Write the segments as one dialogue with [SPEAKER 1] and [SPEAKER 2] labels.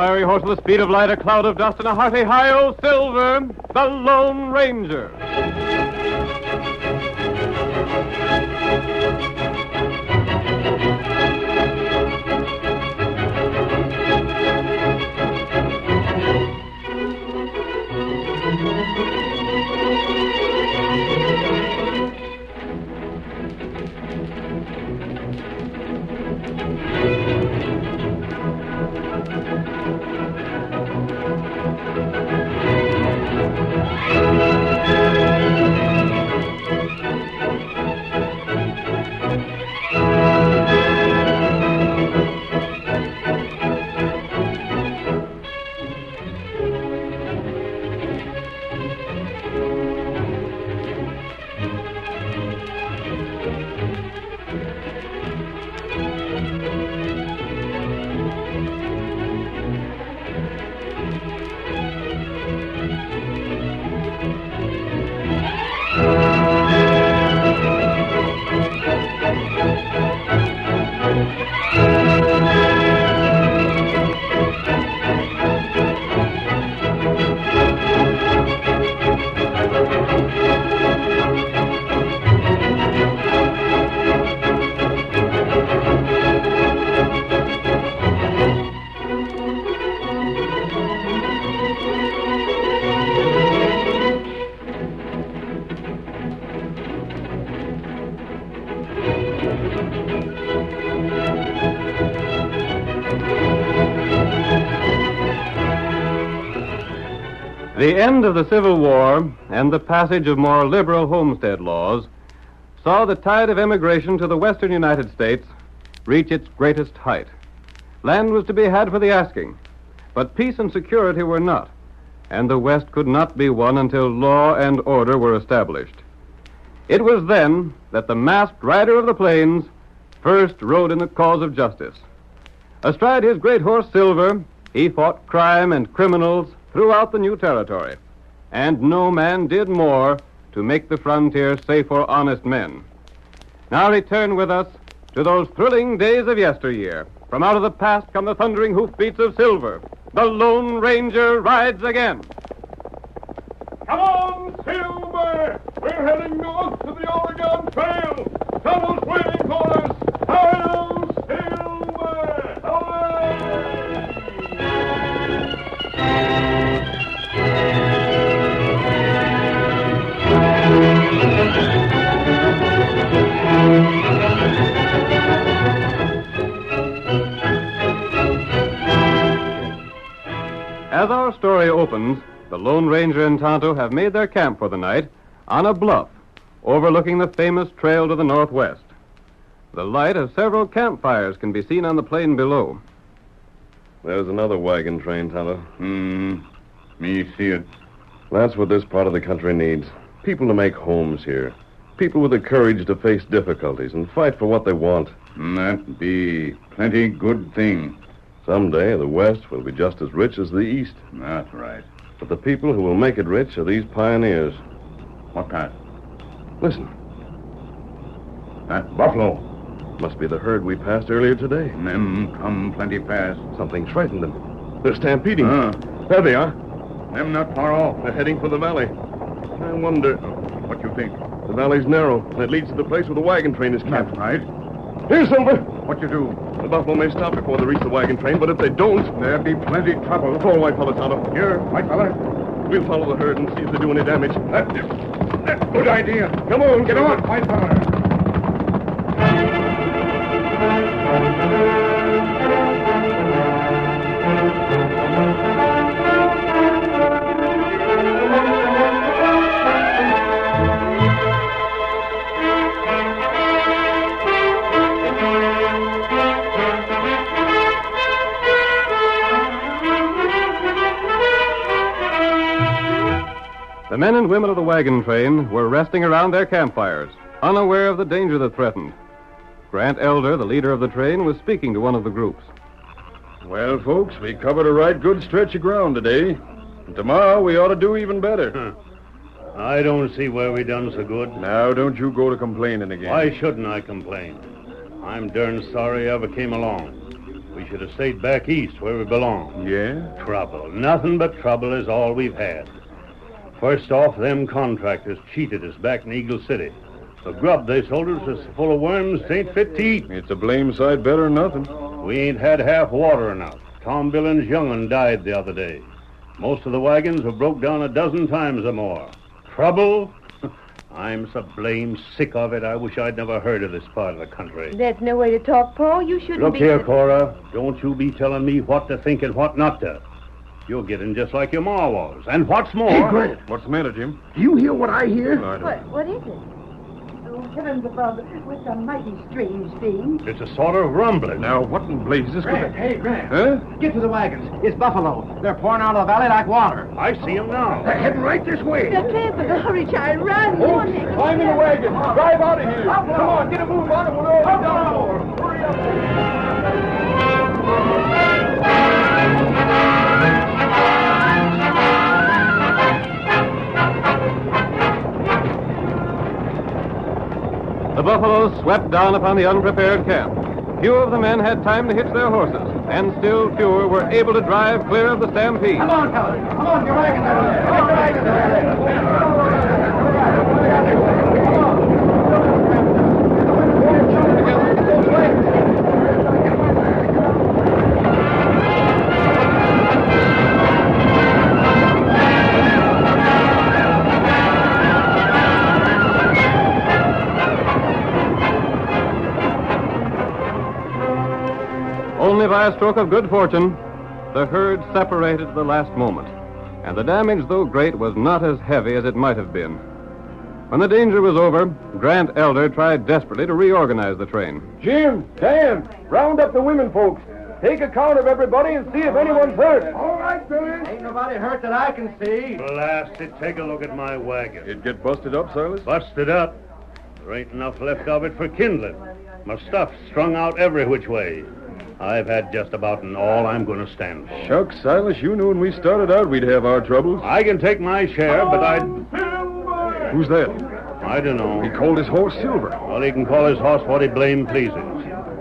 [SPEAKER 1] fiery horse with the speed of light, a cloud of dust, and a hearty hi-yo Silver, the Lone Ranger. The end of the Civil War and the passage of more liberal homestead laws saw the tide of immigration to the western United States reach its greatest height. Land was to be had for the asking, but peace and security were not, and the West could not be won until law and order were established. It was then that the masked rider of the plains first rode in the cause of justice. Astride his great horse Silver, he fought crime and criminals throughout the new territory, and no man did more to make the frontier safe for honest men. Now return with us to those thrilling days of yesteryear. From out of the past come the thundering hoofbeats of Silver. The Lone Ranger rides again.
[SPEAKER 2] Come on, Silver! We're heading north to the Oregon Trail. Tonto's waiting for us. Hi-yo, Silver! Away!
[SPEAKER 1] As our story opens, the Lone Ranger and Tonto have made their camp for the night on a bluff overlooking the famous trail to the northwest. The light of several campfires can be seen on the plain below.
[SPEAKER 3] There's another wagon train, Tonto.
[SPEAKER 2] Me see it.
[SPEAKER 3] That's what this part of the country needs. People to make homes here. People with the courage to face difficulties and fight for what they want.
[SPEAKER 2] That be plenty good thing.
[SPEAKER 3] Someday, the West will be just as rich as the East.
[SPEAKER 2] That's right.
[SPEAKER 3] But the people who will make it rich are these pioneers.
[SPEAKER 2] What that?
[SPEAKER 3] Listen.
[SPEAKER 2] That buffalo.
[SPEAKER 3] Must be the herd we passed earlier today.
[SPEAKER 2] Them come plenty fast.
[SPEAKER 3] Something's frightened them. They're stampeding.
[SPEAKER 2] There they are. Them not far off.
[SPEAKER 3] They're heading for the valley. I wonder...
[SPEAKER 2] What you think?
[SPEAKER 3] The valley's narrow, and it leads to the place where the wagon train is camped.
[SPEAKER 2] That's right.
[SPEAKER 3] Here, Silver!
[SPEAKER 2] What you do?
[SPEAKER 3] The buffalo may stop before they reach the wagon train, but if they don't...
[SPEAKER 2] There'll be plenty trouble.
[SPEAKER 3] Fall, white fella, Tonto.
[SPEAKER 2] Here, white fella.
[SPEAKER 3] We'll follow the herd and see if they do any damage.
[SPEAKER 2] That's a good idea.
[SPEAKER 3] Come on,
[SPEAKER 2] Get on, white fella.
[SPEAKER 1] The men and women of the wagon train were resting around their campfires, unaware of the danger that threatened. Grant Elder, the leader of the train, was speaking to one of the groups.
[SPEAKER 4] Well, folks, we covered a right good stretch of ground today. And tomorrow we ought to do even better.
[SPEAKER 5] I don't see where we done so good.
[SPEAKER 4] Now, don't you go to complaining again.
[SPEAKER 5] Why shouldn't I complain? I'm darn sorry I ever came along. We should have stayed back east where we belong.
[SPEAKER 4] Yeah?
[SPEAKER 5] Trouble. Nothing but trouble is all we've had. First off, them contractors cheated us back in Eagle City. The grub they sold us was full of worms that ain't fit to eat.
[SPEAKER 4] It's a blame sight better than nothing.
[SPEAKER 5] We ain't had half water enough. Tom Billin's young'un died the other day. Most of the wagons have broke down a dozen times or more. Trouble? I'm so blame sick of it, I wish I'd never heard of this part of the country.
[SPEAKER 6] That's no way to talk, Paul. You shouldn't
[SPEAKER 5] Look
[SPEAKER 6] be...
[SPEAKER 5] here, Cora. Don't you be telling me what to think and what not to. You're getting just like your ma was. And what's more...
[SPEAKER 2] Hey, Grant,
[SPEAKER 4] What's the matter, Jim?
[SPEAKER 2] do you hear what I hear?
[SPEAKER 4] I don't.
[SPEAKER 6] What is it?
[SPEAKER 7] Oh, heavens above, what's a mighty strange thing?
[SPEAKER 5] It's a sort of rumbling.
[SPEAKER 4] Now, what in blazes could
[SPEAKER 8] Grant, hey, Grant.
[SPEAKER 4] Huh?
[SPEAKER 8] Get to the wagons. It's buffalo. They're pouring out of the valley like water.
[SPEAKER 5] I see him now.
[SPEAKER 2] They're heading right this way.
[SPEAKER 6] They're camping. Hurry, child. Run. Come on, Nick.
[SPEAKER 4] Climb in the wagon. Drive out of here. Come on, get a move on it. We'll all be down more. Hurry up.
[SPEAKER 1] The buffaloes swept down upon the unprepared camp. Few of the men had time to hitch their horses, and still fewer were able to drive clear of the stampede.
[SPEAKER 8] Come on, fellas. Come on, your wagons over there. Get your wagons over
[SPEAKER 1] Only by a stroke of good fortune, the herd separated at the last moment, and the damage, though great, was not as heavy as it might have been. When the danger was over, Grant Elder tried desperately to reorganize the train.
[SPEAKER 4] Jim, Dan, round up the women folks. Take account of everybody and see if anyone's hurt.
[SPEAKER 2] All right, Billy.
[SPEAKER 8] Ain't nobody hurt that I can see.
[SPEAKER 5] Blast it, take a look at my wagon.
[SPEAKER 4] It get busted up, Silas?
[SPEAKER 5] Busted up. There ain't enough left of it for kindling. My stuff's strung out every which way. I've had just about all I'm going to stand for.
[SPEAKER 4] Shucks, Silas, you knew when we started out we'd have our troubles.
[SPEAKER 5] I can take my share, but
[SPEAKER 4] Who's that?
[SPEAKER 5] I don't know.
[SPEAKER 4] He called his horse Silver.
[SPEAKER 5] Well, he can call his horse what he blame pleases.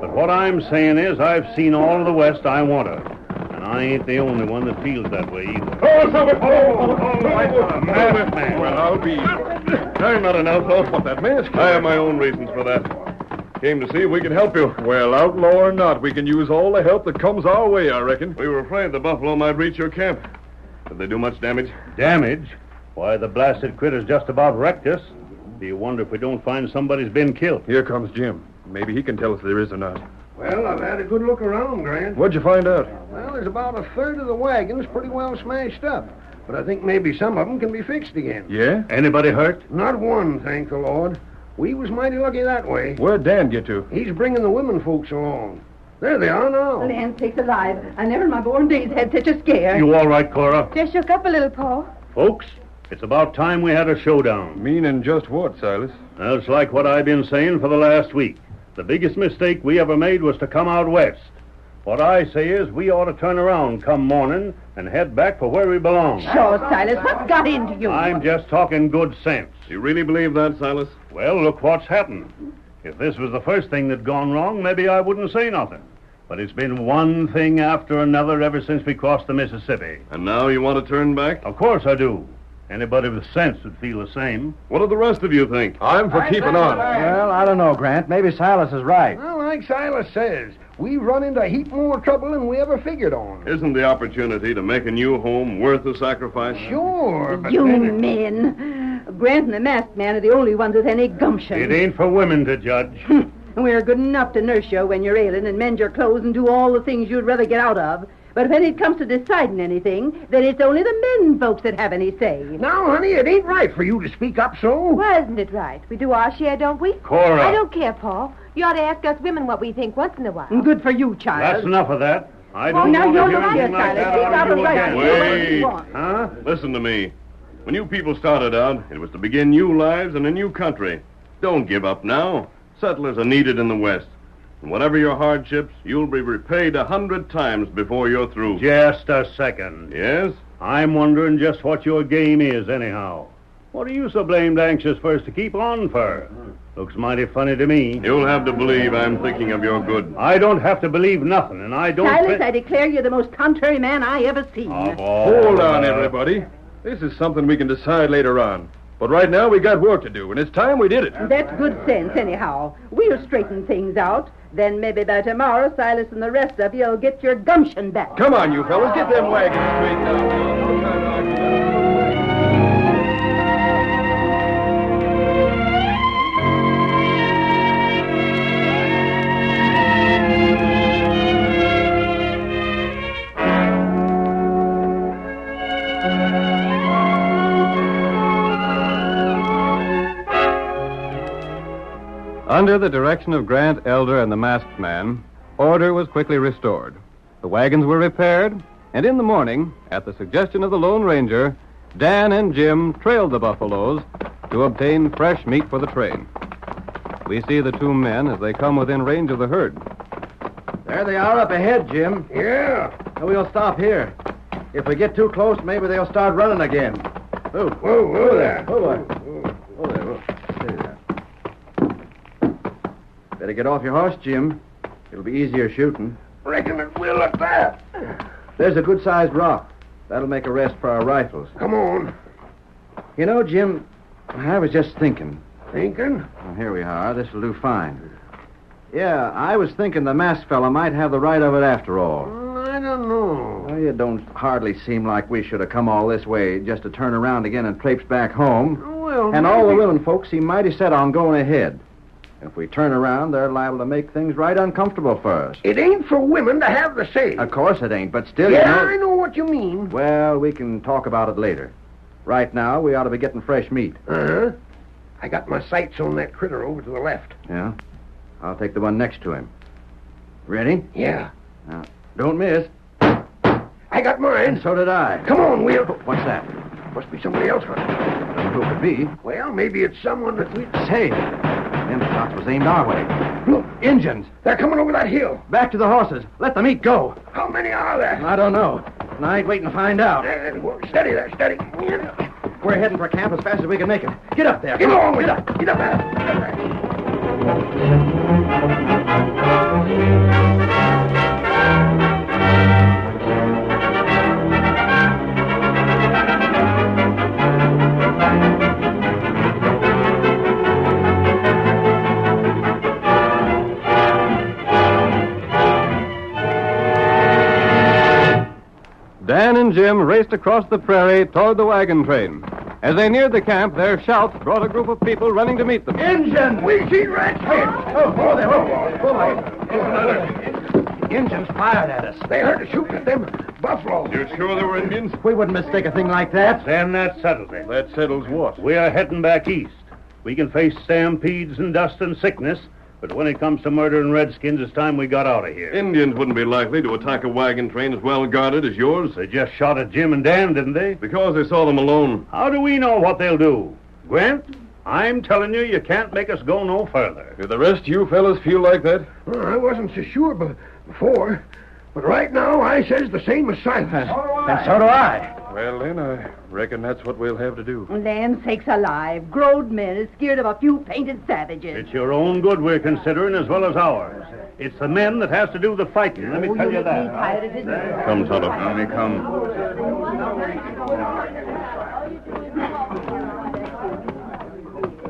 [SPEAKER 5] But what I'm saying is I've seen all of the West I want to. And I ain't the only one that feels that way either.
[SPEAKER 4] Oh, Silver!
[SPEAKER 5] Man.
[SPEAKER 3] Well, I'll be. I'm not an outlaw.
[SPEAKER 4] What, that mask?
[SPEAKER 3] I have my own reasons for that. Came to see if we could help you.
[SPEAKER 4] Well, outlaw or not, we can use all the help that comes our way, I reckon.
[SPEAKER 3] We were afraid the buffalo might reach your camp. Did they do much damage?
[SPEAKER 5] Damage? Why, the blasted critters just about wrecked us. Do you wonder if we don't find somebody's been killed?
[SPEAKER 4] Here comes Jim. Maybe he can tell us if there is or not.
[SPEAKER 2] Well, I've had a good look around, Grant.
[SPEAKER 4] What'd you find out?
[SPEAKER 2] Well, there's about a third of the wagons pretty well smashed up. But I think maybe some of them can be fixed again.
[SPEAKER 4] Yeah?
[SPEAKER 5] Anybody hurt?
[SPEAKER 2] Not one, thank the Lord. We was mighty lucky that way.
[SPEAKER 4] Where'd Dan get to?
[SPEAKER 2] He's bringing the women folks along. There they are now.
[SPEAKER 7] Land sakes alive. I never in my born days had such a scare.
[SPEAKER 5] You all right, Cora?
[SPEAKER 6] Just shook up a little, Paul.
[SPEAKER 5] Folks, it's about time we had a showdown.
[SPEAKER 4] Meaning just what, Silas?
[SPEAKER 5] That's like what I've been saying for the last week. The biggest mistake we ever made was to come out west. What I say is we ought to turn around come morning and head back for where we belong.
[SPEAKER 7] Sure, Silas, what got into you?
[SPEAKER 5] I'm just talking good sense.
[SPEAKER 3] You really believe that, Silas?
[SPEAKER 5] Well, look what's happened. If this was the first thing that'd gone wrong, maybe I wouldn't say nothing. But it's been one thing after another ever since we crossed the Mississippi.
[SPEAKER 3] And now you want to turn back?
[SPEAKER 5] Of course I do. Anybody with sense would feel the same.
[SPEAKER 3] What do the rest of you think?
[SPEAKER 4] I'm for keeping on.
[SPEAKER 8] Well, I don't know, Grant. Maybe Silas is right.
[SPEAKER 2] Well, like Silas says, we've run into a heap more trouble than we ever figured on.
[SPEAKER 3] Isn't the opportunity to make a new home worth the sacrifice?
[SPEAKER 2] Sure, but
[SPEAKER 7] You
[SPEAKER 2] then...
[SPEAKER 7] men. Grant and the masked man are the only ones with any gumption.
[SPEAKER 5] It ain't for women to judge.
[SPEAKER 7] And we're good enough to nurse you when you're ailing and mend your clothes and do all the things you'd rather get out of. But when it comes to deciding anything, then it's only the men folks that have any say.
[SPEAKER 2] Now, honey, it ain't right for you to speak up so.
[SPEAKER 6] Well, isn't it right? We do our share, don't we?
[SPEAKER 5] Cora.
[SPEAKER 6] I don't care, Paul. You ought to ask us women what we think once in a while.
[SPEAKER 7] Good for you, child.
[SPEAKER 5] That's enough of that. I
[SPEAKER 7] Oh,
[SPEAKER 5] don't
[SPEAKER 7] now
[SPEAKER 5] want to
[SPEAKER 7] you're
[SPEAKER 5] hear
[SPEAKER 7] not here,
[SPEAKER 5] anything like
[SPEAKER 7] Silas.
[SPEAKER 5] that
[SPEAKER 7] Speak
[SPEAKER 5] out
[SPEAKER 7] out
[SPEAKER 5] of
[SPEAKER 7] and
[SPEAKER 5] you
[SPEAKER 7] right.
[SPEAKER 5] again.
[SPEAKER 7] You know what
[SPEAKER 3] Wait.
[SPEAKER 7] you want.
[SPEAKER 5] Huh?
[SPEAKER 3] Listen to me. When you people started out, it was to begin new lives in a new country. Don't give up now. Settlers are needed in the West. And whatever your hardships, you'll be repaid 100 times before you're through.
[SPEAKER 5] Just a second.
[SPEAKER 3] Yes?
[SPEAKER 5] I'm wondering just what your game is, anyhow. What are you so blamed anxious for us to keep on for? Looks mighty funny to me.
[SPEAKER 3] You'll have to believe I'm thinking of your good.
[SPEAKER 5] I don't have to believe nothing, and I don't...
[SPEAKER 7] Silas, I declare you're the most contrary man I ever seen.
[SPEAKER 4] Hold on, everybody. This is something we can decide later on. But right now, we got work to do, and it's time we did it.
[SPEAKER 7] That's good sense, anyhow. We'll straighten things out. Then maybe by tomorrow, Silas and the rest of you'll get your gumption back.
[SPEAKER 4] Come on, you fellas, get them wagons straightened out. No time to argue about it.
[SPEAKER 1] Under the direction of Grant Elder and the masked man, order was quickly restored. The wagons were repaired, and in the morning, at the suggestion of the Lone Ranger, Dan and Jim trailed the buffaloes to obtain fresh meat for the train. We see the two men as they come within range of the herd.
[SPEAKER 8] There they are up ahead, Jim.
[SPEAKER 2] Yeah.
[SPEAKER 8] We'll stop here. If we get too close, maybe they'll start running again. Whoa.
[SPEAKER 2] Whoa there.
[SPEAKER 8] Whoa there. Whoa. Steady there. Better get off your horse, Jim. It'll be easier shooting.
[SPEAKER 2] Reckon it will at that.
[SPEAKER 8] There's a good-sized rock. That'll make a rest for our rifles.
[SPEAKER 2] Come on.
[SPEAKER 8] You know, Jim, I was just thinking.
[SPEAKER 2] Thinking?
[SPEAKER 8] Well, here we are. This'll do fine. Yeah, I was thinking the masked fella might have the right of it after all.
[SPEAKER 2] I don't know.
[SPEAKER 8] Well, it don't hardly seem like we should have come all this way just to turn around again and traipse back home.
[SPEAKER 2] Well,
[SPEAKER 8] And all the women folks seem mighty set on going ahead. If we turn around, they're liable to make things right uncomfortable for us.
[SPEAKER 2] It ain't for women to have the say.
[SPEAKER 8] Of course it ain't, but still,
[SPEAKER 2] Yeah,
[SPEAKER 8] you
[SPEAKER 2] I
[SPEAKER 8] know...
[SPEAKER 2] know what you mean.
[SPEAKER 8] Well, we can talk about it later. Right now, we ought to be getting fresh meat.
[SPEAKER 2] Uh-huh. I got my sights on that critter over to the left.
[SPEAKER 8] Yeah? I'll take the one next to him. Ready?
[SPEAKER 2] Yeah.
[SPEAKER 8] Now, don't miss.
[SPEAKER 2] I got mine.
[SPEAKER 8] And so did I.
[SPEAKER 2] Come on, Will.
[SPEAKER 8] What's that?
[SPEAKER 2] Must be somebody else hunting.
[SPEAKER 8] Who could be?
[SPEAKER 2] Well, maybe it's someone that we...
[SPEAKER 8] Say, them shots was aimed our way.
[SPEAKER 2] Look,
[SPEAKER 8] Injuns!
[SPEAKER 2] they're coming over that hill.
[SPEAKER 8] Back to the horses. Let the meat go.
[SPEAKER 2] How many are there?
[SPEAKER 8] I don't know. And I ain't waiting to find out.
[SPEAKER 2] Steady there, steady.
[SPEAKER 8] We're heading for camp as fast as we can make it. Get up there.
[SPEAKER 2] Get
[SPEAKER 8] Come on.
[SPEAKER 2] along with it. Get up there.
[SPEAKER 1] Dan and Jim raced across the prairie toward the wagon train. As they neared the camp, their shouts brought a group of people running to meet them.
[SPEAKER 8] Injuns!
[SPEAKER 2] We see redskins.
[SPEAKER 8] Oh, there. Injuns fired at us.
[SPEAKER 2] They heard us shooting at them buffalo.
[SPEAKER 3] You're sure they were Indians?
[SPEAKER 8] We wouldn't mistake a thing like that.
[SPEAKER 5] Then that settles it.
[SPEAKER 4] That settles what?
[SPEAKER 5] We are heading back east. We can face stampedes and dust and sickness, but when it comes to murdering redskins, it's time we got out of here.
[SPEAKER 3] Indians wouldn't be likely to attack a wagon train as well guarded as yours.
[SPEAKER 5] They just shot at Jim and Dan, didn't they?
[SPEAKER 3] Because they saw them alone.
[SPEAKER 5] How do we know what they'll do? Grant, I'm telling you, you can't make us go no further.
[SPEAKER 4] Do the rest of you fellas feel like that?
[SPEAKER 2] Well, I wasn't so sure before, but right now I says the same as Silas.
[SPEAKER 8] And so do I.
[SPEAKER 4] Well, then, I reckon that's what we'll have to do.
[SPEAKER 7] Land sakes alive. Grown men is scared of a few painted savages.
[SPEAKER 5] It's your own good we're considering as well as ours. It's the men that has to do the fighting, let me tell you that.
[SPEAKER 3] Come, Tonto. Let me come.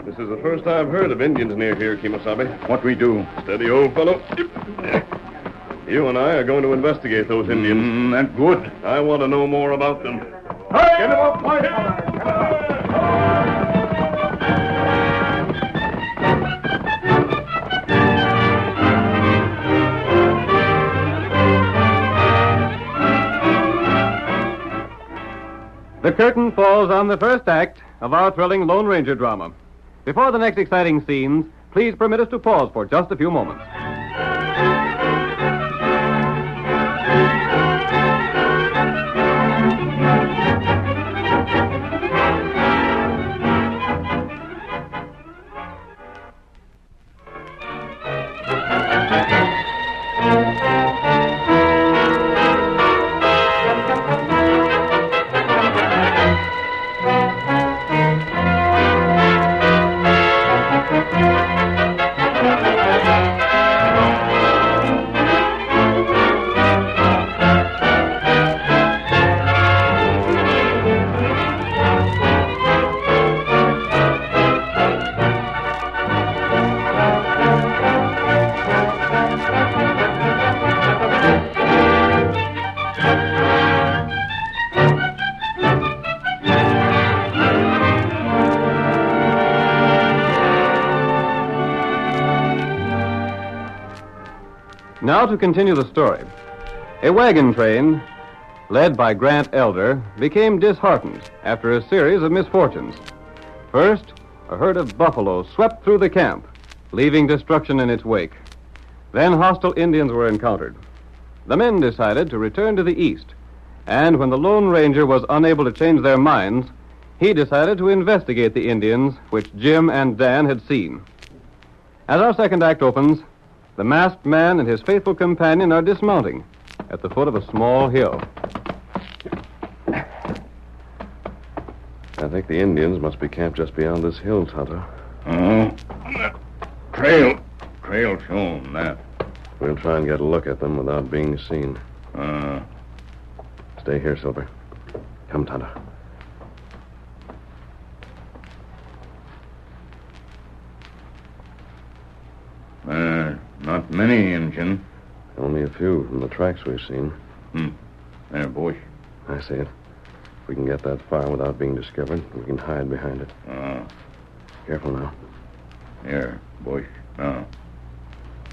[SPEAKER 3] This is the first I've heard of Indians near here, Kemosabe.
[SPEAKER 4] What we do?
[SPEAKER 3] Steady, old fellow. You and I are going to investigate those Indians.
[SPEAKER 4] That's good.
[SPEAKER 3] I want to know more about them.
[SPEAKER 4] Get him up, Mike!
[SPEAKER 1] The curtain falls on the first act of our thrilling Lone Ranger drama. Before the next exciting scenes, please permit us to pause for just a few moments. Now to continue the story. A wagon train, led by Grant Elder, became disheartened after a series of misfortunes. First, a herd of buffalo swept through the camp, leaving destruction in its wake. Then hostile Indians were encountered. The men decided to return to the east, and when the Lone Ranger was unable to change their minds, he decided to investigate the Indians which Jim and Dan had seen. As our second act opens, the masked man and his faithful companion are dismounting at the foot of a small hill.
[SPEAKER 3] I think the Indians must be camped just beyond this hill, Tonto.
[SPEAKER 4] That trail shown that.
[SPEAKER 3] We'll try and get a look at them without being seen. Stay here, Silver. Come, Tonto.
[SPEAKER 4] Not many, Injun.
[SPEAKER 3] Only a few from the tracks we've seen.
[SPEAKER 4] There, bush.
[SPEAKER 3] I see it. If we can get that far without being discovered, we can hide behind it. Careful now.
[SPEAKER 4] Here, bush. Now.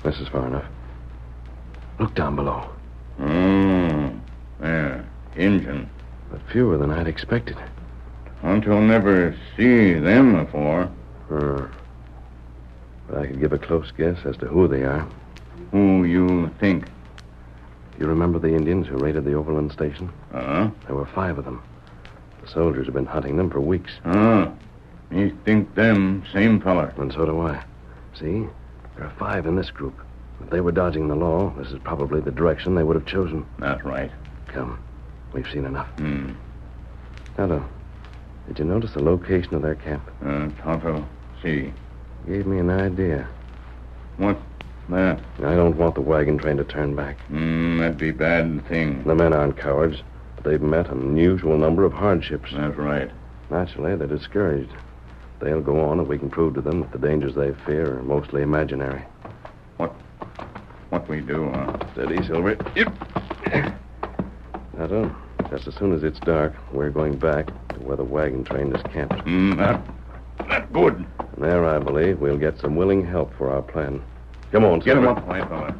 [SPEAKER 3] This is far enough. Look down below.
[SPEAKER 4] There. Injun.
[SPEAKER 3] But fewer than I'd expected.
[SPEAKER 4] Tonto never see them before.
[SPEAKER 3] But I could give a close guess as to who they are.
[SPEAKER 4] Who you think?
[SPEAKER 3] You remember the Indians who raided the Overland Station?
[SPEAKER 4] Uh-huh.
[SPEAKER 3] There were 5 of them. The soldiers have been hunting them for weeks.
[SPEAKER 4] Me think them same feller.
[SPEAKER 3] And so do I. See? There are 5 in this group. If they were dodging the law, this is probably the direction they would have chosen.
[SPEAKER 4] That's right.
[SPEAKER 3] Come. We've seen enough. Tonto, did you notice the location of their camp?
[SPEAKER 4] Tonto, see.
[SPEAKER 3] Gave me an idea.
[SPEAKER 4] What? That?
[SPEAKER 3] I don't want the wagon train to turn back.
[SPEAKER 4] That'd be bad thing.
[SPEAKER 3] The men aren't cowards, but they've met an unusual number of hardships.
[SPEAKER 4] That's right.
[SPEAKER 3] Naturally, they're discouraged. They'll go on if we can prove to them that the dangers they fear are mostly imaginary.
[SPEAKER 4] What we do,
[SPEAKER 3] Steady, Silver. Yep. Tonto, just as soon as it's dark, we're going back to where the wagon train is camped.
[SPEAKER 4] That good.
[SPEAKER 3] And there, I believe, we'll get some willing help for our plan. Come on,
[SPEAKER 4] Get
[SPEAKER 3] Silver.
[SPEAKER 4] him up, white fella.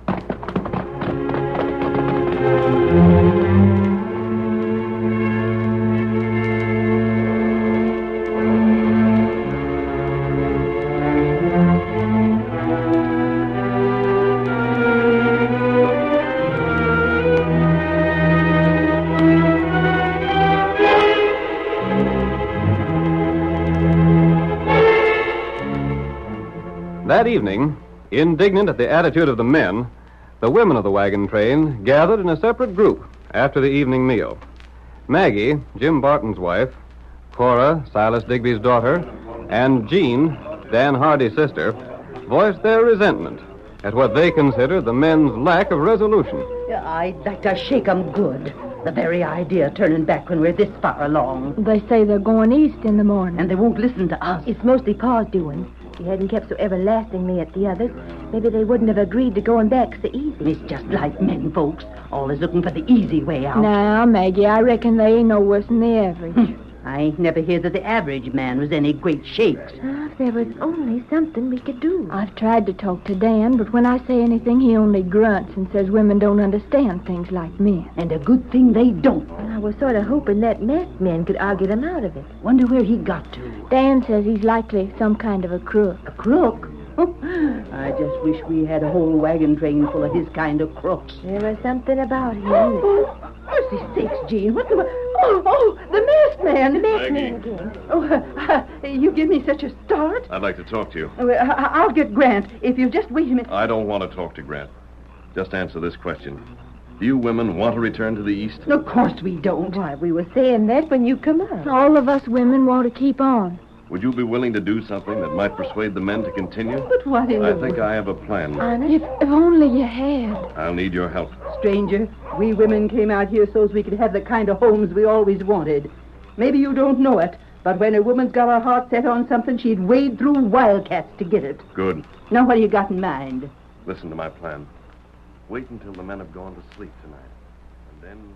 [SPEAKER 1] That evening, indignant at the attitude of the men, the women of the wagon train gathered in a separate group after the evening meal. Maggie, Jim Barton's wife, Cora, Silas Digby's daughter, and Jean, Dan Hardy's sister, voiced their resentment at what they consider the men's lack of resolution.
[SPEAKER 7] I'd like to shake 'em good. The very idea of turning back when we're this far along.
[SPEAKER 6] They say they're going east in the morning.
[SPEAKER 7] And they won't listen to us.
[SPEAKER 6] It's mostly Pa's doing. If he hadn't kept so everlastingly at the others, maybe they wouldn't have agreed to going back so easy.
[SPEAKER 7] It's just like men folks, always looking for the easy way out.
[SPEAKER 6] Now, Maggie, I reckon they ain't no worse than the average.
[SPEAKER 7] I ain't never heard that the average man was any great shakes.
[SPEAKER 6] If there was only something we could do. I've tried to talk to Dan, but when I say anything, he only grunts and says women don't understand things like men.
[SPEAKER 7] And a good thing they don't.
[SPEAKER 6] I was sort of hoping that masked men could argue them out of it.
[SPEAKER 7] Wonder where he got to.
[SPEAKER 6] Dan says he's likely some kind of a crook.
[SPEAKER 7] A crook? I just wish we had a whole wagon train full of his kind of crooks.
[SPEAKER 6] There was something about him.
[SPEAKER 7] Mercy sakes, Jean. What the... Oh, the masked man.
[SPEAKER 6] The masked man again.
[SPEAKER 7] Oh, you give me such a start.
[SPEAKER 3] I'd like to talk to you.
[SPEAKER 7] I'll get Grant. If you'll just wait a minute.
[SPEAKER 3] I don't want to talk to Grant. Just answer this question. Do you women want to return to the East?
[SPEAKER 7] Of course we don't.
[SPEAKER 6] Why, we were saying that when you come up. All of us women want to keep on.
[SPEAKER 3] Would you be willing to do something that might persuade the men to continue?
[SPEAKER 7] But what in
[SPEAKER 3] I
[SPEAKER 7] the
[SPEAKER 3] think I have a plan.
[SPEAKER 6] Honest? If only you had.
[SPEAKER 3] I'll need your help.
[SPEAKER 7] Stranger, we women came out here so as we could have the kind of homes we always wanted. Maybe you don't know it, but when a woman's got her heart set on something, she'd wade through wildcats to get it.
[SPEAKER 3] Good.
[SPEAKER 7] Now, what do you got in mind?
[SPEAKER 3] Listen to my plan. Wait until the men have gone to sleep tonight. And then...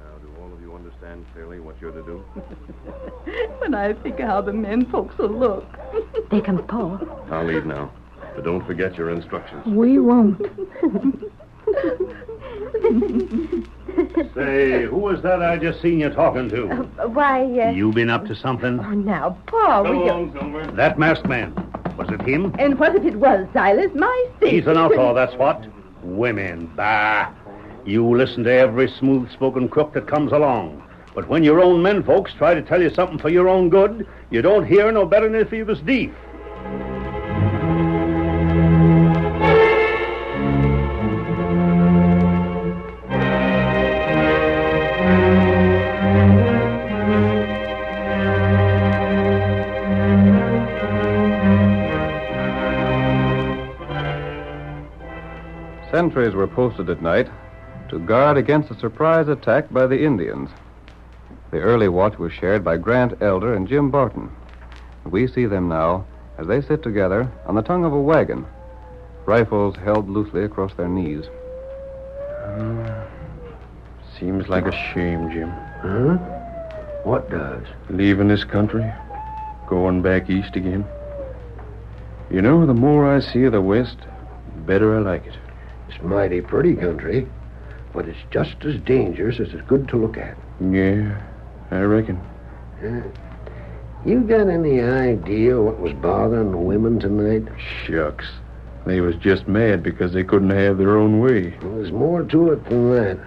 [SPEAKER 3] Now, do all of you understand clearly what you're to do?
[SPEAKER 7] When I think of how the men folks will look.
[SPEAKER 6] There comes Pa.
[SPEAKER 3] I'll leave now. But don't forget your instructions.
[SPEAKER 6] We won't.
[SPEAKER 5] Say, who was that I just seen you talking to?
[SPEAKER 7] Why,
[SPEAKER 5] You been up to something?
[SPEAKER 7] Oh, now, Pa,
[SPEAKER 3] Come
[SPEAKER 7] will you...
[SPEAKER 3] along, Silver.
[SPEAKER 5] That masked man. Was it him?
[SPEAKER 7] And what if it was, Silas? My stick.
[SPEAKER 5] He's an outlaw, that's what. Women, bah. You listen to every smooth-spoken crook that comes along. But when your own men folks try to tell you something for your own good, you don't hear no better than if you was deaf.
[SPEAKER 1] Sentries were posted at night to guard against a surprise attack by the Indians. The early watch was shared by Grant Elder and Jim Barton. We see them now as they sit together on the tongue of a wagon, rifles held loosely across their knees.
[SPEAKER 4] Seems like a shame, Jim.
[SPEAKER 2] Huh? What does?
[SPEAKER 4] Leaving this country, going back east again. You know, the more I see of the West, the better I like it.
[SPEAKER 2] It's mighty pretty country, but it's just as dangerous as it's good to look at.
[SPEAKER 4] Yeah, I reckon.
[SPEAKER 2] You got any idea what was bothering the women tonight?
[SPEAKER 4] Shucks. They was just mad because they couldn't have their own way.
[SPEAKER 2] Well, there's more to it than that.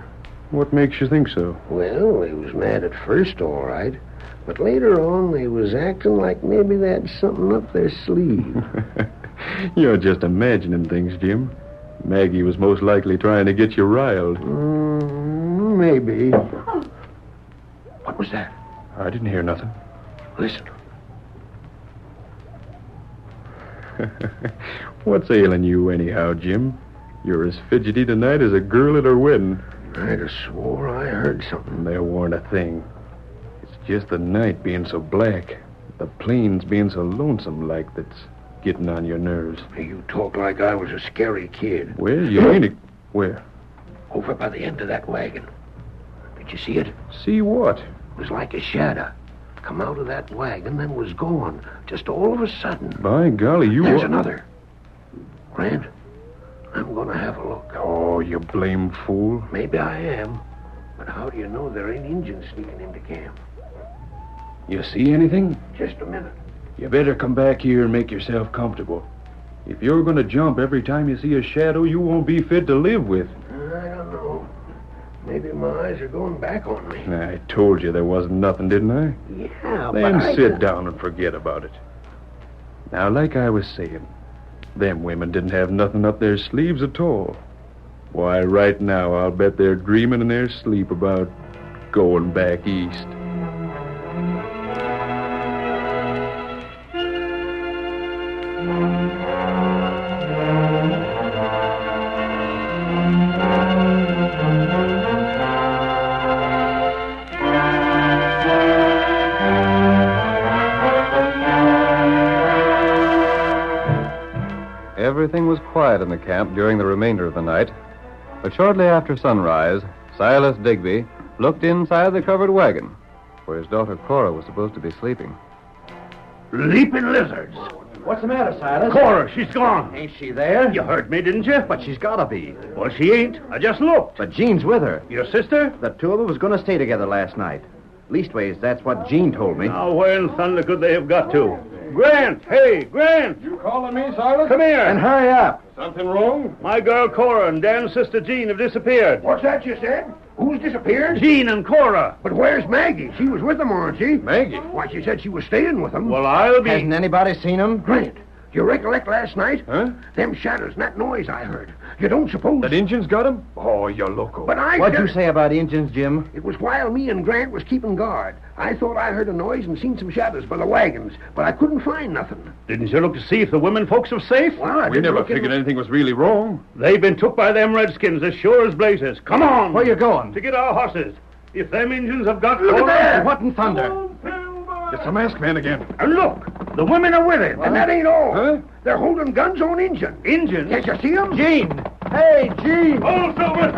[SPEAKER 4] What makes you think so?
[SPEAKER 2] Well, they was mad at first, all right. But later on, they was acting like maybe they had something up their sleeve.
[SPEAKER 4] You're just imagining things, Jim. Maggie was most likely trying to get you riled.
[SPEAKER 2] Maybe. What was that?
[SPEAKER 4] I didn't hear nothing.
[SPEAKER 2] Listen.
[SPEAKER 4] What's ailing you anyhow, Jim? You're as fidgety tonight as a girl at her wedding.
[SPEAKER 2] I'd have swore I heard something.
[SPEAKER 4] There weren't a thing. It's just the night being so black. The plains being so lonesome like that's getting on your nerves.
[SPEAKER 2] You talk like I was a scary kid.
[SPEAKER 4] Well, you ain't... Where?
[SPEAKER 2] Over by the end of that wagon. Did you see it?
[SPEAKER 4] See what?
[SPEAKER 2] It was like a shadow. Come out of that wagon, then was gone. Just all of a sudden.
[SPEAKER 4] By golly, you...
[SPEAKER 2] There's another. Grant, I'm going to have a look.
[SPEAKER 4] Oh, you blame fool.
[SPEAKER 2] Maybe I am. But how do you know there ain't Indians sneaking into camp?
[SPEAKER 4] You see anything?
[SPEAKER 2] Just a minute.
[SPEAKER 4] You better come back here and make yourself comfortable. If you're going to jump every time you see a shadow, you won't be fit to live with.
[SPEAKER 2] I don't know. Maybe my eyes are going back on me.
[SPEAKER 4] I told you there wasn't nothing, didn't I?
[SPEAKER 2] Yeah,
[SPEAKER 4] Then
[SPEAKER 2] but
[SPEAKER 4] sit down and forget about it. Now, like I was saying, them women didn't have nothing up their sleeves at all. Why, right now, I'll bet they're dreaming in their sleep about going back east.
[SPEAKER 1] Everything was quiet in the camp during the remainder of the night. But shortly after sunrise, Silas Digby looked inside the covered wagon, where his daughter Cora was supposed to be sleeping.
[SPEAKER 5] Leaping lizards.
[SPEAKER 8] What's the matter, Silas?
[SPEAKER 5] Cora, she's gone.
[SPEAKER 8] Ain't she there?
[SPEAKER 5] You heard me, didn't you?
[SPEAKER 8] But she's gotta be.
[SPEAKER 5] Well, she ain't. I just looked.
[SPEAKER 8] But Jean's with her.
[SPEAKER 5] Your sister?
[SPEAKER 8] The two of them was gonna stay together last night. Leastways, that's what Jean told me.
[SPEAKER 5] Now, where in thunder could they have got to? Grant! Hey, Grant!
[SPEAKER 4] You calling me, Silas?
[SPEAKER 5] Come here.
[SPEAKER 8] And hurry up.
[SPEAKER 4] Something wrong?
[SPEAKER 5] My girl Cora and Dan's sister Jean have disappeared.
[SPEAKER 2] What's that you said? Who's disappeared?
[SPEAKER 5] Jean and Cora.
[SPEAKER 2] But where's Maggie? She was with them, weren't she?
[SPEAKER 4] Maggie?
[SPEAKER 2] Why, she said she was staying with them.
[SPEAKER 5] Well, I'll be...
[SPEAKER 8] Hasn't anybody seen him?
[SPEAKER 2] Grant, you recollect last night?
[SPEAKER 4] Huh?
[SPEAKER 2] Them shadows and that noise I heard. You don't suppose...
[SPEAKER 4] That Injun's got him? Oh, you're loco.
[SPEAKER 2] But I...
[SPEAKER 8] What'd you say about Indians, Jim?
[SPEAKER 2] It was while me and Grant was keeping guard. I thought I heard a noise and seen some shadows by the wagons, but I couldn't find nothing.
[SPEAKER 5] Didn't you look to see if the women folks were safe?
[SPEAKER 2] Well, I
[SPEAKER 4] We
[SPEAKER 2] didn't
[SPEAKER 4] never
[SPEAKER 2] look in-
[SPEAKER 4] figured anything was really wrong.
[SPEAKER 5] They've been took by them redskins as sure as blazes. Come on!
[SPEAKER 8] Where you going?
[SPEAKER 5] To get our horses. If them Indians have got
[SPEAKER 2] Look at
[SPEAKER 5] Cora...
[SPEAKER 2] that!
[SPEAKER 8] What in thunder?
[SPEAKER 4] It's the masked man again.
[SPEAKER 5] And look! The women are with him.
[SPEAKER 2] And that ain't all.
[SPEAKER 4] Huh?
[SPEAKER 2] They're holding guns on Injun.
[SPEAKER 5] Indians?
[SPEAKER 2] Can't you see them?
[SPEAKER 8] Jean! Hey, Jean!
[SPEAKER 5] Oh, Silver!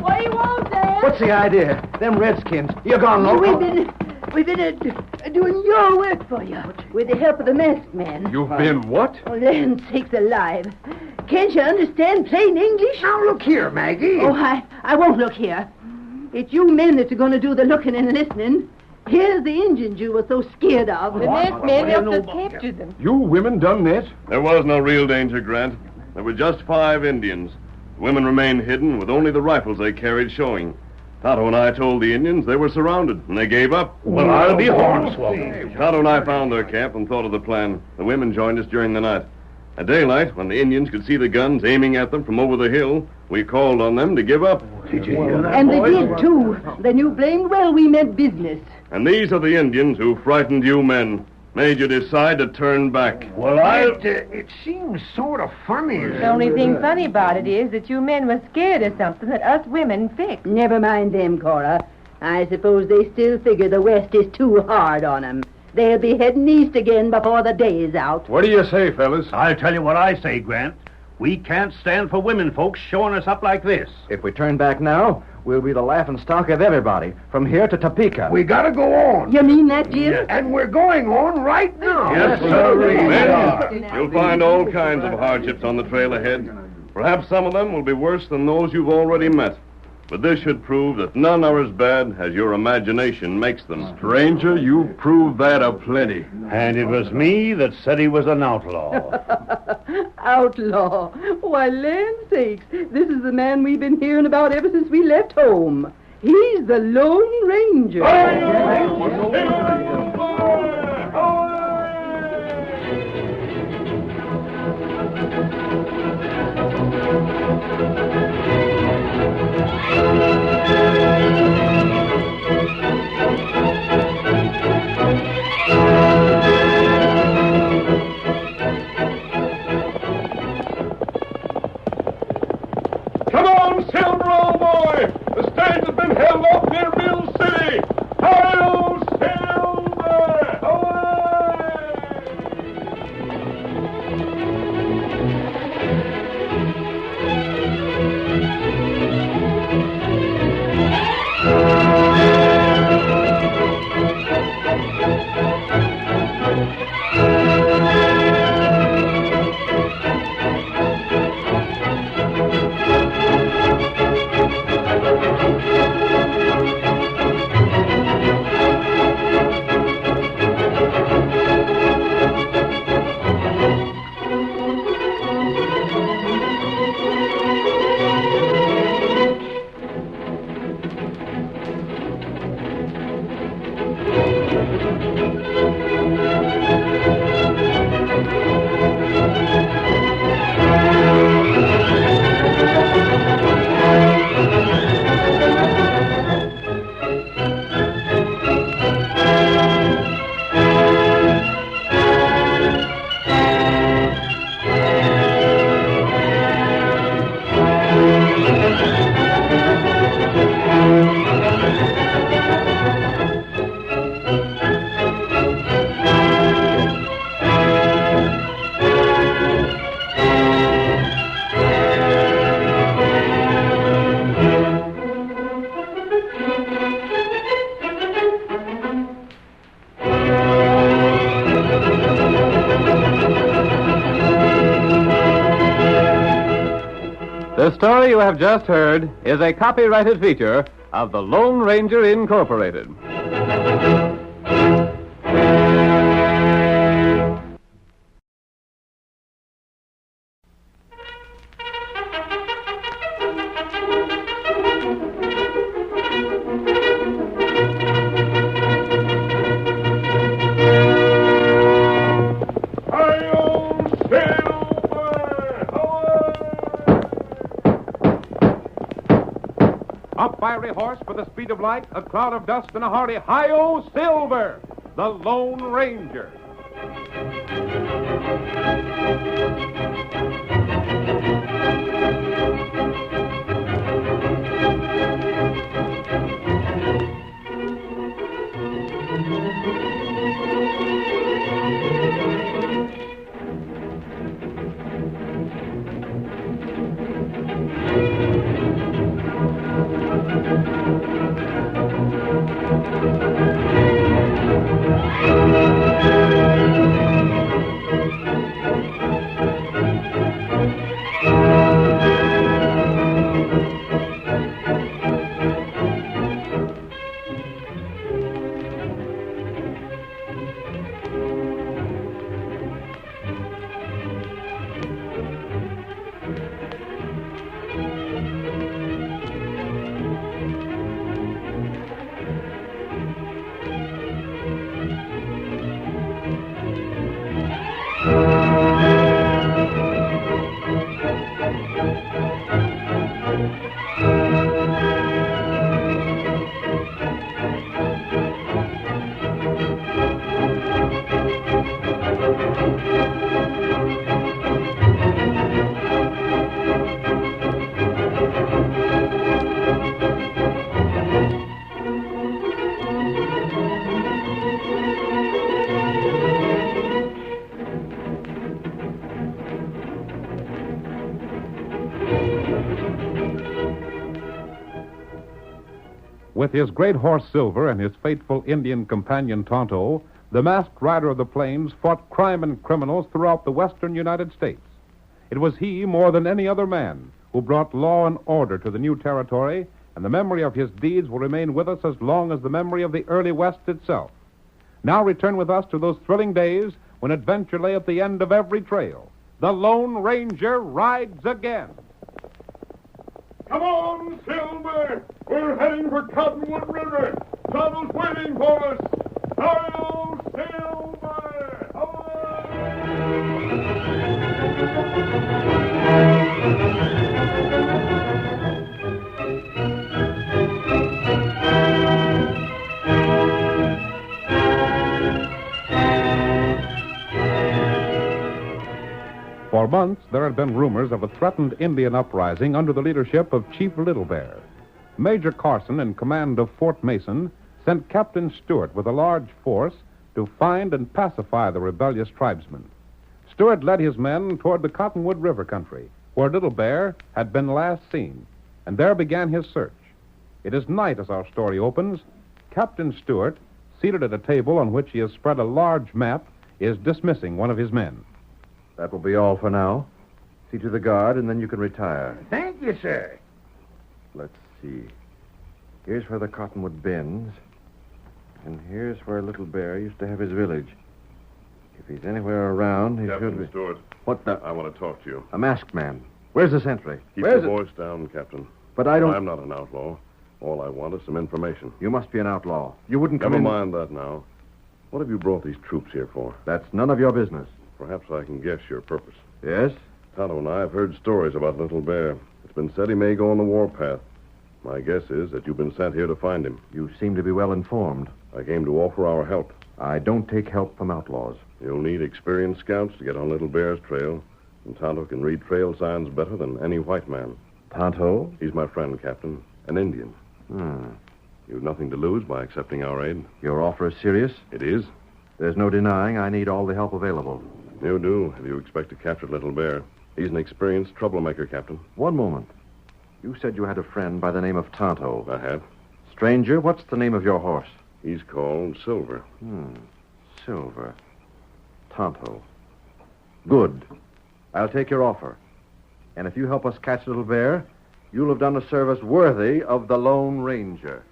[SPEAKER 7] What do you want, Dad?
[SPEAKER 8] What's the idea? Them redskins. You gone loco?
[SPEAKER 7] We've been doing your work for you with the help of the masked man.
[SPEAKER 4] You've been what?
[SPEAKER 7] Oh, land sakes alive. Can't you understand plain English?
[SPEAKER 2] Now, look here, Maggie.
[SPEAKER 7] Oh, I won't look here. It's you men that are going to do the looking and listening. Here's the Indians you were so scared of.
[SPEAKER 9] The masked man helped us capture them.
[SPEAKER 4] You women done that?
[SPEAKER 3] There was no real danger, Grant. There were just 5 Indians. The women remained hidden with only the rifles they carried showing. Tonto and I told the Indians they were surrounded, and they gave up.
[SPEAKER 5] Well, I'll be hornswoggled.
[SPEAKER 3] Tonto and I found their camp and thought of the plan. The women joined us during the night. At daylight, when the Indians could see the guns aiming at them from over the hill, we called on them to give up.
[SPEAKER 2] Did you hear that?
[SPEAKER 7] And they did, too. Then you blamed well we meant business.
[SPEAKER 3] And these are the Indians who frightened you men, made you decide to turn back.
[SPEAKER 5] Well,
[SPEAKER 2] It seems sort of funny.
[SPEAKER 9] The only thing funny about it is that you men were scared of something that us women fixed.
[SPEAKER 7] Never mind them, Cora. I suppose they still figure the West is too hard on them. They'll be heading east again before the day is out.
[SPEAKER 4] What do you say, fellas?
[SPEAKER 5] I'll tell you what I say, Grant. We can't stand for women folks showing us up like this.
[SPEAKER 8] If we turn back now, we'll be the laughing stock of everybody, from here to Topeka.
[SPEAKER 2] We gotta go on.
[SPEAKER 7] You mean that, Jim?
[SPEAKER 5] Yes.
[SPEAKER 2] And we're going on right now.
[SPEAKER 3] Yes,
[SPEAKER 5] sir.
[SPEAKER 3] Men, you'll find all kinds of hardships on the trail ahead. Perhaps some of them will be worse than those you've already met. But this should prove that none are as bad as your imagination makes them.
[SPEAKER 4] Stranger, you proved that aplenty.
[SPEAKER 5] And it was me that said he was an outlaw.
[SPEAKER 7] Outlaw. Why, land sakes, this is the man we've been hearing about ever since we left home. He's the Lone Ranger.
[SPEAKER 3] Come on, Silver, old boy! The stage has been held up near Mill City! Hail, Silver! Away!
[SPEAKER 1] The story you have just heard is a copyrighted feature of the Lone Ranger Incorporated.
[SPEAKER 10] Up fiery horse with the speed of light, a cloud of dust, and a hearty hi-yo, Silver, the Lone Ranger. With his great horse Silver and his faithful Indian companion Tonto, the masked rider of the plains fought crime and criminals throughout the western United States. It was he, more than any other man, who brought law and order to the new territory, and the memory of his deeds will remain with us as long as the memory of the early West itself. Now return with us to those thrilling days when adventure lay at the end of every trail. The Lone Ranger rides again.
[SPEAKER 3] Come on, Silver! We're heading for Cottonwood River. Tonto's waiting for us. Hi-yo, Silver!
[SPEAKER 10] For months, there had been rumors of a threatened Indian uprising under the leadership of Chief Little Bear. Major Carson, in command of Fort Mason, sent Captain Stewart with a large force to find and pacify the rebellious tribesmen. Stewart led his men toward the Cottonwood River country, where Little Bear had been last seen, and there began his search. It is night as our story opens. Captain Stewart, seated at a table on which he has spread a large map, is dismissing one of his men.
[SPEAKER 8] That will be all for now. See to the guard, and then you can retire.
[SPEAKER 2] Thank you, sir.
[SPEAKER 8] Let's see. Here's where the cottonwood bends, and here's where Little Bear used to have his village. If he's anywhere around, he should be...
[SPEAKER 3] Captain Stewart.
[SPEAKER 8] What the...
[SPEAKER 3] I want to talk to you.
[SPEAKER 8] A masked man. Where's the sentry?
[SPEAKER 3] Keep
[SPEAKER 8] Where's
[SPEAKER 3] your voice down, Captain.
[SPEAKER 8] But I don't...
[SPEAKER 3] I'm not an outlaw. All I want is some information.
[SPEAKER 8] You must be an outlaw. You wouldn't come
[SPEAKER 3] Never
[SPEAKER 8] in...
[SPEAKER 3] mind that now. What have you brought these troops here for?
[SPEAKER 8] That's none of your business.
[SPEAKER 3] Perhaps I can guess your purpose.
[SPEAKER 8] Yes?
[SPEAKER 3] Tonto and I have heard stories about Little Bear. It's been said he may go on the warpath. My guess is that you've been sent here to find him.
[SPEAKER 8] You seem to be well informed.
[SPEAKER 3] I came to offer our help.
[SPEAKER 8] I don't take help from outlaws.
[SPEAKER 3] You'll need experienced scouts to get on Little Bear's trail, and Tonto can read trail signs better than any white man.
[SPEAKER 8] Tonto?
[SPEAKER 3] He's my friend, Captain. An Indian. You've nothing to lose by accepting our aid.
[SPEAKER 8] Your offer is serious?
[SPEAKER 3] It is.
[SPEAKER 8] There's no denying I need all the help available.
[SPEAKER 3] You do, if you expect to capture Little Bear. He's an experienced troublemaker, Captain.
[SPEAKER 8] One moment. You said you had a friend by the name of Tonto.
[SPEAKER 3] I have.
[SPEAKER 8] Stranger, what's the name of your horse?
[SPEAKER 3] He's called Silver.
[SPEAKER 8] Silver. Tonto. Good. I'll take your offer. And if you help us catch Little Bear, you'll have done a service worthy of the Lone Ranger.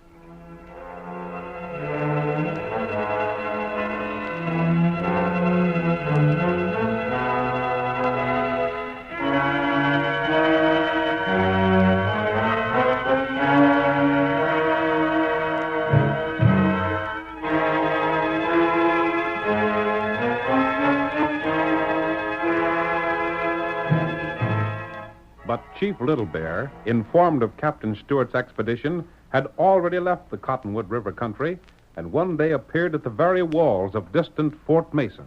[SPEAKER 10] But Chief Little Bear, informed of Captain Stewart's expedition, had already left the Cottonwood River country and one day appeared at the very walls of distant Fort Mason.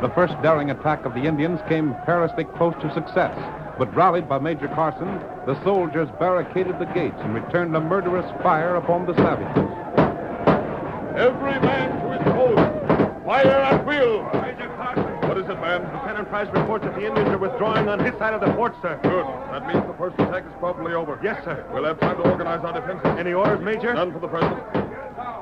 [SPEAKER 10] The first daring attack of the Indians came perilously close to success, but rallied by Major Carson, the soldiers barricaded the gates and returned a murderous fire upon the savages.
[SPEAKER 3] Every man to his post. Fire at will.
[SPEAKER 10] Major Carson.
[SPEAKER 3] What is it, man?
[SPEAKER 10] Lieutenant Price reports that the Indians are withdrawing on his side of the fort, sir.
[SPEAKER 3] Good. That means the first attack is probably over.
[SPEAKER 10] Yes, sir.
[SPEAKER 3] We'll have time to organize our defenses.
[SPEAKER 10] Any orders, Major?
[SPEAKER 3] None for the present.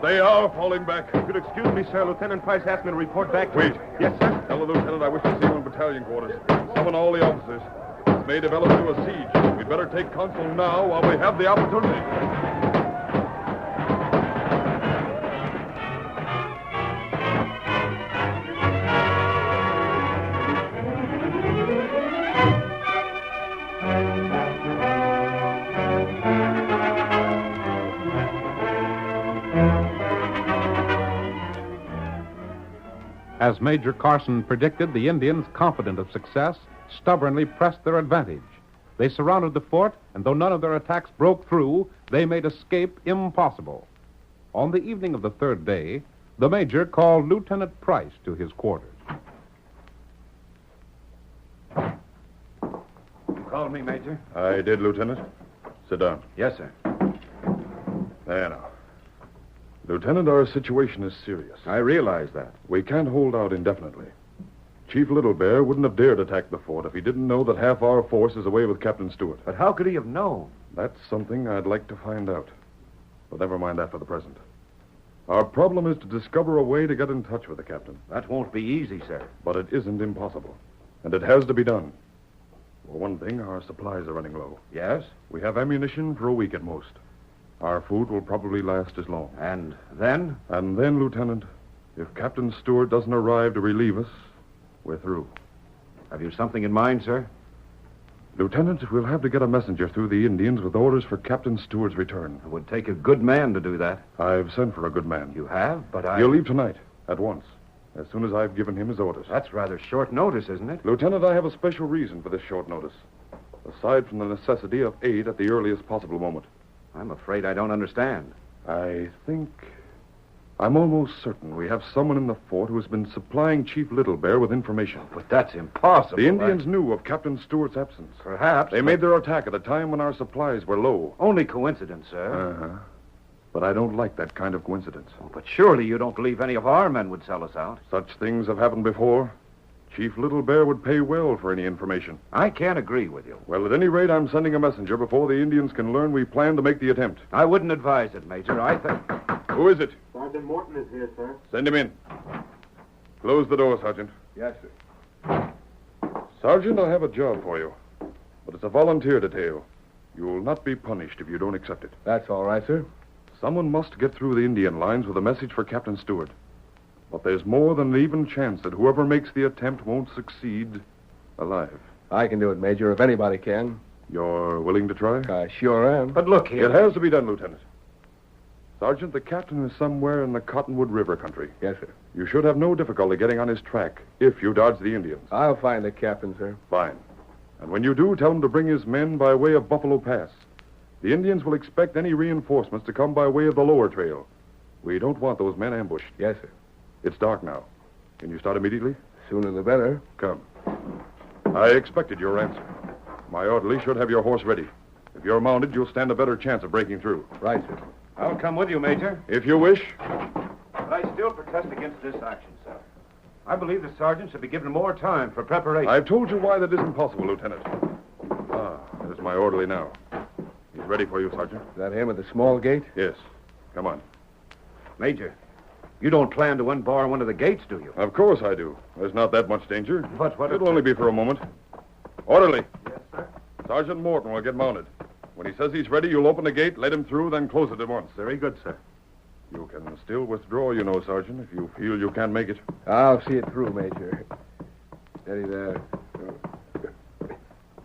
[SPEAKER 3] They are falling back.
[SPEAKER 10] If you'd excuse me, sir, Lieutenant Price asked me to report back to
[SPEAKER 3] Wait.
[SPEAKER 10] Yes, sir.
[SPEAKER 3] Tell the lieutenant I wish to see you in battalion quarters. Summon all the officers. This may develop into a siege. We'd better take counsel now while we have the opportunity.
[SPEAKER 10] As Major Carson predicted, the Indians, confident of success, stubbornly pressed their advantage. They surrounded the fort, and though none of their attacks broke through, they made escape impossible. On the evening of the third day, the Major called Lieutenant Price to his quarters.
[SPEAKER 8] You called me, Major?
[SPEAKER 3] I did, Lieutenant. Sit down.
[SPEAKER 8] Yes, sir.
[SPEAKER 3] There now.
[SPEAKER 4] Lieutenant, our situation is serious.
[SPEAKER 8] I realize that.
[SPEAKER 4] We can't hold out indefinitely. Chief Little Bear wouldn't have dared attack the fort if he didn't know that half our force is away with Captain Stewart.
[SPEAKER 8] But how could he have known?
[SPEAKER 4] That's something I'd like to find out. But never mind that for the present. Our problem is to discover a way to get in touch with the captain.
[SPEAKER 8] That won't be easy, sir.
[SPEAKER 4] But it isn't impossible. And it has to be done. For one thing, our supplies are running low.
[SPEAKER 8] Yes?
[SPEAKER 4] We have ammunition for a week at most. Our food will probably last as long.
[SPEAKER 8] And then?
[SPEAKER 4] And then, Lieutenant, if Captain Stewart doesn't arrive to relieve us, we're through.
[SPEAKER 8] Have you something in mind, sir?
[SPEAKER 4] Lieutenant, we'll have to get a messenger through the Indians with orders for Captain Stewart's return.
[SPEAKER 8] It would take a good man to do that.
[SPEAKER 4] I've sent for a good man.
[SPEAKER 8] You have? But I...
[SPEAKER 4] He'll leave tonight, at once, as soon as I've given him his orders.
[SPEAKER 8] That's rather short notice, isn't it?
[SPEAKER 4] Lieutenant, I have a special reason for this short notice, aside from the necessity of aid at the earliest possible moment.
[SPEAKER 8] I'm afraid I don't understand.
[SPEAKER 4] I'm almost certain we have someone in the fort who has been supplying Chief Little Bear with information.
[SPEAKER 8] But that's impossible.
[SPEAKER 4] The Indians knew of Captain Stewart's absence.
[SPEAKER 8] Perhaps.
[SPEAKER 4] They made their attack at a time when our supplies were low.
[SPEAKER 8] Only coincidence, sir.
[SPEAKER 4] Uh-huh. But I don't like that kind of coincidence.
[SPEAKER 8] Oh, but surely you don't believe any of our men would sell us out.
[SPEAKER 4] Such things have happened before. Chief Little Bear would pay well for any information.
[SPEAKER 8] I can't agree with you.
[SPEAKER 4] Well, at any rate, I'm sending a messenger before the Indians can learn we plan to make the attempt.
[SPEAKER 8] I wouldn't advise it, Major. I think...
[SPEAKER 4] Who is it?
[SPEAKER 11] Sergeant Morton is here, sir.
[SPEAKER 4] Send him in. Close the door, Sergeant.
[SPEAKER 8] Yes, sir.
[SPEAKER 4] Sergeant, I have a job for you. But it's a volunteer detail. You will not be punished if you don't accept it.
[SPEAKER 11] That's all right, sir.
[SPEAKER 4] Someone must get through the Indian lines with a message for Captain Stewart. But there's more than an even chance that whoever makes the attempt won't succeed alive.
[SPEAKER 11] I can do it, Major, if anybody can.
[SPEAKER 4] You're willing to try?
[SPEAKER 11] I sure am.
[SPEAKER 8] But look here.
[SPEAKER 4] It has to be done, Lieutenant. Sergeant, the captain is somewhere in the Cottonwood River country.
[SPEAKER 11] Yes, sir.
[SPEAKER 4] You should have no difficulty getting on his track if you dodge the Indians.
[SPEAKER 11] I'll find the captain, sir.
[SPEAKER 4] Fine. And when you do, tell him to bring his men by way of Buffalo Pass. The Indians will expect any reinforcements to come by way of the lower trail. We don't want those men ambushed.
[SPEAKER 11] Yes, sir.
[SPEAKER 4] It's dark now. Can you start immediately?
[SPEAKER 11] Sooner the better.
[SPEAKER 4] Come. I expected your answer. My orderly should have your horse ready. If you're mounted, you'll stand a better chance of breaking through.
[SPEAKER 11] Right, sir.
[SPEAKER 8] I'll come with you, Major.
[SPEAKER 4] If you wish.
[SPEAKER 8] But I still protest against this action, sir. I believe the sergeant should be given more time for preparation.
[SPEAKER 4] I've told you why that isn't possible, Lieutenant. There's my orderly now. He's ready for you, Sergeant.
[SPEAKER 11] Is that him at the small gate?
[SPEAKER 4] Yes. Come on.
[SPEAKER 8] Major, you don't plan to unbar one of the gates, do you?
[SPEAKER 4] Of course I do. There's not that much danger.
[SPEAKER 8] But what...
[SPEAKER 4] It'll only be for a moment. Orderly.
[SPEAKER 8] Yes, sir.
[SPEAKER 4] Sergeant Morton will get mounted. When he says he's ready, you'll open the gate, let him through, then close it at once.
[SPEAKER 8] Very good, sir.
[SPEAKER 4] You can still withdraw, you know, Sergeant, if you feel you can't make it.
[SPEAKER 11] I'll see it through, Major. Steady there.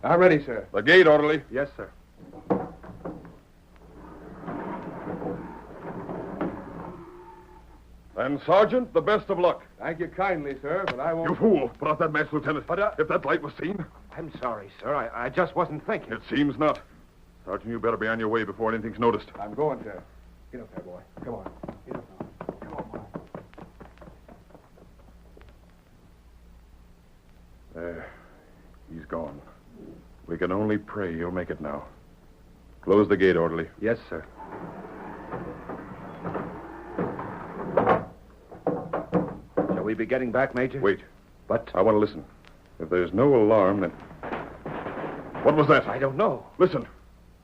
[SPEAKER 11] I'm ready, sir.
[SPEAKER 4] The gate, orderly.
[SPEAKER 8] Yes, sir.
[SPEAKER 4] And, Sergeant, the best of luck.
[SPEAKER 11] Thank you kindly, sir, but I won't...
[SPEAKER 4] You fool. Put out that match, Lieutenant.
[SPEAKER 8] But,
[SPEAKER 4] If that light was seen.
[SPEAKER 8] I'm sorry, sir. I just wasn't thinking.
[SPEAKER 4] It seems not. Sergeant, you better be on your way before anything's noticed.
[SPEAKER 11] I'm going, sir. Get up there, boy. Come on. Get up now. Come on, boy.
[SPEAKER 4] There. He's gone. We can only pray he'll make it now. Close the gate, orderly.
[SPEAKER 8] Yes, sir. Shall we be getting back, Major?
[SPEAKER 4] Wait.
[SPEAKER 8] But...
[SPEAKER 4] I want to listen. If there's no alarm, then... What was that?
[SPEAKER 8] I don't know.
[SPEAKER 4] Listen.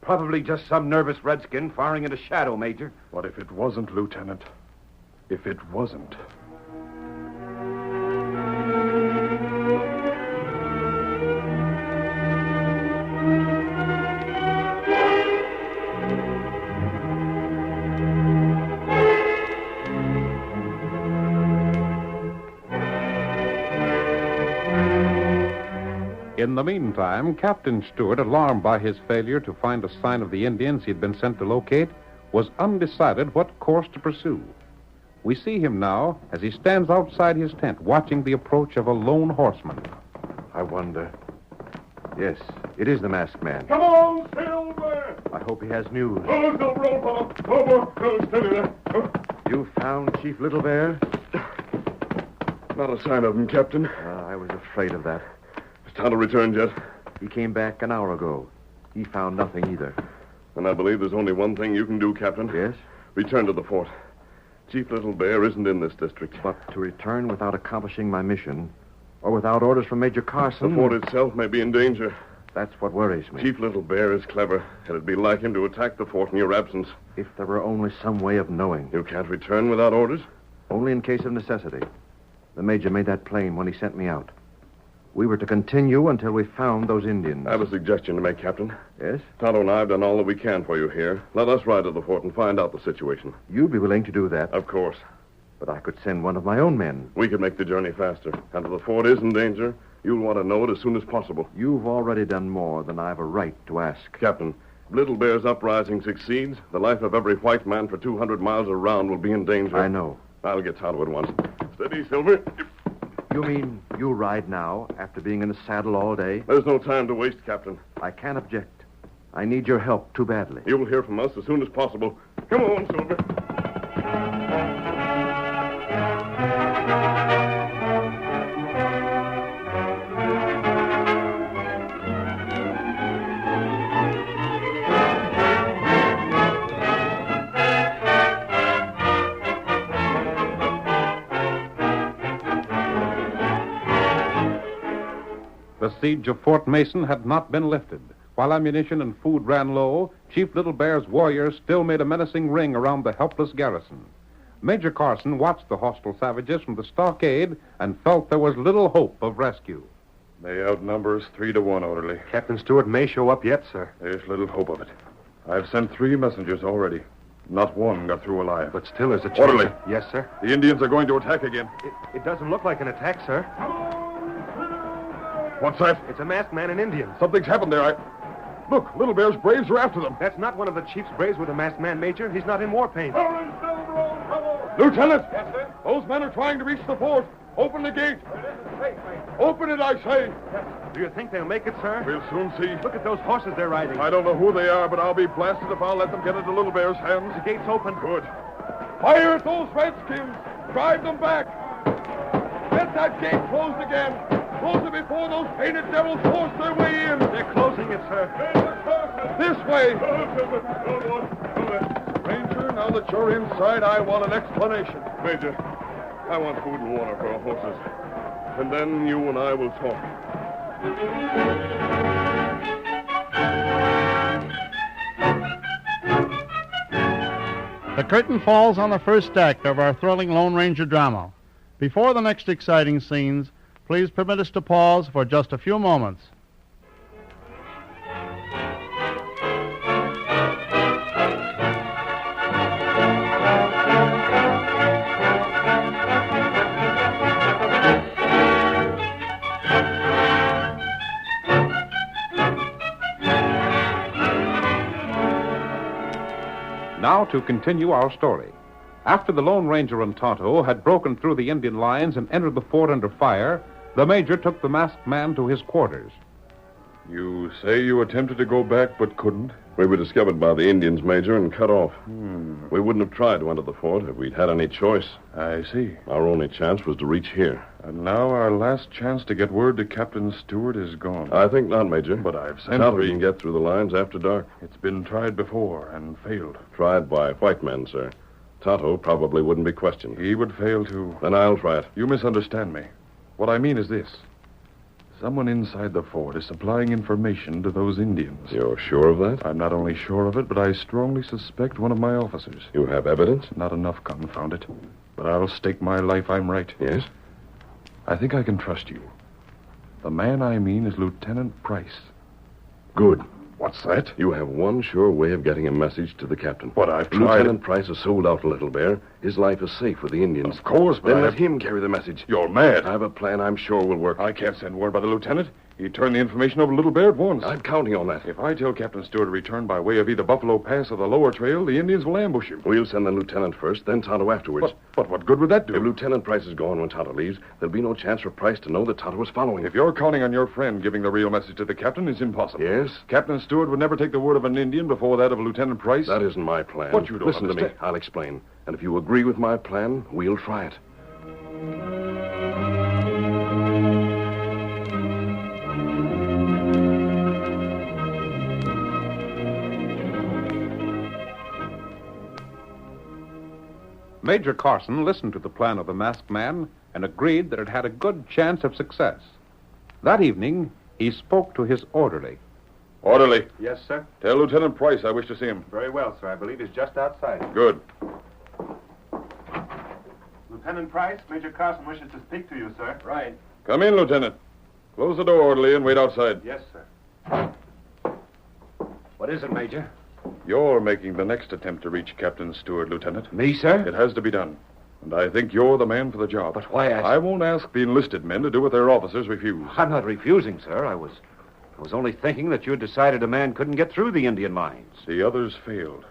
[SPEAKER 8] Probably just some nervous redskin firing into shadow, Major.
[SPEAKER 4] What if it wasn't, Lieutenant? If it wasn't...
[SPEAKER 10] In the meantime, Captain Stewart, alarmed by his failure to find a sign of the Indians he'd been sent to locate, was undecided what course to pursue. We see him now as he stands outside his tent, watching the approach of a lone horseman.
[SPEAKER 8] I wonder. Yes, it is the masked man.
[SPEAKER 4] Come on, Silver!
[SPEAKER 8] I hope he has news.
[SPEAKER 4] Oh, Silver, old fellow. Oh, steady there.
[SPEAKER 8] You found Chief Little Bear?
[SPEAKER 4] Not a sign of him, Captain.
[SPEAKER 8] I was afraid of that.
[SPEAKER 4] Has Tonto returned yet?
[SPEAKER 8] He came back an hour ago. He found nothing either.
[SPEAKER 3] And I believe there's only one thing you can do, Captain.
[SPEAKER 8] Yes?
[SPEAKER 3] Return to the fort. Chief Little Bear isn't in this district.
[SPEAKER 8] But to return without accomplishing my mission, or without orders from Major Carson...
[SPEAKER 3] The fort itself may be in danger.
[SPEAKER 8] That's what worries me.
[SPEAKER 3] Chief Little Bear is clever. It'd be like him to attack the fort in your absence.
[SPEAKER 8] If there were only some way of knowing.
[SPEAKER 3] You can't return without orders?
[SPEAKER 8] Only in case of necessity. The Major made that plain when he sent me out. We were to continue until we found those Indians.
[SPEAKER 3] I have a suggestion to make, Captain.
[SPEAKER 8] Yes?
[SPEAKER 3] Tonto and I have done all that we can for you here. Let us ride to the fort and find out the situation.
[SPEAKER 8] You'd be willing to do that?
[SPEAKER 3] Of course.
[SPEAKER 8] But I could send one of my own men.
[SPEAKER 3] We could make the journey faster. And if the fort is in danger, you'll want to know it as soon as possible.
[SPEAKER 8] You've already done more than I have a right to ask.
[SPEAKER 3] Captain, if Little Bear's uprising succeeds, the life of every white man for 200 miles around will be in danger.
[SPEAKER 8] I know.
[SPEAKER 3] I'll get Tonto at once. Steady, Silver.
[SPEAKER 8] You mean you ride now, after being in the saddle all day?
[SPEAKER 3] There's no time to waste, Captain.
[SPEAKER 8] I can't object. I need your help too badly.
[SPEAKER 3] You'll hear from us as soon as possible. Come on, Silver.
[SPEAKER 10] The siege of Fort Mason had not been lifted. While ammunition and food ran low, Chief Little Bear's warriors still made a menacing ring around the helpless garrison. Major Carson watched the hostile savages from the stockade and felt there was little hope of rescue.
[SPEAKER 4] They outnumber us 3-1, orderly.
[SPEAKER 11] Captain Stewart may show up yet, sir.
[SPEAKER 4] There's little hope of it. I've sent 3 messengers already. Not one got through alive.
[SPEAKER 11] But still there's a chance.
[SPEAKER 4] Orderly.
[SPEAKER 11] Yes, sir.
[SPEAKER 4] The Indians are going to attack again.
[SPEAKER 11] It doesn't look like an attack, sir.
[SPEAKER 4] What's that?
[SPEAKER 11] It's a masked man and Indian.
[SPEAKER 4] Something's happened there. Look, Little Bear's braves are after them.
[SPEAKER 11] That's not one of the chief's braves with a masked man, Major. He's not in war paint.
[SPEAKER 4] Lieutenant! Yes, sir? Those men are trying to reach the fort. Open the gate. Open it, I say.
[SPEAKER 11] Do you think they'll make it, sir?
[SPEAKER 4] We'll soon see.
[SPEAKER 11] Look at those horses they're riding.
[SPEAKER 4] I don't know who they are, but I'll be blasted if I'll let them get into Little Bear's hands.
[SPEAKER 11] The gate's open.
[SPEAKER 4] Good. Fire at those redskins. Drive them back. Get that gate closed again. Close it before those painted devils force their way in.
[SPEAKER 11] They're closing it, sir.
[SPEAKER 4] This way. Ranger, now that you're inside, I want an explanation.
[SPEAKER 3] Major, I want food and water for our horses. And then you and I will talk.
[SPEAKER 12] The curtain falls on the first act of our thrilling Lone Ranger drama. Before the next exciting scenes, please permit us to pause for just a few moments.
[SPEAKER 10] Now to continue our story. After the Lone Ranger and Tonto had broken through the Indian lines and entered the fort under fire, the Major took the masked man to his quarters.
[SPEAKER 4] You say you attempted to go back but couldn't?
[SPEAKER 3] We were discovered by the Indians, Major, and cut off. We wouldn't have tried to enter the fort if we'd had any choice.
[SPEAKER 4] I see.
[SPEAKER 3] Our only chance was to reach here.
[SPEAKER 4] And now our last chance to get word to Captain Stewart is gone.
[SPEAKER 3] I think not, Major.
[SPEAKER 4] But I've sent
[SPEAKER 3] Not if
[SPEAKER 4] for
[SPEAKER 3] we can get through the lines after dark.
[SPEAKER 4] It's been tried before and failed.
[SPEAKER 3] Tried by white men, sir. Tonto probably wouldn't be questioned.
[SPEAKER 4] He would fail too.
[SPEAKER 3] Then I'll try it.
[SPEAKER 4] You misunderstand me. What I mean is this. Someone inside the fort is supplying information to those Indians.
[SPEAKER 3] You're sure of that?
[SPEAKER 4] I'm not only sure of it, but I strongly suspect one of my officers.
[SPEAKER 3] You have evidence?
[SPEAKER 4] Not enough, confound it. But I'll stake my life I'm right.
[SPEAKER 3] Yes?
[SPEAKER 4] I think I can trust you. The man I mean is Lieutenant Price.
[SPEAKER 3] Good.
[SPEAKER 4] What's that?
[SPEAKER 3] You have one sure way of getting a message to the captain.
[SPEAKER 4] But I've tried.
[SPEAKER 3] Lieutenant Price has sold out to Little Bear. His life is safe with the Indians.
[SPEAKER 4] Of course, but
[SPEAKER 3] then let him carry the message.
[SPEAKER 4] You're mad.
[SPEAKER 3] I have a plan I'm sure will work.
[SPEAKER 4] I can't send word by the lieutenant. He'd turn the information over to Little Bear at once.
[SPEAKER 3] I'm counting on that.
[SPEAKER 4] If I tell Captain Stewart to return by way of either Buffalo Pass or the lower trail, the Indians will ambush him.
[SPEAKER 3] We'll send the lieutenant first, then Tonto afterwards.
[SPEAKER 4] But what good would that do?
[SPEAKER 3] If Lieutenant Price is gone when Tonto leaves, there'll be no chance for Price to know that Tonto was following him.
[SPEAKER 4] If you're counting on your friend giving the real message to the captain, it's impossible.
[SPEAKER 3] Yes?
[SPEAKER 4] Captain Stewart would never take the word of an Indian before that of Lieutenant Price.
[SPEAKER 3] That isn't my plan.
[SPEAKER 4] What you don't
[SPEAKER 3] Listen
[SPEAKER 4] understand.
[SPEAKER 3] to me. I'll explain. And if you agree with my plan, we'll try it.
[SPEAKER 10] Major Carson listened to the plan of the masked man and agreed that it had a good chance of success. That evening, he spoke to his orderly.
[SPEAKER 3] Orderly,
[SPEAKER 11] Yes, sir.
[SPEAKER 3] tell Lieutenant Price I wish to see him.
[SPEAKER 11] Very well, sir. I believe he's just outside.
[SPEAKER 3] Good.
[SPEAKER 11] Lieutenant Price, Major Carson wishes to speak to you, sir. Right.
[SPEAKER 3] Come in, Lieutenant. Close the door, orderly, and wait outside.
[SPEAKER 11] Yes, sir. What is it, Major?
[SPEAKER 3] You're making the next attempt to reach Captain Stewart, Lieutenant.
[SPEAKER 11] Me, sir?
[SPEAKER 3] It has to be done. And I think you're the man for the job.
[SPEAKER 11] But why
[SPEAKER 3] I won't ask the enlisted men to do what their officers refuse.
[SPEAKER 11] I'm not refusing, sir. I was only thinking that you had decided a man couldn't get through the Indian lines.
[SPEAKER 3] The others failed.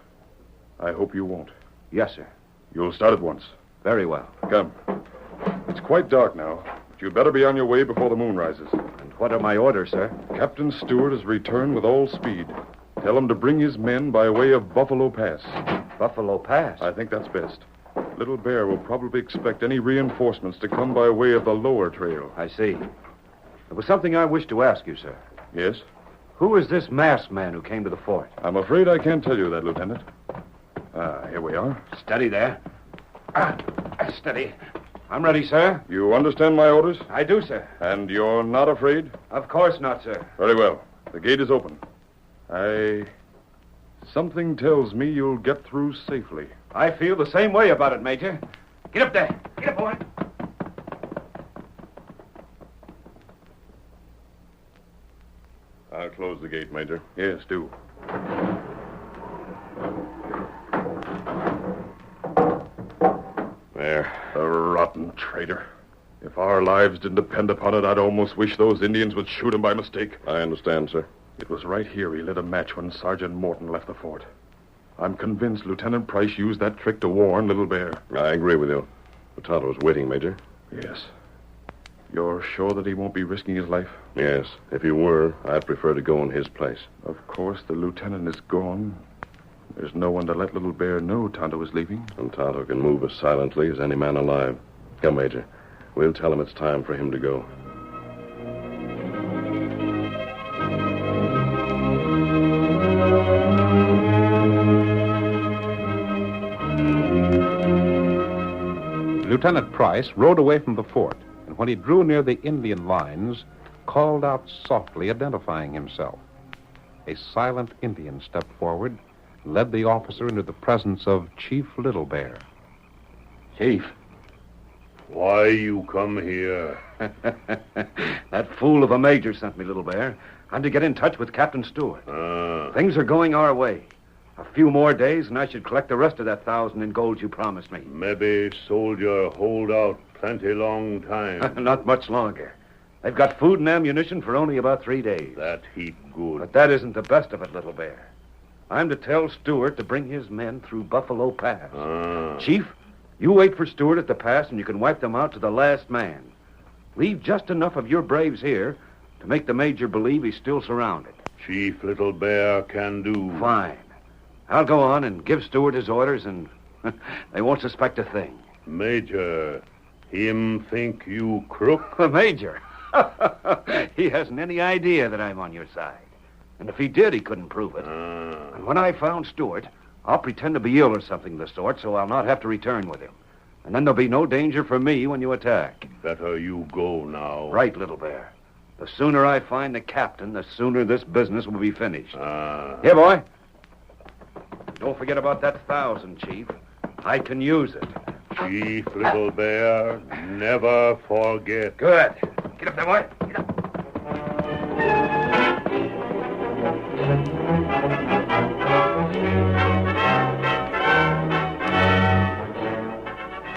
[SPEAKER 3] I hope you won't.
[SPEAKER 11] Yes, sir.
[SPEAKER 3] You'll start at once.
[SPEAKER 11] Very well.
[SPEAKER 3] Come. It's quite dark now, but you'd better be on your way before the moon rises.
[SPEAKER 11] And what are my orders, sir?
[SPEAKER 3] Captain Stewart has returned with all speed. Tell him to bring his men by way of Buffalo Pass.
[SPEAKER 11] Buffalo Pass?
[SPEAKER 3] I think that's best. Little Bear will probably expect any reinforcements to come by way of the lower trail.
[SPEAKER 11] I see. There was something I wished to ask you, sir.
[SPEAKER 3] Yes?
[SPEAKER 11] Who is this masked man who came to the fort?
[SPEAKER 3] I'm afraid I can't tell you that, Lieutenant. Here we are.
[SPEAKER 11] Steady there. Steady. I'm ready, sir.
[SPEAKER 3] You understand my orders?
[SPEAKER 11] I do, sir.
[SPEAKER 3] And you're not afraid?
[SPEAKER 11] Of course not, sir.
[SPEAKER 3] Very well. The gate is open. Something tells me you'll get through safely.
[SPEAKER 11] I feel the same way about it, Major. Get up there. Get up, boy.
[SPEAKER 3] I'll close the gate, Major. Yes, do. There. The rotten traitor. If our lives didn't depend upon it, I'd almost wish those Indians would shoot him by mistake. I understand, sir. It was right here he lit a match when Sergeant Morton left the fort. I'm convinced Lieutenant Price used that trick to warn Little Bear.
[SPEAKER 13] I agree with you. But Tonto's waiting, Major.
[SPEAKER 3] Yes. You're sure that he won't be risking his life?
[SPEAKER 13] Yes. If he were, I'd prefer to go in his place.
[SPEAKER 3] Of course, the lieutenant is gone. There's no one to let Little Bear know Tonto is leaving.
[SPEAKER 13] And Tonto can move as silently as any man alive. Come, Major. We'll tell him it's time for him to go.
[SPEAKER 10] Lieutenant Price rode away from the fort, and when he drew near the Indian lines, called out softly, identifying himself. A silent Indian stepped forward, led the officer into the presence of Chief Little Bear.
[SPEAKER 5] Chief, why you come here?
[SPEAKER 11] That fool of a major sent me, Little Bear. I'm to get in touch with Captain Stewart. Things are going our way. A few more days, and I should collect the rest of that 1,000 in gold you promised me.
[SPEAKER 5] Maybe soldier hold out plenty long time.
[SPEAKER 11] Not much longer. They've got food and ammunition for only about 3 days.
[SPEAKER 5] That heap good.
[SPEAKER 11] But that isn't the best of it, Little Bear. I'm to tell Stewart to bring his men through Buffalo Pass. Chief, you wait for Stewart at the pass, and you can wipe them out to the last man. Leave just enough of your braves here to make the major believe he's still surrounded.
[SPEAKER 5] Chief Little Bear can do.
[SPEAKER 11] Fine. I'll go on and give Stewart his orders, and they won't suspect a thing.
[SPEAKER 5] Major, him think you crook?
[SPEAKER 11] The major? He hasn't any idea that I'm on your side. And if he did, he couldn't prove it. And when I found Stewart, I'll pretend to be ill or something of the sort, so I'll not have to return with him. And then there'll be no danger for me when you attack.
[SPEAKER 5] Better you go now.
[SPEAKER 11] Right, Little Bear. The sooner I find the captain, the sooner this business will be finished. Here, boy. Don't forget about that 1,000, Chief. I can use it.
[SPEAKER 5] Chief Little Bear, never forget.
[SPEAKER 11] Good. Get up there, boy. Get up.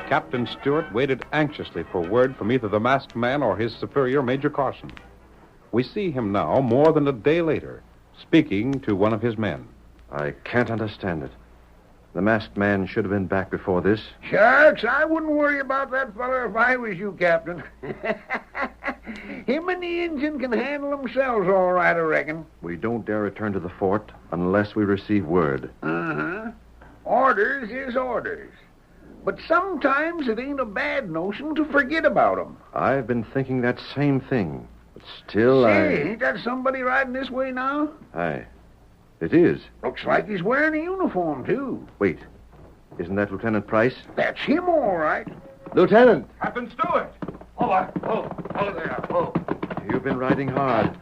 [SPEAKER 10] Captain Stewart waited anxiously for word from either the masked man or his superior, Major Carson. We see him now, more than a day later, speaking to one of his men.
[SPEAKER 8] I can't understand it. The masked man should have been back before this.
[SPEAKER 2] Shucks, I wouldn't worry about that fella if I was you, Captain. Him and the Injun can handle themselves all right, I reckon.
[SPEAKER 8] We don't dare return to the fort unless we receive word.
[SPEAKER 2] Orders is orders. But sometimes it ain't a bad notion to forget about 'em.
[SPEAKER 8] I've been thinking that same thing. But still,
[SPEAKER 2] Say, ain't that somebody riding this way now?
[SPEAKER 8] It is.
[SPEAKER 2] Looks like he's wearing a uniform, too.
[SPEAKER 8] Wait. Isn't that Lieutenant Price?
[SPEAKER 2] That's him, all right.
[SPEAKER 8] Lieutenant!
[SPEAKER 11] Captain Stewart! Oh there. Oh.
[SPEAKER 8] You've been riding hard.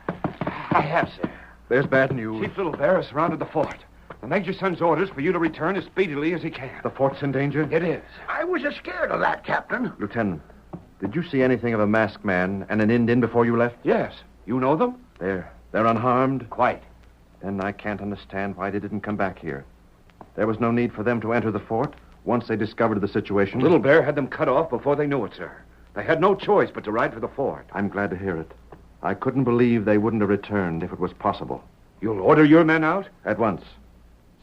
[SPEAKER 11] I have, sir.
[SPEAKER 8] There's bad news.
[SPEAKER 11] Chief Little Bear has surrounded the fort. The Major sends orders for you to return as speedily as he can.
[SPEAKER 8] The fort's in danger?
[SPEAKER 11] It is.
[SPEAKER 2] I was scared of that, Captain.
[SPEAKER 8] Lieutenant, did you see anything of a masked man and an Indian before you left?
[SPEAKER 11] Yes. You know them?
[SPEAKER 8] They're unharmed?
[SPEAKER 11] Quite.
[SPEAKER 8] Then I can't understand why they didn't come back here. There was no need for them to enter the fort once they discovered the situation.
[SPEAKER 11] Little Bear had them cut off before they knew it, sir. They had no choice but to ride for the fort.
[SPEAKER 8] I'm glad to hear it. I couldn't believe they wouldn't have returned if it was possible.
[SPEAKER 11] You'll order your men out?
[SPEAKER 8] At once.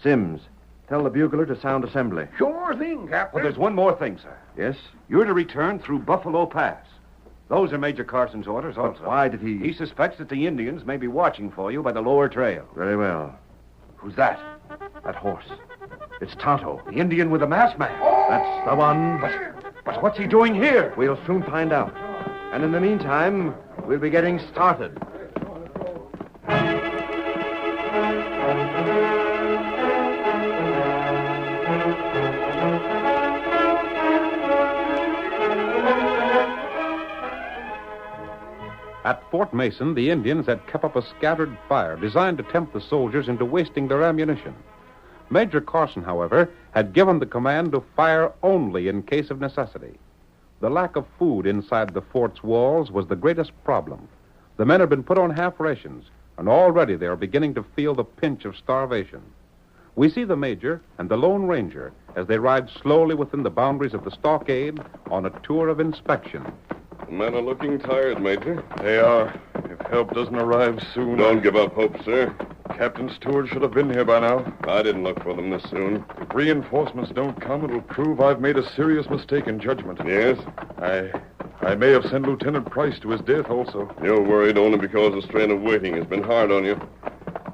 [SPEAKER 8] Sims, tell the bugler to sound assembly.
[SPEAKER 2] Sure thing, Captain.
[SPEAKER 11] Well, there's one more thing, sir.
[SPEAKER 8] Yes?
[SPEAKER 11] You're to return through Buffalo Pass. Those are Major Carson's orders also.
[SPEAKER 8] But why did he...
[SPEAKER 11] He suspects that the Indians may be watching for you by the lower trail.
[SPEAKER 8] Very well.
[SPEAKER 11] Who's that?
[SPEAKER 8] That horse. It's Tonto.
[SPEAKER 11] The Indian with the masked man.
[SPEAKER 8] That's the one.
[SPEAKER 11] But what's he doing here?
[SPEAKER 8] We'll soon find out. And in the meantime, we'll be getting started.
[SPEAKER 10] At Fort Mason, the Indians had kept up a scattered fire designed to tempt the soldiers into wasting their ammunition. Major Carson, however, had given the command to fire only in case of necessity. The lack of food inside the fort's walls was the greatest problem. The men had been put on half rations, and already they are beginning to feel the pinch of starvation. We see the Major and the Lone Ranger as they ride slowly within the boundaries of the stockade on a tour of inspection.
[SPEAKER 3] The men are looking tired, Major.
[SPEAKER 13] They are. If help doesn't arrive soon...
[SPEAKER 3] Don't give up hope, sir.
[SPEAKER 13] Captain Stewart should have been here by now.
[SPEAKER 3] I didn't look for them this soon.
[SPEAKER 13] If reinforcements don't come, it'll prove I've made a serious mistake in judgment.
[SPEAKER 3] Yes?
[SPEAKER 13] I may have sent Lieutenant Price to his death also.
[SPEAKER 3] You're worried only because the strain of waiting has been hard on you.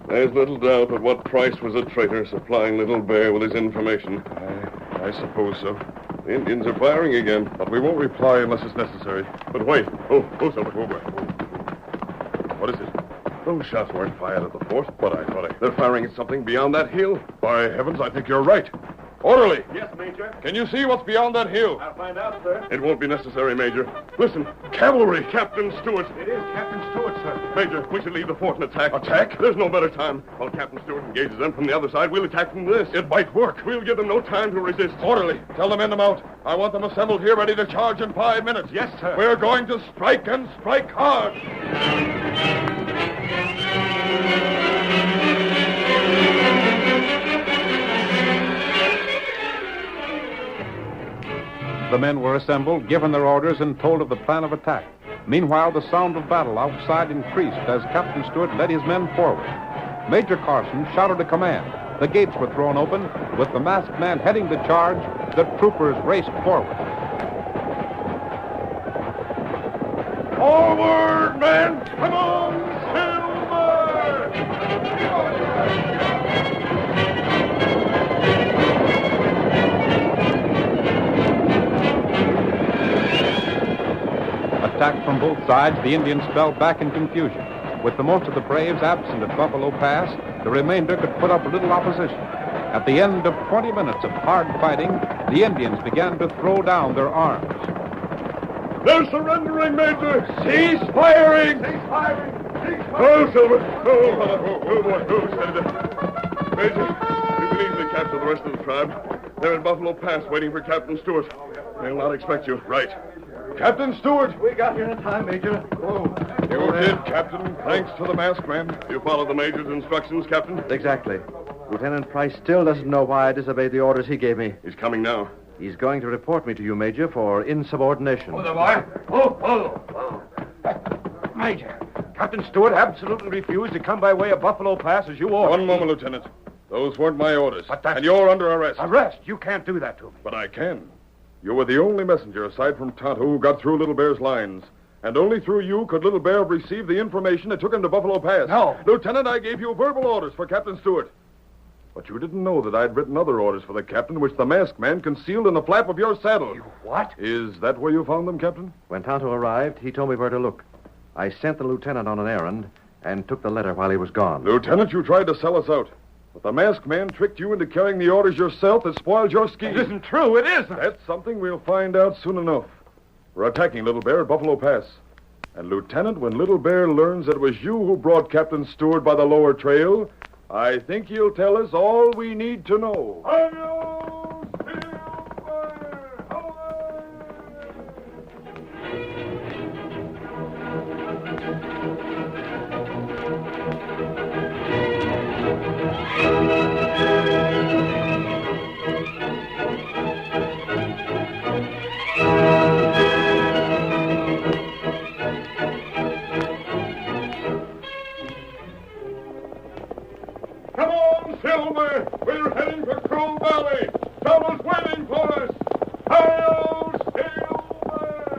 [SPEAKER 3] There's little doubt that what Price was a traitor supplying Little Bear with his information.
[SPEAKER 13] I suppose so.
[SPEAKER 3] The Indians are firing again.
[SPEAKER 13] But we won't reply unless it's necessary.
[SPEAKER 3] But wait. Oh, Silver.
[SPEAKER 13] What is it?
[SPEAKER 3] Those shots weren't fired at the fort.
[SPEAKER 13] But I thought
[SPEAKER 3] They're firing at something beyond that hill.
[SPEAKER 13] By heavens, I think you're right. Orderly!
[SPEAKER 3] Yes, Major.
[SPEAKER 13] Can you see what's beyond that hill?
[SPEAKER 3] I'll find out, sir. It won't be necessary, Major. Listen. Cavalry! Captain Stewart.
[SPEAKER 11] It is Captain Stewart, sir.
[SPEAKER 3] Major, we should leave the fort and attack.
[SPEAKER 13] Attack?
[SPEAKER 3] There's no better time. While Captain Stewart engages them from the other side, we'll attack from this.
[SPEAKER 13] It might work.
[SPEAKER 3] We'll give them no time to resist.
[SPEAKER 13] Orderly, tell the men to mount. I want them assembled here ready to charge in 5 minutes.
[SPEAKER 11] Yes, sir.
[SPEAKER 13] We're going to strike and strike hard.
[SPEAKER 10] The men were assembled, given their orders, and told of the plan of attack. Meanwhile, the sound of battle outside increased as Captain Stewart led his men forward. Major Carson shouted a command. The gates were thrown open. With the masked man heading the charge, the troopers raced forward.
[SPEAKER 3] Forward, men! Come on, Silver!
[SPEAKER 10] Attacked from both sides, the Indians fell back in confusion. With the most of the braves absent at Buffalo Pass, the remainder could put up little opposition. At the end of 20 minutes of hard fighting, the Indians began to throw down their arms.
[SPEAKER 3] They're surrendering, Major!
[SPEAKER 13] Cease firing!
[SPEAKER 3] Cease firing! Cease firing! Oh, Silver! Oh, boy! Oh, Senator! Major, we can easily capture the rest of the tribe. They're at Buffalo Pass waiting for Captain Stewart. They'll not expect you.
[SPEAKER 13] Right. Captain Stewart!
[SPEAKER 2] We got here in time, Major.
[SPEAKER 13] You did, Captain. Thanks to the masked man.
[SPEAKER 3] You followed the Major's instructions, Captain?
[SPEAKER 8] Exactly. Lieutenant Price still doesn't know why I disobeyed the orders he gave me.
[SPEAKER 3] He's coming now.
[SPEAKER 8] He's going to report me to you, Major, for insubordination.
[SPEAKER 11] Oh, the boy. Oh. Major, Captain Stewart absolutely refused to come by way of Buffalo Pass as you ordered.
[SPEAKER 13] One moment, Lieutenant. Those weren't my orders.
[SPEAKER 11] But that's...
[SPEAKER 13] And you're under arrest.
[SPEAKER 11] Arrest? You can't do that to me.
[SPEAKER 13] But I can. You were the only messenger, aside from Tonto, who got through Little Bear's lines. And only through you could Little Bear have received the information that took him to Buffalo Pass.
[SPEAKER 11] No.
[SPEAKER 13] Lieutenant, I gave you verbal orders for Captain Stewart. But you didn't know that I'd written other orders for the captain, which the masked man concealed in the flap of your saddle.
[SPEAKER 11] You what?
[SPEAKER 13] Is that where you found them, Captain?
[SPEAKER 8] When Tonto arrived, he told me where to look. I sent the lieutenant on an errand and took the letter while he was gone.
[SPEAKER 13] Lieutenant, you tried to sell us out. But the masked man tricked you into carrying the orders yourself that spoiled your scheme.
[SPEAKER 11] It isn't true. It isn't.
[SPEAKER 13] That's something we'll find out soon enough. We're attacking Little Bear at Buffalo Pass. And, Lieutenant, when Little Bear learns that it was you who brought Captain Stewart by the lower trail, I think he'll tell us all we need to know.
[SPEAKER 3] Come on, Silver! We're heading for Crow Valley! Someone's waiting for us! Hi-yo, Silver!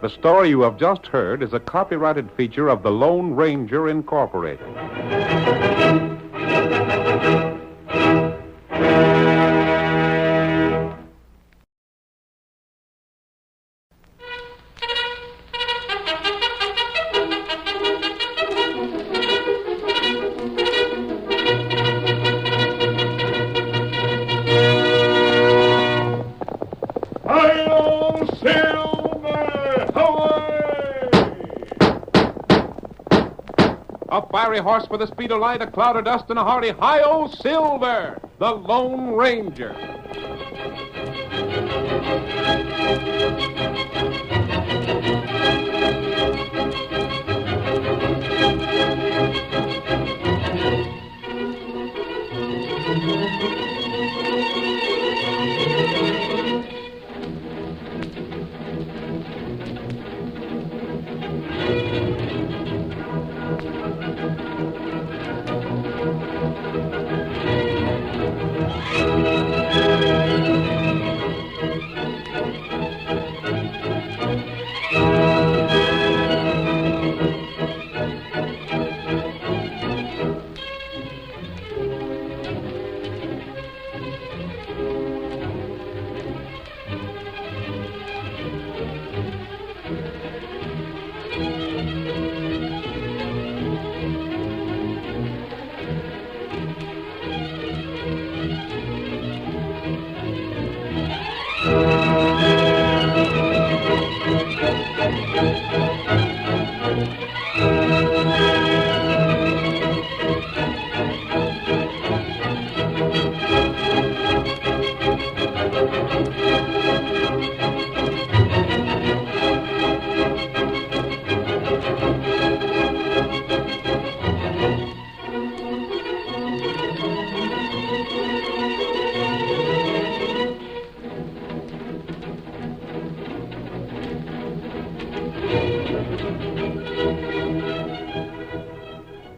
[SPEAKER 10] The story you have just heard is a copyrighted feature of the Lone Ranger Incorporated.
[SPEAKER 3] Hi-yo, Silver!
[SPEAKER 10] A fiery horse with the speed of light, a cloud of dust, and a hearty hi-yo Silver, the Lone Ranger.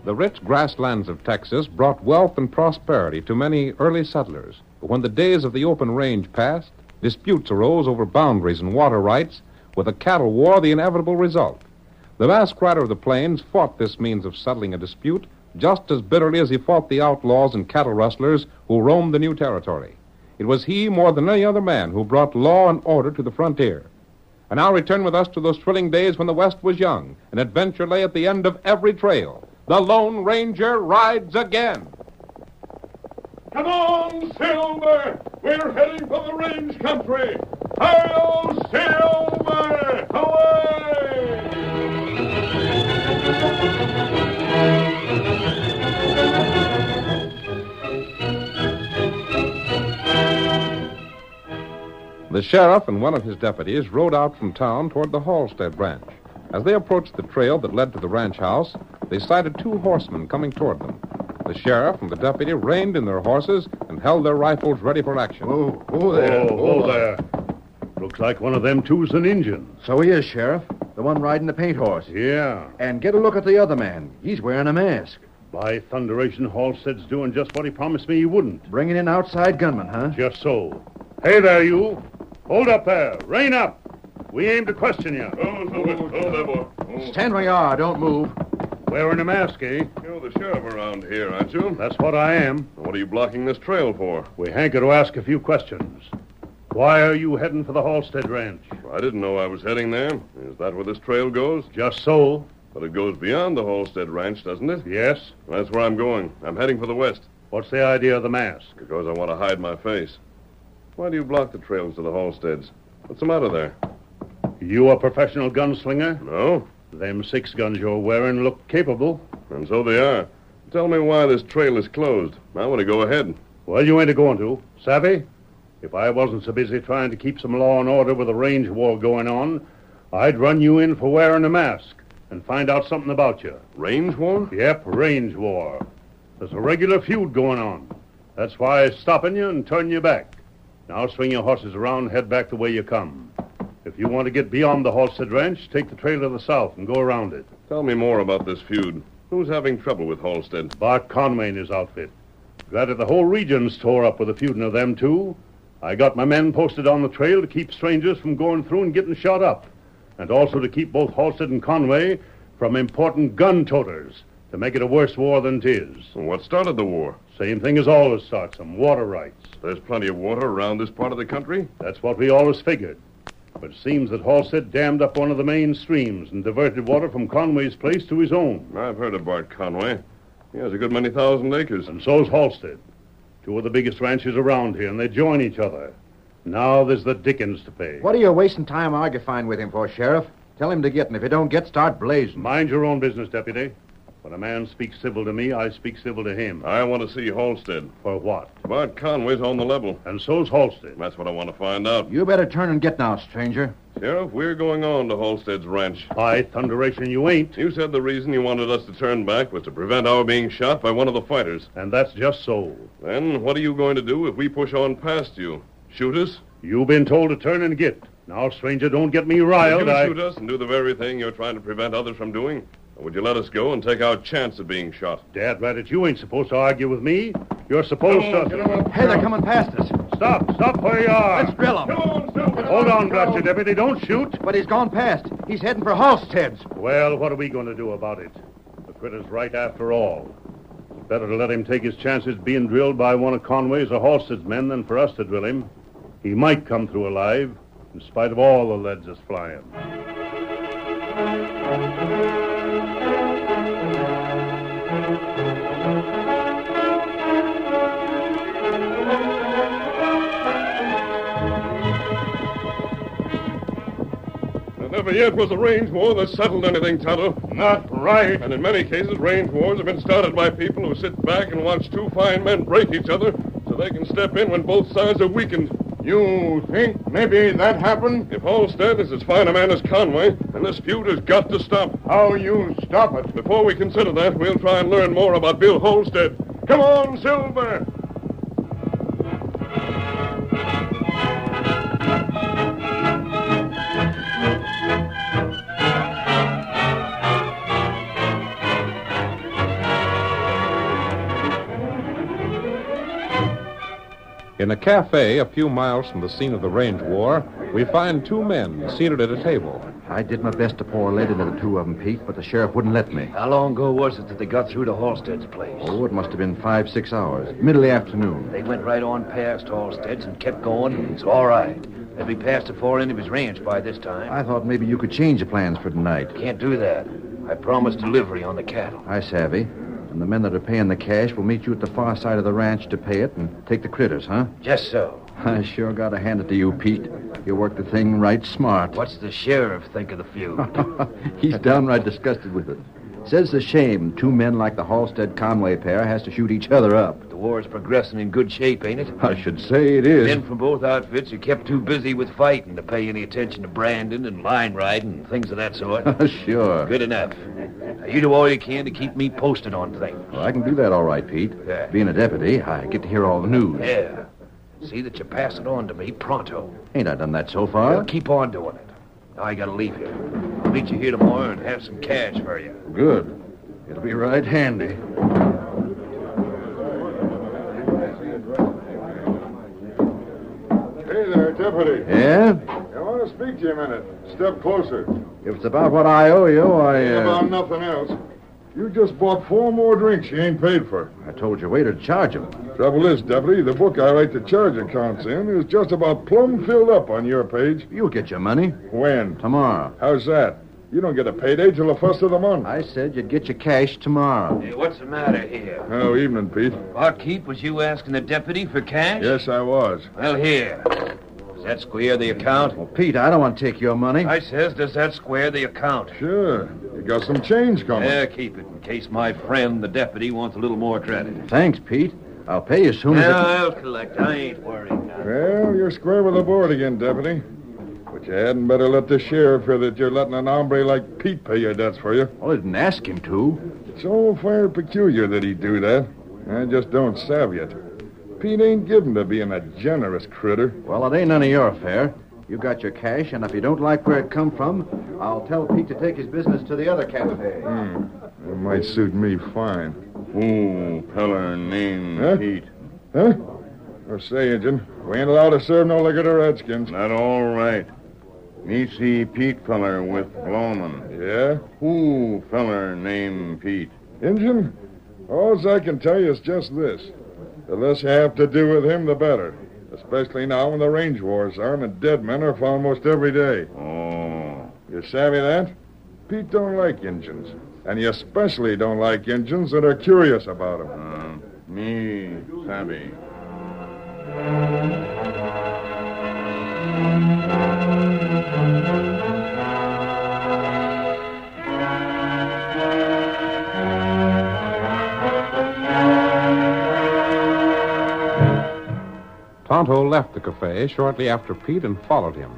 [SPEAKER 10] The rich grasslands of Texas brought wealth and prosperity to many early settlers. But when the days of the open range passed, Disputes arose over boundaries and water rights, with a cattle war the inevitable result. The masked rider of the plains fought this means of settling a dispute just as bitterly as he fought the outlaws and cattle rustlers who roamed the new territory. It was he, more than any other man, who brought law and order to the frontier. And now return with us to those thrilling days when the West was young, and adventure lay at the end of every trail. The Lone Ranger rides again.
[SPEAKER 13] Come on, Silver! We're heading for the range country! Hi-yo, Silver! Away!
[SPEAKER 10] The sheriff and one of his deputies rode out from town toward the Halstead ranch. As they approached the trail that led to the ranch house, they sighted two horsemen coming toward them. The sheriff and the deputy reined in their horses and held their rifles ready for action.
[SPEAKER 5] Whoa there. Looks like one of them two's an Injun.
[SPEAKER 8] So he is, Sheriff. The one riding the paint horse.
[SPEAKER 5] Yeah.
[SPEAKER 8] And get a look at the other man. He's wearing a mask.
[SPEAKER 5] By thunderation, Halstead's doing just what he promised me he wouldn't.
[SPEAKER 8] Bringing in outside gunmen, huh?
[SPEAKER 5] Just so. Hey there, you. Hold up there. Rein up. We aim to question you.
[SPEAKER 13] Hold there, boy.
[SPEAKER 8] Stand where you are. Don't move.
[SPEAKER 5] Wearing a mask, eh?
[SPEAKER 13] You're the sheriff around here, aren't you?
[SPEAKER 5] That's what I am.
[SPEAKER 13] What are you blocking this trail for?
[SPEAKER 5] We hanker to ask a few questions. Why are you heading for the Halstead Ranch?
[SPEAKER 13] I didn't know I was heading there. Is that where this trail goes?
[SPEAKER 5] Just so.
[SPEAKER 13] But it goes beyond the Halstead Ranch, doesn't it?
[SPEAKER 5] Yes.
[SPEAKER 13] That's where I'm going. I'm heading for the west.
[SPEAKER 5] What's the idea of the mask?
[SPEAKER 13] Because I want to hide my face. Why do you block the trails to the Halsteads? What's the matter there?
[SPEAKER 5] You a professional gunslinger?
[SPEAKER 13] No.
[SPEAKER 5] Them 6 guns you're wearing look capable.
[SPEAKER 13] And so they are. Tell me why this trail is closed. I want to go ahead.
[SPEAKER 5] Well, you ain't a-going to. Savvy? If I wasn't so busy trying to keep some law and order with a range war going on, I'd run you in for wearing a mask and find out something about you.
[SPEAKER 13] Range war?
[SPEAKER 5] Yep, range war. There's a regular feud going on. That's why I'm stopping you and turning you back. Now swing your horses around and head back the way you come. If you want to get beyond the Halstead Ranch, take the trail to the south and go around it.
[SPEAKER 13] Tell me more about this feud. Who's having trouble with Halstead?
[SPEAKER 5] Bart Conway and his outfit. Granted, the whole region's tore up with the feuding of them two. I got my men posted on the trail to keep strangers from going through and getting shot up. And also to keep both Halstead and Conway from important gun toters, to make it a worse war than 'tis.
[SPEAKER 13] What started the war?
[SPEAKER 5] Same thing as always starts them, water rights.
[SPEAKER 13] There's plenty of water around this part of the country?
[SPEAKER 5] That's what we always figured. But it seems that Halstead dammed up one of the main streams and diverted water from Conway's place to his own.
[SPEAKER 13] I've heard of Bart Conway. He has a good many thousand acres.
[SPEAKER 5] And so's Halstead. 2 of the biggest ranches around here, and they join each other. Now there's the dickens to pay.
[SPEAKER 8] What are you wasting time arguing with him for, Sheriff? Tell him to get, and if he don't get, start blazing.
[SPEAKER 5] Mind your own business, Deputy. When a man speaks civil to me, I speak civil to him.
[SPEAKER 13] I want to see Halstead.
[SPEAKER 5] For what?
[SPEAKER 13] Bart Conway's on the level.
[SPEAKER 5] And so's Halstead.
[SPEAKER 13] That's what I want to find out.
[SPEAKER 8] You better turn and get now, stranger.
[SPEAKER 13] Sheriff, we're going on to Halstead's ranch.
[SPEAKER 5] By thunderation, you ain't.
[SPEAKER 13] You said the reason you wanted us to turn back was to prevent our being shot by one of the fighters.
[SPEAKER 5] And that's just so.
[SPEAKER 13] Then what are you going to do if we push on past you? Shoot us?
[SPEAKER 5] You've been told to turn and get. Now, stranger, don't get me riled.
[SPEAKER 13] Would you shoot us and do the very thing you're trying to prevent others from doing? Or would you let us go and take our chance of being shot?
[SPEAKER 5] Dad, Rabbit, you ain't supposed to argue with me. You're supposed to...
[SPEAKER 8] Hey, they're coming past us.
[SPEAKER 5] Stop where you are.
[SPEAKER 8] Let's drill them.
[SPEAKER 5] Hold on, blast you, Deputy. Don't shoot.
[SPEAKER 8] But he's gone past. He's heading for Halstead's.
[SPEAKER 5] Well, what are we going to do about it? The critter's right after all. It's better to let him take his chances being drilled by one of Conway's or Halstead's men than for us to drill him. He might come through alive, in spite of all the leads that's flying.
[SPEAKER 13] Never yet was a range war that settled anything, Tonto.
[SPEAKER 5] Not right.
[SPEAKER 13] And in many cases, range wars have been started by people who sit back and watch 2 fine men break each other so they can step in when both sides are weakened.
[SPEAKER 2] You think maybe that happened?
[SPEAKER 13] If Halstead is as fine a man as Conway, then this feud has got to stop.
[SPEAKER 2] How you stop it?
[SPEAKER 13] Before we consider that, we'll try and learn more about Bill Halstead. Come on, Silver!
[SPEAKER 10] In a cafe a few miles from the scene of the range war, we find two men seated at a table.
[SPEAKER 8] I did my best to pour lead into the two of them, Pete, but the sheriff wouldn't let me.
[SPEAKER 11] How long ago was it that they got through to Halstead's place?
[SPEAKER 8] Oh, it must have been 5-6 hours. Middle of the afternoon.
[SPEAKER 11] They went right on past Halstead's and kept going. It's all right. They'll be past the far end of his ranch by this time.
[SPEAKER 8] I thought maybe you could change the plans for tonight.
[SPEAKER 11] Can't do that. I promised delivery on the cattle.
[SPEAKER 8] I savvy. And the men that are paying the cash will meet you at the far side of the ranch to pay it and take the critters, huh?
[SPEAKER 11] Just so.
[SPEAKER 8] I sure gotta hand it to you, Pete. You worked the thing right smart.
[SPEAKER 11] What's the sheriff think of the feud?
[SPEAKER 8] He's downright disgusted with it. Says it's a shame two men like the Halstead-Conway pair has to shoot each other up.
[SPEAKER 11] The war's progressing in good shape, ain't it?
[SPEAKER 8] I should say it is.
[SPEAKER 11] Men from both outfits are kept too busy with fighting to pay any attention to branding and line riding and things of that sort.
[SPEAKER 8] Sure.
[SPEAKER 11] Good enough. Now, you do all you can to keep me posted on things.
[SPEAKER 8] Well, I can do that all right, Pete.
[SPEAKER 11] Yeah.
[SPEAKER 8] Being a deputy, I get to hear all the news.
[SPEAKER 11] Yeah. See that you pass it on to me pronto.
[SPEAKER 8] Ain't I done that so far?
[SPEAKER 11] Well, keep on doing it. Now I gotta leave you. I'll meet you here tomorrow and have some cash for you.
[SPEAKER 8] Good. It'll be right handy.
[SPEAKER 13] Hey there, deputy.
[SPEAKER 8] Yeah?
[SPEAKER 13] I want to speak to you a minute. Step closer.
[SPEAKER 8] If it's about what I owe you,
[SPEAKER 13] About nothing else. You just bought 4 more drinks you ain't paid for.
[SPEAKER 8] I told your waiter to charge them.
[SPEAKER 13] Trouble is, deputy, the book I write the charge accounts in is just about plumb filled up on your page.
[SPEAKER 8] You'll get your money.
[SPEAKER 13] When?
[SPEAKER 8] Tomorrow.
[SPEAKER 13] How's that? You don't get a payday till the first of the month.
[SPEAKER 8] I said you'd get your cash tomorrow.
[SPEAKER 11] Hey, what's the matter here?
[SPEAKER 13] Oh, evening, Pete.
[SPEAKER 11] Barkeep, was you asking the deputy for cash?
[SPEAKER 13] Yes, I was.
[SPEAKER 11] Well, here. Does that square the account?
[SPEAKER 8] Well, Pete, I don't want to take your money.
[SPEAKER 11] I says, does that square the account?
[SPEAKER 13] Sure. You got some change coming.
[SPEAKER 11] Yeah, keep it in case my friend, the deputy, wants a little more credit.
[SPEAKER 8] Thanks, Pete. I'll pay you as soon as
[SPEAKER 11] I'll collect. I ain't worried now.
[SPEAKER 13] Well, you're square with the board again, deputy. But you hadn't better let the sheriff hear that you're letting an hombre like Pete pay your debts for you.
[SPEAKER 8] Well, I didn't ask him to.
[SPEAKER 13] It's all fire peculiar that he'd do that. I just don't savvy it. Pete ain't given to being a generous critter.
[SPEAKER 8] Well, it ain't none of your affair. You got your cash, and if you don't like where it come from, I'll tell Pete to take his business to the other cafe.
[SPEAKER 13] It might suit me fine.
[SPEAKER 3] Ooh, feller named
[SPEAKER 13] Huh?
[SPEAKER 3] Pete.
[SPEAKER 13] Huh? Or say, Injun, we ain't allowed to serve no liquor to redskins.
[SPEAKER 3] That all right. Me see Pete feller with Blowman.
[SPEAKER 13] Yeah?
[SPEAKER 3] Who feller named Pete?
[SPEAKER 13] Injun, all I can tell you is just this. The less you have to do with him, the better. Especially now when the range war's on and dead men are found most every day.
[SPEAKER 3] Oh.
[SPEAKER 13] You savvy that? Pete don't like Injuns. And he especially don't like Injuns that are curious about him.
[SPEAKER 3] Me savvy.
[SPEAKER 10] Tonto left the cafe shortly after Pete and followed him.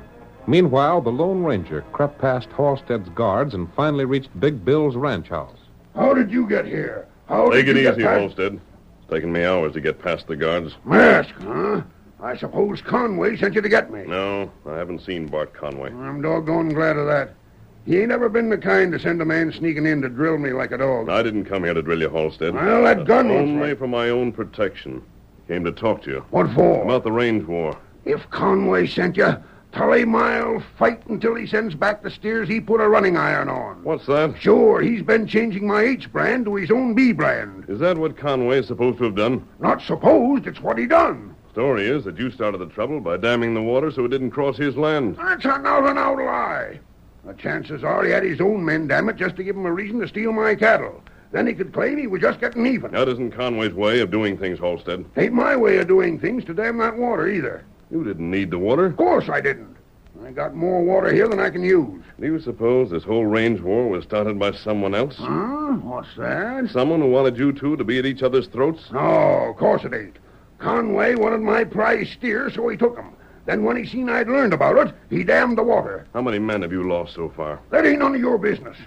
[SPEAKER 10] Meanwhile, the Lone Ranger crept past Halstead's guards and finally reached Big Bill's ranch house.
[SPEAKER 2] How did you get here? How
[SPEAKER 3] Take
[SPEAKER 2] did
[SPEAKER 3] it
[SPEAKER 2] you
[SPEAKER 3] easy,
[SPEAKER 2] get past...
[SPEAKER 3] Holstead. It's taken me hours to get past the guards.
[SPEAKER 2] Mask, huh? I suppose Conway sent you to get me.
[SPEAKER 3] No, I haven't seen Bart Conway.
[SPEAKER 2] I'm doggone glad of that. He ain't ever been the kind to send a man sneaking in to drill me like a dog.
[SPEAKER 3] I didn't come here to drill you, Halstead.
[SPEAKER 2] Well, that gun was
[SPEAKER 3] Only
[SPEAKER 2] right.
[SPEAKER 3] for my own protection. Came to talk to you.
[SPEAKER 2] What for?
[SPEAKER 3] About the range war.
[SPEAKER 2] If Conway sent you, Tully Mile'll fight until he sends back the steers he put a running iron on.
[SPEAKER 3] What's that?
[SPEAKER 2] Sure, he's been changing my H brand to his own B brand.
[SPEAKER 3] Is that what Conway is supposed to have done?
[SPEAKER 2] Not supposed, it's what he done.
[SPEAKER 3] Story is that you started the trouble by damming the water so it didn't cross his land.
[SPEAKER 2] That's an out-and-out lie. The chances are he had his own men dam it just to give him a reason to steal my cattle. Then he could claim he was just getting even.
[SPEAKER 3] That isn't Conway's way of doing things, Halstead.
[SPEAKER 2] Ain't my way of doing things to dam that water either.
[SPEAKER 3] You didn't need the water.
[SPEAKER 2] Of course I didn't. I got more water here than I can use.
[SPEAKER 3] Do you suppose this whole range war was started by someone else?
[SPEAKER 2] Huh? What's that?
[SPEAKER 3] Someone who wanted you two to be at each other's throats?
[SPEAKER 2] No, of course it ain't. Conway wanted my prize steer, so he took 'em. Then when he seen I'd learned about it, he dammed the water.
[SPEAKER 3] How many men have you lost so far?
[SPEAKER 2] That ain't none of your business.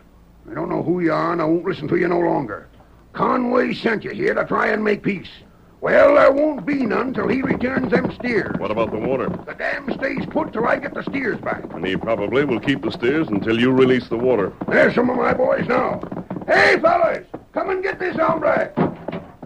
[SPEAKER 2] I don't know who you are, and I won't listen to you no longer. Conway sent you here to try and make peace. Well, there won't be none till he returns them steers.
[SPEAKER 3] What about the water?
[SPEAKER 2] The dam stays put till I get the steers back.
[SPEAKER 3] And he probably will keep the steers until you release the water.
[SPEAKER 2] There's some of my boys now. Hey, fellas, come and get this hombre.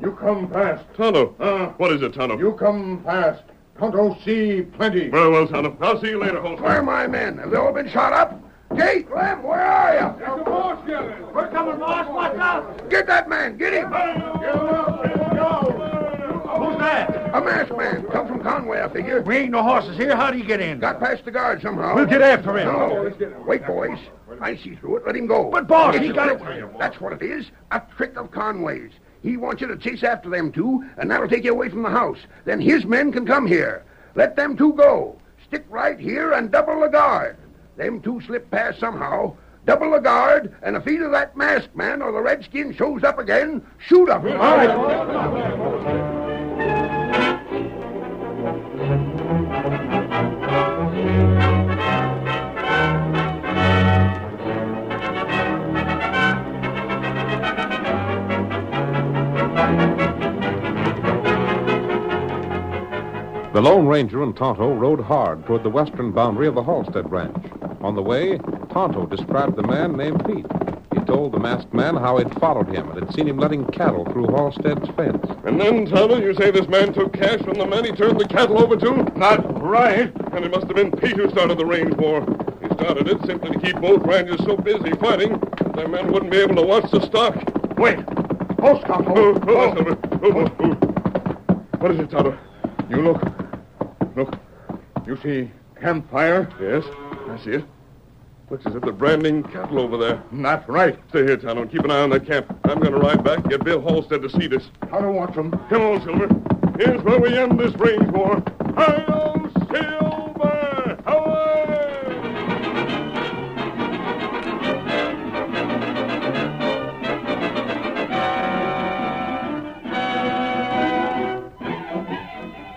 [SPEAKER 13] You come past.
[SPEAKER 3] Tonto. What is it, Tonto?
[SPEAKER 13] You come past.
[SPEAKER 2] Tonto see plenty.
[SPEAKER 3] Well, Tonto. I'll see you later, Holster.
[SPEAKER 2] Where are my men? Have they all been shot up? Jake, Lem, where are you?
[SPEAKER 14] It's the boss, Gillen. We're coming, boss. Watch out.
[SPEAKER 2] Get that man. Get him.
[SPEAKER 14] Who's that?
[SPEAKER 2] A masked man. Come from Conway, I figure.
[SPEAKER 14] We ain't no horses here. How'd he get in?
[SPEAKER 2] Got past the guard somehow.
[SPEAKER 14] We'll get after him.
[SPEAKER 2] No. Wait, boys. I see through it. Let him go.
[SPEAKER 14] But, boss,
[SPEAKER 2] It's
[SPEAKER 14] he
[SPEAKER 2] a
[SPEAKER 14] got
[SPEAKER 2] trick.
[SPEAKER 14] it.
[SPEAKER 2] That's what it is. A trick of Conway's. He wants you to chase after them two, and that'll take you away from the house. Then his men can come here. Let them two go. Stick right here and double the guard. Them two slip past somehow. Double the guard, and if either that masked man or the redskin shows up again, shoot him. All right.
[SPEAKER 10] The Lone Ranger and Tonto rode hard toward the western boundary of the Halstead Ranch. On the way, Tonto described the man named Pete. He told the masked man how he'd followed him and had seen him letting cattle through Halstead's fence.
[SPEAKER 3] And then, Tonto, you say this man took cash from the man he turned the cattle over to?
[SPEAKER 14] Not right.
[SPEAKER 3] And it must have been Pete who started the range war. He started it simply to keep both ranches so busy fighting that their men wouldn't be able to watch the stock.
[SPEAKER 14] Wait.
[SPEAKER 2] Post, Tonto.
[SPEAKER 3] Silver. What is it, Tonto?
[SPEAKER 2] You look. Look. You see campfire?
[SPEAKER 3] Yes, I see it. Looks as if they're branding cattle over there.
[SPEAKER 2] Not right.
[SPEAKER 3] Stay here, Tonto, and keep an eye on that camp. I'm going to ride back and get Bill Halstead to see this.
[SPEAKER 2] Tonto wants them.
[SPEAKER 3] Come on, Silver. Here's where we end this range war. Hi-yo, Silver! Away!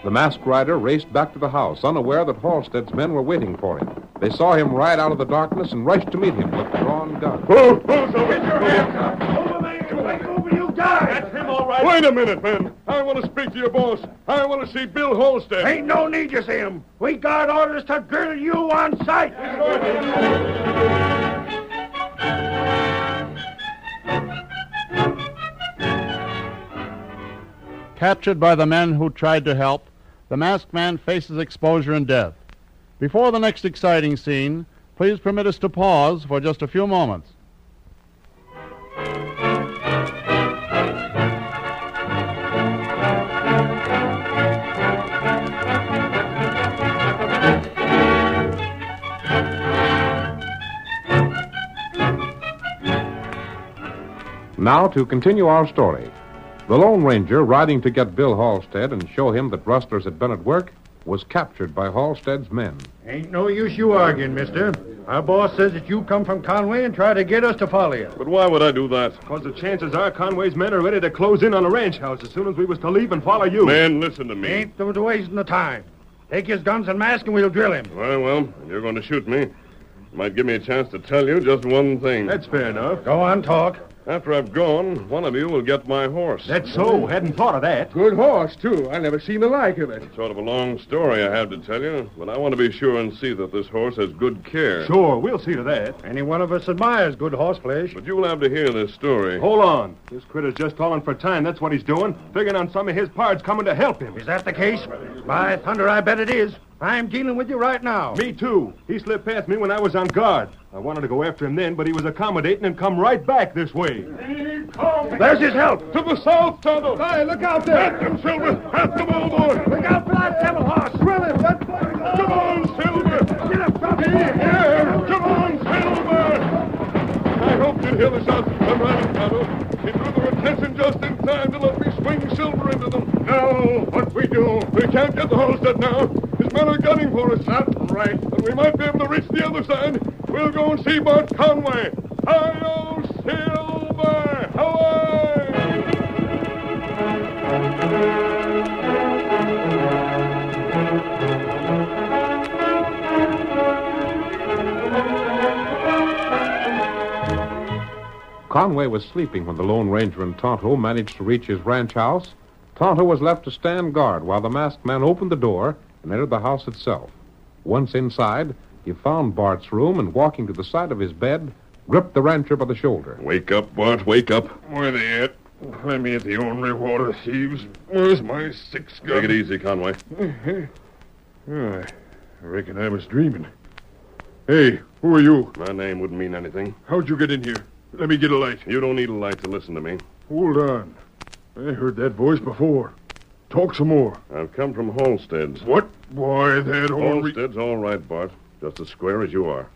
[SPEAKER 10] The masked rider raced back to the house, unaware that Halstead's men were waiting for him. They saw him ride out of the darkness and rushed to meet him with drawn guns.
[SPEAKER 3] Silver! Get
[SPEAKER 14] your hands up! Over, man! Over, you die! That's him, all right.
[SPEAKER 3] Wait a minute, men. I want to speak to your boss. I want to see Bill Halstead.
[SPEAKER 14] Ain't no need to see him. We got orders to grill you on sight.
[SPEAKER 12] Captured by the men who tried to help, the masked man faces exposure and death. Before the next exciting scene, please permit us to pause for just a few moments.
[SPEAKER 10] Now to continue our story. The Lone Ranger, riding to get Bill Halstead and show him that rustlers had been at work, was captured by Halstead's men.
[SPEAKER 14] Ain't no use you arguing, mister. Our boss says that you come from Conway and try to get us to follow you.
[SPEAKER 3] But why would I do that?
[SPEAKER 13] Because the chances are Conway's men are ready to close in on the ranch house as soon as we was to leave and follow you.
[SPEAKER 3] Man, listen to me.
[SPEAKER 14] Ain't no wasting the time. Take his guns and mask and we'll drill him.
[SPEAKER 3] Well, if you're going to shoot me, you might give me a chance to tell you just one thing.
[SPEAKER 13] That's fair enough.
[SPEAKER 14] Go on, talk.
[SPEAKER 3] After I've gone, one of you will get my horse.
[SPEAKER 13] That's so. Hadn't thought of that.
[SPEAKER 2] Good horse, too. I never seen the like of it.
[SPEAKER 3] Sort of a long story I have to tell you, but I want to be sure and see that this horse has good care.
[SPEAKER 13] Sure, we'll see to that.
[SPEAKER 14] Any one of us admires good horse flesh.
[SPEAKER 3] But you'll have to hear this story.
[SPEAKER 13] Hold on. This critter's just calling for time. That's what he's doing. Figuring on some of his pards coming to help him.
[SPEAKER 14] Is that the case? By thunder, I bet it is. I'm dealing with you right now.
[SPEAKER 13] Me, too. He slipped past me when I was on guard. I wanted to go after him then, but he was accommodating and come right back this way.
[SPEAKER 14] There's his help.
[SPEAKER 3] To the south, Tonto.
[SPEAKER 2] Hey, look out there.
[SPEAKER 3] At them, Silver. At them, old boy.
[SPEAKER 14] Look out for that devil horse.
[SPEAKER 2] Drill him.
[SPEAKER 3] Come on, Silver.
[SPEAKER 14] Get up, Tonto.
[SPEAKER 3] Here. Come on, Silver. I hope you'd hear the shots come running, Tonto. He drew their attention just in time to let me swing Silver into them.
[SPEAKER 14] No, what we do?
[SPEAKER 3] We can't get the Halstead now. His men are gunning for us.
[SPEAKER 14] Not right.
[SPEAKER 3] But we might be able to reach the other side. We'll go and see Bart Conway. Hi-yo, Silver! Away!
[SPEAKER 10] Conway was sleeping when the Lone Ranger and Tonto managed to reach his ranch house. Tonto was left to stand guard while the masked man opened the door and entered the house itself. Once inside, he found Bart's room and, walking to the side of his bed, gripped the rancher by the shoulder.
[SPEAKER 3] Wake up, Bart, wake up.
[SPEAKER 2] Where they at? Let me at the ornery water thieves. Where's my 6 gun?
[SPEAKER 3] Take it easy, Conway.
[SPEAKER 13] Oh, I reckon I was dreaming. Hey, who are you?
[SPEAKER 3] My name wouldn't mean anything.
[SPEAKER 13] How'd you get in here? Let me get a light.
[SPEAKER 3] You don't need a light to listen to me.
[SPEAKER 13] Hold on. I heard that voice before. Talk some more.
[SPEAKER 3] I've come from Halstead's.
[SPEAKER 13] What? Why, that
[SPEAKER 3] Halstead's all right, Bart. Just as square as you are.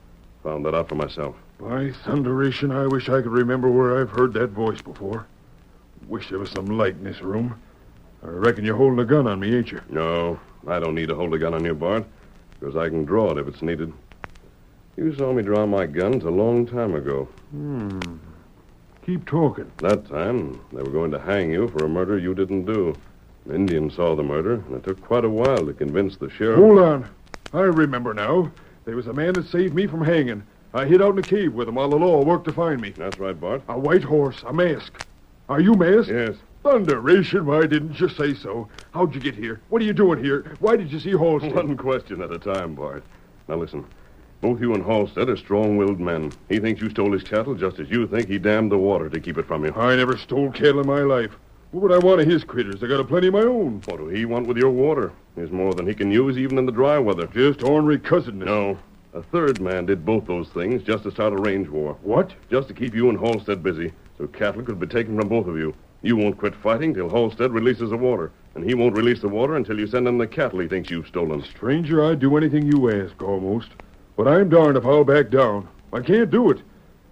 [SPEAKER 3] Found that out for myself.
[SPEAKER 13] By thunderation, I wish I could remember where I've heard that voice before. Wish there was some light in this room. I reckon you're holding a gun on me, ain't you?
[SPEAKER 3] No, I don't need to hold a gun on you, Bart, because I can draw it if it's needed. You saw me draw my guns a long time ago.
[SPEAKER 13] Keep talking.
[SPEAKER 3] That time, they were going to hang you for a murder you didn't do. An Indian saw the murder, and it took quite a while to convince the sheriff.
[SPEAKER 13] Hold on. I remember now. There was a man that saved me from hanging. I hid out in a cave with him while the law worked to find me.
[SPEAKER 3] That's right, Bart.
[SPEAKER 13] A white horse, a mask. Are you masked?
[SPEAKER 3] Yes.
[SPEAKER 13] Thunderation, why didn't you say so? How'd you get here? What are you doing here? Why did you see Halstead?
[SPEAKER 3] One question at a time, Bart. Now listen. Both you and Halstead are strong-willed men. He thinks you stole his cattle just as you think he dammed the water to keep it from you.
[SPEAKER 13] I never stole cattle in my life. What would I want of his critters? I got a plenty of my own.
[SPEAKER 3] What do he want with your water? There's more than he can use even in the dry weather.
[SPEAKER 13] Just ornery cousin.
[SPEAKER 3] No. A third man did both those things just to start a range war.
[SPEAKER 13] What?
[SPEAKER 3] Just to keep you and Halstead busy, so cattle could be taken from both of you. You won't quit fighting till Halstead releases the water, and he won't release the water until you send him the cattle he thinks you've stolen.
[SPEAKER 13] Stranger, I'd do anything you ask, almost. But I'm darned if I'll back down. I can't do it.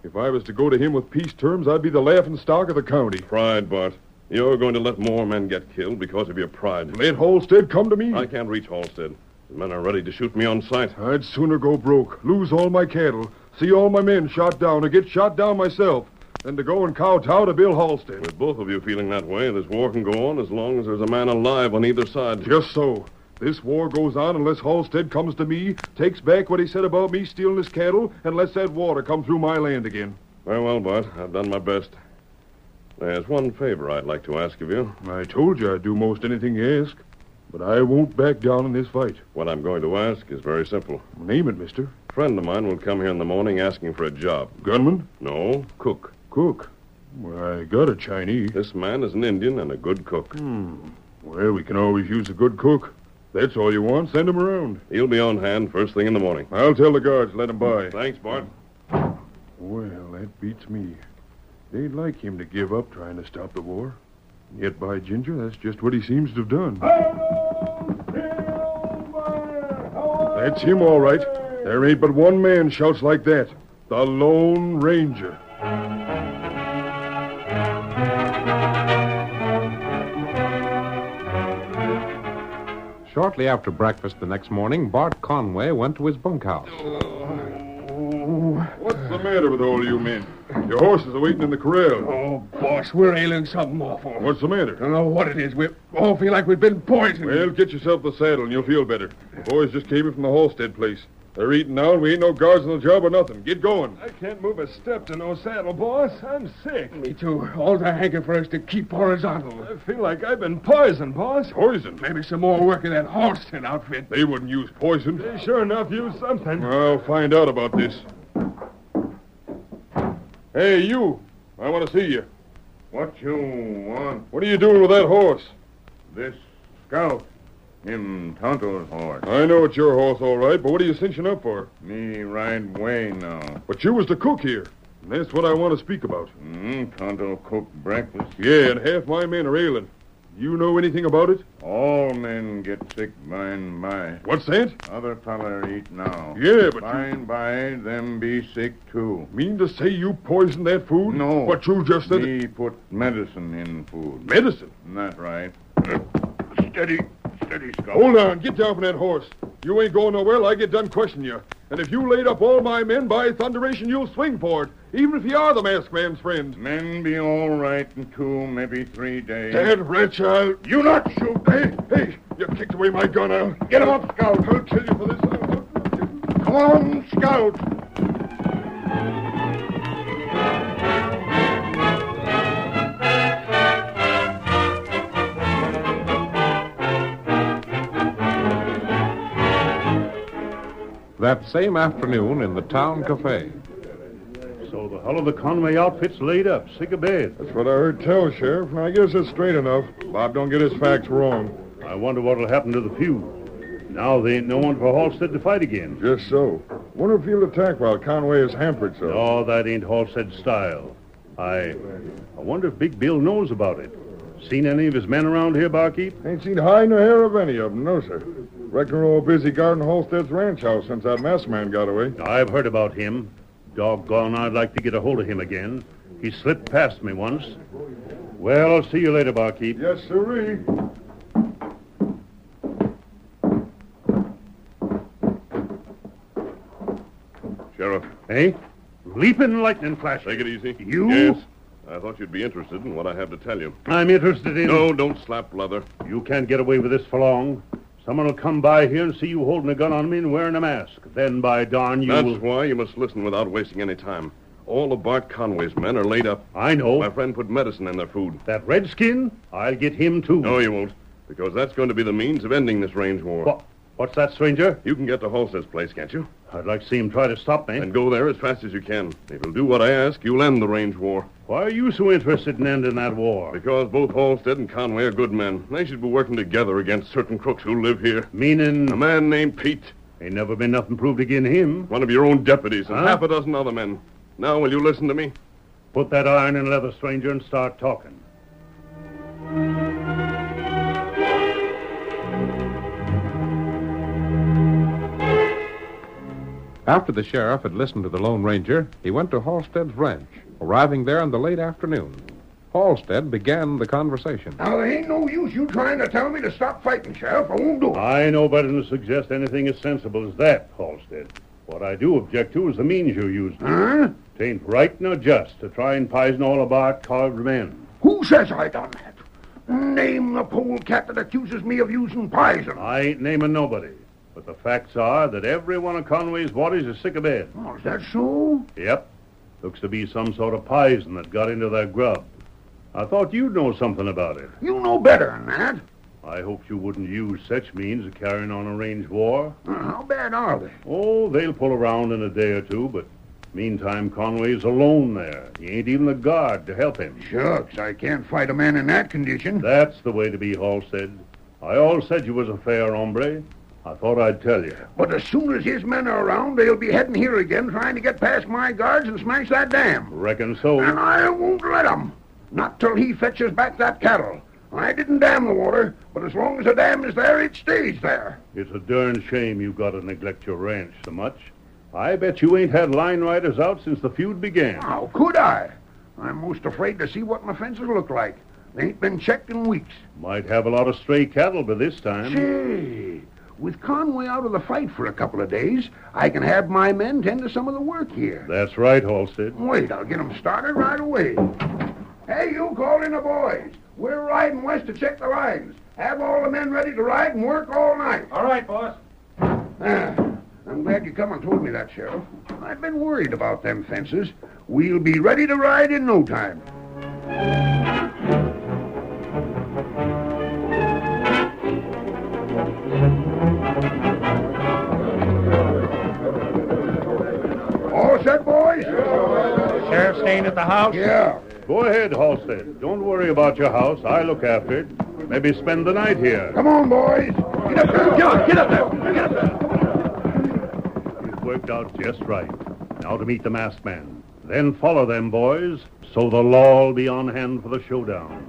[SPEAKER 13] If I was to go to him with peace terms, I'd be the laughing stock of the county.
[SPEAKER 3] Pride, Bart. You're going to let more men get killed because of your pride.
[SPEAKER 13] Let Halstead come to me.
[SPEAKER 3] I can't reach Halstead. The men are ready to shoot me on sight.
[SPEAKER 13] I'd sooner go broke, lose all my cattle, see all my men shot down, or get shot down myself, than to go and kowtow to Bill Halstead.
[SPEAKER 3] With both of you feeling that way, this war can go on as long as there's a man alive on either side.
[SPEAKER 13] Just so. This war goes on unless Halstead comes to me, takes back what he said about me stealing his cattle, and lets that water come through my land again.
[SPEAKER 3] Very well, Bart. I've done my best. There's one favor I'd like to ask of you.
[SPEAKER 13] I told you I'd do most anything you ask, but I won't back down in this fight.
[SPEAKER 3] What I'm going to ask is very simple.
[SPEAKER 13] Name it, mister.
[SPEAKER 3] A friend of mine will come here in the morning asking for a job.
[SPEAKER 13] Gunman?
[SPEAKER 3] No, cook.
[SPEAKER 13] Cook? Well, I got a Chinese.
[SPEAKER 3] This man is an Indian and a good cook.
[SPEAKER 13] Well, we can always use a good cook. That's all you want. Send him around.
[SPEAKER 3] He'll be on hand first thing in the morning.
[SPEAKER 13] I'll tell the guards. Let him by.
[SPEAKER 3] Thanks, Bart.
[SPEAKER 13] Well, that beats me. They'd like him to give up trying to stop the war. Yet, by ginger, that's just what he seems to have done. That's him, all right. There ain't but one man shouts like that. The Lone Ranger.
[SPEAKER 10] Shortly after breakfast the next morning, Bart Conway went to his bunkhouse.
[SPEAKER 13] What's the matter with all you men? Your horses are waiting in the corral.
[SPEAKER 2] Oh, boss, we're ailing something awful.
[SPEAKER 13] What's the matter?
[SPEAKER 2] I don't know what it is. We all feel like we've been poisoned.
[SPEAKER 13] Well, get yourself the saddle and you'll feel better. The boys just came in from the Halstead place. They're eating now, and we ain't no guards on the job or nothing. Get going.
[SPEAKER 2] I can't move a step to no saddle, boss. I'm sick. Me too. All the hanker for us to keep horizontal. I feel like I've been poisoned, boss.
[SPEAKER 13] Poison?
[SPEAKER 2] Maybe some more work in that Halstead outfit.
[SPEAKER 13] They wouldn't use poison.
[SPEAKER 2] They sure enough use something.
[SPEAKER 13] I'll find out about this. Hey, you. I want to see you.
[SPEAKER 15] What you want?
[SPEAKER 13] What are you doing with that horse?
[SPEAKER 15] This scout. Him Tonto's horse.
[SPEAKER 13] I know it's your horse, all right, but what are you cinching up for?
[SPEAKER 15] Me ride way now.
[SPEAKER 13] But you was the cook here. And that's what I want to speak about.
[SPEAKER 15] Tonto cooked breakfast.
[SPEAKER 13] Yeah, and half my men are ailing. You know anything about it?
[SPEAKER 15] All men get sick by and by.
[SPEAKER 13] What's that?
[SPEAKER 15] Other feller eat now.
[SPEAKER 13] Yeah, but
[SPEAKER 15] by and by, them be sick too.
[SPEAKER 13] Mean to say you poisoned that food?
[SPEAKER 15] No.
[SPEAKER 13] But you just said
[SPEAKER 15] Me put medicine in food.
[SPEAKER 13] Medicine?
[SPEAKER 15] That's right. Steady, Scout.
[SPEAKER 13] Hold on. Get down from that horse. You ain't going nowhere till I get done questioning you. And if you laid up all my men, by thunderation, you'll swing for it, even if you are the masked man's friend.
[SPEAKER 15] Men be all right in 2, maybe 3 days.
[SPEAKER 13] That wretch, You not shoot. Hey, you kicked away my gun. I'll...
[SPEAKER 15] Get him up, Scout.
[SPEAKER 13] I'll kill you for this.
[SPEAKER 15] Come on, Scout.
[SPEAKER 10] That same afternoon in the town cafe.
[SPEAKER 5] So the hull of the Conway outfit's laid up, sick of bed.
[SPEAKER 13] That's what I heard tell, Sheriff. I guess it's straight enough. Bob don't get his facts wrong.
[SPEAKER 5] I wonder what'll happen to the feud. Now there ain't no one for Halstead to fight again.
[SPEAKER 13] Just so. Wonder if he'll attack while Conway is hampered so.
[SPEAKER 5] No, that ain't Halstead's style. I wonder if Big Bill knows about it. Seen any of his men around here, barkeep?
[SPEAKER 13] Ain't seen hide nor hair of any of them, no, sir. Reckon we're all busy guarding Halstead's ranch house since that masked man got away.
[SPEAKER 5] I've heard about him. Doggone, I'd like to get a hold of him again. He slipped past me once. Well, I'll see you later, barkeep.
[SPEAKER 13] Yes, sirree.
[SPEAKER 3] Sheriff.
[SPEAKER 5] Hey? Leaping lightning flash.
[SPEAKER 3] Take it easy.
[SPEAKER 5] You?
[SPEAKER 3] Yes. I thought you'd be interested in what I have to tell you.
[SPEAKER 5] I'm interested in...
[SPEAKER 3] No, don't slap leather.
[SPEAKER 5] You can't get away with this for long. Someone will come by here and see you holding a gun on me and wearing a mask. Then, by darn, you
[SPEAKER 3] That's
[SPEAKER 5] will...
[SPEAKER 3] why you must listen without wasting any time. All of Bart Conway's men are laid up.
[SPEAKER 5] I know.
[SPEAKER 3] My friend put medicine in their food.
[SPEAKER 5] That redskin? I'll get him, too.
[SPEAKER 3] No, you won't. Because that's going to be the means of ending this range war.
[SPEAKER 5] What's that, stranger?
[SPEAKER 3] You can get to Halstead's place, can't you?
[SPEAKER 5] I'd like to see him try to stop me.
[SPEAKER 3] And go there as fast as you can. If you'll do what I ask, you'll end the range war.
[SPEAKER 5] Why are you so interested in ending that war?
[SPEAKER 3] Because both Halstead and Conway are good men. They should be working together against certain crooks who live here.
[SPEAKER 5] Meaning?
[SPEAKER 3] A man named Pete.
[SPEAKER 5] Ain't never been nothing proved against him.
[SPEAKER 3] One of your own deputies and
[SPEAKER 5] Huh?
[SPEAKER 3] half a dozen other men. Now, will you listen to me?
[SPEAKER 5] Put that iron in leather, stranger, and start talking.
[SPEAKER 10] After the sheriff had listened to the Lone Ranger, he went to Halstead's ranch, arriving there in the late afternoon. Halstead began the conversation.
[SPEAKER 2] Now, there ain't no use you trying to tell me to stop fighting, Sheriff. I won't do it.
[SPEAKER 5] I know better than to suggest anything as sensible as that, Halstead. What I do object to is the means you're using.
[SPEAKER 2] Huh?
[SPEAKER 5] Tain't right nor just to try and poison all of our carved men.
[SPEAKER 2] Who says I done that? Name the polecat that accuses me of using poison.
[SPEAKER 5] I ain't naming nobody. But the facts are that every one of Conway's bodies is sick of bed.
[SPEAKER 2] Oh, is that so?
[SPEAKER 5] Yep. Looks to be some sort of poison that got into their grub. I thought you'd know something about it.
[SPEAKER 2] You know better than that.
[SPEAKER 5] I hoped you wouldn't use such means of carrying on a range war.
[SPEAKER 2] How bad are they?
[SPEAKER 5] Oh, they'll pull around in a day or two, but meantime, Conway's alone there. He ain't even a guard to help him.
[SPEAKER 2] Shucks, I can't fight a man in that condition.
[SPEAKER 5] That's the way to be, Halstead. I always said you was a fair hombre. I thought I'd tell you.
[SPEAKER 2] But as soon as his men are around, they'll be heading here again, trying to get past my guards and smash that dam.
[SPEAKER 5] Reckon so.
[SPEAKER 2] And I won't let 'em. Not till he fetches back that cattle. I didn't dam the water, but as long as the dam is there, it stays there.
[SPEAKER 5] It's a darn shame you got to neglect your ranch so much. I bet you ain't had line riders out since the feud began.
[SPEAKER 2] How could I? I'm most afraid to see what my fences look like. They ain't been checked in weeks.
[SPEAKER 5] Might have a lot of stray cattle by this time.
[SPEAKER 2] Say, with Conway out of the fight for a couple of days, I can have my men tend to some of the work here.
[SPEAKER 5] That's right, Halstead.
[SPEAKER 2] Wait, I'll get 'em started right away. Hey, you call in the boys. We're riding west to check the lines. Have all the men ready to ride and work all night.
[SPEAKER 14] All right, boss.
[SPEAKER 2] I'm glad you come and told me that, Sheriff. I've been worried about them fences. We'll be ready to ride in no time. All set, boys?
[SPEAKER 14] Sheriff staying at the house?
[SPEAKER 2] Yeah.
[SPEAKER 5] Go ahead, Halstead. Don't worry about your house. I look after it. Maybe spend the night here.
[SPEAKER 2] Come on, boys. Get up there. Get up there. Get up there.
[SPEAKER 5] It worked out just right. Now to meet the masked man. Then follow them, boys, so the law'll be on hand for the showdown.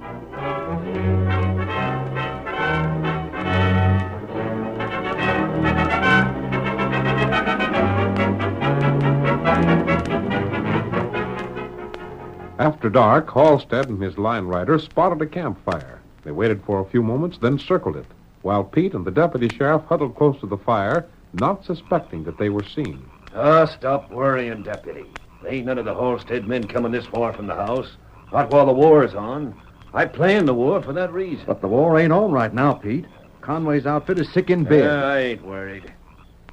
[SPEAKER 10] After dark, Halstead and his line rider spotted a campfire. They waited for a few moments, then circled it, while Pete and the deputy sheriff huddled close to the fire, not suspecting that they were seen.
[SPEAKER 11] Stop worrying, deputy. There ain't none of the Halstead men coming this far from the house. Not while the war's on. I planned the war for that reason.
[SPEAKER 8] But the war ain't on right now, Pete. Conway's outfit is sick in bed.
[SPEAKER 11] I ain't worried.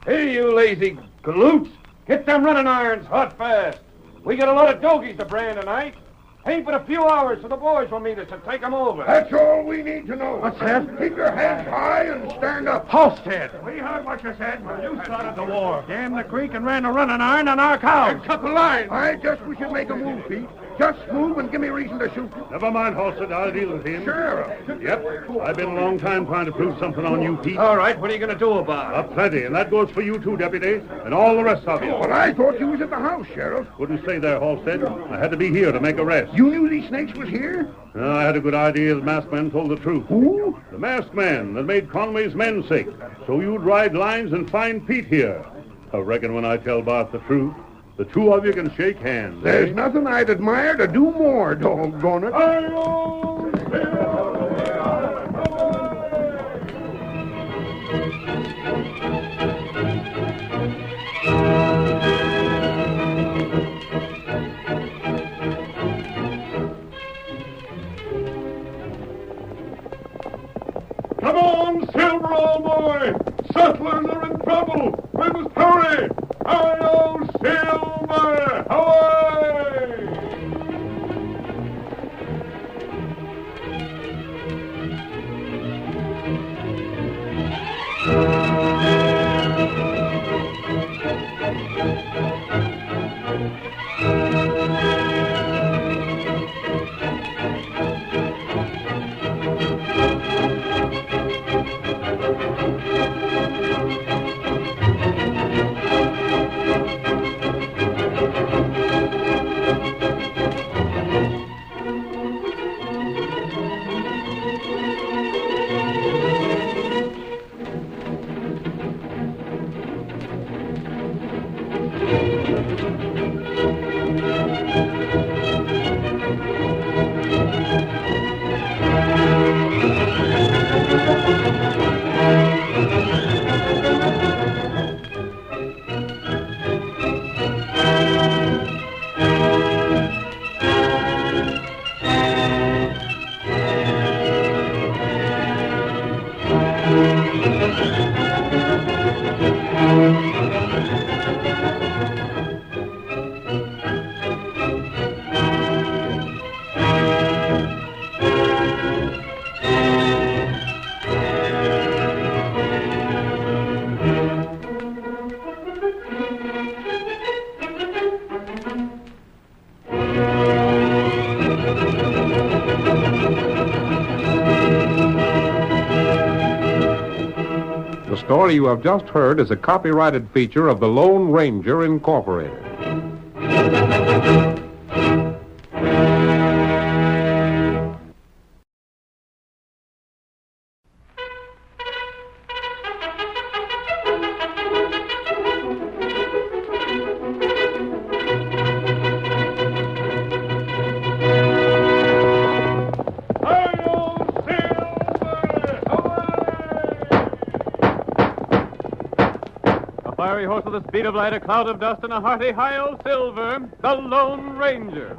[SPEAKER 11] Hey, you lazy galoots. Get them running irons hot fast. We got a lot of dogies to brand tonight. Ain't but a few hours so the boys will meet us and take them over.
[SPEAKER 2] That's all we need to know.
[SPEAKER 14] What's that?
[SPEAKER 2] Keep your heads high and stand up.
[SPEAKER 14] Halstead. We heard what you said. You started the war. Damn the creek and ran a running iron on our cows.
[SPEAKER 2] Cut the line. I just we should make a move, Pete. Just move and give me reason to shoot you.
[SPEAKER 5] Never mind, Halstead. I'll deal with him.
[SPEAKER 2] Sheriff.
[SPEAKER 5] Yep. I've been a long time trying to prove something on you, Pete.
[SPEAKER 11] All right, what are you going to do about it?
[SPEAKER 5] Plenty, and that goes for you too, Deputy, and all the rest of you.
[SPEAKER 2] Well, I thought you was at the house, Sheriff.
[SPEAKER 5] Couldn't stay there, Halstead. I had to be here to make arrests.
[SPEAKER 2] You knew these snakes was here?
[SPEAKER 5] I had a good idea the masked man told the truth.
[SPEAKER 2] Who?
[SPEAKER 5] The masked man that made Conway's men sick. So you'd ride lines and find Pete here. I reckon when I tell Bart the truth, the two of you can shake hands.
[SPEAKER 2] There's nothing I'd admire to do more, doggone it.
[SPEAKER 13] Come on, Silver, old boy! Settlers are in trouble! We must hurry! Hi-yo, Silver! Away!
[SPEAKER 10] The story you have just heard is a copyrighted feature of the Lone Ranger Incorporated.
[SPEAKER 1] Fiery horse with the speed of light, a cloud of dust, and a hearty hi-yo Silver, the Lone Ranger.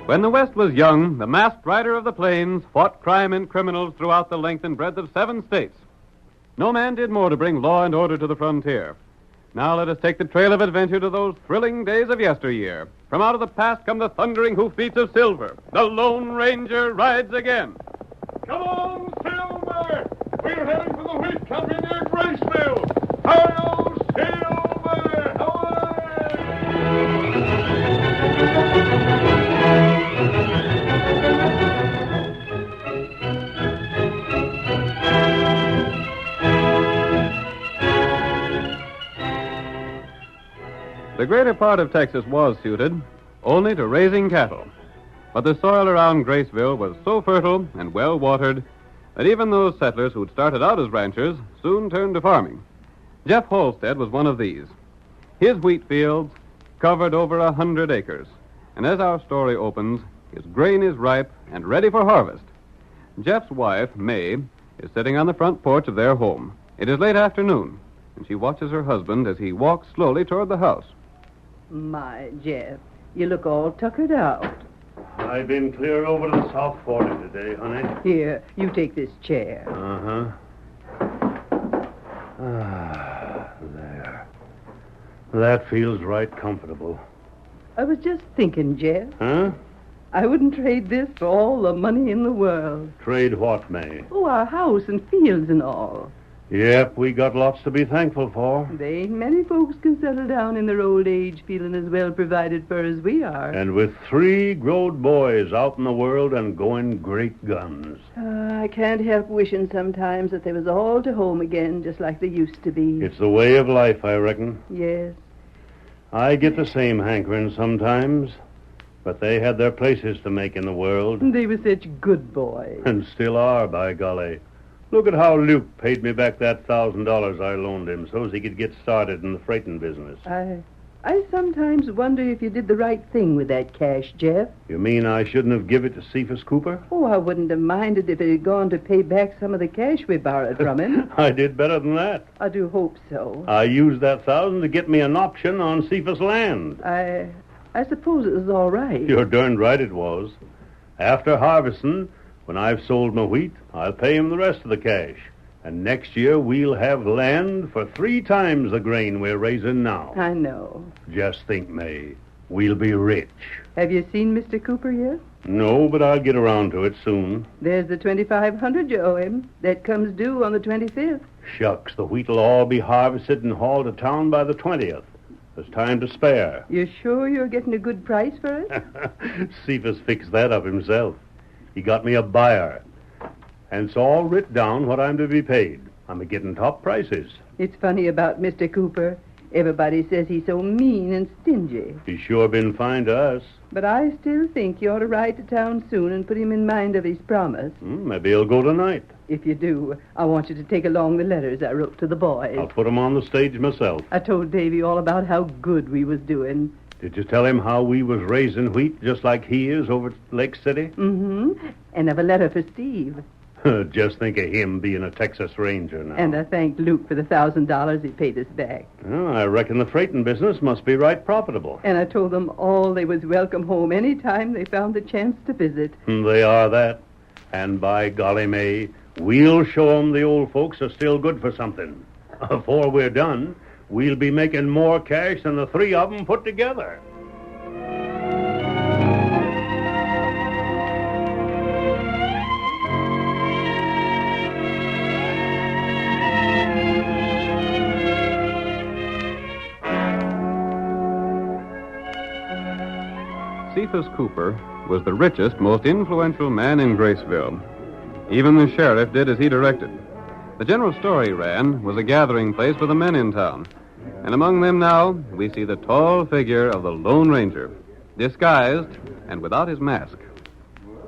[SPEAKER 1] When the West was young, the masked rider of the plains fought crime and criminals throughout the length and breadth of 7 states. No man did more to bring law and order to the frontier. Now let us take the trail of adventure to those thrilling days of yesteryear. From out of the past come the thundering hoofbeats of Silver. The Lone Ranger rides again.
[SPEAKER 13] Come on, Silver! We're heading for the wheat country near Graceville. Hi-yo, Silver! Away!
[SPEAKER 1] The greater part of Texas was suited only to raising cattle. But the soil around Graceville was so fertile and well watered that even those settlers who'd started out as ranchers soon turned to farming. Jeff Halstead was one of these. His wheat fields covered over 100 acres, and as our story opens, his grain is ripe and ready for harvest. Jeff's wife, May, is sitting on the front porch of their home. It is late afternoon, and she watches her husband as he walks slowly toward the house.
[SPEAKER 7] My, Jeff, you look all tuckered out.
[SPEAKER 5] I've been clear over to the South 40 today, honey.
[SPEAKER 7] Here, you take this chair.
[SPEAKER 5] There. That feels right comfortable.
[SPEAKER 7] I was just thinking, Jeff.
[SPEAKER 5] Huh?
[SPEAKER 7] I wouldn't trade this for all the money in the world.
[SPEAKER 5] Trade what, May?
[SPEAKER 7] Oh, our house and fields and all.
[SPEAKER 5] Yep, we got lots to be thankful for.
[SPEAKER 7] There ain't many folks can settle down in their old age feeling as well provided for as we are.
[SPEAKER 5] And with 3 growed boys out in the world and going great guns.
[SPEAKER 7] I can't help wishing sometimes that they was all to home again, just like they used to be.
[SPEAKER 5] It's the way of life, I reckon.
[SPEAKER 7] Yes.
[SPEAKER 5] I get the same hankering sometimes, but they had their places to make in the world.
[SPEAKER 7] They were such good boys.
[SPEAKER 5] And still are, by golly. Look at how Luke paid me back that $1,000 I loaned him so's he could get started in the freighting business.
[SPEAKER 7] I sometimes wonder if you did the right thing with that cash, Jeff.
[SPEAKER 5] You mean I shouldn't have given it to Cephas Cooper?
[SPEAKER 7] Oh, I wouldn't have minded if it had gone to pay back some of the cash we borrowed from him.
[SPEAKER 5] I did better than that.
[SPEAKER 7] I do hope so.
[SPEAKER 5] I used that $1,000 to get me an option on Cephas land.
[SPEAKER 7] I suppose it was all right.
[SPEAKER 5] You're darned right it was. After harvesting, when I've sold my wheat, I'll pay him the rest of the cash. And next year we'll have land for 3 times the grain we're raising now.
[SPEAKER 7] I know.
[SPEAKER 5] Just think, May. We'll be rich.
[SPEAKER 7] Have you seen Mr. Cooper yet?
[SPEAKER 5] No, but I'll get around to it soon.
[SPEAKER 7] There's the $2,500 you owe him. That comes due on the 25th.
[SPEAKER 5] Shucks, the wheat'll all be harvested and hauled to town by the 20th. There's time to spare.
[SPEAKER 7] You sure you're getting a good price for it?
[SPEAKER 5] Cephas fixed that up himself. He got me a buyer. And it's all writ down what I'm to be paid. I'm a-getting top prices.
[SPEAKER 7] It's funny about Mr. Cooper. Everybody says he's so mean and stingy.
[SPEAKER 5] He's sure been fine to us.
[SPEAKER 7] But I still think you ought to ride to town soon and put him in mind of his promise.
[SPEAKER 5] Maybe he'll go tonight.
[SPEAKER 7] If you do, I want you to take along the letters I wrote to the boys.
[SPEAKER 5] I'll put 'em on the stage myself.
[SPEAKER 7] I told Davy all about how good we was doing.
[SPEAKER 5] Did you tell him how we was raising wheat just like he is over at Lake City?
[SPEAKER 7] Mm-hmm. And have a letter for Steve.
[SPEAKER 5] Just think of him being a Texas Ranger now.
[SPEAKER 7] And I thanked Luke for the $1,000 he paid us back.
[SPEAKER 5] Well, I reckon the freighting business must be right profitable.
[SPEAKER 7] And I told them all they was welcome home any time they found the chance to visit.
[SPEAKER 5] They are that. And by golly, May, we'll show 'em the old folks are still good for something. Before we're done, we'll be making more cash than the 3 of 'em put together.
[SPEAKER 1] Cephas Cooper was the richest, most influential man in Graceville. Even the sheriff did as he directed. The general story ran was a gathering place for the men in town. And among them now, we see the tall figure of the Lone Ranger, disguised and without his mask.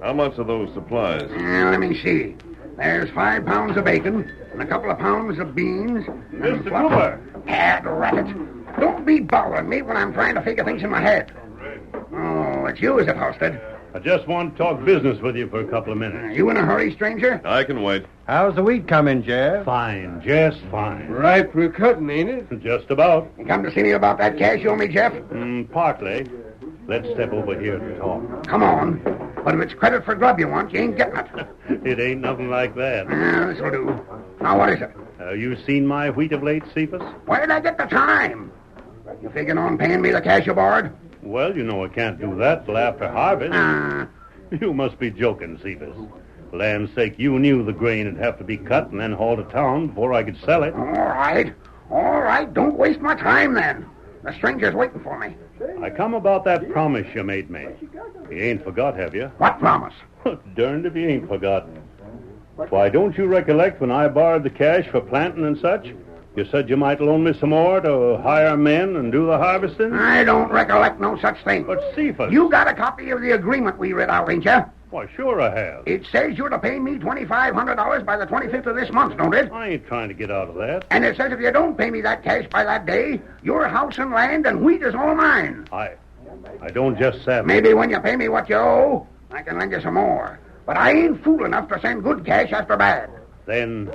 [SPEAKER 3] How much are those supplies?
[SPEAKER 2] Let me see. There's 5 pounds of bacon and a couple of pounds of beans.
[SPEAKER 5] Mr. Cooper!
[SPEAKER 2] Ad rabbit. Don't be bothering me when I'm trying to figure things in my head. Oh, it's you, is it, Halstead?
[SPEAKER 5] I just want to talk business with you for a couple of minutes.
[SPEAKER 2] You in a hurry, stranger?
[SPEAKER 3] I can wait.
[SPEAKER 14] How's the wheat coming, Jeff?
[SPEAKER 5] Fine, just fine.
[SPEAKER 14] Ripe for cutting, ain't it?
[SPEAKER 5] Just about.
[SPEAKER 2] You come to see me about that cash you owe me, Jeff?
[SPEAKER 5] Partly. Let's step over here and talk.
[SPEAKER 2] Come on. But if it's credit for grub you want, you ain't getting it.
[SPEAKER 5] It ain't nothing like that.
[SPEAKER 2] This'll do. Now, what is it?
[SPEAKER 5] You seen my wheat of late, Cephas?
[SPEAKER 2] Where'd I get the time? You figuring on paying me the cash aboard?
[SPEAKER 5] Well, you know I can't do that till after harvest. You must be joking, Cephas. For land's sake, you knew the grain would have to be cut and then hauled to town before I could sell it.
[SPEAKER 2] All right. All right. Don't waste my time, then. The stranger's waiting for me.
[SPEAKER 5] I come about that promise you made me. You ain't forgot, have you?
[SPEAKER 2] What promise?
[SPEAKER 5] Darned if you ain't forgotten. Why, don't you recollect when I borrowed the cash for planting and such? You said you might loan me some more to hire men and do the harvesting?
[SPEAKER 2] I don't recollect no such thing.
[SPEAKER 5] But Cephas...
[SPEAKER 2] You got a copy of the agreement we read out, ain't you?
[SPEAKER 5] Why, sure I have.
[SPEAKER 2] It says you're to pay me $2,500 by the 25th of this month, don't it?
[SPEAKER 5] I ain't trying to get out of that.
[SPEAKER 2] And it says if you don't pay me that cash by that day, your house and land and wheat is all mine.
[SPEAKER 5] I don't just say...
[SPEAKER 2] Maybe when you pay me what you owe, I can lend you some more. But I ain't fool enough to send good cash after bad.
[SPEAKER 5] Then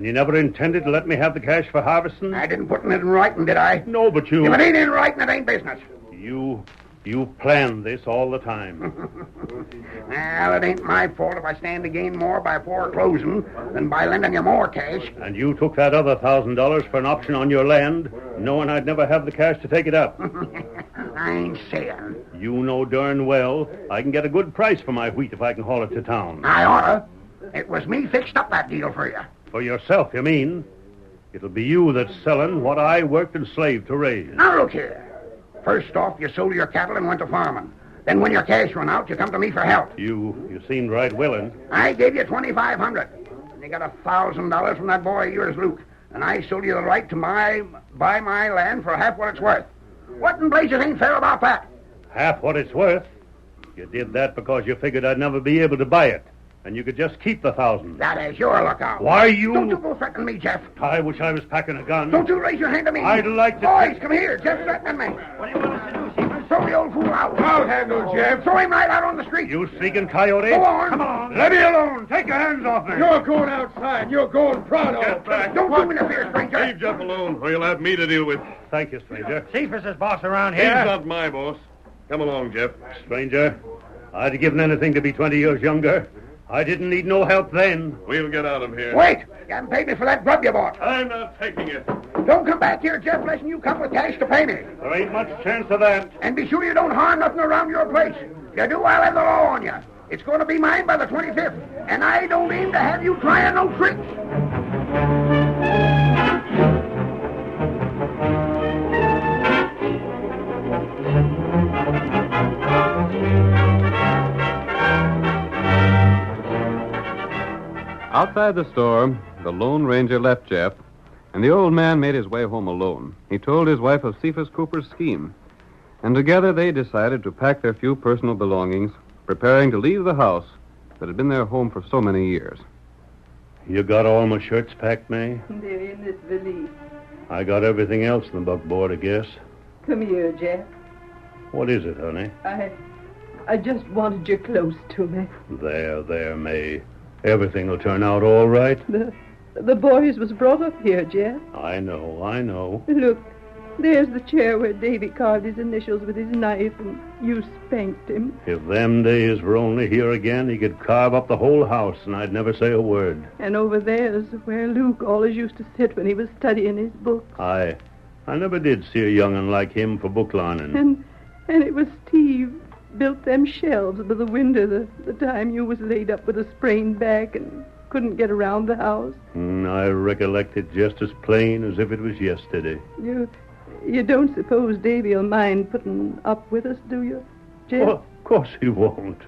[SPEAKER 5] you never intended to let me have the cash for harvesting?
[SPEAKER 2] I didn't put it in writing, did I?
[SPEAKER 5] No, but you...
[SPEAKER 2] If it ain't in writing, it ain't business.
[SPEAKER 5] You planned this all the time.
[SPEAKER 2] Well, it ain't my fault if I stand to gain more by foreclosing than by lending you more cash.
[SPEAKER 5] And you took that other $1,000 for an option on your land, knowing I'd never have the cash to take it up.
[SPEAKER 2] I ain't saying.
[SPEAKER 5] You know darn well I can get a good price for my wheat if I can haul it to town.
[SPEAKER 2] I oughta. It was me fixed up that deal for you.
[SPEAKER 5] For yourself, you mean? It'll be you that's selling what I worked and slaved to raise.
[SPEAKER 2] Now, look here. First off, you sold your cattle and went to farming. Then when your cash run out, you come to me for help.
[SPEAKER 5] You seemed right willing.
[SPEAKER 2] I gave you $2,500. And you got $1,000 from that boy of yours, Luke. And I sold you the right to buy my land for half what it's worth. What in blazes ain't fair about that?
[SPEAKER 5] Half what it's worth? You did that because you figured I'd never be able to buy it. And you could just keep the $1,000.
[SPEAKER 2] That is your lookout.
[SPEAKER 5] Why, you...
[SPEAKER 2] Don't you go threatening me, Jeff.
[SPEAKER 5] I wish I was packing a gun.
[SPEAKER 2] Don't you raise your hand to me.
[SPEAKER 5] I'd like to...
[SPEAKER 2] Boys, come here. Jeff's threatening me. What do you want us to do, Cephas? Throw the old fool out.
[SPEAKER 14] I'll handle Jeff.
[SPEAKER 2] Throw him right out on the street.
[SPEAKER 5] You sneaking coyote.
[SPEAKER 2] Go on.
[SPEAKER 5] Come on. Let me alone. Take your hands off me.
[SPEAKER 14] You're going outside. You're going proud of.
[SPEAKER 3] Get back.
[SPEAKER 2] Don't you interfere, stranger.
[SPEAKER 3] Leave Jeff alone, or you'll have me to deal with.
[SPEAKER 5] Thank you, stranger.
[SPEAKER 14] Cephas is boss around
[SPEAKER 3] He's not my boss. Come along, Jeff.
[SPEAKER 5] Stranger, I'd have given anything to be 20 years younger. I didn't need no help then.
[SPEAKER 3] We'll get out of here.
[SPEAKER 2] Wait! You haven't paid me for that grub you bought.
[SPEAKER 3] I'm not taking it.
[SPEAKER 2] Don't come back here, Jeff, unless you come with cash to pay me.
[SPEAKER 5] There ain't much chance of that.
[SPEAKER 2] And be sure you don't harm nothing around your place. If you do, I'll have the law on you. It's going to be mine by the 25th, and I don't aim to have you trying no tricks.
[SPEAKER 1] Outside the store, the Lone Ranger left Jeff, and the old man made his way home alone. He told his wife of Cephas Cooper's scheme, and together they decided to pack their few personal belongings, preparing to leave the house that had been their home for so many years.
[SPEAKER 5] You got all my shirts packed, May?
[SPEAKER 7] They're in this valise.
[SPEAKER 5] I got everything else in the buckboard, I guess.
[SPEAKER 7] Come here, Jeff.
[SPEAKER 5] What is it, honey?
[SPEAKER 7] I just wanted you close to me.
[SPEAKER 5] There, May. Everything will turn out all right.
[SPEAKER 7] The boys was brought up here, Jeff.
[SPEAKER 5] I know.
[SPEAKER 7] Look, there's the chair where Davy carved his initials with his knife and you spanked him.
[SPEAKER 5] If them days were only here again, he could carve up the whole house and I'd never say a word.
[SPEAKER 7] And over there's where Luke always used to sit when he was studying his books.
[SPEAKER 5] I never did see a young'un like him for book learning.
[SPEAKER 7] And it was Steve built them shelves by the window the time you was laid up with a sprained back and couldn't get around the house.
[SPEAKER 5] I recollect it just as plain as if it was yesterday.
[SPEAKER 7] You don't suppose Davy'll mind putting up with us, do you, Jeff?
[SPEAKER 5] Well, of course he won't.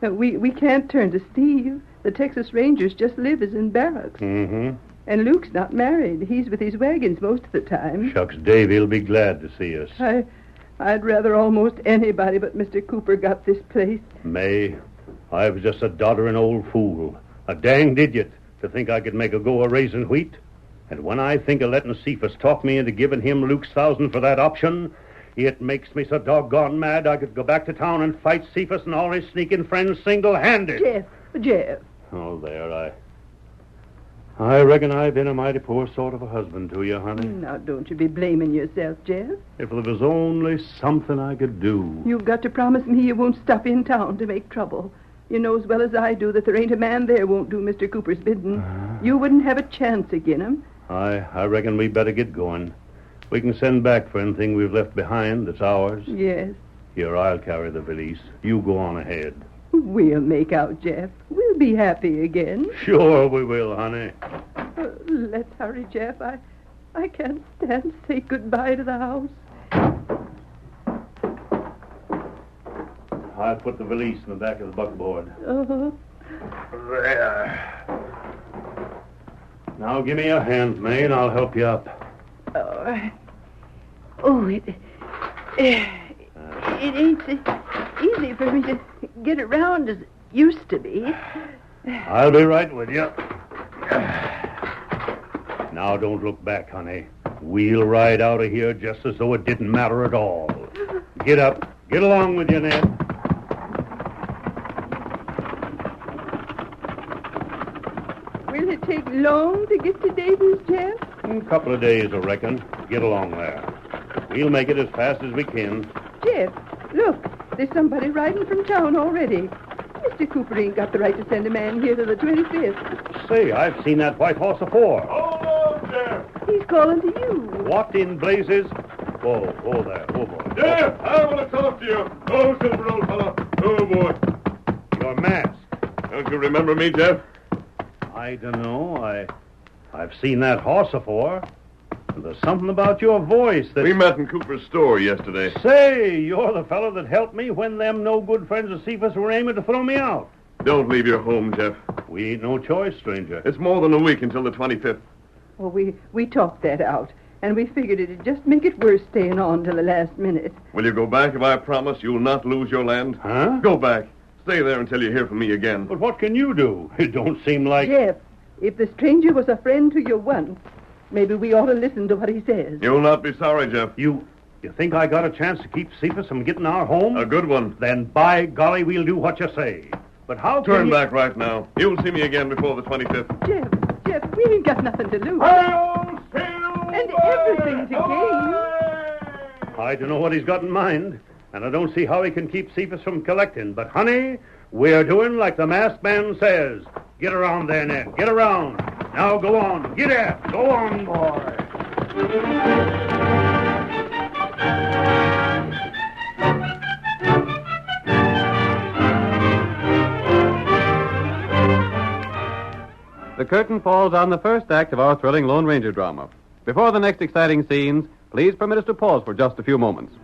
[SPEAKER 7] We can't turn to Steve. The Texas Rangers just live as in barracks.
[SPEAKER 5] Mm-hmm.
[SPEAKER 7] And Luke's not married. He's with his wagons most of the time.
[SPEAKER 5] Shucks, Davy'll be glad to see us.
[SPEAKER 7] I'd rather almost anybody but Mr. Cooper got this place.
[SPEAKER 5] May, I was just a doddering old fool, a danged idiot, to think I could make a go of raising wheat. And when I think of letting Cephas talk me into giving him Luke's $1,000 for that option, it makes me so doggone mad I could go back to town and fight Cephas and all his sneaking friends single-handed.
[SPEAKER 7] Jeff.
[SPEAKER 5] Oh, there, I reckon I've been a mighty poor sort of a husband to you, honey.
[SPEAKER 7] Now, don't you be blaming yourself, Jeff.
[SPEAKER 5] If there was only something I could do.
[SPEAKER 7] You've got to promise me you won't stop in town to make trouble. You know as well as I do that there ain't a man there won't do Mr. Cooper's bidding. You wouldn't have a chance again him.
[SPEAKER 5] I reckon we better get going. We can send back for anything we've left behind that's ours.
[SPEAKER 7] Yes.
[SPEAKER 5] Here, I'll carry the valise. You go on ahead.
[SPEAKER 7] We'll make out, Jeff. We'll be happy again.
[SPEAKER 5] Sure we will, honey.
[SPEAKER 7] Let's hurry, Jeff. I can't stand to say goodbye to the house.
[SPEAKER 5] I'll put the valise in the back of the buckboard.
[SPEAKER 7] Uh-huh.
[SPEAKER 5] There. Now give me your hand, May, and I'll help you up.
[SPEAKER 7] It ain't so easy for me to get around as it used to be.
[SPEAKER 5] I'll be right with you. Now don't look back, honey. We'll ride out of here just as though it didn't matter at all. Get up. Get along with you, Ned.
[SPEAKER 7] Will it take long to get to Davies, Jeff?
[SPEAKER 5] A couple of days, I reckon. Get along there. We'll make it as fast as we can.
[SPEAKER 7] Jeff, look. There's somebody riding from town already. Mr. Cooper ain't got the right to send a man here to the 25th.
[SPEAKER 5] Say, I've seen that white horse before.
[SPEAKER 15] Oh, Jeff!
[SPEAKER 7] He's calling to you.
[SPEAKER 5] What in blazes? Whoa there. Oh, boy.
[SPEAKER 15] Jeff, I want to talk to you. Oh, Silver, old fellow. Oh, boy.
[SPEAKER 5] Your mask.
[SPEAKER 15] Don't you remember me, Jeff?
[SPEAKER 5] I don't know. I've seen that horse before. There's something about your voice that...
[SPEAKER 15] We met in Cooper's store yesterday.
[SPEAKER 5] Say, you're the fellow that helped me when them no-good friends of Cephas were aiming to throw me out.
[SPEAKER 15] Don't leave your home, Jeff.
[SPEAKER 5] We ain't no choice, stranger.
[SPEAKER 15] It's more than a week until the 25th.
[SPEAKER 7] Well, we talked that out, and we figured it'd just make it worse staying on till the last minute.
[SPEAKER 15] Will you go back if I promise you'll not lose your land?
[SPEAKER 5] Huh?
[SPEAKER 15] Go back. Stay there until you hear from me again.
[SPEAKER 5] But what can you do? It don't seem like...
[SPEAKER 7] Jeff, if the stranger was a friend to you once, maybe we ought to listen to what he says.
[SPEAKER 15] You'll not be sorry, Jeff.
[SPEAKER 5] You think I got a chance to keep Cephas from getting our home?
[SPEAKER 15] A good one.
[SPEAKER 5] Then, by golly, we'll do what you say. But how can
[SPEAKER 15] Turn back right now. You'll see me again before the 25th.
[SPEAKER 7] Jeff, we ain't got nothing to lose. And everything to gain.
[SPEAKER 5] I don't know what he's got in mind, and I don't see how he can keep Cephas from collecting. But, honey, we're doing like the masked man says. Get around there, Ned. Get around. Now go on. Get it. Go on, boy.
[SPEAKER 1] The curtain falls on the first act of our thrilling Lone Ranger drama. Before the next exciting scenes, please permit us to pause for just a few moments.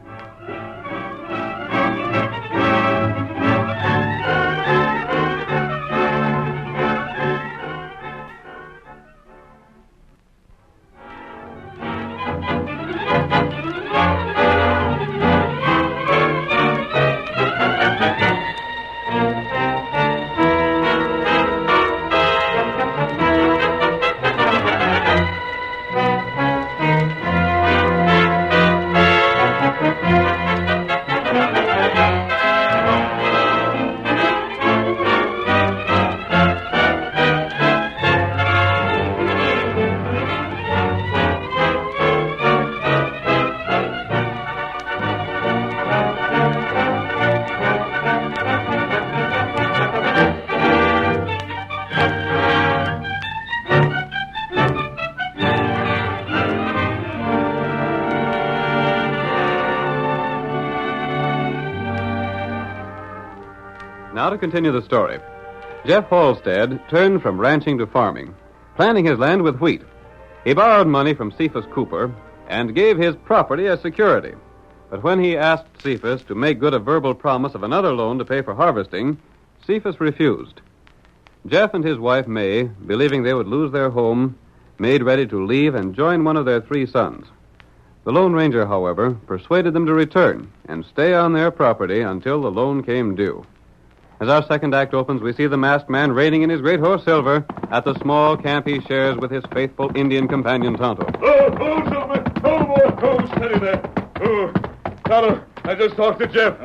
[SPEAKER 1] Now to continue the story. Jeff Halstead turned from ranching to farming, planting his land with wheat. He borrowed money from Cephas Cooper and gave his property as security. But when he asked Cephas to make good a verbal promise of another loan to pay for harvesting, Cephas refused. Jeff and his wife May, believing they would lose their home, made ready to leave and join one of their 3 sons. The Lone Ranger, however, persuaded them to return and stay on their property until the loan came due. As our second act opens, we see the masked man reining in his great horse Silver at the small camp he shares with his faithful Indian companion Tonto.
[SPEAKER 15] Oh, Silver! Oh, boy! Oh, steady there! Oh, Tonto, I just talked to Jeff.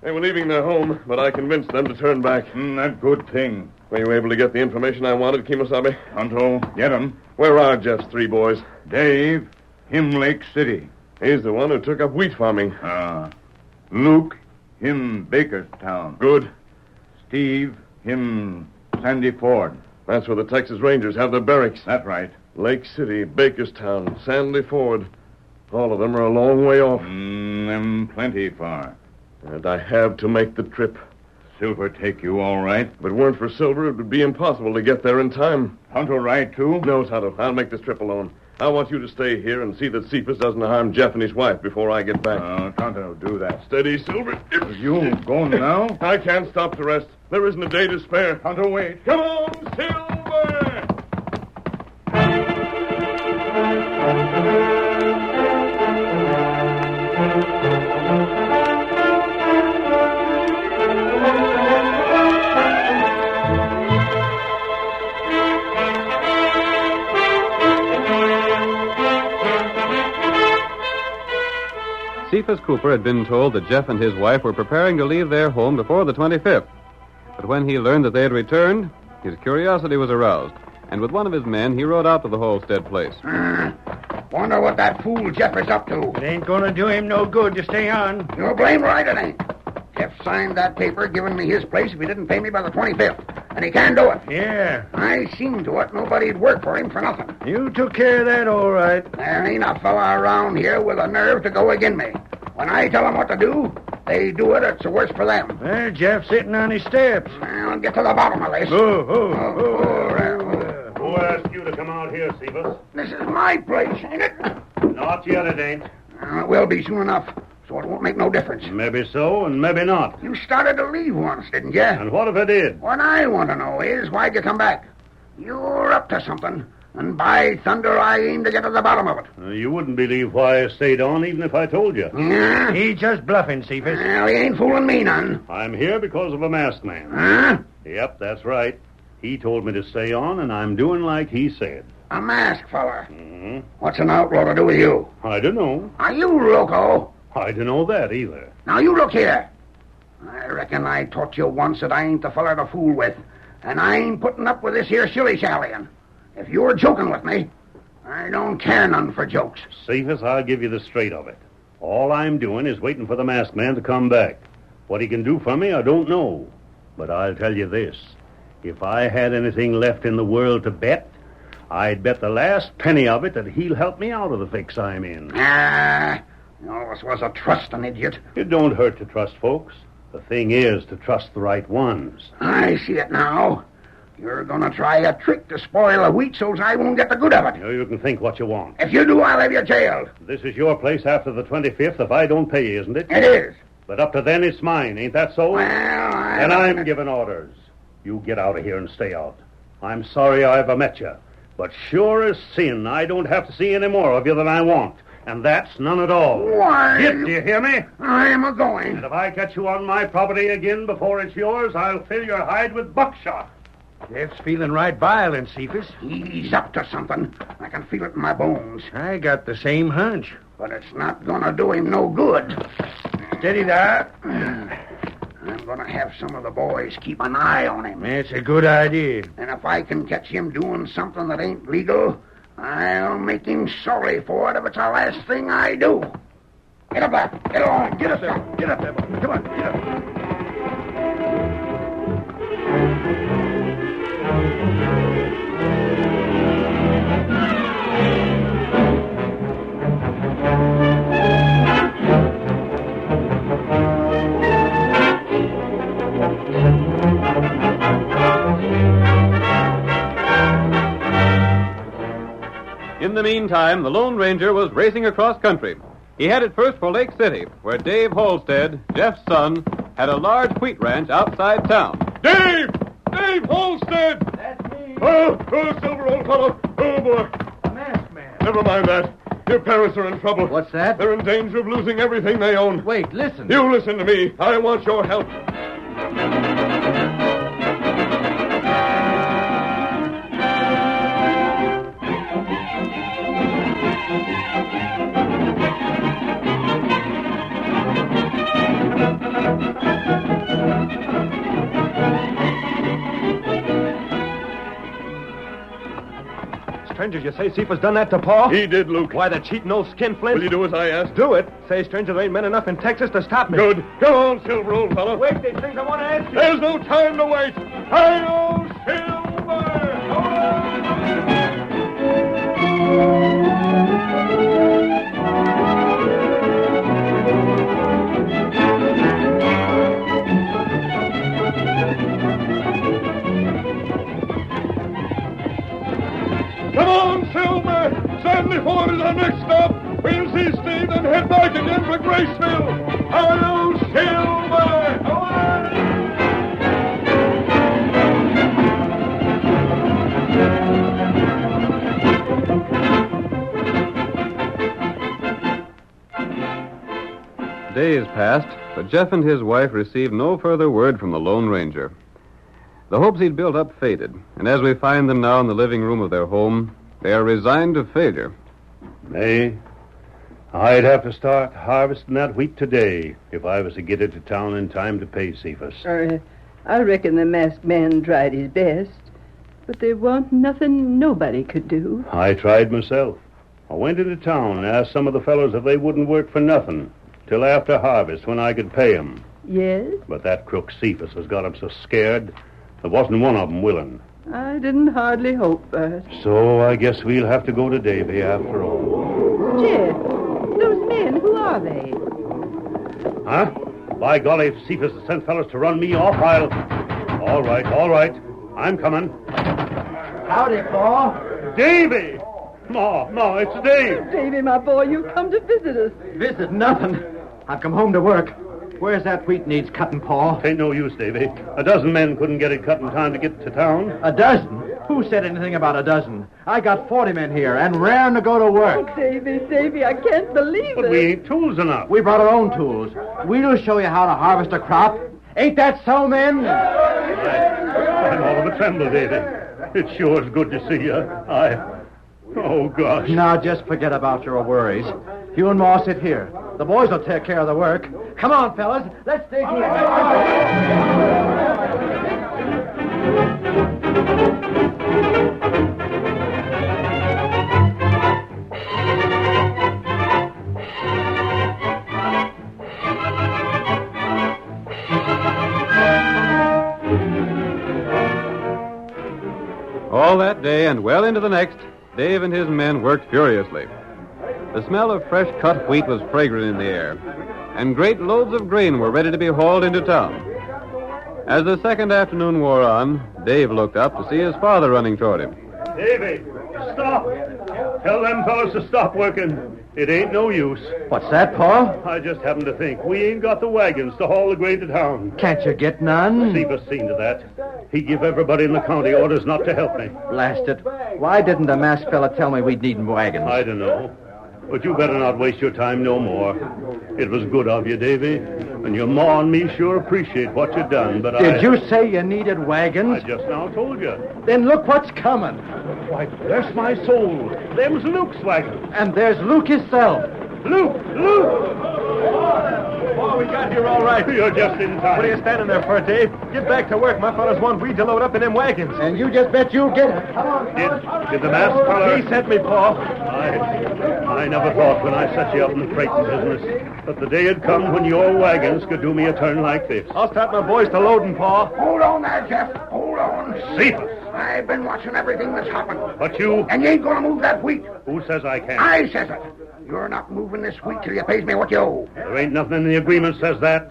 [SPEAKER 15] They were leaving their home, but I convinced them to turn back.
[SPEAKER 14] That good thing.
[SPEAKER 15] Were you able to get the information I wanted, Kimosabe?
[SPEAKER 14] Tonto, get him.
[SPEAKER 15] Where are Jeff's 3 boys?
[SPEAKER 14] Dave, him Lake City.
[SPEAKER 15] He's the one who took up wheat farming.
[SPEAKER 14] Luke, him Bakerstown.
[SPEAKER 15] Good.
[SPEAKER 14] Steve, him Sandy Ford.
[SPEAKER 15] That's where the Texas Rangers have their barracks.
[SPEAKER 14] That's right.
[SPEAKER 15] Lake City, Bakerstown, Sandy Ford. All of them are a long way off.
[SPEAKER 16] Them plenty far.
[SPEAKER 15] And I have to make the trip.
[SPEAKER 16] Silver take you all right?
[SPEAKER 15] If it weren't for Silver, it would be impossible to get there in time.
[SPEAKER 16] Tonto ride, too?
[SPEAKER 15] No, Tonto. I'll make this trip alone. I want you to stay here and see that Cephas doesn't harm Jeff and his wife before I get back.
[SPEAKER 16] Tonto, do that.
[SPEAKER 15] Steady, Silver.
[SPEAKER 16] You going now?
[SPEAKER 15] I can't stop to rest. There isn't a day to spare.
[SPEAKER 16] Tonto, wait.
[SPEAKER 15] Come on, Silver!
[SPEAKER 1] Cephas Cooper had been told that Jeff and his wife were preparing to leave their home before the 25th. But when he learned that they had returned, his curiosity was aroused, and with one of his men, he rode out to the Holstead place.
[SPEAKER 2] Wonder what that fool Jeff is up to.
[SPEAKER 14] It ain't gonna do him no good to stay on.
[SPEAKER 2] You're blame right it ain't. Jeff signed that paper giving me his place if he didn't pay me by the 25th, and he can't do it.
[SPEAKER 14] Yeah.
[SPEAKER 2] I seen to it nobody'd work for him for nothing.
[SPEAKER 14] You took care of that all right.
[SPEAKER 2] There ain't a fella around here with a nerve to go agin me. When I tell them what to do, they do it. It's the worse for them.
[SPEAKER 14] Well, Jeff's sitting on his steps.
[SPEAKER 2] I'll get to the bottom of this.
[SPEAKER 5] Who asked you to come out here, Cephas?
[SPEAKER 2] This is my place, ain't it?
[SPEAKER 5] Not yet, it ain't.
[SPEAKER 2] It will be soon enough, so it won't make no difference.
[SPEAKER 5] Maybe so, and maybe not.
[SPEAKER 2] You started to leave once, didn't you?
[SPEAKER 5] And what if I did?
[SPEAKER 2] What I want to know is, why'd you come back? You're up to something, and by thunder, I aim to get to the bottom of it.
[SPEAKER 5] You wouldn't believe why I stayed on, even if I told you.
[SPEAKER 2] Yeah?
[SPEAKER 14] He's just bluffing, Cephas.
[SPEAKER 2] Well, he ain't fooling me none.
[SPEAKER 5] I'm here because of a masked man.
[SPEAKER 2] Huh?
[SPEAKER 5] Yep, that's right. He told me to stay on, and I'm doing like he said.
[SPEAKER 2] A masked feller.
[SPEAKER 5] Mm-hmm.
[SPEAKER 2] What's an outlaw to do with you?
[SPEAKER 5] I don't know.
[SPEAKER 2] Are you loco?
[SPEAKER 5] I don't know that either.
[SPEAKER 2] Now, you look here. I reckon I taught you once that I ain't the feller to fool with, and I ain't putting up with this here shilly-shallying. If you're joking with me, I don't care none for jokes.
[SPEAKER 5] Cephas, I'll give you the straight of it. All I'm doing is waiting for the masked man to come back. What he can do for me, I don't know. But I'll tell you this. If I had anything left in the world to bet, I'd bet the last penny of it that he'll help me out of the fix I'm in.
[SPEAKER 2] You always was a trusting idiot.
[SPEAKER 5] It don't hurt to trust folks. The thing is to trust the right ones.
[SPEAKER 2] I see it now. You're going to try a trick to spoil the wheat so's I won't get the good of it.
[SPEAKER 5] You can think what you want.
[SPEAKER 2] If you do, I'll have you jailed.
[SPEAKER 5] This is your place after the 25th if I don't pay you, isn't it?
[SPEAKER 2] It is.
[SPEAKER 5] But up to then, it's mine. Ain't that so?
[SPEAKER 2] Well,
[SPEAKER 5] And I'm giving orders. You get out of here and stay out. I'm sorry I ever met you. But sure as sin, I don't have to see any more of you than I want. And that's none at all.
[SPEAKER 2] Why?
[SPEAKER 5] Get, do you hear me?
[SPEAKER 2] I am a-going.
[SPEAKER 5] And if I catch you on my property again before it's yours, I'll fill your hide with buckshot.
[SPEAKER 14] Jeff's feeling right violent, Cephas.
[SPEAKER 2] He's up to something. I can feel it in my bones.
[SPEAKER 14] I got the same hunch.
[SPEAKER 2] But it's not going to do him no good.
[SPEAKER 14] Steady there.
[SPEAKER 2] I'm going to have some of the boys keep an eye on him.
[SPEAKER 14] That's a good idea.
[SPEAKER 2] And if I can catch him doing something that ain't legal, I'll make him sorry for it if it's the last thing I do. Get up there. Get on. Get up there. Get up there, boy. Come on. Get up.
[SPEAKER 1] In the meantime, the Lone Ranger was racing across country. He headed first for Lake City, where Dave Holstead, Jeff's son, had a large wheat ranch outside town.
[SPEAKER 15] Dave! Dave Holstead!
[SPEAKER 14] That's me.
[SPEAKER 15] Oh, Silver, old fellow. Oh, boy.
[SPEAKER 14] A masked man.
[SPEAKER 15] Never mind that. Your parents are in trouble.
[SPEAKER 14] What's that?
[SPEAKER 15] They're in danger of losing everything they own.
[SPEAKER 14] Wait, listen.
[SPEAKER 15] You listen to me. I want your help.
[SPEAKER 8] Stranger, you say Cephas done that to Pa?
[SPEAKER 15] He did, Luke.
[SPEAKER 8] Why, the cheating old skinflint?
[SPEAKER 15] Will you do as I asked?
[SPEAKER 8] Do it? Say, stranger, there ain't men enough in Texas to stop me.
[SPEAKER 15] Good. Come on, Silver, old fellow.
[SPEAKER 8] Wait, there's things I want to ask you.
[SPEAKER 15] There's no time to wait. Hi-yo, Silver! 24 is our next stop. We'll see Steve and head back again for Graceville. Hello, Silver! Away!
[SPEAKER 1] Days passed, but Jeff and his wife received no further word from the Lone Ranger. The hopes he'd built up faded, and as we find them now in the living room of their home, they are resigned to failure.
[SPEAKER 5] May, I'd have to start harvesting that wheat today if I was to get it to town in time to pay Cephas.
[SPEAKER 7] I reckon the masked man tried his best, but there wasn't nothing nobody could do.
[SPEAKER 5] I tried myself. I went into town and asked some of the fellows if they wouldn't work for nothing till after harvest when I could pay 'em.
[SPEAKER 7] Yes?
[SPEAKER 5] But that crook Cephas has got 'em so scared, there wasn't one of 'em willing.
[SPEAKER 7] I didn't hardly hope for it.
[SPEAKER 5] So I guess we'll have to go to Davy after all.
[SPEAKER 7] Jeff, those men, who are they?
[SPEAKER 5] Huh? By golly, if Cephas has sent fellows to run me off, I'll... All right. I'm coming.
[SPEAKER 17] Howdy, Paul.
[SPEAKER 5] Davy! Ma, it's Dave.
[SPEAKER 7] Davy, my boy, you come to visit us.
[SPEAKER 17] Visit nothing. I've come home to work. Where's that wheat needs cutting, Paul?
[SPEAKER 5] Ain't no use, Davy. A dozen men couldn't get it cut in time to get to town.
[SPEAKER 17] A dozen? Who said anything about a dozen? I got 40 men here and raring to go to work.
[SPEAKER 7] Oh, Davy, I can't believe it.
[SPEAKER 5] But we ain't tools enough.
[SPEAKER 17] We brought our own tools. We'll show you how to harvest a crop. Ain't that so, men?
[SPEAKER 5] I'm all of a tremble, Davy. It sure is good to see you. Oh, gosh.
[SPEAKER 17] Now, just forget about your worries. You and Ma sit here. The boys will take care of the work. Come on, fellas. Let's dig here.
[SPEAKER 1] All that day and well into the next, Dave and his men worked furiously. The smell of fresh cut wheat was fragrant in the air, and great loads of grain were ready to be hauled into town. As the second afternoon wore on, Dave looked up to see his father running toward him.
[SPEAKER 5] Davy, stop. Tell them fellows to stop working. It ain't no use.
[SPEAKER 17] What's that, Paul?
[SPEAKER 5] I just happened to think we ain't got the wagons to haul the grain to town.
[SPEAKER 17] Can't you get none?
[SPEAKER 5] Cephas seen to that. He give everybody in the county orders not to help me.
[SPEAKER 17] Blast it. Why didn't the masked fella tell me we'd need wagons?
[SPEAKER 5] I don't know. But you better not waste your time no more. It was good of you, Davy. And your ma and me sure appreciate what you done, but
[SPEAKER 17] Did you say you needed wagons?
[SPEAKER 5] I just now told you.
[SPEAKER 17] Then look what's coming.
[SPEAKER 5] Why, bless my soul. Them's Luke's wagons.
[SPEAKER 17] And there's Luke himself.
[SPEAKER 5] Luke!
[SPEAKER 14] Oh, we got here all right.
[SPEAKER 5] You're just in time.
[SPEAKER 14] What are you standing there for, Dave? Get back to work. My fellas want wheat to load up in them wagons.
[SPEAKER 17] And you just bet you'll get it. Come on.
[SPEAKER 5] Did the masked fella...
[SPEAKER 14] He sent me, Paul.
[SPEAKER 5] I never thought when I set you up in the freighting business that the day had come when your wagons could do me a turn like this.
[SPEAKER 14] I'll start my boys to loading, Paul.
[SPEAKER 2] Hold on there, Jeff. Hold on.
[SPEAKER 5] Cephas!
[SPEAKER 2] I've been watching everything that's happened.
[SPEAKER 5] But you...
[SPEAKER 2] And you ain't gonna move that wheat.
[SPEAKER 5] Who says I can't?
[SPEAKER 2] I says it. You're not moving this wheat till you pays me what you owe.
[SPEAKER 5] There ain't nothing in the agreement says that.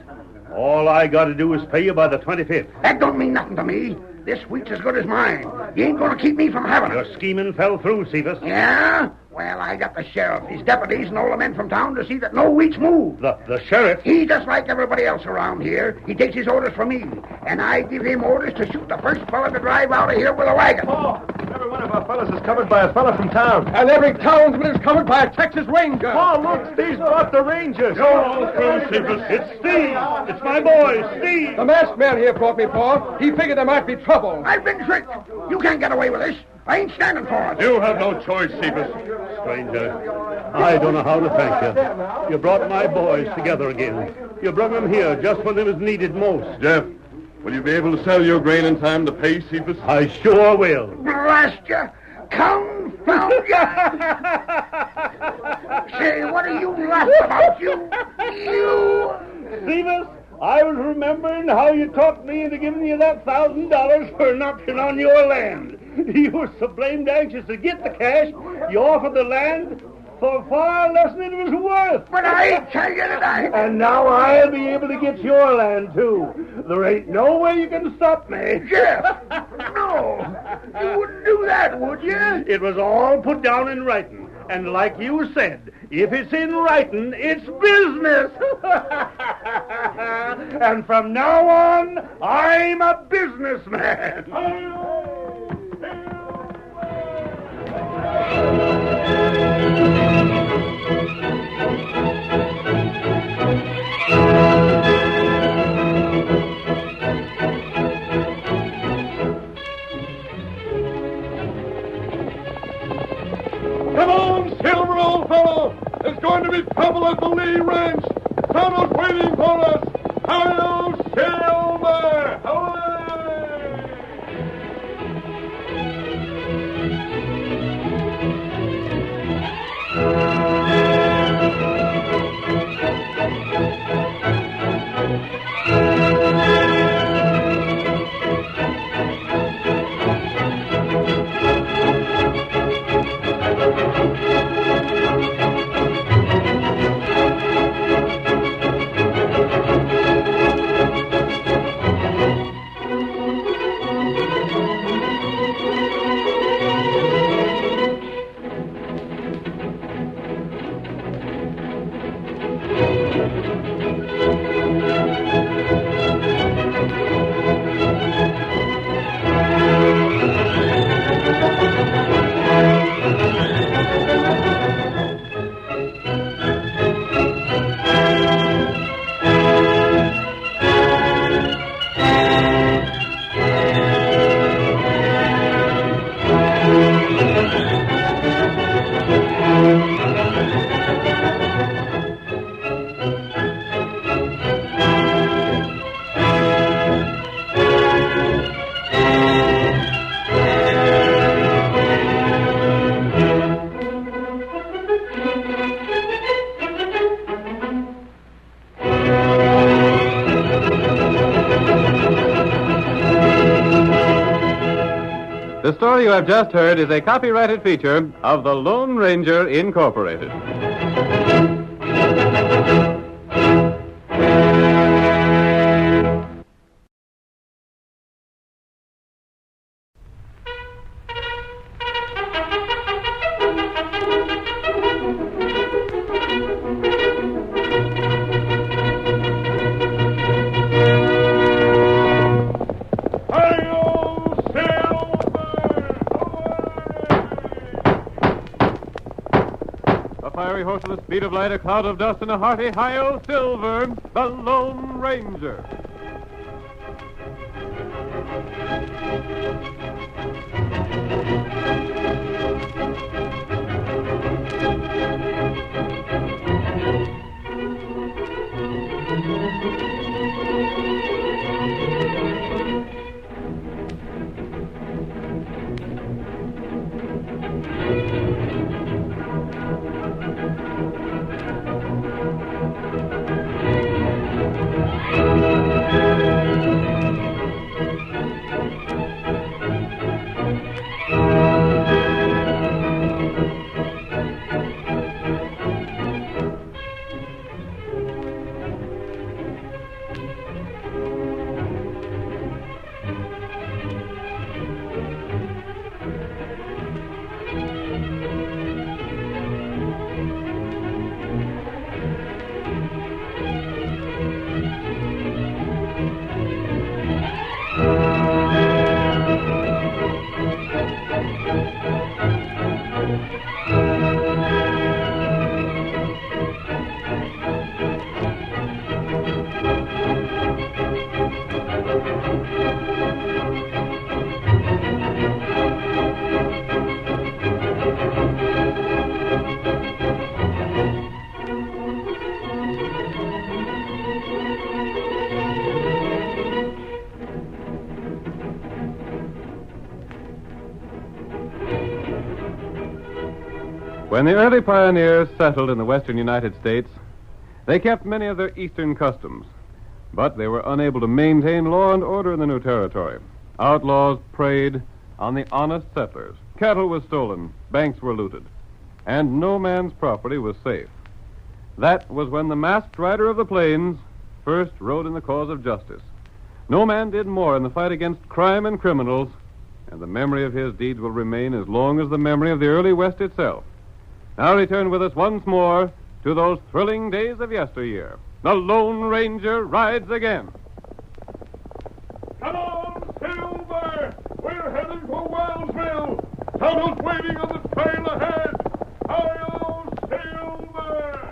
[SPEAKER 5] All I got to do is pay you by the 25th.
[SPEAKER 2] That don't mean nothing to me. This wheat's as good as mine. You ain't gonna keep me from having it.
[SPEAKER 5] Your scheming fell through, Cephas.
[SPEAKER 2] Yeah? Well, I got the sheriff, his deputies, and all the men from town to see that no wheat's moved.
[SPEAKER 5] The sheriff?
[SPEAKER 2] He's just like everybody else around here. He takes his orders from me, and I give him orders to shoot the first fella to drive out of here with a wagon.
[SPEAKER 14] Oh, every one of our fellas is covered by a fella from town.
[SPEAKER 17] And every townsman is covered by a Texas Ranger.
[SPEAKER 14] Oh, look, Steve's brought the Rangers.
[SPEAKER 5] You're all through, Cephas. It's Steve. It's my boy, Steve.
[SPEAKER 17] The masked man here brought me, Paul. He figured there might be trouble.
[SPEAKER 2] I've been tricked. You can't get away with this. I ain't standing for it.
[SPEAKER 15] You have no choice, Cephas.
[SPEAKER 5] Stranger, I don't know how to thank you. You brought my boys together again. You brought them here just when they was needed most.
[SPEAKER 15] Jeff, will you be able to sell your grain in time to pay Cephas?
[SPEAKER 5] I sure will.
[SPEAKER 2] Blast you. Confound you. Say, what are you laughing about, you?
[SPEAKER 5] Cephas, I was remembering how you talked me into giving you that $1,000 for an option on your land. You were so blamed anxious to get the cash, you offered the land for far less than it was worth.
[SPEAKER 2] But I tell you that
[SPEAKER 5] And now I'll be able to get your land, too. There ain't no way you can stop me.
[SPEAKER 2] Jeff, no. You wouldn't do that, would you?
[SPEAKER 5] It was all put down in writing. And like you said, if it's in writing, it's business. And from now on, I'm a businessman.
[SPEAKER 15] Come on, Silver, old fellow! There's going to be trouble at the Lee Ranch! Tonto's waiting for us! Hi-yo, Silver!
[SPEAKER 1] The story you have just heard is a copyrighted feature of the Lone Ranger Incorporated. Fiery horse with the speed of light, a cloud of dust, and a hearty hi-yo Silver, the Lone Ranger. When the early pioneers settled in the western United States, they kept many of their eastern customs, but they were unable to maintain law and order in the new territory. Outlaws preyed on the honest settlers. Cattle was stolen, banks were looted, and no man's property was safe. That was when the masked rider of the plains first rode in the cause of justice. No man did more in the fight against crime and criminals, and the memory of his deeds will remain as long as the memory of the early West itself. Now return with us once more to those thrilling days of yesteryear. The Lone Ranger rides again.
[SPEAKER 15] Come on, Silver! We're heading for Wellsville. Tonto's waiting on the trail ahead. Hi-yo, Silver!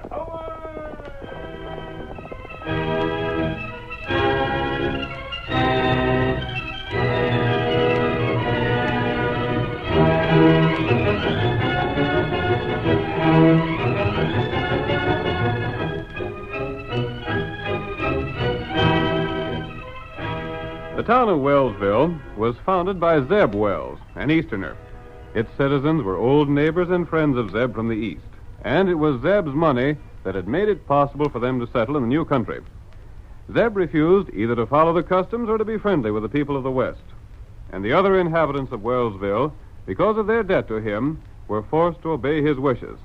[SPEAKER 1] The town of Wellsville was founded by Zeb Wells, an Easterner. Its citizens were old neighbors and friends of Zeb from the East, and it was Zeb's money that had made it possible for them to settle in the new country. Zeb refused either to follow the customs or to be friendly with the people of the West. And the other inhabitants of Wellsville, because of their debt to him, were forced to obey his wishes.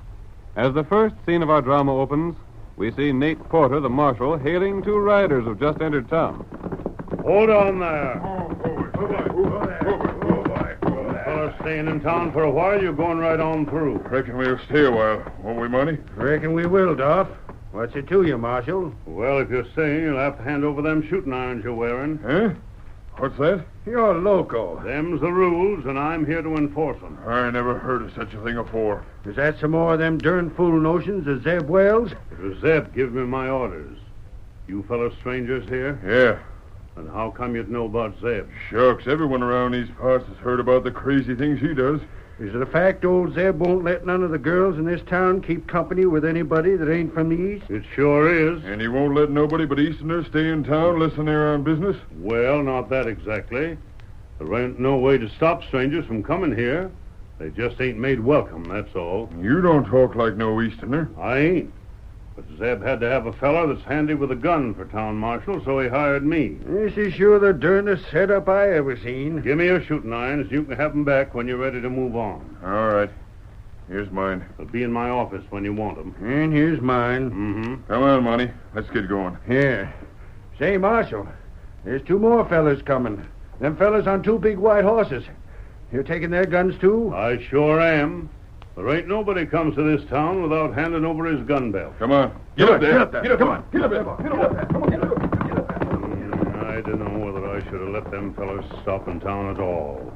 [SPEAKER 1] As the first scene of our drama opens, we see Nate Porter, the marshal, hailing two riders who've just entered town.
[SPEAKER 5] Hold on there. Fellas staying in town for a while, you're going right on through.
[SPEAKER 13] Reckon we'll stay a while, won't we, Monty?
[SPEAKER 14] Reckon we will, Duff. What's it to you, Marshal?
[SPEAKER 5] Well, if you're staying, you'll have to hand over them shooting irons you're wearing.
[SPEAKER 13] Huh? What's that?
[SPEAKER 14] You're loco.
[SPEAKER 5] Them's the rules, and I'm here to enforce them.
[SPEAKER 13] I never heard of such a thing afore.
[SPEAKER 14] Is that some more of them darn fool notions of Zeb Wells?
[SPEAKER 5] It was Zeb give me my orders. You fellas strangers here?
[SPEAKER 13] Yeah.
[SPEAKER 5] And how come you'd know about Zeb?
[SPEAKER 13] Shucks, everyone around these parts has heard about the crazy things he does.
[SPEAKER 14] Is it a fact old Zeb won't let none of the girls in this town keep company with anybody that ain't from the East?
[SPEAKER 5] It sure is.
[SPEAKER 13] And he won't let nobody but Easterners stay in town listen they're on business?
[SPEAKER 5] Well, not that exactly. There ain't no way to stop strangers from coming here. They just ain't made welcome, that's all.
[SPEAKER 13] You don't talk like no Easterner.
[SPEAKER 5] I ain't. But Zeb had to have a fella that's handy with a gun for town marshal, so he hired me.
[SPEAKER 14] This is sure the darnest setup I ever seen.
[SPEAKER 5] Give me your shooting irons. You can have them back when you're ready to move on.
[SPEAKER 13] All right. Here's mine.
[SPEAKER 5] They'll be in my office when you want them.
[SPEAKER 14] And here's mine.
[SPEAKER 5] Mm-hmm.
[SPEAKER 13] Come on, Monty. Let's get going.
[SPEAKER 14] Here. Say, Marshal, there's two more fellas coming. Them fellas on two big white horses. You taking their guns, too?
[SPEAKER 5] I sure am. There ain't nobody comes to this town without handing over his gun belt.
[SPEAKER 13] Come on. Get up there.
[SPEAKER 14] Get up there.
[SPEAKER 13] Get up
[SPEAKER 14] Come
[SPEAKER 13] there.
[SPEAKER 14] on.
[SPEAKER 13] Get up there. Get up there. Come on, get up.
[SPEAKER 5] I don't know whether I should have let them fellas stop in town at all.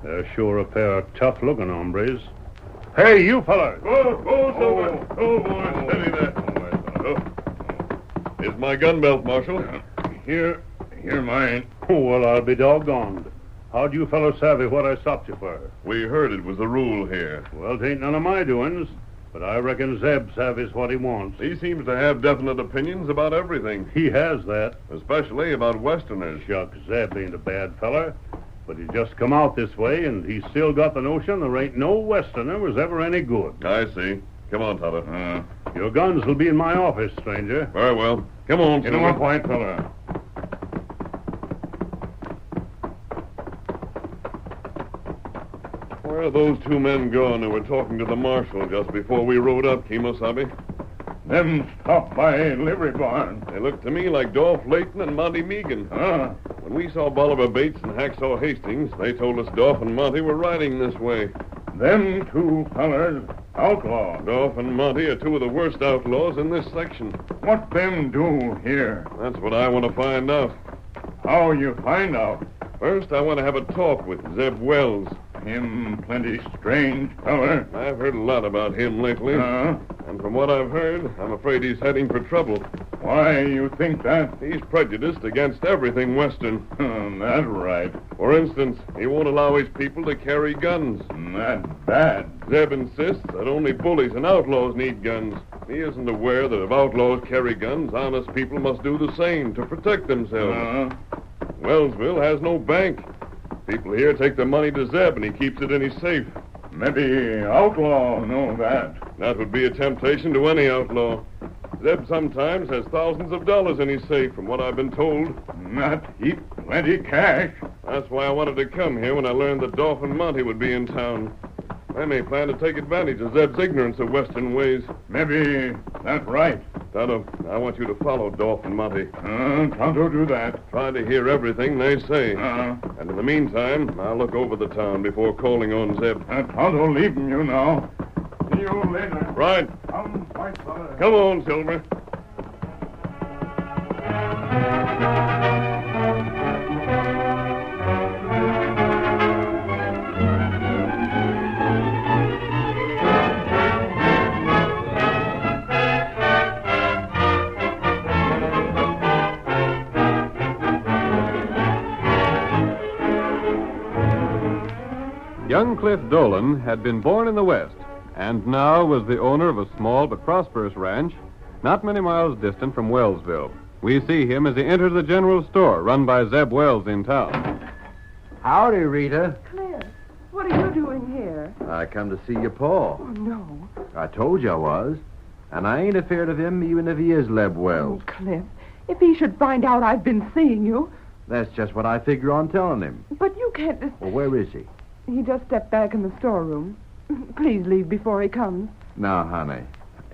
[SPEAKER 5] They're sure a pair of tough-looking hombres. Hey, you fellas!
[SPEAKER 15] Go, Silver. Oh, boy, steady there. Here's my gun belt, Marshal.
[SPEAKER 13] Here mine.
[SPEAKER 5] Oh, well, I'll be doggone. How'd you fellows savvy what I stopped you for?
[SPEAKER 15] We heard it was the rule here.
[SPEAKER 5] Well, 'tain't none of my doings, but I reckon Zeb savvy's what he wants.
[SPEAKER 15] He seems to have definite opinions about everything.
[SPEAKER 5] He has that.
[SPEAKER 15] Especially about Westerners.
[SPEAKER 5] Shucks, Zeb ain't a bad feller, but he just come out this way, and he's still got the notion there ain't no Westerner was ever any good.
[SPEAKER 15] I see. Come on, Tonto.
[SPEAKER 5] Your guns will be in my office, stranger.
[SPEAKER 15] Very well. Come on,
[SPEAKER 13] Get
[SPEAKER 15] Silver.
[SPEAKER 13] him up, white fella.
[SPEAKER 15] Where are those two men gone who were talking to the marshal just before we rode up, Kimosabe?
[SPEAKER 13] Them stopped by livery barn.
[SPEAKER 15] They looked to me like Dolph Layton and Monty Meagan. When we saw Bolivar Bates and Hacksaw Hastings, they told us Dolph and Monty were riding this way.
[SPEAKER 13] Them two fellers, outlaws.
[SPEAKER 15] Dolph and Monty are two of the worst outlaws in this section.
[SPEAKER 13] What them do here?
[SPEAKER 15] That's what I want to find out.
[SPEAKER 13] How you find out?
[SPEAKER 15] First, I want to have a talk with Zeb Wells.
[SPEAKER 13] Him plenty strange feller.
[SPEAKER 15] I've heard a lot about him lately. And from what I've heard, I'm afraid he's heading for trouble.
[SPEAKER 13] Why you think that?
[SPEAKER 15] He's prejudiced against everything Western.
[SPEAKER 13] That's right.
[SPEAKER 15] For instance, he won't allow his people to carry guns.
[SPEAKER 13] That's bad.
[SPEAKER 15] Zeb insists that only bullies and outlaws need guns. He isn't aware that if outlaws carry guns, honest people must do the same to protect themselves. Wellsville has no bank. People here take the money to Zeb, and he keeps it in his safe.
[SPEAKER 13] Maybe outlaw know that.
[SPEAKER 15] That would be a temptation to any outlaw. Zeb sometimes has thousands of dollars in his safe, from what I've been told.
[SPEAKER 13] Not heap plenty cash.
[SPEAKER 15] That's why I wanted to come here when I learned that Dolph and Monty would be in town. I may plan to take advantage of Zeb's ignorance of Western ways.
[SPEAKER 13] Maybe that's right.
[SPEAKER 15] Tonto, I want you to follow Dolph and Monty.
[SPEAKER 13] Tonto do that.
[SPEAKER 15] Try to hear everything they say. And in the meantime, I'll look over the town before calling on Zeb.
[SPEAKER 13] Tonto leaving you now.
[SPEAKER 16] you later.
[SPEAKER 15] Right.
[SPEAKER 16] Come, white fella.
[SPEAKER 15] Come on, Silver.
[SPEAKER 1] Young Cliff Dolan had been born in the West and now was the owner of a small but prosperous ranch not many miles distant from Wellsville. We see him as he enters the general store run by Zeb Wells in town.
[SPEAKER 17] Howdy, Rita.
[SPEAKER 18] Cliff, what are you doing here?
[SPEAKER 8] I come to see your pa.
[SPEAKER 18] Oh, no.
[SPEAKER 8] I told you I was. And I ain't afeard of him even if he is Leb Wells.
[SPEAKER 18] Oh, Cliff, if he should find out I've been seeing you.
[SPEAKER 8] That's just what I figure on telling him.
[SPEAKER 18] But you can't...
[SPEAKER 8] Well, where is he?
[SPEAKER 18] He just stepped back in the storeroom. Please leave before he comes.
[SPEAKER 8] Now, honey,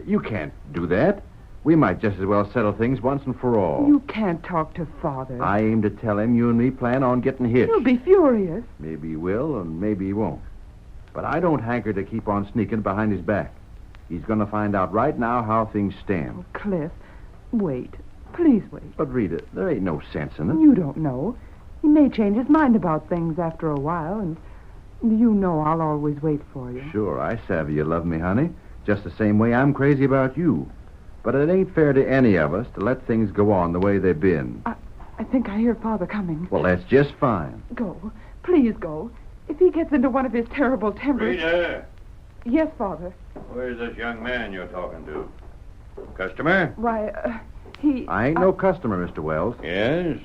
[SPEAKER 8] you can't do that. We might just as well settle things once and for all.
[SPEAKER 18] You can't talk to Father.
[SPEAKER 8] I aim to tell him you and me plan on getting hitched.
[SPEAKER 18] He'll be furious.
[SPEAKER 8] Maybe he will, and maybe he won't. But I don't hanker to keep on sneaking behind his back. He's going to find out right now how things stand.
[SPEAKER 18] Oh, Cliff, wait. Please wait.
[SPEAKER 8] But, Rita, there ain't no sense in it.
[SPEAKER 18] You don't know. He may change his mind about things after a while, and you know I'll always wait for you.
[SPEAKER 8] Sure, I savvy you love me, honey. Just the same way I'm crazy about you. But it ain't fair to any of us to let things go on the way they've been.
[SPEAKER 18] I think I hear Father coming.
[SPEAKER 8] Well, that's just fine.
[SPEAKER 18] Go. Please go. If he gets into one of his terrible tempers...
[SPEAKER 11] Rita,
[SPEAKER 18] Yes, Father.
[SPEAKER 11] where's this young man you're talking to? Customer?
[SPEAKER 18] Why, he...
[SPEAKER 8] I ain't no customer, Mr. Wells.
[SPEAKER 11] Yes?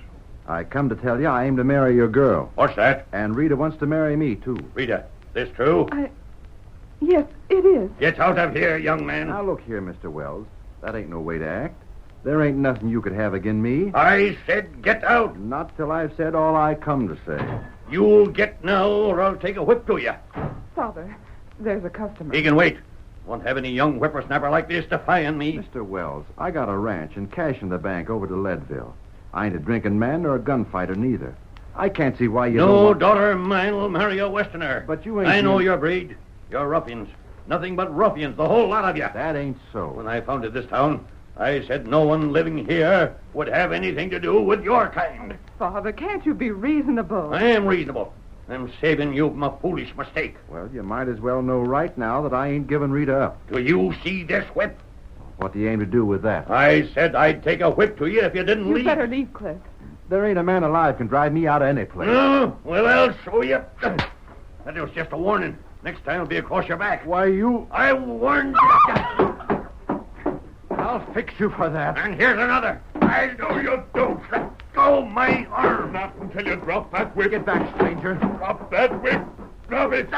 [SPEAKER 8] I come to tell you I aim to marry your girl.
[SPEAKER 11] What's that?
[SPEAKER 8] And Rita wants to marry me, too.
[SPEAKER 11] Rita, this true?
[SPEAKER 18] Yes, it is.
[SPEAKER 11] Get out of here, young man.
[SPEAKER 8] Now, look here, Mr. Wells. That ain't no way to act. There ain't nothing you could have agin me.
[SPEAKER 11] I said get out.
[SPEAKER 8] Not till I've said all I come to say.
[SPEAKER 11] You'll get now, or I'll take a whip to you.
[SPEAKER 18] Father, there's a customer.
[SPEAKER 11] He can wait. Won't have any young whippersnapper like this defying me.
[SPEAKER 8] Mr. Wells, I got a ranch and cash in the bank over to Leadville. I ain't a drinking man nor a gunfighter neither. I can't see why you don't
[SPEAKER 11] No
[SPEAKER 8] want...
[SPEAKER 11] daughter of mine will marry a Westerner.
[SPEAKER 8] But you ain't...
[SPEAKER 11] I know your breed. You're ruffians. Nothing but ruffians, the whole lot of you.
[SPEAKER 8] That ain't so.
[SPEAKER 11] When I founded this town, I said no one living here would have anything to do with your kind.
[SPEAKER 18] Father, can't you be reasonable?
[SPEAKER 11] I am reasonable. I'm saving you from a foolish mistake.
[SPEAKER 8] Well, you might as well know right now that I ain't giving Rita up.
[SPEAKER 11] Do you see this whip?
[SPEAKER 8] What do you aim to do with that?
[SPEAKER 11] I said I'd take a whip to you if you didn't
[SPEAKER 18] You
[SPEAKER 11] leave.
[SPEAKER 18] better leave, Cliff.
[SPEAKER 8] There ain't a man alive can drive me out of any place.
[SPEAKER 11] No? Well, I'll show you. That was just a warning. Next time it'll be across your back.
[SPEAKER 8] Why, you...
[SPEAKER 11] I warned you.
[SPEAKER 8] I'll fix you for that.
[SPEAKER 11] And here's another. I know you don't. Let go my arm.
[SPEAKER 15] Not until you drop that whip.
[SPEAKER 8] Get back, stranger.
[SPEAKER 15] Drop that whip. Drop it.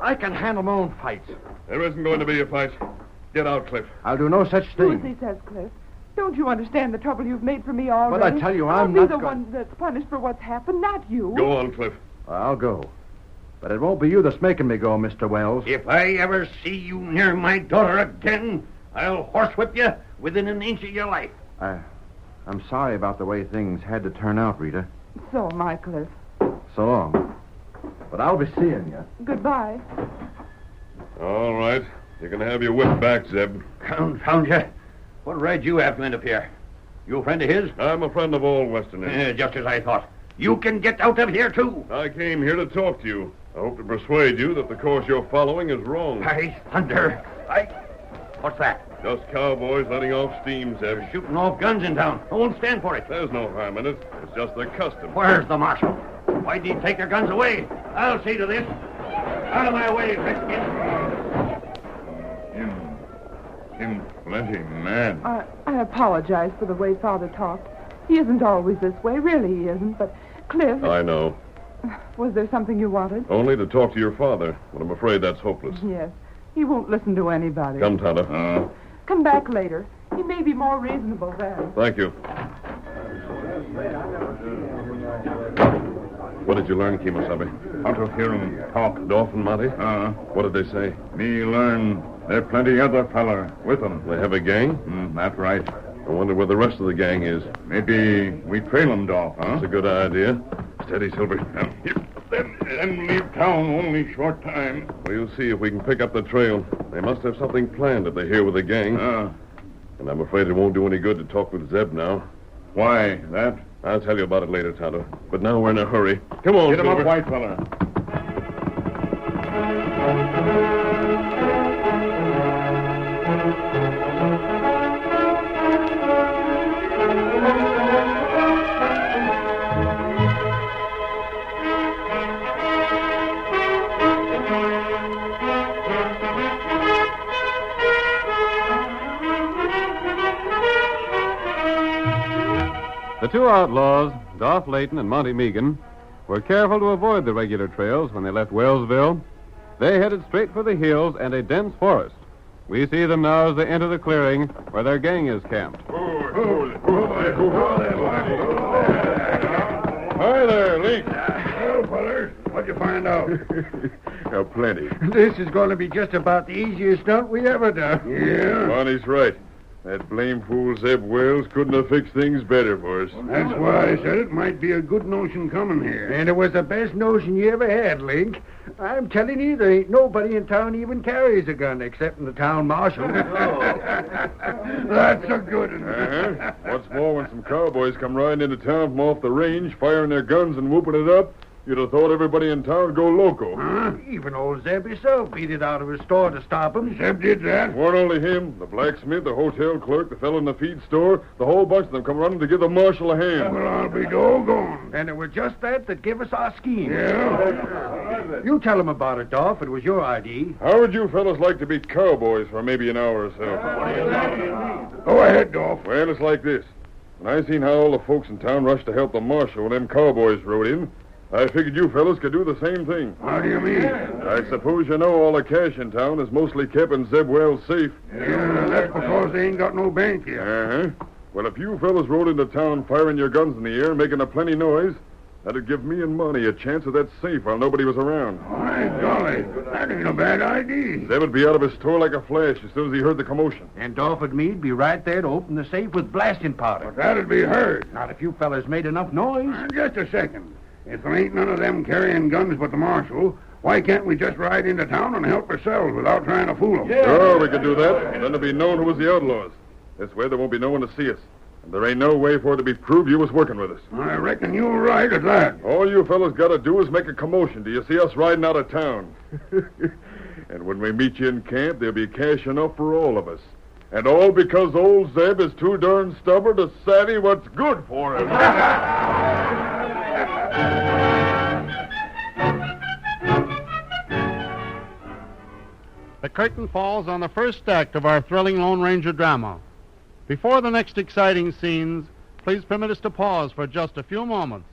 [SPEAKER 8] I can handle my own fights.
[SPEAKER 15] There isn't going to be a fight. Get out, Cliff.
[SPEAKER 8] I'll do no such
[SPEAKER 18] Do as
[SPEAKER 8] thing.
[SPEAKER 18] he says, Cliff. Don't you understand the trouble you've made for me already?
[SPEAKER 8] But I tell you,
[SPEAKER 18] I'll
[SPEAKER 8] I'm
[SPEAKER 18] be
[SPEAKER 8] not
[SPEAKER 18] the
[SPEAKER 8] go-
[SPEAKER 18] one that's punished for what's happened, not you.
[SPEAKER 15] Go on, Cliff.
[SPEAKER 8] I'll go. But it won't be you that's making me go, Mr. Wells.
[SPEAKER 11] If I ever see you near my daughter again, I'll horsewhip you within an inch of your life.
[SPEAKER 8] I'm sorry about the way things had to turn out, Rita.
[SPEAKER 18] So am I, Cliff.
[SPEAKER 8] So long. But I'll be seeing you.
[SPEAKER 18] Goodbye.
[SPEAKER 15] All right. You can have your whip back, Zeb.
[SPEAKER 11] Confound you. What right you have to end up here? You a friend of his?
[SPEAKER 15] I'm a friend of all Westerners.
[SPEAKER 11] Just as I thought. You can get out of here, too.
[SPEAKER 15] I came here to talk to you. I hope to persuade you that the course you're following is wrong.
[SPEAKER 11] By thunder. What's that?
[SPEAKER 15] Just cowboys letting off steam, Zeb.
[SPEAKER 11] They're shooting off guns in town. I won't stand for it.
[SPEAKER 15] There's no harm in it. It's just their custom.
[SPEAKER 11] Where's the marshal? Why did he take their guns away? I'll see to this. Out of my way, Redskin.
[SPEAKER 16] Him plenty mad.
[SPEAKER 18] I apologize for the way Father talked. He isn't always this way. Really, he isn't. But, Cliff...
[SPEAKER 15] I know.
[SPEAKER 18] Was there something you wanted?
[SPEAKER 15] Only to talk to your father, but I'm afraid that's hopeless.
[SPEAKER 18] Yes. He won't listen to anybody.
[SPEAKER 15] Come, Tonto.
[SPEAKER 18] Come back later. He may be more reasonable then.
[SPEAKER 15] Thank you. What did you learn, Kemosabe?
[SPEAKER 16] How to hear him talk.
[SPEAKER 15] Dolph and Monty? What did they say?
[SPEAKER 16] Me learn there plenty other feller with them.
[SPEAKER 15] They have a gang?
[SPEAKER 16] That's right.
[SPEAKER 15] I wonder where the rest of the gang is.
[SPEAKER 16] Maybe we trail 'em, Dolph, huh?
[SPEAKER 15] That's a good idea. Steady, Silver.
[SPEAKER 16] Then leave town only short time.
[SPEAKER 15] We'll see if we can pick up the trail. They must have something planned if they're here with the gang. And I'm afraid it won't do any good to talk with Zeb now.
[SPEAKER 16] Why, that?
[SPEAKER 15] I'll tell you about it later, Tonto. But now we're in a hurry. Come on,
[SPEAKER 16] Get him
[SPEAKER 15] Silver.
[SPEAKER 16] up, white fella.
[SPEAKER 1] The two outlaws, Dolph Layton and Monty Meagan, were careful to avoid the regular trails when they left Wellsville. They headed straight for the hills and a dense forest. We see them now as they enter the clearing where their gang is camped.
[SPEAKER 15] Hi there, Leak.
[SPEAKER 2] Well, fellers, what'd you find out?
[SPEAKER 13] Plenty.
[SPEAKER 14] This is going to be just about the easiest stunt we ever done.
[SPEAKER 2] Yeah?
[SPEAKER 13] Monty's right. That blame fool Zeb Wells couldn't have fixed things better for us.
[SPEAKER 2] That's why I said it might be a good notion coming here.
[SPEAKER 14] And it was the best notion you ever had, Link. I'm telling you, there ain't nobody in town even carries a gun except in the town marshal.
[SPEAKER 2] That's a good one.
[SPEAKER 13] What's more, when some cowboys come riding into town from off the range, firing their guns and whooping it up, you'd have thought everybody in town would go loco.
[SPEAKER 14] Huh? Even old Zeb himself beat it out of his store to stop him.
[SPEAKER 2] Zeb did that?
[SPEAKER 13] It weren't only him. The blacksmith, the hotel clerk, the fellow in the feed store, the whole bunch of them come running to give the marshal a hand.
[SPEAKER 2] Well, I'll be doggone.
[SPEAKER 14] And it was just that gave us our scheme.
[SPEAKER 2] Yeah?
[SPEAKER 14] You tell him about it, Dolph. It was your idea.
[SPEAKER 13] How would you fellas like to be cowboys for maybe an hour or so?
[SPEAKER 2] Go ahead, Dolph.
[SPEAKER 13] Well, it's like this. When I seen how all the folks in town rushed to help the marshal when them cowboys rode in, I figured you fellas could do the same thing.
[SPEAKER 2] How do you mean?
[SPEAKER 13] I suppose you know all the cash in town is mostly kept in Zeb Wells' safe.
[SPEAKER 2] Yeah, that's because they ain't got no bank yet.
[SPEAKER 13] Uh-huh. Well, if you fellas rode into town firing your guns in the air, making a plenty noise, that'd give me and Monty a chance of that safe while nobody was around.
[SPEAKER 2] My golly, that ain't a bad idea.
[SPEAKER 13] Zeb would be out of his store like a flash as soon as he heard the commotion.
[SPEAKER 14] And Dolph and me'd be right there to open the safe with blasting powder.
[SPEAKER 2] But that'd be heard.
[SPEAKER 14] Not if you fellas made enough noise.
[SPEAKER 2] Just a second. If there ain't none of them carrying guns but the marshal, why can't we just ride into town and help ourselves without trying to fool them?
[SPEAKER 13] Sure, we could do that. Then it'd be known who was the outlaws. This way there won't be no one to see us. And there ain't no way for it to be proved you was working with us.
[SPEAKER 2] I reckon you're right at that.
[SPEAKER 13] All you fellas got to do is make a commotion. Do you see us riding out of town? And when we meet you in camp, there'll be cash enough for all of us. And all because old Zeb is too darn stubborn to savvy what's good for him.
[SPEAKER 12] The curtain falls on the first act of our thrilling Lone Ranger drama. Before the next exciting scenes, please permit us to pause for just a few moments.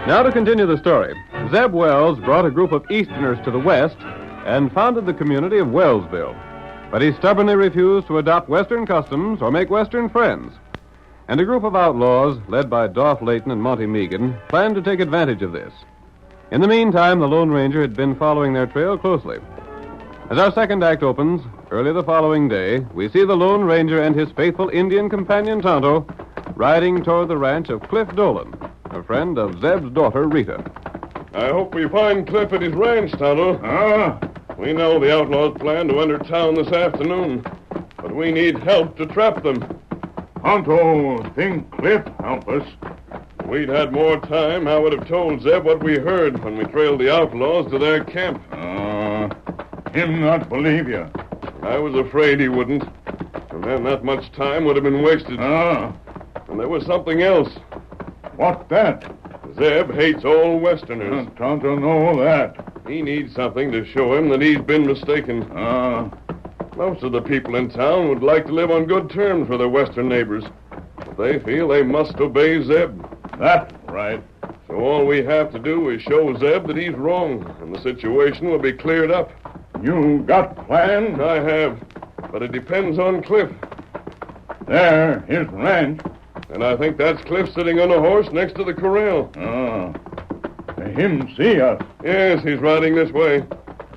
[SPEAKER 1] Now to continue the story. Zeb Wells brought a group of Easterners to the west and founded the community of Wellsville. But he stubbornly refused to adopt Western customs or make Western friends. And a group of outlaws, led by Dolph Layton and Monty Meagan, planned to take advantage of this. In the meantime, the Lone Ranger had been following their trail closely. As our second act opens, early the following day, we see the Lone Ranger and his faithful Indian companion Tonto riding toward the ranch of Cliff Dolan, a friend of Zeb's daughter, Rita.
[SPEAKER 15] I hope we find Cliff at his ranch, Tonto. We know the outlaws plan to enter town this afternoon, but we need help to trap them.
[SPEAKER 16] Tonto, think Cliff help us.
[SPEAKER 15] If we'd had more time, I would have told Zeb what we heard when we trailed the outlaws to their camp.
[SPEAKER 16] Him not believe you.
[SPEAKER 15] I was afraid he wouldn't. And then that much time would have been wasted. And there was something else.
[SPEAKER 16] What that?
[SPEAKER 15] Zeb hates all Westerners.
[SPEAKER 16] Tonto know that.
[SPEAKER 15] He needs something to show him that he's been mistaken. Most of the people in town would like to live on good terms with their Western neighbors. But they feel they must obey Zeb.
[SPEAKER 16] That's right.
[SPEAKER 15] So all we have to do is show Zeb that he's wrong, and the situation will be cleared up.
[SPEAKER 16] You got plans?
[SPEAKER 15] I have, but it depends on Cliff.
[SPEAKER 16] There, his ranch.
[SPEAKER 15] And I think that's Cliff sitting on a horse next to the corral.
[SPEAKER 16] Oh. Him see us.
[SPEAKER 15] Yes, he's riding this way.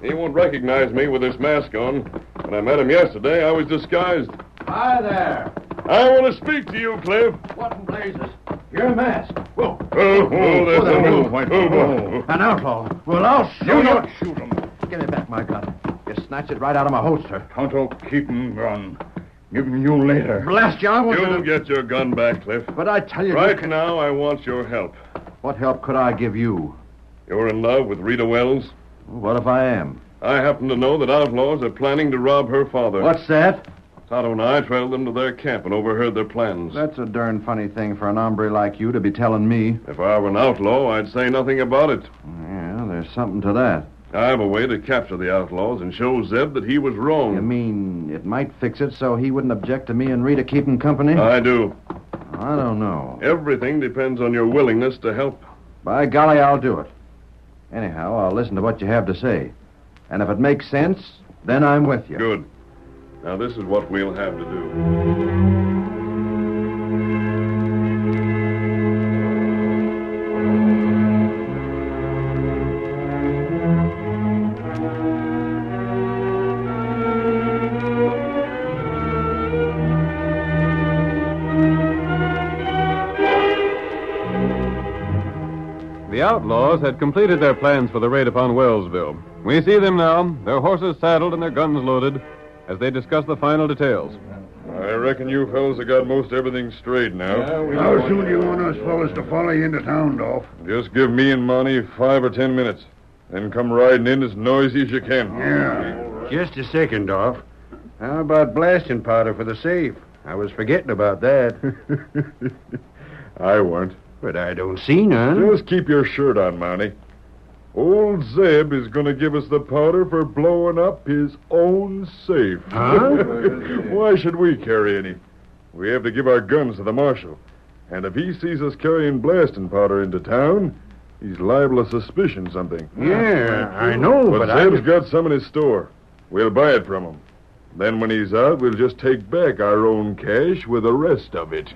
[SPEAKER 15] He won't recognize me with this mask on. When I met him yesterday, I was disguised.
[SPEAKER 17] Hi there.
[SPEAKER 15] I want to speak to you, Cliff.
[SPEAKER 17] What in blazes? You're masked. Whoa.
[SPEAKER 15] That's a move.
[SPEAKER 17] An outlaw. Well, I'll show you.
[SPEAKER 16] Don't shoot him.
[SPEAKER 17] Give me back my gun. You snatched it right out of my holster.
[SPEAKER 16] Tonto, keep him gun. Give him you later.
[SPEAKER 17] Blast you, I want
[SPEAKER 15] You'll
[SPEAKER 17] to...
[SPEAKER 15] get your gun back, Cliff.
[SPEAKER 17] But I tell you...
[SPEAKER 15] Right now, I want your help.
[SPEAKER 17] What help could I give you?
[SPEAKER 15] You're in love with Rita Wells?
[SPEAKER 17] What if I am?
[SPEAKER 15] I happen to know that outlaws are planning to rob her father.
[SPEAKER 17] What's that?
[SPEAKER 15] Tonto and I trailed them to their camp and overheard their plans.
[SPEAKER 17] That's a darn funny thing for an hombre like you to be telling me.
[SPEAKER 15] If I were an outlaw, I'd say nothing about it.
[SPEAKER 17] Yeah, there's something to that.
[SPEAKER 15] I have a way to capture the outlaws and show Zeb that he was wrong.
[SPEAKER 17] You mean it might fix it so he wouldn't object to me and Rita keeping company?
[SPEAKER 15] I do.
[SPEAKER 17] I don't know.
[SPEAKER 15] Everything depends on your willingness to help.
[SPEAKER 17] By golly, I'll do it. Anyhow, I'll listen to what you have to say. And if it makes sense, then I'm with you.
[SPEAKER 15] Good. Now, this is what we'll have to do.
[SPEAKER 1] The outlaws had completed their plans for the raid upon Wellsville. We see them now, their horses saddled and their guns loaded, as they discuss the final details.
[SPEAKER 13] I reckon you fellas have got most everything straight now.
[SPEAKER 2] How soon do you want us fellas to follow you into town, Dolph?
[SPEAKER 13] Just give me and Monty 5 or 10 minutes. Then come riding in as noisy as you can.
[SPEAKER 2] Yeah.
[SPEAKER 14] Just a second, Dolph. How about blasting powder for the safe? I was forgetting about that.
[SPEAKER 13] I weren't.
[SPEAKER 14] But I don't see none.
[SPEAKER 13] Just keep your shirt on, Monty. Old Zeb is going to give us the powder for blowing up his own safe.
[SPEAKER 14] Huh?
[SPEAKER 13] Why should we carry any? We have to give our guns to the marshal. And if he sees us carrying blasting powder into town, he's liable to suspicion something.
[SPEAKER 14] Yeah, I know, but
[SPEAKER 13] Zeb's got some in his store. We'll buy it from him. Then when he's out, we'll just take back our own cash with the rest of it.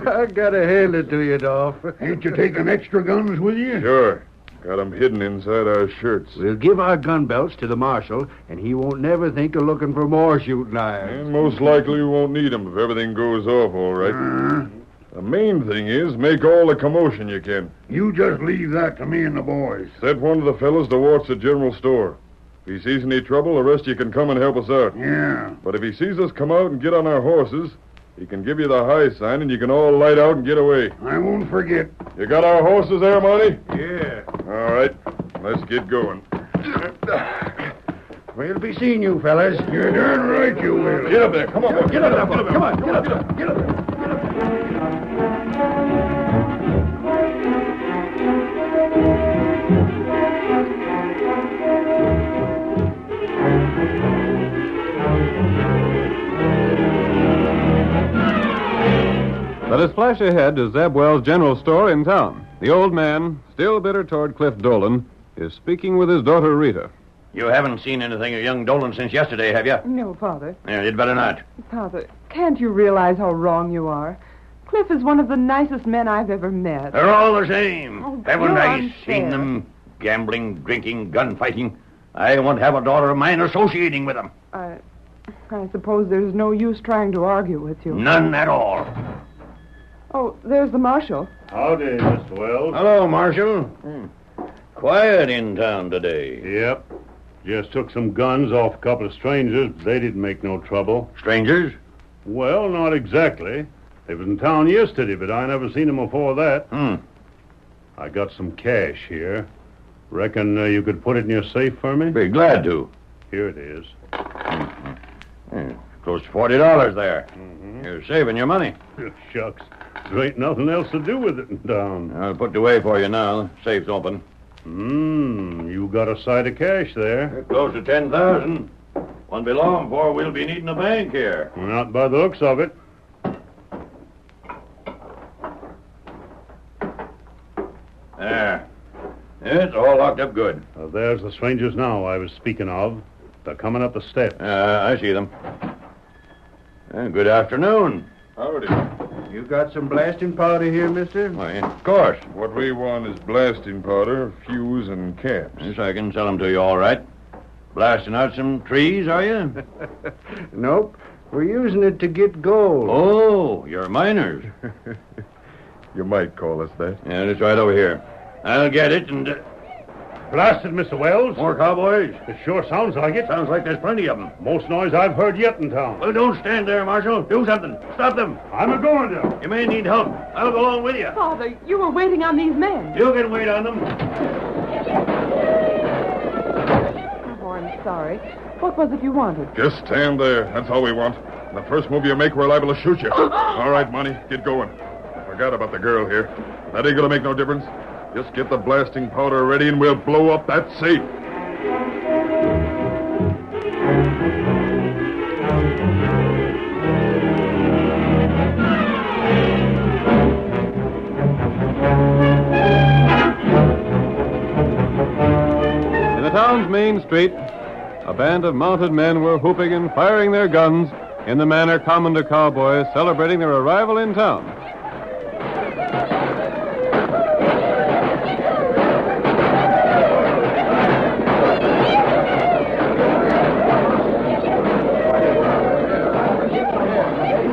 [SPEAKER 14] I gotta hand it to you, Dolph.
[SPEAKER 2] Ain't you taking extra guns with you?
[SPEAKER 13] Sure. Got 'em hidden inside our shirts.
[SPEAKER 14] We'll give our gun belts to the marshal, and he won't never think of looking for more shooting irons.
[SPEAKER 13] And most likely we won't need 'em if everything goes off all right. The main thing is make all the commotion you can.
[SPEAKER 2] You just leave that to me and the boys.
[SPEAKER 13] Set one of the fellas to watch the general store. If he sees any trouble, the rest of you can come and help us out.
[SPEAKER 2] Yeah.
[SPEAKER 13] But if he sees us come out and get on our horses, he can give you the high sign and you can all light out and get away.
[SPEAKER 2] I won't forget.
[SPEAKER 13] You got our horses there, Monty?
[SPEAKER 14] Yeah.
[SPEAKER 13] All right. Let's get going.
[SPEAKER 14] We'll be seeing you, fellas.
[SPEAKER 2] You're darn right you will.
[SPEAKER 13] Get up there. Come on, boy.
[SPEAKER 14] Get up there, boy. Come on, get up there. Get up there.
[SPEAKER 1] Let us flash ahead to Zeb Wells' general store in town. The old man, still bitter toward Cliff Dolan, is speaking with his daughter Rita.
[SPEAKER 19] You haven't seen anything of young Dolan since yesterday, have you?
[SPEAKER 18] No, Father.
[SPEAKER 19] Yeah, you'd better not.
[SPEAKER 18] Father, can't you realize how wrong you are? Cliff is one of the nicest men I've ever met.
[SPEAKER 19] They're all the same.
[SPEAKER 18] Oh,
[SPEAKER 19] Haven't
[SPEAKER 18] you're
[SPEAKER 19] I
[SPEAKER 18] unfair.
[SPEAKER 19] seen them gambling, drinking, gunfighting? I won't have a daughter of mine associating with them.
[SPEAKER 18] I suppose there's no use trying to argue with you.
[SPEAKER 19] None at all.
[SPEAKER 18] Oh, there's the marshal.
[SPEAKER 5] Howdy, Mr. Wells.
[SPEAKER 19] Hello, Marshal. Quiet in town today.
[SPEAKER 5] Yep. Just took some guns off a couple of strangers. They didn't make no trouble.
[SPEAKER 19] Strangers?
[SPEAKER 5] Well, not exactly. They was in town yesterday, but I never seen them before that. I got some cash here. Reckon you could put it in your safe for me?
[SPEAKER 19] Be glad to.
[SPEAKER 5] Here it is.
[SPEAKER 19] Close to $40 there. You're saving your money.
[SPEAKER 5] Shucks. There ain't nothing else to do with it in town.
[SPEAKER 19] I'll put it away for you now. The safe's open.
[SPEAKER 5] You got a sight of cash there.
[SPEAKER 19] Close to 10,000. Won't be long before we'll be needing a bank here.
[SPEAKER 5] Not by the looks of it.
[SPEAKER 19] There. It's all locked up good.
[SPEAKER 5] There's the strangers now I was speaking of. They're coming up the steps.
[SPEAKER 19] I see them. Good afternoon.
[SPEAKER 13] Howdy.
[SPEAKER 14] You got some blasting powder here, mister?
[SPEAKER 19] Why, of course.
[SPEAKER 13] What we want is blasting powder, fuse, and caps.
[SPEAKER 19] Yes, I can sell them to you all right. Blasting out some trees, are you?
[SPEAKER 14] Nope. We're using it to get gold.
[SPEAKER 19] Oh, you're miners.
[SPEAKER 13] You might call us that.
[SPEAKER 19] Yeah, it's right over here. I'll get it and...
[SPEAKER 5] Blasted, Mr. Wells.
[SPEAKER 19] More cowboys?
[SPEAKER 5] It sure sounds like it.
[SPEAKER 19] Sounds like there's plenty of them.
[SPEAKER 5] Most noise I've heard yet in town.
[SPEAKER 19] Well, don't stand there, Marshal. Do something. Stop them.
[SPEAKER 5] I'm a-going to.
[SPEAKER 19] You may need help. I'll go along with you.
[SPEAKER 18] Father, you were waiting on these men.
[SPEAKER 19] You can wait on them.
[SPEAKER 18] Oh, I'm sorry. What was it you wanted?
[SPEAKER 13] Just stand there. That's all we want. The first move you make, we're liable to shoot you. All right, Monty, get going. I forgot about the girl here. That ain't gonna make no difference. Just get the blasting powder ready and we'll blow up that safe.
[SPEAKER 1] In the town's main street, a band of mounted men were whooping and firing their guns in the manner common to cowboys celebrating their arrival in town.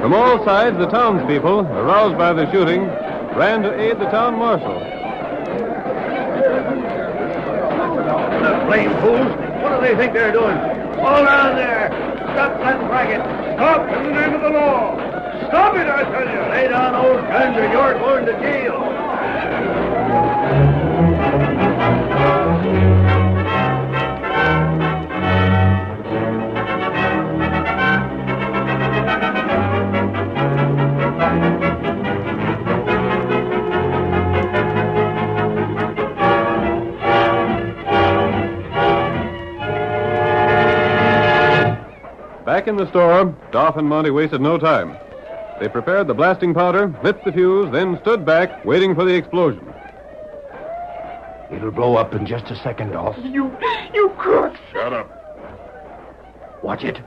[SPEAKER 1] From all sides, the townspeople, aroused by the shooting, ran to aid the town marshal.
[SPEAKER 19] The blame fools. What do they think they're doing? Hold on there. Stop that racket.
[SPEAKER 5] Stop in the name of the law. Stop it, I tell you.
[SPEAKER 19] Lay down those guns or you're going to jail.
[SPEAKER 1] Back in the store, Doff and Monty wasted no time. They prepared the blasting powder, lit the fuse, then stood back, waiting for the explosion.
[SPEAKER 17] It'll blow up in just a second, Doff.
[SPEAKER 18] You crook!
[SPEAKER 13] Shut up.
[SPEAKER 17] Watch it.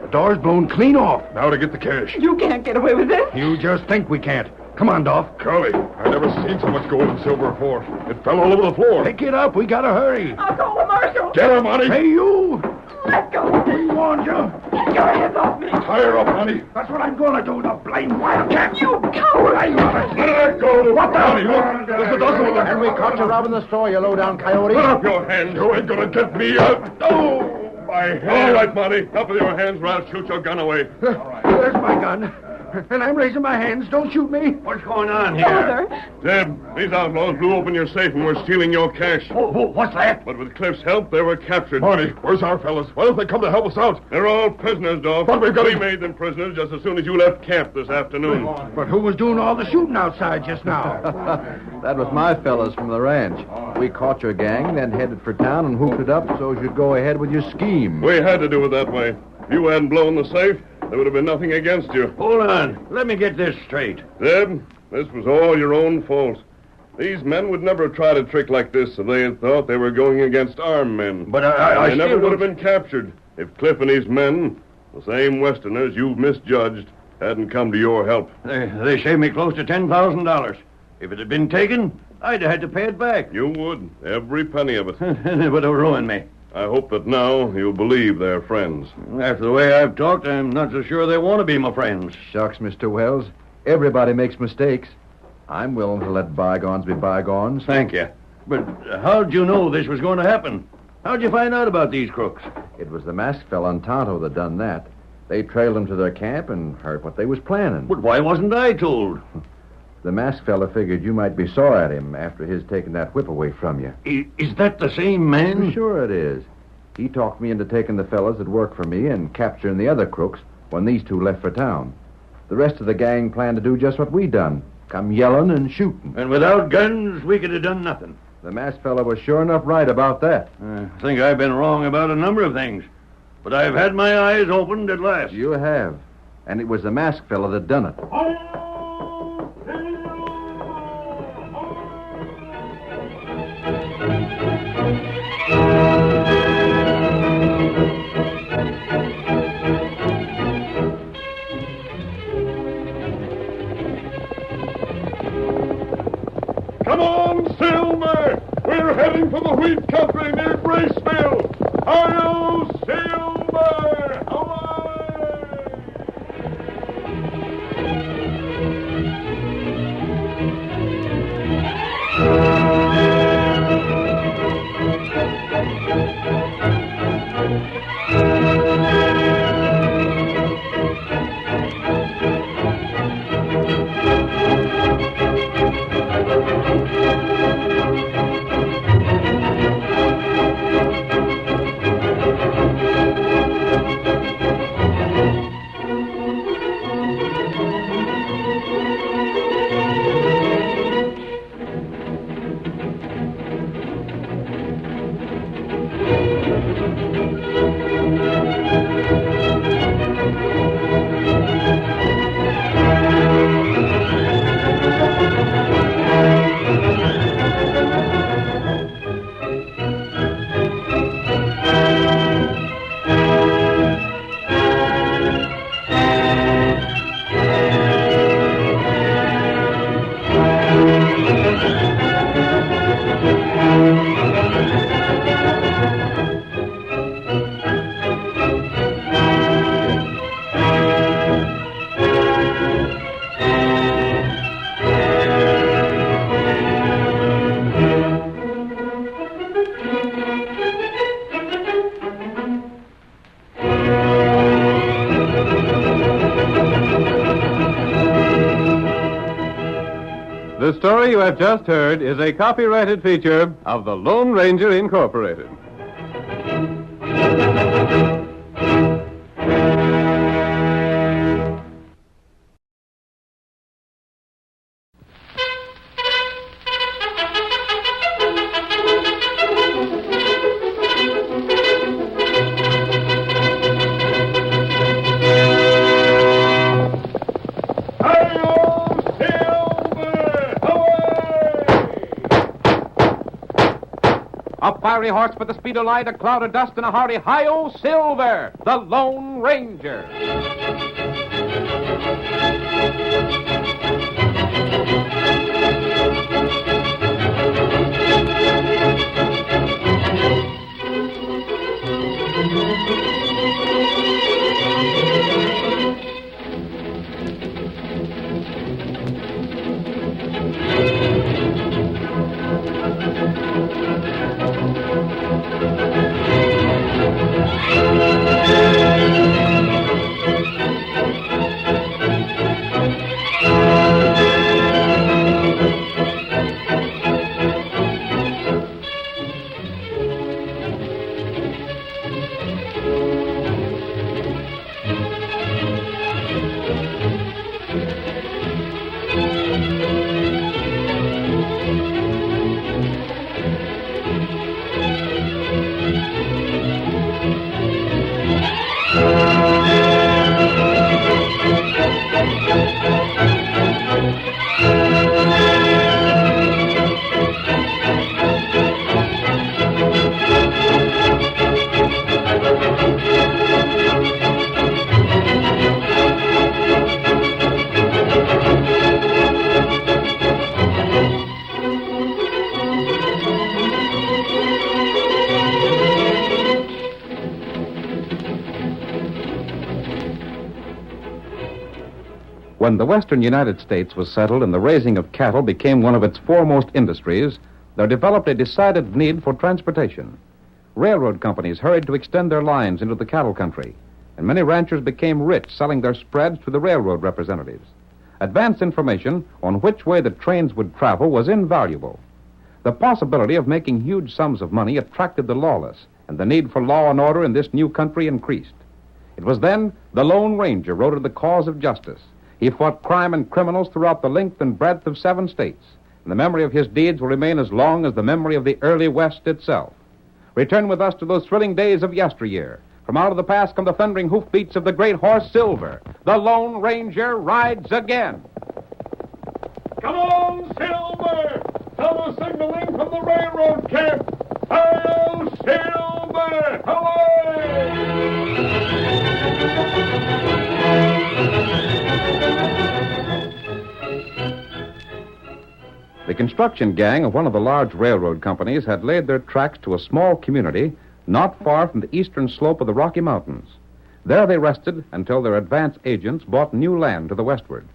[SPEAKER 14] The door's blown clean off.
[SPEAKER 13] Now to get the cash.
[SPEAKER 18] You can't get away with this.
[SPEAKER 14] You just think we can't. Come on, Dolph.
[SPEAKER 13] Curly, I never seen so much gold and silver before. It fell all over the floor.
[SPEAKER 14] Pick it up. We gotta hurry.
[SPEAKER 18] I'll call the marshal.
[SPEAKER 13] Get her, Monty.
[SPEAKER 14] Hey, you.
[SPEAKER 18] Let go.
[SPEAKER 14] We warned you.
[SPEAKER 18] Get your hands off me.
[SPEAKER 13] Tie her up, Monty.
[SPEAKER 14] That's what I'm gonna do, the blame wildcat.
[SPEAKER 18] You coward.
[SPEAKER 14] I love it.
[SPEAKER 13] Let her go.
[SPEAKER 14] What the?
[SPEAKER 13] Monty, look. There's a dozen of them.
[SPEAKER 17] And we caught you robbing the store, you low-down coyote.
[SPEAKER 13] Put up your hands. You ain't gonna get me out. Oh, my hand. All right, Monty. Up with your hands or I'll shoot your gun away.
[SPEAKER 14] There's my gun. And I'm raising my hands. Don't shoot me.
[SPEAKER 19] What's going on here?
[SPEAKER 18] Father.
[SPEAKER 15] Zeb, these outlaws blew open your safe and were stealing your cash.
[SPEAKER 19] What's that?
[SPEAKER 15] But with Cliff's help, they were captured.
[SPEAKER 13] Monty, where's our fellas? Why don't they come to help us out?
[SPEAKER 15] They're all prisoners, Dolph.
[SPEAKER 13] But we've got
[SPEAKER 15] We
[SPEAKER 13] to...
[SPEAKER 15] made them prisoners just as soon as you left camp this afternoon.
[SPEAKER 14] But who was doing all the shooting outside just now?
[SPEAKER 8] That was my fellas from the ranch. We caught your gang, then headed for town and hooped it up so you'd go ahead with your scheme.
[SPEAKER 15] We had to do it that way. If you hadn't blown the safe, there would have been nothing against you.
[SPEAKER 19] Hold on. Let me get this straight.
[SPEAKER 15] Zeb, this was all your own fault. These men would never have tried a trick like this if they had thought they were going against armed men.
[SPEAKER 19] But I
[SPEAKER 15] They never
[SPEAKER 19] still
[SPEAKER 15] would have
[SPEAKER 19] don't-
[SPEAKER 15] been captured if Cliff and his men, the same Westerners you've misjudged, hadn't come to your help.
[SPEAKER 19] They saved me close to $10,000. If it had been taken, I'd have had to pay it back.
[SPEAKER 15] You would, every penny of it.
[SPEAKER 19] It would have ruined me.
[SPEAKER 15] I hope that now you'll believe they're friends.
[SPEAKER 19] After the way I've talked, I'm not so sure they want to be my friends.
[SPEAKER 8] Shucks, Mr. Wells. Everybody makes mistakes. I'm willing to let bygones be bygones.
[SPEAKER 19] Thank you. But how'd you know this was going to happen? How'd you find out about these crooks?
[SPEAKER 8] It was the masked fella in Tonto that done that. They trailed them to their camp and heard what they was planning.
[SPEAKER 19] But why wasn't I told?
[SPEAKER 8] The masked fella figured you might be sore at him after his taking that whip away from you.
[SPEAKER 19] Is that the same man?
[SPEAKER 8] Sure it is. He talked me into taking the fellas that work for me and capturing the other crooks when these two left for town. The rest of the gang planned to do just what we done. Come yelling and shooting.
[SPEAKER 19] And without guns, we could have done nothing.
[SPEAKER 8] The masked fella was sure enough right about that.
[SPEAKER 19] I think I've been wrong about a number of things. But I've had my eyes opened at last.
[SPEAKER 8] You have. And it was the masked fella that done it.
[SPEAKER 15] wheat country near Graceville. Hi-yo, Silver!
[SPEAKER 1] The story you have just heard is a copyrighted feature of the Lone Ranger Incorporated.
[SPEAKER 20] A fiery horse with the speed of light, a cloud of dust, and a hearty hi-yo Silver, the Lone Ranger.
[SPEAKER 10] When the western United States was settled and the raising of cattle became one of its foremost industries, there developed a decided need for transportation. Railroad companies hurried to extend their lines into the cattle country, and many ranchers became rich selling their spreads to the railroad representatives. Advance information on which way the trains would travel was invaluable. The possibility of making huge sums of money attracted the lawless, and the need for law and order in this new country increased. It was then the Lone Ranger rode to the cause of justice. He fought crime and criminals throughout the length and breadth of 7 states, and the memory of his deeds will remain as long as the memory of the early West itself. Return with us to those thrilling days of yesteryear. From out of the past come the thundering hoofbeats of the great horse Silver. The Lone Ranger rides again.
[SPEAKER 15] Come on, Silver! Fellow signaling from the railroad camp. Hi-yo, Silver!
[SPEAKER 10] The construction gang of one of the large railroad companies had laid their tracks to a small community not far from the eastern slope of the Rocky Mountains. There they rested until their advance agents bought new land to the westward.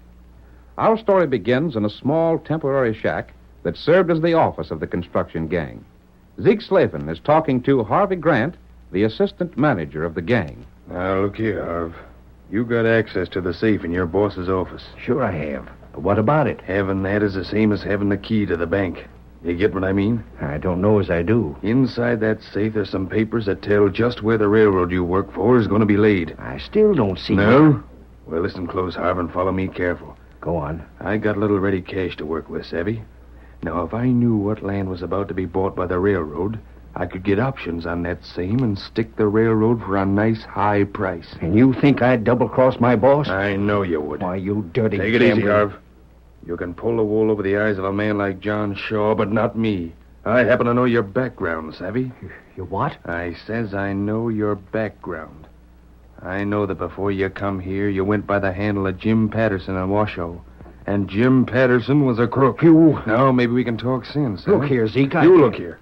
[SPEAKER 10] Our story begins in a small temporary shack that served as the office of the construction gang. Zeke Slavin is talking to Harvey Grant, the assistant manager of the gang.
[SPEAKER 11] Now, look here, Harv. You got access to the safe in your boss's office.
[SPEAKER 19] Sure I have. But what about it?
[SPEAKER 11] Having that is the same as having the key to the bank. You get what I mean?
[SPEAKER 19] I don't know as I do.
[SPEAKER 11] Inside that safe, there's some papers that tell just where the railroad you work for is going to be laid.
[SPEAKER 19] I still don't see...
[SPEAKER 11] No? Well, listen close, Harv, and follow me careful.
[SPEAKER 19] Go on.
[SPEAKER 11] I got a little ready cash to work with, savvy? Now, if I knew what land was about to be bought by the railroad, I could get options on that same and stick the railroad for a nice high price.
[SPEAKER 19] And you think I'd double-cross my boss?
[SPEAKER 11] I know you would.
[SPEAKER 19] Why, you dirty
[SPEAKER 11] Take it easy, Harv. You can pull the wool over the eyes of a man like John Shaw, but not me. I happen to know your background, savvy?
[SPEAKER 19] Your what?
[SPEAKER 11] I says I know your background. I know that before you come here, you went by the handle of Jim Patterson in Washoe. And Jim Patterson was a crook.
[SPEAKER 19] You...
[SPEAKER 11] Now, maybe we can talk sense.
[SPEAKER 19] Look here, Zeke.
[SPEAKER 11] You look here.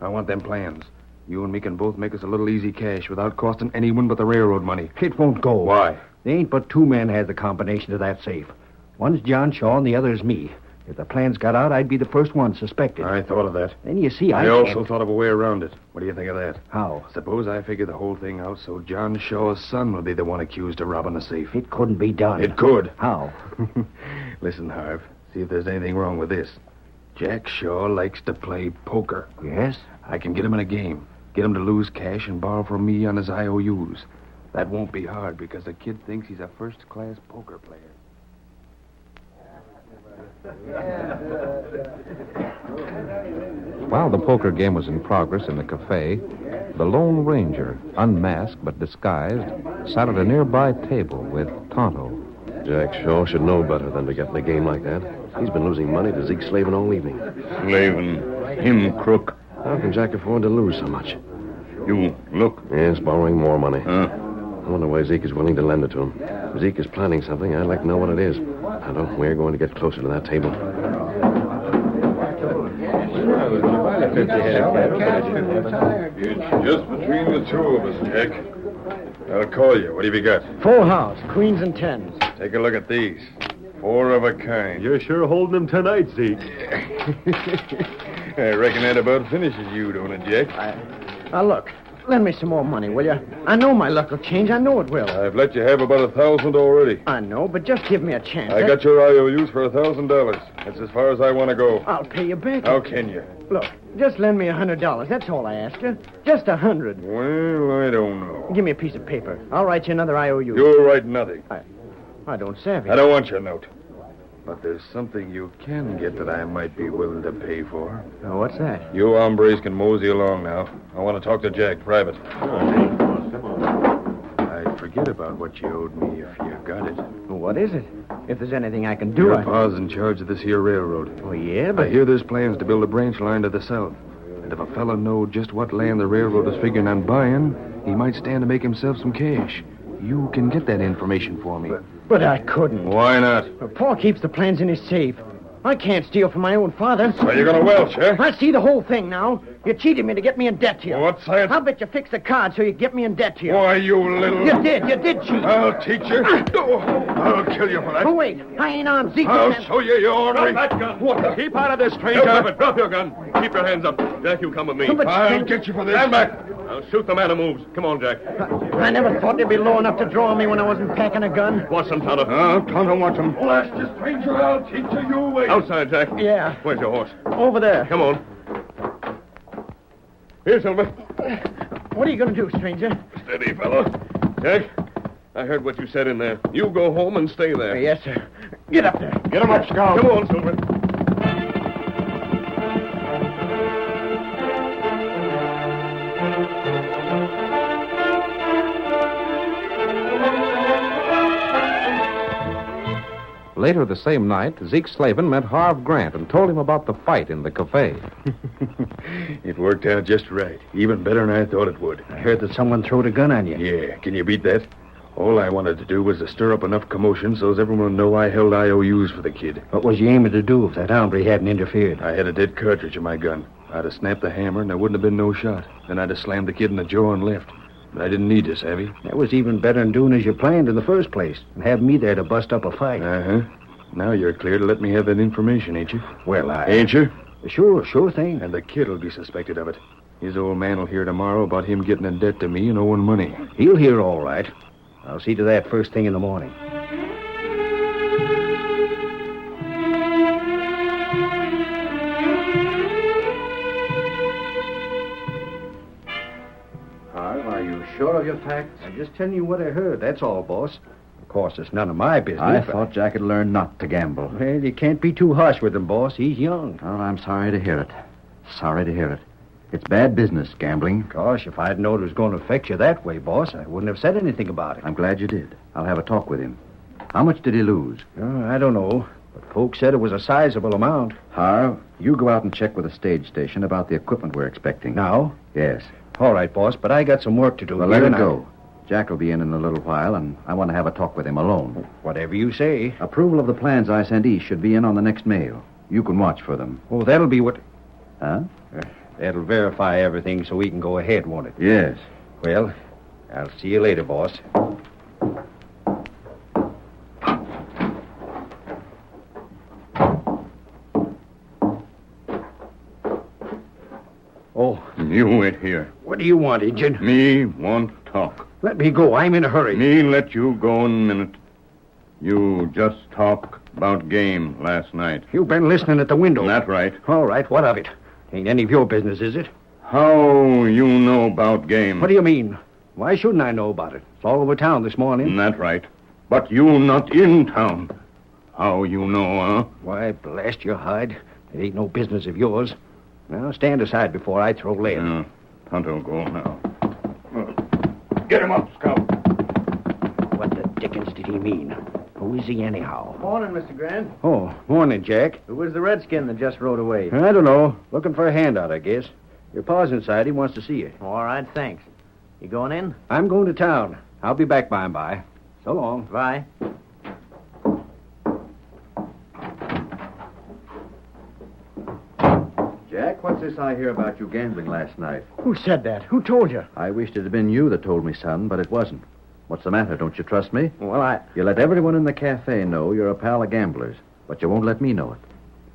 [SPEAKER 11] I want them plans. You and me can both make us a little easy cash without costing anyone but the railroad money.
[SPEAKER 19] It won't go.
[SPEAKER 11] Why?
[SPEAKER 19] There ain't but two men has the combination to that safe. One's John Shaw and the other's me. If the plans got out, I'd be the first one suspected.
[SPEAKER 11] I thought of that.
[SPEAKER 19] Then you see,
[SPEAKER 11] I also thought of a way around it. What do you think of that?
[SPEAKER 19] How?
[SPEAKER 11] Suppose I figure the whole thing out so John Shaw's son will be the one accused of robbing the safe.
[SPEAKER 19] It couldn't be done.
[SPEAKER 11] It could.
[SPEAKER 19] How?
[SPEAKER 11] Listen, Harv. See if there's anything wrong with this. Jack Shaw likes to play poker.
[SPEAKER 19] Yes?
[SPEAKER 11] I can get him in a game. Get him to lose cash and borrow from me on his IOUs. That won't be hard because the kid thinks he's a first-class poker player.
[SPEAKER 10] While the poker game was in progress in the cafe, the Lone Ranger, unmasked but disguised, sat at a nearby table with Tonto.
[SPEAKER 3] Jack Shaw should know better than to get in a game like that. He's been losing money to Zeke Slavin all evening.
[SPEAKER 5] Slavin? Him crook?
[SPEAKER 3] How can Jack afford to lose so much?
[SPEAKER 5] You look.
[SPEAKER 3] Yes, borrowing more money.
[SPEAKER 5] Huh?
[SPEAKER 3] I wonder why Zeke is willing to lend it to him. If Zeke is planning something, I'd like to know what it is. Tonto, we're going to get closer to that table.
[SPEAKER 13] It's just between the two of us, Jack. I'll call you. What have you got?
[SPEAKER 17] Full house, queens and tens.
[SPEAKER 13] Take a look at these. 4 of a kind.
[SPEAKER 15] You're sure holding them tonight, Zeke.
[SPEAKER 13] I reckon that about finishes you, don't it, Jack?
[SPEAKER 17] Now, look. Lend me some more money, will you? I know my luck will change. I know it will.
[SPEAKER 13] I've let you have about 1,000 already.
[SPEAKER 17] I know, but just give me a chance.
[SPEAKER 13] I got your IOUs for $1,000. That's as far as I want to go.
[SPEAKER 17] I'll pay you back.
[SPEAKER 13] How can you?
[SPEAKER 17] Look, just lend me $100. That's all I ask you. Just 100.
[SPEAKER 13] Well, I don't know.
[SPEAKER 17] Give me a piece of paper. I'll write you another IOU.
[SPEAKER 13] You'll write nothing.
[SPEAKER 17] I don't savvy.
[SPEAKER 13] I don't want your note.
[SPEAKER 11] But there's something you can get that I might be willing to pay for.
[SPEAKER 17] Oh, what's that?
[SPEAKER 13] You hombres can mosey along now. I want to talk to Jack private.
[SPEAKER 11] I'd forget about what you owed me if you got it.
[SPEAKER 17] Well, what is it? If there's anything I can do,
[SPEAKER 11] Your pa's in charge of this here railroad.
[SPEAKER 17] Oh, yeah, but...
[SPEAKER 11] I hear there's plans to build a branch line to the south. And if a fella knowed just what land the railroad is figuring on buying, he might stand to make himself some cash. You can get that information for me.
[SPEAKER 17] But I couldn't.
[SPEAKER 13] Why not?
[SPEAKER 17] Paul keeps the plans in his safe. I can't steal from my own father.
[SPEAKER 13] So you're going to welch, eh?
[SPEAKER 17] I see the whole thing now. You cheated me to get me in debt to you.
[SPEAKER 13] What science?
[SPEAKER 17] I'll bet you fixed the card so you get me in debt to you.
[SPEAKER 13] Why, you little...
[SPEAKER 17] You did cheat.
[SPEAKER 13] I'll teach you. I'll kill you for that.
[SPEAKER 17] Oh, wait. I ain't armed. Zeke.
[SPEAKER 13] I'll show you, you ornery.
[SPEAKER 15] Drop that gun.
[SPEAKER 13] What the...
[SPEAKER 15] Keep out of this, stranger. Drop your gun. Keep your hands up. Jack, you come with me.
[SPEAKER 13] I'll get you for this.
[SPEAKER 15] Stand back. I'll shoot the man who moves. Come on, Jack.
[SPEAKER 17] I never thought they'd be low enough to draw me when I wasn't packing a gun.
[SPEAKER 15] Watch them, Tonto.
[SPEAKER 13] Tonto wants him. Blast you, stranger. I'll teach you. You wait.
[SPEAKER 15] Outside, Jack.
[SPEAKER 17] Yeah.
[SPEAKER 15] Where's your horse?
[SPEAKER 17] Over there.
[SPEAKER 15] Come on. Here, Silver.
[SPEAKER 17] What are you going to do, stranger?
[SPEAKER 15] Steady, fellow. Jack, I heard what you said in there. You go home and stay there.
[SPEAKER 17] Yes, sir. Get up there.
[SPEAKER 13] Get him up, Scout.
[SPEAKER 15] Come on, Silver.
[SPEAKER 10] Later the same night, Zeke Slavin met Harv Grant and told him about the fight in the cafe.
[SPEAKER 11] It worked out just right. Even better than I thought it would.
[SPEAKER 19] I heard that someone throwed a gun on you.
[SPEAKER 11] Yeah, can you beat that?
[SPEAKER 4] All I wanted to do was to stir up enough commotion so's everyone would know I held IOUs for the kid.
[SPEAKER 19] What was you aiming to do if that hombre hadn't interfered?
[SPEAKER 4] I had a dead cartridge in my gun. I'd have snapped the hammer and there wouldn't have been no shot. Then I'd have slammed the kid in the jaw and left. But I didn't need to, savvy?
[SPEAKER 19] That was even better than doing as you planned in the first place and having me there to bust up a fight.
[SPEAKER 4] Uh-huh. Now you're clear to let me have that information, ain't you?
[SPEAKER 19] Well,
[SPEAKER 4] Ain't you?
[SPEAKER 19] Sure thing.
[SPEAKER 4] And the kid'll be suspected of it. His old man'll hear tomorrow about him getting in debt to me and owing money.
[SPEAKER 19] He'll hear all right. I'll see to that first thing in the morning.
[SPEAKER 17] Harv, are you sure of your facts?
[SPEAKER 19] I'm just telling you what I heard, that's all, boss. Of course, it's none of my business.
[SPEAKER 17] I thought Jack had learned not to gamble.
[SPEAKER 19] Well, you can't be too harsh with him, boss. He's young.
[SPEAKER 17] Oh, I'm sorry to hear it. Sorry to hear it. It's bad business, gambling.
[SPEAKER 19] Gosh, if I'd known it was going to affect you that way, boss, I wouldn't have said anything about it.
[SPEAKER 17] I'm glad you did. I'll have a talk with him. How much did he lose?
[SPEAKER 19] I don't know, but folks said it was a sizable amount.
[SPEAKER 17] Harv, you go out and check with the stage station about the equipment we're expecting.
[SPEAKER 19] Now?
[SPEAKER 17] Yes.
[SPEAKER 19] All right, boss, but I got some work to do.
[SPEAKER 17] Well, let him go. Jack will be in a little while, and I want to have a talk with him alone.
[SPEAKER 19] Whatever you say.
[SPEAKER 17] Approval of the plans I sent east should be in on the next mail. You can watch for them.
[SPEAKER 19] Oh, that'll be what...
[SPEAKER 17] Huh?
[SPEAKER 19] That'll verify everything so we can go ahead, won't it?
[SPEAKER 17] Yes.
[SPEAKER 19] Well, I'll see you later, boss. Oh.
[SPEAKER 11] You wait here.
[SPEAKER 19] What do you want, Injun?
[SPEAKER 11] Me want talk.
[SPEAKER 19] Let me go. I'm in a hurry.
[SPEAKER 11] Me let you go in a minute. You just talk about game last night.
[SPEAKER 19] You've been listening at the window.
[SPEAKER 11] That right.
[SPEAKER 19] All right, what of it? Ain't any of your business, is it?
[SPEAKER 11] How you know about game?
[SPEAKER 19] What do you mean? Why shouldn't I know about it? It's all over town this morning.
[SPEAKER 11] That right. But you not in town. How you know, huh?
[SPEAKER 19] Why, blast your hide. It ain't no business of yours. Now, stand aside before I throw lead.
[SPEAKER 11] Tonto, go now. Get him up, Scout.
[SPEAKER 19] What the dickens did he mean? Who is he, anyhow?
[SPEAKER 21] Morning, Mr. Grant.
[SPEAKER 19] Oh, morning, Jack.
[SPEAKER 21] Who was the redskin that just rode away?
[SPEAKER 19] I don't know. Looking for a handout, I guess. Your pa's inside. He wants to see you.
[SPEAKER 21] All right, thanks. You going in?
[SPEAKER 19] I'm going to town. I'll be back by and by. So long.
[SPEAKER 21] Bye.
[SPEAKER 17] Jack, what's this I hear about you gambling last night?
[SPEAKER 21] Who said that? Who told you?
[SPEAKER 17] I wished it had been you that told me, son, but it wasn't. What's the matter? Don't you trust me?
[SPEAKER 21] Well,
[SPEAKER 17] You let everyone in the cafe know you're a pal of gamblers, but you won't let me know it.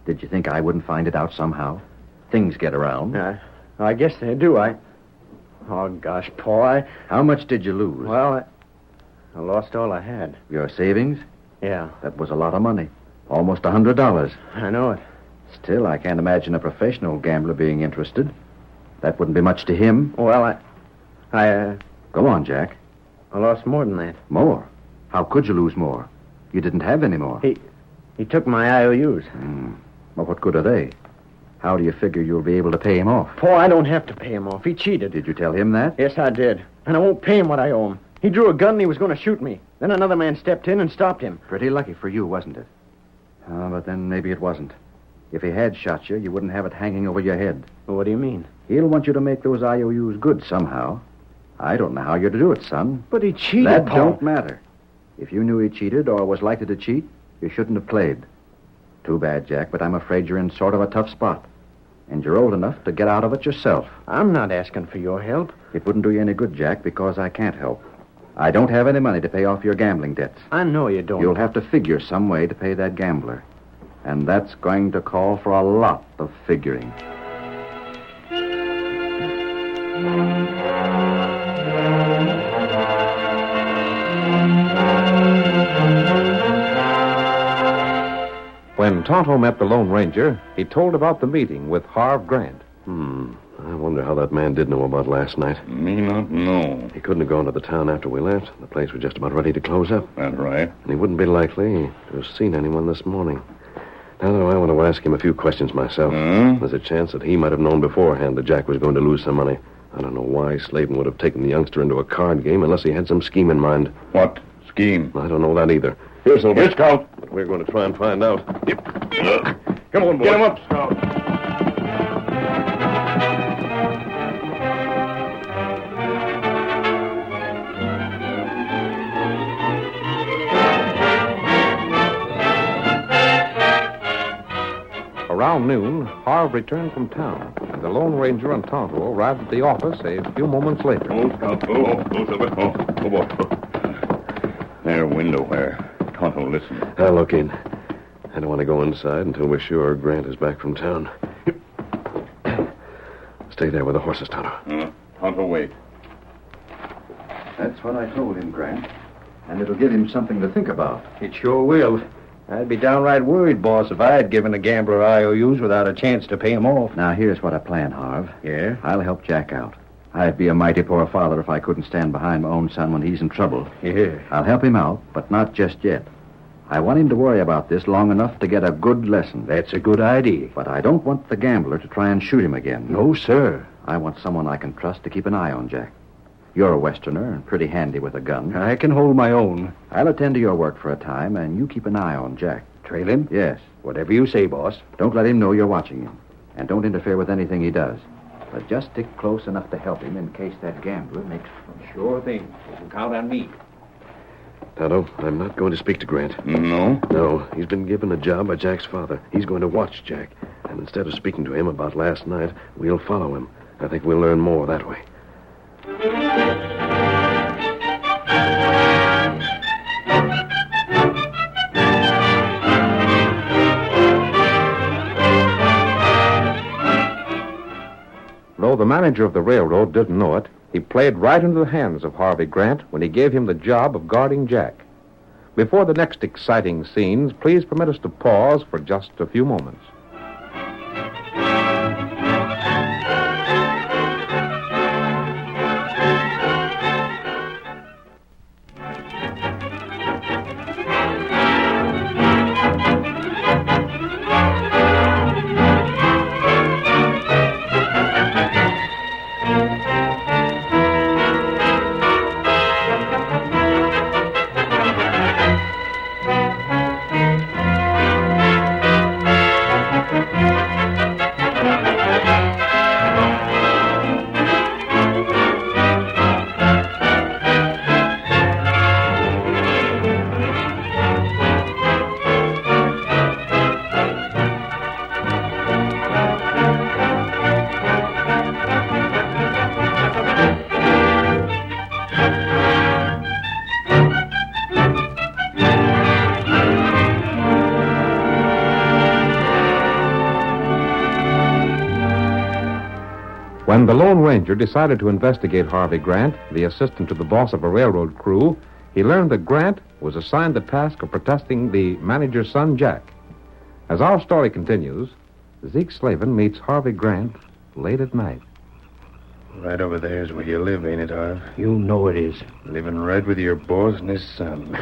[SPEAKER 17] Did you think I wouldn't find it out somehow? Things get around.
[SPEAKER 21] I guess they do. Oh, gosh, Paul,
[SPEAKER 17] How much did you lose?
[SPEAKER 21] Well, I lost all I had.
[SPEAKER 17] Your savings?
[SPEAKER 21] Yeah.
[SPEAKER 17] That was a lot of money. Almost $100.
[SPEAKER 21] I know it.
[SPEAKER 17] Still, I can't imagine a professional gambler being interested. That wouldn't be much to him.
[SPEAKER 21] Well,
[SPEAKER 17] Go on, Jack.
[SPEAKER 21] I lost more than that.
[SPEAKER 17] More? How could you lose more? You didn't have any more.
[SPEAKER 21] He took my IOUs.
[SPEAKER 17] Well, what good are they? How do you figure you'll be able to pay him off?
[SPEAKER 21] Paul, I don't have to pay him off. He cheated.
[SPEAKER 17] Did you tell him that?
[SPEAKER 21] Yes, I did. And I won't pay him what I owe him. He drew a gun and he was going to shoot me. Then another man stepped in and stopped him.
[SPEAKER 17] Pretty lucky for you, wasn't it? But then maybe it wasn't. If he had shot you, you wouldn't have it hanging over your head.
[SPEAKER 21] Well, what do you mean?
[SPEAKER 17] He'll want you to make those IOUs good somehow. I don't know how you're to do it, son.
[SPEAKER 21] But he cheated,
[SPEAKER 17] That
[SPEAKER 21] Paul.
[SPEAKER 17] don't matter. If you knew he cheated or was likely to cheat, you shouldn't have played. Too bad, Jack, but I'm afraid you're in sort of a tough spot. And you're old enough to get out of it yourself.
[SPEAKER 21] I'm not asking for your help.
[SPEAKER 17] It wouldn't do you any good, Jack, because I can't help. I don't have any money to pay off your gambling debts.
[SPEAKER 21] I know you don't.
[SPEAKER 17] You'll have to figure some way to pay that gambler. And that's going to call for a lot of figuring.
[SPEAKER 20] When Tonto met the Lone Ranger, he told about the meeting with Harv Grant.
[SPEAKER 22] I wonder how that man did know about last night.
[SPEAKER 11] Me not know.
[SPEAKER 22] He couldn't have gone to the town after we left. The place was just about ready to close up.
[SPEAKER 11] That right.
[SPEAKER 22] And he wouldn't be likely to have seen anyone this morning. Now, though, I want to ask him a few questions myself. There's a chance that he might have known beforehand that Jack was going to lose some money. I don't know why Slavin would have taken the youngster into a card game unless he had some scheme in mind.
[SPEAKER 11] What scheme?
[SPEAKER 22] I don't know that either. Here, Silver.
[SPEAKER 11] Here, Scout.
[SPEAKER 22] But we're going to try and find out.
[SPEAKER 11] Come on, boy. Get him up, Scout.
[SPEAKER 6] Around noon, Harv returned from town, and the Lone Ranger and Tonto arrived at the office a few moments later.
[SPEAKER 16] Silver. Oh, boy. There, window where. Tonto, listen.
[SPEAKER 22] I'll look in. I don't want to go inside until we're sure Grant is back from town. Stay there with the horses, Tonto.
[SPEAKER 16] Tonto, wait.
[SPEAKER 17] That's what I told him, Grant. And it'll give him something to think about.
[SPEAKER 19] It sure will. I'd be downright worried, boss, if I had given a gambler IOUs without a chance to pay him off.
[SPEAKER 17] Now, here's what I plan, Harv.
[SPEAKER 19] Yeah?
[SPEAKER 17] I'll help Jack out. I'd be a mighty poor father if I couldn't stand behind my own son when he's in trouble.
[SPEAKER 19] Yeah.
[SPEAKER 17] I'll help him out, but not just yet. I want him to worry about this long enough to get a good lesson.
[SPEAKER 19] That's a good idea.
[SPEAKER 17] But I don't want the gambler to try and shoot him again.
[SPEAKER 19] No, sir.
[SPEAKER 17] I want someone I can trust to keep an eye on Jack. You're a Westerner and pretty handy with a gun.
[SPEAKER 19] I can hold my own.
[SPEAKER 17] I'll attend to your work for a time, and you keep an eye on Jack.
[SPEAKER 19] Trail him?
[SPEAKER 17] Yes.
[SPEAKER 19] Whatever you say, boss.
[SPEAKER 17] Don't let him know you're watching him. And don't interfere with anything he does. But just stick close enough to help him in case that gambler makes...
[SPEAKER 19] Sure thing. You can count on me.
[SPEAKER 22] Tonto, I'm not going to speak to Grant.
[SPEAKER 16] No?
[SPEAKER 22] No. He's been given a job by Jack's father. He's going to watch Jack. And instead of speaking to him about last night, we'll follow him. I think we'll learn more that way.
[SPEAKER 6] Though the manager of the railroad didn't know it, he played right into the hands of Harvey Grant when he gave him the job of guarding Jack. Before the next exciting scenes, please permit us to pause for just a few moments. When the Lone Ranger decided to investigate Harvey Grant, the assistant to the boss of a railroad crew, he learned that Grant was assigned the task of protecting the manager's son, Jack. As our story continues, Zeke Slavin meets Harvey Grant late at night.
[SPEAKER 14] Right over there is where you live, ain't it, Harv?
[SPEAKER 19] You know it is.
[SPEAKER 14] Living right with your boss and his son.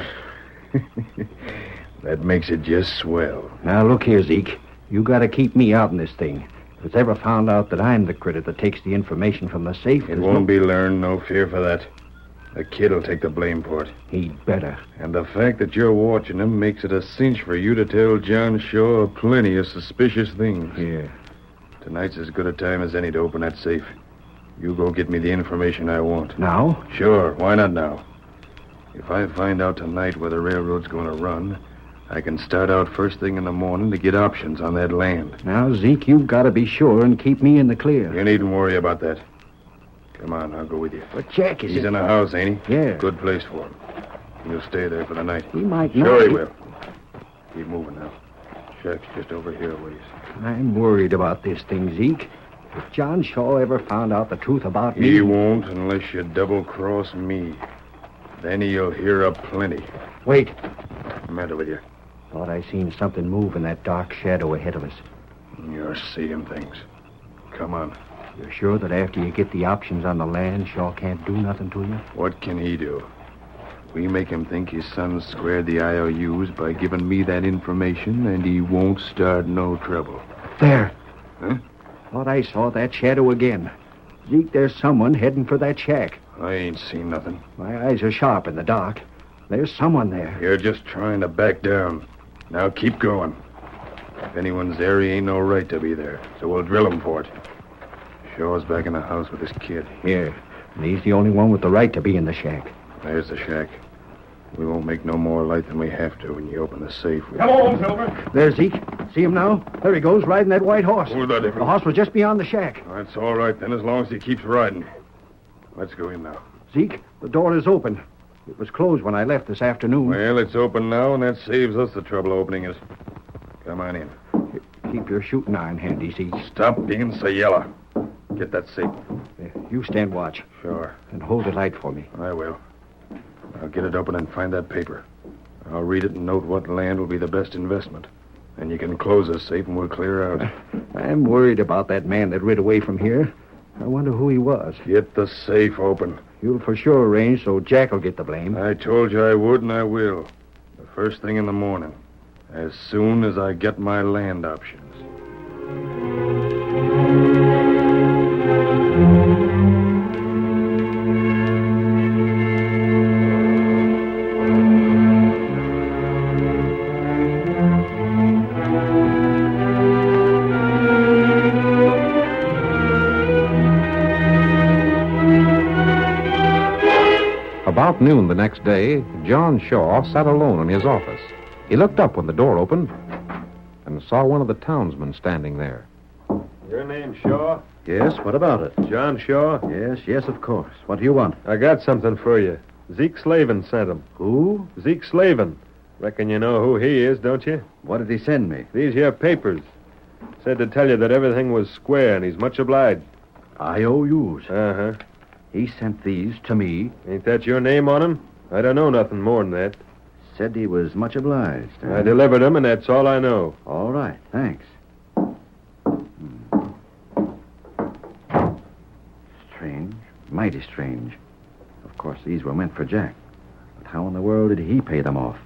[SPEAKER 14] That makes it just swell.
[SPEAKER 19] Now, look here, Zeke. You gotta keep me out in this thing. If it's ever found out that I'm the critter that takes the information from the safe...
[SPEAKER 14] It won't be learned, no fear for that. The kid'll take the blame for it.
[SPEAKER 19] He'd better.
[SPEAKER 14] And the fact that you're watching him makes it a cinch for you to tell John Shaw plenty of suspicious things.
[SPEAKER 19] Yeah.
[SPEAKER 14] Tonight's as good a time as any to open that safe. You go get me the information I want.
[SPEAKER 19] Now?
[SPEAKER 14] Sure, why not now? If I find out tonight where the railroad's going to run, I can start out first thing in the morning to get options on that land.
[SPEAKER 19] Now, Zeke, you've got to be sure and keep me in the clear.
[SPEAKER 14] You needn't worry about that. Come on, I'll go with you.
[SPEAKER 19] But Jack is...
[SPEAKER 14] He's in the house, ain't he?
[SPEAKER 19] Yeah.
[SPEAKER 14] Good place for him. He'll stay there for the night.
[SPEAKER 19] He might not.
[SPEAKER 14] Sure he will. Keep moving now. Shack's just over here a ways.
[SPEAKER 19] I'm worried about this thing, Zeke. If John Shaw ever found out the truth about me...
[SPEAKER 14] He won't unless you double-cross me. Then he'll hear a plenty.
[SPEAKER 19] Wait.
[SPEAKER 14] What's the matter with you?
[SPEAKER 19] Thought I seen something move in that dark shadow ahead of us.
[SPEAKER 14] You're seeing things. Come on.
[SPEAKER 19] You're sure that after you get the options on the land, Shaw can't do nothing to you?
[SPEAKER 14] What can he do? We make him think his son squared the IOUs by giving me that information, and he won't start no trouble.
[SPEAKER 19] There.
[SPEAKER 14] Huh?
[SPEAKER 19] Thought I saw that shadow again. Zeke, there's someone heading for that shack.
[SPEAKER 14] I ain't seen nothing.
[SPEAKER 19] My eyes are sharp in the dark. There's someone there.
[SPEAKER 14] You're just trying to back down. Now keep going. If anyone's there, he ain't no right to be there, so we'll drill him for it. Shaw's back in the house with his kid.
[SPEAKER 19] Here. And he's the only one with the right to be in the shack.
[SPEAKER 14] There's the shack. We won't make no more light than we have to when you open the safe.
[SPEAKER 16] Come on, Silver.
[SPEAKER 19] There, Zeke. See him now? There he goes, riding that white horse.
[SPEAKER 13] Who's that,
[SPEAKER 19] The horse was just beyond the shack.
[SPEAKER 13] That's all right, then, as long as he keeps riding. Let's go in now.
[SPEAKER 19] Zeke, the door is open. It was closed when I left this afternoon.
[SPEAKER 13] Well, it's open now, and that saves us the trouble of opening it. Come on in.
[SPEAKER 19] Keep your shooting iron handy, Zeke.
[SPEAKER 13] Stop being so yellow. Get that safe.
[SPEAKER 19] You stand watch.
[SPEAKER 13] Sure.
[SPEAKER 19] And hold the light for me.
[SPEAKER 13] I will. I'll get it open and find that paper. I'll read it and note what land will be the best investment. And you can close the safe and we'll clear out.
[SPEAKER 19] I'm worried about that man that rid away from here. I wonder who he was.
[SPEAKER 13] Get the safe open.
[SPEAKER 19] You'll for sure arrange so Jack will get the blame.
[SPEAKER 13] I told you I would, and I will. The first thing in the morning. As soon as I get my land options.
[SPEAKER 6] About noon the next day, John Shaw sat alone in his office. He looked up when the door opened and saw one of the townsmen standing there.
[SPEAKER 7] Your name Shaw?
[SPEAKER 8] Yes, what about it?
[SPEAKER 7] John Shaw?
[SPEAKER 8] Yes, of course. What do you want?
[SPEAKER 7] I got something for you. Zeke Slavin sent him.
[SPEAKER 8] Who?
[SPEAKER 7] Zeke Slavin. Reckon you know who he is, don't you?
[SPEAKER 8] What did he send me?
[SPEAKER 7] These here papers. Said to tell you that everything was square and he's much obliged.
[SPEAKER 8] IOUs?
[SPEAKER 7] Uh-huh.
[SPEAKER 8] He sent these to me.
[SPEAKER 7] Ain't that your name on 'em? I don't know nothing more than that.
[SPEAKER 8] Said he was much obliged. Huh?
[SPEAKER 7] I delivered 'em, and that's all I know.
[SPEAKER 8] All right, thanks. Strange, mighty strange. Of course, these were meant for Jack. But how in the world did he pay them off?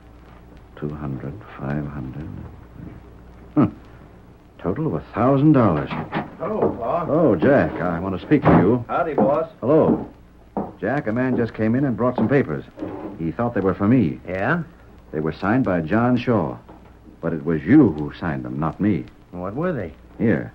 [SPEAKER 8] 200, 500. Total of $1,000.
[SPEAKER 21] Hello, boss.
[SPEAKER 8] Oh, Jack, I want to speak to you.
[SPEAKER 21] Howdy, boss.
[SPEAKER 8] Hello. Jack, a man just came in and brought some papers. He thought they were for me.
[SPEAKER 21] Yeah?
[SPEAKER 8] They were signed by John Shaw. But it was you who signed them, not me.
[SPEAKER 21] What were they?
[SPEAKER 8] Here.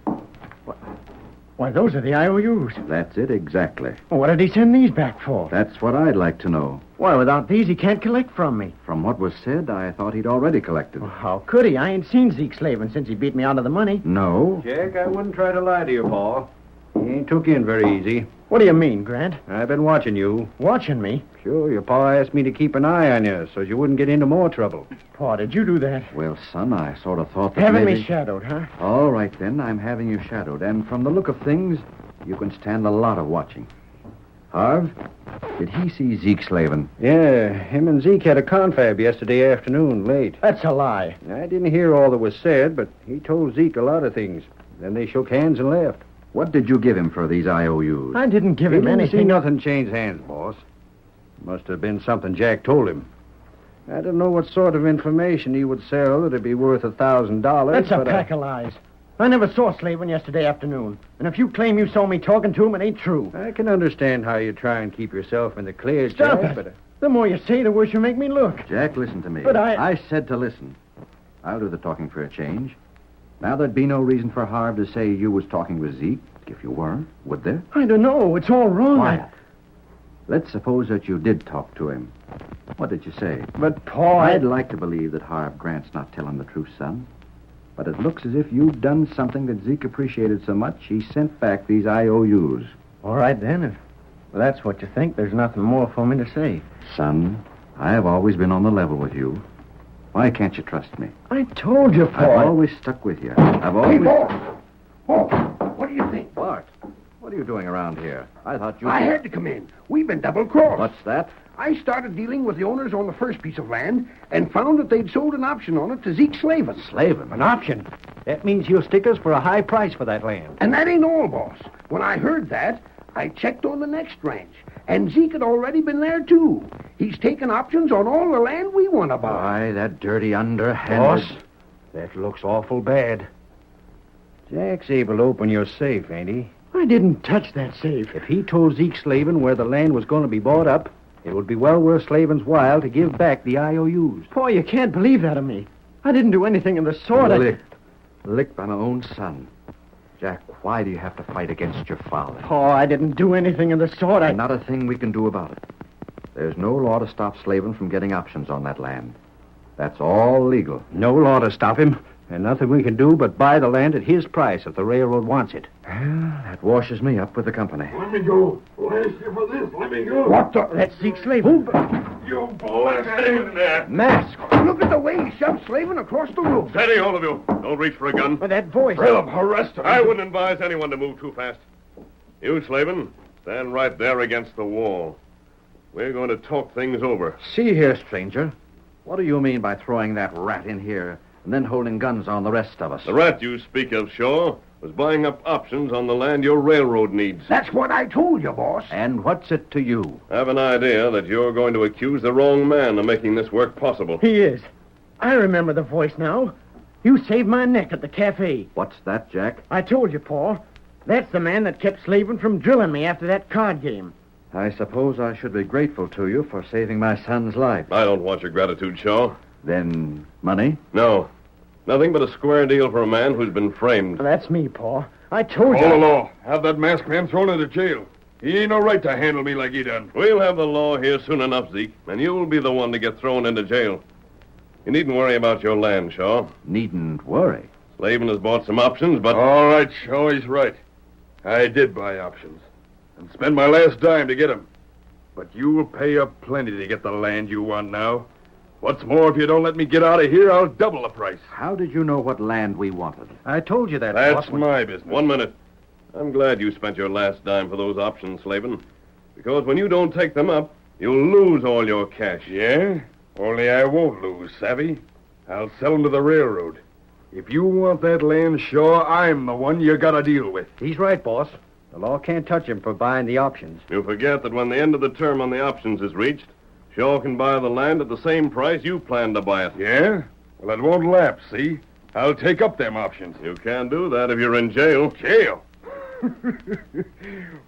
[SPEAKER 21] Why, those are the IOUs.
[SPEAKER 8] That's it, exactly.
[SPEAKER 21] Well, what did he send these back for?
[SPEAKER 8] That's what I'd like to know.
[SPEAKER 21] Why, without these, he can't collect from me.
[SPEAKER 8] From what was said, I thought he'd already collected.
[SPEAKER 21] Well, how could he? I ain't seen Zeke Slavin since he beat me out of the money.
[SPEAKER 8] No.
[SPEAKER 19] Jack, I wouldn't try to lie to you, Paul. He ain't took in very easy.
[SPEAKER 21] What do you mean, Grant?
[SPEAKER 19] I've been watching you.
[SPEAKER 21] Watching me?
[SPEAKER 19] Sure, your pa asked me to keep an eye on you so you wouldn't get into more trouble.
[SPEAKER 21] Pa, did you do that?
[SPEAKER 8] Well, son, I sort of thought that
[SPEAKER 21] Having
[SPEAKER 8] maybe...
[SPEAKER 21] me shadowed, huh?
[SPEAKER 8] All right, then. I'm having you shadowed. And from the look of things, you can stand a lot of watching. Harv, did he see Zeke Slavin?
[SPEAKER 19] Yeah, him and Zeke had a confab yesterday afternoon, late.
[SPEAKER 21] That's a lie.
[SPEAKER 19] I didn't hear all that was said, but he told Zeke a lot of things. Then they shook hands and left.
[SPEAKER 8] What did you give him for these IOUs?
[SPEAKER 21] I didn't give him
[SPEAKER 19] Didn't
[SPEAKER 21] anything.
[SPEAKER 19] see nothing change hands, boss. Must have been something Jack told him. I don't know what sort of information he would sell that'd be worth $1,000.
[SPEAKER 21] That's a
[SPEAKER 19] but
[SPEAKER 21] pack of lies. I never saw Slavin yesterday afternoon. And if you claim you saw me talking to him, it ain't true.
[SPEAKER 19] I can understand how you try and keep yourself in the clear,
[SPEAKER 21] Stop
[SPEAKER 19] Jack,
[SPEAKER 21] it.
[SPEAKER 19] but...
[SPEAKER 21] The more you say, the worse you make me look.
[SPEAKER 8] Jack, listen to me.
[SPEAKER 21] But
[SPEAKER 8] I said to listen. I'll do the talking for a change. Now, there'd be no reason for Harv to say you was talking with Zeke, if you weren't, would there?
[SPEAKER 21] I don't know. It's all wrong.
[SPEAKER 8] Quiet. Let's suppose that you did talk to him. What did you say?
[SPEAKER 21] But, Paul,
[SPEAKER 8] I'd like to believe that Harv Grant's not telling the truth, son. But it looks as if you've done something that Zeke appreciated so much, he sent back these IOUs.
[SPEAKER 21] All right, then. If that's what you think, there's nothing more for me to say.
[SPEAKER 8] Son, I have always been on the level with you. Why can't you trust me?
[SPEAKER 21] I told you, Paul.
[SPEAKER 8] I've always stuck with you. I've always...
[SPEAKER 2] Hey, Paul, what do you think?
[SPEAKER 8] Bart, what are you doing around here? I thought you...
[SPEAKER 2] I had to come in. We've been double-crossed.
[SPEAKER 8] What's that?
[SPEAKER 2] I started dealing with the owners on the first piece of land and found that they'd sold an option on it to Zeke Slavin.
[SPEAKER 8] Slavin?
[SPEAKER 19] An option? That means he'll stick us for a high price for that land.
[SPEAKER 2] And that ain't all, boss. When I heard that, I checked on the next ranch. And Zeke had already been there, too. He's taken options on all the land we want to buy.
[SPEAKER 8] Why, that dirty underhanded...
[SPEAKER 19] Boss, that looks awful bad. Jack's able to open your safe, ain't he?
[SPEAKER 21] I didn't touch that safe.
[SPEAKER 19] If he told Zeke Slavin where the land was going to be bought up, it would be well worth Slavin's while to give back the IOUs.
[SPEAKER 21] Paul, you can't believe that of me. I didn't do anything of the sort.
[SPEAKER 8] Licked by my own son. Jack, why do you have to fight against your father?
[SPEAKER 21] Paul, I didn't do anything of the sort.
[SPEAKER 8] Not a thing we can do about it. There's no law to stop Slavin from getting options on that land. That's all legal.
[SPEAKER 19] No law to stop him? And nothing we can do but buy the land at his price if the railroad wants it.
[SPEAKER 17] Well, that washes me up with the company.
[SPEAKER 13] Let me go. I'll ask you for this. Let me go.
[SPEAKER 19] What the? That's Zeke Slavin.
[SPEAKER 13] You blast in there.
[SPEAKER 19] Mask.
[SPEAKER 2] Look at the way he shoved Slavin across the room.
[SPEAKER 3] Steady, all of you. Don't reach for a gun.
[SPEAKER 19] But that voice.
[SPEAKER 13] Philip, arrest him.
[SPEAKER 3] I wouldn't advise anyone to move too fast. You, Slavin, stand right there against the wall. We're going to talk things over.
[SPEAKER 17] See here, stranger. What do you mean by throwing that rat in here and then holding guns on the rest of us?
[SPEAKER 3] The rat you speak of, Shaw, was buying up options on the land your railroad needs.
[SPEAKER 2] That's what I told you, boss.
[SPEAKER 17] And what's it to you?
[SPEAKER 3] I have an idea that you're going to accuse the wrong man of making this work possible.
[SPEAKER 21] He is. I remember the voice now. You saved my neck at the cafe.
[SPEAKER 17] What's that, Jack?
[SPEAKER 21] I told you, Paul. That's the man that kept Slavin from drilling me after that card game.
[SPEAKER 17] I suppose I should be grateful to you for saving my son's life.
[SPEAKER 3] I don't want your gratitude, Shaw.
[SPEAKER 17] Then money?
[SPEAKER 3] No. Nothing but a square deal for a man who's been framed.
[SPEAKER 21] That's me, Paul. I told you.
[SPEAKER 13] Hold the law. Have that masked man thrown into jail. He ain't no right to handle me like he done.
[SPEAKER 3] We'll have the law here soon enough, Zeke, and you'll be the one to get thrown into jail. You needn't worry about your land, Shaw.
[SPEAKER 17] Needn't worry.
[SPEAKER 3] Slavin has bought some options, but...
[SPEAKER 13] All right, Shaw, he's right. I did buy options. And spend my last dime to get them. But you'll pay up plenty to get the land you want now. What's more, if you don't let me get out of here, I'll double the price.
[SPEAKER 17] How did you know what land we wanted?
[SPEAKER 19] I told you that,
[SPEAKER 3] That's
[SPEAKER 19] boss.
[SPEAKER 3] my business. 1 minute. I'm glad you spent your last dime for those options, Slavin. Because when you don't take them up, you'll lose all your cash.
[SPEAKER 13] Yeah? Only I won't lose, savvy? I'll sell them to the railroad. If you want that land, Shaw, I'm the one you gotta deal with.
[SPEAKER 19] He's right, boss. The law can't touch him for buying the options.
[SPEAKER 3] You forget that when the end of the term on the options is reached, Shaw can buy the land at the same price you plan to buy it.
[SPEAKER 13] Yeah? Well, it won't lapse, see? I'll take up them options.
[SPEAKER 3] You can't do that if you're in jail.
[SPEAKER 13] Jail?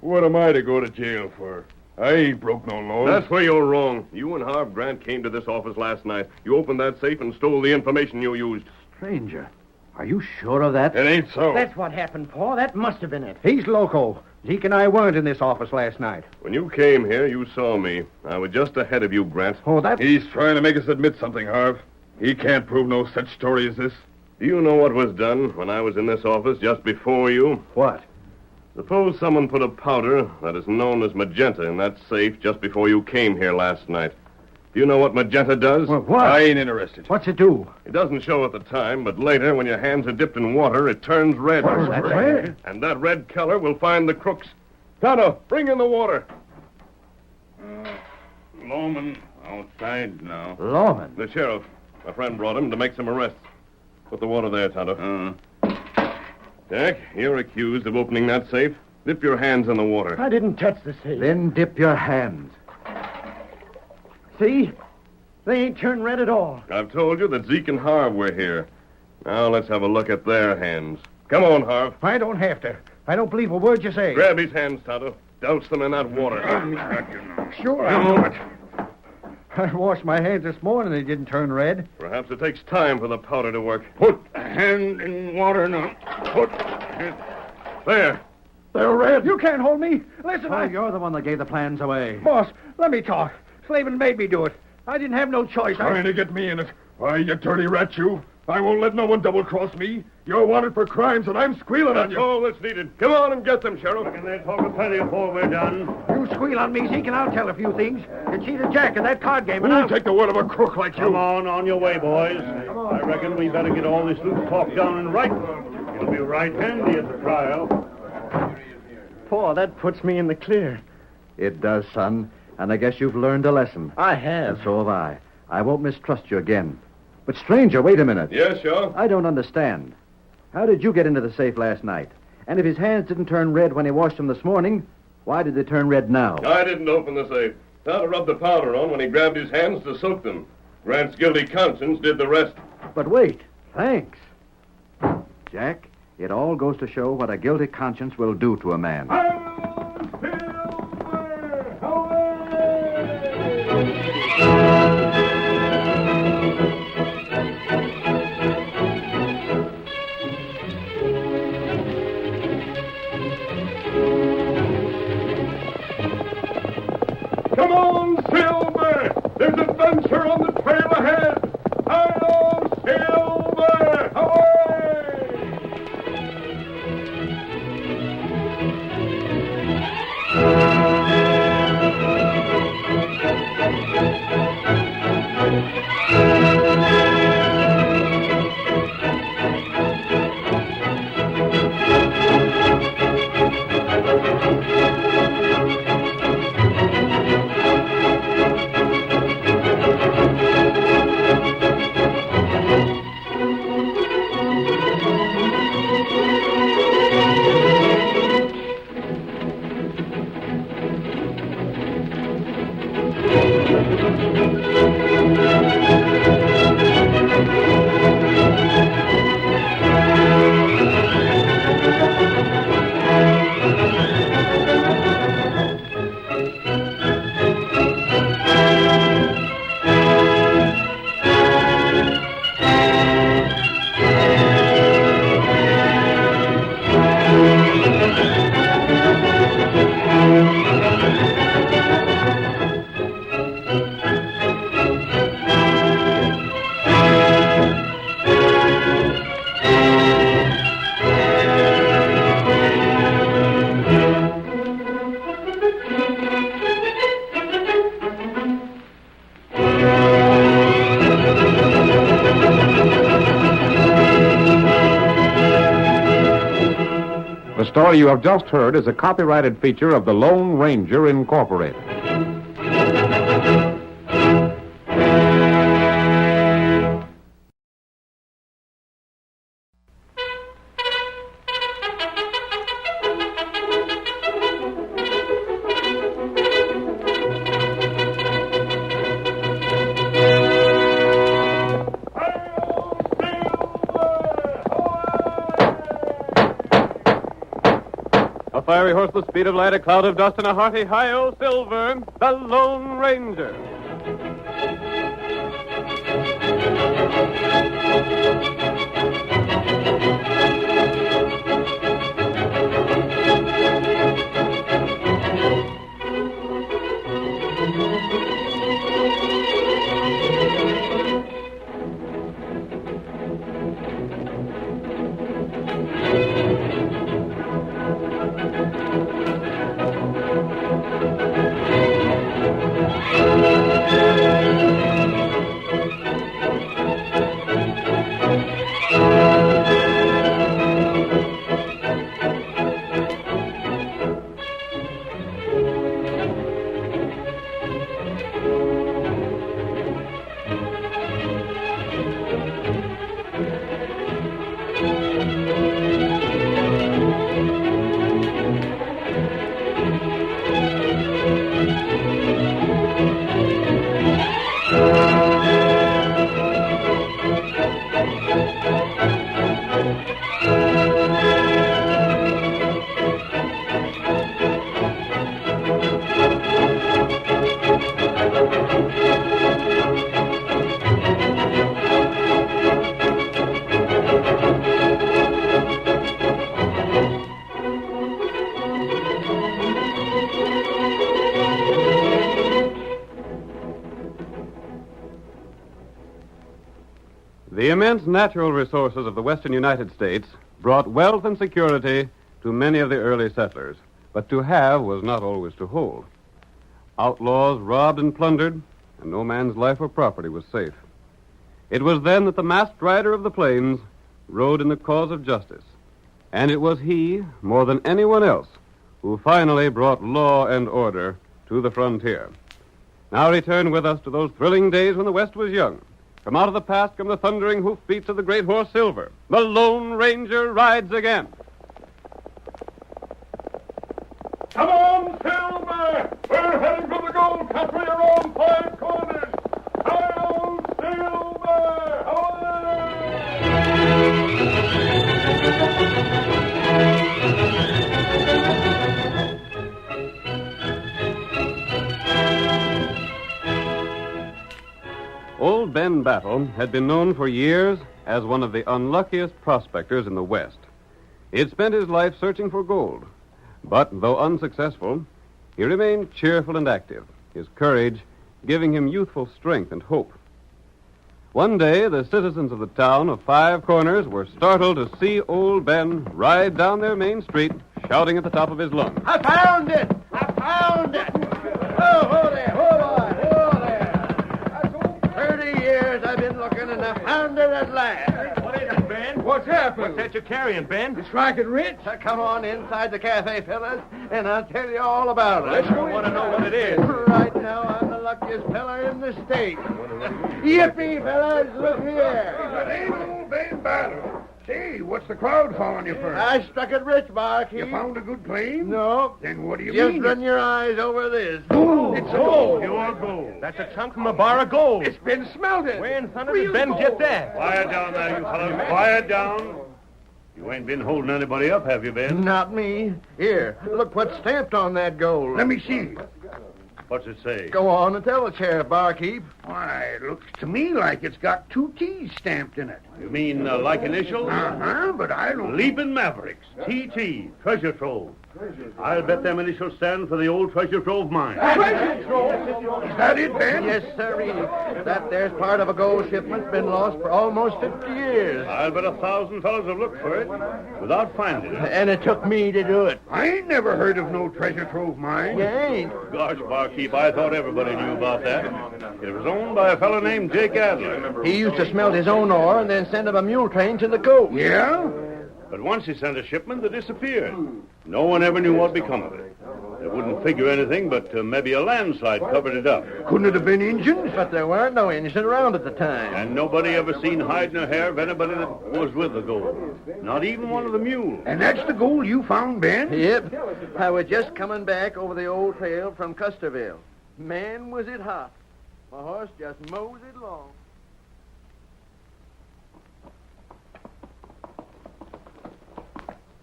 [SPEAKER 13] What am I to go to jail for? I ain't broke no laws.
[SPEAKER 3] That's where you're wrong. You and Harv Grant came to this office last night. You opened that safe and stole the information you used.
[SPEAKER 17] Stranger, are you sure of that?
[SPEAKER 13] It ain't so.
[SPEAKER 21] That's what happened, Paul. That must have been it.
[SPEAKER 19] He's loco. Zeke and I weren't in this office last night.
[SPEAKER 3] When you came here, you saw me. I was just ahead of you, Grant.
[SPEAKER 19] Oh, that...
[SPEAKER 13] He's trying to make us admit something, Harv. He can't prove no such story as this.
[SPEAKER 3] Do you know what was done when I was in this office just before you?
[SPEAKER 19] What?
[SPEAKER 3] Suppose someone put a powder that is known as magenta in that safe just before you came here last night. Do you know what magenta does?
[SPEAKER 19] Well, what?
[SPEAKER 13] I ain't interested.
[SPEAKER 19] What's it do?
[SPEAKER 3] It doesn't show at the time, but later, when your hands are dipped in water, it turns red.
[SPEAKER 19] What's that? Red?
[SPEAKER 3] And that red color will find the crooks. Tonto, bring in the water.
[SPEAKER 5] Lawman outside now.
[SPEAKER 19] Lawman?
[SPEAKER 3] The sheriff. My friend brought him to make some arrests. Put the water there, Tonto. Jack, you're accused of opening that safe. Dip your hands in the water.
[SPEAKER 21] I didn't touch the safe.
[SPEAKER 17] Then dip your hands.
[SPEAKER 21] See? They ain't turned red at all.
[SPEAKER 3] I've told you that Zeke and Harv were here. Now let's have a look at their hands. Come on, Harv.
[SPEAKER 19] I don't have to. I don't believe a word you say.
[SPEAKER 3] Grab his hands, Tonto. Douse them in that water.
[SPEAKER 19] Sure, I'll do it. I washed my hands this morning. They didn't turn red.
[SPEAKER 3] Perhaps it takes time for the powder to work.
[SPEAKER 5] Put a hand in water now. Put it.
[SPEAKER 3] There.
[SPEAKER 19] They're red. You can't hold me. Listen,
[SPEAKER 17] Oh, you're the one that gave the plans away.
[SPEAKER 19] Boss, let me talk. Slavin made me do it. I didn't have no choice.
[SPEAKER 13] Trying to get me in it. Why, you dirty rat, you. I won't let no one double-cross me. You're wanted for crimes, and I'm squealing on
[SPEAKER 3] That's
[SPEAKER 13] you.
[SPEAKER 3] all that's needed. Come on and get them, Sheriff.
[SPEAKER 5] And they talk a plenty before we're done.
[SPEAKER 19] You squeal on me, Zeke, and I'll tell a few things. You cheated Jack in that card game, and
[SPEAKER 13] Who'll
[SPEAKER 19] I'll...
[SPEAKER 13] take the word of a crook like you?
[SPEAKER 5] Come on your way, boys. I reckon we better get all this loose talk down and right. You'll be right handy at the trial.
[SPEAKER 21] Paul, that puts me in the clear.
[SPEAKER 17] It does, son. And I guess you've learned a lesson.
[SPEAKER 21] I have.
[SPEAKER 17] And so have I. I won't mistrust you again. But, stranger, wait a minute.
[SPEAKER 3] Yes, Shaw?
[SPEAKER 17] I don't understand. How did you get into the safe last night? And if his hands didn't turn red when he washed them this morning, why did they turn red now?
[SPEAKER 3] I didn't open the safe. Tonto rubbed the powder on when he grabbed his hands to soak them. Grant's guilty conscience did the rest.
[SPEAKER 17] But wait. Thanks. Jack, it all goes to show what a guilty conscience will do to a man.
[SPEAKER 13] Come on, Silver! There's adventure on the trail ahead! Hi-yo, Silver! Away!
[SPEAKER 10] story you have just heard is a copyrighted feature of the Lone Ranger Incorporated.
[SPEAKER 1] A fiery horse, the speed of light, a cloud of dust, and a hearty hi-yo silver, the Lone Ranger. The immense natural resources of the western United States brought wealth and security to many of the early settlers, but to have was not always to hold. Outlaws robbed and plundered, and no man's life or property was safe. It was then that the masked rider of the plains rode in the cause of justice, and it was he, more than anyone else, who finally brought law and order to the frontier. Now return with us to those thrilling days when the West was young. From out of the past come the thundering hoofbeats of the great horse Silver. The Lone Ranger rides again.
[SPEAKER 15] Come on, Silver! We're heading for the gold country around five corners! Hi-yo, Silver!
[SPEAKER 1] Old Ben Battle had been known for years as one of the unluckiest prospectors in the West. He had spent his life searching for gold, but though unsuccessful, he remained cheerful and active, his courage giving him youthful strength and hope. One day, the citizens of the town of Five Corners were startled to see old Ben ride down their main street, shouting at the top of his lungs.
[SPEAKER 21] I found it! I found it! Oh, there, hold on, hold there. 30 years I've been looking, and I found it at last.
[SPEAKER 5] What is it, Ben?
[SPEAKER 21] What's happened?
[SPEAKER 5] What's that you're carrying, Ben?
[SPEAKER 21] It's Rocket Rich. Come on inside the cafe, fellas, and I'll tell you all about it.
[SPEAKER 5] I want to know what it is.
[SPEAKER 21] Right now, I'm the luckiest fella in the state. Yippee, fellas, look here.
[SPEAKER 2] That ain't old Ben Battle. Say, what's the crowd following you for?
[SPEAKER 21] I struck it rich, Barkeep.
[SPEAKER 2] You found a good claim?
[SPEAKER 21] No.
[SPEAKER 2] Then what do you
[SPEAKER 21] Just
[SPEAKER 2] mean?
[SPEAKER 21] run your eyes over this.
[SPEAKER 2] Gold.
[SPEAKER 21] It's gold.
[SPEAKER 5] Pure gold. That's a chunk from a bar of gold.
[SPEAKER 21] It's been smelted.
[SPEAKER 5] Where in thunder did Ben get that?
[SPEAKER 3] Quiet down there, you fellas. Quiet down. You ain't been holding anybody up, have you, Ben?
[SPEAKER 21] Not me. Here, look what's stamped on that gold.
[SPEAKER 2] Let me see.
[SPEAKER 3] What's it say?
[SPEAKER 21] Go on and tell the sheriff, Barkeep.
[SPEAKER 2] Why, it looks to me like it's got 2 T's stamped in it.
[SPEAKER 3] You mean like initials?
[SPEAKER 2] Uh-huh, but I don't...
[SPEAKER 3] Leaping Mavericks. T.T. Treasure Trove. I'll bet them initials stand for the old Treasure Trove mine.
[SPEAKER 21] Treasure Trove?
[SPEAKER 2] Is that it, Ben?
[SPEAKER 21] Yes, sirree. That there's part of a gold shipment's been lost for almost 50 years.
[SPEAKER 3] I'll bet 1,000 fellas have looked for it without finding it.
[SPEAKER 21] And it took me to do it.
[SPEAKER 2] I ain't never heard of no Treasure Trove mine.
[SPEAKER 21] You ain't?
[SPEAKER 3] Gosh, Barkeep, I thought everybody knew about that. It was owned by a fellow named Jake Adler.
[SPEAKER 21] He used to smelt his own ore and then send up a mule train to the coast.
[SPEAKER 2] Yeah?
[SPEAKER 5] But once he sent a shipment that disappeared. No one ever knew what become of it. They wouldn't figure anything, but maybe a landslide covered it up.
[SPEAKER 21] Couldn't it have been Injuns? But there weren't no Injuns around at the time.
[SPEAKER 5] And nobody ever seen hide nor hair of anybody that was with the gold. Not even one of the mules.
[SPEAKER 2] And that's the gold you found, Ben?
[SPEAKER 21] Yep. I was just coming back over the old trail from Custerville. Man, was it hot. My horse just moseyed along.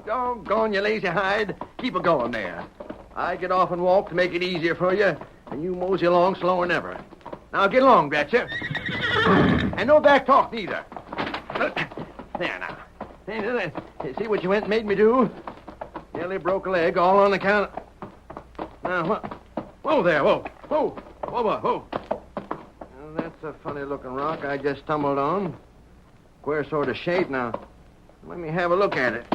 [SPEAKER 21] Doggone you lazy hide. Keep it going there. I get off and walk to make it easier for you, and you mosey along slower than ever. Now get along, Gretchen. And no back talk, neither. There now. See what you went and made me do? Nearly broke a leg, all on account of... Now, what? Whoa there, whoa. Whoa, whoa, whoa, whoa. Well, that's a funny-looking rock I just stumbled on. Queer sort of shape now. Let me have a look at it.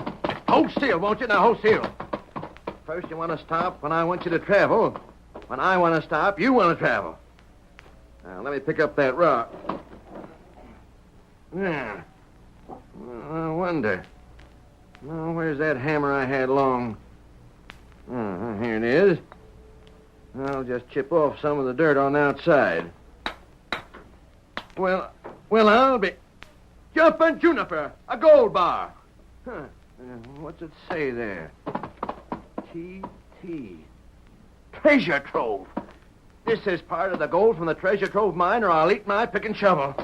[SPEAKER 21] Hold still, won't you? Now, hold still. First you want to stop when I want you to travel. When I want to stop, you want to travel. Now, let me pick up that rock. Yeah. I wonder. Now, where's that hammer I had long? Here it is. I'll just chip off some of the dirt on the outside. Well, I'll be... Jumping juniper, a gold bar. Huh. What's it say there? T.T. Treasure trove. This is part of the gold from the treasure trove mine, or I'll eat my pick and shovel.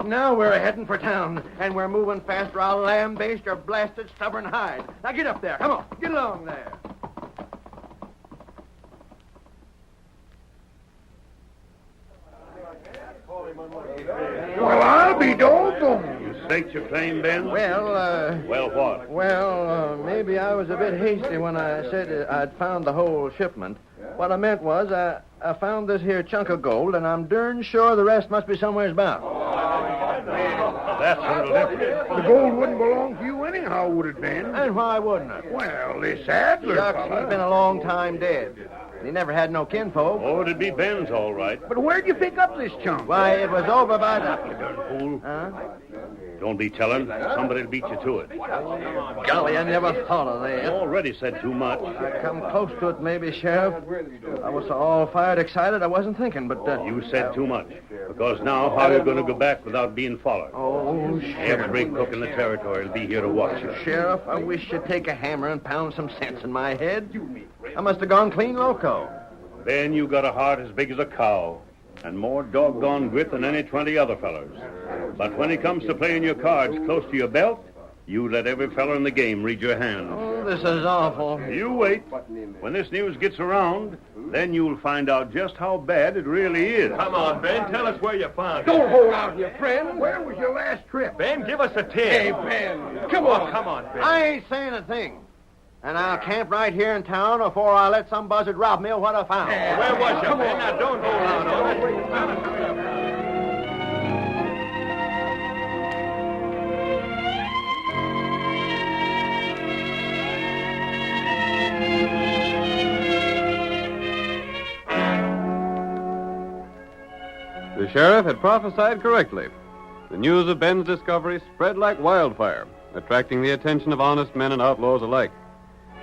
[SPEAKER 21] Now we're heading for town, and we're moving fast, or I'll lambaste your blasted stubborn hide. Now get up there. Come on, get along there.
[SPEAKER 2] Well, I'll be doggone.
[SPEAKER 5] You staked your claim, Ben?
[SPEAKER 21] Well,
[SPEAKER 5] Well, what?
[SPEAKER 21] Well, maybe I was a bit hasty when I said I'd found the whole shipment. What I meant was I found this here chunk of gold, and I'm darn sure the rest must be somewheres about.
[SPEAKER 5] That's a little different.
[SPEAKER 2] The gold wouldn't belong to you anyhow, would it, Ben?
[SPEAKER 21] And why wouldn't it?
[SPEAKER 2] Well, this Adler
[SPEAKER 21] Shucks,
[SPEAKER 2] fella...
[SPEAKER 21] he's been a long time dead. He never had no kinfolk.
[SPEAKER 5] Oh, it'd be Ben's, all right.
[SPEAKER 2] But where'd you pick up this chunk?
[SPEAKER 21] Why, it was over by the...
[SPEAKER 5] Fool.
[SPEAKER 21] Huh?
[SPEAKER 5] Don't be telling. Somebody'll beat you to it.
[SPEAKER 21] Golly, I never thought of that.
[SPEAKER 5] You already said too much.
[SPEAKER 21] I come close to it, maybe, Sheriff. I was so all fired excited I wasn't thinking, but...
[SPEAKER 5] You said too much. Because now, how are you going to go back without being followed?
[SPEAKER 21] Oh, Sheriff.
[SPEAKER 5] Every cook in the territory will be here to watch you.
[SPEAKER 21] Sheriff, I wish you'd take a hammer and pound some sense in my head. I must have gone clean loco.
[SPEAKER 5] Ben, you got a heart as big as a cow, and more doggone grit than any 20 other fellers. But when it comes to playing your cards close to your belt, you let every feller in the game read your hand.
[SPEAKER 21] Oh, this is awful.
[SPEAKER 5] You wait. When this news gets around, then you'll find out just how bad it really is.
[SPEAKER 15] Come on, Ben. Tell us where you found it.
[SPEAKER 2] Don't hold out, you friend. Where was your last trip?
[SPEAKER 15] Ben, give us a tip.
[SPEAKER 21] Hey, Ben. Come on.
[SPEAKER 15] Come on, Ben.
[SPEAKER 21] I ain't saying a thing. And I'll camp right here in town before I let some buzzard rob me of what I found.
[SPEAKER 15] Where was you, Ben? Now, don't hold out on it.
[SPEAKER 1] The sheriff had prophesied correctly. The news of Ben's discovery spread like wildfire, attracting the attention of honest men and outlaws alike.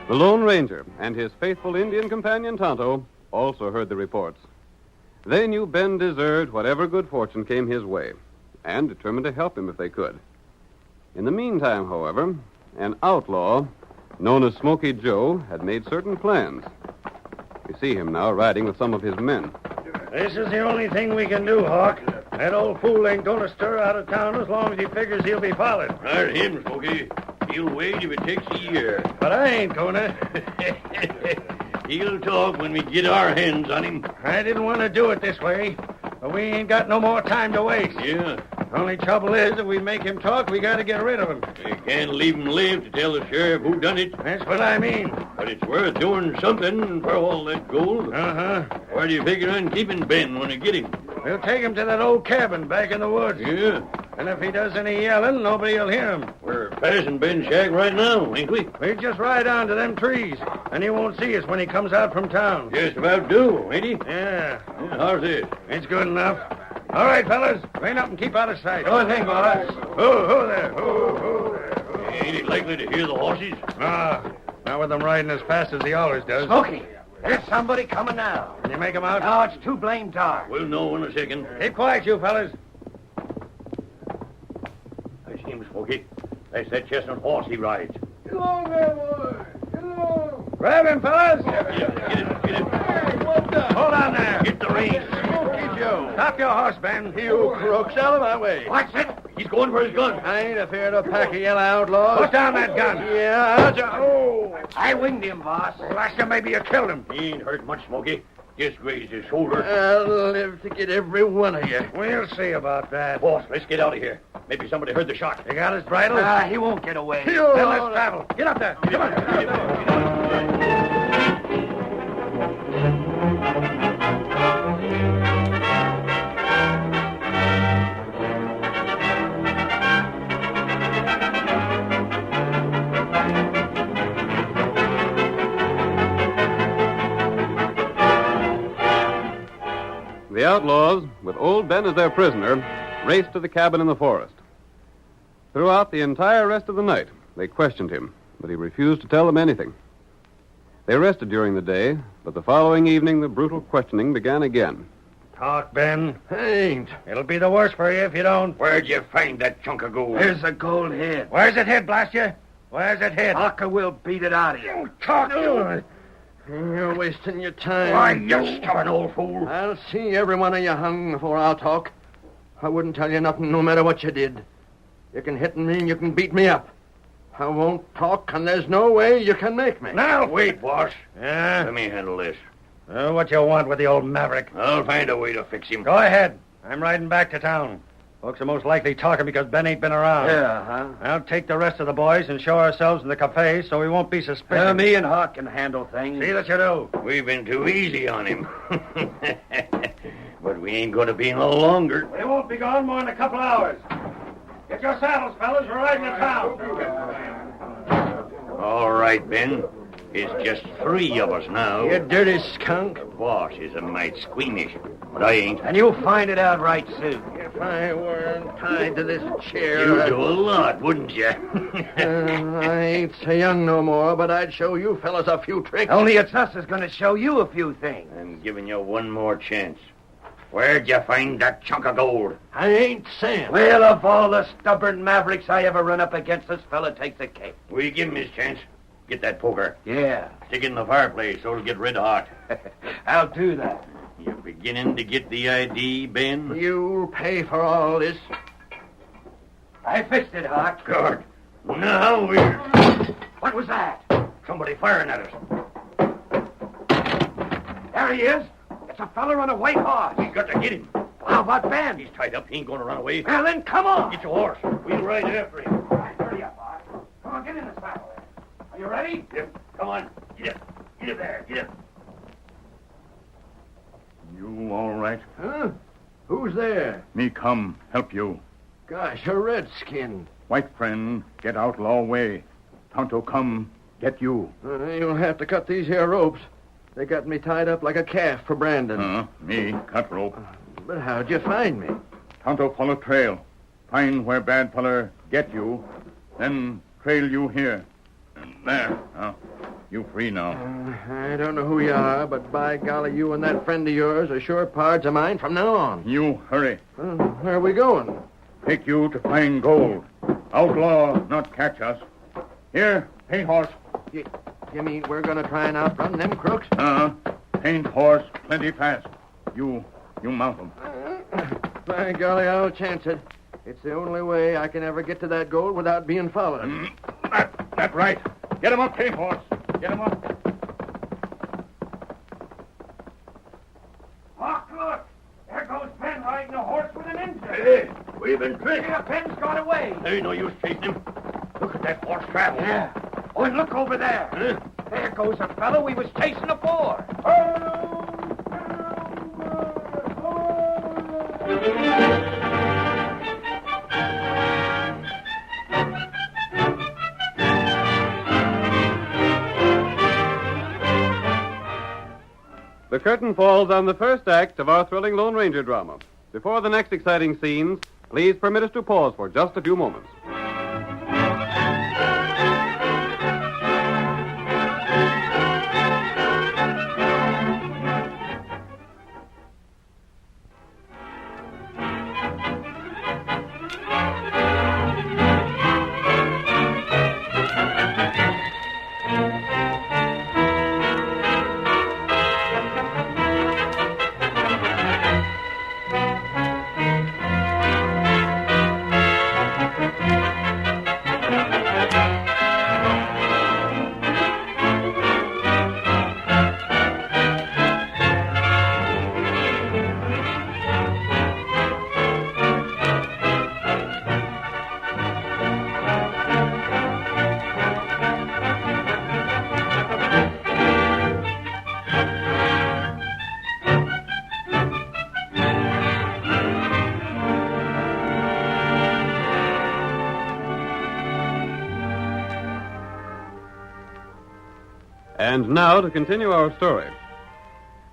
[SPEAKER 1] The Lone Ranger and his faithful Indian companion Tonto also heard the reports. They knew Ben deserved whatever good fortune came his way, and determined to help him if they could. In the meantime, however, an outlaw known as Smoky Joe had made certain plans. You see him now riding with some of his men.
[SPEAKER 21] This is the only thing we can do, Hawk. That old fool ain't going to stir out of town as long as he figures he'll be followed.
[SPEAKER 11] Not him, Smoky. He'll wait if it takes a year.
[SPEAKER 21] But I ain't going to.
[SPEAKER 11] He'll talk when we get our hands on him.
[SPEAKER 21] I didn't want to do it this way, but we ain't got no more time to waste.
[SPEAKER 11] Yeah.
[SPEAKER 21] Only trouble is, if we make him talk, we got to get rid of him.
[SPEAKER 11] We can't leave him live to tell the sheriff who done it.
[SPEAKER 21] That's what I mean.
[SPEAKER 11] But it's worth doing something for all that gold.
[SPEAKER 21] Uh-huh.
[SPEAKER 11] Where do you figure on keeping Ben when you get him?
[SPEAKER 21] We'll take him to that old cabin back in the woods.
[SPEAKER 11] Yeah.
[SPEAKER 21] And if he does any yelling, nobody'll hear him.
[SPEAKER 11] We're passing Ben's shack right now, ain't we?
[SPEAKER 21] We just ride on to them trees, and he won't see us when he comes out from town.
[SPEAKER 11] Just about do, ain't he?
[SPEAKER 21] Yeah.
[SPEAKER 11] How's this?
[SPEAKER 21] It's good enough. All right, fellas. Rein up and keep out of sight. Go ahead, boss. Ho there. Ho there.
[SPEAKER 5] Ain't he likely to hear the horses?
[SPEAKER 19] Ah, not with them riding as fast as he always does.
[SPEAKER 21] Smokey, there's somebody coming now.
[SPEAKER 19] Can you make him out?
[SPEAKER 21] No, it's too blamed dark.
[SPEAKER 5] We'll know in a second.
[SPEAKER 19] Keep quiet, you fellas.
[SPEAKER 5] I see him, Smoky. That's that chestnut horse he rides.
[SPEAKER 2] Get along there, boy. Get along.
[SPEAKER 19] Grab him, fellas.
[SPEAKER 5] Get him.
[SPEAKER 19] Hold on there.
[SPEAKER 5] Get the reins.
[SPEAKER 21] Smokey Joe.
[SPEAKER 19] Stop your horse, Ben.
[SPEAKER 21] You crooks, out of my way.
[SPEAKER 5] Watch it. He's going for his gun.
[SPEAKER 21] I ain't afraid of a pack of yellow outlaws.
[SPEAKER 19] Put down that gun.
[SPEAKER 21] Yeah, I winged him, boss.
[SPEAKER 19] Last time maybe you killed him.
[SPEAKER 5] He ain't hurt much, Smoky. Just grazed his shoulder.
[SPEAKER 21] I'll live to get every one of you.
[SPEAKER 19] We'll see about that.
[SPEAKER 5] Boss, let's get out of here. Maybe somebody heard the shot.
[SPEAKER 19] You got his bridle?
[SPEAKER 21] He won't get away.
[SPEAKER 19] Then let's travel. Get up there. Come on.
[SPEAKER 1] The outlaws, with old Ben as their prisoner, raced to the cabin in the forest. Throughout the entire rest of the night, they questioned him, but he refused to tell them anything. They rested during the day, but the following evening the brutal questioning began again.
[SPEAKER 19] Talk, Ben.
[SPEAKER 21] Ain't.
[SPEAKER 19] It'll be the worse for you if you don't.
[SPEAKER 5] Where'd you find that chunk of gold?
[SPEAKER 21] There's a gold head.
[SPEAKER 19] Where's it hid, blast you? Where's it hid?
[SPEAKER 21] Tucker will beat it out of you.
[SPEAKER 19] You talk, you.
[SPEAKER 21] You're wasting your time.
[SPEAKER 5] Why, you stubborn old fool.
[SPEAKER 21] I'll see every one of you hung before I'll talk. I wouldn't tell you nothing no matter what you did. You can hit me and you can beat me up. I won't talk, and there's no way you can make me.
[SPEAKER 19] Now,
[SPEAKER 5] Wait, boss.
[SPEAKER 19] Yeah?
[SPEAKER 5] Let me handle this.
[SPEAKER 19] What you want with the old maverick?
[SPEAKER 5] I'll find a way to fix him.
[SPEAKER 19] Go ahead. I'm riding back to town. Folks are most likely talking because Ben ain't been around.
[SPEAKER 21] Yeah, huh?
[SPEAKER 19] I'll take the rest of the boys and show ourselves in the cafe so we won't be suspicious.
[SPEAKER 21] Me and Hawk can handle things.
[SPEAKER 19] See that you do.
[SPEAKER 5] We've been too easy on him. But we ain't going to be no longer.
[SPEAKER 19] We won't be gone more than a couple hours. Get your saddles, fellas. We're riding to town.
[SPEAKER 5] All right, Ben. It's just 3 of us now.
[SPEAKER 21] You dirty skunk.
[SPEAKER 5] The boss is a mite squeamish, but I ain't.
[SPEAKER 21] And you'll find it out right soon. If I weren't tied to this chair...
[SPEAKER 5] You'd do a lot, wouldn't you?
[SPEAKER 21] I ain't so young no more, but I'd show you fellas a few tricks. Only it's us that's going to show you a few things.
[SPEAKER 5] I'm giving you one more chance. Where'd you find that chunk of gold?
[SPEAKER 21] I ain't saying. Well, of all the stubborn mavericks I ever run up against, this fella takes a cake.
[SPEAKER 5] We give him his chance. Get that poker.
[SPEAKER 21] Yeah.
[SPEAKER 5] Stick it in the fireplace so it'll get red hot.
[SPEAKER 21] I'll do that.
[SPEAKER 5] You're beginning to get the ID, Ben?
[SPEAKER 21] You'll pay for all this. I fixed it, Hawk.
[SPEAKER 5] Good. Now we're...
[SPEAKER 21] What was that?
[SPEAKER 5] Somebody firing at us.
[SPEAKER 21] There he is. It's a fella on a white horse.
[SPEAKER 5] We got to get him.
[SPEAKER 21] How about Ben?
[SPEAKER 5] He's tied up. He ain't going to run away.
[SPEAKER 21] Well, then come on.
[SPEAKER 5] Get your horse. We'll ride after him.
[SPEAKER 21] All right, hurry up, Hawk. Come on, get in the saddle. Are you ready?
[SPEAKER 5] Yep. Come on. Get up. Get up there. Get up.
[SPEAKER 16] You all right?
[SPEAKER 21] Huh? Who's there?
[SPEAKER 16] Me come, help you.
[SPEAKER 21] Gosh, a redskin.
[SPEAKER 16] White friend, get outlaw way. Tonto come, get you.
[SPEAKER 21] You'll have to cut these here ropes. They got me tied up like a calf for Brandon.
[SPEAKER 16] Me, cut rope.
[SPEAKER 21] But how'd you find me?
[SPEAKER 16] Tonto follow trail. Find where bad feller get you. Then trail you here. There. You free now.
[SPEAKER 21] I don't know who you are, but by golly, you and that friend of yours are sure pards of mine from now on.
[SPEAKER 16] You hurry.
[SPEAKER 21] Where are we going?
[SPEAKER 16] Take you to find gold. Outlaw not catch us. Here, paint horse.
[SPEAKER 21] You mean we're going to try and outrun them crooks?
[SPEAKER 16] Paint horse plenty fast. You mount him.
[SPEAKER 21] By golly, I'll chance it. It's the only way I can ever get to that gold without being followed.
[SPEAKER 16] That's right. Get him up, paint horse. Get him up.
[SPEAKER 21] Hawk, look! There goes Ben riding a horse with an engine.
[SPEAKER 5] Hey, we've been tricked.
[SPEAKER 21] Yeah, Ben's got away.
[SPEAKER 5] There ain't no use chasing him. Look at that horse travel.
[SPEAKER 21] Yeah. Oh, and look over there.
[SPEAKER 5] Huh?
[SPEAKER 21] There goes a fellow we was chasing afore.
[SPEAKER 1] The curtain falls on the first act of our thrilling Lone Ranger drama. Before the next exciting scenes, please permit us to pause for just a few moments. And now to continue our story.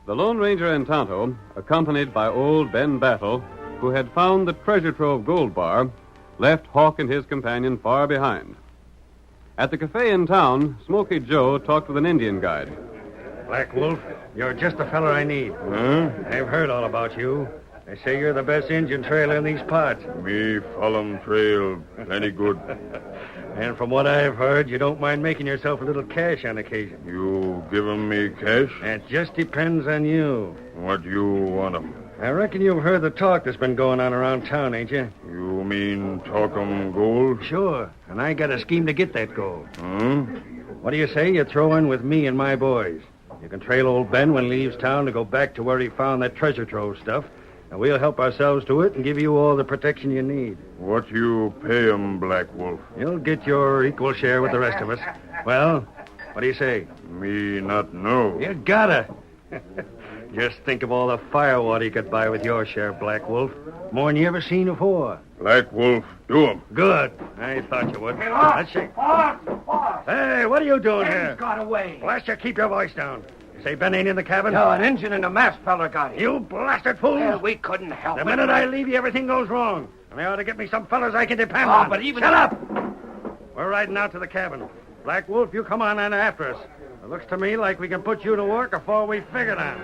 [SPEAKER 1] The Lone Ranger and Tonto, accompanied by old Ben Battle, who had found the treasure trove gold bar, left Hawk and his companion far behind. At the cafe in town, Smoky Joe talked with an Indian guide.
[SPEAKER 19] Black Wolf, you're just the fella I need.
[SPEAKER 13] Huh?
[SPEAKER 19] I've heard all about you. They say you're the best Indian trailer in these parts.
[SPEAKER 13] Me follow trail plenty good.
[SPEAKER 19] And from what I've heard, you don't mind making yourself a little cash on occasion.
[SPEAKER 13] You give 'em me cash?
[SPEAKER 19] It just depends on you.
[SPEAKER 13] What you want 'em?
[SPEAKER 19] I reckon you've heard the talk that's been going on around town, ain't you?
[SPEAKER 13] You mean talk 'em gold?
[SPEAKER 19] Sure. And I got a scheme to get that gold.
[SPEAKER 13] Huh?
[SPEAKER 19] What do you say you throw in with me and my boys? You can trail old Ben when he leaves town to go back to where he found that treasure trove stuff, and we'll help ourselves to it and give you all the protection you need.
[SPEAKER 13] What you pay 'em, Black Wolf?
[SPEAKER 19] You'll get your equal share with the rest of us. Well, what do you say?
[SPEAKER 13] Me not know.
[SPEAKER 19] You gotta. Just think of all the firewater you could buy with your share, Black Wolf. More than you ever seen before.
[SPEAKER 13] Black Wolf, do 'em.
[SPEAKER 19] Good. I thought you would.
[SPEAKER 21] Hey, Boss!
[SPEAKER 19] Let's shake.
[SPEAKER 21] Boss!
[SPEAKER 19] Hey, what are you doing
[SPEAKER 21] Ben's
[SPEAKER 19] here?
[SPEAKER 21] got away.
[SPEAKER 19] Blast you, keep your voice down. Say Ben ain't in the cabin?
[SPEAKER 21] No, an engine and a masked fella got him.
[SPEAKER 19] You blasted fools!
[SPEAKER 21] Well, we couldn't help
[SPEAKER 19] The
[SPEAKER 21] it.
[SPEAKER 19] minute I leave you, everything goes wrong. And they ought to get me some fellas I can depend
[SPEAKER 21] Oh,
[SPEAKER 19] on.
[SPEAKER 21] but even...
[SPEAKER 19] Shut up! We're riding out to the cabin. Black Wolf, you come on in after us. It looks to me like we can put you to work before we figure it out.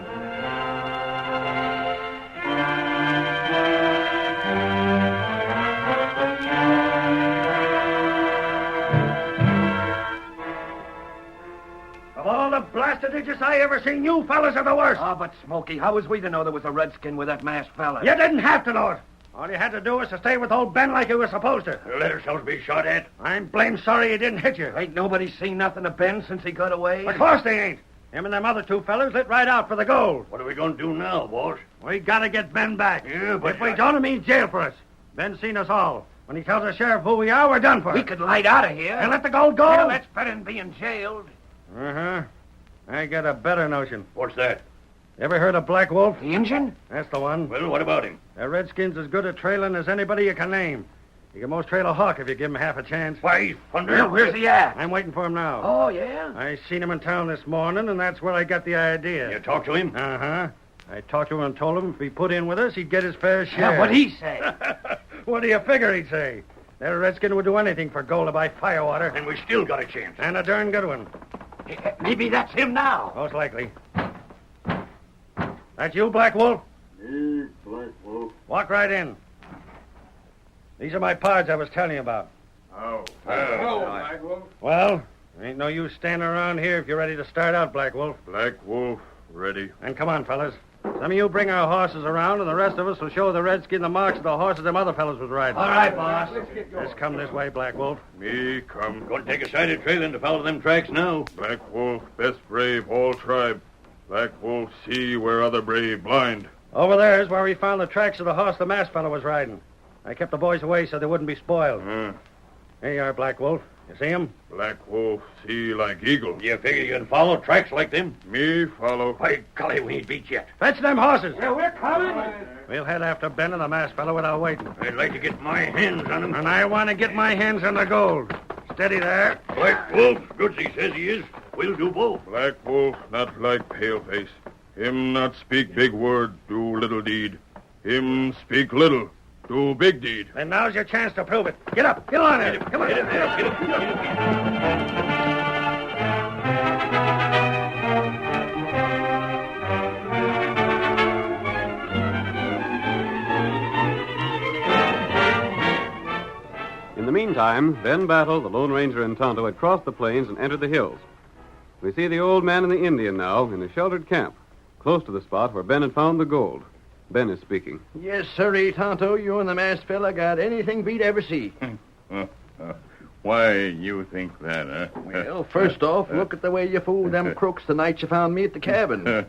[SPEAKER 19] Of all the blasted idiots I ever seen, you fellas are the worst.
[SPEAKER 21] Oh, but Smokey, how was we to know there was a redskin with that masked fella?
[SPEAKER 19] You didn't have to know it. All you had to do was to stay with old Ben like you were supposed to.
[SPEAKER 21] You let ourselves be shot at.
[SPEAKER 19] I'm blamed sorry he didn't hit you.
[SPEAKER 21] Ain't nobody seen nothing of Ben since he got away?
[SPEAKER 19] Of course they ain't. Him and them other two fellas lit right out for the gold.
[SPEAKER 21] What are we going to do now, boss?
[SPEAKER 19] We gotta get Ben back.
[SPEAKER 21] Yeah, but
[SPEAKER 19] if we don't, it means jail for us. Ben's seen us all. When he tells the sheriff who we are, we're done for.
[SPEAKER 21] We could light out of here.
[SPEAKER 19] And let the gold go?
[SPEAKER 21] Yeah, that's better than being jailed.
[SPEAKER 19] Uh-huh. I got a better notion.
[SPEAKER 21] What's that?
[SPEAKER 19] Ever heard of Black Wolf?
[SPEAKER 21] The Injun?
[SPEAKER 19] That's the one.
[SPEAKER 21] Well, what about him?
[SPEAKER 19] That redskin's as good at trailing as anybody you can name. He can most trail a hawk if you give him half a chance.
[SPEAKER 21] Why, thunder. Well, where's he at?
[SPEAKER 19] I'm waiting for him now.
[SPEAKER 21] Oh, yeah?
[SPEAKER 19] I seen him in town this morning, and that's where I got the idea.
[SPEAKER 21] You talked to him?
[SPEAKER 19] Uh-huh. I talked to him and told him if he put in with us, he'd get his fair share.
[SPEAKER 21] Yeah, what'd he say?
[SPEAKER 19] What do you figure he'd say? That redskin would do anything for gold to buy firewater.
[SPEAKER 21] And we still got a chance.
[SPEAKER 19] And a darn good one.
[SPEAKER 21] Maybe that's him now.
[SPEAKER 19] Most likely. That you, Black Wolf?
[SPEAKER 21] Yes, Black Wolf.
[SPEAKER 19] Walk right in. These are my pards I was telling you about.
[SPEAKER 13] Oh.
[SPEAKER 21] Black Wolf.
[SPEAKER 19] Well, ain't no use standing around here if you're ready to start out, Black Wolf.
[SPEAKER 13] Black Wolf, ready.
[SPEAKER 19] And come on, fellas. Some of you bring our horses around, and the rest of us will show the redskin the marks of the horses them other fellas was riding.
[SPEAKER 21] All right, boss.
[SPEAKER 19] Just come this way, Black Wolf.
[SPEAKER 13] Me come.
[SPEAKER 21] Going to take a sided trailing to follow them tracks now.
[SPEAKER 13] Black Wolf, best brave all tribe. Black Wolf see where other brave blind.
[SPEAKER 19] Over there is where we found the tracks of the horse the masked fellow was riding. I kept the boys away so they wouldn't be spoiled. Here you are, Black Wolf. You see him?
[SPEAKER 13] Black Wolf see like eagle.
[SPEAKER 21] You figure you can follow tracks like them?
[SPEAKER 13] Me follow.
[SPEAKER 21] By golly, we ain't beat yet.
[SPEAKER 19] Fetch them horses.
[SPEAKER 21] Yeah, we're coming.
[SPEAKER 19] We'll head after Ben and the masked fellow without waiting.
[SPEAKER 21] I'd like to get my hands on him.
[SPEAKER 19] And I want to get my hands on the gold. Steady there.
[SPEAKER 21] Black Wolf, good as he says he is. We'll do both.
[SPEAKER 13] Black Wolf not like paleface. Him not speak big word, do little deed. Him speak little, do big deed.
[SPEAKER 19] Then now's your chance to prove it. Get up. Get on there. Come on.
[SPEAKER 21] Get him.
[SPEAKER 1] In the meantime, Ben Battle, the Lone Ranger, and Tonto had crossed the plains and entered the hills. We see the old man and the Indian now in a sheltered camp, close to the spot where Ben had found the gold. Ben is speaking.
[SPEAKER 21] Yes, sirree, Tonto. You and the masked fella got anything beat ever see.
[SPEAKER 16] Why you think that, huh?
[SPEAKER 21] Well, first off, look at the way you fooled them crooks the night you found me at the cabin.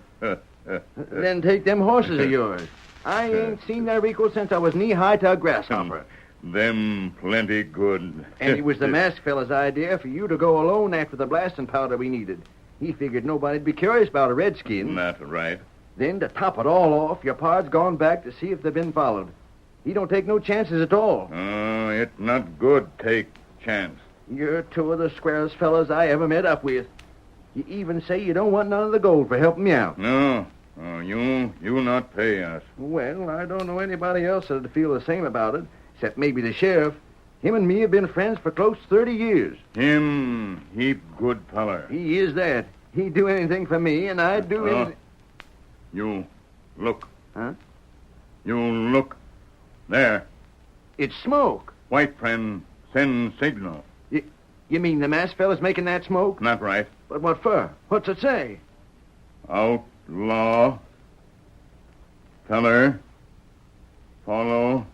[SPEAKER 21] Then take them horses of yours. I ain't seen their equal since I was knee-high to a grasshopper.
[SPEAKER 16] Them plenty good.
[SPEAKER 21] And it was the masked fella's idea for you to go alone after the blasting powder we needed. He figured nobody'd be curious about a redskin.
[SPEAKER 16] That's right.
[SPEAKER 21] Then, to top it all off, your pard's gone back to see if they've been followed. He don't take no chances at all.
[SPEAKER 16] Oh, it's not good take chance.
[SPEAKER 21] You're two of the squarest fellas I ever met up with. You even say you don't want none of the gold for helping me out.
[SPEAKER 16] No. Oh, you not pay us.
[SPEAKER 21] Well, I don't know anybody else that'd feel the same about it, except maybe the sheriff. Him and me have been friends for close 30 years.
[SPEAKER 16] Him heap good feller.
[SPEAKER 21] He is that. He'd do anything for me, and I'd do anything.
[SPEAKER 16] You look.
[SPEAKER 21] Huh?
[SPEAKER 16] You look. There.
[SPEAKER 21] It's smoke.
[SPEAKER 16] White friend send signal.
[SPEAKER 21] You mean the masked fella's making that smoke?
[SPEAKER 16] Not right.
[SPEAKER 21] But what for? What's it say?
[SPEAKER 16] Outlaw. Feller. Follow.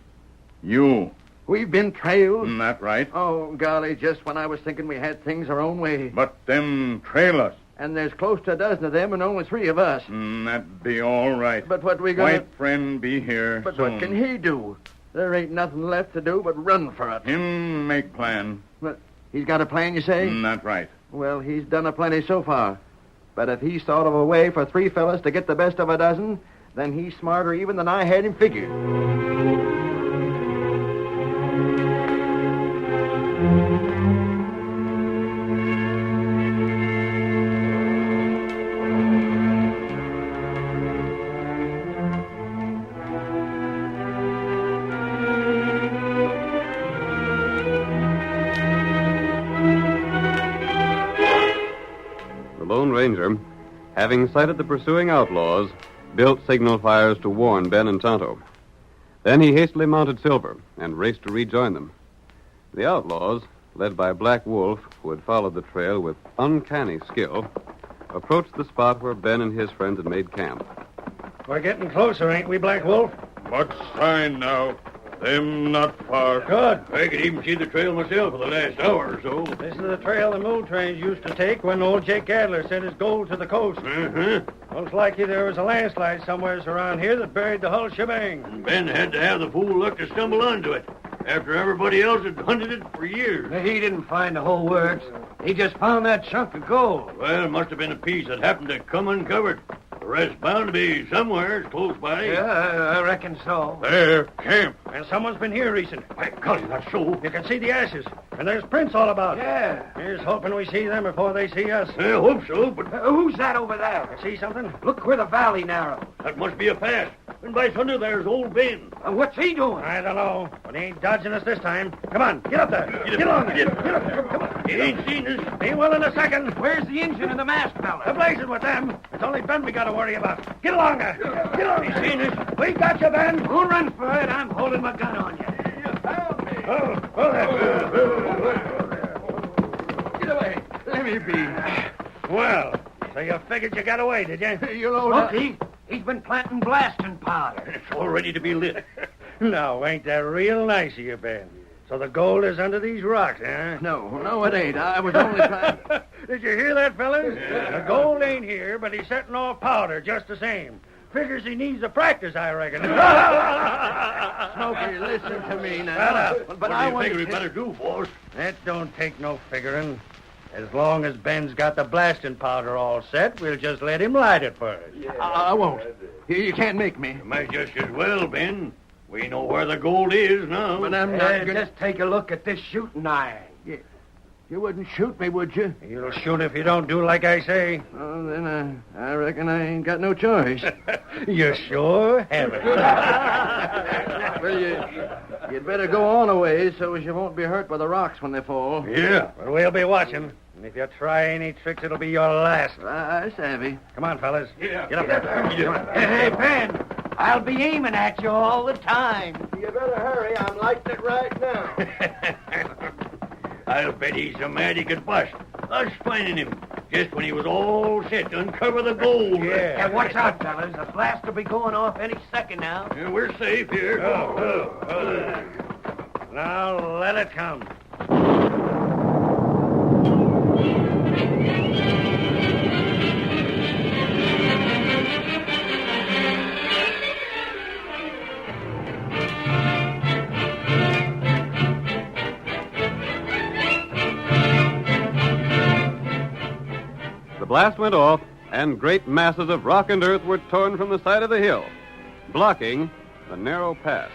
[SPEAKER 16] You.
[SPEAKER 21] We've been trailed.
[SPEAKER 16] Not right.
[SPEAKER 21] Oh, golly, just when I was thinking we had things our own way.
[SPEAKER 16] But them trail us.
[SPEAKER 21] And there's close to a dozen of them and only 3 of us.
[SPEAKER 16] That be all right.
[SPEAKER 21] But what we gonna...
[SPEAKER 16] White friend be here
[SPEAKER 21] But
[SPEAKER 16] soon.
[SPEAKER 21] what can he do? There ain't nothing left to do but run for it.
[SPEAKER 16] Him make plan.
[SPEAKER 21] But he's got a plan, you say?
[SPEAKER 16] Not right.
[SPEAKER 21] Well, he's done a plenty so far. But if he's thought of a way for 3 fellas to get the best of a dozen, then he's smarter even than I had him figured.
[SPEAKER 1] The Lone Ranger, having sighted the pursuing outlaws, built signal fires to warn Ben and Tonto. Then he hastily mounted Silver and raced to rejoin them. The outlaws, led by Black Wolf, who had followed the trail with uncanny skill, approached the spot where Ben and his friends had made camp.
[SPEAKER 19] We're getting closer, ain't we, Black Wolf?
[SPEAKER 13] Much sign now. Them not far.
[SPEAKER 19] Good.
[SPEAKER 5] I could even see the trail myself for the last hour or so.
[SPEAKER 19] This is the trail the mule trains used to take when old Jake Adler sent his gold to the coast. Most likely there was a landslide somewhere around here that buried the whole shebang.
[SPEAKER 5] Ben had to have the fool luck to stumble onto it after everybody else had hunted it for years.
[SPEAKER 21] He didn't find the whole works. He just found that chunk of gold.
[SPEAKER 5] Well, it must have been a piece that happened to come uncovered. The rest bound to be somewhere close by.
[SPEAKER 21] Yeah, I reckon so.
[SPEAKER 13] There, camp.
[SPEAKER 19] And someone's been here recent.
[SPEAKER 5] My golly, that's so.
[SPEAKER 19] You can see the ashes, and there's prints all about.
[SPEAKER 21] Yeah.
[SPEAKER 19] Here's hoping we see them before they see us.
[SPEAKER 5] I hope so, but...
[SPEAKER 21] who's that over there?
[SPEAKER 19] You see something?
[SPEAKER 21] Look where the valley narrows.
[SPEAKER 5] That must be a pass. And by thunder, there's old Ben.
[SPEAKER 21] What's he doing?
[SPEAKER 19] I don't know, but he ain't dodging us this time. Come on, get up there. Get along there. Get up. Come on.
[SPEAKER 5] He ain't seen us.
[SPEAKER 19] He will in a second.
[SPEAKER 21] Where's the engine and the masked fella?
[SPEAKER 19] They're blazing with them. It's only Ben we got to worry about. Get along there. Get along.
[SPEAKER 5] He's seen us.
[SPEAKER 19] We got you, Ben.
[SPEAKER 21] Don't run for it. I'm holding my gun on you. You found me. Get away. Let me be.
[SPEAKER 19] Well, so you figured you got away, did you?
[SPEAKER 21] You know what? He's been planting blasting powder.
[SPEAKER 5] It's all ready to be lit.
[SPEAKER 19] No, ain't that real nice of you, Ben? So the gold is under these rocks, huh?
[SPEAKER 21] No, it ain't. I was only trying...
[SPEAKER 19] Did you hear that, fellas? The gold ain't here, but he's setting off powder just the same. Figures he needs the practice, I reckon.
[SPEAKER 21] Smokey, listen to me now.
[SPEAKER 19] Shut up.
[SPEAKER 21] But I want
[SPEAKER 5] figure we better do, boss?
[SPEAKER 19] That don't take no figuring. As long as Ben's got the blasting powder all set, we'll just let him light it first.
[SPEAKER 21] I won't. You can't make me.
[SPEAKER 5] You might just as well, Ben. We know where the gold is now.
[SPEAKER 21] But I'm not just take a look at this shooting iron. You wouldn't shoot me, would you?
[SPEAKER 19] You'll shoot if you don't do like I say.
[SPEAKER 21] Oh, then I reckon I ain't got no choice.
[SPEAKER 19] You sure haven't.
[SPEAKER 21] Well, you'd better go on a ways so as you won't be hurt by the rocks when they fall.
[SPEAKER 19] Yeah, but we'll be watching. And if you try any tricks, it'll be your last.
[SPEAKER 21] I savvy.
[SPEAKER 19] Come on, fellas. Yeah. Get up there.
[SPEAKER 21] Hey, Ben, I'll be aiming at you all the time. You better hurry. I'm lighting it right now.
[SPEAKER 5] I'll bet he's so mad he could bust. Us finding him just when he was all set to uncover the gold.
[SPEAKER 21] Yeah, watch out, fellas. The blast will be going off any second now.
[SPEAKER 5] Yeah, we're safe here.
[SPEAKER 19] Now let it come.
[SPEAKER 1] The blast went off, and great masses of rock and earth were torn from the side of the hill, blocking the narrow pass.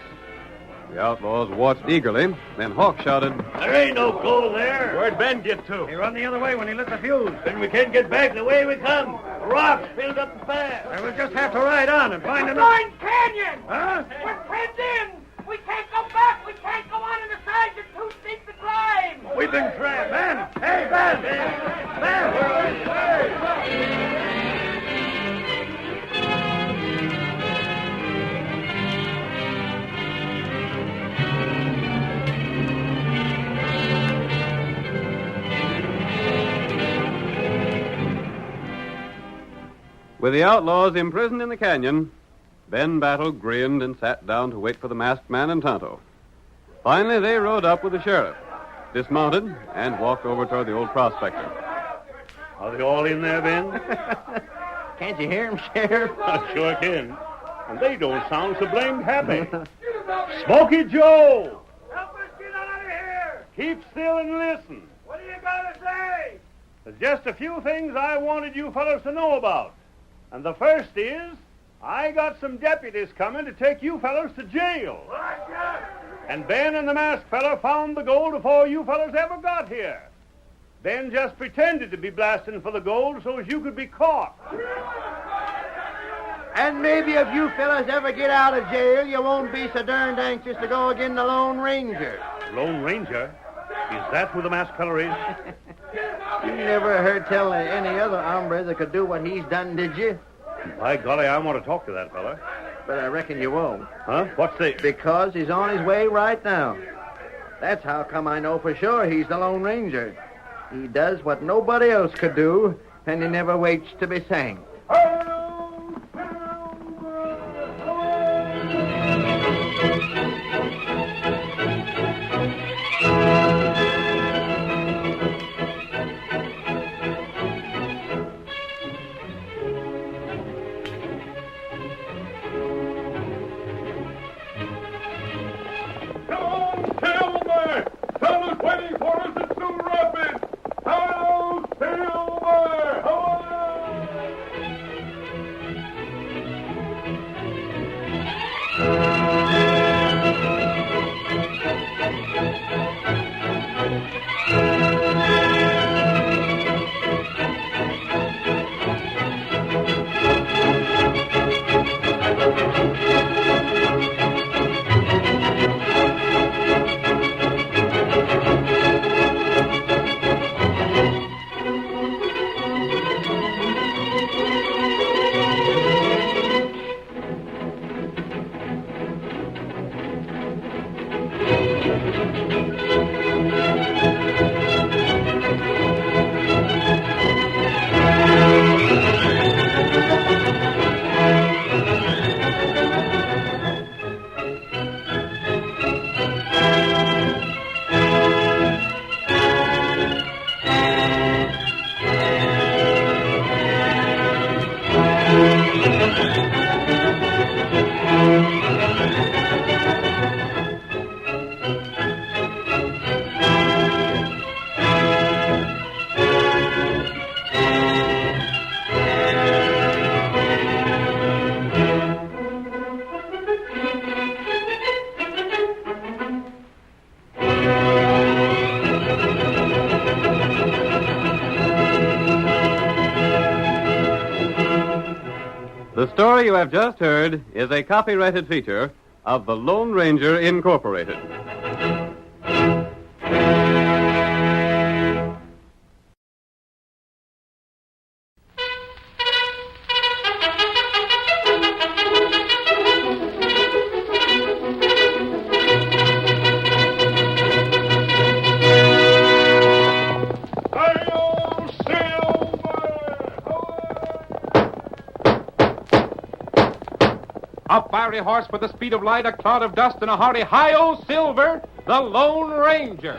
[SPEAKER 1] The outlaws watched eagerly. Then Hawk shouted,
[SPEAKER 19] There ain't no gold there.
[SPEAKER 5] Where'd Ben get to?
[SPEAKER 19] He run the other way when he lit the fuse.
[SPEAKER 5] Then we can't get back the way we come. Rocks filled up the path.
[SPEAKER 19] And we'll just have to ride on and find another...
[SPEAKER 9] Blind Canyon!
[SPEAKER 19] Huh?
[SPEAKER 9] We're penned in! We can't go back! We can't go on in the sides! It's too steep to climb!
[SPEAKER 19] We've been trapped. Ben! Hey, Ben! Ben!
[SPEAKER 1] With the outlaws imprisoned in the canyon, Ben Battle grinned and sat down to wait for the masked man and Tonto. Finally, they rode up with the sheriff, dismounted, and walked over toward the old prospector.
[SPEAKER 5] Are they all in there, Ben?
[SPEAKER 21] Can't you hear him, Sheriff?
[SPEAKER 5] I sure can. And they don't sound so blamed happy. Smoky Joe!
[SPEAKER 9] Help us get out of here!
[SPEAKER 5] Keep still and listen.
[SPEAKER 9] What do you got to say?
[SPEAKER 5] There's just a few things I wanted you fellows to know about. And the first is, I got some deputies coming to take you fellows to jail. And Ben and the masked fellow found the gold before you fellows ever got here. Ben just pretended to be blasting for the gold so as you could be caught.
[SPEAKER 21] And maybe if you fellas ever get out of jail, you won't be so darned anxious to go again the Lone Ranger.
[SPEAKER 5] Lone Ranger? Is that who the masked fellow is?
[SPEAKER 21] You never heard tell of any other hombre that could do what he's done, did you?
[SPEAKER 5] By golly, I want to talk to that fella.
[SPEAKER 21] But I reckon you won't.
[SPEAKER 5] Huh? What's the...
[SPEAKER 21] Because he's on his way right now. That's how come I know for sure he's the Lone Ranger. He does what nobody else could do, and he never waits to be thanked.
[SPEAKER 1] The story you have just heard is a copyrighted feature of the Lone Ranger Incorporated.
[SPEAKER 20] A fiery horse with the speed of light, a cloud of dust, and a hearty hi-yo Silver, the Lone Ranger.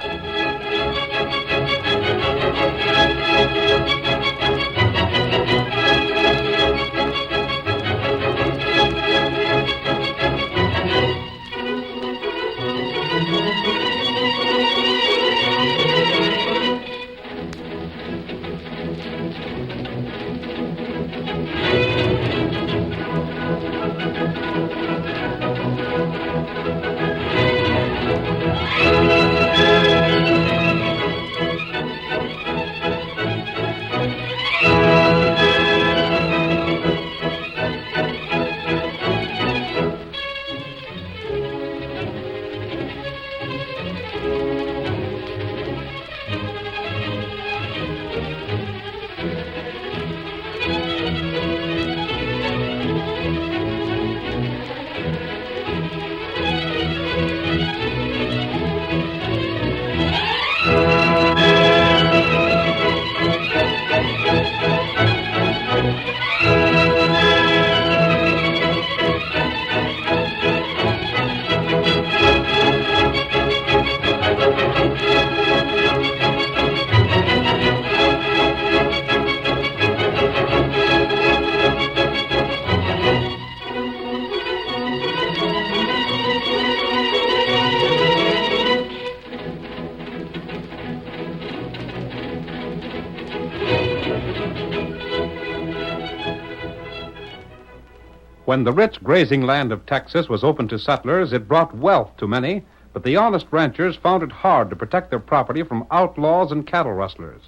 [SPEAKER 10] When the rich grazing land of Texas was open to settlers, it brought wealth to many, but the honest ranchers found it hard to protect their property from outlaws and cattle rustlers.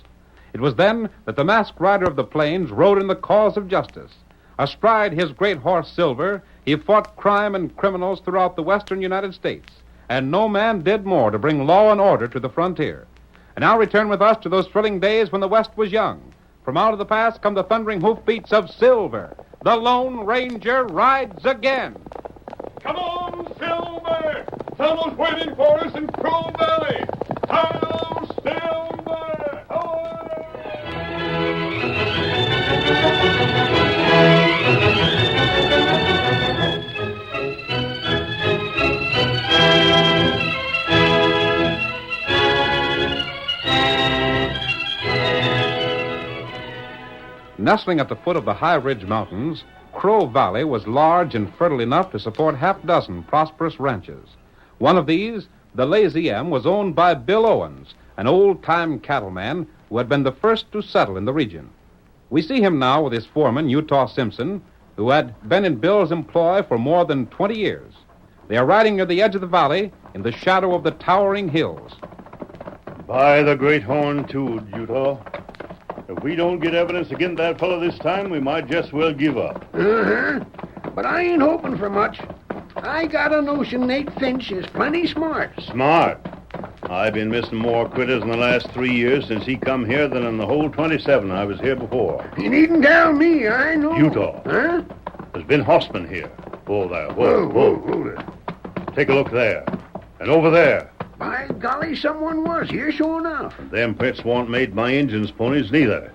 [SPEAKER 10] It was then that the masked rider of the plains rode in the cause of justice. Astride his great horse Silver, he fought crime and criminals throughout the western United States, and no man did more to bring law and order to the frontier. And now return with us to those thrilling days when the West was young. From out of the past come the thundering hoofbeats of Silver. The Lone Ranger rides again.
[SPEAKER 15] Come on, Silver! Someone's waiting for us in Crow Valley. Hello, Silver!
[SPEAKER 10] Nestling at the foot of the High Ridge Mountains, Crow Valley was large and fertile enough to support half a dozen prosperous ranches. One of these, the Lazy M, was owned by Bill Owens, an old-time cattleman who had been the first to settle in the region. We see him now with his foreman, Utah Simpson, who had been in Bill's employ for more than 20 years. They are riding near the edge of the valley in the shadow of the towering hills.
[SPEAKER 5] By the great horn, too, Utah. If we don't get evidence against that fellow this time, we might just well give up.
[SPEAKER 2] Uh-huh. But I ain't hoping for much. I got a notion Nate Finch is plenty smart.
[SPEAKER 5] Smart? I've been missing more critters in the last 3 years since he come here than in the whole 27 I was here before.
[SPEAKER 2] You needn't tell me, I know.
[SPEAKER 5] Utah.
[SPEAKER 2] Huh?
[SPEAKER 5] There's been horsemen here. Whoa there,
[SPEAKER 2] Whoa, hold it.
[SPEAKER 5] Take a look there. And over there.
[SPEAKER 2] By golly, someone was here, sure enough.
[SPEAKER 5] Them pits weren't made by Injuns' ponies, neither.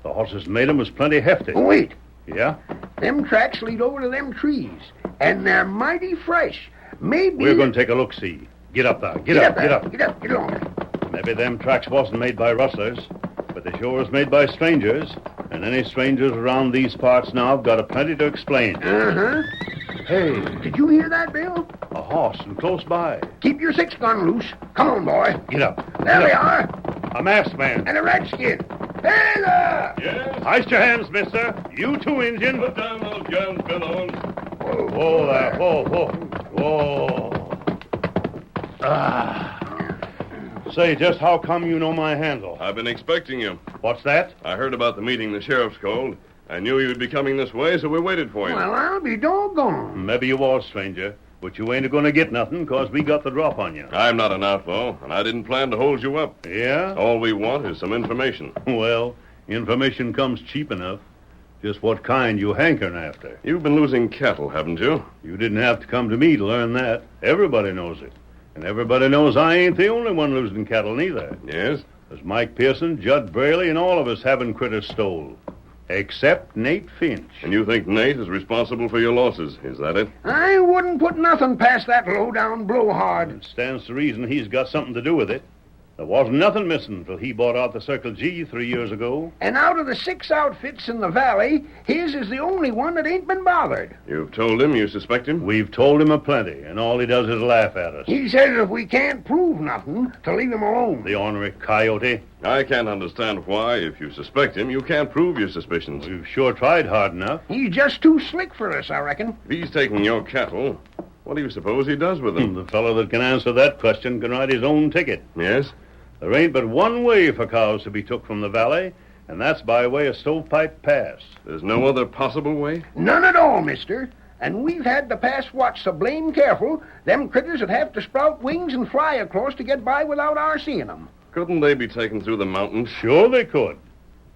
[SPEAKER 5] The horses made 'em was plenty hefty.
[SPEAKER 2] Oh, wait.
[SPEAKER 5] Yeah?
[SPEAKER 2] Them tracks lead over to them trees, and they're mighty fresh. Maybe...
[SPEAKER 5] We're going to take a look-see. Get up there. Get up.
[SPEAKER 2] Get on.
[SPEAKER 5] Maybe them tracks wasn't made by rustlers, but they sure was made by strangers, and any strangers around these parts now have got a plenty to explain.
[SPEAKER 2] Uh-huh. Hey, did you hear that, Bill?
[SPEAKER 5] A horse and close by.
[SPEAKER 2] Keep your 6-gun loose. Come on, boy.
[SPEAKER 5] Get up.
[SPEAKER 2] There they are.
[SPEAKER 5] A masked man.
[SPEAKER 2] And a redskin. Hey there!
[SPEAKER 15] Yes?
[SPEAKER 5] Hoist your hands, mister. You too, Injun.
[SPEAKER 15] Put down those guns, Bill Owens.
[SPEAKER 5] Whoa there. Whoa. Ah. Say, just how come you know my handle?
[SPEAKER 15] I've been expecting you.
[SPEAKER 5] What's that?
[SPEAKER 15] I heard about the meeting the sheriff's called. I knew you'd be coming this way, so we waited for you.
[SPEAKER 2] Well, I'll be doggone.
[SPEAKER 5] Maybe you was, stranger, but you ain't going to get nothing, 'cause we got the drop on you.
[SPEAKER 15] I'm not an outlaw, and I didn't plan to hold you up.
[SPEAKER 5] Yeah?
[SPEAKER 15] All we want is some information.
[SPEAKER 5] Well, information comes cheap enough. Just what kind you hankering after.
[SPEAKER 15] You've been losing cattle, haven't you?
[SPEAKER 5] You didn't have to come to me to learn that. Everybody knows it. And everybody knows I ain't the only one losing cattle, neither.
[SPEAKER 15] Yes?
[SPEAKER 5] There's Mike Pearson, Judd Braley, and all of us having critters stole. Except Nate Finch.
[SPEAKER 15] And you think Nate is responsible for your losses, is that it?
[SPEAKER 2] I wouldn't put nothing past that low-down blowhard.
[SPEAKER 5] It stands to reason he's got something to do with it. There wasn't nothing missing till he bought out the Circle G 3 years ago.
[SPEAKER 2] And out of the 6 outfits in the valley, his is the only one that ain't been bothered.
[SPEAKER 15] You've told him you suspect him?
[SPEAKER 5] We've told him aplenty, and all he does is laugh at us.
[SPEAKER 2] He says if we can't prove nothing, to leave him alone.
[SPEAKER 5] The ornery coyote.
[SPEAKER 15] I can't understand why, if you suspect him, you can't prove your suspicions.
[SPEAKER 5] We've sure tried hard enough.
[SPEAKER 2] He's just too slick for us, I reckon.
[SPEAKER 15] If he's taking your cattle, what do you suppose he does with them?
[SPEAKER 5] The fellow that can answer that question can write his own ticket.
[SPEAKER 15] Yes?
[SPEAKER 5] There ain't but one way for cows to be took from the valley, and that's by way of Stovepipe Pass.
[SPEAKER 15] There's no other possible way?
[SPEAKER 2] None at all, mister. And we've had the pass watched so blame careful, them critters would have to sprout wings and fly across to get by without our seeing them.
[SPEAKER 15] Couldn't they be taken through the mountains?
[SPEAKER 5] Sure they could.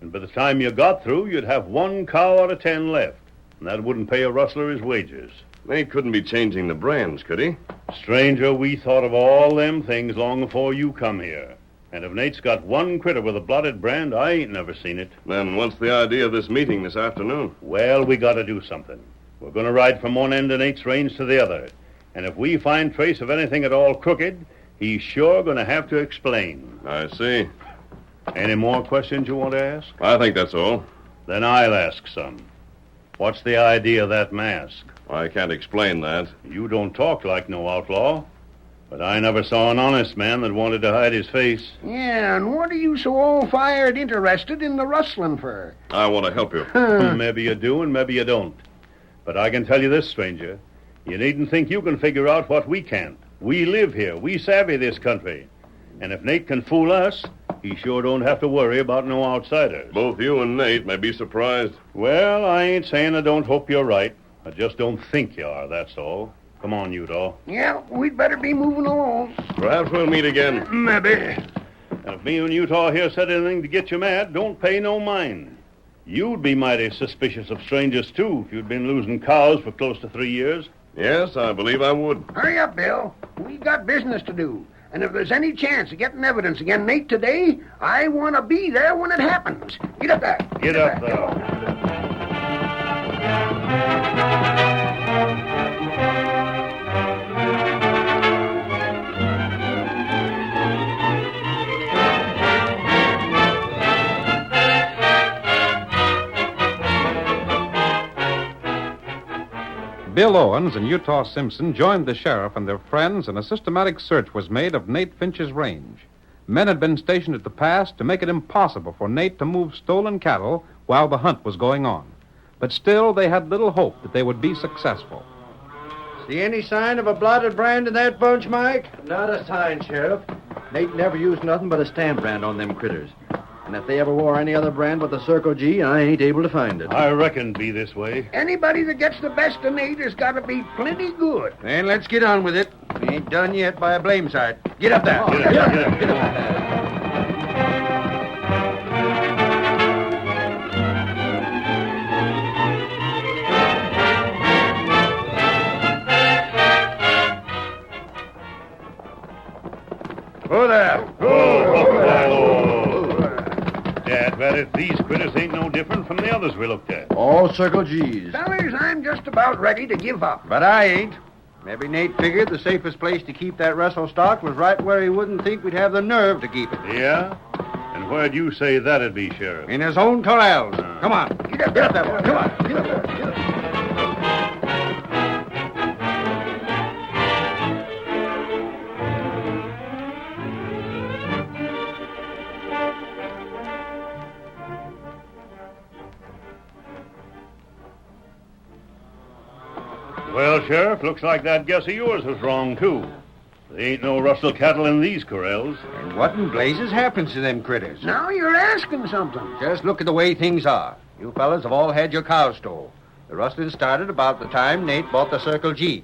[SPEAKER 5] And by the time you got through, you'd have 1 cow out of 10 left. And that wouldn't pay a rustler his wages.
[SPEAKER 15] Nate couldn't be changing the brands, could he?
[SPEAKER 5] Stranger, we thought of all them things long before you come here. And if Nate's got 1 critter with a blotted brand, I ain't never seen it.
[SPEAKER 15] Then what's the idea of this meeting this afternoon?
[SPEAKER 5] Well, we got to do something. We're going to ride from one end of Nate's range to the other. And if we find trace of anything at all crooked, he's sure going to have to explain.
[SPEAKER 15] I see.
[SPEAKER 5] Any more questions you want to ask?
[SPEAKER 15] I think that's all.
[SPEAKER 5] Then I'll ask some. What's the idea of that mask?
[SPEAKER 15] I can't explain that.
[SPEAKER 5] You don't talk like no outlaw. But I never saw an honest man that wanted to hide his face.
[SPEAKER 2] Yeah, and what are you so all-fired interested in the rustling for?
[SPEAKER 15] I want to help you.
[SPEAKER 5] Maybe you do and maybe you don't. But I can tell you this, stranger. You needn't think you can figure out what we can't. We live here. We savvy this country. And if Nate can fool us, he sure don't have to worry about no outsiders.
[SPEAKER 15] Both you and Nate may be surprised.
[SPEAKER 5] Well, I ain't saying I don't hope you're right. I just don't think you are, that's all. Come on, Utah.
[SPEAKER 2] Yeah, we'd better be moving along.
[SPEAKER 15] Perhaps we'll meet again.
[SPEAKER 2] Maybe.
[SPEAKER 5] And if me and Utah here said anything to get you mad, don't pay no mind. You'd be mighty suspicious of strangers, too, if you'd been losing cows for close to 3 years.
[SPEAKER 15] Yes, I believe I would.
[SPEAKER 2] Hurry up, Bill. We got business to do. And if there's any chance of getting evidence against Nate today, I want to be there when it happens. Get up there.
[SPEAKER 5] Get up there.
[SPEAKER 10] Bill Owens and Utah Simpson joined the sheriff and their friends, and a systematic search was made of Nate Finch's range. Men had been stationed at the pass to make it impossible for Nate to move stolen cattle while the hunt was going on. But still, they had little hope that they would be successful.
[SPEAKER 19] See any sign of a blotted brand in that bunch, Mike?
[SPEAKER 17] Not a sign, Sheriff. Nate never used nothing but a stamp brand on them critters. And if they ever wore any other brand but the Circle G, I ain't able to find it.
[SPEAKER 5] I reckon be this way.
[SPEAKER 2] Anybody that gets the best of Nate has got to be plenty good.
[SPEAKER 19] Then let's get on with it. We ain't done yet by a blame sight. Get up there.
[SPEAKER 5] Get up.
[SPEAKER 19] Who there?
[SPEAKER 5] Dad, bet if these critters ain't no different from the others we looked at.
[SPEAKER 17] All Circle G's.
[SPEAKER 2] Fellas, I'm just about ready to give up.
[SPEAKER 19] But I ain't. Maybe Nate figured the safest place to keep that Russell stock was right where he wouldn't think we'd have the nerve to keep it.
[SPEAKER 5] Yeah? And where'd you say that'd be, Sheriff?
[SPEAKER 19] In his own corrals. Come on. Get up there, boy. Come on. Get up there. Get up there.
[SPEAKER 5] Well, Sheriff, looks like that guess of yours was wrong, too. There ain't no Russell cattle in these corrals.
[SPEAKER 19] And what in blazes happens to them critters?
[SPEAKER 2] Now you're asking something.
[SPEAKER 19] Just look at the way things are. You fellas have all had your cows stole. The rustling started about the time Nate bought the Circle G.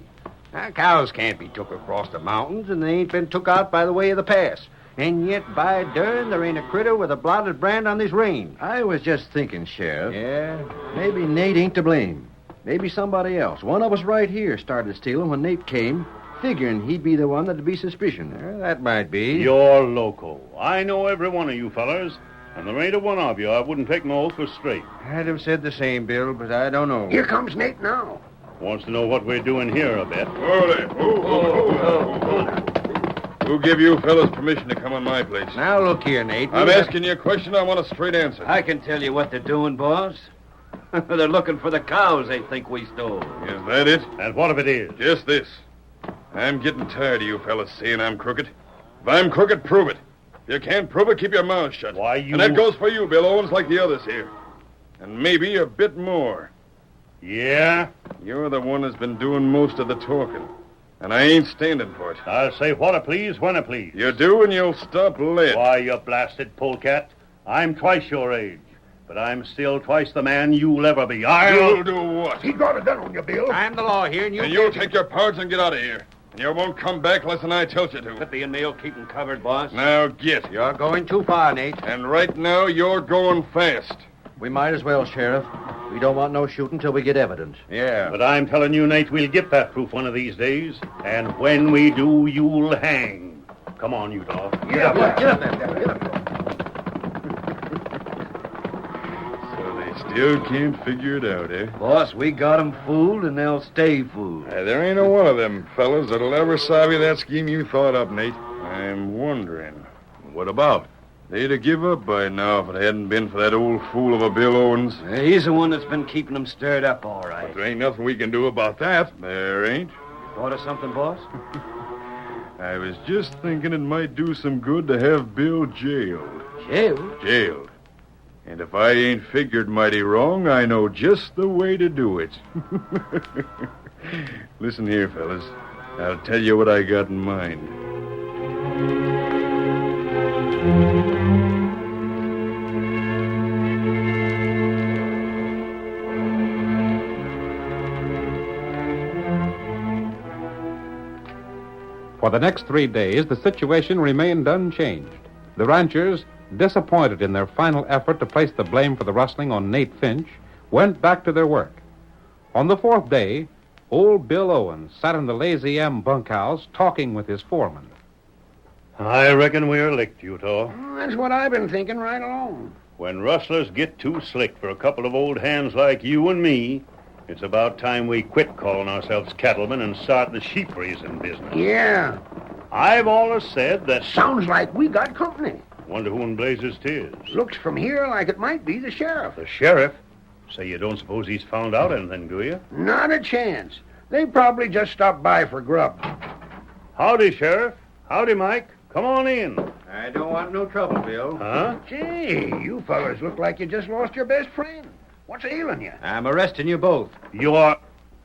[SPEAKER 19] Now, cows can't be took across the mountains, and they ain't been took out by the way of the pass. And yet, by dern, there ain't a critter with a blotted brand on this range.
[SPEAKER 17] I was just thinking, Sheriff.
[SPEAKER 19] Yeah?
[SPEAKER 17] Maybe Nate ain't to blame. Maybe somebody else. One of us right here started stealing when Nate came, figuring he'd be the one that'd be suspicion.
[SPEAKER 19] That might be.
[SPEAKER 5] You're loco. I know every one of you fellers, and there ain't a one of you I wouldn't take my oath for straight.
[SPEAKER 19] I'd have said the same, Bill, but I don't know.
[SPEAKER 2] Here comes Nate now.
[SPEAKER 5] Wants to know what we're doing here, I bet.
[SPEAKER 13] Who gave you fellas permission to come on my place?
[SPEAKER 19] Now, look here, Nate.
[SPEAKER 13] I'm asking you a question. I want a straight answer.
[SPEAKER 11] I can tell you what they're doing, boss. They're looking for the cows they think we stole.
[SPEAKER 13] Is that it?
[SPEAKER 5] And what if it is?
[SPEAKER 13] Just this. I'm getting tired of you fellas saying I'm crooked. If I'm crooked, prove it. If you can't prove it, keep your mouth shut.
[SPEAKER 5] Why, you...
[SPEAKER 13] And that goes for you, Bill Owens, like the others here. And maybe a bit more.
[SPEAKER 5] Yeah?
[SPEAKER 13] You're the one that's been doing most of the talking. And I ain't standing for it.
[SPEAKER 5] I'll say what I please when I please.
[SPEAKER 13] You do, and you'll stop lead.
[SPEAKER 5] Why, you blasted polecat. I'm twice your age. But I'm still twice the man you'll ever be.
[SPEAKER 13] You'll do what?
[SPEAKER 2] He got a gun on you, Bill.
[SPEAKER 19] I'm the law here, and you...
[SPEAKER 13] And you'll take your parts and get out of here. And you won't come back less than I tells you to.
[SPEAKER 11] Put the nail keep 'em covered, boss.
[SPEAKER 13] Now get.
[SPEAKER 19] You're going too far, Nate.
[SPEAKER 13] And right now, you're going fast.
[SPEAKER 17] We might as well, Sheriff. We don't want no shooting till we get evidence.
[SPEAKER 19] Yeah.
[SPEAKER 5] But I'm telling you, Nate, we'll get that proof one of these days. And when we do, you'll hang. Come on, Utah.
[SPEAKER 19] Get up there. Get up there. Get up there.
[SPEAKER 13] Still can't figure it out, eh?
[SPEAKER 11] Boss, we got 'em fooled, and they'll stay fooled.
[SPEAKER 13] There ain't no one of them fellas that'll ever savvy that scheme you thought up, Nate. I'm wondering. What about? They'd have give up by now if it hadn't been for that old fool of a Bill Owens.
[SPEAKER 11] He's the one that's been keeping them stirred up, all right.
[SPEAKER 13] But there ain't nothing we can do about that. There ain't.
[SPEAKER 11] Thought of something, boss?
[SPEAKER 13] I was just thinking it might do some good to have Bill jailed.
[SPEAKER 11] Jailed?
[SPEAKER 13] Jailed. And if I ain't figured mighty wrong, I know just the way to do it. Listen here, fellas. I'll tell you what I got in mind.
[SPEAKER 10] For the next 3 days, the situation remained unchanged. The ranchers, disappointed in their final effort to place the blame for the rustling on Nate Finch, went back to their work. On the 4th day, old Bill Owens sat in the Lazy M bunkhouse talking with his foreman.
[SPEAKER 5] I reckon we're licked, Utah.
[SPEAKER 2] That's what I've been thinking right along.
[SPEAKER 5] When rustlers get too slick for a couple of old hands like you and me, it's about time we quit calling ourselves cattlemen and start the sheep raising business.
[SPEAKER 2] Yeah.
[SPEAKER 5] I've always said that...
[SPEAKER 2] Sounds like we got company.
[SPEAKER 5] Wonder who in blazes 'tis.
[SPEAKER 2] Looks from here like it might be the sheriff.
[SPEAKER 5] The sheriff? Say you don't suppose he's found out anything, do you?
[SPEAKER 2] Not a chance. They probably just stopped by for grub.
[SPEAKER 5] Howdy, Sheriff. Howdy, Mike. Come on in.
[SPEAKER 19] I don't want no trouble, Bill.
[SPEAKER 5] Huh?
[SPEAKER 2] Gee, you fellas look like you just lost your best friend. What's ailing you?
[SPEAKER 19] I'm arresting you both.
[SPEAKER 5] You're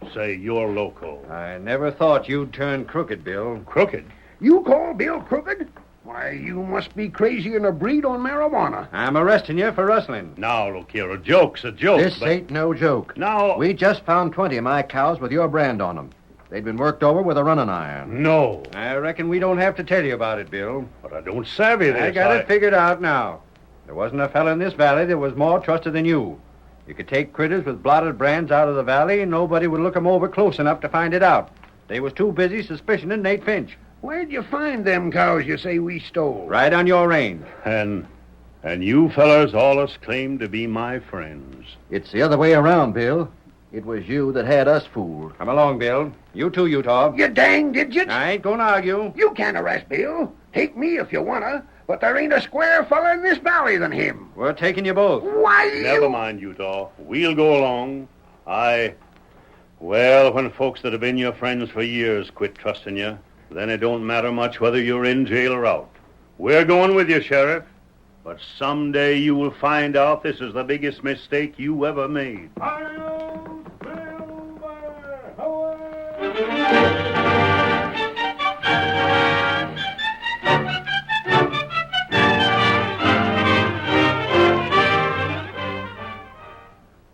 [SPEAKER 5] loco.
[SPEAKER 19] I never thought you'd turn crooked, Bill.
[SPEAKER 5] Crooked?
[SPEAKER 2] You call Bill crooked? Why, you must be crazy in a breed on marijuana.
[SPEAKER 19] I'm arresting you for rustling.
[SPEAKER 5] Now, look here, a joke's a joke.
[SPEAKER 19] This ain't no joke.
[SPEAKER 5] Now...
[SPEAKER 19] We just found 20 of my cows with your brand on them. They'd been worked over with a running iron.
[SPEAKER 5] No.
[SPEAKER 19] I reckon we don't have to tell you about it, Bill.
[SPEAKER 5] But I don't savvy this.
[SPEAKER 19] I got it figured out now. There wasn't a fella in this valley that was more trusted than you. You could take critters with blotted brands out of the valley, and nobody would look 'em over close enough to find it out. They was too busy suspicioning Nate Finch.
[SPEAKER 2] Where'd you find them cows you say we stole?
[SPEAKER 19] Right on your range.
[SPEAKER 5] And you fellers allus claim to be my friends.
[SPEAKER 19] It's the other way around, Bill. It was you that had us fooled. Come along, Bill. You too, Utah.
[SPEAKER 2] You dang digits.
[SPEAKER 19] I ain't gonna argue.
[SPEAKER 2] You can't arrest Bill. Take me if you wanna, but there ain't a square fella in this valley than him.
[SPEAKER 19] We're taking you both.
[SPEAKER 2] Why,
[SPEAKER 5] Never mind, Utah. We'll go along. Well, when folks that have been your friends for years quit trusting you, then it don't matter much whether you're in jail or out. We're going with you, Sheriff. But someday you will find out this is the biggest mistake you ever made.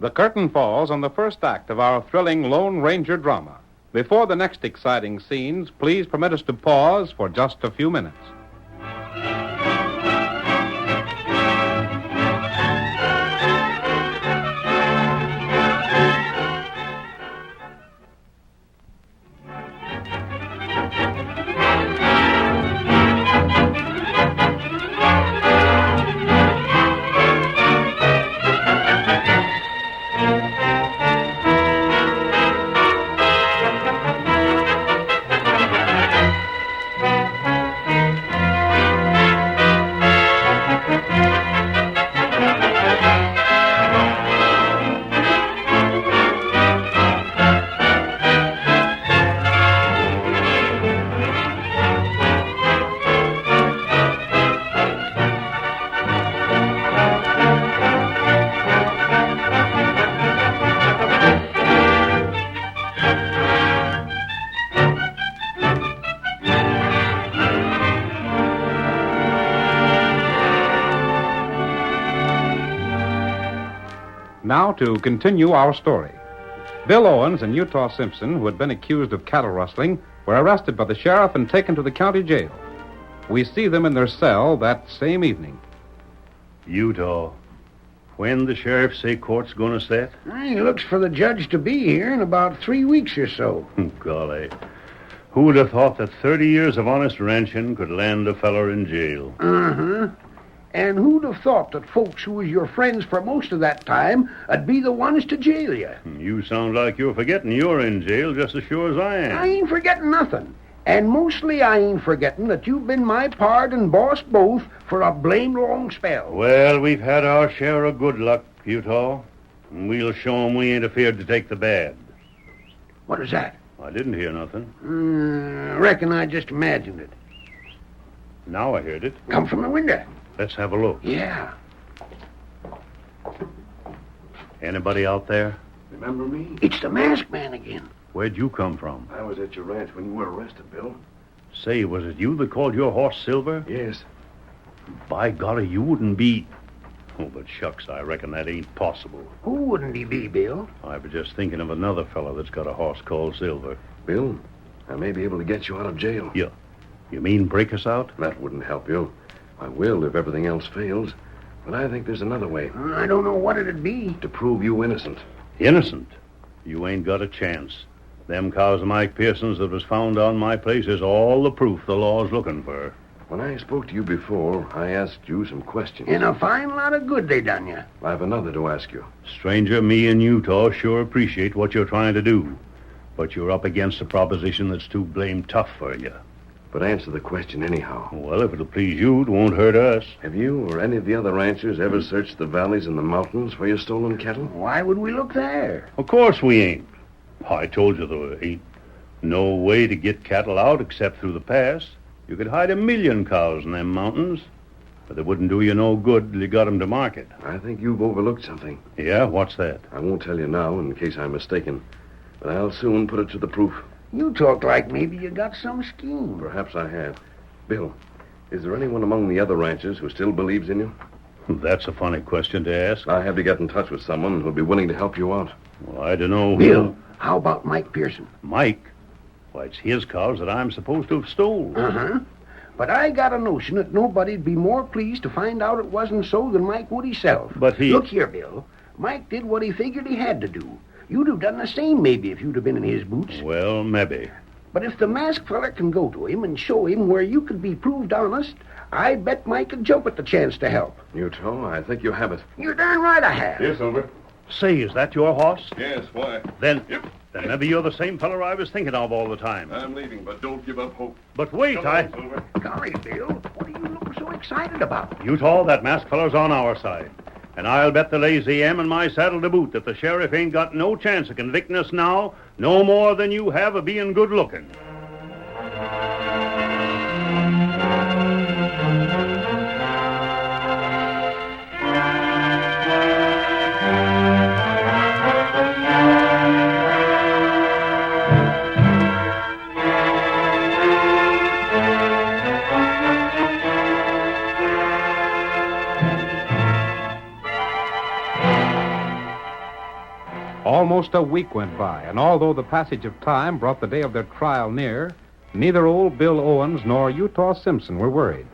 [SPEAKER 10] The curtain falls on the first act of our thrilling Lone Ranger drama. Before the next exciting scenes, please permit us to pause for just a few minutes. Now to continue our story. Bill Owens and Utah Simpson, who had been accused of cattle rustling, were arrested by the sheriff and taken to the county jail. We see them in their cell that same evening.
[SPEAKER 5] Utah, when the sheriff say court's gonna set?
[SPEAKER 2] He looks for the judge to be here in about 3 weeks or so.
[SPEAKER 5] Golly. Who'd have thought that 30 years of honest ranching could land a feller in jail?
[SPEAKER 2] Uh-huh. And who'd have thought that folks who was your friends for most of that time would be the ones to jail you?
[SPEAKER 5] You sound like you're forgetting you're in jail just as sure as I am.
[SPEAKER 2] I ain't forgetting nothing. And mostly I ain't forgetting that you've been my pard and boss both for a blamed long spell.
[SPEAKER 5] Well, we've had our share of good luck, Utah. And we'll show 'em we ain't afeard to take the bad.
[SPEAKER 2] What is that?
[SPEAKER 5] I didn't hear nothing.
[SPEAKER 2] Reckon I just imagined it.
[SPEAKER 5] Now I heard it.
[SPEAKER 2] Come from the window.
[SPEAKER 5] Let's have a look.
[SPEAKER 2] Yeah.
[SPEAKER 5] Anybody out there?
[SPEAKER 2] Remember me? It's the masked man again.
[SPEAKER 5] Where'd you come from?
[SPEAKER 22] I was at your ranch when you were arrested, Bill.
[SPEAKER 5] Say, was it you that called your horse Silver?
[SPEAKER 22] Yes.
[SPEAKER 5] By golly, you wouldn't be... Oh, but shucks, I reckon that ain't possible.
[SPEAKER 2] Who wouldn't he be, Bill?
[SPEAKER 5] I was just thinking of another fellow that's got a horse called Silver.
[SPEAKER 22] Bill, I may be able to get you out of jail.
[SPEAKER 5] Yeah. You mean break us out?
[SPEAKER 22] That wouldn't help you. I will if everything else fails. But I think there's another way.
[SPEAKER 2] I don't know what it'd be.
[SPEAKER 22] To prove you innocent.
[SPEAKER 5] Innocent? You ain't got a chance. Them cows of Mike Pearson's that was found on my place is all the proof the law's looking for.
[SPEAKER 22] When I spoke to you before, I asked you some questions.
[SPEAKER 2] And a fine lot of good they done you.
[SPEAKER 22] I have another to ask you.
[SPEAKER 5] Stranger, me and Utah sure appreciate what you're trying to do. But you're up against a proposition that's too blame tough for you.
[SPEAKER 22] But answer the question anyhow.
[SPEAKER 5] Well, if it'll please you, it won't hurt us.
[SPEAKER 22] Have you or any of the other ranchers ever searched the valleys and the mountains for your stolen cattle?
[SPEAKER 2] Why would we look there?
[SPEAKER 5] Of course we ain't. I told you there ain't no way to get cattle out except through the pass. You could hide 1,000,000 cows in them mountains, but it wouldn't do you no good till you got 'em to market.
[SPEAKER 22] I think you've overlooked something.
[SPEAKER 5] Yeah? What's that?
[SPEAKER 22] I won't tell you now in case I'm mistaken, but I'll soon put it to the proof.
[SPEAKER 2] You talk like maybe you got some scheme.
[SPEAKER 22] Perhaps I have. Bill, is there anyone among the other ranchers who still believes in you?
[SPEAKER 5] That's a funny question to ask.
[SPEAKER 22] I have to get in touch with someone who'll be willing to help you out.
[SPEAKER 5] Well, I don't know.
[SPEAKER 2] Bill, how about Mike Pearson?
[SPEAKER 5] Mike? Why, it's his cows that I'm supposed to have stole.
[SPEAKER 2] Uh-huh. But I got a notion that nobody'd be more pleased to find out it wasn't so than Mike would himself.
[SPEAKER 5] But he...
[SPEAKER 2] Look here, Bill. Mike did what he figured he had to do. You'd have done the same, maybe, if you'd have been in his boots.
[SPEAKER 5] Well, maybe.
[SPEAKER 2] But if the masked feller can go to him and show him where you could be proved honest, I bet Mike could jump at the chance to help.
[SPEAKER 22] Utah, I think you have it.
[SPEAKER 2] You're darn right I have.
[SPEAKER 15] Yes, Silver.
[SPEAKER 5] Say, is that your horse?
[SPEAKER 15] Yes, why?
[SPEAKER 5] Then maybe you're the same feller I was thinking of all the time.
[SPEAKER 15] I'm leaving, but don't give up hope.
[SPEAKER 5] But wait,
[SPEAKER 15] Come on, Silver.
[SPEAKER 2] Golly, Bill, what are you looking so excited about?
[SPEAKER 5] Utah, that masked feller's on our side. And I'll bet the lazy am in my saddle to boot that the sheriff ain't got no chance of convicting us now, no more than you have of being good-looking.
[SPEAKER 10] Almost a week went by, and although the passage of time brought the day of their trial near, neither old Bill Owens nor Utah Simpson were worried.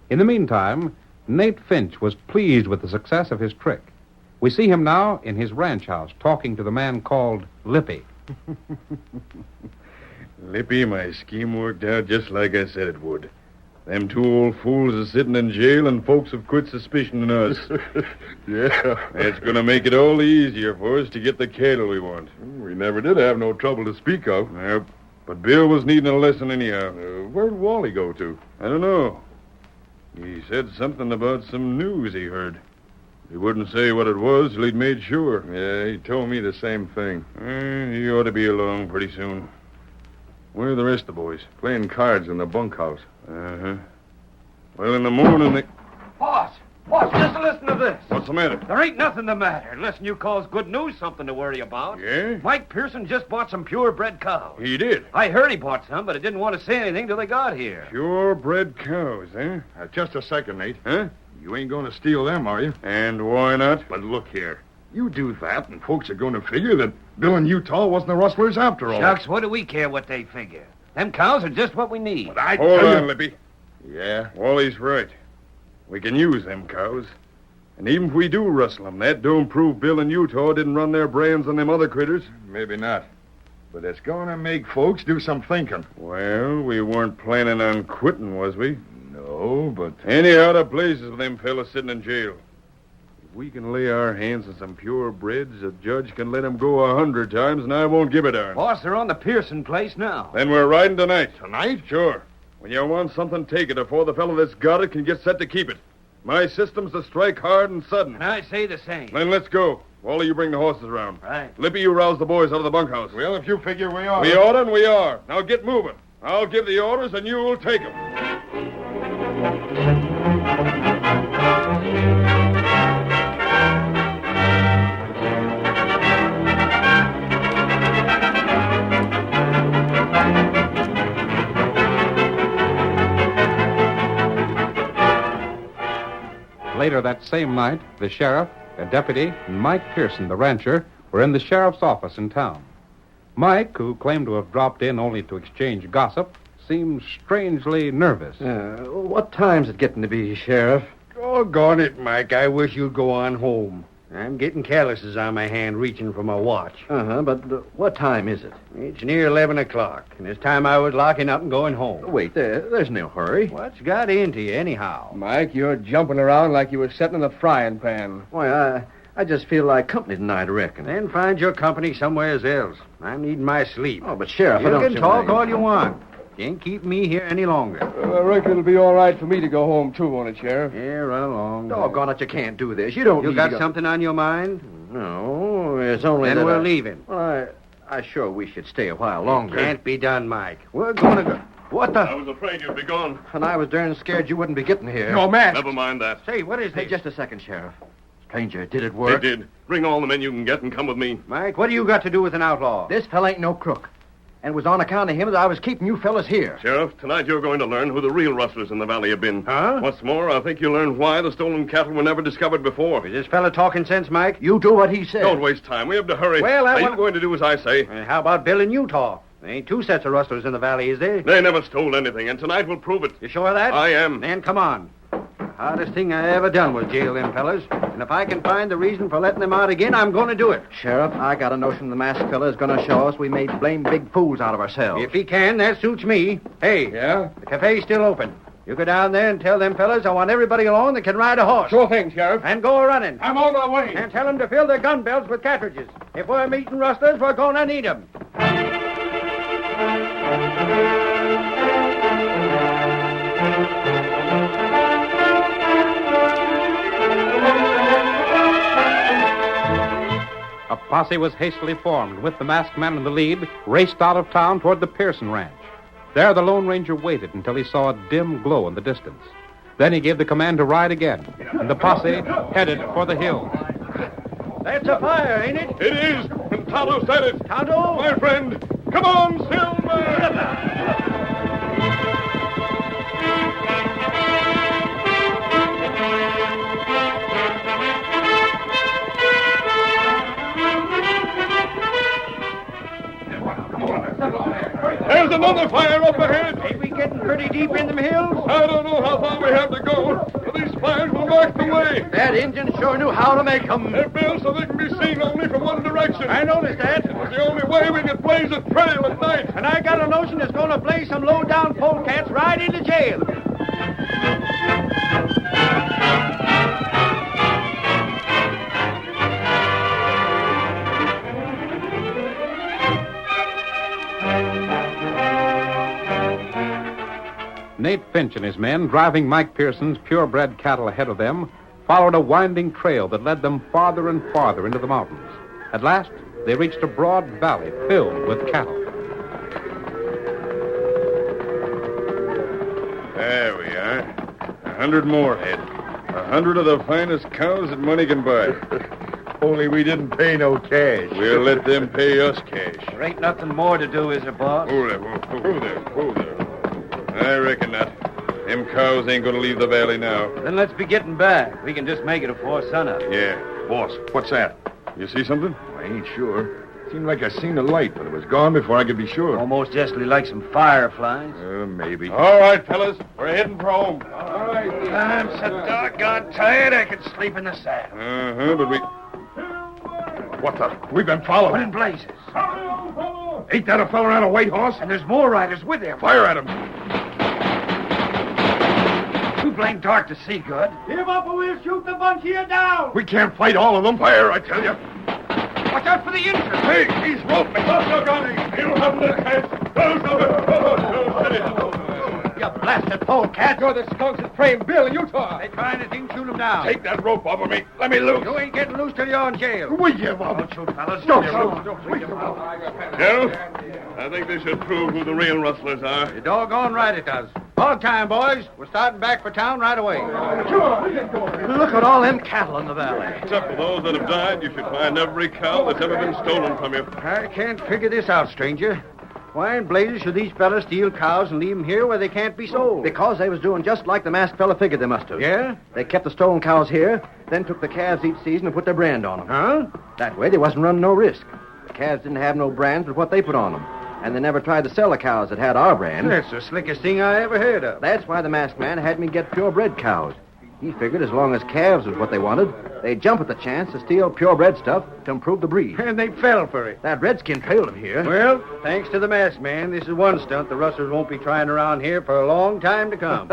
[SPEAKER 10] In the meantime, Nate Finch was pleased with the success of his trick. We see him now in his ranch house talking to the man called Lippy.
[SPEAKER 14] Lippy, my scheme worked out just like I said it would. Them two old fools are sitting in jail, and folks have quit suspicioning us.
[SPEAKER 13] Yeah.
[SPEAKER 14] It's going to make it all the easier for us to get the cattle we want.
[SPEAKER 13] We never did have no trouble to speak of.
[SPEAKER 14] Yep. But Bill was needing a lesson anyhow.
[SPEAKER 13] Where'd Wally go to?
[SPEAKER 14] I don't know. He said something about some news he heard. He wouldn't say what it was till he'd made sure.
[SPEAKER 13] Yeah, he told me the same thing.
[SPEAKER 14] He ought to be along pretty soon. Where are the rest of the boys?
[SPEAKER 13] Playing cards in the bunkhouse.
[SPEAKER 14] Uh-huh. Well, in the morning they...
[SPEAKER 21] Boss, just listen to this.
[SPEAKER 14] What's the matter?
[SPEAKER 21] There ain't nothing the matter. Unless you calls good news something to worry about.
[SPEAKER 14] Yeah?
[SPEAKER 21] Mike Pearson just bought some purebred cows.
[SPEAKER 14] He did?
[SPEAKER 21] I heard he bought some, but I didn't want to say anything till they got here.
[SPEAKER 14] Purebred cows, eh?
[SPEAKER 13] Just a second, Nate. Huh? You ain't going to steal them, are you?
[SPEAKER 14] And why not?
[SPEAKER 13] But look here. You do that, and folks are going to figure that Bill and Utah wasn't the rustlers after all.
[SPEAKER 21] Shucks, what do we care what they figure? Them cows are just what we need.
[SPEAKER 13] But I
[SPEAKER 14] Hold
[SPEAKER 13] tell
[SPEAKER 14] on,
[SPEAKER 13] you...
[SPEAKER 14] Lippy. Yeah, Wally's right. We can use them cows. And even if we do rustle them, that don't prove Bill and Utah didn't run their brains on them other critters.
[SPEAKER 13] Maybe not. But it's going to make folks do some thinking.
[SPEAKER 14] Well, we weren't planning on quitting, was we?
[SPEAKER 13] No, but...
[SPEAKER 14] Anyhow, the blazes with them fellas sitting in jail. If we can lay our hands on some purebreds, a judge can let them go 100 times, and I won't give a darn.
[SPEAKER 21] Boss, they're on the Pearson place now.
[SPEAKER 14] Then we're riding tonight.
[SPEAKER 13] Tonight?
[SPEAKER 14] Sure. When you want something, take it before the fellow that's got it can get set to keep it. My system's to strike hard and sudden.
[SPEAKER 21] And I say the same.
[SPEAKER 14] Then let's go. Wally, you bring the horses around.
[SPEAKER 21] Right.
[SPEAKER 14] Lippy, you rouse the boys out of the bunkhouse.
[SPEAKER 13] Well, if you figure we are...
[SPEAKER 14] We ought and we are. Now get moving. I'll give the orders and you'll take them.
[SPEAKER 10] Later that same night, the sheriff, a deputy, and Mike Pearson, the rancher, were in the sheriff's office in town. Mike, who claimed to have dropped in only to exchange gossip, seemed strangely nervous.
[SPEAKER 19] What time's it getting to be, Sheriff? Doggone it, Mike. I wish you'd go on home. I'm getting calluses on my hand reaching for my watch.
[SPEAKER 21] But what time is it?
[SPEAKER 19] It's near 11 o'clock, and it's time I was locking up and going home.
[SPEAKER 21] Wait, there's no hurry.
[SPEAKER 19] What's got into you, anyhow?
[SPEAKER 21] Mike, you're jumping around like you were sitting in a frying pan. Why, I just feel like company tonight, I reckon.
[SPEAKER 19] Then find your company somewhere else. I'm needing my sleep.
[SPEAKER 21] Oh, but Sheriff,
[SPEAKER 19] you
[SPEAKER 21] I don't...
[SPEAKER 19] can talk all you want. Can't keep me here any longer.
[SPEAKER 21] I reckon it'll be all right for me to go home, too, won't it, Sheriff?
[SPEAKER 19] Yeah, run along.
[SPEAKER 21] Doggone it, you can't do this. You don't
[SPEAKER 19] You
[SPEAKER 21] need
[SPEAKER 19] got
[SPEAKER 21] to go...
[SPEAKER 19] something on your mind?
[SPEAKER 21] No, it's only
[SPEAKER 19] Then
[SPEAKER 21] that
[SPEAKER 19] we're leaving.
[SPEAKER 21] Well, I sure we should stay a while longer.
[SPEAKER 19] Can't be done, Mike. We're going to go... What the...
[SPEAKER 3] I was afraid you'd be gone.
[SPEAKER 21] And I was darn scared you wouldn't be getting here.
[SPEAKER 3] No, man. Never mind that.
[SPEAKER 19] Say, what is this?
[SPEAKER 21] Hey, just a second, Sheriff. Stranger, did it work?
[SPEAKER 3] It did. Bring all the men you can get and come with me.
[SPEAKER 19] Mike, what do you got to do with an outlaw?
[SPEAKER 21] This fella ain't no crook. And it was on account of him that I was keeping you fellas here.
[SPEAKER 3] Sheriff, tonight you're going to learn who the real rustlers in the valley have been.
[SPEAKER 19] Huh?
[SPEAKER 3] What's more, I think you'll learn why the stolen cattle were never discovered before.
[SPEAKER 19] Is this fella talking sense, Mike?
[SPEAKER 21] You do what he says.
[SPEAKER 3] Don't waste time. We have to hurry.
[SPEAKER 19] Well,
[SPEAKER 3] Are you going to do as I say?
[SPEAKER 19] How about Bill and Utah? There ain't two sets of rustlers in the valley, is there?
[SPEAKER 3] They never stole anything, and tonight will prove it.
[SPEAKER 19] You sure of that?
[SPEAKER 3] I am.
[SPEAKER 19] Then come on. The hardest thing I ever done was jail them fellas. And if I can find the reason for letting them out again, I'm going to do it.
[SPEAKER 21] Sheriff, I got a notion the masked fella is going to show us we made blame big fools out of ourselves.
[SPEAKER 19] If he can, that suits me. Hey.
[SPEAKER 21] Yeah?
[SPEAKER 19] The cafe's still open. You go down there and tell them fellas I want everybody along that can ride a horse.
[SPEAKER 21] Sure thing, Sheriff.
[SPEAKER 19] And go a-running.
[SPEAKER 21] I'm on my way.
[SPEAKER 19] And tell them to fill their gun belts with cartridges. If we're meeting rustlers, we're going to need them.
[SPEAKER 10] A posse was hastily formed, with the masked man in the lead, raced out of town toward the Pearson Ranch. There, the Lone Ranger waited until he saw a dim glow in the distance. Then he gave the command to ride again, and the posse headed for the hills.
[SPEAKER 19] That's a fire, ain't it?
[SPEAKER 3] It is, and Tonto said it.
[SPEAKER 19] Tonto?
[SPEAKER 3] My friend, come on, Silver! There's another fire up ahead.
[SPEAKER 19] Ain't we getting pretty deep in them hills?
[SPEAKER 3] I don't know how far we have to go, but these fires will mark the way.
[SPEAKER 21] That Indian sure knew how to make them.
[SPEAKER 3] They're built so they can be seen only from one direction.
[SPEAKER 19] I noticed that.
[SPEAKER 3] It was the only way we could blaze a trail at night.
[SPEAKER 19] And I got a notion it's going to blaze some low-down polecats right into jail.
[SPEAKER 10] Nate Finch and his men, driving Mike Pearson's purebred cattle ahead of them, followed a winding trail that led them farther and farther into the mountains. At last, they reached a broad valley filled with cattle.
[SPEAKER 13] There we are. 100 more head. 100 of the finest cows that money can buy.
[SPEAKER 21] Only we didn't pay no cash.
[SPEAKER 13] We'll let them pay us cash.
[SPEAKER 21] There ain't nothing more to do, is there, boss?
[SPEAKER 13] Whoa there. I reckon not. Them cows ain't gonna leave the valley now.
[SPEAKER 21] Then let's be getting back. We can just make it before sunup.
[SPEAKER 13] Yeah.
[SPEAKER 16] Boss, what's that?
[SPEAKER 13] You see something?
[SPEAKER 16] I ain't sure. Seemed like I seen a light, but it was gone before I could be sure.
[SPEAKER 21] Almost justly like some fireflies.
[SPEAKER 16] Maybe.
[SPEAKER 3] All right, fellas. We're heading for home.
[SPEAKER 21] All right. I'm so doggone tired I could sleep in the saddle.
[SPEAKER 13] But we...
[SPEAKER 16] What the? We've been followed.
[SPEAKER 21] What in blazes?
[SPEAKER 16] Ain't that a fella on a white horse?
[SPEAKER 21] And there's more riders with him.
[SPEAKER 16] Fire at him.
[SPEAKER 21] Too blamed dark to see good.
[SPEAKER 9] Give up or we'll shoot the bunch of you down.
[SPEAKER 16] We can't fight all of them. Fire, I tell you.
[SPEAKER 21] Watch out for the Indians.
[SPEAKER 16] Hey, he's roped me.
[SPEAKER 3] You have the chance.
[SPEAKER 21] You blasted polecat. You're the skunks that framed Bill in Utah.
[SPEAKER 19] They try anything, shoot them down.
[SPEAKER 16] Take that rope off of me. Let me loose.
[SPEAKER 19] You ain't getting loose till you're in jail.
[SPEAKER 16] We give up.
[SPEAKER 19] Don't shoot, fellas.
[SPEAKER 16] Don't
[SPEAKER 19] shoot.
[SPEAKER 16] We give up.
[SPEAKER 3] Sheriff, I think this should prove who the real rustlers are.
[SPEAKER 19] You're doggone right it does. Hog time, boys. We're starting back for town right away.
[SPEAKER 21] Look at all them cattle in the valley.
[SPEAKER 3] Except for those that have died, you should find every cow that's ever been stolen from you.
[SPEAKER 19] I can't figure this out, stranger. Why in blazes should these fellas steal cows and leave them here where they can't be sold?
[SPEAKER 17] Because they was doing just like the masked fella figured they must have.
[SPEAKER 19] Yeah?
[SPEAKER 17] They kept the stolen cows here, then took the calves each season and put their brand on them.
[SPEAKER 19] Huh?
[SPEAKER 17] That way they wasn't running no risk. The calves didn't have no brands but what they put on them. And they never tried to sell the cows that had our brand.
[SPEAKER 19] That's the slickest thing I ever heard of.
[SPEAKER 17] That's why the masked man had me get purebred cows. He figured as long as calves was what they wanted, they'd jump at the chance to steal purebred stuff to improve the breed.
[SPEAKER 19] And they fell for it.
[SPEAKER 17] That redskin trailed him here.
[SPEAKER 19] Well, thanks to the masked man, this is one stunt the rustlers won't be trying around here for a long time to come.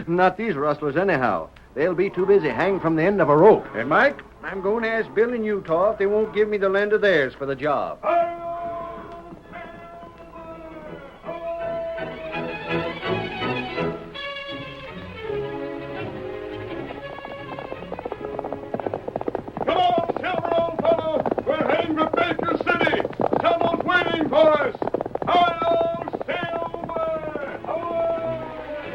[SPEAKER 17] Not these rustlers, anyhow. They'll be too busy hanging from the end of a rope.
[SPEAKER 19] And, Mike, I'm going to ask Bill and Utah if they won't give me the lend of theirs for the job.
[SPEAKER 15] Come on, Silver, old fellow. We're heading for Baker City. Someone's waiting for us. Hello, Silver! Away!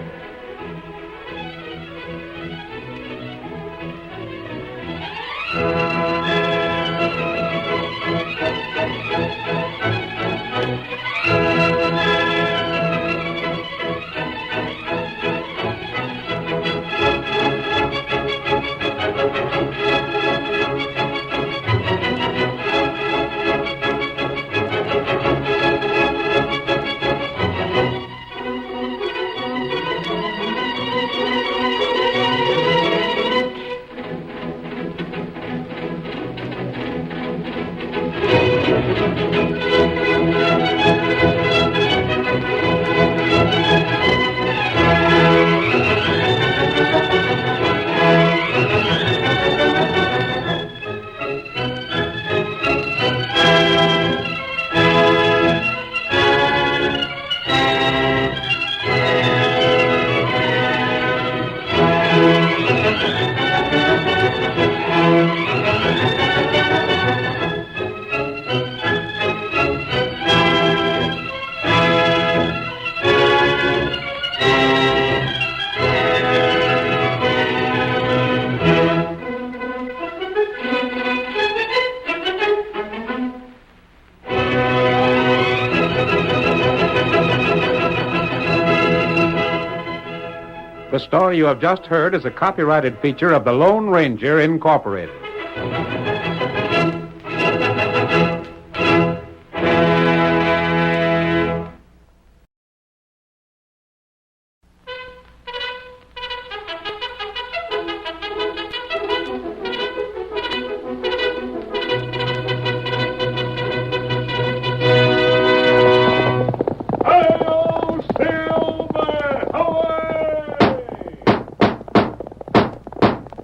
[SPEAKER 20] The story you have just heard is a copyrighted feature of the Lone Ranger, Incorporated.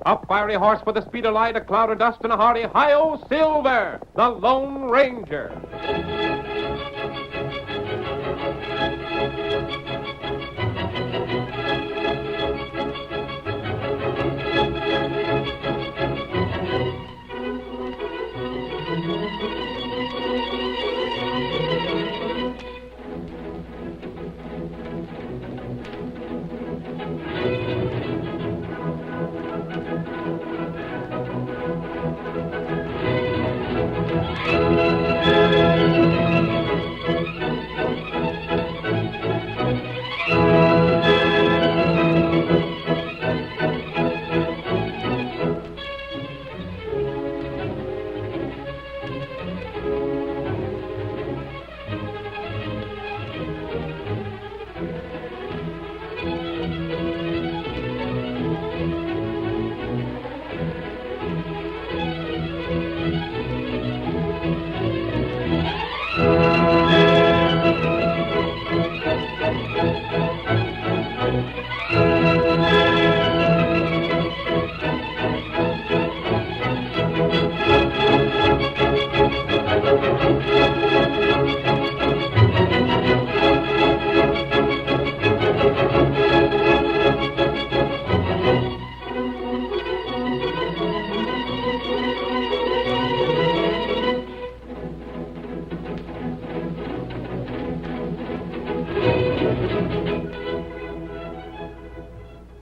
[SPEAKER 20] Up fiery horse with the speed of light, a cloud of dust, and a hearty hi-yo, Silver, the Lone Ranger.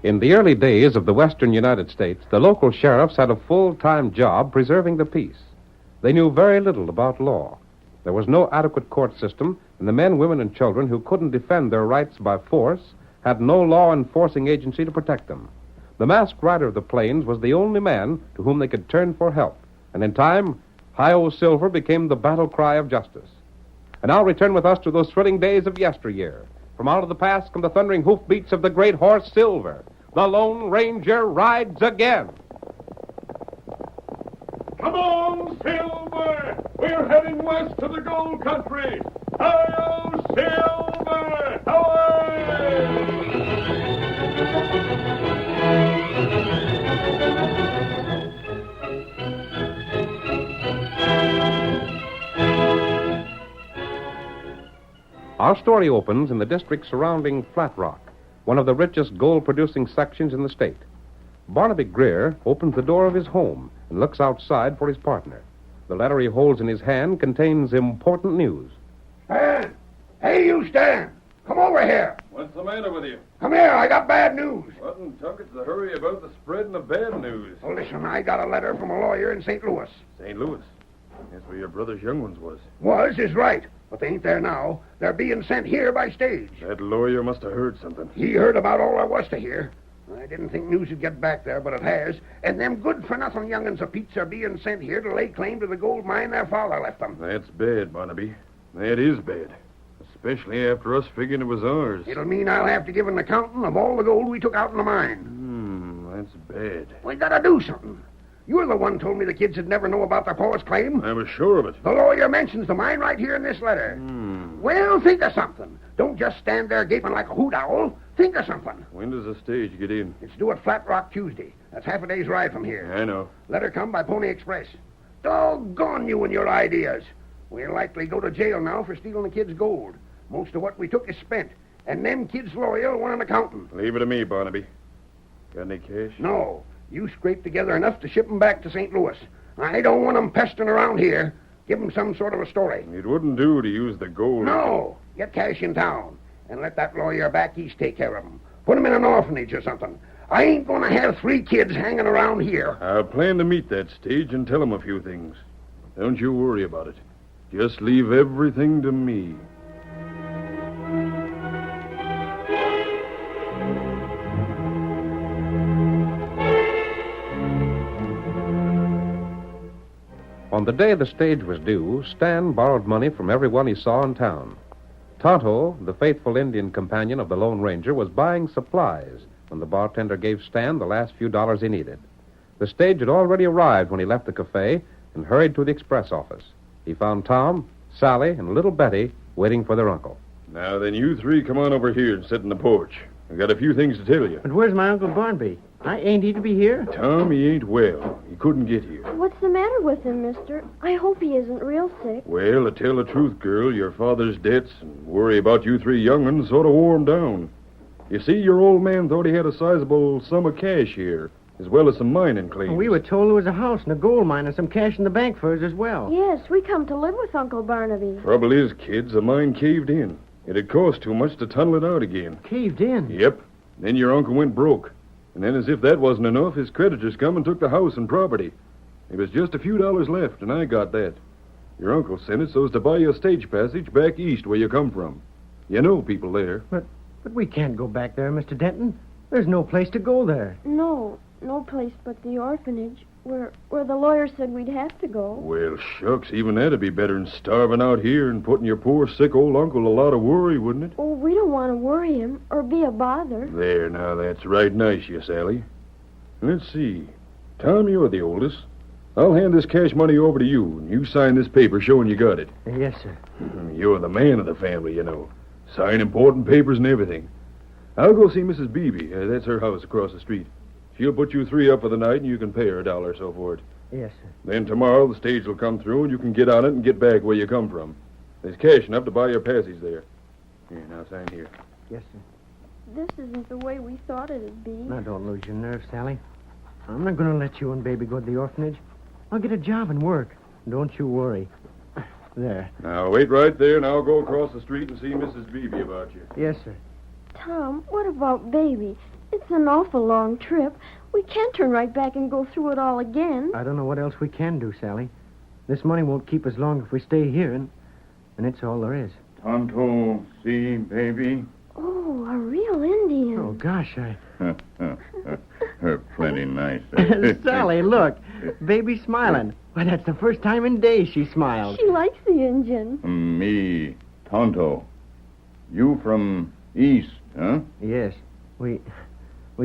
[SPEAKER 20] In the early days of the western United States, the local sheriffs had a full-time job preserving the peace. They knew very little about law. There was no adequate court system,
[SPEAKER 10] and the men, women, and children who couldn't defend their rights by force had no law enforcing agency to protect them. The masked rider of the plains was the only man to whom they could turn for help, and in time, Hi-O Silver became the battle cry of justice. And now return with us to those thrilling days of yesteryear. From out of the past come the thundering hoofbeats of the great horse Silver. The Lone Ranger rides again.
[SPEAKER 15] Come on, Silver! We're heading west to the gold country. Hi-yo, Silver! Away!
[SPEAKER 10] Our story opens in the district surrounding Flat Rock, one of the richest gold-producing sections in the state. Barnaby Greer opens the door of his home and looks outside for his partner. The letter he holds in his hand contains important news.
[SPEAKER 2] Stan! Hey, you, Stan! Come over here.
[SPEAKER 13] What's the matter with you?
[SPEAKER 2] Come here, I got bad news.
[SPEAKER 13] What in Tunket's the hurry about the spreading of bad news?
[SPEAKER 2] Well, listen, I got a letter from a lawyer in St. Louis.
[SPEAKER 13] St. Louis? That's where your brother's young ones was.
[SPEAKER 2] Was is right, but they ain't there now. They're being sent here by stage.
[SPEAKER 13] That lawyer must have heard something.
[SPEAKER 2] He heard about all there was to hear. I didn't think news would get back there, but it has. And them good-for-nothing young'uns of Pete's are being sent here to lay claim to the gold mine their father left them.
[SPEAKER 13] That's bad, Barnaby. That is bad. Especially after us figuring it was ours.
[SPEAKER 2] It'll mean I'll have to give an accounting of all the gold we took out in the mine.
[SPEAKER 13] That's bad.
[SPEAKER 2] We gotta do something. You're the one told me the kids would never know about their pa's claim.
[SPEAKER 13] I was sure of it.
[SPEAKER 2] The lawyer mentions the mine right here in this letter. Well, think of something. Don't just stand there gaping like a hoot owl. Think of something.
[SPEAKER 13] When does the stage get in?
[SPEAKER 2] It's due at Flat Rock Tuesday. That's half a day's ride from here.
[SPEAKER 13] I know.
[SPEAKER 2] Let her come by Pony Express. Doggone you and your ideas. We'll likely go to jail now for stealing the kids' gold. Most of what we took is spent. And them kids' lawyer want an accountant.
[SPEAKER 13] Leave it to me, Barnaby. Got any cash?
[SPEAKER 2] No. You scrape together enough to ship 'em back to St. Louis. I don't want 'em pestering around here. Give 'em some sort of a story.
[SPEAKER 13] It wouldn't do to use the gold.
[SPEAKER 2] No. Get cash in town. And let that lawyer back east take care of 'em. Put 'em in an orphanage or something. I ain't going to have 3 kids hanging around here.
[SPEAKER 13] I'll plan to meet that stage and tell him a few things. Don't you worry about it. Just leave everything to me.
[SPEAKER 10] On the day the stage was due, Stan borrowed money from everyone he saw in town. Tonto, the faithful Indian companion of the Lone Ranger, was buying supplies when the bartender gave Stan the last few dollars he needed. The stage had already arrived when he left the cafe and hurried to the express office. He found Tom, Sally, and little Betty waiting for their uncle.
[SPEAKER 13] Now then, you 3 come on over here and sit in the porch. I've got a few things to tell you.
[SPEAKER 12] But where's my Uncle Barnaby? Ain't he to be here?
[SPEAKER 13] Tom, he ain't well. He couldn't get here.
[SPEAKER 18] What's the matter with him, mister? I hope he isn't real sick.
[SPEAKER 13] Well, to tell the truth, girl, your father's debts and worry about you 3 young'uns sort of wore him down. You see, your old man thought he had a sizable sum of cash here, as well as some mining claims.
[SPEAKER 12] We were told there was a house and a gold mine and some cash in the bank for us as well.
[SPEAKER 18] Yes, we come to live with Uncle Barnaby.
[SPEAKER 13] Trouble is, kids, the mine caved in. It had cost too much to tunnel it out again.
[SPEAKER 12] Caved in?
[SPEAKER 13] Yep. Then your uncle went broke. And then, as if that wasn't enough, his creditors come and took the house and property. There was just a few dollars left, and I got that. Your uncle sent it so as to buy you a stage passage back east where you come from. You know people there.
[SPEAKER 12] But we can't go back there, Mr. Denton. There's no place to go there.
[SPEAKER 18] No place but the orphanage, where the lawyer said we'd have to go.
[SPEAKER 13] Well, shucks, even that'd be better than starving out here and putting your poor sick old uncle a lot of worry, wouldn't it?
[SPEAKER 18] Oh, we don't want to worry him or be a bother.
[SPEAKER 13] There, now, that's right nice, you Sally. Let's see. Tom, you're the oldest. I'll hand this cash money over to you, and you sign this paper showing you got it.
[SPEAKER 12] Yes, sir.
[SPEAKER 13] You're the man of the family, you know. Sign important papers and everything. I'll go see Mrs. Beebe. That's her house across the street. She'll put you 3 up for the night, and you can pay her $1 or so for it.
[SPEAKER 12] Yes, sir.
[SPEAKER 13] Then tomorrow the stage will come through, and you can get on it and get back where you come from. There's cash enough to buy your passage there. Here, now sign here.
[SPEAKER 12] Yes, sir.
[SPEAKER 18] This isn't the way we thought it'd be.
[SPEAKER 12] Now, don't lose your nerve, Sally. I'm not going to let you and Baby go to the orphanage. I'll get a job and work. Don't you worry. There.
[SPEAKER 13] Now, wait right there, and I'll go across the street and see Mrs. Beebe about you.
[SPEAKER 12] Yes, sir.
[SPEAKER 18] Tom, what about Baby? It's an awful long trip. We can't turn right back and go through it all again.
[SPEAKER 12] I don't know what else we can do, Sally. This money won't keep us long if we stay here, and it's all there is.
[SPEAKER 16] Tonto, see, baby?
[SPEAKER 18] Oh, a real Indian.
[SPEAKER 12] Oh, gosh,
[SPEAKER 16] Her plenty nice.
[SPEAKER 12] Sally, look. Baby's smiling. Why, that's the first time in days she smiled.
[SPEAKER 18] She likes the Indian.
[SPEAKER 16] Me, Tonto. You from East, huh?
[SPEAKER 12] Yes. We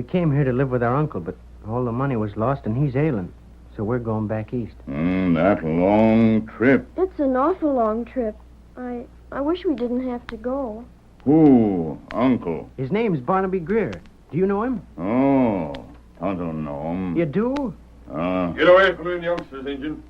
[SPEAKER 12] came here to live with our uncle, but all the money was lost and he's ailing. So we're going back east.
[SPEAKER 16] That long trip.
[SPEAKER 18] It's an awful long trip. I wish we didn't have to go.
[SPEAKER 16] Who, Uncle?
[SPEAKER 12] His name's Barnaby Greer. Do you know him?
[SPEAKER 16] Oh, Tonto know him.
[SPEAKER 12] You do?
[SPEAKER 13] Get away from them youngsters, Injun.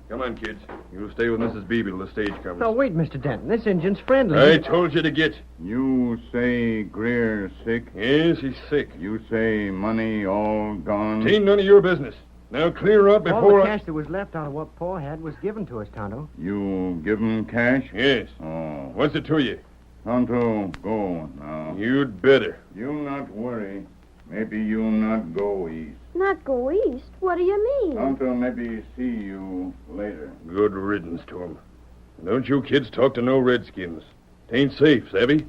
[SPEAKER 13] Come on, kids. You stay with Mrs. Beebe till the stage comes.
[SPEAKER 12] No, wait, Mr. Denton. This Indian's friendly.
[SPEAKER 13] I told you to get.
[SPEAKER 16] You say Greer's sick?
[SPEAKER 13] Yes, he's sick.
[SPEAKER 16] You say money all gone?
[SPEAKER 13] It ain't none of your business. Now clear up
[SPEAKER 12] All
[SPEAKER 13] before
[SPEAKER 12] the cash that was left out of what Pa had was given to us, Tonto.
[SPEAKER 16] You give him cash?
[SPEAKER 13] Yes.
[SPEAKER 16] Oh.
[SPEAKER 13] What's it to you?
[SPEAKER 16] Tonto, go now.
[SPEAKER 13] You'd better.
[SPEAKER 16] You not worry. Maybe you not go east.
[SPEAKER 18] Not go east? What do you mean?
[SPEAKER 16] Tonto maybe see you later.
[SPEAKER 13] Good riddance to him. Don't you kids talk to no redskins. Tain't safe, savvy?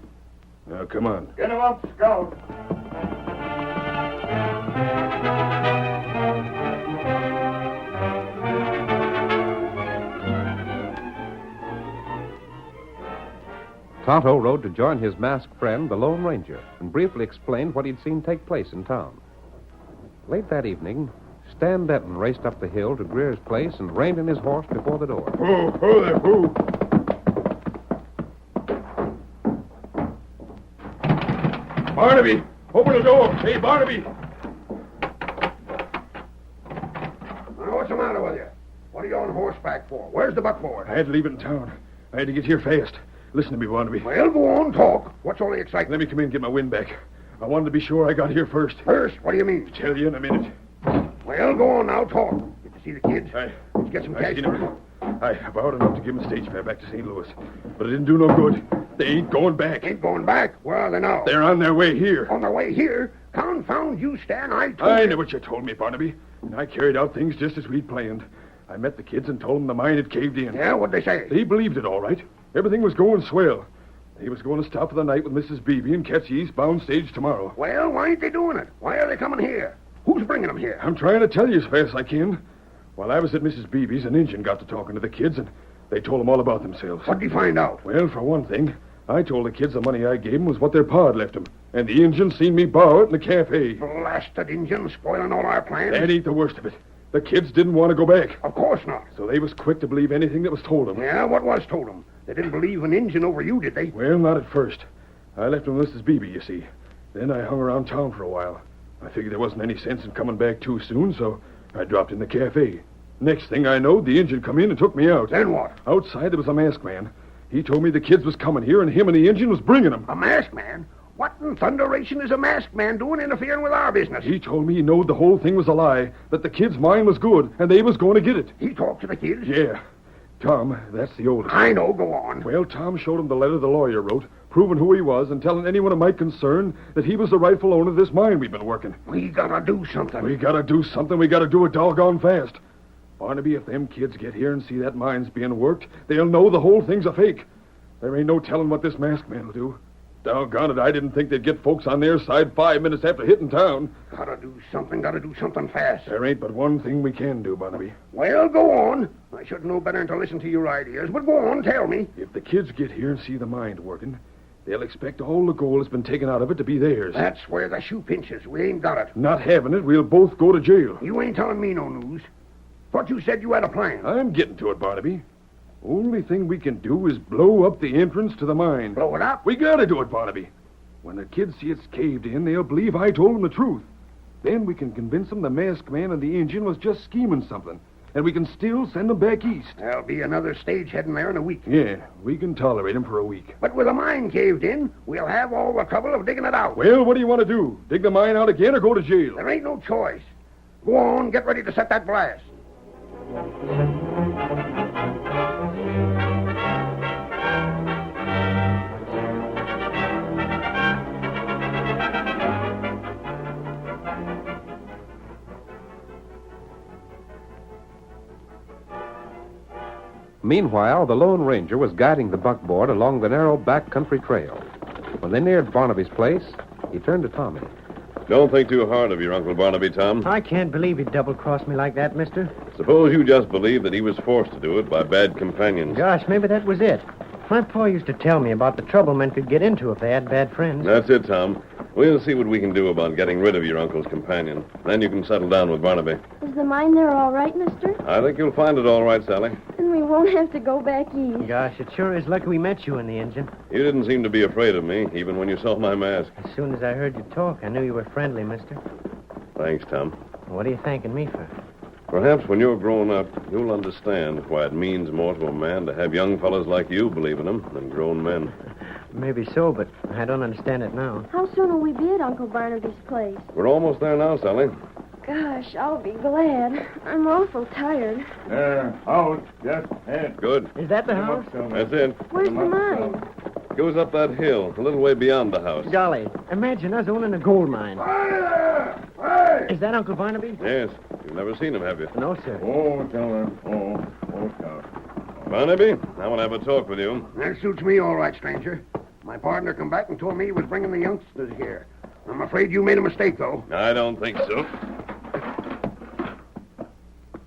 [SPEAKER 13] Now, come on.
[SPEAKER 2] Get him up, Scout.
[SPEAKER 10] Tonto rode to join his masked friend, the Lone Ranger, and briefly explained what he'd seen take place in town. Late that evening, Stan Denton raced up the hill to Greer's place and reined in his horse before the door.
[SPEAKER 13] Who there, who? Barnaby! Open the door! Hey, Barnaby!
[SPEAKER 2] Now, what's the matter with you? What are you on horseback for? Where's the buckboard?
[SPEAKER 13] I had to leave it in town. I had to get here fast. Listen to me, Barnaby.
[SPEAKER 2] Well, go on, talk. What's all the excitement?
[SPEAKER 13] Let me come in and get my wind back. I wanted to be sure I got here first.
[SPEAKER 2] First? What do you mean?
[SPEAKER 13] I'll tell you in a minute.
[SPEAKER 2] Well, go on now, talk. Get to see the kids? Let's get some
[SPEAKER 13] I
[SPEAKER 2] cash
[SPEAKER 13] seen
[SPEAKER 2] for
[SPEAKER 13] him.
[SPEAKER 2] them.
[SPEAKER 13] I borrowed enough to give him stage fare back to St. Louis. But it didn't do no good. They ain't going back.
[SPEAKER 2] Ain't going back? Where are they now?
[SPEAKER 13] They're on their way here.
[SPEAKER 2] On their way here? Confound you, Stan. I
[SPEAKER 13] know what you told me, Barnaby. And I carried out things just as we'd planned. I met the kids and told them the mine had caved in.
[SPEAKER 2] Yeah, what'd they say?
[SPEAKER 13] They believed it all right. Everything was going swell. They was going to stop for the night with Mrs. Beebe and catch the eastbound stage tomorrow.
[SPEAKER 2] Well, why ain't they doing it? Why are they coming here? Who's bringing them here?
[SPEAKER 13] I'm trying to tell you as fast as I can. While I was at Mrs. Beebe's, an Injun got to talking to the kids, and they told them all about themselves.
[SPEAKER 2] What'd you find out?
[SPEAKER 13] Well, for one thing, I told the kids the money I gave them was what their pa had left them, and the Injun seen me borrow it in the cafe.
[SPEAKER 2] Blasted Injun, spoiling all our plans.
[SPEAKER 13] That ain't the worst of it. The kids didn't want to go back.
[SPEAKER 2] Of course not.
[SPEAKER 13] So they was quick to believe anything that was told them.
[SPEAKER 2] Yeah, what was told them? They didn't believe an Injun over you, did they?
[SPEAKER 13] Well, not at first. I left them with Mrs. Beebe, you see. Then I hung around town for a while. I figured there wasn't any sense in coming back too soon, so I dropped in the cafe. Next thing I knowed, the Injun come in and took me out.
[SPEAKER 2] Then what?
[SPEAKER 13] Outside, there was a masked man. He told me the kids was coming here, and him and the Injun was bringing them.
[SPEAKER 2] A masked man? What in thunderation is a masked man doing interfering with our business?
[SPEAKER 13] He told me he knowed the whole thing was a lie, that the kids' mine was good, and they was going to get it.
[SPEAKER 2] He talked to the kids?
[SPEAKER 13] Yeah. Tom, that's the oldest.
[SPEAKER 2] I know, go on.
[SPEAKER 13] Well, Tom showed him the letter the lawyer wrote, proving who he was and telling anyone of my concern that he was the rightful owner of this mine we've been working.
[SPEAKER 2] We gotta do something.
[SPEAKER 13] We gotta do something. We gotta do it doggone fast. Barnaby, if them kids get here and see that mine's being worked, they'll know the whole thing's a fake. There ain't no telling what this masked man will do. Doggone it, I didn't think they'd get folks on their side 5 minutes after hitting town.
[SPEAKER 2] Gotta do something fast.
[SPEAKER 13] There ain't but one thing we can do, Barnaby.
[SPEAKER 2] Well, go on. I should know better than to listen to your ideas, but go on, tell me.
[SPEAKER 13] If the kids get here and see the mine working, they'll expect all the gold that's been taken out of it to be theirs.
[SPEAKER 2] That's where the shoe pinches. We ain't got it.
[SPEAKER 13] Not having it, we'll both go to jail.
[SPEAKER 2] You ain't telling me no news. Thought you said you had a plan.
[SPEAKER 13] I'm getting to it, Barnaby. Only thing we can do is blow up the entrance to the mine.
[SPEAKER 2] Blow it up?
[SPEAKER 13] We gotta do it, Barnaby. When the kids see it's caved in, they'll believe I told them the truth. Then we can convince them the masked man and the Injun was just scheming something, and we can still send them back east.
[SPEAKER 2] There'll be another stage heading there in a week.
[SPEAKER 13] Yeah, we can tolerate them for a week.
[SPEAKER 2] But with the mine caved in, we'll have all the trouble of digging it out.
[SPEAKER 13] Well, what do you want to do? Dig the mine out again or go to jail?
[SPEAKER 2] There ain't no choice. Go on, get ready to set that blast.
[SPEAKER 10] Meanwhile, the Lone Ranger was guiding the buckboard along the narrow back-country trail. When they neared Barnaby's place, he turned to Tommy.
[SPEAKER 3] Don't think too hard of your Uncle Barnaby, Tom.
[SPEAKER 12] I can't believe he double-crossed me like that, mister.
[SPEAKER 3] Suppose you just believe that he was forced to do it by bad companions.
[SPEAKER 12] Gosh, maybe that was it. My pa used to tell me about the trouble men could get into if they had bad friends.
[SPEAKER 3] That's it, Tom. We'll see what we can do about getting rid of your uncle's companion. Then you can settle down with Barnaby.
[SPEAKER 18] Is the mine there all right, mister?
[SPEAKER 3] I think you'll find it all right, Sally.
[SPEAKER 18] And we won't have to go back east.
[SPEAKER 12] Gosh, it sure is lucky we met you in the engine.
[SPEAKER 3] You didn't seem to be afraid of me, even when you saw my mask.
[SPEAKER 12] As soon as I heard you talk, I knew you were friendly, mister.
[SPEAKER 3] Thanks, Tom.
[SPEAKER 12] What are you thanking me for?
[SPEAKER 3] Perhaps when you're grown up, you'll understand why it means more to a man to have young fellows like you believe in him than grown men.
[SPEAKER 12] Maybe so, but I don't understand it now.
[SPEAKER 18] How soon will we be at Uncle Barnaby's place?
[SPEAKER 3] We're almost there now, Sally.
[SPEAKER 18] Gosh, I'll be glad. I'm awful tired.
[SPEAKER 16] Out, just ahead.
[SPEAKER 3] Good.
[SPEAKER 12] Is that the house?
[SPEAKER 3] That's it.
[SPEAKER 18] Where's the mine?
[SPEAKER 3] Goes up that hill, a little way beyond the house.
[SPEAKER 12] Golly, imagine us owning a gold mine.
[SPEAKER 2] Hey!
[SPEAKER 12] Is that Uncle Barnaby?
[SPEAKER 3] Yes. You've never seen him, have you?
[SPEAKER 12] No, sir.
[SPEAKER 16] Oh, Teller. Oh, Scout.
[SPEAKER 3] Barnaby, I want to have a talk with you.
[SPEAKER 2] That suits me all right, stranger. My partner come back and told me he was bringing the youngsters here. I'm afraid you made a mistake, though.
[SPEAKER 3] I don't think so.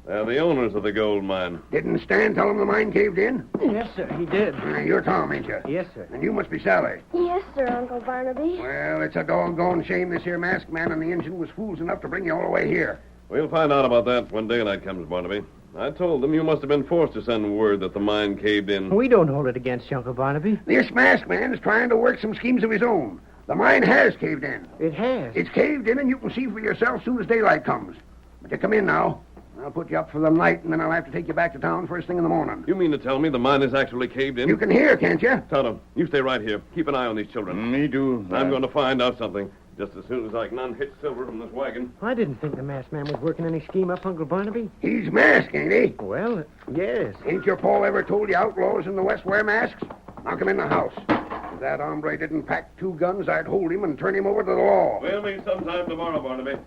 [SPEAKER 3] They're the owners of the gold mine.
[SPEAKER 2] Didn't Stan tell him the mine caved in?
[SPEAKER 12] Yes, sir, he did.
[SPEAKER 2] You're Tom, ain't you?
[SPEAKER 12] Yes, sir.
[SPEAKER 2] And you must be Sally.
[SPEAKER 18] Yes, sir, Uncle Barnaby.
[SPEAKER 2] Well, it's a doggone shame this here masked man on the engine was fools enough to bring you all the way here.
[SPEAKER 3] We'll find out about that when daylight comes, Barnaby. I told them you must have been forced to send word that the mine caved in.
[SPEAKER 12] We don't hold it against you, Uncle Barnaby.
[SPEAKER 2] This masked man is trying to work some schemes of his own. The mine has caved in.
[SPEAKER 12] It has?
[SPEAKER 2] It's caved in, and you can see for yourself as soon as daylight comes. But you come in now. I'll put you up for the night, and then I'll have to take you back to town first thing in the morning.
[SPEAKER 3] You mean to tell me the mine is actually caved in?
[SPEAKER 2] You can hear, can't you?
[SPEAKER 3] Tonto, you stay right here. Keep an eye on these children.
[SPEAKER 16] Me do.
[SPEAKER 3] I'm going to find out something just as soon as I can unhitch Silver from this wagon.
[SPEAKER 12] I didn't think the masked man was working any scheme up, Uncle Barnaby.
[SPEAKER 2] He's masked, ain't he?
[SPEAKER 12] Well, yes.
[SPEAKER 2] Ain't your pa ever told you outlaws in the West wear masks? Knock him in the house. If that hombre didn't pack 2 guns, I'd hold him and turn him over to the law.
[SPEAKER 3] We'll meet sometime tomorrow, Barnaby.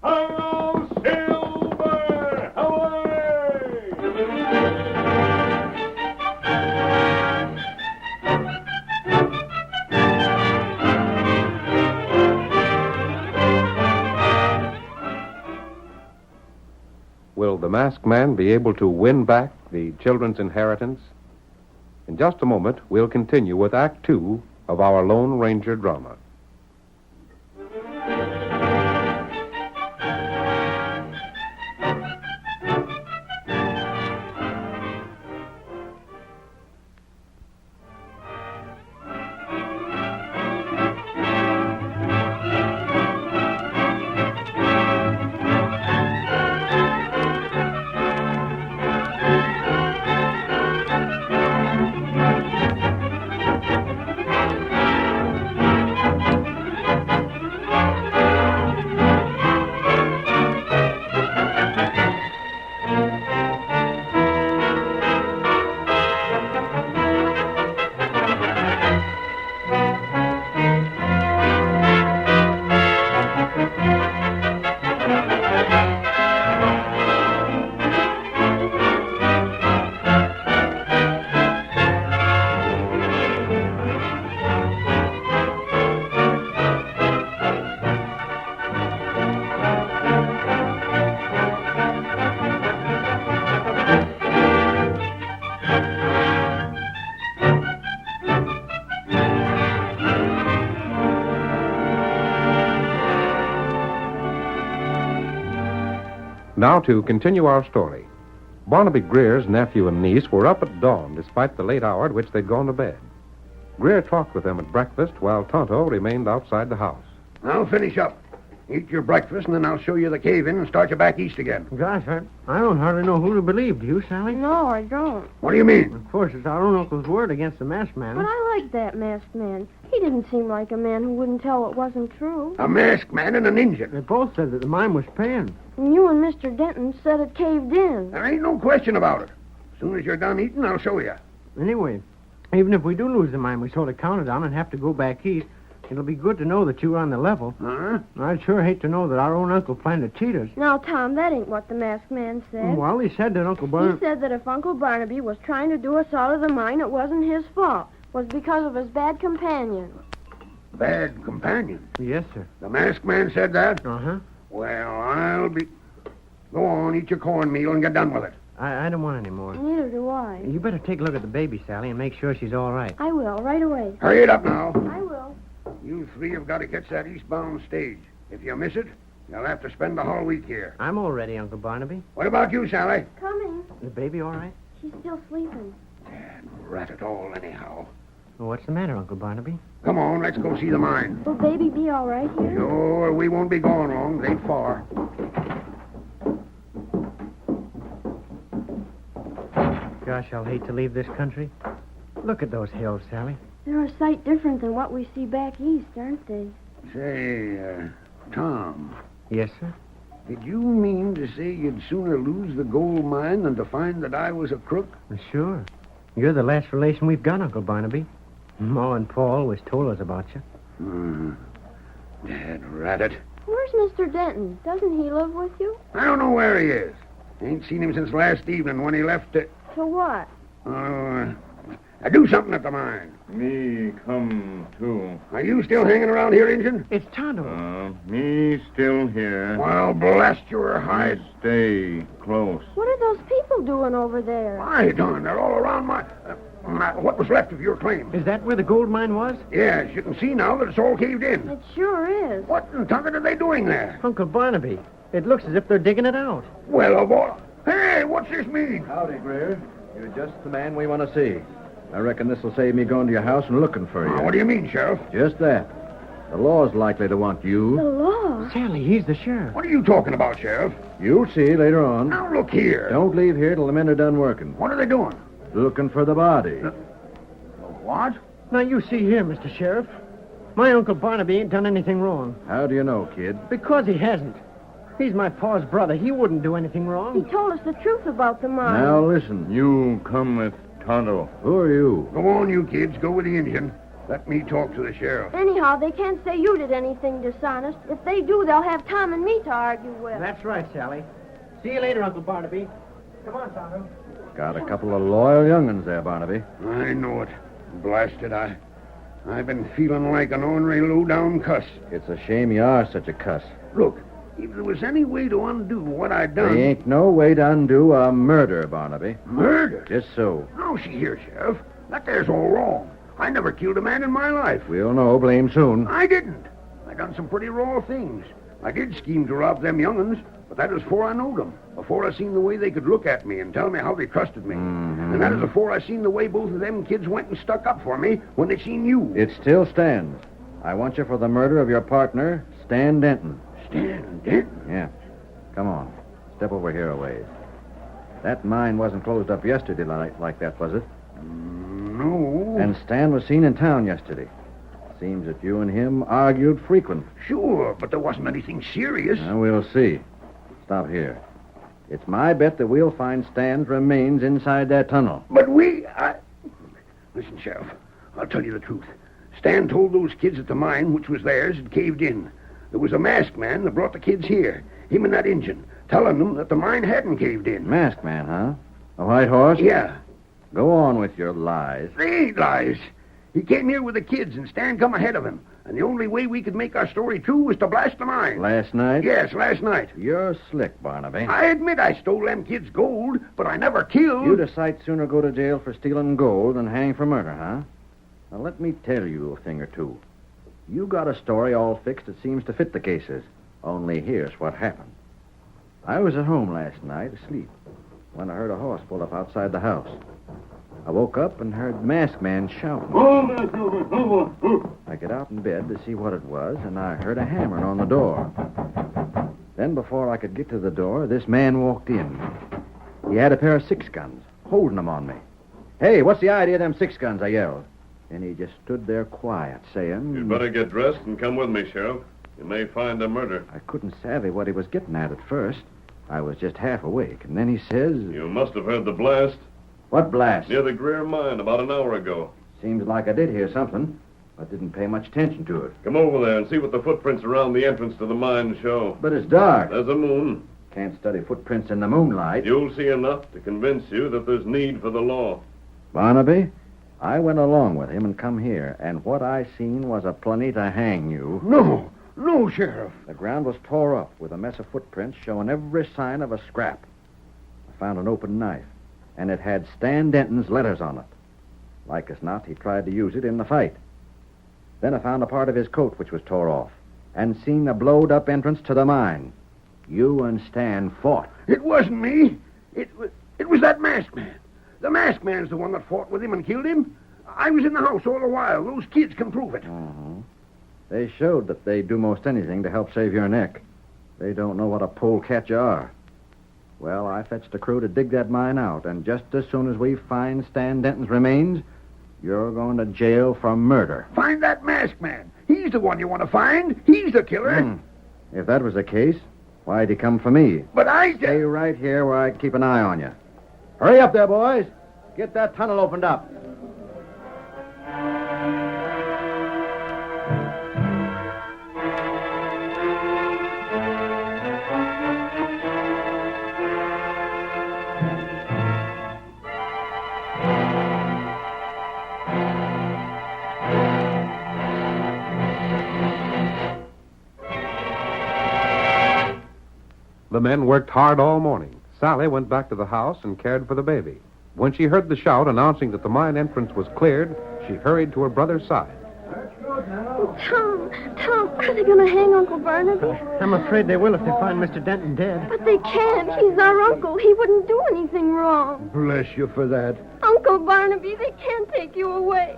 [SPEAKER 3] Hello, Silver! Away!
[SPEAKER 10] Will the masked man be able to win back the children's inheritance? In just a moment, we'll continue with Act 2 of our Lone Ranger drama. Now to continue our story. Barnaby Greer's nephew and niece were up at dawn despite the late hour at which they'd gone to bed. Greer talked with them at breakfast while Tonto remained outside the house.
[SPEAKER 2] I'll finish up. Eat your breakfast, and then I'll show you the cave-in and start you back east again.
[SPEAKER 12] Gosh, I don't hardly know who to believe. Do you, Sally?
[SPEAKER 18] No, I don't.
[SPEAKER 2] What do you mean?
[SPEAKER 12] Of course, it's our own uncle's word against the masked man.
[SPEAKER 18] But I like that masked man. He didn't seem like a man who wouldn't tell what wasn't true.
[SPEAKER 2] A masked man and an Indian.
[SPEAKER 12] They both said that the mine was paying.
[SPEAKER 18] And you and Mr. Denton said it caved in.
[SPEAKER 2] There ain't no question about it. As soon as you're done eating, I'll show you.
[SPEAKER 12] Anyway, even if we do lose the mine we sort of counted on and have to go back east, It'll be good to know that you were on the level.
[SPEAKER 2] Huh?
[SPEAKER 12] I'd sure hate to know that our own uncle planned to cheat us.
[SPEAKER 18] Now, Tom, that ain't what the masked man said.
[SPEAKER 12] Well, he said that Uncle
[SPEAKER 18] He
[SPEAKER 12] Barnaby...
[SPEAKER 18] said that if Uncle Barnaby was trying to do us out of the mine, it wasn't his fault. It was because of his bad companion.
[SPEAKER 2] Bad companion?
[SPEAKER 12] Yes, sir.
[SPEAKER 2] The masked man said that?
[SPEAKER 12] Uh-huh.
[SPEAKER 2] Well, I'll be... Go on, eat your cornmeal and get done with it.
[SPEAKER 12] I don't want any more.
[SPEAKER 18] Neither do I.
[SPEAKER 12] You better take a look at the baby, Sally, and make sure she's all right.
[SPEAKER 18] I will, right away.
[SPEAKER 2] Hurry it up now.
[SPEAKER 18] I will.
[SPEAKER 2] You three have got to catch that eastbound stage. If you miss it, you'll have to spend the whole week here.
[SPEAKER 12] I'm all ready, Uncle Barnaby.
[SPEAKER 2] What about you, Sally?
[SPEAKER 18] Coming.
[SPEAKER 12] The baby all right?
[SPEAKER 18] She's still sleeping.
[SPEAKER 2] Rat it all, anyhow.
[SPEAKER 12] Well, what's the matter, Uncle Barnaby?
[SPEAKER 2] Come on, let's go see the mine.
[SPEAKER 18] Will baby be all right here?
[SPEAKER 2] Sure, we won't be gone long. It ain't far.
[SPEAKER 12] Gosh, I'll hate to leave this country. Look at those hills, Sally.
[SPEAKER 18] They're a sight different than what we see back east, aren't they?
[SPEAKER 2] Say, Tom,
[SPEAKER 12] Yes, sir?
[SPEAKER 2] did you mean to say you'd sooner lose the gold mine than to find that I was a crook?
[SPEAKER 12] Sure. You're the last relation we've got, Uncle Barnaby. Ma and Pa always told us about you.
[SPEAKER 2] Dad rat it.
[SPEAKER 18] Where's Mr. Denton? Doesn't he live with you?
[SPEAKER 2] I don't know where he is. Ain't seen him since last evening when he left it.
[SPEAKER 18] For what?
[SPEAKER 2] Do something at the mine.
[SPEAKER 16] Me come, too.
[SPEAKER 2] Are you still hanging around here, Injun?
[SPEAKER 12] It's Tonto.
[SPEAKER 16] Me still here.
[SPEAKER 2] Well, blast your hide.
[SPEAKER 16] Me stay close.
[SPEAKER 18] What are those people doing over there?
[SPEAKER 2] I darn, they're all around my what was left of your claim.
[SPEAKER 12] Is that where the gold mine was?
[SPEAKER 2] Yes, you can see now that it's all caved in.
[SPEAKER 18] It sure is.
[SPEAKER 2] What in tucket are they doing there?
[SPEAKER 12] Uncle Barnaby, it looks as if they're digging it out.
[SPEAKER 2] Well, of all... Hey, what's this mean?
[SPEAKER 17] Howdy, Greer. You're just the man we want to see. I reckon this will save me going to your house and looking for you.
[SPEAKER 2] What do you mean, Sheriff?
[SPEAKER 17] Just that. The law's likely to want you.
[SPEAKER 18] The law?
[SPEAKER 12] Sally, he's the sheriff.
[SPEAKER 2] What are you talking about, Sheriff?
[SPEAKER 17] You'll see later on.
[SPEAKER 2] Now, look here.
[SPEAKER 17] Don't leave here till the men are done working.
[SPEAKER 2] What are they doing?
[SPEAKER 17] Looking for the body.
[SPEAKER 2] What?
[SPEAKER 12] Now, you see here, Mr. Sheriff. My Uncle Barnaby ain't done anything wrong.
[SPEAKER 17] How do you know, kid?
[SPEAKER 12] Because he hasn't. He's my pa's brother. He wouldn't do anything wrong.
[SPEAKER 18] He told us the truth about the mine.
[SPEAKER 17] Now listen.
[SPEAKER 16] You come with Tonto.
[SPEAKER 17] Who are you?
[SPEAKER 2] Go on, you kids. Go with the Indian. Let me talk to the sheriff.
[SPEAKER 18] Anyhow, they can't say you did anything dishonest. If they do, they'll have Tom and me to argue with.
[SPEAKER 12] That's right, Sally. See you later, Uncle Barnaby. Come on, Tonto.
[SPEAKER 17] Got a couple of loyal young'uns there, Barnaby.
[SPEAKER 2] I know it. Blasted, I've been feeling like an ornery, low-down cuss.
[SPEAKER 17] It's a shame you are such a cuss.
[SPEAKER 2] Look, if there was any way to undo what I'd done...
[SPEAKER 17] There ain't no way to undo a murder, Barnaby.
[SPEAKER 2] Murder?
[SPEAKER 17] Just so.
[SPEAKER 2] Now, see here, Sheriff. That there's all wrong. I never killed a man in my life.
[SPEAKER 17] We'll know blame soon.
[SPEAKER 2] I didn't. I done some pretty raw things. I did scheme to rob them young'uns, but that was before I knowed them. Before I seen the way they could look at me and tell me how they trusted me.
[SPEAKER 17] Mm-hmm.
[SPEAKER 2] And that is before I seen the way both of them kids went and stuck up for me when they seen you.
[SPEAKER 17] It still stands. I want you for the murder of your partner, Stan Denton.
[SPEAKER 2] Stan Denton?
[SPEAKER 17] Yeah. Come on. Step over here a ways. That mine wasn't closed up yesterday like that, was it?
[SPEAKER 2] No.
[SPEAKER 17] And Stan was seen in town yesterday. Seems that you and him argued frequent.
[SPEAKER 2] Sure, but there wasn't anything serious.
[SPEAKER 17] We'll see. Stop here. It's my bet that we'll find Stan's remains inside that tunnel.
[SPEAKER 2] But Listen, Sheriff, I'll tell you the truth. Stan told those kids at the mine, which was theirs, had caved in. There was a masked man that brought the kids here, him and that Injun, telling them that the mine hadn't caved in.
[SPEAKER 17] Masked man, huh? A white horse?
[SPEAKER 2] Yeah.
[SPEAKER 17] Go on with your lies.
[SPEAKER 2] They ain't lies. He came here with the kids, and Stan come ahead of him. And the only way we could make our story true was to blast the mine.
[SPEAKER 17] Last night?
[SPEAKER 2] Yes, last night.
[SPEAKER 17] You're slick, Barnaby.
[SPEAKER 2] I admit I stole them kids' gold, but I never killed...
[SPEAKER 17] You'd a sight sooner go to jail for stealing gold than hang for murder, huh? Now, let me tell you a thing or two. You got a story all fixed that seems to fit the cases. Only here's what happened. I was at home last night, asleep, when I heard a horse pull up outside the house. I woke up and heard the masked man shouting. I get out in bed to see what it was, and I heard a hammering on the door. Then, before I could get to the door, this man walked in. He had a pair of 6-guns, holding them on me. Hey, what's the idea of them 6-guns? I yelled. And he just stood there quiet, saying...
[SPEAKER 3] You'd better get dressed and come with me, Sheriff. You may find a murder.
[SPEAKER 17] I couldn't savvy what he was getting at first. I was just half awake, and then he says...
[SPEAKER 3] You must have heard the blast.
[SPEAKER 17] What blast?
[SPEAKER 3] Near the Greer mine about an hour ago.
[SPEAKER 17] Seems like I did hear something. I didn't pay much attention to it.
[SPEAKER 3] Come over there and see what the footprints around the entrance to the mine show.
[SPEAKER 17] But it's dark.
[SPEAKER 3] There's a moon.
[SPEAKER 17] Can't study footprints in the moonlight.
[SPEAKER 3] You'll see enough to convince you that there's need for the law.
[SPEAKER 17] Barnaby, I went along with him and come here, and what I seen was a plenty to hang you.
[SPEAKER 2] No, Sheriff.
[SPEAKER 17] The ground was tore up with a mess of footprints showing every sign of a scrap. I found an open knife, and it had Stan Denton's letters on it. Like as not, he tried to use it in the fight. Then I found a part of his coat which was tore off, and seen the blowed-up entrance to the mine. You and Stan fought.
[SPEAKER 2] It wasn't me. It was that masked man. The masked man's the one that fought with him and killed him. I was in the house all the while. Those kids can prove it.
[SPEAKER 17] They showed that they'd do most anything to help save your neck. They don't know what a polecat you are. Well, I fetched a crew to dig that mine out, and just as soon as we find Stan Denton's remains, you're going to jail for murder.
[SPEAKER 2] Find that masked man. He's the one you want to find. He's the killer.
[SPEAKER 17] If that was the case, why'd he come for me?
[SPEAKER 2] But I...
[SPEAKER 17] Stay right here where I can keep an eye on you. Hurry up there, boys. Get that tunnel opened up.
[SPEAKER 10] The men worked hard all morning. Sally went back to the house and cared for the baby. When she heard the shout announcing that the mine entrance was cleared, she hurried to her brother's side.
[SPEAKER 18] Tom, are they going to hang Uncle Barnaby?
[SPEAKER 12] I'm afraid they will if they find Mr. Denton dead.
[SPEAKER 18] But they can't. He's our uncle. He wouldn't do anything wrong.
[SPEAKER 2] Bless you for that.
[SPEAKER 18] Uncle Barnaby, they can't take you away.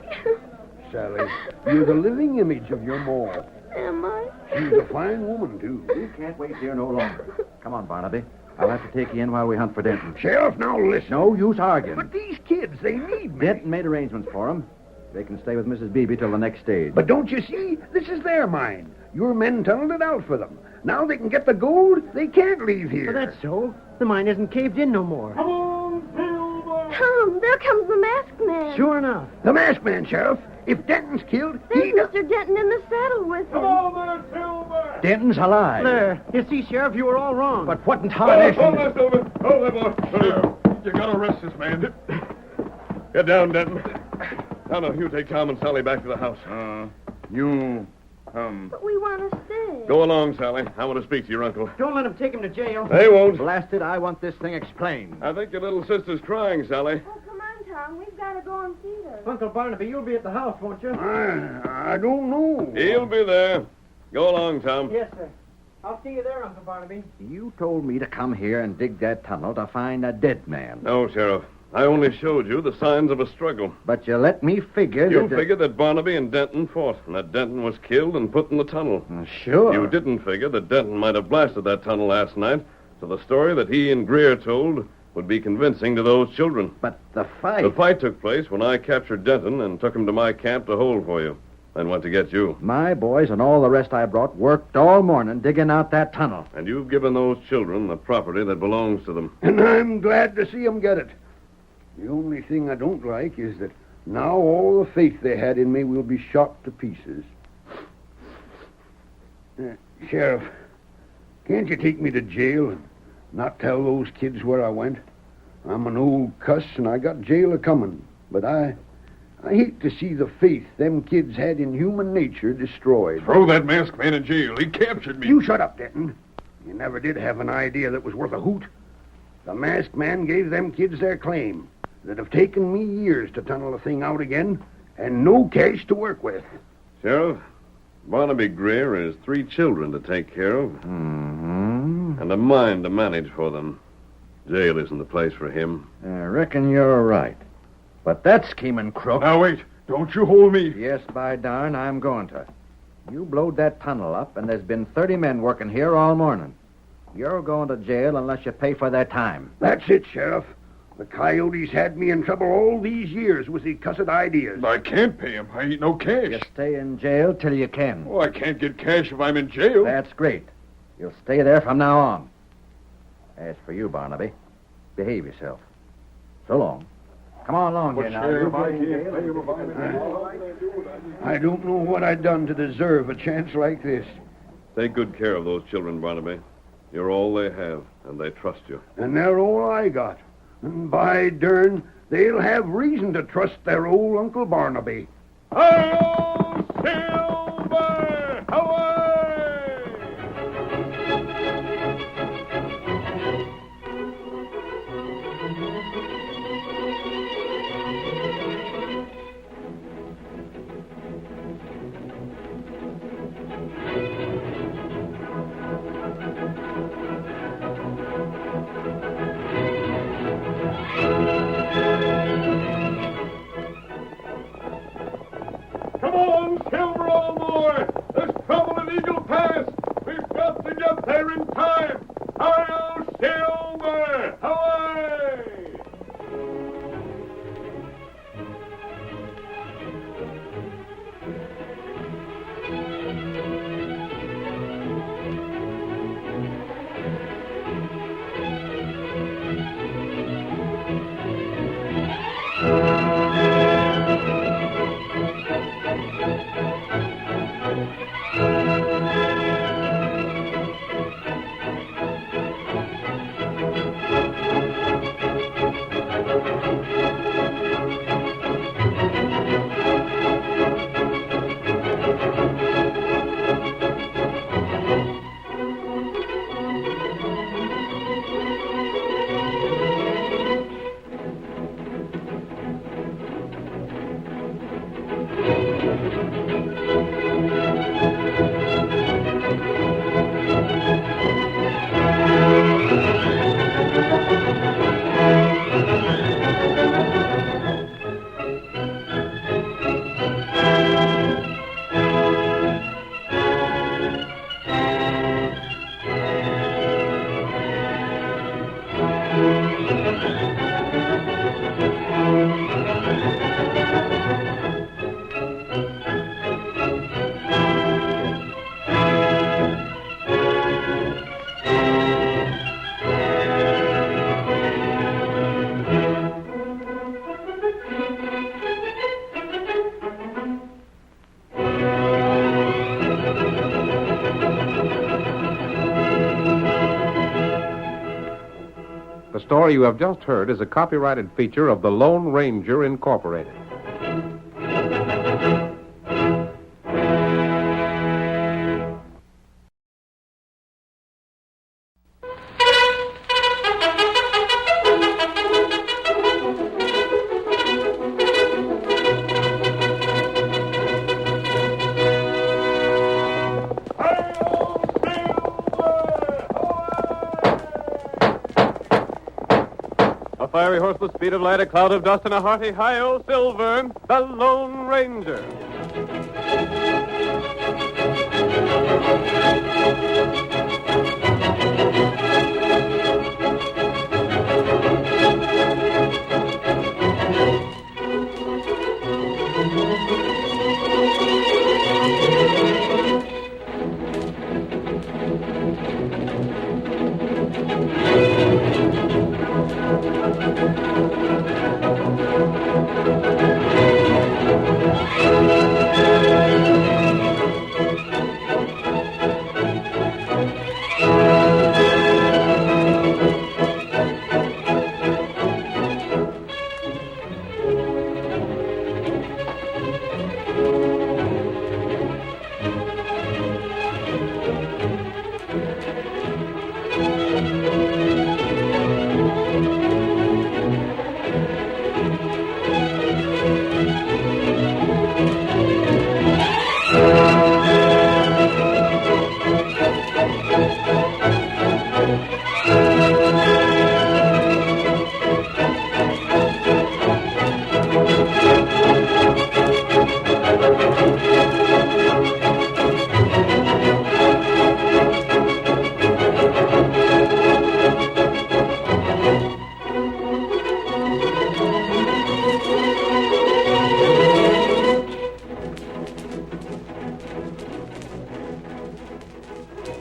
[SPEAKER 2] Sally, you're the living image of your ma.
[SPEAKER 18] Am I?
[SPEAKER 2] She's a fine woman, too.
[SPEAKER 17] We can't wait here no longer. Come on, Barnaby. I'll have to take you in while we hunt for Denton.
[SPEAKER 2] Sheriff, now listen.
[SPEAKER 17] No use arguing.
[SPEAKER 2] But these kids, they need me.
[SPEAKER 17] Denton made arrangements for them. They can stay with Mrs. Beebe till the next stage.
[SPEAKER 2] But don't you see? This is their mine. Your men tunneled it out for them. Now they can get the gold. They can't leave here.
[SPEAKER 12] Well, that's so. The mine isn't caved in no more.
[SPEAKER 2] Come on, Silver!
[SPEAKER 18] Tom, there comes the masked man.
[SPEAKER 12] Sure enough.
[SPEAKER 2] The masked man, Sheriff. If Denton's killed,
[SPEAKER 18] there's Mr. Denton in the saddle with him.
[SPEAKER 2] Come on there, Silver!
[SPEAKER 17] Denton's alive.
[SPEAKER 12] There. You see, Sheriff, you were all wrong.
[SPEAKER 17] But what in tarnation?
[SPEAKER 15] Hold there, Silver. Hold there, boy. Sheriff, you gotta arrest this man. Get down, Denton. Now, you take Tom and Sally back to the house.
[SPEAKER 16] You
[SPEAKER 18] But we want to stay.
[SPEAKER 3] Go along, Sally. I want to speak to your uncle.
[SPEAKER 12] Don't let him take him to jail.
[SPEAKER 3] They won't.
[SPEAKER 17] Blasted, I want this thing explained.
[SPEAKER 3] I think your little sister's crying, Sally.
[SPEAKER 18] Oh, come on, Tom. We've got to go and see her.
[SPEAKER 12] Uncle Barnaby, you'll be at the house, won't you?
[SPEAKER 2] I don't know.
[SPEAKER 3] He'll be there. Go along, Tom.
[SPEAKER 12] Yes, sir. I'll see you there, Uncle Barnaby.
[SPEAKER 17] You told me to come here and dig that tunnel to find a dead man.
[SPEAKER 3] No, Sheriff. I only showed you the signs of a struggle.
[SPEAKER 17] But you let me figure
[SPEAKER 3] You
[SPEAKER 17] that...
[SPEAKER 3] figured that Barnaby and Denton fought, and that Denton was killed and put in the tunnel.
[SPEAKER 17] Sure.
[SPEAKER 3] You didn't figure that Denton might have blasted that tunnel last night, so the story that he and Greer told would be convincing to those children.
[SPEAKER 17] But the fight...
[SPEAKER 3] The fight took place when I captured Denton and took him to my camp to hold for you. Then went to get you.
[SPEAKER 17] My boys and all the rest I brought worked all morning digging out that tunnel.
[SPEAKER 3] And you've given those children the property that belongs to them.
[SPEAKER 2] And I'm glad to see them get it. The only thing I don't like is that now all the faith they had in me will be shot to pieces. Sheriff, can't you take me to jail and not tell those kids where I went? I'm an old cuss and I got jail a-coming, but I hate to see the faith them kids had in human nature destroyed.
[SPEAKER 15] Throw that masked man in jail. He captured me.
[SPEAKER 2] You shut up, Denton. You never did have an idea that was worth a hoot. The masked man gave them kids their claim. That'd have taken me years to tunnel the thing out again, and no cash to work with.
[SPEAKER 3] Sheriff, Barnaby Greer has 3 children to take care of.
[SPEAKER 17] Mm-hmm.
[SPEAKER 3] And a mine to manage for them. Jail isn't the place for him.
[SPEAKER 17] I reckon you're right. But that scheming crook...
[SPEAKER 13] Now, wait. Don't you hold me.
[SPEAKER 17] Yes, by darn, I'm going to. You blowed that tunnel up, and there's been 30 men working here all morning. You're going to jail unless you pay for their time.
[SPEAKER 2] That's it, Sheriff. The coyotes had me in trouble all these years with the cussed ideas.
[SPEAKER 13] I can't pay him. I ain't no cash.
[SPEAKER 17] You stay in jail till you can.
[SPEAKER 13] Oh, I can't get cash if I'm in jail.
[SPEAKER 17] That's great. You'll stay there from now on. As for you, Barnaby, behave yourself. So long. Come on along here now.
[SPEAKER 2] I don't know what I done to deserve a chance like this.
[SPEAKER 3] Take good care of those children, Barnaby. You're all they have, and they trust you.
[SPEAKER 2] And they're all I got. And by dern, they'll have reason to trust their old Uncle Barnaby.
[SPEAKER 15] Hi-yo, Silver! Away! Come on, Silver, old boy! There's trouble at Eagle Pass! We've got to get there in time! Hi-yo, Silver! Away!
[SPEAKER 10] The story you have just heard is a copyrighted feature of the Lone Ranger Incorporated.
[SPEAKER 1] A fiery horse with speed of light, a cloud of dust, and a hearty hi-yo, Silver, the Lone Ranger.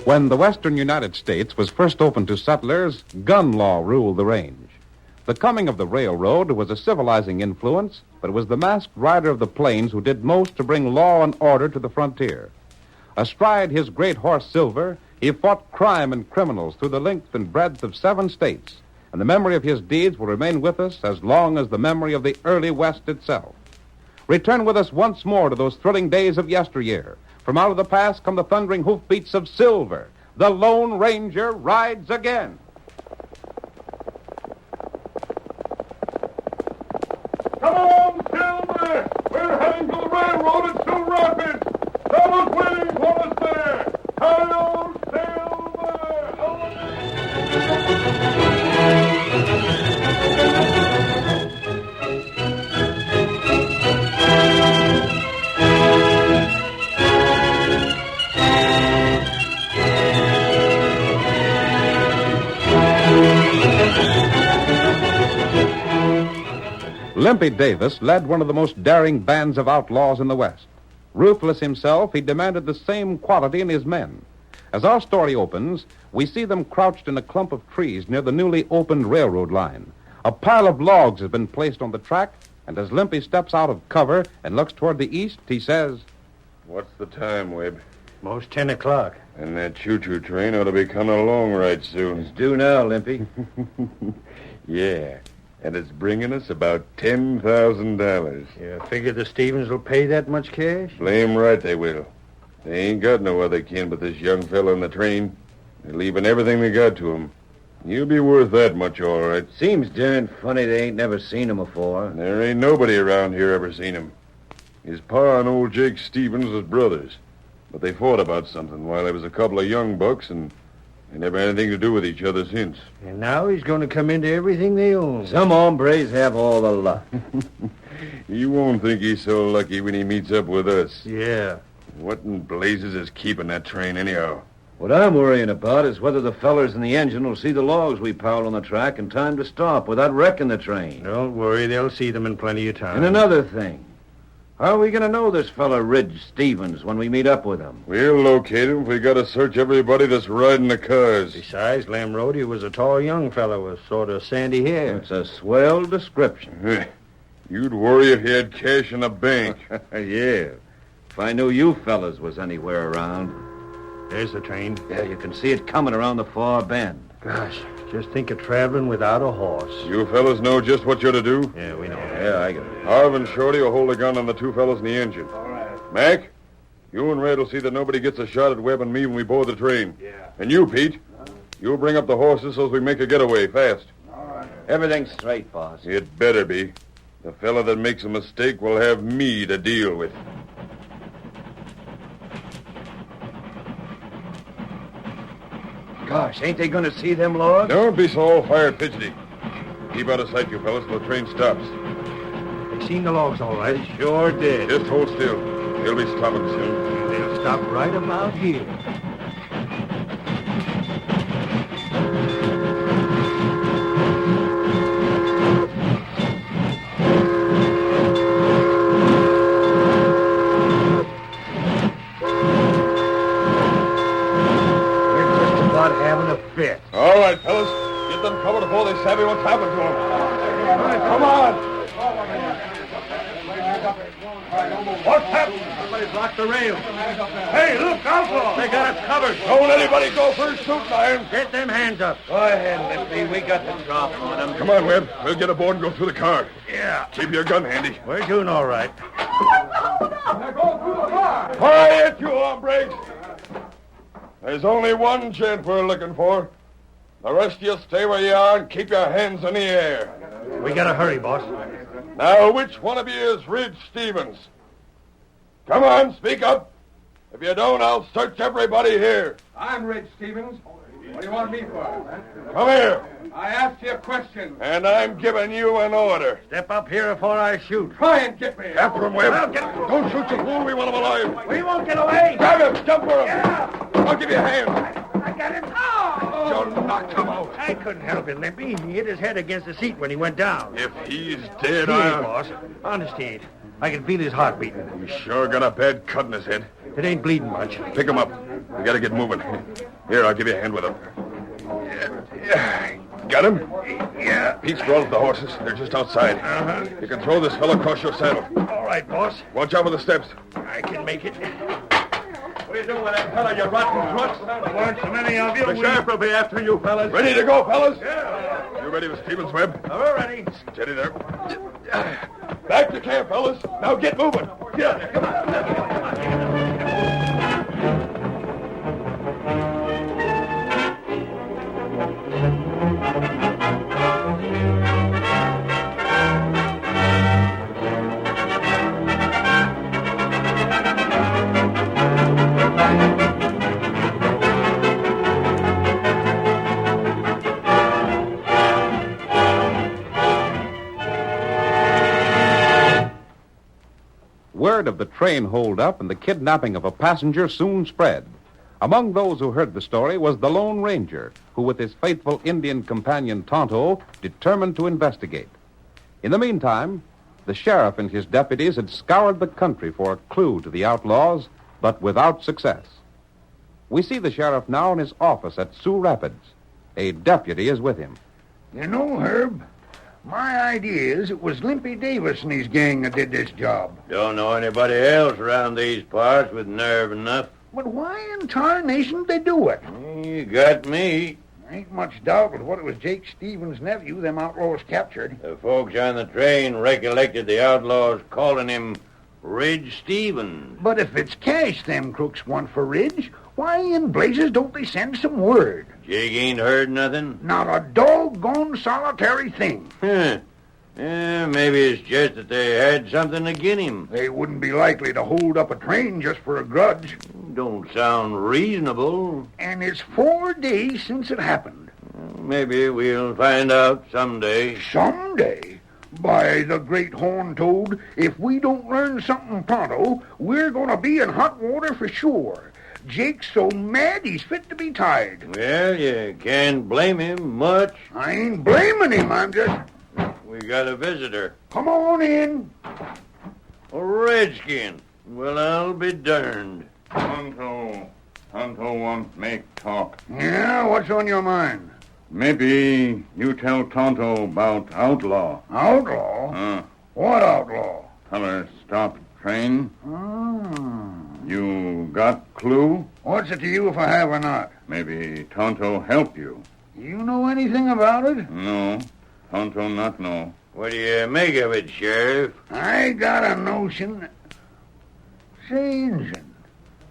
[SPEAKER 10] When the western United States was first opened to settlers, gun law ruled the range. The coming of the railroad was a civilizing influence, but it was the masked rider of the plains who did most to bring law and order to the frontier. Astride his great horse Silver, he fought crime and criminals through the length and breadth of 7 states, and the memory of his deeds will remain with us as long as the memory of the early West itself. Return with us once more to those thrilling days of yesteryear. From out of the past come the thundering hoofbeats of Silver. The Lone Ranger rides again.
[SPEAKER 15] Come on, Silver! We're heading to the railroad at Sioux Rapids! Someone's waiting for us there! Hi-yo,
[SPEAKER 10] Limpy Davis led one of the most daring bands of outlaws in the West. Ruthless himself, he demanded the same quality in his men. As our story opens, we see them crouched in a clump of trees near the newly opened railroad line. A pile of logs has been placed on the track, and as Limpy steps out of cover and looks toward the east, he says,
[SPEAKER 13] What's the time, Webb?
[SPEAKER 12] Most 10 o'clock.
[SPEAKER 13] And that choo-choo train ought to be coming along right soon.
[SPEAKER 11] It's due now, Limpy.
[SPEAKER 13] Yeah, and it's bringing us about $10,000.
[SPEAKER 12] You figure the Stevens will pay that much cash?
[SPEAKER 13] Blame right they will. They ain't got no other kin but this young fella in the train. They're leaving everything they got to him. He'll be worth that much, all right.
[SPEAKER 11] Seems darn funny they ain't never seen him before.
[SPEAKER 13] There ain't nobody around here ever seen him. His pa and old Jake Stevens was brothers. But they fought about something while they was a couple of young bucks, and they never had anything to do with each other since.
[SPEAKER 12] And now he's going to come into everything they own.
[SPEAKER 11] Some hombres have all the luck.
[SPEAKER 13] He won't think he's so lucky when he meets up with us.
[SPEAKER 12] Yeah.
[SPEAKER 13] What in blazes is keeping that train anyhow?
[SPEAKER 11] What I'm worrying about is whether the fellers in the engine will see the logs we piled on the track in time to stop without wrecking the train.
[SPEAKER 12] Don't worry, they'll see them in plenty of time.
[SPEAKER 11] And another thing. How are we going to know this fella Ridge Stevens when we meet up with him?
[SPEAKER 13] We'll locate him if we got to search everybody that's riding the cars.
[SPEAKER 12] Besides, Lamrody was a tall young fellow with sort of sandy hair.
[SPEAKER 11] It's a swell description.
[SPEAKER 13] You'd worry if you had cash in the bank.
[SPEAKER 11] Yeah. If I knew you fellas was anywhere around.
[SPEAKER 12] There's the train.
[SPEAKER 11] Yeah, you can see it coming around the far bend.
[SPEAKER 12] Gosh, just think of traveling without a horse.
[SPEAKER 13] You fellas know just what you're to do?
[SPEAKER 12] Yeah, we know.
[SPEAKER 11] Yeah, I got it.
[SPEAKER 13] Harv and Shorty will hold the gun on the 2 fellas in the engine. All right. Mac, you and Red will see that nobody gets a shot at Webb and me when we board the train.
[SPEAKER 21] Yeah.
[SPEAKER 13] And you, Pete, you'll bring up the horses so as we make a getaway fast.
[SPEAKER 21] All right.
[SPEAKER 11] Everything's straight, boss.
[SPEAKER 13] It better be. The fella that makes a mistake will have me to deal with.
[SPEAKER 11] Gosh, ain't they going to see them logs?
[SPEAKER 13] Don't be so all-fired fidgety. Keep out of sight, you fellas, till the train stops.
[SPEAKER 12] They seen the logs, all right.
[SPEAKER 11] Sure did.
[SPEAKER 13] Just hold still. They'll be stopping soon.
[SPEAKER 12] They'll stop right about here.
[SPEAKER 21] Fit.
[SPEAKER 13] All right, fellas. Get them covered before they savvy what's happened to them. Come on. What's happened?
[SPEAKER 21] Somebody's blocked the rail.
[SPEAKER 13] Hey, look, outlaw.
[SPEAKER 21] They got us covered.
[SPEAKER 13] Don't anybody go for his shooting iron.
[SPEAKER 21] Get them hands up.
[SPEAKER 11] Go ahead, Limpy. We got the drop on them.
[SPEAKER 13] Come on, Webb. We'll get aboard and go through the car.
[SPEAKER 21] Yeah.
[SPEAKER 13] Keep your gun handy.
[SPEAKER 21] We're doing all right.
[SPEAKER 13] Quiet, you hombres. There's only one gent we're looking for. The rest of you stay where you are and keep your hands in the air.
[SPEAKER 21] We gotta hurry, boss.
[SPEAKER 13] Now, which one of you is Ridge Stevens? Come on, speak up. If you don't, I'll search everybody here.
[SPEAKER 4] I'm Ridge Stevens. What do you want me for?
[SPEAKER 13] Come here.
[SPEAKER 4] I asked you a question.
[SPEAKER 13] And I'm giving you an order.
[SPEAKER 21] Step up here before I shoot.
[SPEAKER 4] Try and get me.
[SPEAKER 13] After him, Webb.
[SPEAKER 21] Well, get him.
[SPEAKER 13] Don't shoot, you fool. We want him alive.
[SPEAKER 21] We won't get away.
[SPEAKER 13] Grab him. Jump for him.
[SPEAKER 21] Yeah.
[SPEAKER 13] I'll give you a hand.
[SPEAKER 21] I got him. Oh.
[SPEAKER 13] You knocked him out.
[SPEAKER 21] I couldn't help it, Limpy. He hit his head against the seat when he went down.
[SPEAKER 13] If he's dead,
[SPEAKER 21] He ain't,
[SPEAKER 13] I'll...
[SPEAKER 21] boss. Honest, he ain't. I can feel his heart beating.
[SPEAKER 13] He's sure got a bad cut in his head.
[SPEAKER 21] It ain't bleeding much.
[SPEAKER 13] Pick him up. We gotta get moving. Here, I'll give you a hand with him. Yeah. Got him?
[SPEAKER 2] Yeah.
[SPEAKER 13] Pete's brought up the horses. They're just outside.
[SPEAKER 2] Uh-huh.
[SPEAKER 13] You can throw this fellow across your saddle.
[SPEAKER 2] All right, boss.
[SPEAKER 13] Watch out for the steps.
[SPEAKER 2] I can make it.
[SPEAKER 21] What are you doing with that fellow, you rotten crooks?
[SPEAKER 2] There weren't so many of you.
[SPEAKER 21] The sheriff will be after you, fellas.
[SPEAKER 13] Ready to go, fellas?
[SPEAKER 2] Yeah.
[SPEAKER 13] You ready with Stevens, Webb?
[SPEAKER 21] We're ready.
[SPEAKER 13] Steady there. Back to camp, fellas. Now get moving.
[SPEAKER 21] Yeah, come on.
[SPEAKER 10] Word of the train holdup and the kidnapping of a passenger soon spread. Among those who heard the story was the Lone Ranger, who, with his faithful Indian companion Tonto, determined to investigate. In the meantime, the sheriff and his deputies had scoured the country for a clue to the outlaws, but without success. We see the sheriff now in his office at Sioux Rapids. A deputy is with him.
[SPEAKER 2] You know, Herb, my idea is it was Limpy Davis and his gang that did this job.
[SPEAKER 6] Don't know anybody else around these parts with nerve enough.
[SPEAKER 2] But why in tarnation did they do it?
[SPEAKER 6] You got me.
[SPEAKER 2] Ain't much doubt but what it was Jake Stevens' nephew them outlaws captured.
[SPEAKER 6] The folks on the train recollected the outlaws calling him Ridge Stevens.
[SPEAKER 2] But if it's cash them crooks want for Ridge, why in blazes don't they send some word?
[SPEAKER 6] Jake ain't heard nothing?
[SPEAKER 2] Not a doggone solitary thing.
[SPEAKER 6] Huh. Yeah, maybe it's just that they had something agin him.
[SPEAKER 2] They wouldn't be likely to hold up a train just for a grudge.
[SPEAKER 6] Don't sound reasonable.
[SPEAKER 2] And it's 4 days since it happened.
[SPEAKER 6] Maybe we'll find out someday.
[SPEAKER 2] Someday? By the great horn toad, if we don't learn something pronto, we're going to be in hot water for sure. Jake's so mad he's fit to be tied.
[SPEAKER 6] Well, you can't blame him much.
[SPEAKER 2] I ain't blaming him, I'm just...
[SPEAKER 6] We got a visitor.
[SPEAKER 2] Come on in.
[SPEAKER 6] A redskin. Well, I'll be darned.
[SPEAKER 16] Tonto wants make talk.
[SPEAKER 2] Yeah, what's on your mind?
[SPEAKER 16] Maybe you tell Tonto about outlaw.
[SPEAKER 2] Outlaw? What outlaw?
[SPEAKER 16] Feller stopped train.
[SPEAKER 2] Ah.
[SPEAKER 16] You got clue?
[SPEAKER 2] What's it to you if I have or not?
[SPEAKER 16] Maybe Tonto help you.
[SPEAKER 2] You know anything about it?
[SPEAKER 16] No. Tonto not know.
[SPEAKER 6] What do you make of it, Sheriff?
[SPEAKER 2] I got a notion. Say, Injun,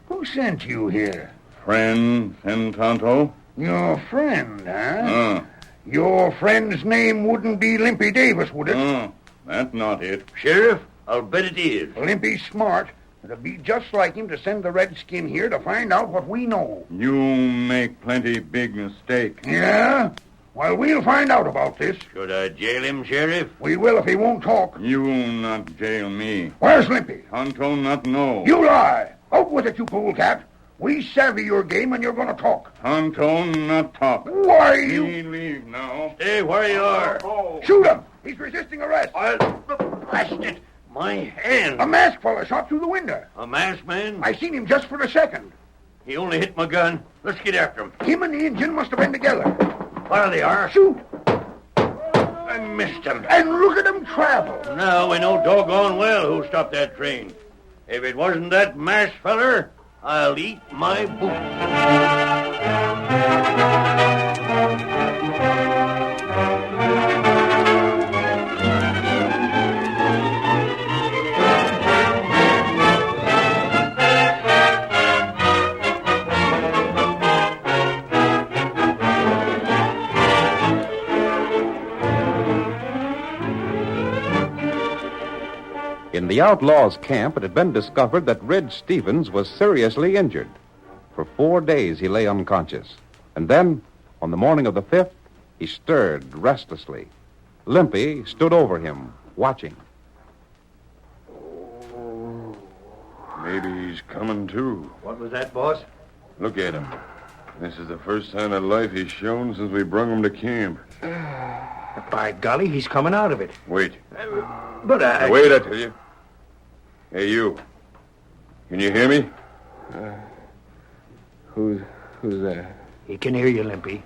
[SPEAKER 2] who sent you here?
[SPEAKER 16] Friend send Tonto?
[SPEAKER 2] Your friend, huh? Your friend's name wouldn't be Limpy Davis, would it?
[SPEAKER 16] That's not it.
[SPEAKER 6] Sheriff, I'll bet it is.
[SPEAKER 2] Limpy's smart. It'll be just like him to send the redskin here to find out what we know.
[SPEAKER 16] You make plenty big mistake.
[SPEAKER 2] Yeah? Well, we'll find out about this.
[SPEAKER 6] Should I jail him, Sheriff?
[SPEAKER 2] We will if he won't talk.
[SPEAKER 16] You not jail me.
[SPEAKER 2] Where's Limpy?
[SPEAKER 16] Tonto not know.
[SPEAKER 2] You lie. Out with it, you polecat. We savvy your game and you're going to talk.
[SPEAKER 16] Tonto not talk.
[SPEAKER 2] Why, you...
[SPEAKER 16] He leave now.
[SPEAKER 6] Stay where you are.
[SPEAKER 2] Shoot him. He's resisting arrest.
[SPEAKER 6] Blast it. My hand.
[SPEAKER 2] A masked fella shot through the window.
[SPEAKER 6] A masked man?
[SPEAKER 2] I seen him just for a second.
[SPEAKER 6] He only hit my gun. Let's get after him.
[SPEAKER 2] Him and the Injun must have been together.
[SPEAKER 6] There they are.
[SPEAKER 2] Shoot.
[SPEAKER 6] I missed him.
[SPEAKER 2] And look at him travel.
[SPEAKER 6] Now we know doggone well who stopped that train. If it wasn't that masked feller, I'll eat my boot.
[SPEAKER 10] In the outlaws' camp, it had been discovered that Ridge Stevens was seriously injured. For 4 days he lay unconscious. And then, on the morning of the 5th, he stirred restlessly. Limpy stood over him, watching.
[SPEAKER 13] Maybe he's coming to.
[SPEAKER 21] What was that, boss?
[SPEAKER 13] Look at him. This is the first sign of life he's shown since we brung him to camp.
[SPEAKER 21] By golly, he's coming out of it.
[SPEAKER 13] Wait.
[SPEAKER 21] But I...
[SPEAKER 13] Now, wait, I tell you. Hey, you. Can you hear me?
[SPEAKER 21] Who's that? He can hear you, Limpy.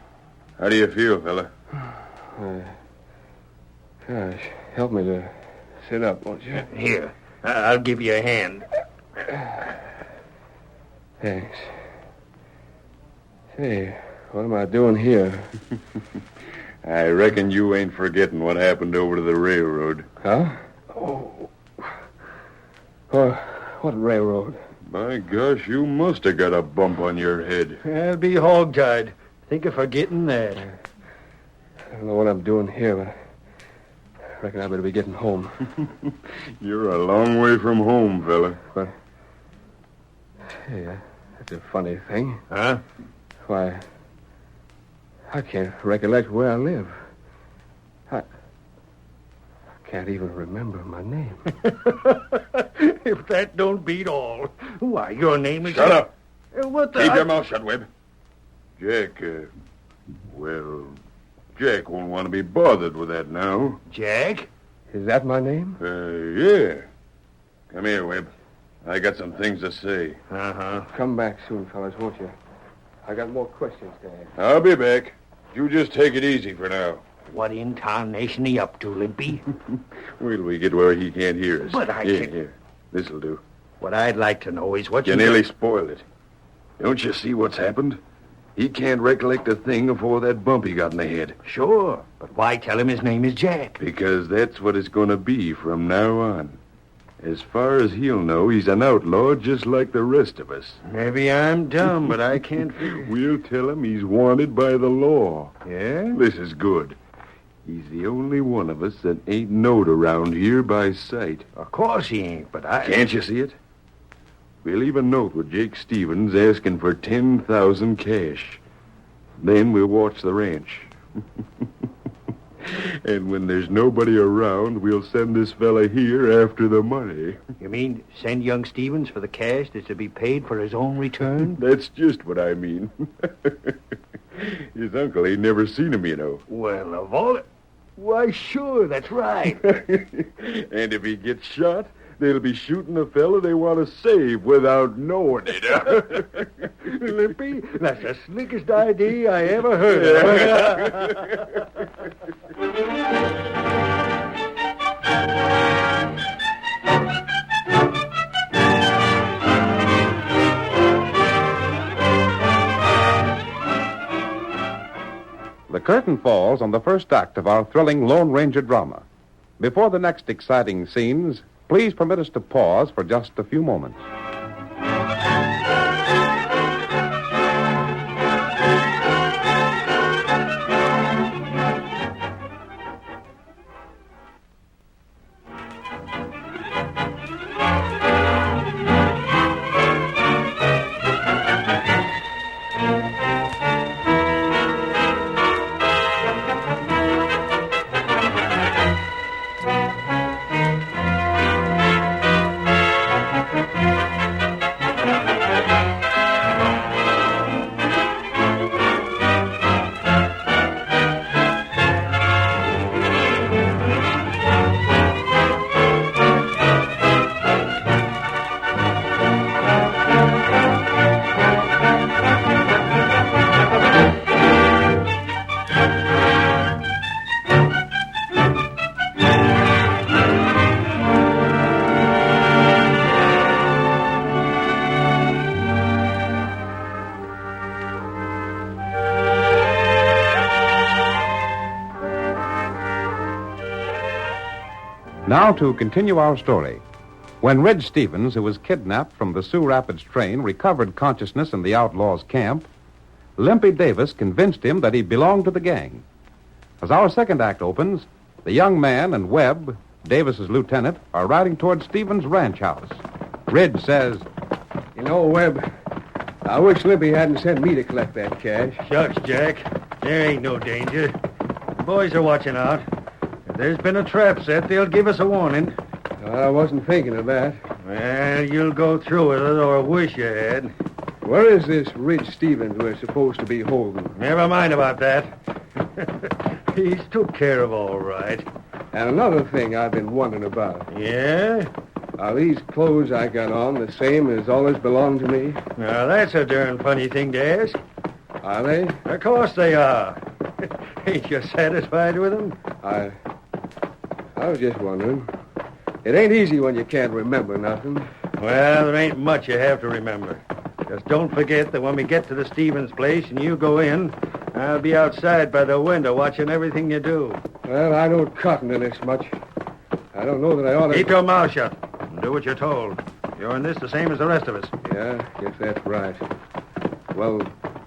[SPEAKER 13] How do you feel, fella?
[SPEAKER 7] Gosh, help me to sit up, won't you?
[SPEAKER 6] Here, I'll give you a hand.
[SPEAKER 7] Thanks. Say, what am I doing here?
[SPEAKER 13] I reckon you ain't forgetting what happened over to the railroad.
[SPEAKER 7] Huh? Oh. What railroad?
[SPEAKER 13] My gosh, you must have got a bump on your head.
[SPEAKER 6] I'll be hog-tied. Think of forgetting that.
[SPEAKER 7] I don't know what I'm doing here, but I reckon I better be getting home.
[SPEAKER 13] You're a long way from home, fella.
[SPEAKER 7] But, hey, that's a funny thing.
[SPEAKER 6] Huh?
[SPEAKER 7] Why, I can't recollect where I live. I can't even remember my name.
[SPEAKER 6] If that don't beat all. Why, your name is...
[SPEAKER 13] Shut up.
[SPEAKER 6] What the...
[SPEAKER 13] Keep your mouth shut, Webb. Jack, Jack won't want to be bothered with that now.
[SPEAKER 6] Jack?
[SPEAKER 7] Is that my name?
[SPEAKER 13] Yeah. Come here, Webb. I got some things to say.
[SPEAKER 6] Uh-huh.
[SPEAKER 7] Come back soon, fellas, won't you? I got more questions to ask.
[SPEAKER 13] I'll be back. You just take it easy for now.
[SPEAKER 6] What in tarnation he up to, Limpy?
[SPEAKER 13] Wait till we get where he can't hear us.
[SPEAKER 6] But I
[SPEAKER 13] Here,
[SPEAKER 6] can...
[SPEAKER 13] here. This'll do.
[SPEAKER 6] What I'd like to know is what
[SPEAKER 13] You nearly spoiled it. Don't you see what's happened? He can't recollect a thing before that bump he got in the head.
[SPEAKER 6] Sure, but why tell him his name is Jack?
[SPEAKER 13] Because that's what it's going to be from now on. As far as he'll know, he's an outlaw just like the rest of us.
[SPEAKER 6] Maybe I'm dumb, but I can't figure...
[SPEAKER 13] We'll tell him he's wanted by the law.
[SPEAKER 6] Yeah?
[SPEAKER 13] This is good. He's the only one of us that ain't knowed around here by sight.
[SPEAKER 6] Of course he ain't, but I...
[SPEAKER 13] Can't you see it? We'll leave a note with Jake Stevens asking for 10,000 cash. Then we'll watch the ranch. And when there's nobody around, we'll send this fella here after the money.
[SPEAKER 6] You mean send young Stevens for the cash that's to be paid for his own return?
[SPEAKER 13] That's just what I mean. His uncle ain't never seen him, you know.
[SPEAKER 6] Well, of all... Why, sure, that's right.
[SPEAKER 13] And if he gets shot, they'll be shooting the fella they want to save without knowing it.
[SPEAKER 6] Limpy, that's the slickest idea I ever heard of.
[SPEAKER 10] The curtain falls on the first act of our thrilling Lone Ranger drama. Before the next exciting scenes, please permit us to pause for just a few moments. Now to continue our story. When Red Stevens, who was kidnapped from the Sioux Rapids train, recovered consciousness in the outlaws' camp, Limpy Davis convinced him that he belonged to the gang. As our second act opens, the young man and Webb, Davis's lieutenant, are riding toward Stevens' ranch house. Red says,
[SPEAKER 7] You know, Webb, I wish Limpy hadn't sent me to collect that cash.
[SPEAKER 6] Shucks, Jack. There ain't no danger. The boys are watching out. If there's been a trap set, they'll give us a warning.
[SPEAKER 7] I wasn't thinking of that.
[SPEAKER 6] Well, you'll go through with it or wish you had.
[SPEAKER 7] Where is this Ridge Stevens we're supposed to be holding?
[SPEAKER 6] Never mind about that. He's took care of all right.
[SPEAKER 7] And another thing I've been wondering about.
[SPEAKER 6] Yeah?
[SPEAKER 7] Are these clothes I got on the same as always belonged to me?
[SPEAKER 6] Now, that's a darn funny thing to ask.
[SPEAKER 7] Are they?
[SPEAKER 6] Of course they are. Ain't you satisfied with them?
[SPEAKER 7] I was just wondering. It ain't easy when you can't remember nothing.
[SPEAKER 6] Well, there ain't much you have to remember. Just don't forget that when we get to the Stevens place and you go in, I'll be outside by the window watching everything you do.
[SPEAKER 7] Well, I don't cotton to this much. I don't know that I ought to...
[SPEAKER 6] Keep your mouth shut and do what you're told. You're in this the same as the rest of us.
[SPEAKER 7] Yeah, guess that's right. Well,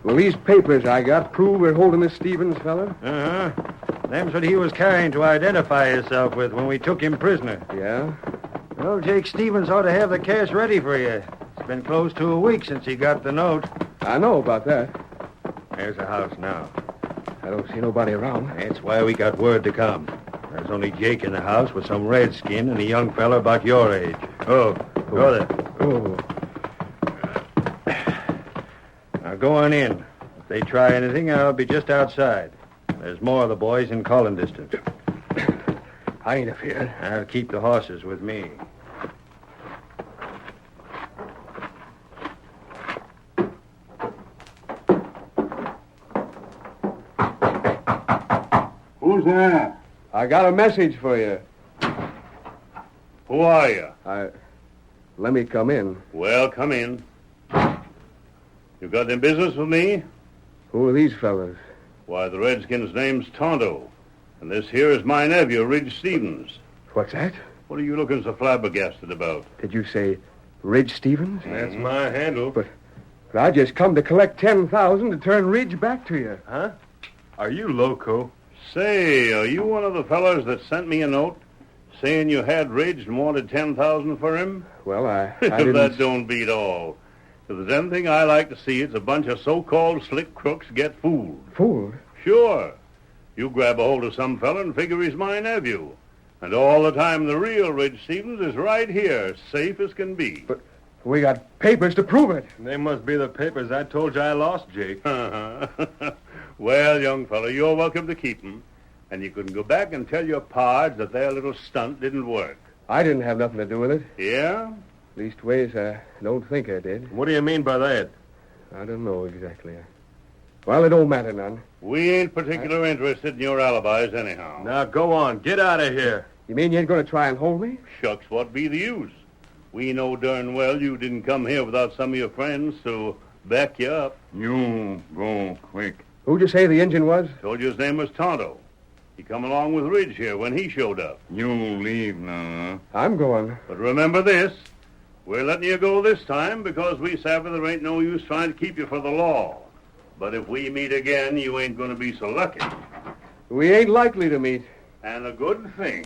[SPEAKER 7] these papers I got prove we're holding this Stevens fella?
[SPEAKER 6] Uh-huh. Them's what he was carrying to identify himself with when we took him prisoner.
[SPEAKER 7] Yeah?
[SPEAKER 6] Well, Jake Stevens ought to have the cash ready for you. It's been close to a week since he got the note.
[SPEAKER 7] I know about that.
[SPEAKER 6] There's the house now.
[SPEAKER 7] I don't see nobody around.
[SPEAKER 6] That's why we got word to come. There's only Jake in the house with some redskin and a young fella about your age. Oh, go there.
[SPEAKER 7] Oh.
[SPEAKER 6] Now go on in. If they try anything, I'll be just outside. There's more of the boys in calling distance.
[SPEAKER 7] I ain't afeard.
[SPEAKER 6] I'll keep the horses with me.
[SPEAKER 5] Who's there?
[SPEAKER 7] I got a message for you.
[SPEAKER 5] Who are you?
[SPEAKER 7] Let me come in.
[SPEAKER 5] Well, come in. You got any business with me?
[SPEAKER 7] Who are these fellas?
[SPEAKER 5] Why, the redskin's name's Tonto. And this here is my nephew, Ridge Stevens.
[SPEAKER 7] What's that?
[SPEAKER 5] What are you looking so flabbergasted about?
[SPEAKER 7] Did you say Ridge Stevens?
[SPEAKER 15] That's my handle.
[SPEAKER 7] But I just come to collect 10,000 to turn Ridge back to you.
[SPEAKER 15] Huh? Are you loco?
[SPEAKER 5] Say, are you one of the fellas that sent me a note saying you had Ridge and wanted 10,000 for him?
[SPEAKER 7] Well, I didn't...
[SPEAKER 5] That don't beat all. If there's anything I like to see, it's a bunch of so-called slick crooks get fooled.
[SPEAKER 7] Fooled?
[SPEAKER 5] Sure. You grab a hold of some fella and figure he's my nephew. And all the time the real Ridge Stevens is right here, safe as can be.
[SPEAKER 7] But we got papers to prove it.
[SPEAKER 15] They must be the papers I told you I lost, Jake.
[SPEAKER 5] Well, young fella, you're welcome to keep 'em. And you can go back and tell your pards that their little stunt didn't work.
[SPEAKER 7] I didn't have nothing to do with it.
[SPEAKER 5] Yeah?
[SPEAKER 7] Leastways, I don't think I did.
[SPEAKER 15] What do you mean by that?
[SPEAKER 7] I don't know exactly. Well, it don't matter none.
[SPEAKER 5] We ain't particular interested in your alibis anyhow.
[SPEAKER 15] Now, go on. Get out of here.
[SPEAKER 7] You mean you ain't going to try and hold me?
[SPEAKER 5] Shucks, what be the use? We know darn well you didn't come here without some of your friends, so back you up.
[SPEAKER 16] You go quick.
[SPEAKER 7] Who'd you say the engine was?
[SPEAKER 5] Told you his name was Tonto. He come along with Ridge here when he showed up.
[SPEAKER 16] You leave now, huh?
[SPEAKER 7] I'm going.
[SPEAKER 5] But remember this. We're letting you go this time because we savvy there ain't no use trying to keep you for the law. But if we meet again, you ain't going to be so lucky.
[SPEAKER 7] We ain't likely to meet.
[SPEAKER 5] And a good thing.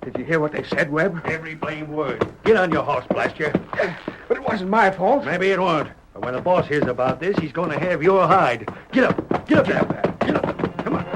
[SPEAKER 7] Did you hear what they said, Webb?
[SPEAKER 6] Every blame word. Get on your horse, blast you.
[SPEAKER 7] But it wasn't my fault.
[SPEAKER 6] Maybe it won't. But when the boss hears about this, he's going to have your hide. Get up. Get up there, pal. Get up. Come on.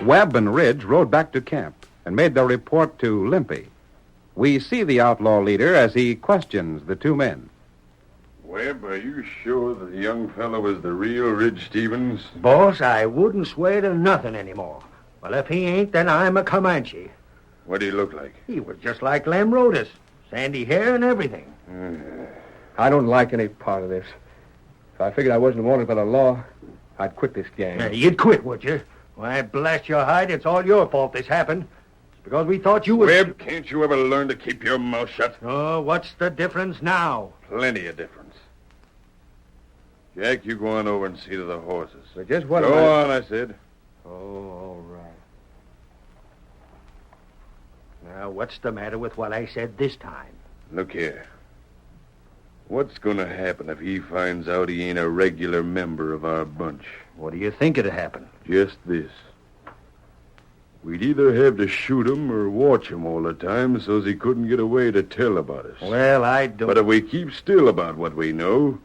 [SPEAKER 10] Webb and Ridge rode back to camp and made their report to Limpy. We see the outlaw leader as he questions the two men.
[SPEAKER 13] Webb, are you sure that the young fellow was the real Ridge Stevens?
[SPEAKER 6] Boss, I wouldn't swear to nothing anymore. Well, if he ain't, then I'm a Comanche.
[SPEAKER 13] What did he look like?
[SPEAKER 6] He was just like Lem Rodas. Sandy hair and everything.
[SPEAKER 7] I don't like any part of this. If I figured I wasn't wanted by the law, I'd quit this gang.
[SPEAKER 6] Yeah, you'd quit, would you? Why, blast your hide, it's all your fault this happened. It's because we thought you were...
[SPEAKER 13] Webb, can't you ever learn to keep your mouth shut?
[SPEAKER 6] Oh, what's the difference now?
[SPEAKER 13] Plenty of difference. Jack, you go on over and see to the horses.
[SPEAKER 7] But just what...
[SPEAKER 13] Go on, I said.
[SPEAKER 7] Oh, all right.
[SPEAKER 6] Now, what's the matter with what I said this time?
[SPEAKER 13] Look here. What's going to happen if he finds out he ain't a regular member of our bunch?
[SPEAKER 6] What do you think it'd happen?
[SPEAKER 13] Just this. we'd either have to shoot him or watch him all the time so's he couldn't get away to tell about us.
[SPEAKER 6] Well, I don't...
[SPEAKER 13] But if we keep still about what we know,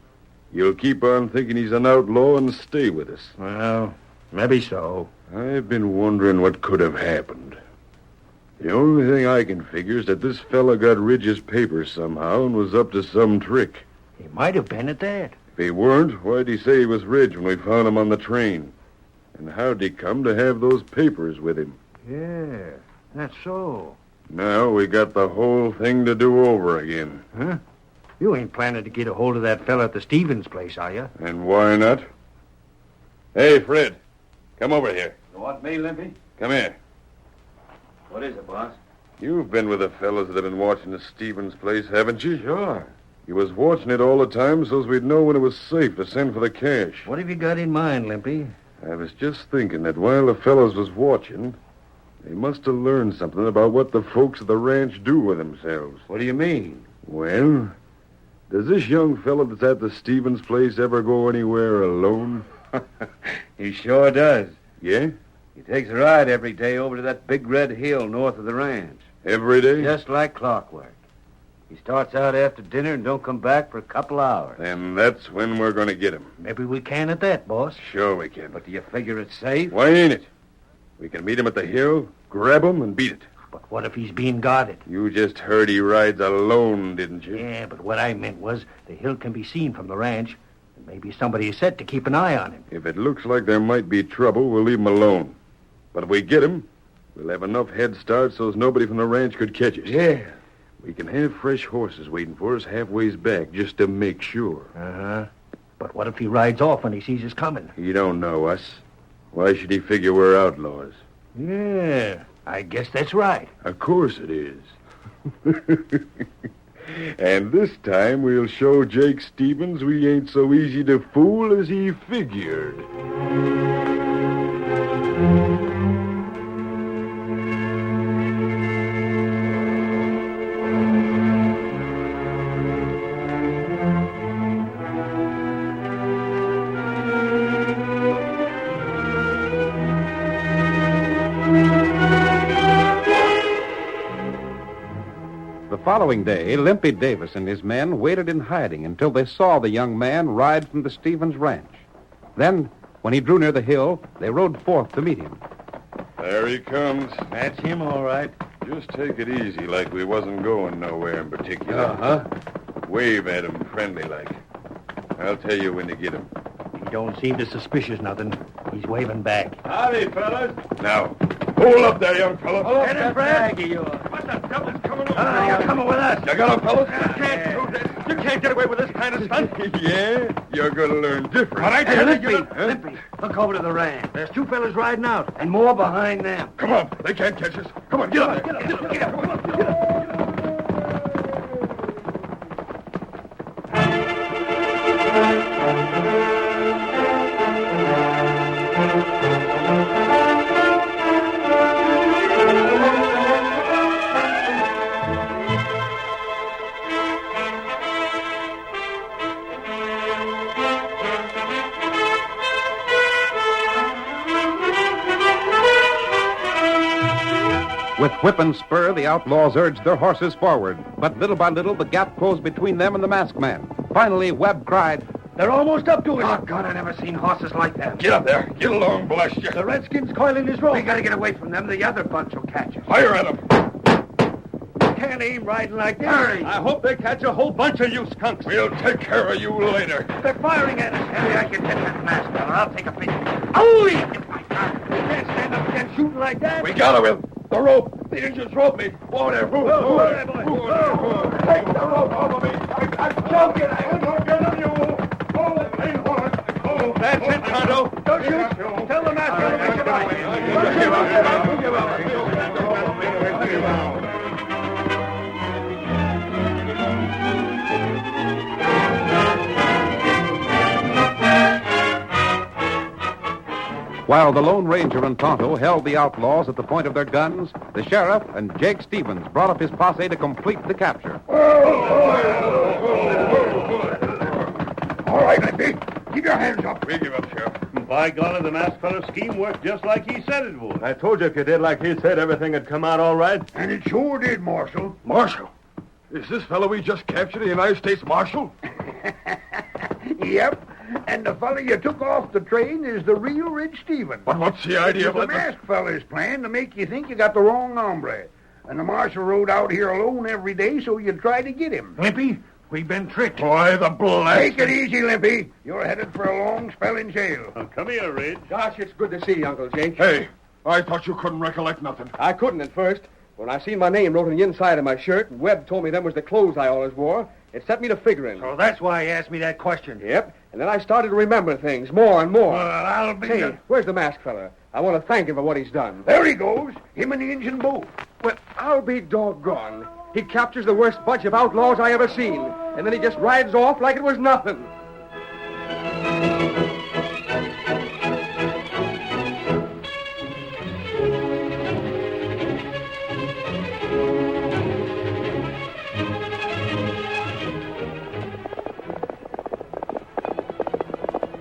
[SPEAKER 13] he'll keep on thinking he's an outlaw and stay with us.
[SPEAKER 6] Well, maybe so.
[SPEAKER 13] I've been wondering what could have happened. The only thing I can figure is that this fella got Ridge's papers somehow and was up to some trick.
[SPEAKER 6] He might have been at that.
[SPEAKER 13] If he weren't, why'd he say he was Ridge when we found him on the train? And how'd he come to have those papers with him?
[SPEAKER 6] Yeah, that's so.
[SPEAKER 13] Now we got the whole thing to do over again.
[SPEAKER 6] Huh? You ain't planning to get a hold of that fella at the Stevens place, are you?
[SPEAKER 13] And why not? Hey, Fred, come over here.
[SPEAKER 11] You want me, Limpy?
[SPEAKER 13] Come here.
[SPEAKER 11] What is it, boss?
[SPEAKER 13] You've been with the fellas that have been watching the Stevens place, haven't you?
[SPEAKER 11] Sure.
[SPEAKER 13] You was watching it all the time so's we'd know when it was safe to send for the cash.
[SPEAKER 6] What have you got in mind, Limpy?
[SPEAKER 13] I was just thinking that while the fellas was watching, they must have learned something about what the folks at the ranch do with themselves.
[SPEAKER 11] What do you mean?
[SPEAKER 13] Well, does this young fella that's at the Stevens place ever go anywhere alone?
[SPEAKER 11] He sure does.
[SPEAKER 13] Yeah?
[SPEAKER 11] He takes a ride every day over to that big red hill north of the ranch.
[SPEAKER 13] Every day?
[SPEAKER 11] Just like clockwork. He starts out after dinner and don't come back for a couple hours.
[SPEAKER 13] And that's when we're going to get him.
[SPEAKER 6] Maybe we can at that, boss.
[SPEAKER 13] Sure we can.
[SPEAKER 11] But do you figure it's safe?
[SPEAKER 13] Why ain't it? We can meet him at the hill, grab him, and beat it.
[SPEAKER 6] But what if he's being guarded?
[SPEAKER 13] You just heard he rides alone, didn't you?
[SPEAKER 6] Yeah, but what I meant was the hill can be seen from the ranch, and maybe somebody is set to keep an eye on him.
[SPEAKER 13] If it looks like there might be trouble, we'll leave him alone. But if we get him, we'll have enough head start so's nobody from the ranch could catch us.
[SPEAKER 11] Yeah.
[SPEAKER 13] We can have fresh horses waiting for us halfway back just to make sure.
[SPEAKER 6] Uh-huh. But what if he rides off when he sees us coming?
[SPEAKER 13] He don't know us. Why should he figure we're outlaws?
[SPEAKER 6] Yeah, I guess that's right.
[SPEAKER 13] Of course it is. And this time we'll show Jake Stevens we ain't so easy to fool as he figured.
[SPEAKER 10] The following day, Limpy Davis and his men waited in hiding until they saw the young man ride from the Stevens ranch. Then, when he drew near the hill, they rode forth to meet him.
[SPEAKER 13] There he comes.
[SPEAKER 6] That's him, all right.
[SPEAKER 13] Just take it easy like we wasn't going nowhere in particular.
[SPEAKER 11] Uh-huh.
[SPEAKER 13] Wave at him friendly like. I'll tell you when to get him.
[SPEAKER 6] He don't seem to suspicious nothing. He's waving back.
[SPEAKER 13] Howdy, fellas. Now, hold up there, young fella.
[SPEAKER 6] Get him, Fred.
[SPEAKER 13] What the devil's coming over?
[SPEAKER 6] You're coming with us.
[SPEAKER 13] You got him, fellas?
[SPEAKER 6] You can't get away with this kind of stunt.
[SPEAKER 13] Yeah? You're going to learn different.
[SPEAKER 6] All right, hey, Limpy, look over to the ranch. There's two fellas riding out, and more behind them.
[SPEAKER 13] Come on. They can't catch us. Come on, get up. Get up. Come on, get up.
[SPEAKER 10] With whip and spur, the outlaws urged their horses forward. But little by little, the gap closed between them and the masked man. Finally, Webb cried,
[SPEAKER 6] "They're almost up to us."
[SPEAKER 21] Oh, God, I never seen horses like that.
[SPEAKER 13] Get up there. Get along, blast you.
[SPEAKER 6] The Redskins coiling his rope.
[SPEAKER 21] We gotta get away from them. The other bunch will catch us.
[SPEAKER 13] Fire at them.
[SPEAKER 6] Can't aim riding like this.
[SPEAKER 21] Hurry.
[SPEAKER 6] I hope they catch a whole bunch of you skunks.
[SPEAKER 13] We'll take care of you later.
[SPEAKER 6] They're firing at us.
[SPEAKER 21] Maybe I can get that mask fella. I'll take a peek.
[SPEAKER 6] Oh, you can't stand up against shooting like that.
[SPEAKER 13] We got him. The rope. The Indians rope me. Whoa there. Whoa there, boy. Take the rope off of me. I'm choking. I'm choking on you. Oh, hey, horse. Oh,
[SPEAKER 6] that's it, Tonto. Don't shoot. Tell the master to make it right.
[SPEAKER 13] Give up.
[SPEAKER 10] While the Lone Ranger and Tonto held the outlaws at the point of their guns, the sheriff and Jake Stevens brought up his posse to complete the capture.
[SPEAKER 2] All right, Limpy. Keep your hands up.
[SPEAKER 13] We give up, Sheriff.
[SPEAKER 5] By golly, the masked feller's scheme worked just like he said it would.
[SPEAKER 3] I told you if you did like he said, everything would come out all right.
[SPEAKER 2] And it sure did, Marshal.
[SPEAKER 13] Marshal? Is this fellow we just captured the United States Marshal?
[SPEAKER 2] Yep. And the fellow you took off the train is the real Red Stevens.
[SPEAKER 13] But what's the idea
[SPEAKER 2] It was
[SPEAKER 13] of
[SPEAKER 2] the masked fella's plan to make you think you got the wrong hombre. And the marshal rode out here alone every day so you'd try to get him.
[SPEAKER 21] Limpy, we've been tricked.
[SPEAKER 13] Why, the blast...
[SPEAKER 2] Take it easy, Limpy. You're headed for a long spell in jail.
[SPEAKER 5] Come here, Ridge.
[SPEAKER 21] Gosh, it's good to see you, Uncle Jake.
[SPEAKER 13] Hey, I thought you couldn't recollect nothing.
[SPEAKER 21] I couldn't at first. When I seen my name wrote on the inside of my shirt, and Webb told me them was the clothes I always wore, it set me to figuring.
[SPEAKER 6] So that's why he asked me that question.
[SPEAKER 21] Yep, and then I started to remember things more and more.
[SPEAKER 2] Well, I'll be...
[SPEAKER 21] Hey, where's the masked fella? I want to thank him for what he's done.
[SPEAKER 2] There he goes. Him and the engine both.
[SPEAKER 21] Well, I'll be doggone. He captures the worst bunch of outlaws I ever seen, and then he just rides off like it was nothing.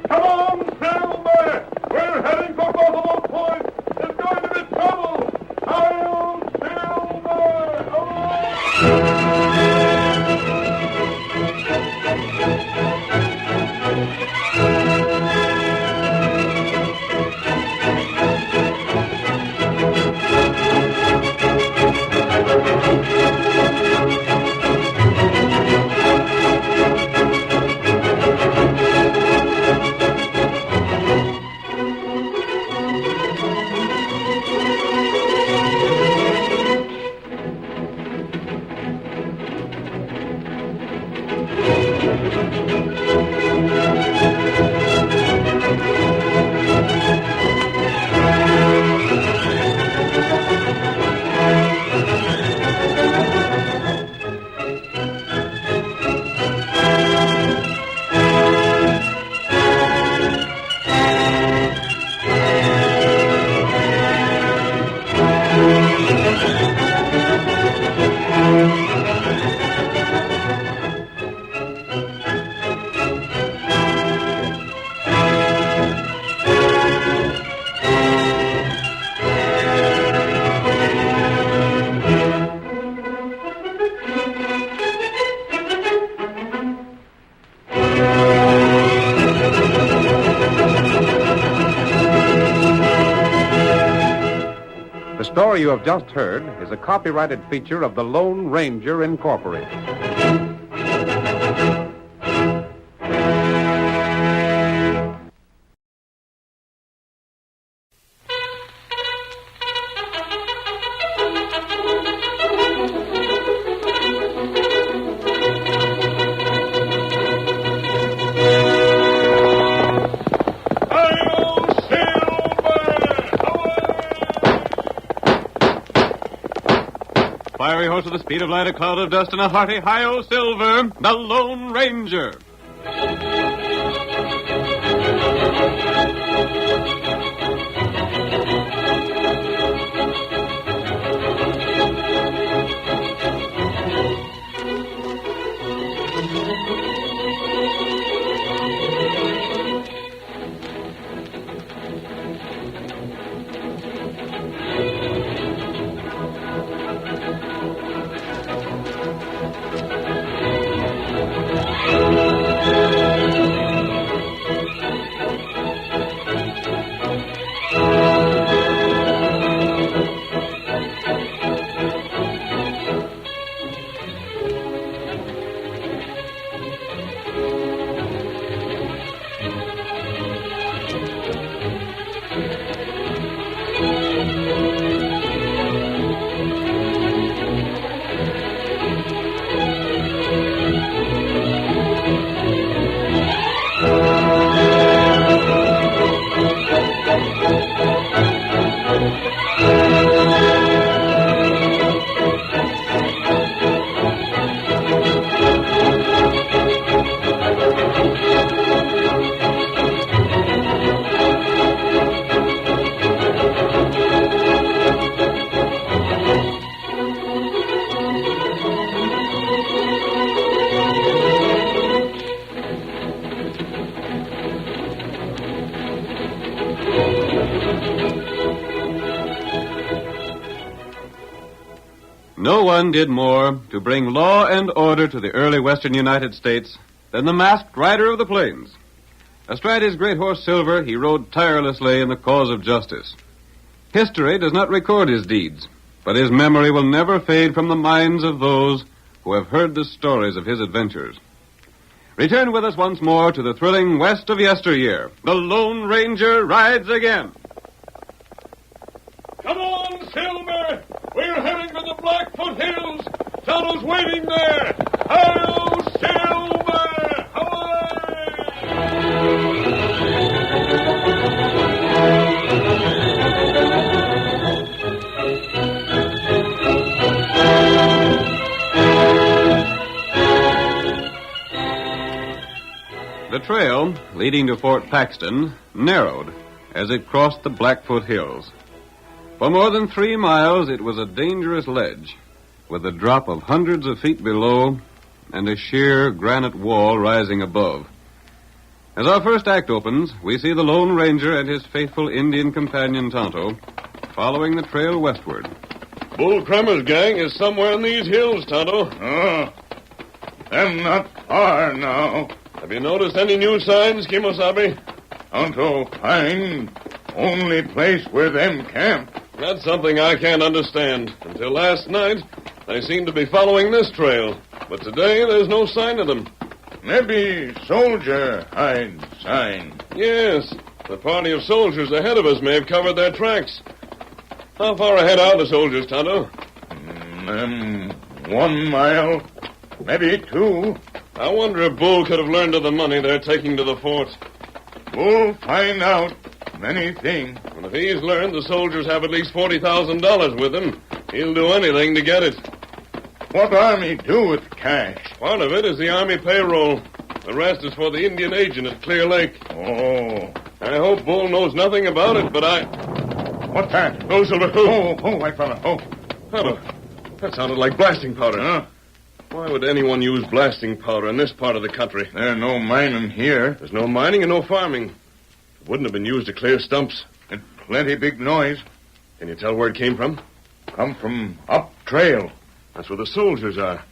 [SPEAKER 15] Come on, Silver! We're heading for Buffalo Point. There's going to be trouble. Hail,
[SPEAKER 10] The story you have just heard is a copyrighted feature of the Lone Ranger Incorporated.
[SPEAKER 1] Fiery horse with the speed of light, a cloud of dust, and a hearty hi-yo Silver, the Lone Ranger. one did more to bring law and order to the early western United States than the masked rider of the plains. Astride his great horse Silver, he rode tirelessly in the cause of justice. History does not record his deeds, but his memory will never fade from the minds of those who have heard the stories of his adventures. Return with us once more to the thrilling West of yesteryear. The Lone Ranger rides again.
[SPEAKER 15] Come on, Silver! We're heading to the Blackfoot Hills! Tonto's waiting there! Hi-yo, Silver!
[SPEAKER 1] The trail leading to Fort Paxton narrowed as it crossed the Blackfoot Hills. For more than 3 miles, it was a dangerous ledge, with a drop of hundreds of feet below and a sheer granite wall rising above. As our first act opens, we see the Lone Ranger and his faithful Indian companion Tonto following the trail westward.
[SPEAKER 15] Bull Crummer's gang is somewhere in these hills, Tonto.
[SPEAKER 16] Oh, them not far now.
[SPEAKER 15] Have you noticed any new signs, Kimosabe?
[SPEAKER 16] Tonto find only place where them camp.
[SPEAKER 15] That's something I can't understand. Until last night, they seemed to be following this trail. But today, there's no sign of them.
[SPEAKER 16] Maybe soldier hide sign.
[SPEAKER 15] Yes, the party of soldiers ahead of us may have covered their tracks. How far ahead are the soldiers, Tonto?
[SPEAKER 16] 1 mile, maybe 2.
[SPEAKER 15] I wonder if Bull could have learned of the money they're taking to the fort.
[SPEAKER 16] We'll find out many things.
[SPEAKER 15] And if he's learned the soldiers have at least $40,000 with them, he'll do anything to get it.
[SPEAKER 16] What Army do with cash?
[SPEAKER 15] Part of it is the Army payroll. The rest is for the Indian agent at Clear Lake.
[SPEAKER 16] Oh.
[SPEAKER 15] I hope Bull knows nothing about it, but
[SPEAKER 16] What's that?
[SPEAKER 15] Oh, Silver.
[SPEAKER 16] Oh, white fella. Oh.
[SPEAKER 15] Tonto, that sounded like blasting powder.
[SPEAKER 16] Huh?
[SPEAKER 15] Why would anyone use blasting powder in this part of the country?
[SPEAKER 16] There's no mining here.
[SPEAKER 15] There's no mining and no farming. It wouldn't have been used to clear stumps.
[SPEAKER 16] It's plenty big noise.
[SPEAKER 15] Can you tell where it came from?
[SPEAKER 16] Come from up trail.
[SPEAKER 15] That's where the soldiers are.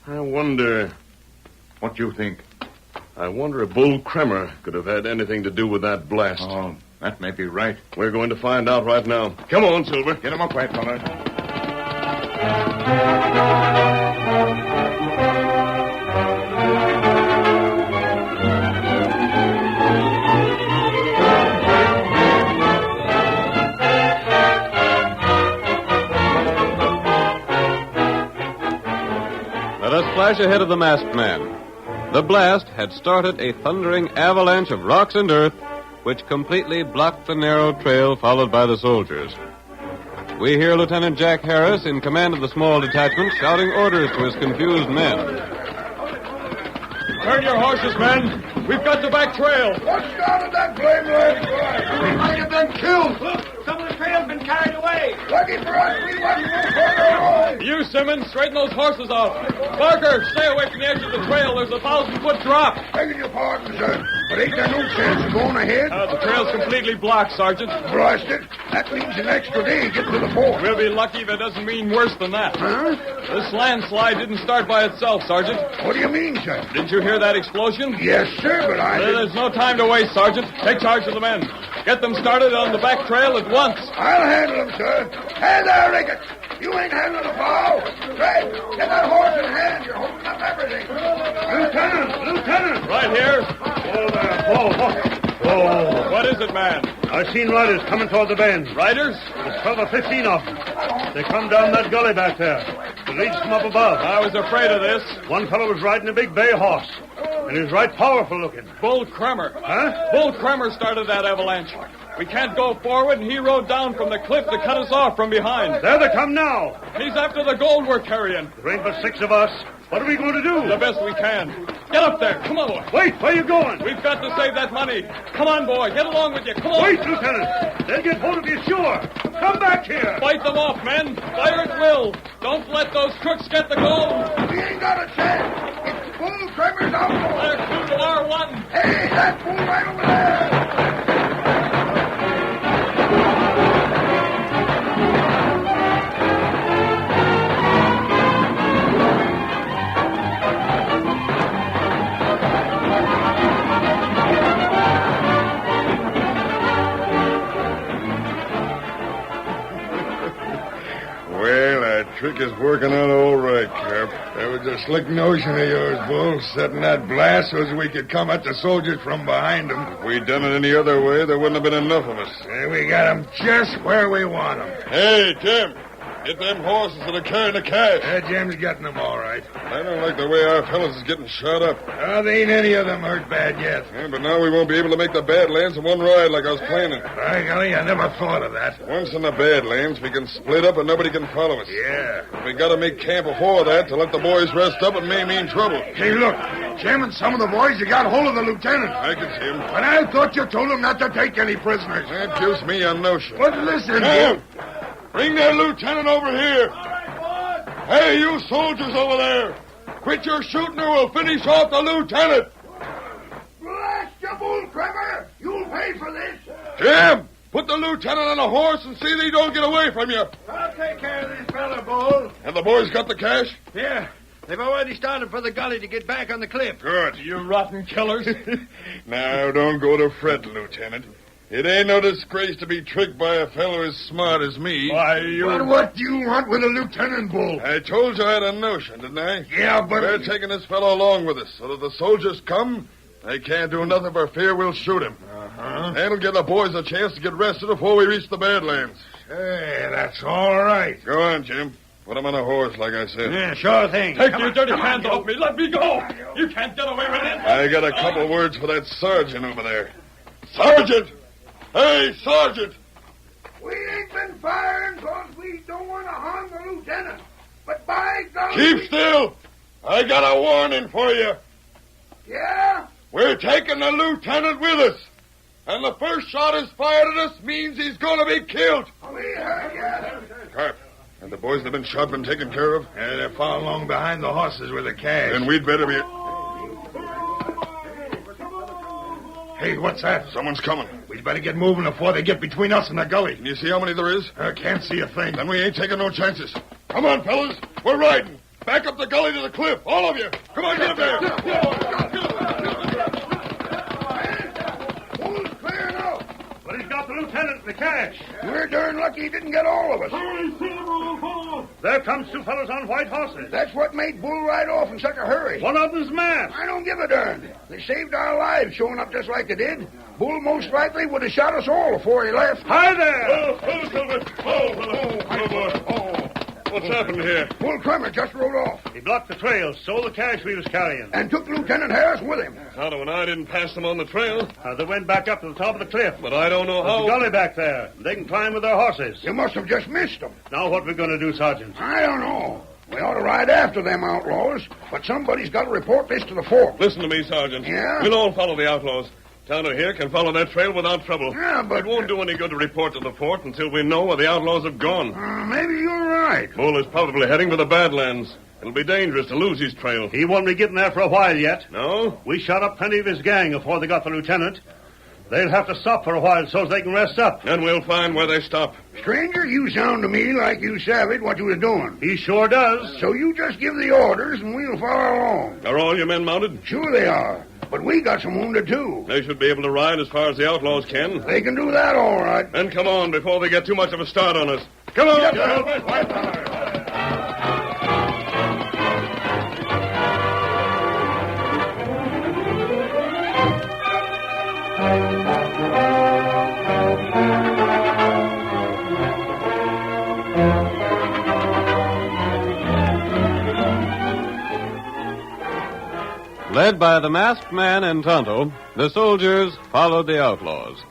[SPEAKER 15] I wonder...
[SPEAKER 16] What you think?
[SPEAKER 15] I wonder if Bull Kremer could have had anything to do with that blast.
[SPEAKER 16] Oh, that may be right.
[SPEAKER 15] We're going to find out right now. Come on, Silver.
[SPEAKER 16] Get him up, white fella.
[SPEAKER 1] Let us flash ahead of the masked man. The blast had started a thundering avalanche of rocks and earth, which completely blocked the narrow trail followed by the soldiers. We hear Lieutenant Jack Harris, in command of the small detachment, shouting orders to his confused men.
[SPEAKER 15] Turn your horses, men. We've got the back trail.
[SPEAKER 2] What started that blame leg? Might have been killed.
[SPEAKER 9] Look, some of the trail's been carried away.
[SPEAKER 2] Lucky for us, we wasn't no further along.
[SPEAKER 15] You, Simmons, straighten those horses out. Barker, stay away from the edge of the trail. There's a 1,000-foot drop.
[SPEAKER 2] Begging your pardon, sir, but ain't there no chance of going ahead?
[SPEAKER 15] The trail's completely blocked, Sergeant.
[SPEAKER 2] Blast it. That means an extra day getting to the fort.
[SPEAKER 15] We'll be lucky if it doesn't mean worse than that.
[SPEAKER 2] Huh?
[SPEAKER 15] This landslide didn't start by itself, Sergeant.
[SPEAKER 2] What do you mean, sir?
[SPEAKER 15] Didn't you hear that explosion?
[SPEAKER 2] Yes, sir, but I didn't...
[SPEAKER 15] There's no time to waste, Sergeant. Take charge of the men. Get them started on the back trail at once.
[SPEAKER 2] I'll handle them, sir. Hey there, Ricketts. You ain't handling the plow. Fred, get that horse in hand. You're holding up everything. Lieutenant!
[SPEAKER 15] Right here.
[SPEAKER 5] Whoa there. Whoa.
[SPEAKER 15] What is it, man?
[SPEAKER 5] I've seen riders coming toward the bend.
[SPEAKER 15] Riders?
[SPEAKER 5] There's 12 or 15 of them. They come down that gully back there. The leads from up above.
[SPEAKER 15] I was afraid of this.
[SPEAKER 5] One fellow was riding a big bay horse. And he's right powerful looking.
[SPEAKER 15] Bull Kremer.
[SPEAKER 5] Huh?
[SPEAKER 15] Bull Kremer started that avalanche. We can't go forward, and he rode down from the cliff to cut us off from behind.
[SPEAKER 5] There they come now.
[SPEAKER 15] He's after the gold we're carrying.
[SPEAKER 5] There ain't but 6 of us. What are we going to do?
[SPEAKER 15] The best we can. Get up there. Come on, boy.
[SPEAKER 5] Wait, where are you going?
[SPEAKER 15] We've got to save that money. Come on, boy. Get along with you. Come on.
[SPEAKER 5] Wait, Lieutenant. They'll get hold of you, sure. Come back here.
[SPEAKER 15] Fight them off, men. Fire at will. Don't let those crooks get the gold.
[SPEAKER 2] We ain't got a chance. It's Bull Kremer's outlaw.
[SPEAKER 15] They're 2 to our 1.
[SPEAKER 2] Hey, that fool right over there.
[SPEAKER 13] is working out all right, Carp. That was a slick notion of yours, Bull, setting that blast so as we could come at the soldiers from behind them.
[SPEAKER 15] If we'd done it any other way, there wouldn't have been enough of us.
[SPEAKER 13] We got them just where we want them.
[SPEAKER 15] Hey, Jim, get them horses that are carrying the cash.
[SPEAKER 13] Jim's getting them all right.
[SPEAKER 15] I don't like the way our fellas is getting shot up.
[SPEAKER 13] There ain't any of them hurt bad yet.
[SPEAKER 15] Yeah, but now we won't be able to make the Badlands in one ride like I was planning.
[SPEAKER 13] By golly, I never thought of that.
[SPEAKER 15] Once in the Badlands, we can split up and nobody can follow us.
[SPEAKER 13] Yeah.
[SPEAKER 15] We gotta make camp before that to let the boys rest up and may mean trouble.
[SPEAKER 13] Hey, look. Jim and some of the boys, you got hold of the lieutenant.
[SPEAKER 15] I can see him.
[SPEAKER 13] But I thought you told him not to take any prisoners.
[SPEAKER 15] That gives me a notion.
[SPEAKER 13] But listen,
[SPEAKER 15] Jim, bring that lieutenant over here. Hey, you soldiers over there. Quit your shooting or we'll finish off the lieutenant.
[SPEAKER 2] Blast you, Bull Cremmer! You'll pay for this.
[SPEAKER 15] Jim, put the lieutenant on a horse and see that he don't get away from you.
[SPEAKER 6] I'll take care of this fella, Bull.
[SPEAKER 15] And the boys got the cash?
[SPEAKER 6] Yeah. They've already started for the gully to get back on the cliff.
[SPEAKER 15] Good.
[SPEAKER 6] You rotten killers.
[SPEAKER 15] Now, don't go to fret, Lieutenant. It ain't no disgrace to be tricked by a fellow as smart as me.
[SPEAKER 13] Why, you... But what do you want with a lieutenant, Bull?
[SPEAKER 15] I told you I had a notion, didn't I?
[SPEAKER 13] Yeah, but...
[SPEAKER 15] We're taking this fellow along with us, so that the soldiers come, they can't do nothing for fear we'll shoot him.
[SPEAKER 13] Uh-huh.
[SPEAKER 15] That'll give the boys a chance to get rested before we reach the Badlands.
[SPEAKER 13] Hey, that's all right.
[SPEAKER 15] Go on, Jim. Put him on a horse, like I said.
[SPEAKER 6] Yeah, sure thing.
[SPEAKER 4] Take your dirty hands off me. Let me go. You can't get away with it.
[SPEAKER 15] I got a couple words for that sergeant over there. Sergeant! Hey, Sergeant!
[SPEAKER 2] We ain't been firing because we don't want to harm the lieutenant. But by God...
[SPEAKER 15] Keep still! I got a warning for you.
[SPEAKER 2] Yeah?
[SPEAKER 15] We're taking the lieutenant with us. And the first shot is fired at us means he's going to be killed.
[SPEAKER 2] We heard you.
[SPEAKER 15] Carp, have the boys that have been shot been taken care of?
[SPEAKER 13] Yeah, they're far along behind the horses with the cash.
[SPEAKER 15] Then we'd better be...
[SPEAKER 13] Hey, what's that?
[SPEAKER 15] Someone's coming.
[SPEAKER 13] We'd better get moving before they get between us and the gully.
[SPEAKER 15] Can you see how many there is?
[SPEAKER 13] I can't see a thing.
[SPEAKER 15] Then we ain't taking no chances. Come on, fellas. We're riding. Back up the gully to the cliff. All of you. Come on, get up there.
[SPEAKER 2] Bull's clearing out.
[SPEAKER 5] But he's got the lieutenant and the cash.
[SPEAKER 2] We're darn lucky he didn't get all of us.
[SPEAKER 5] There comes two fellows on white horses.
[SPEAKER 2] That's what made Bull ride off in such a hurry.
[SPEAKER 5] One of them's masked.
[SPEAKER 2] I don't give a darn. They saved our lives showing up just like they did. Bull most likely would have shot us all before he left.
[SPEAKER 5] Hi there!
[SPEAKER 15] What's happened here?
[SPEAKER 2] Bull Cremmer just rode off.
[SPEAKER 5] He blocked the trail, stole the cash we was carrying.
[SPEAKER 2] And took Lieutenant Harris with him.
[SPEAKER 15] Tonto and I didn't pass them on the trail.
[SPEAKER 5] They went back up to the top of the cliff.
[SPEAKER 15] But I don't know
[SPEAKER 5] There's
[SPEAKER 15] how.
[SPEAKER 5] a gully back there. They can climb with their horses.
[SPEAKER 2] You must have just missed them.
[SPEAKER 5] Now what we going to do, Sergeant?
[SPEAKER 2] I don't know. We ought to ride after them outlaws, but somebody's got to report this to the fort.
[SPEAKER 15] Listen to me, Sergeant.
[SPEAKER 2] Yeah?
[SPEAKER 15] We'll all follow the outlaws. Tonto here can follow that trail without trouble.
[SPEAKER 2] Yeah, but...
[SPEAKER 15] It won't do any good to report to the fort until we know where the outlaws have gone.
[SPEAKER 2] Maybe you're right.
[SPEAKER 15] Bull is probably heading for the Badlands. It'll be dangerous to lose his trail.
[SPEAKER 5] He won't be getting there for a while yet.
[SPEAKER 15] No?
[SPEAKER 5] We shot up plenty of his gang before they got the lieutenant. They'll have to stop for a while so they can rest up.
[SPEAKER 15] Then we'll find where they stop.
[SPEAKER 2] Stranger, you sound to me like you savvied what you was doing.
[SPEAKER 5] He sure does.
[SPEAKER 2] So you just give the orders and we'll follow along.
[SPEAKER 15] Are all your men mounted?
[SPEAKER 2] Sure they are. But we got some wounded, too.
[SPEAKER 15] They should be able to ride as far as the outlaws can.
[SPEAKER 2] They can do that all right.
[SPEAKER 15] Then come on before they get too much of a start on us. Come on!
[SPEAKER 1] Led by the masked man and Tonto, the soldiers followed the outlaws.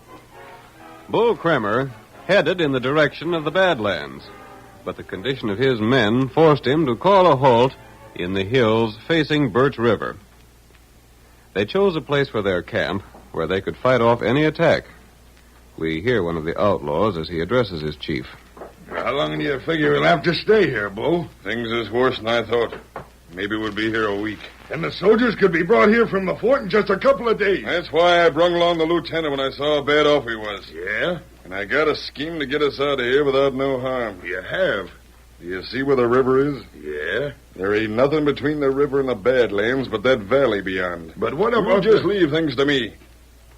[SPEAKER 1] Bull Cremmer headed in the direction of the Badlands, but the condition of his men forced him to call a halt in the hills facing Birch River. They chose a place for their camp where they could fight off any attack. We hear one of the outlaws as he addresses his chief.
[SPEAKER 13] How long do you figure we'll have to stay here, Bull?
[SPEAKER 15] Things is worse than I thought. Maybe we'll be here a week.
[SPEAKER 13] And the soldiers could be brought here from the fort in just a couple of days.
[SPEAKER 15] That's why I brung along the lieutenant when I saw how bad off he was.
[SPEAKER 13] Yeah?
[SPEAKER 15] And I got a scheme to get us out of here without no harm.
[SPEAKER 13] You have?
[SPEAKER 15] Do you see where the river is?
[SPEAKER 13] Yeah.
[SPEAKER 15] There ain't nothing between the river and the Badlands but that valley beyond.
[SPEAKER 13] But what
[SPEAKER 15] We'll
[SPEAKER 13] about
[SPEAKER 15] just leave things to me.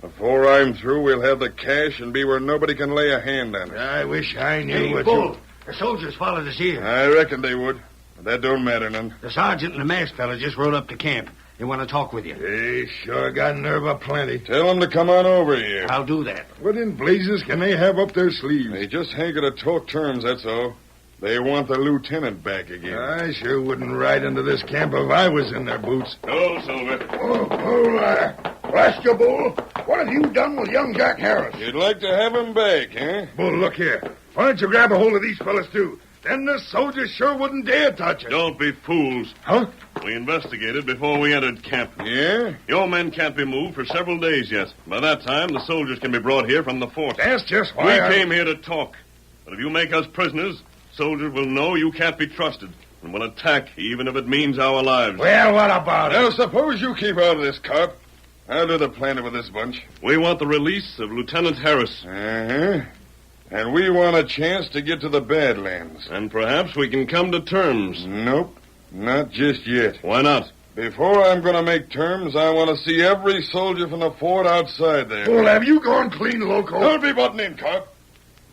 [SPEAKER 15] Before I'm through, we'll have the cash and be where nobody can lay a hand on it.
[SPEAKER 13] I wish I knew
[SPEAKER 6] Hey,
[SPEAKER 13] what
[SPEAKER 6] Bull, The soldiers followed us here.
[SPEAKER 13] I reckon they would. But that don't matter none.
[SPEAKER 6] The sergeant and the masked fella just rode up to camp. They want to talk with you.
[SPEAKER 13] They sure got nerve aplenty. Tell them to come on over here.
[SPEAKER 6] I'll do that.
[SPEAKER 13] What in blazes can they have up their sleeves? They just hanker to talk terms, that's all. They want the lieutenant back again. I sure wouldn't ride into this camp if I was in their boots.
[SPEAKER 3] Go, Silver.
[SPEAKER 2] Blast you, Bull. What have you done with young Jack Harris?
[SPEAKER 13] You'd like to have him back, eh?
[SPEAKER 2] Bull, look here. Why don't you grab a hold of these fellas, too? Then the soldiers sure wouldn't dare touch it.
[SPEAKER 3] Don't be fools.
[SPEAKER 2] Huh?
[SPEAKER 3] We investigated before we entered camp.
[SPEAKER 13] Yeah?
[SPEAKER 3] Your men can't be moved for several days yet. By that time, the soldiers can be brought here from the fort.
[SPEAKER 2] That's just why
[SPEAKER 3] We came here to talk. But if you make us prisoners, soldiers will know you can't be trusted and will attack even if it means our lives.
[SPEAKER 2] Well, what about it?
[SPEAKER 13] Now, suppose you keep out of this, Carp. I'll do the planning with this bunch.
[SPEAKER 3] We want the release of Lieutenant Harris.
[SPEAKER 13] Uh-huh. And we want a chance to get to the Badlands.
[SPEAKER 3] And perhaps we can come to terms.
[SPEAKER 13] Nope, not just yet.
[SPEAKER 3] Why not?
[SPEAKER 13] Before I'm going to make terms, I want to see every soldier from the fort outside there.
[SPEAKER 2] Bull, have you gone clean loco?
[SPEAKER 13] Don't be butting in, Carp.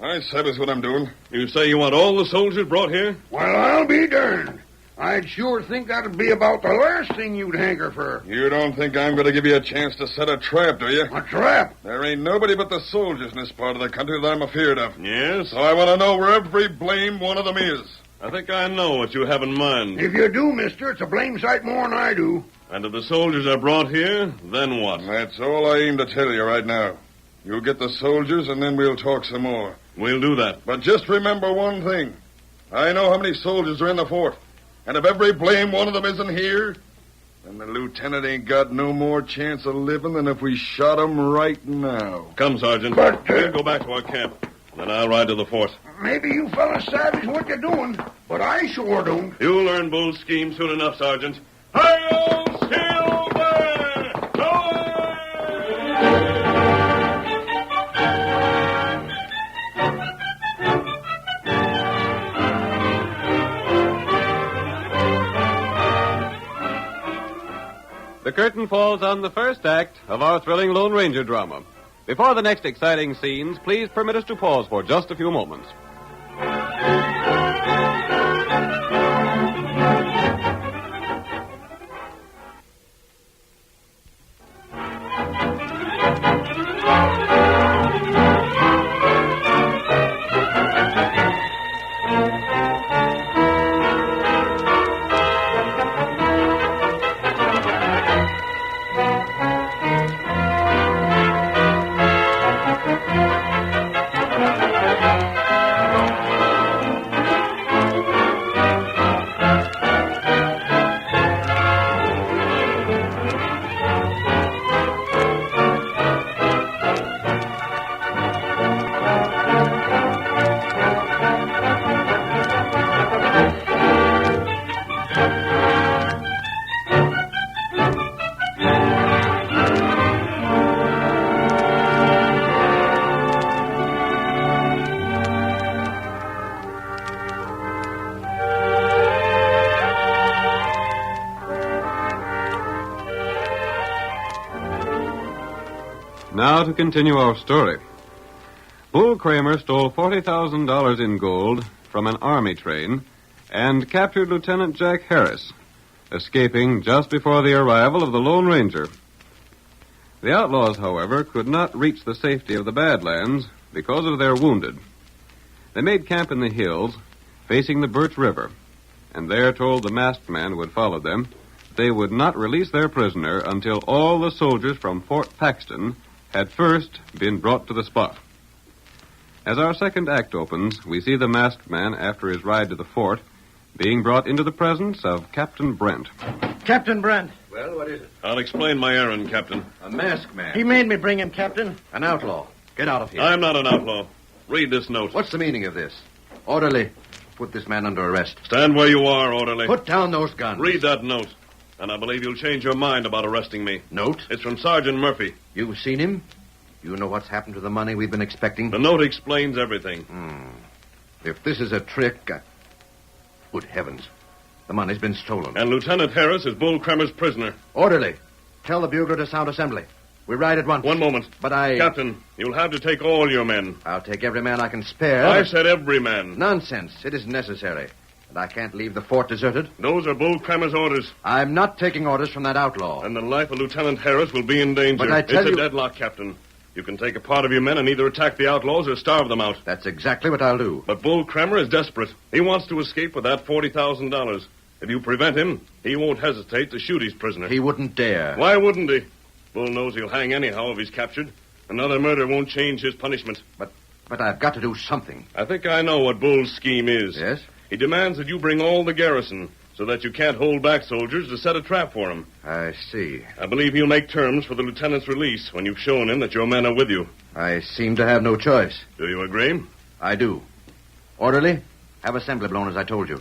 [SPEAKER 13] I said is what I'm doing.
[SPEAKER 3] You say you want all the soldiers brought here?
[SPEAKER 2] Well, I'll be darned. I'd sure think that'd be about the last thing you'd hanker for.
[SPEAKER 13] You don't think I'm going to give you a chance to set a trap, do you?
[SPEAKER 2] A trap?
[SPEAKER 13] There ain't nobody but the soldiers in this part of the country that I'm afeard of.
[SPEAKER 3] Yes?
[SPEAKER 13] So I want to know where every blame one of them is.
[SPEAKER 3] I think I know what you have in mind.
[SPEAKER 2] If you do, mister, it's a blame sight more than I do.
[SPEAKER 3] And if the soldiers are brought here, then what?
[SPEAKER 13] That's all I aim to tell you right now. You'll get the soldiers, and then we'll talk some more.
[SPEAKER 3] We'll do that.
[SPEAKER 13] But just remember one thing. I know how many soldiers are in the fort. And if every blame one of them isn't here, then the lieutenant ain't got no more chance of living than if we shot him right now.
[SPEAKER 3] Come, Sergeant.
[SPEAKER 2] But,
[SPEAKER 3] we'll go back to our camp. Then I'll ride to the fort.
[SPEAKER 2] Maybe you fellas savage what you're doing, but I sure don't.
[SPEAKER 3] You'll learn Bull's scheme soon enough, Sergeant. Hi-yo, Silver!
[SPEAKER 1] The curtain falls on the first act of our thrilling Lone Ranger drama. Before the next exciting scenes, please permit us to pause for just a few moments. Now to continue our story. Bull Kramer stole $40,000 in gold from an army train and captured Lieutenant Jack Harris, escaping just before the arrival of the Lone Ranger. The outlaws, however, could not reach the safety of the Badlands because of their wounded. They made camp in the hills, facing the Birch River, and there told the masked man who had followed them they would not release their prisoner until all the soldiers from Fort Paxton had first been brought to the spot. As our second act opens, we see the masked man, after his ride to the fort, being brought into the presence of Captain Brent.
[SPEAKER 12] Captain Brent.
[SPEAKER 21] Well, what is it?
[SPEAKER 3] I'll explain my errand, Captain.
[SPEAKER 21] A masked man.
[SPEAKER 12] He made me bring him, Captain.
[SPEAKER 21] An outlaw. Get out of here.
[SPEAKER 3] I'm not an outlaw. Read this note.
[SPEAKER 21] What's the meaning of this? Orderly, put this man under arrest.
[SPEAKER 3] Stand where you are, orderly.
[SPEAKER 21] Put down those guns.
[SPEAKER 3] Read that note. And I believe you'll change your mind about arresting me.
[SPEAKER 21] Note?
[SPEAKER 3] It's from Sergeant Murphy.
[SPEAKER 21] You've seen him? You know what's happened to the money we've been expecting?
[SPEAKER 3] The note explains everything.
[SPEAKER 21] If this is a trick, good heavens. The money's been stolen.
[SPEAKER 3] And Lieutenant Harris is Bull Kramer's prisoner.
[SPEAKER 21] Orderly, tell the bugler to sound assembly.
[SPEAKER 11] We ride at once.
[SPEAKER 3] One moment.
[SPEAKER 11] But I...
[SPEAKER 3] Captain, you'll have to take all your men.
[SPEAKER 11] I'll take every man I can spare.
[SPEAKER 3] I said every man.
[SPEAKER 11] Nonsense. It isn't necessary. And I can't leave the fort deserted.
[SPEAKER 3] Those are Bull Kramer's orders.
[SPEAKER 11] I'm not taking orders from that outlaw.
[SPEAKER 3] And the life of Lieutenant Harris will be in danger.
[SPEAKER 11] But I tell you...
[SPEAKER 3] It's a deadlock, Captain. You can take a part of your men and either attack the outlaws or starve them out.
[SPEAKER 11] That's exactly what I'll do.
[SPEAKER 3] But Bull Kramer is desperate. He wants to escape with that $40,000. If you prevent him, he won't hesitate to shoot his prisoner.
[SPEAKER 11] He wouldn't dare.
[SPEAKER 3] Why wouldn't he? Bull knows he'll hang anyhow if he's captured. Another murder won't change his punishment.
[SPEAKER 11] But I've got to do something.
[SPEAKER 3] I think I know what Bull's scheme is.
[SPEAKER 11] Yes?
[SPEAKER 3] He demands that you bring all the garrison so that you can't hold back soldiers to set a trap for him.
[SPEAKER 11] I see.
[SPEAKER 3] I believe he'll make terms for the lieutenant's release when you've shown him that your men are with you.
[SPEAKER 11] I seem to have no choice.
[SPEAKER 3] Do you agree?
[SPEAKER 11] I do. Orderly, have assembly blown as I told you.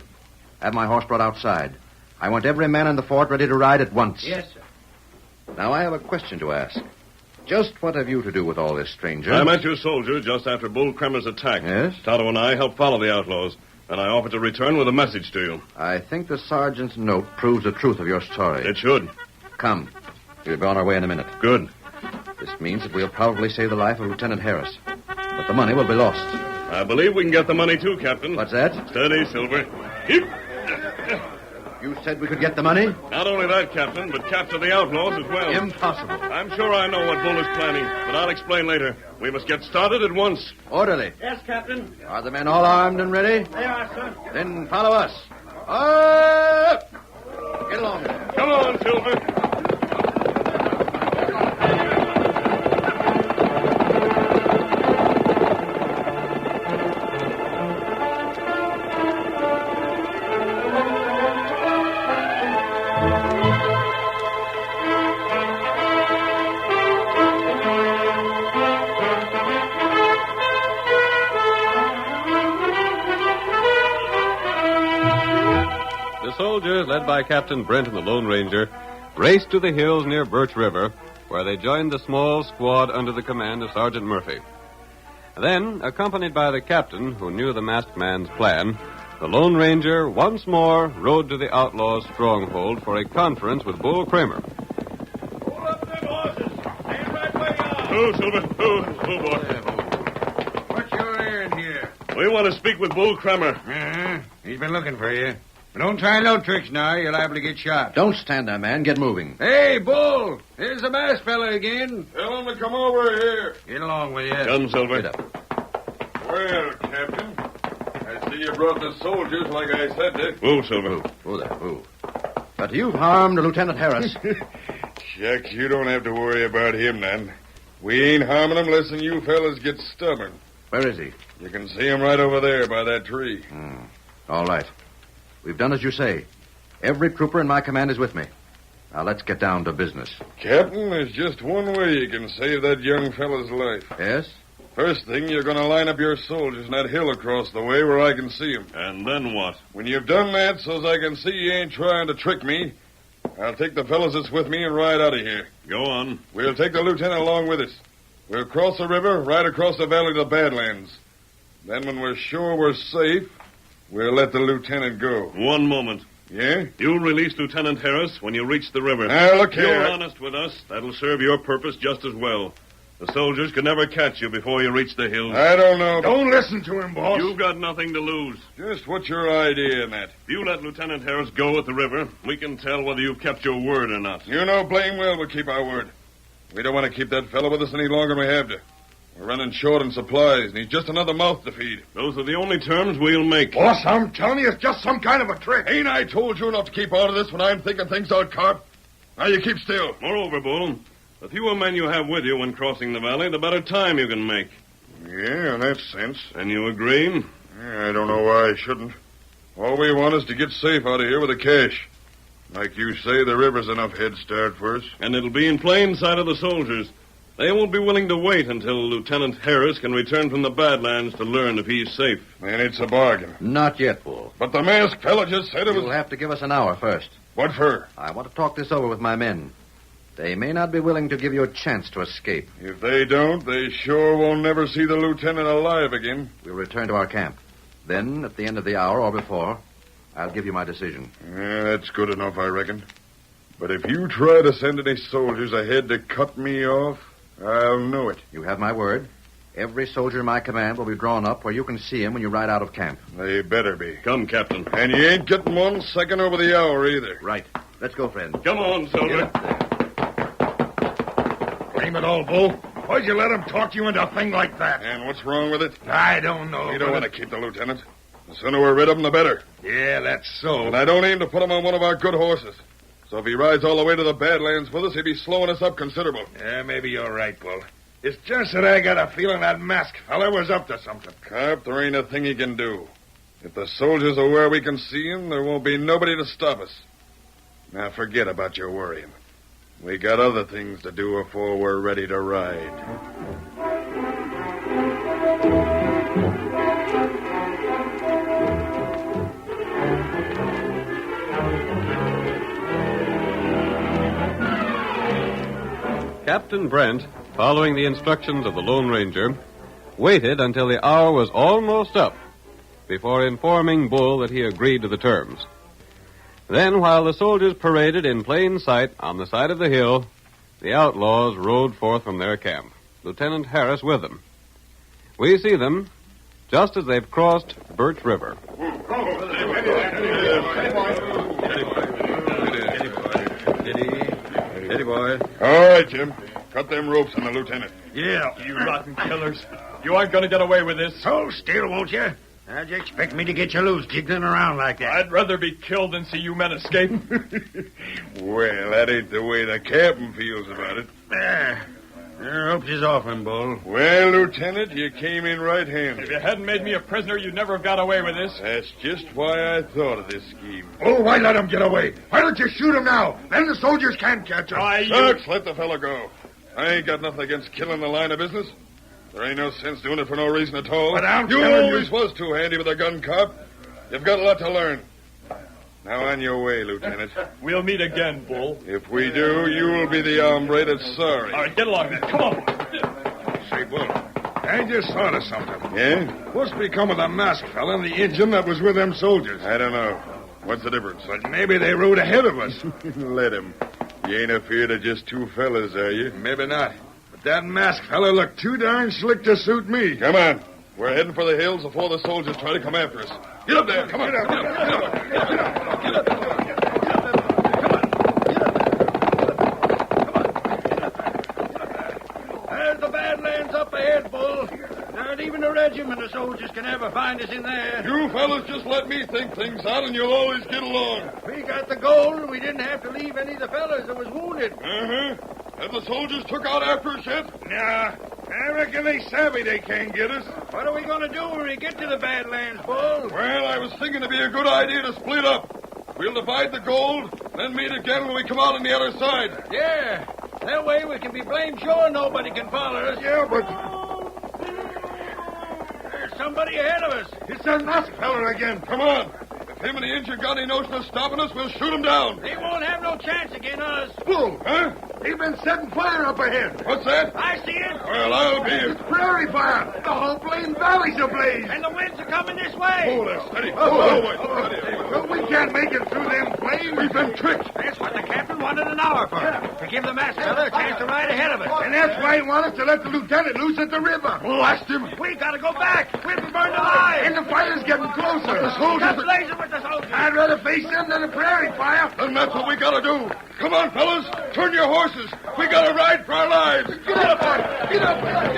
[SPEAKER 11] Have my horse brought outside. I want every man in the fort ready to ride at once.
[SPEAKER 12] Yes, sir.
[SPEAKER 11] Now, I have a question to ask. Just what have you to do with all this, stranger?
[SPEAKER 3] I met your soldier just after Bull Kramer's attack.
[SPEAKER 11] Yes?
[SPEAKER 3] Tonto and I helped follow the outlaws, and I offered to return with a message to you.
[SPEAKER 11] I think the sergeant's note proves the truth of your story.
[SPEAKER 3] It should.
[SPEAKER 11] Come. We'll be on our way in a minute.
[SPEAKER 3] Good.
[SPEAKER 11] This means that we'll probably save the life of Lieutenant Harris. But the money will be lost.
[SPEAKER 3] I believe we can get the money, too, Captain.
[SPEAKER 11] What's that?
[SPEAKER 3] Steady, Silver. Heap.
[SPEAKER 11] You said we could get the money?
[SPEAKER 3] Not only that, Captain, but capture the outlaws as well.
[SPEAKER 11] Impossible.
[SPEAKER 3] I'm sure I know what Bull is planning, but I'll explain later. We must get started at once.
[SPEAKER 11] Orderly.
[SPEAKER 12] Yes, Captain.
[SPEAKER 11] Are the men all armed and ready?
[SPEAKER 12] They are, sir.
[SPEAKER 11] Then follow us. Up! Get along there.
[SPEAKER 3] Come on, Silver.
[SPEAKER 1] Soldiers, led by Captain Brent and the Lone Ranger, raced to the hills near Birch River, where they joined the small squad under the command of Sergeant Murphy. Then, accompanied by the captain, who knew the masked man's plan, the Lone Ranger once more rode to the outlaws' stronghold for a conference with Bull Kramer.
[SPEAKER 3] Hold up them horses. Stand right where you are. Oh, Silver. Oh, boy.
[SPEAKER 6] What's your errand here?
[SPEAKER 3] We want to speak with Bull Kramer.
[SPEAKER 6] Uh-huh. He's been looking for you. But don't try no tricks now. You're liable to get shot.
[SPEAKER 11] Don't stand there, man. Get moving.
[SPEAKER 6] Hey, Bull. Here's the masked fella again.
[SPEAKER 13] Tell him to come over here.
[SPEAKER 6] Get along with you.
[SPEAKER 3] Come, Silver.
[SPEAKER 11] Get up.
[SPEAKER 13] Well, Captain, I see you brought the soldiers like I said to.
[SPEAKER 3] Move, Silver.
[SPEAKER 11] Move there, move. But you've harmed Lieutenant Harris.
[SPEAKER 13] Shucks, you don't have to worry about him, then. We ain't harming him unless you fellas get stubborn.
[SPEAKER 11] Where is he?
[SPEAKER 13] You can see him right over there by that tree.
[SPEAKER 11] All right. We've done as you say. Every trooper in my command is with me. Now, let's get down to business.
[SPEAKER 13] Captain, there's just one way you can save that young fella's life.
[SPEAKER 11] Yes?
[SPEAKER 13] First thing, you're going to line up your soldiers in that hill across the way where I can see them.
[SPEAKER 3] And then what?
[SPEAKER 13] When you've done that, so's I can see you ain't trying to trick me, I'll take the fellas that's with me and ride out of here.
[SPEAKER 3] Go on.
[SPEAKER 13] We'll take the lieutenant along with us. We'll cross the river, right across the valley to the Badlands. Then when we're sure we're safe, we'll let the lieutenant go.
[SPEAKER 3] One moment.
[SPEAKER 13] Yeah?
[SPEAKER 3] You'll release Lieutenant Harris when you reach the river.
[SPEAKER 13] Now, look here.
[SPEAKER 3] You're honest with us. That'll serve your purpose just as well. The soldiers could never catch you before you reach the hills.
[SPEAKER 13] I don't know.
[SPEAKER 2] Don't listen to him, boss.
[SPEAKER 3] You've got nothing to lose.
[SPEAKER 13] Just what's your idea in that?
[SPEAKER 3] If you let Lieutenant Harris go at the river, we can tell whether you've kept your word or not.
[SPEAKER 13] You know blame well we'll keep our word. We don't want to keep that fellow with us any longer than we have to. We're running short on supplies, and he's just another mouth to feed.
[SPEAKER 3] Those are the only terms we'll make.
[SPEAKER 2] Boss, I'm telling you, it's just some kind of a trick.
[SPEAKER 13] Ain't I told you not to keep out of this when I'm thinking things out, Carp? Now you keep still.
[SPEAKER 3] Moreover, Bull, the fewer men you have with you when crossing the valley, the better time you can make.
[SPEAKER 13] Yeah, in that sense.
[SPEAKER 3] And you agree?
[SPEAKER 13] Yeah, I don't know why I shouldn't. All we want is to get safe out of here with the cash. Like you say, the river's enough head start for us.
[SPEAKER 3] And it'll be in plain sight of the soldiers. They won't be willing to wait until Lieutenant Harris can return from the Badlands to learn if he's safe.
[SPEAKER 13] Then it's a bargain.
[SPEAKER 11] Not yet, Bull.
[SPEAKER 13] But the masked fella just said it was...
[SPEAKER 11] You'll have to give us an hour first.
[SPEAKER 13] What for?
[SPEAKER 11] I want to talk this over with my men. They may not be willing to give you a chance to escape.
[SPEAKER 13] If they don't, they sure won't never see the lieutenant alive again.
[SPEAKER 11] We'll return to our camp. Then, at the end of the hour or before, I'll give you my decision.
[SPEAKER 13] Yeah, that's good enough, I reckon. But if you try to send any soldiers ahead to cut me off, I'll know it.
[SPEAKER 17] You have my word. Every soldier in my command will be drawn up where you can see him when you ride out of camp.
[SPEAKER 13] They better be.
[SPEAKER 3] Come, Captain.
[SPEAKER 13] And you ain't getting 1 second over the hour either.
[SPEAKER 17] Right. Let's go, friend.
[SPEAKER 3] Come on, Silver.
[SPEAKER 2] Blame it all, Bull. Why'd you let him talk you into a thing like that?
[SPEAKER 13] And what's wrong with it?
[SPEAKER 2] I don't know.
[SPEAKER 13] You don't want to keep the lieutenant. The sooner we're rid of him, the better.
[SPEAKER 2] Yeah, that's so.
[SPEAKER 13] And I don't aim to put him on one of our good horses. So if he rides all the way to the Badlands with us, he'd be slowing us up considerable.
[SPEAKER 2] Yeah, maybe you're right, Bull. It's just that I got a feeling that masked fella was up to something.
[SPEAKER 13] Carp, there ain't a thing he can do. If the soldiers are where we can see him, there won't be nobody to stop us. Now forget about your worrying. We got other things to do before we're ready to ride.
[SPEAKER 1] Captain Brent, following the instructions of the Lone Ranger, waited until the hour was almost up before informing Bull that he agreed to the terms. Then, while the soldiers paraded in plain sight on the side of the hill, the outlaws rode forth from their camp, Lieutenant Harris with them. We see them just as they've crossed Birch River.
[SPEAKER 13] Steady, boy. All right, Jim. Cut them ropes on the lieutenant.
[SPEAKER 4] Yeah. You rotten killers. You aren't going to get away with this.
[SPEAKER 2] So still, won't you? How'd you expect me to get you loose, jiggling around like that?
[SPEAKER 4] I'd rather be killed than see you men escape.
[SPEAKER 13] Well, that ain't the way the captain feels about it.
[SPEAKER 2] There. The ropes is off him, Bull.
[SPEAKER 13] Well, Lieutenant, you came in right-handed.
[SPEAKER 4] If you hadn't made me a prisoner, you'd never have got away with this.
[SPEAKER 13] That's just why I thought of this scheme.
[SPEAKER 2] Oh, why let him get away? Why don't you shoot him now? Then the soldiers can't catch him.
[SPEAKER 13] Shucks, let the fellow go. I ain't got nothing against killing the line of business. There ain't no sense doing it for no reason at all.
[SPEAKER 2] But I'm
[SPEAKER 13] you
[SPEAKER 2] telling
[SPEAKER 13] always was too handy with a gun, Carp. You've got a lot to learn. Now on your way, Lieutenant.
[SPEAKER 4] We'll meet again, Bull.
[SPEAKER 13] If we do, you'll be the hombre that's sorry.
[SPEAKER 4] All right, get along then. Come on.
[SPEAKER 2] Say, Bull, I just thought of something.
[SPEAKER 13] Yeah?
[SPEAKER 2] What's become of the masked fella and the Injun that was with them soldiers?
[SPEAKER 13] I don't know. What's the difference?
[SPEAKER 2] But maybe they rode ahead of us.
[SPEAKER 13] Let him. You ain't afeard of just two fellas, are you?
[SPEAKER 2] Maybe not. But that masked fella looked too darn slick to suit me.
[SPEAKER 13] Come on. We're heading for the hills before the soldiers try to come after us. Get up there. Come on. Get up.
[SPEAKER 6] There's the Badlands up ahead, Bull. Not even a regiment of soldiers can ever find us in there.
[SPEAKER 13] You fellas just let me think things out and you'll always get along.
[SPEAKER 6] We got the gold and we didn't have to leave any of the fellas that was wounded.
[SPEAKER 13] Uh-huh. Have the soldiers took out after us yet?
[SPEAKER 2] Nah. I reckon they savvy they can't get us.
[SPEAKER 6] What are we going to do when we get to the Badlands, Bull?
[SPEAKER 13] Well, I was thinking it'd be a good idea to split up. We'll divide the gold, then meet again when we come out on the other side.
[SPEAKER 6] Yeah. That way we can be blamed sure nobody can follow us.
[SPEAKER 2] Yeah, but...
[SPEAKER 6] There's somebody ahead of us.
[SPEAKER 2] It's that masked fella again.
[SPEAKER 13] Come on. If him and the Injun got any notion of stopping us, we'll shoot him down.
[SPEAKER 6] They won't have no chance against us.
[SPEAKER 2] Bull!
[SPEAKER 13] Huh?
[SPEAKER 2] They've been setting fire up ahead.
[SPEAKER 13] What's that?
[SPEAKER 6] I see it.
[SPEAKER 13] Well, I'll be it.
[SPEAKER 2] It's prairie fire. The whole plain valley's ablaze.
[SPEAKER 6] And the winds are coming this way.
[SPEAKER 13] Hold there, steady.
[SPEAKER 2] But we can't make it through them flames.
[SPEAKER 13] We've been tricked.
[SPEAKER 6] That's what the captain wanted an hour for. To give the masked fella a chance to ride ahead of us.
[SPEAKER 2] And that's why he wanted to let the lieutenant loose at the river.
[SPEAKER 13] Blast him.
[SPEAKER 6] We gotta go back. We'll be burned alive.
[SPEAKER 2] And the fire's getting closer.
[SPEAKER 13] The soldiers...
[SPEAKER 6] Just blazing with the soldiers.
[SPEAKER 2] I'd rather face them than a prairie fire.
[SPEAKER 13] Then that's what we gotta do. Come on, fellas. Turn your horses. We gotta ride for our lives.
[SPEAKER 2] Get up, boy. Get up. Get up.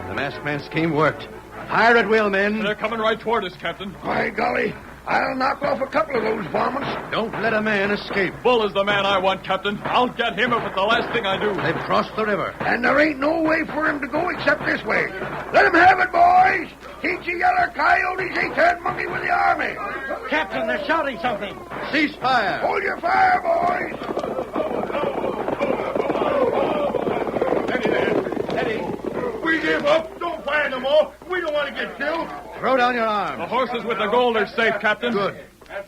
[SPEAKER 17] The masked man's scheme worked. Fire at will, men.
[SPEAKER 4] They're coming right toward us, Captain.
[SPEAKER 2] By golly, I'll knock off a couple of those varmints.
[SPEAKER 17] Don't let a man escape.
[SPEAKER 4] Bull is the man I want, Captain. I'll get him if it's the last thing I do.
[SPEAKER 17] They've crossed the river.
[SPEAKER 2] And there ain't no way for him to go except this way. Let him have it, boys. Teach the yeller coyotes they can't monkey with the army.
[SPEAKER 12] Captain, they're shouting something.
[SPEAKER 17] Cease fire.
[SPEAKER 2] Hold your fire, boys. Eddie. We give up. Don't fire no more. We don't want to get killed.
[SPEAKER 21] Throw down your arms.
[SPEAKER 4] The horses with the gold are safe, Captain.
[SPEAKER 21] Good.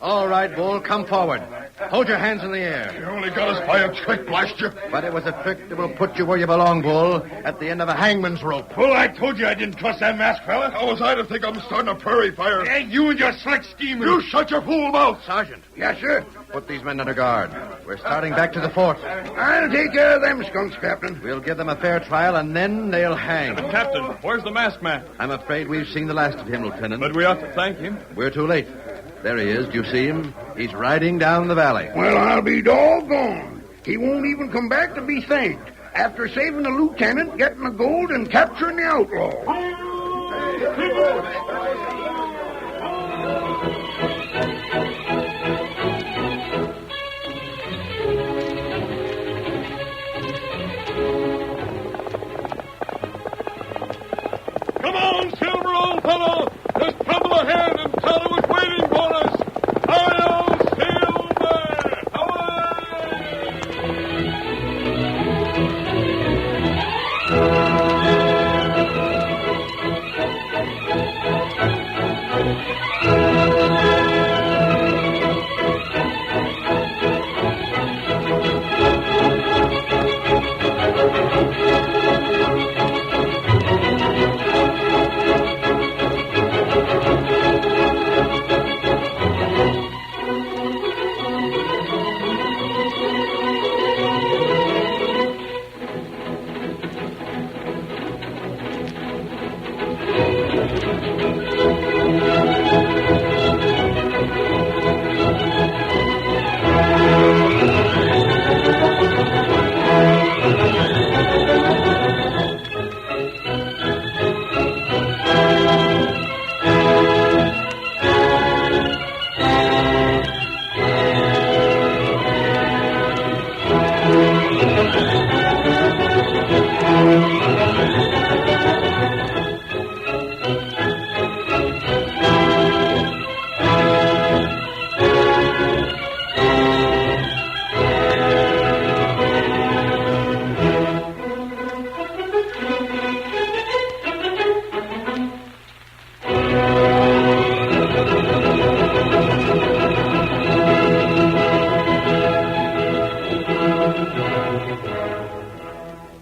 [SPEAKER 21] All right, Bull, come forward. Hold your hands in the air.
[SPEAKER 13] You only got us by a trick, blast you.
[SPEAKER 21] But it was a trick that will put you where you belong, Bull, at the end of a hangman's rope.
[SPEAKER 13] Bull, I told you I didn't trust that masked fella. How was I to think I'm starting a prairie fire?
[SPEAKER 21] Hey,
[SPEAKER 13] you and your slick scheming. You shut your fool mouth.
[SPEAKER 21] Sergeant.
[SPEAKER 2] Yes, sir.
[SPEAKER 21] Put these men under guard. We're starting back to the fort.
[SPEAKER 2] I'll take care of them skunks, Captain.
[SPEAKER 21] We'll give them a fair trial, and then they'll hang.
[SPEAKER 4] But, Captain, where's the masked man?
[SPEAKER 21] I'm afraid we've seen the last of him, Lieutenant.
[SPEAKER 4] But we ought to thank him.
[SPEAKER 21] We're too late. There he is. Do you see him? He's riding down the valley.
[SPEAKER 2] Well, I'll be doggone. He won't even come back to be thanked after saving the lieutenant, getting the gold, and capturing the outlaw.
[SPEAKER 15] Come on, Silver, old fellow! There's trouble ahead, and Tonto is waiting for us! Hi-yo, Silver!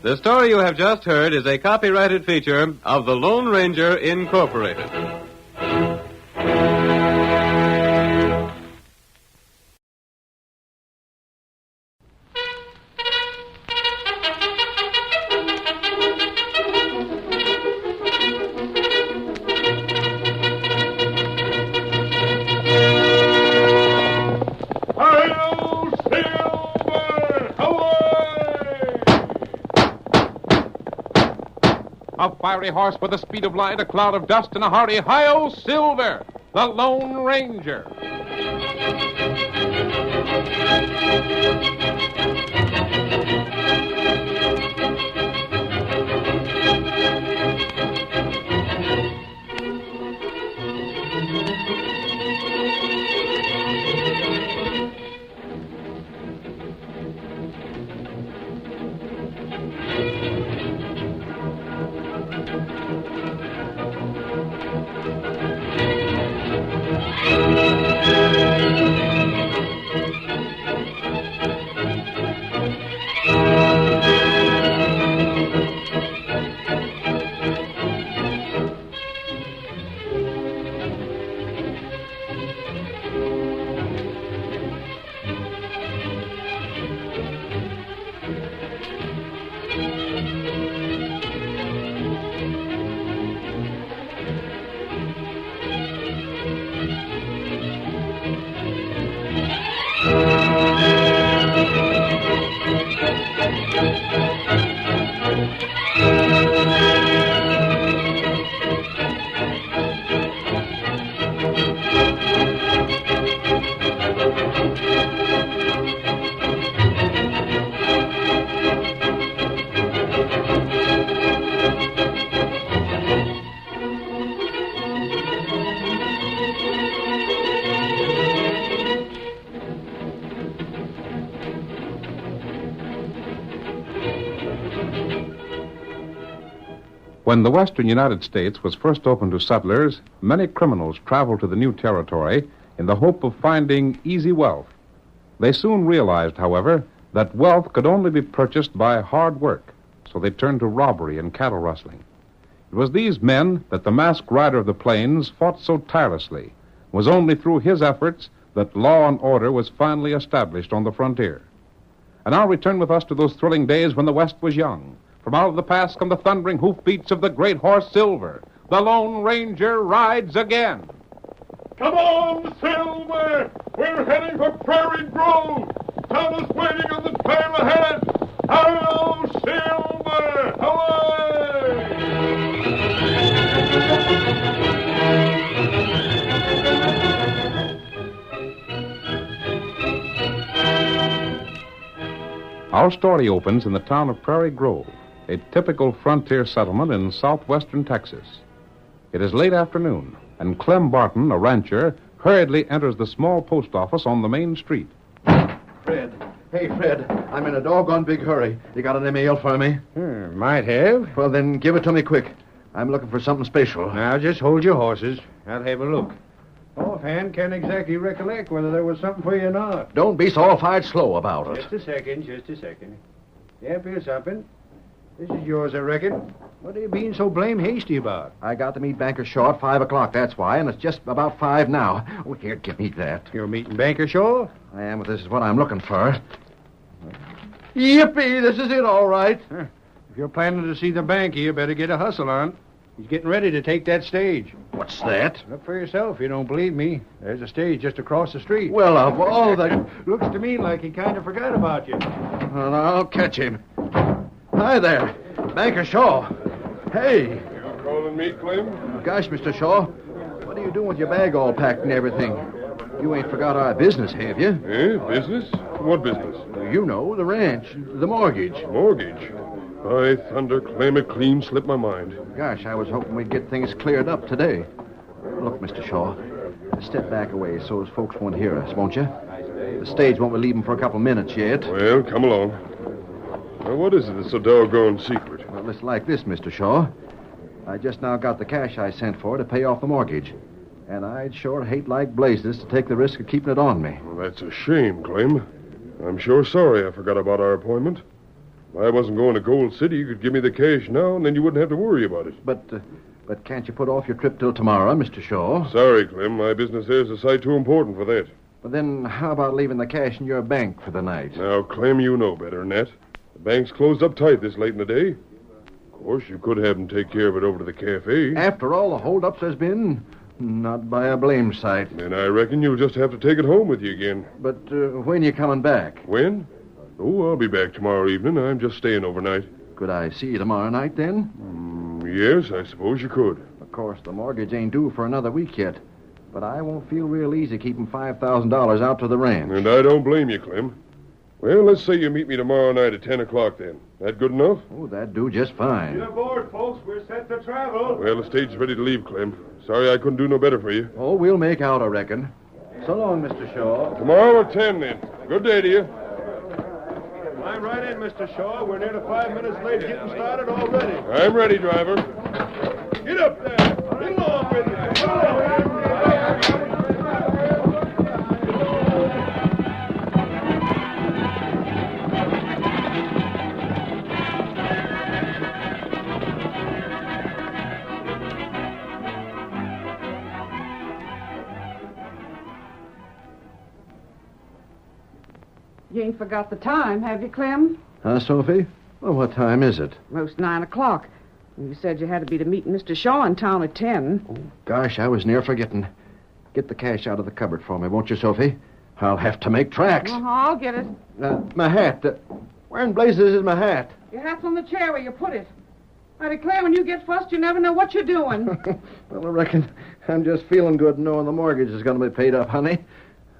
[SPEAKER 1] The story you have just heard is a copyrighted feature of the Lone Ranger Incorporated.
[SPEAKER 20] A fiery horse with the speed of light, a cloud of dust, and a hearty hi-yo, Silver, the Lone Ranger.
[SPEAKER 10] When the western United States was first opened to settlers, many criminals traveled to the new territory in the hope of finding easy wealth. They soon realized, however, that wealth could only be purchased by hard work, so they turned to robbery and cattle rustling. It was these men that the masked rider of the plains fought so tirelessly. It was only through his efforts that law and order was finally established on the frontier. And now return with us to those thrilling days when the West was young. From out of the past come the thundering hoofbeats of the great horse Silver. The Lone Ranger rides again.
[SPEAKER 15] Come on, Silver! We're heading for Prairie Grove. Tonto's waiting on the trail ahead. Hello, Silver! Away!
[SPEAKER 10] Our story opens in the town of Prairie Grove, a typical frontier settlement in southwestern Texas. It is late afternoon, and Clem Barton, a rancher, hurriedly enters the small post office on the main street.
[SPEAKER 21] Fred. Hey, Fred. I'm in a doggone big hurry. You got any mail for me?
[SPEAKER 6] Might have.
[SPEAKER 21] Well, then give it to me quick. I'm looking for something special.
[SPEAKER 6] Now, just hold your horses. I'll have a look. Offhand, can't exactly recollect whether there was something for you or not.
[SPEAKER 21] Don't be so all-fired slow about it.
[SPEAKER 6] Just a second. Yep, here's something. This is yours, I reckon. What are you being so blame hasty about?
[SPEAKER 21] I got to meet Banker Shaw at 5 o'clock, that's why, and it's just about 5 now. Oh, here, give me that.
[SPEAKER 6] You're meeting Banker Shaw?
[SPEAKER 21] I am, but this is what I'm looking for. Yippee, this is it, all right.
[SPEAKER 6] If you're planning to see the banker, you better get a hustle on. He's getting ready to take that stage.
[SPEAKER 21] What's that?
[SPEAKER 6] Look for yourself if you don't believe me. There's a stage just across the street.
[SPEAKER 21] Well, of all the...
[SPEAKER 6] Looks to me like he kind of forgot about you.
[SPEAKER 21] Well, I'll catch him. Hi there, Banker Shaw. Hey.
[SPEAKER 15] You calling me, Clem?
[SPEAKER 21] Gosh, Mr. Shaw, what are you doing with your bag all packed and everything? You ain't forgot our business, have you?
[SPEAKER 15] Eh, business? What business?
[SPEAKER 21] You know, the ranch, the mortgage.
[SPEAKER 15] Mortgage? By thunder, Clem, it clean slipped my mind.
[SPEAKER 21] Gosh, I was hoping we'd get things cleared up today. Look, Mr. Shaw, step back a way so as folks won't hear us, won't you? The stage won't be leaving for a couple minutes yet.
[SPEAKER 15] Well, come along. Now, what is it that's so doggone secret?
[SPEAKER 21] Well, it's like this, Mr. Shaw. I just now got the cash I sent for to pay off the mortgage. And I'd sure hate like blazes to take the risk of keeping it on me.
[SPEAKER 15] Well, that's a shame, Clem. I'm sure sorry I forgot about our appointment. If I wasn't going to Gold City, you could give me the cash now, and then you wouldn't have to worry about it.
[SPEAKER 21] But can't you put off your trip till tomorrow, Mr. Shaw?
[SPEAKER 15] Sorry, Clem. My business there's a sight too important for that.
[SPEAKER 21] But then how about leaving the cash in your bank for the night?
[SPEAKER 15] Now, Clem, you know better than that. The bank's closed up tight this late in the day. Of course, you could have them take care of it over to the cafe.
[SPEAKER 21] After all the holdups has been, not by a blame sight.
[SPEAKER 15] Then I reckon you'll just have to take it home with you again.
[SPEAKER 21] But when you coming back?
[SPEAKER 15] When? Oh, I'll be back tomorrow evening. I'm just staying overnight.
[SPEAKER 21] Could I see you tomorrow night, then?
[SPEAKER 15] Yes, I suppose you could.
[SPEAKER 21] Of course, the mortgage ain't due for another week yet. But I won't feel real easy keeping $5,000 out to the ranch.
[SPEAKER 15] And I don't blame you, Clem. Well, let's say you meet me tomorrow night at 10 o'clock, then. That good enough?
[SPEAKER 21] Oh, that'd do just fine.
[SPEAKER 15] Get aboard, folks. We're set to travel. Well, the stage's ready to leave, Clem. Sorry I couldn't do no better for you.
[SPEAKER 21] Oh, we'll make out, I reckon. So long, Mr. Shaw.
[SPEAKER 15] Tomorrow at 10, then. Good day to you.
[SPEAKER 6] I'm right in, Mr. Shaw. We're nearly 5 minutes late getting started already.
[SPEAKER 15] I'm ready, driver. Get up there. Get along with you.
[SPEAKER 8] You ain't forgot the time, have you, Clem?
[SPEAKER 21] Sophie? Well, what time is it?
[SPEAKER 8] Most 9 o'clock. You said you had to be to meet Mr. Shaw in town at 10.
[SPEAKER 21] Gosh, I was near forgetting. Get the cash out of the cupboard for me, won't you, Sophie? I'll have to make tracks.
[SPEAKER 8] I'll get it.
[SPEAKER 21] My hat. Where in blazes is my hat?
[SPEAKER 8] Your hat's on the chair where you put it. I declare, when you get fussed, you never know what you're doing.
[SPEAKER 21] Well, I reckon I'm just feeling good knowing the mortgage is going to be paid up, honey.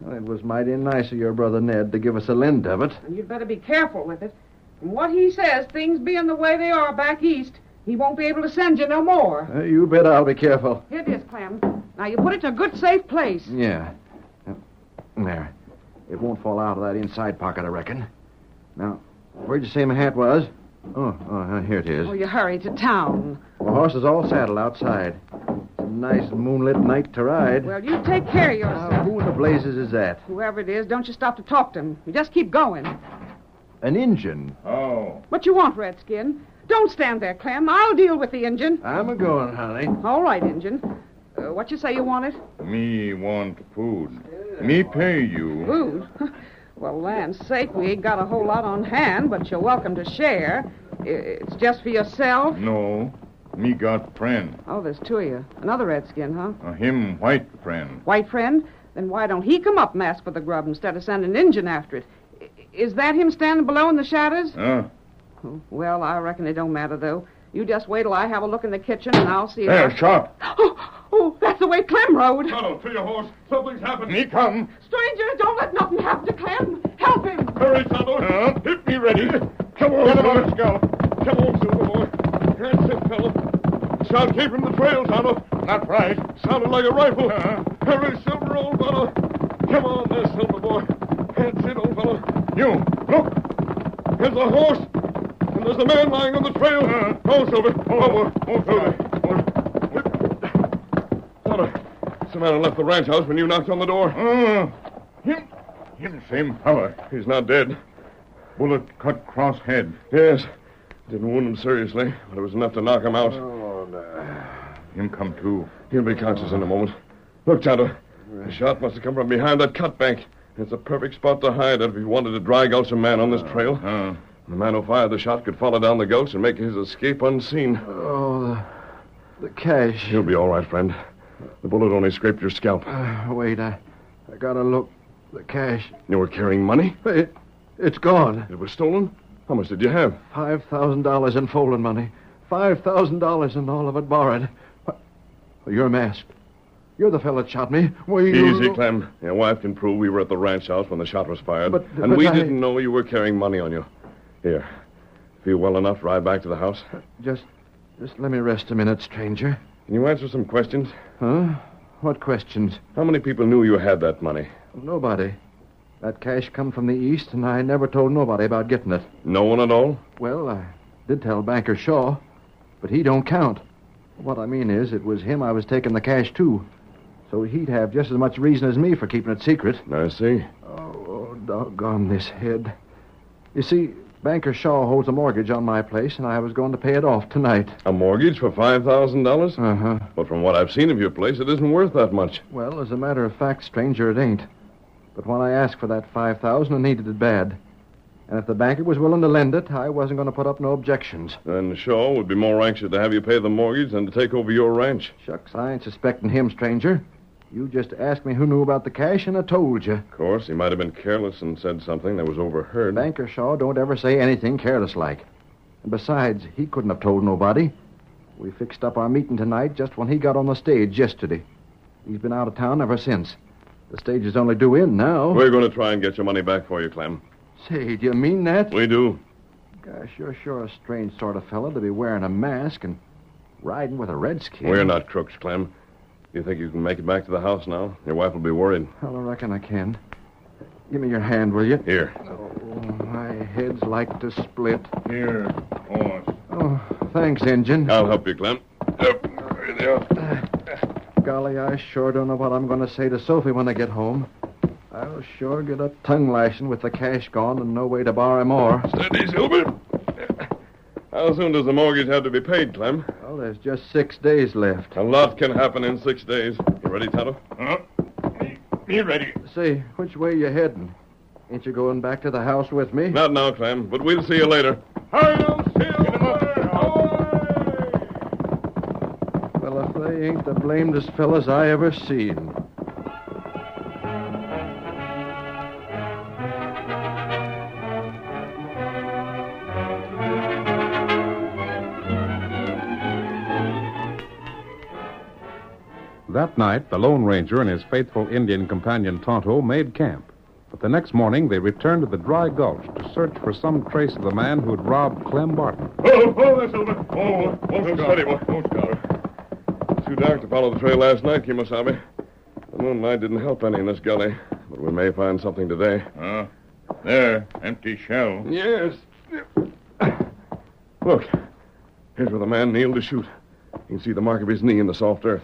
[SPEAKER 21] Well, it was mighty nice of your brother Ned to give us a lend of it.
[SPEAKER 8] And you'd better be careful with it. From what he says, things being the way they are back east, he won't be able to send you no more.
[SPEAKER 21] You bet I'll be careful.
[SPEAKER 8] Here it is, Clem. Now, you put it in a good, safe place.
[SPEAKER 21] Yeah. There. It won't fall out of that inside pocket, I reckon. Now, where'd you say my hat was?
[SPEAKER 17] Here it is.
[SPEAKER 8] Oh, you hurry to town.
[SPEAKER 17] The horse is all saddled outside. It's a nice moonlit night to ride.
[SPEAKER 8] Well, you take care of yourself.
[SPEAKER 17] Who in the blazes is that?
[SPEAKER 8] Whoever it is, don't you stop to talk to him. You just keep going.
[SPEAKER 17] An Injun.
[SPEAKER 16] Oh.
[SPEAKER 8] What you want, Redskin? Don't stand there, Clem. I'll deal with the Injun.
[SPEAKER 17] I'm a-going, honey.
[SPEAKER 8] All right, Injun. What you say you wanted?
[SPEAKER 16] Me want food. Me pay you.
[SPEAKER 8] Food? Well, land's sake, we ain't got a whole lot on hand, but you're welcome to share. It's just for yourself?
[SPEAKER 16] No. Me got friend.
[SPEAKER 8] Oh, there's two of you. Another Redskin, huh?
[SPEAKER 16] Him white friend.
[SPEAKER 8] White friend? Then why don't he come up and ask for the grub instead of sending an Injun after it? Is that him standing below in the shadows? Well, I reckon it don't matter, though. You just wait till I have a look in the kitchen, and I'll see
[SPEAKER 16] There, shot.
[SPEAKER 8] Oh, that's the way Clem rode.
[SPEAKER 15] Tonto, to your horse. Something's happened.
[SPEAKER 16] Me come.
[SPEAKER 8] Stranger, don't let nothing happen to Clem. Help him.
[SPEAKER 15] Hurry, Tonto. Hit me ready. Come on, Silver. Come on, Silver boy. That's it, fellow. Sound came from the trail, Tonto.
[SPEAKER 16] Not right.
[SPEAKER 15] Sounded like a rifle. Hurry, Silver, old fellow. Come on there, Silver boy. That's it, old fellow.
[SPEAKER 16] You, look.
[SPEAKER 15] There's a horse. And there's a man lying on the trail. Oh, Silver. Silver. Tonto, some man left the ranch house when you knocked on the door.
[SPEAKER 16] Him same fella.
[SPEAKER 15] He's not dead.
[SPEAKER 16] Bullet cut cross head.
[SPEAKER 15] Yes. Didn't wound him seriously, but it was enough to knock him out.
[SPEAKER 16] Him come too.
[SPEAKER 15] He'll be conscious in a moment. Look, Tonto. The shot must have come from behind that cut bank. It's a perfect spot to hide if he wanted to dry gulch a man on this trail. The man who fired the shot could follow down the gulch and make his escape unseen.
[SPEAKER 17] Oh, the cash.
[SPEAKER 15] You'll be all right, friend. The bullet only scraped your scalp.
[SPEAKER 17] Wait, I gotta look. The cash.
[SPEAKER 15] You were carrying money?
[SPEAKER 17] It's gone.
[SPEAKER 15] It was stolen? How much did you have?
[SPEAKER 17] $5,000 in folding money. $5,000 and all of it borrowed. You're masked. You're the fellow that shot me.
[SPEAKER 15] Easy, Clem. Your wife can prove we were at the ranch house when the shot was fired.
[SPEAKER 17] But
[SPEAKER 15] we
[SPEAKER 17] I...
[SPEAKER 15] didn't know you were carrying money on you. Here. Feel well enough to ride back to the house?
[SPEAKER 17] Just let me rest a minute, stranger.
[SPEAKER 15] Can you answer some questions?
[SPEAKER 17] Huh? What questions?
[SPEAKER 15] How many people knew you had that money?
[SPEAKER 17] Nobody. That cash come from the east, and I never told nobody about getting it.
[SPEAKER 15] No one at all?
[SPEAKER 17] Well, I did tell Banker Shaw, but he don't count. What I mean is, it was him I was taking the cash to. So he'd have just as much reason as me for keeping it secret.
[SPEAKER 15] I see.
[SPEAKER 17] Oh, doggone this head. You see, Banker Shaw holds a mortgage on my place, and I was going to pay it off tonight.
[SPEAKER 15] A mortgage for $5,000?
[SPEAKER 17] Uh-huh.
[SPEAKER 15] But from what I've seen of your place, it isn't worth that much.
[SPEAKER 17] Well, as a matter of fact, stranger, it ain't. But when I asked for that $5,000, I needed it bad. And if the banker was willing to lend it, I wasn't going to put up no objections.
[SPEAKER 15] Then Shaw would be more anxious to have you pay the mortgage than to take over your ranch.
[SPEAKER 17] Shucks, I ain't suspecting him, stranger. You just asked me who knew about the cash, and I told you.
[SPEAKER 15] Of course, he might have been careless and said something that was overheard.
[SPEAKER 17] Banker Shaw don't ever say anything careless-like. And besides, he couldn't have told nobody. We fixed up our meeting tonight just when he got on the stage yesterday. He's been out of town ever since. The stage is only due in now.
[SPEAKER 15] We're going to try and get your money back for you, Clem.
[SPEAKER 17] Say, do you mean that?
[SPEAKER 15] We do.
[SPEAKER 17] Gosh, you're sure a strange sort of fellow to be wearing a mask and riding with a redskin.
[SPEAKER 15] We're not crooks, Clem. You think you can make it back to the house now? Your wife will be worried.
[SPEAKER 17] Well, I reckon I can. Give me your hand, will you?
[SPEAKER 15] Here.
[SPEAKER 17] Oh, my head's like to split.
[SPEAKER 16] Here, horse.
[SPEAKER 17] Oh, thanks, Injun.
[SPEAKER 15] I'll help you, Clem.
[SPEAKER 17] Golly, I sure don't know what I'm going to say to Sophie when I get home. I'll sure get a tongue lashing with the cash gone and no way to borrow more.
[SPEAKER 15] Steady, Silver. How soon does the mortgage have to be paid, Clem?
[SPEAKER 17] Well, there's just 6 days left.
[SPEAKER 15] A lot can happen in 6 days. You ready, Tonto?
[SPEAKER 16] Me ready.
[SPEAKER 17] Say, which way you heading? Ain't you going back to the house with me?
[SPEAKER 15] Not now, Clem, but we'll see you later.
[SPEAKER 17] Well, if they ain't the blamedest fellas I ever seen.
[SPEAKER 10] That night, the Lone Ranger and his faithful Indian companion Tonto made camp. But the next morning, they returned to the dry gulch to search for some trace of the man who had robbed Clem Barton.
[SPEAKER 15] Oh, there, Silver. Oh, steady, boy. It's too dark to follow the trail last night, Kimosabe. The moonlight didn't help any in this gully, but we may find something today.
[SPEAKER 16] There, empty shell.
[SPEAKER 15] Yes.
[SPEAKER 13] Look, here's where the man kneeled to shoot. You can see the mark of his knee in the soft earth.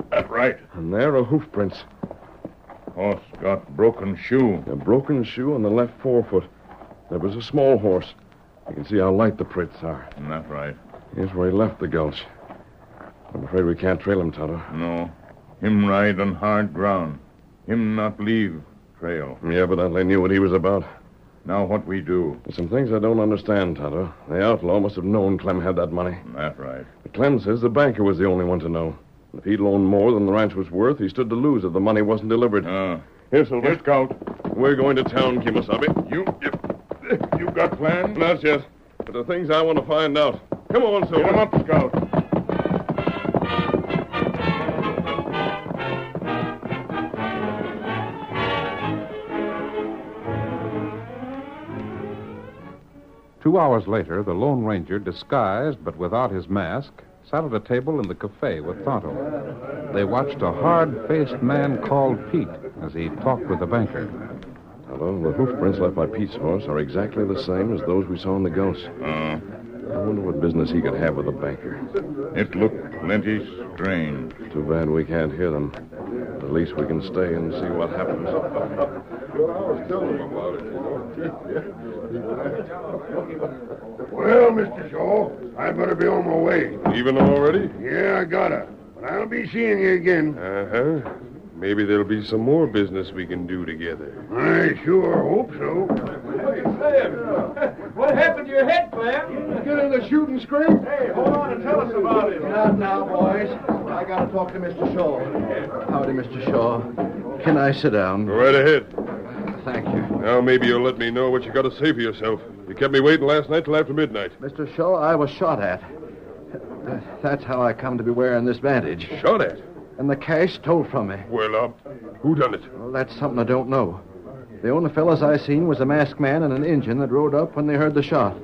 [SPEAKER 16] That's right.
[SPEAKER 13] And there are hoof prints.
[SPEAKER 16] Horse got broken shoe.
[SPEAKER 13] A broken shoe on the left forefoot. There was a small horse. You can see how light the prints are.
[SPEAKER 16] That's right.
[SPEAKER 13] Here's where he left the gulch. I'm afraid we can't trail him, Tonto.
[SPEAKER 16] No. Him ride on hard ground. Him not leave trail.
[SPEAKER 13] He evidently knew what he was about.
[SPEAKER 16] Now what we do?
[SPEAKER 13] There's some things I don't understand, Tonto. The outlaw must have known Clem had that money.
[SPEAKER 16] That's right.
[SPEAKER 13] But Clem says the banker was the only one to know. If he'd loaned more than the ranch was worth, he stood to lose if the money wasn't delivered.
[SPEAKER 16] Here, Silver. Here, Scout.
[SPEAKER 13] We're going to town, Kimasabi.
[SPEAKER 16] You got plans?
[SPEAKER 13] Not yet. But the things I want to find out. Come on, Silver.
[SPEAKER 16] Get 'em up, Scout.
[SPEAKER 10] Two hours later, the Lone Ranger, disguised but without his mask, sat at a table in the cafe with Tonto. They watched a hard-faced man called Pete as he talked with the banker.
[SPEAKER 13] Tonto, the hoof prints left by Pete's horse are exactly the same as those we saw in the gulch. I wonder what business he could have with the banker.
[SPEAKER 16] It looked plenty strange.
[SPEAKER 13] Too bad we can't hear them. At least we can stay and see what happens.
[SPEAKER 2] Well, Mr. Shaw, I better be on my way.
[SPEAKER 15] Leaving already?
[SPEAKER 2] Yeah, I gotta. But I'll be seeing you again.
[SPEAKER 15] Uh-huh. Maybe there'll be some more business we can do together.
[SPEAKER 2] I sure hope so.
[SPEAKER 9] What happened to your head, Clem?
[SPEAKER 2] You get in the shooting scrape?
[SPEAKER 21] Hey, hold on and tell us about it. Not now, boys. I gotta talk to Mr. Shaw. Howdy, Mr. Shaw. Can I sit down?
[SPEAKER 15] Go right ahead.
[SPEAKER 21] Thank you.
[SPEAKER 15] Now maybe you'll let me know what you got to say for yourself. You kept me waiting last night till after midnight.
[SPEAKER 21] Mr. Shaw, I was shot at. That's how I come to be wearing this bandage.
[SPEAKER 15] Shot at?
[SPEAKER 21] And the cash stole from me.
[SPEAKER 15] Well, who done it?
[SPEAKER 21] Well, that's something I don't know. The only fellas I seen was a masked man and an Injun that rode up when they heard the shot.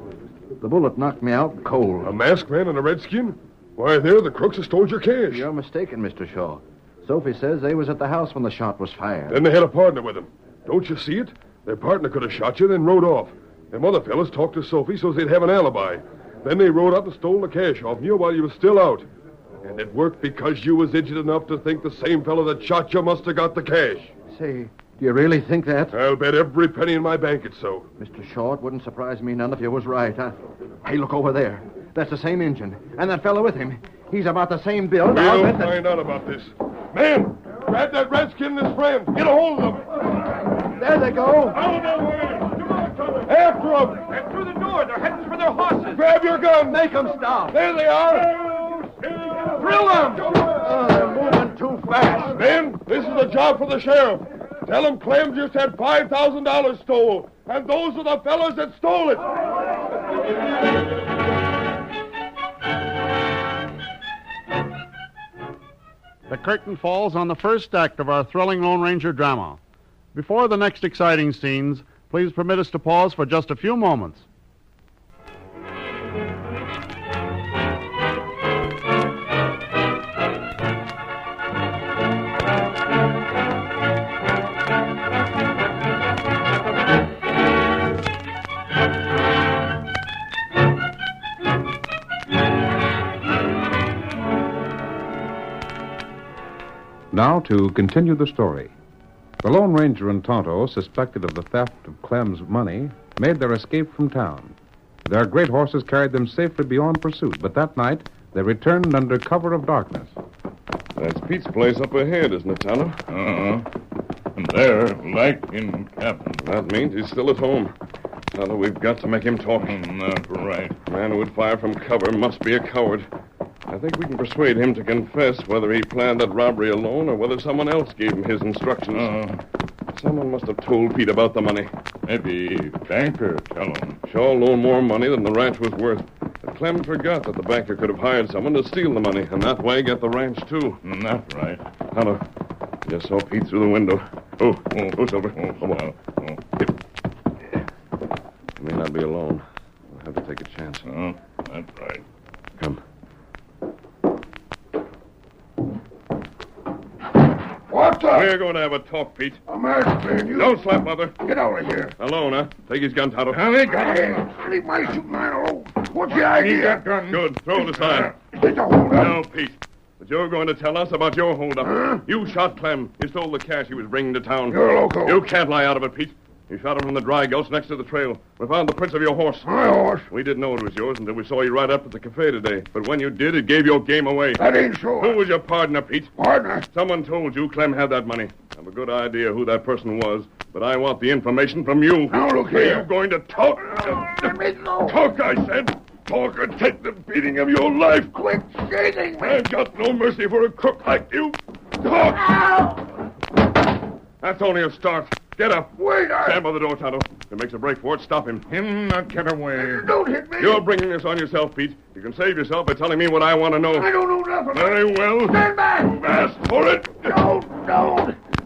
[SPEAKER 21] The bullet knocked me out cold.
[SPEAKER 15] A masked man and a redskin? Why, they're the crooks that stole your cash.
[SPEAKER 21] You're mistaken, Mr. Shaw. Sophie says they was at the house when the shot was fired.
[SPEAKER 15] Then they had a partner with them. Don't you see it? Their partner could have shot you, then rode off. Them other fellas talked to Sophie so they'd have an alibi. Then they rode up and stole the cash off you while you was still out. And it worked because you was idiot enough to think the same fellow that shot you must have got the cash.
[SPEAKER 21] Say, do you really think that?
[SPEAKER 15] I'll bet every penny in my bank it's so.
[SPEAKER 21] Mr. Shaw, it wouldn't surprise me none if you was right. Hey, look over there. That's the same Injun. And that fellow with him. He's about the same build.
[SPEAKER 15] We'll find out about this. Man, grab that redskin and his friend. Get a hold of them.
[SPEAKER 21] There they go.
[SPEAKER 15] Out of their way. Come on, Tonto. After them.
[SPEAKER 9] And through the door. They're heading for their horses.
[SPEAKER 15] Grab your gun.
[SPEAKER 21] Make them stop.
[SPEAKER 15] There they are. Drill them.
[SPEAKER 21] Oh, they're moving too fast.
[SPEAKER 15] Men, this is a job for the sheriff. Tell him Clem just had $5,000 stole. And those are the fellas that stole it.
[SPEAKER 14] The curtain falls on the first act of our thrilling Lone Ranger drama. Before the next exciting scenes, please permit us to pause for just a few moments.
[SPEAKER 10] Now to continue the story. The Lone Ranger and Tonto, suspected of the theft of Clem's money, made their escape from town. Their great horses carried them safely beyond pursuit, but that night they returned under cover of darkness.
[SPEAKER 13] That's Pete's place up ahead, isn't it, Tonto?
[SPEAKER 16] And there, light in cabin.
[SPEAKER 13] That means he's still at home. Tonto, we've got to make him talk.
[SPEAKER 16] That's right.
[SPEAKER 13] A man who would fire from cover must be a coward. I think we can persuade him to confess whether he planned that robbery alone or whether someone else gave him his instructions. Someone must have told Pete about the money.
[SPEAKER 16] Maybe banker tell him.
[SPEAKER 13] Shaw loaned more money than the ranch was worth. But Clem forgot that the banker could have hired someone to steal the money, and that way get the ranch, too.
[SPEAKER 16] That's right.
[SPEAKER 13] Tonto, just saw Pete through the window. Oh, Silver. Come on. He may not be alone. We'll have to take a chance.
[SPEAKER 16] That's right.
[SPEAKER 13] Come.
[SPEAKER 2] What? What's up?
[SPEAKER 3] We're going to have a talk, Pete.
[SPEAKER 2] A mask, man, you...
[SPEAKER 3] Don't slap, Mother.
[SPEAKER 2] Get out of here.
[SPEAKER 3] Alone, huh? Take his gun, Tonto.
[SPEAKER 2] Hey, leave my shooting iron alone. What's the idea?
[SPEAKER 3] Good. Throw it aside.
[SPEAKER 2] Is this a hold-up?
[SPEAKER 3] No, Pete. But you're going to tell us about your holdup. Huh? You shot Clem. You stole the cash he was bringing to town.
[SPEAKER 2] You're loco.
[SPEAKER 3] You can't lie out of it, Pete. You shot him from the dry gulch next to the trail. We found the prints of your horse.
[SPEAKER 2] My horse?
[SPEAKER 3] We didn't know it was yours until we saw you ride up at the cafe today. But when you did, it gave your game away.
[SPEAKER 2] That ain't so.
[SPEAKER 3] Who was your partner, Pete?
[SPEAKER 2] Partner?
[SPEAKER 3] Someone told you Clem had that money. I have a good idea who that person was, but I want the information from you.
[SPEAKER 2] Now, look here.
[SPEAKER 3] Are you going to talk?
[SPEAKER 2] Let me go.
[SPEAKER 3] Talk, I said. Talk or take the beating of your life.
[SPEAKER 2] Quit shaking me.
[SPEAKER 3] I've got no mercy for a crook like you. Talk.
[SPEAKER 2] Ow.
[SPEAKER 3] That's only a start. Get up.
[SPEAKER 2] Wait,
[SPEAKER 3] Stand by the door, Tonto. If he makes a break for it, stop him.
[SPEAKER 16] Him not get away.
[SPEAKER 2] Don't hit me.
[SPEAKER 3] You're bringing this on yourself, Pete. You can save yourself by telling me what I want to know.
[SPEAKER 2] I don't know nothing.
[SPEAKER 3] Very well.
[SPEAKER 2] Stand back.
[SPEAKER 3] Ask for it.
[SPEAKER 2] Don't.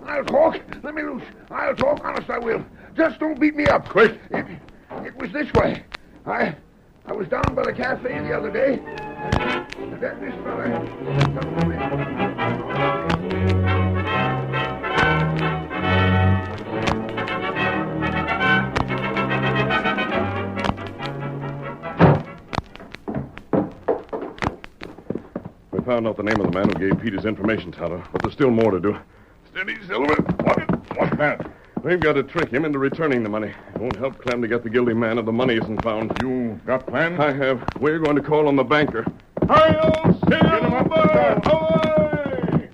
[SPEAKER 2] I'll talk. Let me loose. I'll talk. Honest, I will. Just don't beat me up.
[SPEAKER 3] Quick.
[SPEAKER 2] It was this way. I was down by the cafe the other day. And then this fella...
[SPEAKER 3] We found out the name of the man who gave Pete his information, Tonto, but there's still more to do. Steady, Silver. What's that? We've got to trick him into returning the money. It won't help Clem to get the guilty man if the money isn't found.
[SPEAKER 16] You got plans?
[SPEAKER 3] I have. We're going to call on the banker. Hi-yo, Silver! Away!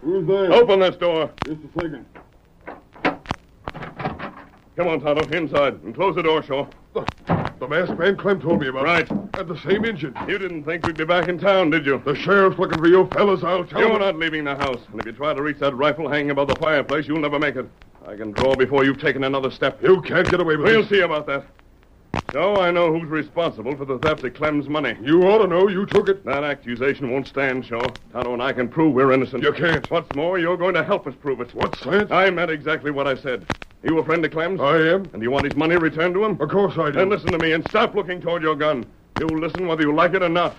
[SPEAKER 15] Who's there?
[SPEAKER 3] Open this door.
[SPEAKER 15] Just a second.
[SPEAKER 3] Come on, Tonto, inside, and close the door, Shaw.
[SPEAKER 15] The masked man Clem told me about.
[SPEAKER 3] Right.
[SPEAKER 15] And the same engine.
[SPEAKER 3] You didn't think we'd be back in town, did you?
[SPEAKER 15] The sheriff's looking for you fellas, I'll tell him.
[SPEAKER 3] You're not leaving the house, and if you try to reach that rifle hanging above the fireplace, you'll never make it. I can draw before you've taken another step.
[SPEAKER 15] You can't get away with
[SPEAKER 3] We'll
[SPEAKER 15] this.
[SPEAKER 3] see about that. So I know who's responsible for the theft of Clem's money.
[SPEAKER 15] You ought to know. You took it.
[SPEAKER 3] That accusation won't stand, Shaw. Tonto and I can prove we're innocent.
[SPEAKER 15] You can't.
[SPEAKER 3] What's more, you're going to help us prove it.
[SPEAKER 15] What's that?
[SPEAKER 3] I meant exactly what I said. You a friend of Clem's?
[SPEAKER 15] I am.
[SPEAKER 3] And you want his money returned to him?
[SPEAKER 15] Of course I do.
[SPEAKER 3] Then listen to me and stop looking toward your gun. You'll listen whether you like it or not.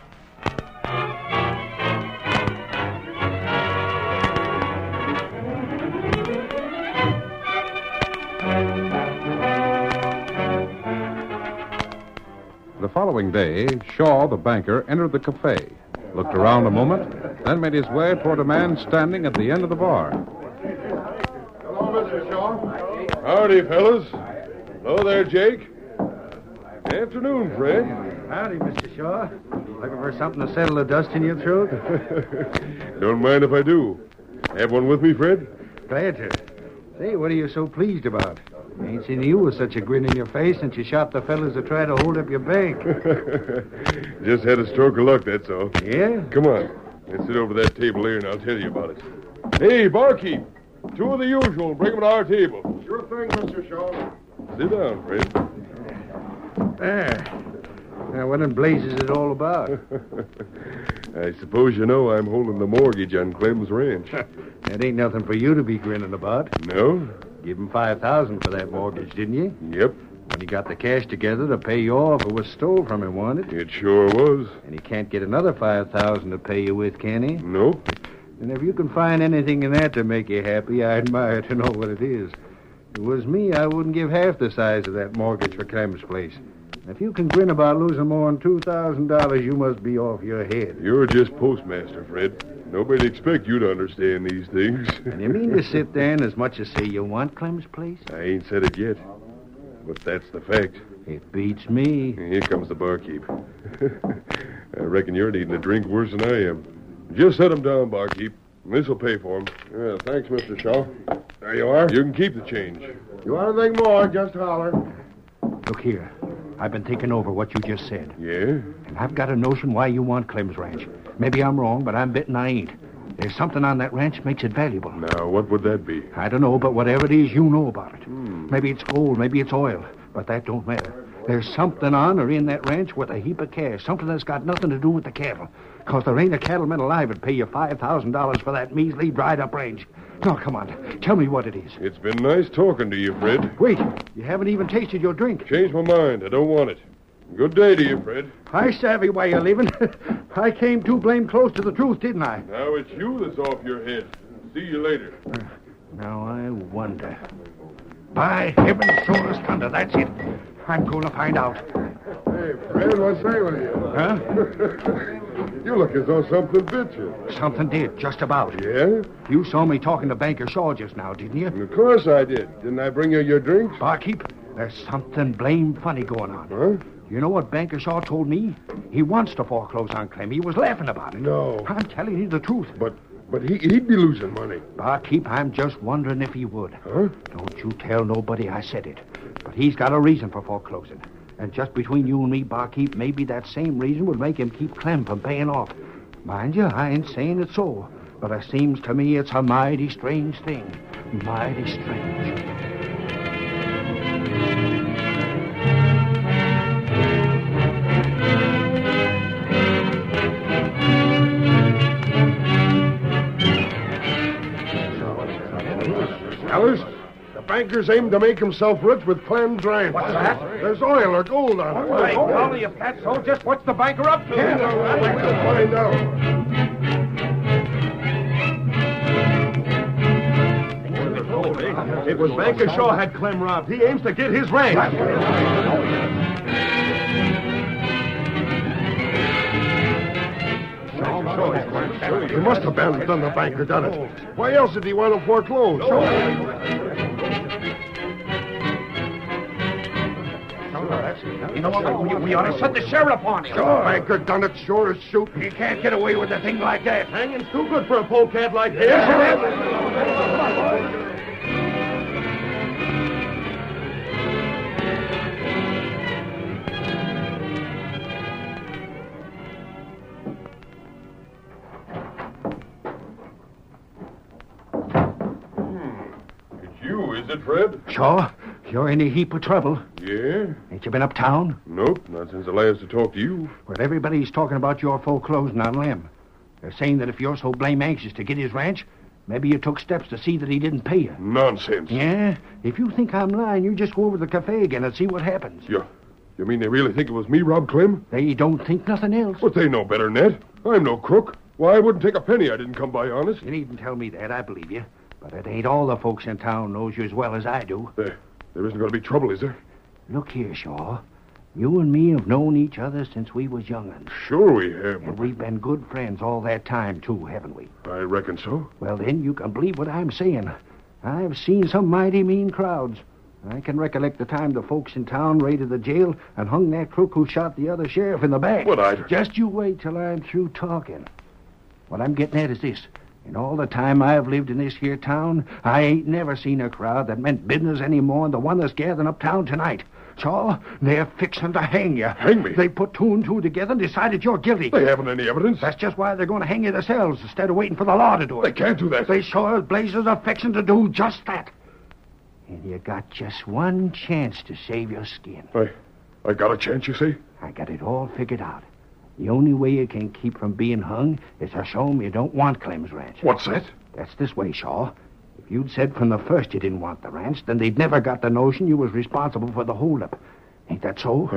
[SPEAKER 10] The following day, Shaw, the banker, entered the cafe, looked around a moment, then made his way toward a man standing at the end of the bar.
[SPEAKER 15] Hello, Mr. Shaw. Howdy, fellas. Hello there, Jake. Afternoon, Fred.
[SPEAKER 6] Howdy, Mr. Shaw. Looking for something to settle the dust in your throat?
[SPEAKER 15] Don't mind if I do. Have one with me, Fred?
[SPEAKER 6] Glad to. Say, what are you so pleased about? Ain't seen you with such a grin in your face since you shot the fellas that tried to hold up your bank.
[SPEAKER 15] Just had a stroke of luck, that's all.
[SPEAKER 6] Yeah?
[SPEAKER 15] Come on. Let's sit over that table here and I'll tell you about it. Hey, barkeep. Two of the usual. Bring them to our table.
[SPEAKER 13] Sure thing, Mr. Shaw.
[SPEAKER 15] Sit down, Fred.
[SPEAKER 6] There. Now, what in blazes is it all about?
[SPEAKER 15] I suppose you know I'm holding the mortgage on Clem's ranch.
[SPEAKER 6] That ain't nothing for you to be grinning about.
[SPEAKER 15] No?
[SPEAKER 6] Give him $5,000 for that mortgage, didn't you?
[SPEAKER 15] Yep.
[SPEAKER 6] When he got the cash together to pay you off, it was stole from him, wasn't it?
[SPEAKER 15] It sure was.
[SPEAKER 6] And he can't get another $5,000 to pay you with, can he?
[SPEAKER 15] Nope.
[SPEAKER 6] And if you can find anything in that to make you happy, I admire to know what it is. If it was me, I wouldn't give half the size of that mortgage for Clem's place. If you can grin about losing more than $2,000, you must be off your head.
[SPEAKER 15] You're just postmaster, Fred. Nobody'd expect you to understand these things.
[SPEAKER 6] And you mean to sit there and as much as say you want Clem's place?
[SPEAKER 15] I ain't said it yet. But that's the fact.
[SPEAKER 6] It beats me.
[SPEAKER 15] Here comes the barkeep. I reckon you're needing a drink worse than I am. Just set him down, barkeep. This'll pay for him.
[SPEAKER 13] Yeah, thanks, Mr. Shaw.
[SPEAKER 15] There you are. You can keep the change.
[SPEAKER 13] You want anything more, just holler.
[SPEAKER 12] Look here. I've been thinking over what you just said.
[SPEAKER 15] Yeah?
[SPEAKER 12] And I've got a notion why you want Clem's ranch. Maybe I'm wrong, but I'm betting I ain't. There's something on that ranch makes it valuable.
[SPEAKER 15] Now, what would that be?
[SPEAKER 12] I don't know, but whatever it is, you know about it. Maybe it's gold, maybe it's oil, but that don't matter.
[SPEAKER 6] There's something on or in that ranch with a heap of cash. Something that's got nothing to do with the cattle. Because there ain't a cattleman alive that'd pay you $5,000 for that measly, dried-up range. Now, come on. Tell me what it is.
[SPEAKER 15] It's been nice talking to you, Fred.
[SPEAKER 6] Wait. You haven't even tasted your drink.
[SPEAKER 15] Changed my mind. I don't want it. Good day to you, Fred.
[SPEAKER 6] I savvy why you're leaving. I came too blame close to the truth, didn't I?
[SPEAKER 15] Now it's you that's off your head. See you later.
[SPEAKER 6] Now I wonder. By heaven, sure as thunder, that's it. I'm going to find out.
[SPEAKER 15] Hey, Fred, what's wrong with you?
[SPEAKER 6] Huh?
[SPEAKER 15] You look as though something bit you.
[SPEAKER 6] Something did, just about.
[SPEAKER 15] Yeah?
[SPEAKER 6] You saw me talking to Banker Shaw just now, didn't you?
[SPEAKER 15] Of course I did. Didn't I bring you your drinks?
[SPEAKER 6] Barkeep, there's something blame funny going on.
[SPEAKER 15] Huh?
[SPEAKER 6] You know what Banker Shaw told me? He wants to foreclose on Clem. He was laughing about it.
[SPEAKER 15] No.
[SPEAKER 6] I'm telling you the truth.
[SPEAKER 15] But he'd be losing money.
[SPEAKER 6] Barkeep, I'm just wondering if he would.
[SPEAKER 15] Huh?
[SPEAKER 6] Don't you tell nobody I said it. But he's got a reason for foreclosing. And just between you and me, Barkeep, maybe that same reason would make him keep Clem from paying off. Mind you, I ain't saying it's so. But it seems to me it's a mighty strange thing. Mighty strange.
[SPEAKER 15] Fellas, the banker's aimed to make himself rich with Clem's ranch.
[SPEAKER 6] What's that?
[SPEAKER 15] There's oil or gold on it.
[SPEAKER 6] Hey, golly, if that's so, just what's the banker up to?
[SPEAKER 15] We'll find out.
[SPEAKER 11] It was Banker Shaw had Clem robbed. He aims to get his ranch.
[SPEAKER 15] He must have done the banker done it. Why else did he want to foreclose?
[SPEAKER 6] You know what? We ought to set the sheriff on him.
[SPEAKER 15] Sure. Banker done it, sure as shoot.
[SPEAKER 6] He can't get away with a thing like that.
[SPEAKER 11] Hanging's too good for a polecat like his.
[SPEAKER 15] Is it, Fred?
[SPEAKER 6] Sure. You're in a heap of trouble.
[SPEAKER 15] Yeah?
[SPEAKER 6] Ain't you been uptown?
[SPEAKER 15] Nope, not since the last to talk to you.
[SPEAKER 6] Well, everybody's talking about your foreclosing on Lem. They're saying that if you're so blame anxious to get his ranch, maybe you took steps to see that he didn't pay you.
[SPEAKER 15] Nonsense.
[SPEAKER 6] Yeah? If you think I'm lying, you just go over to the cafe again and see what happens.
[SPEAKER 15] You mean they really think it was me, Rob Clem?
[SPEAKER 6] They don't think nothing else.
[SPEAKER 15] But they know better than that. I'm no crook. Why, I wouldn't take a penny I didn't come by honest.
[SPEAKER 6] You needn't tell me that. I believe you. But it ain't all the folks in town knows you as well as I do.
[SPEAKER 15] There isn't going to be trouble, is there?
[SPEAKER 6] Look here, Shaw. You and me have known each other since we was young'uns.
[SPEAKER 15] Sure we have.
[SPEAKER 6] And we've been good friends all that time, too, haven't we?
[SPEAKER 15] I reckon so.
[SPEAKER 6] Well, then, you can believe what I'm saying. I've seen some mighty mean crowds. I can recollect the time the folks in town raided the jail and hung that crook who shot the other sheriff in the back. Just you wait till I'm through talking. What I'm getting at is this. In all the time I've lived in this here town, I ain't never seen a crowd that meant business any more than the one that's gathering uptown tonight. Shaw, they're fixing to hang you.
[SPEAKER 15] Hang me?
[SPEAKER 6] They put two and two together and decided you're guilty.
[SPEAKER 15] They haven't any evidence.
[SPEAKER 6] That's just why they're going to hang you themselves instead of waiting for the law to do it.
[SPEAKER 15] They can't do that.
[SPEAKER 6] They sure as blazes are fixing to do just that. And you got just one chance to save your skin.
[SPEAKER 15] I got a chance, you say?
[SPEAKER 6] I got it all figured out. The only way you can keep from being hung is to show 'em you don't want Clem's ranch.
[SPEAKER 15] What's that?
[SPEAKER 6] That's this way, Shaw. If you'd said from the first you didn't want the ranch, then they'd never got the notion you was responsible for the holdup. Ain't that so?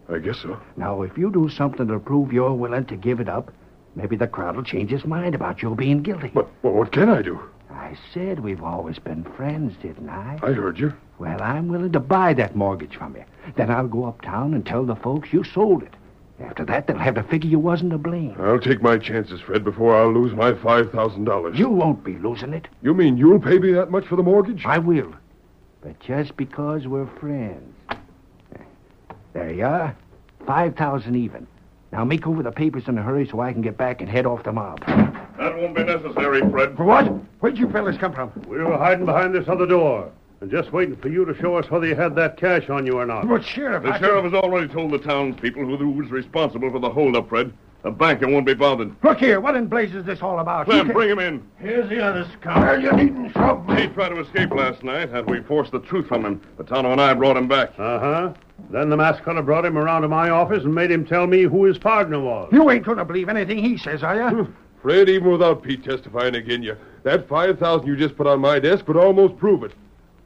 [SPEAKER 15] I guess so.
[SPEAKER 6] Now, if you do something to prove you're willing to give it up, maybe the crowd will change its mind about you being guilty.
[SPEAKER 15] But what can I do?
[SPEAKER 6] I said we've always been friends, didn't I?
[SPEAKER 15] I heard you.
[SPEAKER 6] Well, I'm willing to buy that mortgage from you. Then I'll go uptown and tell the folks you sold it. After that, they'll have to figure you wasn't to blame.
[SPEAKER 15] I'll take my chances, Fred, before I'll lose my $5,000.
[SPEAKER 6] You won't be losing it.
[SPEAKER 15] You mean you'll pay me that much for the mortgage?
[SPEAKER 6] I will. But just because we're friends. There you are. 5,000 even. Now make over the papers in a hurry so I can get back and head off the mob.
[SPEAKER 3] That won't be necessary, Fred.
[SPEAKER 6] For what? Where'd you fellas come from?
[SPEAKER 5] We were hiding behind this other door. And just waiting for you to show us whether you had that cash on you or not.
[SPEAKER 6] But, Sheriff,
[SPEAKER 3] The sheriff has already told the townspeople who was responsible for the holdup, Fred. The banker won't be bothered.
[SPEAKER 6] Look here, what in blazes is this all about?
[SPEAKER 3] Clem, bring him in.
[SPEAKER 11] Here's the other scout.
[SPEAKER 15] Well, you needn't shove me.
[SPEAKER 3] He tried to escape last night, and we forced the truth from him. But Tonto and I brought him back.
[SPEAKER 5] Uh-huh. Then the masked fellow brought him around to my office and made him tell me who his partner was.
[SPEAKER 6] You ain't going to believe anything he says, are you?
[SPEAKER 15] Fred, even without Pete testifying again you, that $5,000 you just put on my desk would almost prove it.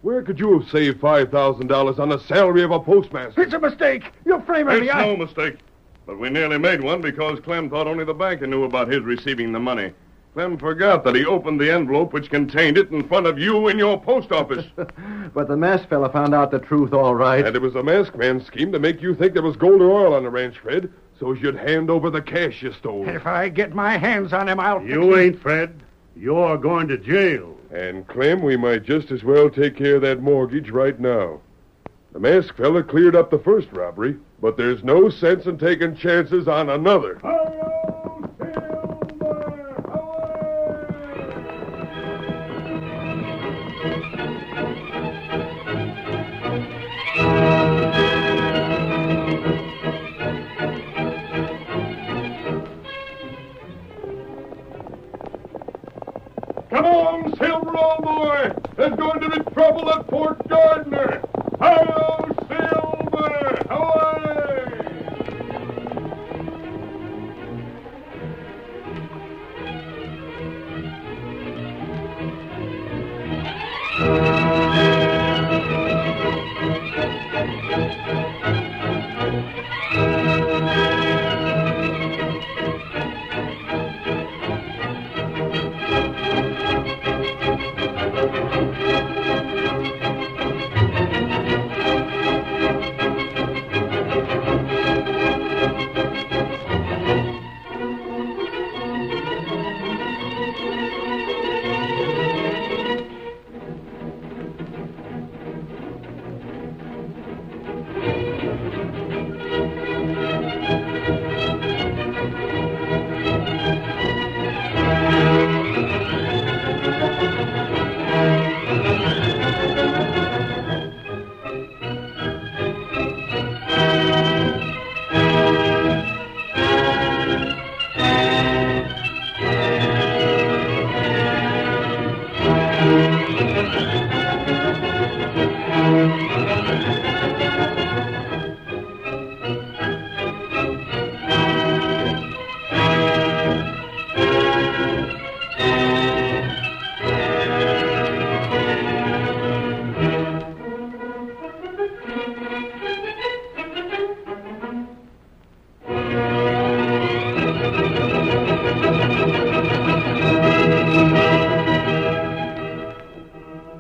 [SPEAKER 15] Where could you have saved $5,000 on the salary of a postmaster?
[SPEAKER 6] It's a mistake. You're framing me.
[SPEAKER 3] It's no mistake. But we nearly made one because Clem thought only the banker knew about his receiving the money. Clem forgot that he opened the envelope which contained it in front of you in your post office.
[SPEAKER 21] But the masked fella found out the truth all right.
[SPEAKER 15] And it was the masked man's scheme to make you think there was gold or oil on the ranch, Fred, so you'd hand over the cash you stole.
[SPEAKER 6] If I get my hands on him, I'll...
[SPEAKER 5] You ain't, Fred. You're going to jail.
[SPEAKER 15] And, Clem, we might just as well take care of that mortgage right now. The masked fella cleared up the first robbery, but there's no sense in taking chances on another.
[SPEAKER 3] Come on, Silver, old boy. There's going to be trouble at Fort Gardner. Hello, Silver. Away!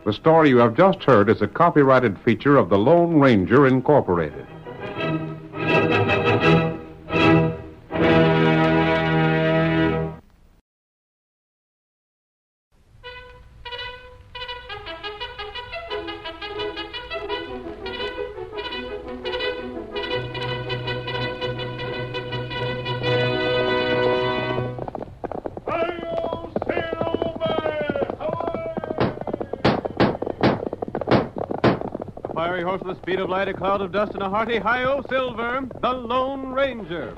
[SPEAKER 10] The story you have just heard is a copyrighted feature of the Lone Ranger Incorporated.
[SPEAKER 1] Fiery horse with the speed of light, a cloud of dust, and a hearty hi-yo Silver, the Lone Ranger.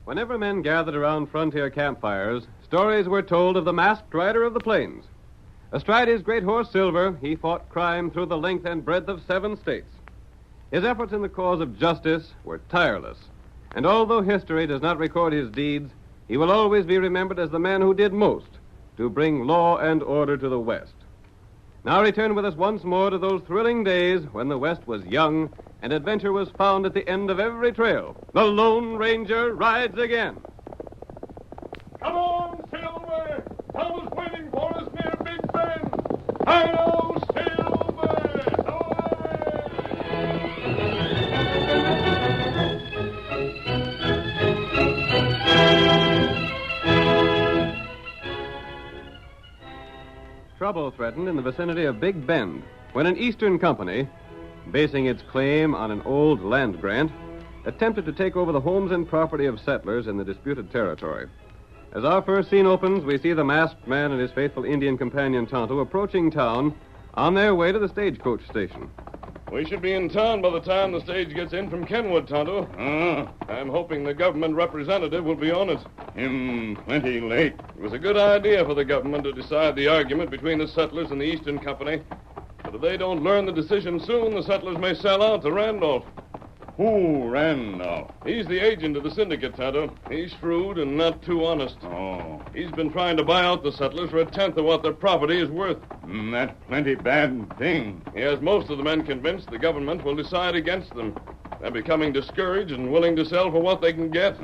[SPEAKER 1] Whenever men gathered around frontier campfires, stories were told of the masked rider of the plains. Astride his great horse Silver, he fought crime through the length and breadth of 7 states. His efforts in the cause of justice were tireless, and although history does not record his deeds, he will always be remembered as the man who did most to bring law and order to the West. Now return with us once more to those thrilling days when the West was young and adventure was found at the end of every trail. The Lone Ranger rides again.
[SPEAKER 15] Come on, Silver! Tonto's waiting for us near Big Bend. Hi-yo, Silver!
[SPEAKER 1] Trouble threatened in the vicinity of Big Bend when an Eastern company, basing its claim on an old land grant, attempted to take over the homes and property of settlers in the disputed territory. As our first scene opens, we see the masked man and his faithful Indian companion Tonto approaching town on their way to the stagecoach station.
[SPEAKER 3] We should be in town by the time the stage gets in from Kenwood, Tonto. I'm hoping the government representative will be on it.
[SPEAKER 16] Him plenty late.
[SPEAKER 3] It was a good idea for the government to decide the argument between the settlers and the Eastern Company. But if they don't learn the decision soon, the settlers may sell out to Randolph.
[SPEAKER 16] Who, Randolph?
[SPEAKER 3] He's the agent of the syndicate, Tonto. He's shrewd and not too honest.
[SPEAKER 16] Oh.
[SPEAKER 3] He's been trying to buy out the settlers for 1/10 of what their property is worth.
[SPEAKER 16] That's plenty bad thing.
[SPEAKER 3] He has most of the men convinced the government will decide against them. They're becoming discouraged and willing to sell for what they can get.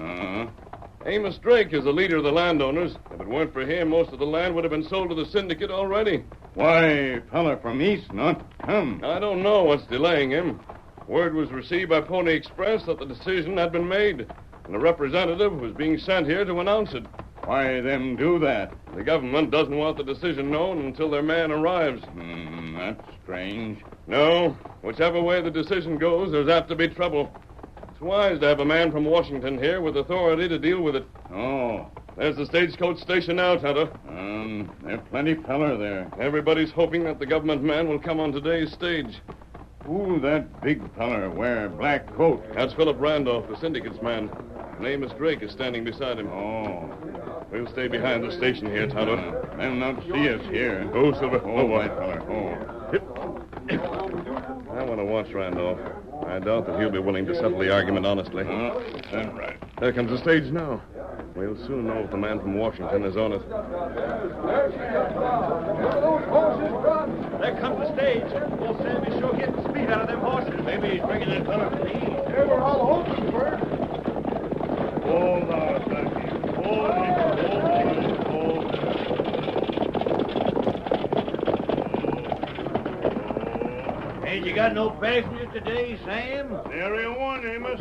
[SPEAKER 3] Amos Drake is the leader of the landowners. If it weren't for him, most of the land would have been sold to the syndicate already.
[SPEAKER 16] Why, fella from East not come?
[SPEAKER 3] I don't know what's delaying him. Word was received by Pony Express that the decision had been made, and a representative was being sent here to announce it.
[SPEAKER 16] Why them do that?
[SPEAKER 3] The government doesn't want the decision known until their man arrives.
[SPEAKER 16] That's strange.
[SPEAKER 3] No, whichever way the decision goes, there's apt to be trouble. It's wise to have a man from Washington here with authority to deal with it.
[SPEAKER 16] Oh.
[SPEAKER 3] There's the stagecoach station now, Tonto.
[SPEAKER 16] There's plenty feller there.
[SPEAKER 3] Everybody's hoping that the government man will come on today's stage.
[SPEAKER 16] Who that big feller wear black coat?
[SPEAKER 3] That's Philip Randolph, the syndicate's man. Amos Drake is standing beside him.
[SPEAKER 16] Oh.
[SPEAKER 3] We'll stay behind the station here, Tonto.
[SPEAKER 16] They'll not see us here.
[SPEAKER 3] Oh, Silver.
[SPEAKER 16] Oh, white feller.
[SPEAKER 3] I want to watch Randolph. I doubt that he'll be willing to settle the argument honestly.
[SPEAKER 16] That's right.
[SPEAKER 3] There comes the stage now. We'll soon know if the man from Washington is on it.
[SPEAKER 19] There comes the stage. Old Sammy's sure getting speed out of them horses. Maybe he's bringing that fella from the east. They were all open, Bert.
[SPEAKER 16] Hold on, Blackie. Hold it.
[SPEAKER 19] Ain't you got no passengers today, Sam?
[SPEAKER 16] Nary one, Amos.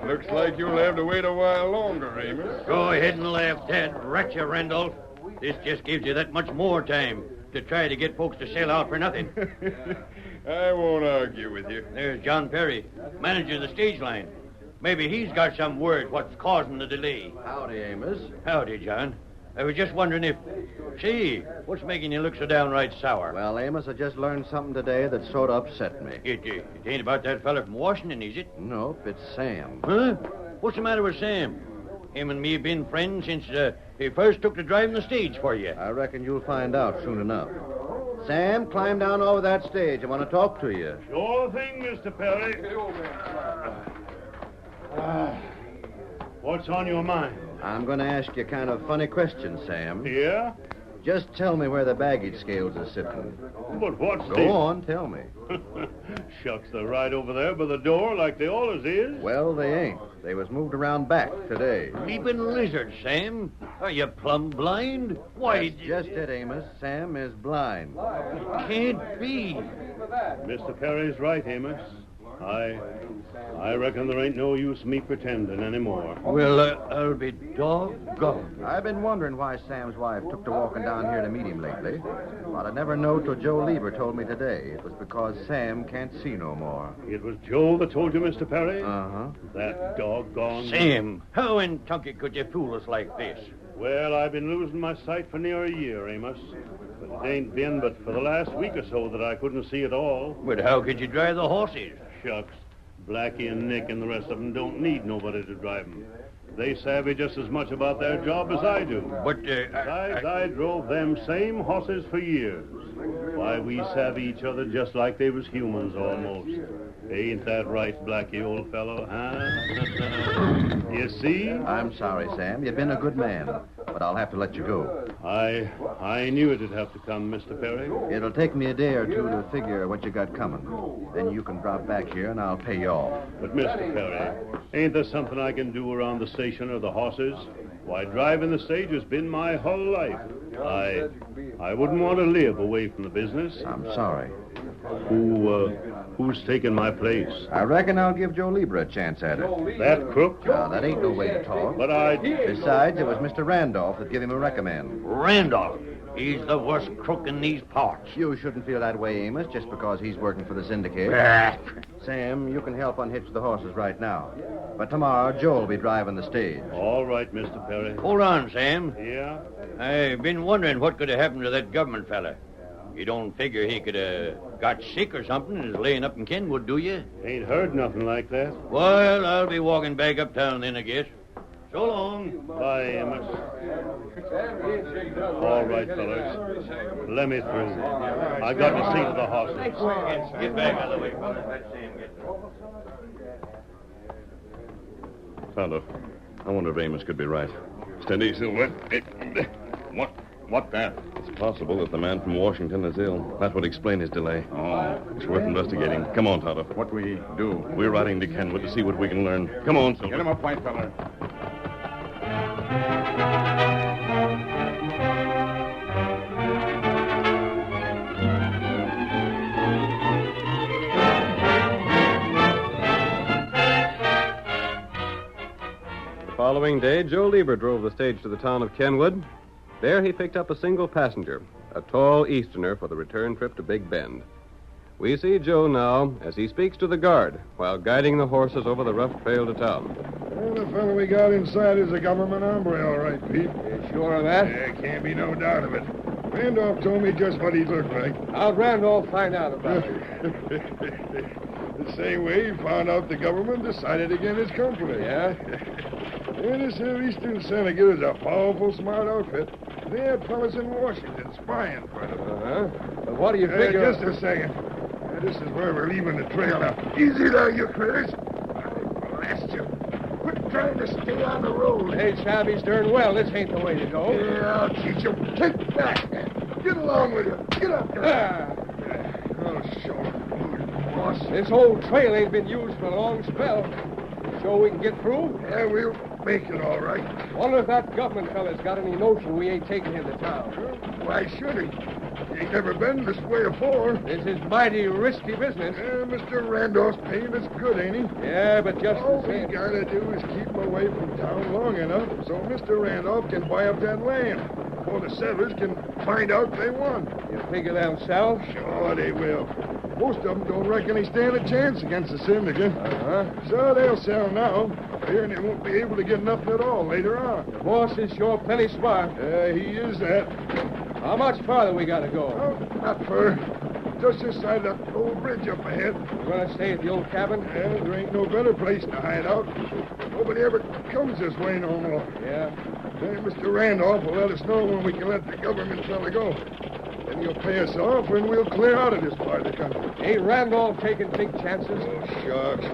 [SPEAKER 15] Looks like you'll have to wait a while longer, Amos.
[SPEAKER 19] Go ahead and laugh, Dad. Rat you, Randolph. This just gives you that much more time to try to get folks to sell out for nothing.
[SPEAKER 15] I won't argue with you.
[SPEAKER 19] There's John Perry, manager of the stage line. Maybe he's got some word what's causing the delay.
[SPEAKER 17] Howdy, Amos.
[SPEAKER 19] Howdy, John. I was just wondering if... See, what's making you look so downright sour?
[SPEAKER 17] Well, Amos, I just learned something today that sort of upset me.
[SPEAKER 19] It ain't about that fella from Washington, is it?
[SPEAKER 17] Nope, it's Sam.
[SPEAKER 19] Huh? What's the matter with Sam? Him and me have been friends since he first took to driving the stage for you.
[SPEAKER 17] I reckon you'll find out soon enough. Sam, climb down over that stage. I want to talk to you.
[SPEAKER 16] Sure thing, Mr. Perry. What's on your mind?
[SPEAKER 17] I'm going to ask you kind of funny questions, Sam.
[SPEAKER 16] Yeah?
[SPEAKER 17] Just tell me where the baggage scales are sitting.
[SPEAKER 16] But what's
[SPEAKER 17] Go on, tell me.
[SPEAKER 16] Shucks, they're right over there by the door like they always is.
[SPEAKER 17] Well, they ain't. They was moved around back today.
[SPEAKER 19] Leaping lizards, Sam. Are you plumb blind? Why...
[SPEAKER 17] That's just it, Amos. Sam is blind.
[SPEAKER 19] Can't be.
[SPEAKER 16] Mr. Perry's right, Amos. I reckon there ain't no use me pretending anymore.
[SPEAKER 19] Well, I'll be doggone.
[SPEAKER 17] I've been wondering why Sam's wife took to walking down here to meet him lately. But I never know till Joe Lieber told me today. It was because Sam can't see no more.
[SPEAKER 16] It was Joe that told you, Mr. Perry?
[SPEAKER 17] Uh-huh.
[SPEAKER 16] That doggone...
[SPEAKER 19] Sam, how in Tunky could you fool us like this?
[SPEAKER 16] Well, I've been losing my sight for near a year, Amos. But it ain't been but for the last week or so that I couldn't see at all.
[SPEAKER 19] But how could you drive the horses?
[SPEAKER 16] Shucks.
[SPEAKER 5] Blackie and Nick and the rest of them don't need nobody to drive them. They savvy just as much about their job as I do.
[SPEAKER 19] But,
[SPEAKER 5] Besides, I drove them same horses for years. Why, we savvy each other just like they was humans almost. Ain't that right, Blackie, old fellow, huh? You see?
[SPEAKER 17] I'm sorry, Sam. You've been a good man, but I'll have to let you go.
[SPEAKER 5] I knew it'd have to come, Mr. Perry.
[SPEAKER 17] It'll take me a day or two to figure what you got coming. Then you can drop back here and I'll pay you off.
[SPEAKER 5] But, Mr. Perry, ain't there something I can do around the station or the horses? Why, driving the stage has been my whole life. I wouldn't want to live away from the business.
[SPEAKER 17] I'm sorry.
[SPEAKER 5] Who's taking my place?
[SPEAKER 17] I reckon I'll give Joe Lieber a chance at it.
[SPEAKER 5] That crook?
[SPEAKER 17] Now, that ain't no way to talk.
[SPEAKER 5] But
[SPEAKER 17] Besides, it was Mr. Randolph that gave him a recommend.
[SPEAKER 19] Randolph? He's the worst crook in these parts.
[SPEAKER 17] You shouldn't feel that way, Amos, just because he's working for the syndicate. Sam, you can help unhitch the horses right now. But tomorrow, Joe will be driving the stage.
[SPEAKER 5] All right, Mr. Perry.
[SPEAKER 19] Hold on, Sam.
[SPEAKER 5] Yeah?
[SPEAKER 19] I've been wondering what could have happened to that government fella. You don't figure he could have got sick or something and is laying up in Kenwood, do you?
[SPEAKER 5] Ain't heard nothing like that.
[SPEAKER 19] Well, I'll be walking back uptown then, I guess. So long.
[SPEAKER 5] Bye, Amos. All right, fellas. Let me through. I got to see to the horses.
[SPEAKER 19] Get back out of the way, fellas. Let Sam get through.
[SPEAKER 3] Tonto, I wonder if Amos could be right. Steady, Silver.
[SPEAKER 16] What that?
[SPEAKER 3] It's possible that the man from Washington is ill. That would explain his delay.
[SPEAKER 16] Oh.
[SPEAKER 3] It's worth investigating. Come on, Tonto.
[SPEAKER 16] What we do?
[SPEAKER 3] We're riding to Kenwood to see what we can learn. Come on, Silver.
[SPEAKER 16] Get him up, white fella.
[SPEAKER 1] The following day, Joe Lieber drove the stage to the town of Kenwood. There he picked up a single passenger, a tall Easterner for the return trip to Big Bend. We see Joe now as he speaks to the guard while guiding the horses over the rough trail to town.
[SPEAKER 2] Well, the fellow we got inside is a government hombre, all right, Pete.
[SPEAKER 18] You sure of that?
[SPEAKER 2] There can't be no doubt of it. Randolph told me just what he looked like.
[SPEAKER 18] How'd Randolph find out about it?
[SPEAKER 2] The same way he found out the government decided against his company.
[SPEAKER 18] Yeah?
[SPEAKER 2] And this here Eastern Syndicate is a powerful smart outfit. They had fellas in Washington spying for them.
[SPEAKER 18] But what do you figure?
[SPEAKER 2] Just a second. This is where we're leaving the trail now. Easy there, you critters. Blast you. Quit trying to stay on the road.
[SPEAKER 18] Hey, Shabby's darn well. This ain't the way to go.
[SPEAKER 2] Yeah, I'll teach you. Take that. Get along with you. Get up there. Oh, sure. Boss.
[SPEAKER 18] This old trail ain't been used for a long spell. Sure we can get through?
[SPEAKER 2] Yeah, we'll make it all right.
[SPEAKER 18] Wonder if that government fella's got any notion we ain't taking him to town.
[SPEAKER 2] Why should he? He ain't never been this way before.
[SPEAKER 18] This is mighty risky business.
[SPEAKER 2] Yeah, Mr. Randolph's paying us good, ain't he?
[SPEAKER 18] Yeah, but just
[SPEAKER 2] all
[SPEAKER 18] the same.
[SPEAKER 2] we gotta do is keep him away from town long enough so Mr. Randolph can buy up that land before the settlers can find out they won.
[SPEAKER 18] You figure they'll sell?
[SPEAKER 2] Sure they will. Most of them don't reckon he stand a chance against the syndicate. So they'll sell now. And they won't be able to get nothing at all later on.
[SPEAKER 18] The boss is sure plenty smart.
[SPEAKER 2] He is that.
[SPEAKER 18] How much farther we gotta go?
[SPEAKER 2] Oh, not far. Just this side of that old bridge up ahead.
[SPEAKER 18] We're gonna stay at the old cabin?
[SPEAKER 2] Yeah, there ain't no better place to hide out. Nobody ever comes this way no more.
[SPEAKER 18] Yeah.
[SPEAKER 2] Hey, Mr. Randolph will let us know when we can let the government fella go. Then he'll pay us off and we'll clear out of this part of the country.
[SPEAKER 18] Ain't Randolph taking big chances?
[SPEAKER 2] Oh, shucks.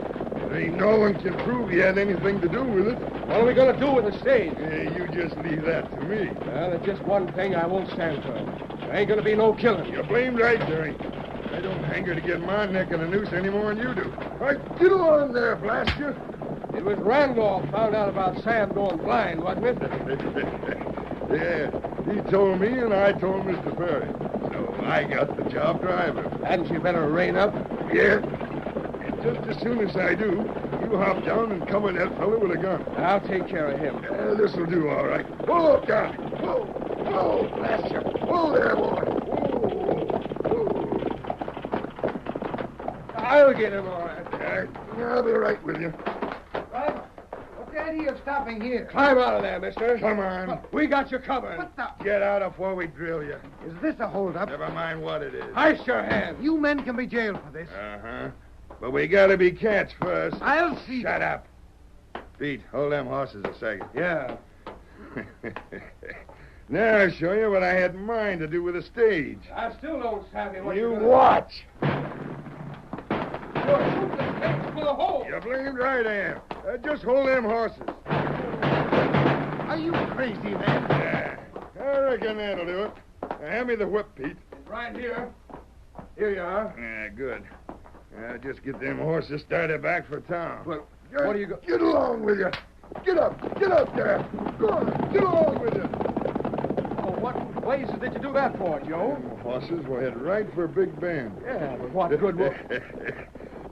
[SPEAKER 2] There ain't no one can prove he had anything to do with it.
[SPEAKER 18] What are we going to do with the stage?
[SPEAKER 2] Yeah, you just leave that to me.
[SPEAKER 18] Well, there's just one thing I won't stand for. There ain't going to be no killing.
[SPEAKER 2] You're blamed right, there ain't. I don't hanker to get my neck in a noose any more than you do. All right, get along there, blast you.
[SPEAKER 18] It was Randolph found out about Sam going blind, wasn't it?
[SPEAKER 2] Yeah, he told me and I told Mr. Perry. So I got the job driving.
[SPEAKER 18] Hadn't you better rein up?
[SPEAKER 2] Yeah. Just as soon as I do, you hop down and cover that fellow with a gun.
[SPEAKER 18] I'll take care of him.
[SPEAKER 2] This'll do all right. Whoa, Johnny. Whoa, whoa, blast you. Whoa there, boy. Whoa.
[SPEAKER 18] I'll get him all right.
[SPEAKER 2] I'll be right with you.
[SPEAKER 18] Driver, what's the idea of stopping here?
[SPEAKER 2] Climb out of there, mister. Come on.
[SPEAKER 18] We got you covered.
[SPEAKER 2] What the? Get out before we drill you.
[SPEAKER 18] Is this a holdup?
[SPEAKER 2] Never mind what it is.
[SPEAKER 18] Ice your hand.
[SPEAKER 12] You men can be jailed for this.
[SPEAKER 2] Uh-huh.
[SPEAKER 7] But we gotta be cats first.
[SPEAKER 21] I'll see.
[SPEAKER 7] Shut up. Pete, hold them horses a second.
[SPEAKER 21] Yeah.
[SPEAKER 7] Now I'll show you what I had in mind to do with the stage.
[SPEAKER 18] I still don't savvy what
[SPEAKER 7] You
[SPEAKER 18] you're
[SPEAKER 7] watch.
[SPEAKER 18] You're shooting the stage with a hole.
[SPEAKER 7] You're blamed right, I am. Just hold them horses.
[SPEAKER 21] Are you crazy, then?
[SPEAKER 7] Yeah, I reckon that'll do it. Now, hand me the whip, Pete.
[SPEAKER 18] Right here. Here you are.
[SPEAKER 7] Yeah, good. Just get them horses started back for town.
[SPEAKER 18] Well, what do you go...
[SPEAKER 7] Get along with you. Get up there. Go on, get along with you.
[SPEAKER 18] Oh, what blazes did you do that for, Joe?
[SPEAKER 7] Them horses will head right for Big Bend.
[SPEAKER 18] Yeah, but what good will...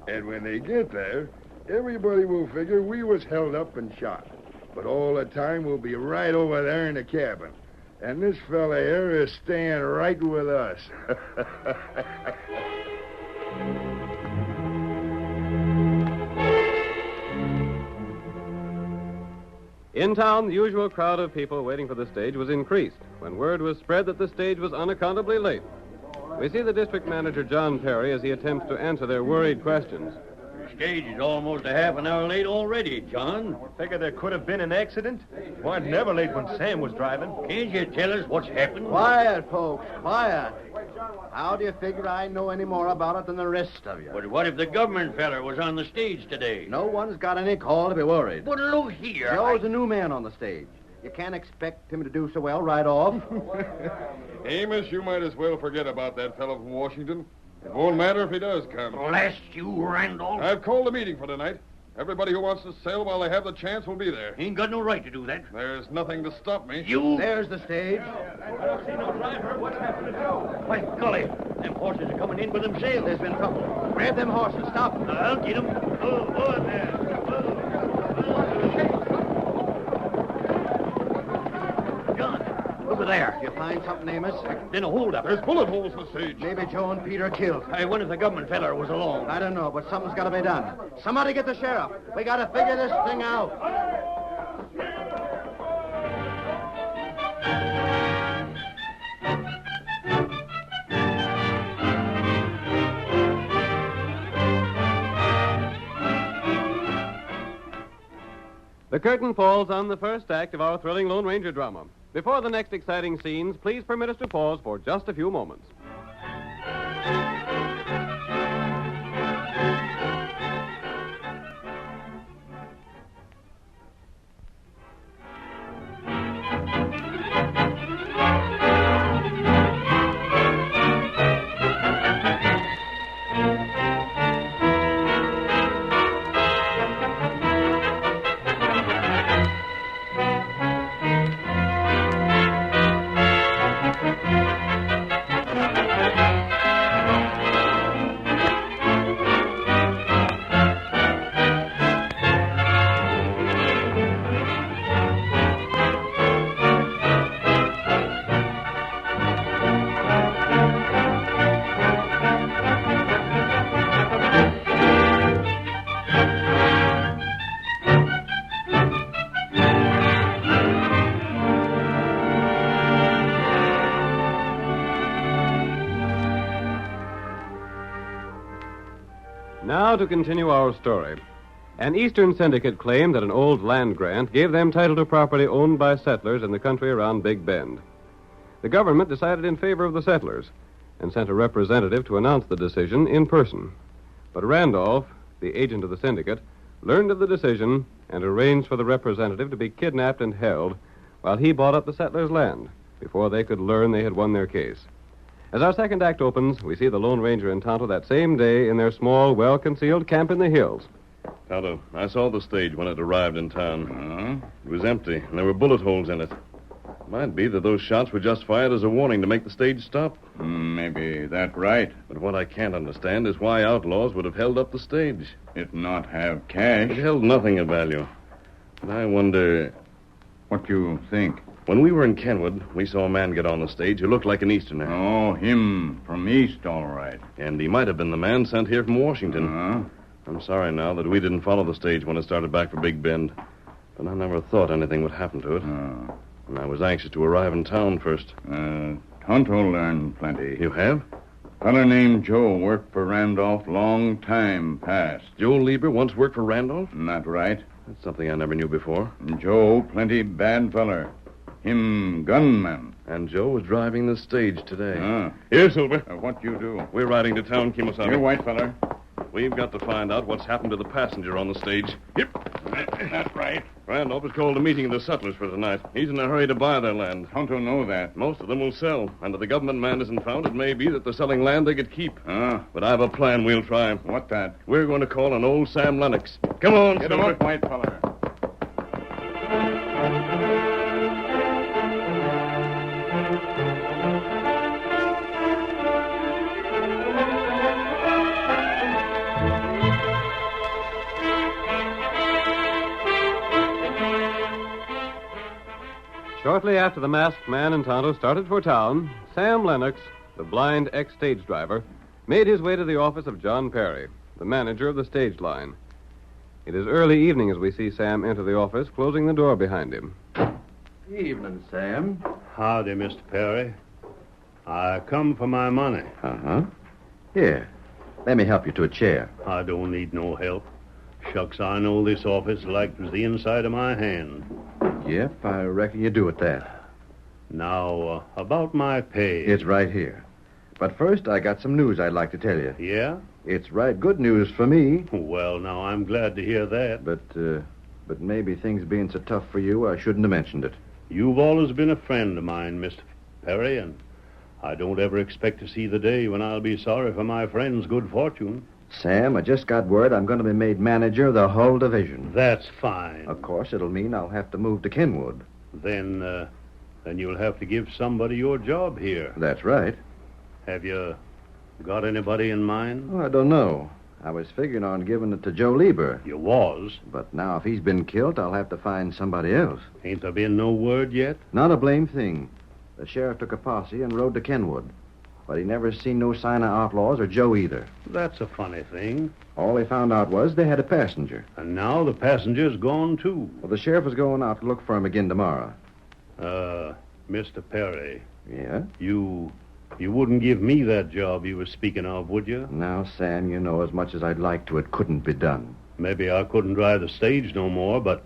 [SPEAKER 7] And when they get there, everybody will figure we was held up and shot. But all the time we'll be right over there in the cabin. And this fella here is staying right with us.
[SPEAKER 1] In town, the usual crowd of people waiting for the stage was increased when word was spread that the stage was unaccountably late. We see the district manager, John Perry, as he attempts to answer their worried questions.
[SPEAKER 19] The stage is almost a half an hour late already, John.
[SPEAKER 22] Figure there could have been an accident. Weren't never late when Sam was driving.
[SPEAKER 19] Can't you tell us what's happened?
[SPEAKER 21] Quiet, folks, quiet. How do you figure I know any more about it than the rest of you?
[SPEAKER 19] But what if the government feller was on the stage today?
[SPEAKER 21] No one's got any call to be worried.
[SPEAKER 19] But look here.
[SPEAKER 21] Joe's a new man on the stage. You can't expect him to do so well right off.
[SPEAKER 15] Amos, you might as well forget about that fellow from Washington. It won't matter if he does come.
[SPEAKER 19] Blast you, Randolph.
[SPEAKER 15] I've called a meeting for tonight. Everybody who wants to sail while they have the chance will be there.
[SPEAKER 19] Ain't got no right to do that.
[SPEAKER 15] There's nothing to stop me.
[SPEAKER 21] There's the stage.
[SPEAKER 19] I don't see no driver. What's happened to Joe? Why, golly, them horses are coming in with them sails.
[SPEAKER 21] There's been trouble. Grab them horses. Stop them.
[SPEAKER 19] I'll get them. Oh, there. John, over there.
[SPEAKER 21] You find something, Amos?
[SPEAKER 19] Then a hold-up.
[SPEAKER 15] There's bullet holes in the stage.
[SPEAKER 21] Maybe Joe and Peter are killed.
[SPEAKER 19] I wonder if the government feller was along.
[SPEAKER 21] I don't know, but something's got to be done. Somebody get the sheriff. We got to figure this thing out.
[SPEAKER 1] The curtain falls on the first act of our thrilling Lone Ranger drama. Before the next exciting scenes, please permit us to pause for just a few moments. Now to continue our story. An Eastern syndicate claimed that an old land grant gave them title to property owned by settlers in the country around Big Bend. The government decided in favor of the settlers and sent a representative to announce the decision in person. But Randolph, the agent of the syndicate, learned of the decision and arranged for the representative to be kidnapped and held while he bought up the settlers' land before they could learn they had won their case. As our second act opens, we see the Lone Ranger and Tonto that same day in their small, well-concealed camp in the hills.
[SPEAKER 3] Tonto, I saw the stage when it arrived in town. It was empty, and there were bullet holes in it. Might be that those shots were just fired as a warning to make the stage stop.
[SPEAKER 16] Maybe that right.
[SPEAKER 3] But what I can't understand is why outlaws would have held up the stage.
[SPEAKER 16] It not have cash.
[SPEAKER 3] It held nothing of value. But I wonder...
[SPEAKER 16] What you think?
[SPEAKER 3] When we were in Kenwood, we saw a man get on the stage who looked like an Easterner.
[SPEAKER 16] Oh, him from East, all right.
[SPEAKER 3] And he might have been the man sent here from Washington. I'm sorry now that we didn't follow the stage when it started back for Big Bend. But I never thought anything would happen to it. And I was anxious to arrive in town first.
[SPEAKER 16] Tonto learned plenty.
[SPEAKER 3] You have?
[SPEAKER 16] Feller named Joe worked for Randolph long time past.
[SPEAKER 3] Joe Lieber once worked for Randolph?
[SPEAKER 16] Not right.
[SPEAKER 3] That's something I never knew before.
[SPEAKER 16] Joe, plenty bad feller. Him gunman.
[SPEAKER 3] And Joe was driving the stage today.
[SPEAKER 16] Ah.
[SPEAKER 3] Here, Silver.
[SPEAKER 16] What you do?
[SPEAKER 3] We're riding to town, Kimosabe.
[SPEAKER 16] Here, white feller.
[SPEAKER 3] We've got to find out what's happened to the passenger on the stage.
[SPEAKER 16] Yep. That's right.
[SPEAKER 3] Randolph has called a meeting of the settlers for tonight. He's in a hurry to buy their land.
[SPEAKER 16] Tonto know that.
[SPEAKER 3] Most of them will sell. And if the government man isn't found, it may be that they're selling land they could keep.
[SPEAKER 16] Ah.
[SPEAKER 3] But I have a plan we'll try.
[SPEAKER 16] What that?
[SPEAKER 3] We're going to call on old Sam Lennox. Come on,
[SPEAKER 16] Get him
[SPEAKER 3] Silver.
[SPEAKER 16] up, white feller.
[SPEAKER 1] Shortly after the masked man and Tonto started for town, Sam Lennox, the blind ex-stage driver, made his way to the office of John Perry, the manager of the stage line. It is early evening as we see Sam enter the office, closing the door behind him.
[SPEAKER 17] Evening, Sam.
[SPEAKER 5] Howdy, Mr. Perry. I come for my money.
[SPEAKER 17] Uh-huh. Here, let me help you to a chair.
[SPEAKER 5] I don't need no help. Shucks, I know this office like it was the inside of my hand.
[SPEAKER 17] Yep, I reckon you do at that.
[SPEAKER 5] Now, about my pay.
[SPEAKER 17] It's right here. But first, I got some news I'd like to tell you.
[SPEAKER 5] Yeah?
[SPEAKER 17] It's right good news for me.
[SPEAKER 5] Well, now, I'm glad to hear that.
[SPEAKER 17] But maybe things being so tough for you, I shouldn't have mentioned it.
[SPEAKER 5] You've always been a friend of mine, Mr. Perry, and I don't ever expect to see the day when I'll be sorry for my friend's good fortune.
[SPEAKER 17] Sam, I just got word I'm going to be made manager of the whole division.
[SPEAKER 5] That's fine.
[SPEAKER 17] Of course, it'll mean I'll have to move to Kenwood.
[SPEAKER 5] Then you'll have to give somebody your job here.
[SPEAKER 17] That's right.
[SPEAKER 5] Have you got anybody in mind?
[SPEAKER 17] Oh, I don't know. I was figuring on giving it to Joe Lieber.
[SPEAKER 5] You was?
[SPEAKER 17] But now if he's been killed, I'll have to find somebody else.
[SPEAKER 5] Ain't there been no word yet?
[SPEAKER 17] Not a blame thing. The sheriff took a posse and rode to Kenwood. But he never seen no sign of outlaws or Joe either.
[SPEAKER 5] That's a funny thing.
[SPEAKER 17] All they found out was they had a passenger.
[SPEAKER 5] And now the passenger's gone, too.
[SPEAKER 17] Well, the sheriff is going out to look for him again tomorrow.
[SPEAKER 5] Mr. Perry.
[SPEAKER 17] Yeah?
[SPEAKER 5] You wouldn't give me that job you were speaking of, would you?
[SPEAKER 17] Now, Sam, you know as much as I'd like to, it couldn't be done.
[SPEAKER 5] Maybe I couldn't drive the stage no more, but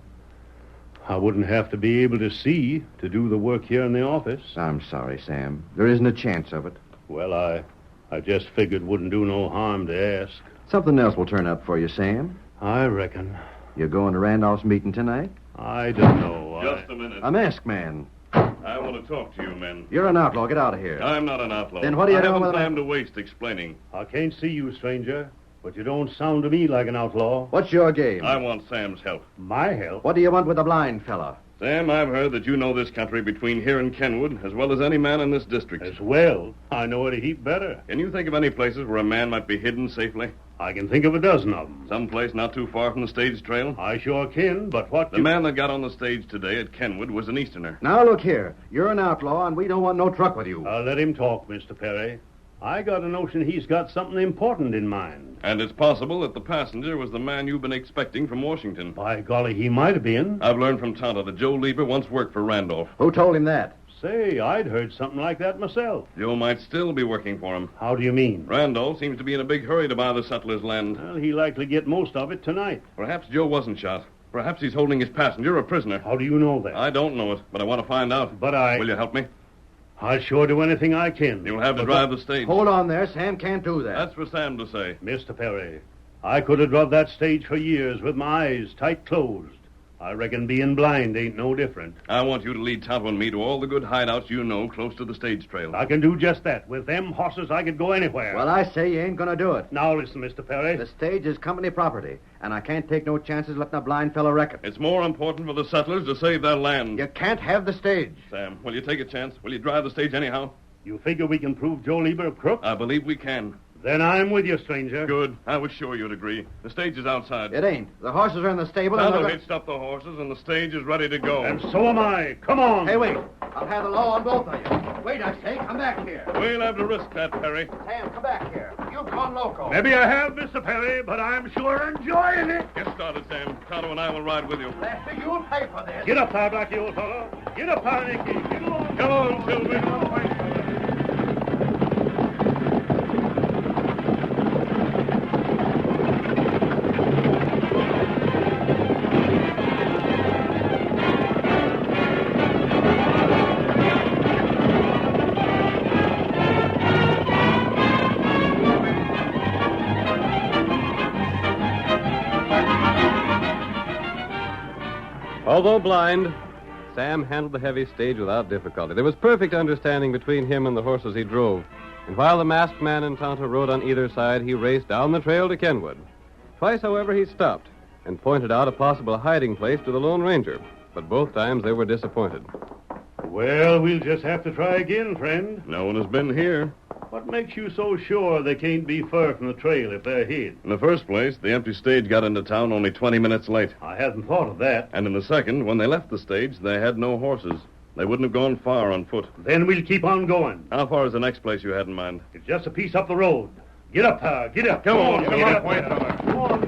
[SPEAKER 5] I wouldn't have to be able to see to do the work here in the office.
[SPEAKER 17] I'm sorry, Sam. There isn't a chance of it.
[SPEAKER 5] Well, I just figured wouldn't do no harm to ask.
[SPEAKER 17] Something else will turn up for you, Sam.
[SPEAKER 5] I reckon.
[SPEAKER 17] You're going to Randolph's meeting tonight?
[SPEAKER 5] I don't know.
[SPEAKER 3] Just a minute.
[SPEAKER 17] A masked man.
[SPEAKER 3] I want to talk to you, men.
[SPEAKER 17] You're an outlaw. Get out of here.
[SPEAKER 3] I'm not an outlaw.
[SPEAKER 17] Then what do you
[SPEAKER 3] I
[SPEAKER 17] know
[SPEAKER 3] haven't
[SPEAKER 17] about
[SPEAKER 3] time to waste explaining.
[SPEAKER 5] I can't see you, stranger, but you don't sound to me like an outlaw.
[SPEAKER 17] What's your game?
[SPEAKER 3] I want Sam's help.
[SPEAKER 5] My help?
[SPEAKER 17] What do you want with a blind fella?
[SPEAKER 3] Sam, I've heard that you know this country between here and Kenwood as well as any man in this district.
[SPEAKER 5] As well? I know it a heap better.
[SPEAKER 3] Can you think of any places where a man might be hidden safely?
[SPEAKER 5] I can think of a dozen of them.
[SPEAKER 3] Some place not too far from the stage trail?
[SPEAKER 5] I sure can, but what
[SPEAKER 3] The man that got on the stage today at Kenwood was an Easterner.
[SPEAKER 17] Now, look here. You're an outlaw, and we don't want no truck with you.
[SPEAKER 5] Let him talk, Mr. Perry. I got a notion he's got something important in mind.
[SPEAKER 3] And it's possible that the passenger was the man you've been expecting from Washington.
[SPEAKER 5] By golly, he might have been.
[SPEAKER 3] I've learned from Tonto that Joe Lieber once worked for Randolph.
[SPEAKER 17] Who told him that?
[SPEAKER 5] Say, I'd heard something like that myself.
[SPEAKER 3] Joe might still be working for him.
[SPEAKER 5] How do you mean?
[SPEAKER 3] Randolph seems to be in a big hurry to buy the settlers' land.
[SPEAKER 5] Well, he'll likely get most of it tonight.
[SPEAKER 3] Perhaps Joe wasn't shot. Perhaps he's holding his passenger a prisoner.
[SPEAKER 5] How do you know that?
[SPEAKER 3] I don't know it, but I want to find out.
[SPEAKER 5] But
[SPEAKER 3] Will you help me?
[SPEAKER 5] I'll sure do anything I can.
[SPEAKER 3] You'll have to drive the stage.
[SPEAKER 17] Hold on there. Sam can't do that.
[SPEAKER 3] That's for Sam to say.
[SPEAKER 5] Mr. Perry, I could have drove that stage for years with my eyes tight closed. I reckon being blind ain't no different.
[SPEAKER 3] I want you to lead Tonto and me to all the good hideouts you know close to the stage trail.
[SPEAKER 5] I can do just that. With them horses, I could go anywhere.
[SPEAKER 17] Well, I say you ain't gonna do it.
[SPEAKER 5] Now listen, Mr. Perry.
[SPEAKER 17] The stage is company property, and I can't take no chances letting a blind fella wreck it.
[SPEAKER 3] It's more important for the settlers to save their land.
[SPEAKER 17] You can't have the stage.
[SPEAKER 3] Sam, will you take a chance? Will you drive the stage anyhow?
[SPEAKER 5] You figure we can prove Joe Lieber a crook?
[SPEAKER 3] I believe we can.
[SPEAKER 5] Then I'm with you, stranger.
[SPEAKER 3] Good. I was sure you'd agree. The stage is outside.
[SPEAKER 17] It ain't. The horses are in the stable.
[SPEAKER 3] Tonto
[SPEAKER 17] and
[SPEAKER 3] hitched up the horses, and the stage is ready to go.
[SPEAKER 5] And so am I. Come on.
[SPEAKER 17] Hey, wait. I'll have the law on both of you. Wait, I say. Come back here.
[SPEAKER 3] We'll have to risk that, Perry.
[SPEAKER 17] Sam, come back here. You've gone loco.
[SPEAKER 5] Maybe I have, Mr. Perry, but I'm sure enjoying it.
[SPEAKER 3] Get started, Sam. Tonto and I will ride with you.
[SPEAKER 17] Lester, you'll pay for this.
[SPEAKER 5] Get up there, Blackie, old fellow. Get up there, Nicky. Get along.
[SPEAKER 3] Come on, Silver.
[SPEAKER 1] Although blind, Sam handled the heavy stage without difficulty. There was perfect understanding between him and the horses he drove. And while the masked man and Tonto rode on either side, he raced down the trail to Kenwood. Twice, however, he stopped and pointed out a possible hiding place to the Lone Ranger. But both times they were disappointed.
[SPEAKER 5] Well, we'll just have to try again, friend.
[SPEAKER 3] No one has been here.
[SPEAKER 5] What makes you so sure they can't be far from the trail if they're hid?
[SPEAKER 3] In the first place, the empty stage got into town only 20 minutes late.
[SPEAKER 5] I hadn't thought of that.
[SPEAKER 3] And in the second, when they left the stage, they had no horses. They wouldn't have gone far on foot.
[SPEAKER 5] Then we'll keep on going.
[SPEAKER 3] How far is the next place you had in mind?
[SPEAKER 5] It's just a piece up the road. Get up, Pa. Get up.
[SPEAKER 3] Come on,
[SPEAKER 5] get up, white fella. Come on.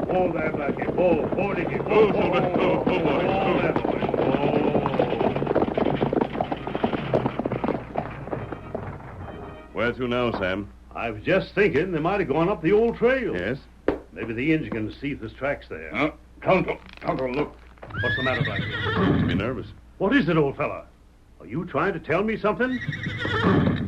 [SPEAKER 5] Hold that, Blackie. Hold it. Hold that.
[SPEAKER 3] Where to now, Sam?
[SPEAKER 5] I was just thinking they might have gone up the old trail.
[SPEAKER 3] Yes?
[SPEAKER 5] Maybe the engine can see if there's tracks there.
[SPEAKER 16] Tonto, look.
[SPEAKER 5] What's the matter, Blackie?
[SPEAKER 3] Be nervous.
[SPEAKER 5] What is it, old fella? Are you trying to tell me something?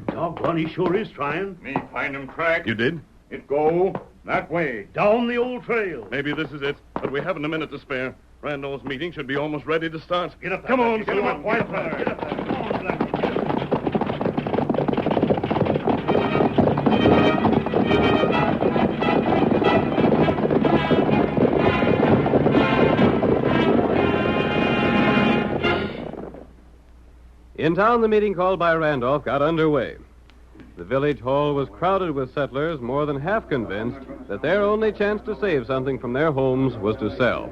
[SPEAKER 5] Doggone, he sure is trying.
[SPEAKER 16] Me find him track.
[SPEAKER 3] You did?
[SPEAKER 16] It go that way.
[SPEAKER 5] Down the old trail.
[SPEAKER 3] Maybe this is it, but we haven't a minute to spare. Randall's meeting should be almost ready to start.
[SPEAKER 5] Get up there.
[SPEAKER 3] Come on,
[SPEAKER 5] get him
[SPEAKER 3] Silver.
[SPEAKER 5] up, white fella. Get up there. Come on, Blackie.
[SPEAKER 1] In town, the meeting called by Randolph got underway. The village hall was crowded with settlers, more than half convinced that their only chance to save something from their homes was to sell.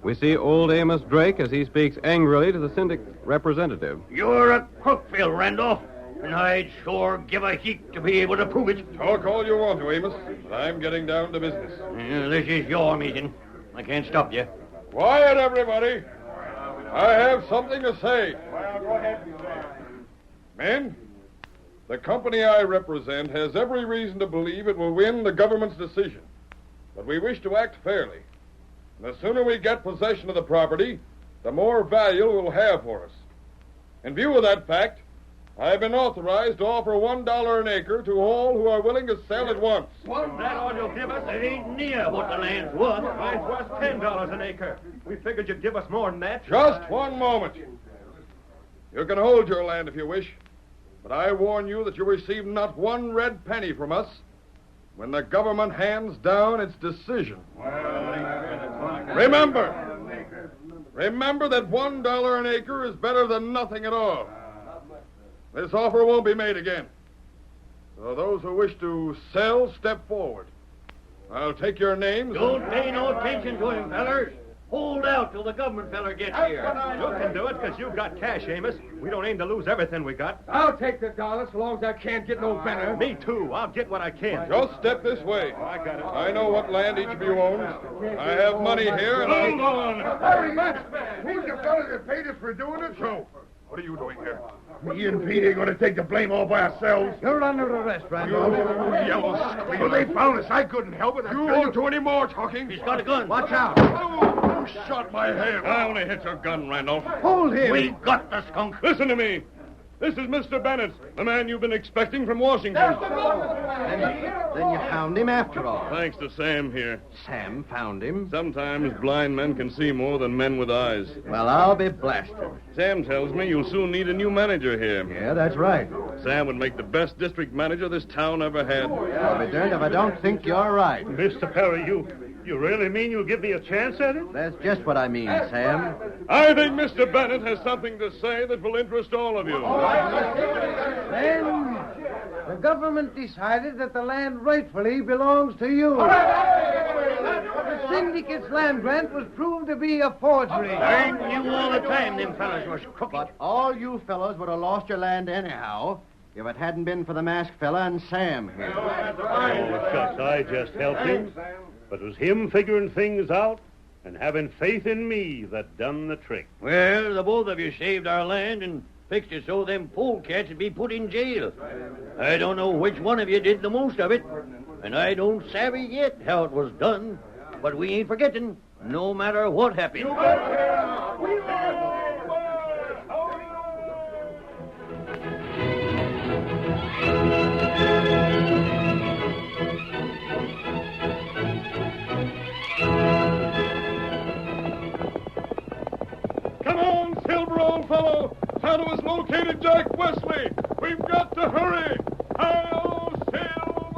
[SPEAKER 1] We see old Amos Drake as he speaks angrily to the syndicate representative.
[SPEAKER 19] You're a crook, Phil Randolph, and I'd sure give a heap to be able to prove it.
[SPEAKER 15] Talk all you want to, Amos, but I'm getting down to business.
[SPEAKER 19] This is your meeting. I can't stop you.
[SPEAKER 15] Quiet, everybody. I have something to say.
[SPEAKER 18] Well, go ahead.
[SPEAKER 15] Men, the company I represent has every reason to believe it will win the government's decision. But we wish to act fairly. And the sooner we get possession of the property, the more value it will have for us. In view of that fact, I have been authorized to offer $1 an acre to all who are willing to sell at once.
[SPEAKER 22] That all you'll give us?
[SPEAKER 19] It ain't near what the land's worth.
[SPEAKER 22] Mine's worth $10 an acre. We figured you'd give us more than that.
[SPEAKER 15] Just one moment. You can hold your land if you wish, but I warn you that you'll receive not one red penny from us when the government hands down its decision. Remember that $1 an acre is better than nothing at all. This offer won't be made again. So those who wish to sell, step forward. I'll take your names.
[SPEAKER 19] Don't pay no attention to him, fellers. Hold out till the government feller gets here.
[SPEAKER 22] You can do it because you've got cash, Amos. We don't aim to lose everything we got.
[SPEAKER 18] I'll take the dollar so long as I can't get no better.
[SPEAKER 22] Me too. I'll get what I can.
[SPEAKER 15] Just step this way.
[SPEAKER 22] I got it.
[SPEAKER 15] I know what land each of you owns. I have money here, and
[SPEAKER 2] Hold on. Hurry, man. Who's the fella that paid us for doing it? So, what are you doing here? Me and Pete ain't gonna take the blame all by ourselves.
[SPEAKER 18] You're under arrest, Randolph.
[SPEAKER 2] You yellow squeal. Well, they found us. I couldn't help it. You won't do any more talking.
[SPEAKER 19] He's got a gun.
[SPEAKER 18] Watch out.
[SPEAKER 2] You shot my hand.
[SPEAKER 3] I only hit your gun, Randolph.
[SPEAKER 18] Hold him.
[SPEAKER 19] We got the skunk.
[SPEAKER 3] Listen to me. This is Mr. Bennett, the man you've been expecting from Washington.
[SPEAKER 17] Then you found him after all.
[SPEAKER 3] Thanks to Sam here.
[SPEAKER 17] Sam found him.
[SPEAKER 3] Sometimes blind men can see more than men with eyes.
[SPEAKER 17] Well, I'll be blasted.
[SPEAKER 3] Sam tells me you'll soon need a new manager here.
[SPEAKER 17] Yeah, that's right.
[SPEAKER 3] Sam would make the best district manager this town ever had.
[SPEAKER 17] I'll be darned if I don't think you're right.
[SPEAKER 5] Mr. Perry, you really mean you'll give me a chance at it?
[SPEAKER 17] That's just what I mean, Sam.
[SPEAKER 3] I think Mr. Bennett has something to say that will interest all of you.
[SPEAKER 18] Then the government decided that the land rightfully belongs to you. The syndicate's land grant was proved to be a forgery.
[SPEAKER 19] I knew all the time them fellas was crooked.
[SPEAKER 17] But all you fellows would have lost your land anyhow if it hadn't been for the masked fella and Sam here.
[SPEAKER 5] Oh, shucks, I just helped him. But it was him figuring things out. and having faith in me that done the trick.
[SPEAKER 19] Well, the both of you saved our land and fixed it so them polecats would be put in jail. I don't know which one of you did the most of it, and I don't savvy yet how it was done, but we ain't forgetting, no matter what happened.
[SPEAKER 15] Come on, Silver, old fellow. Tonto has located Jack Wesley. We've got to hurry. Hi-yo, Silver!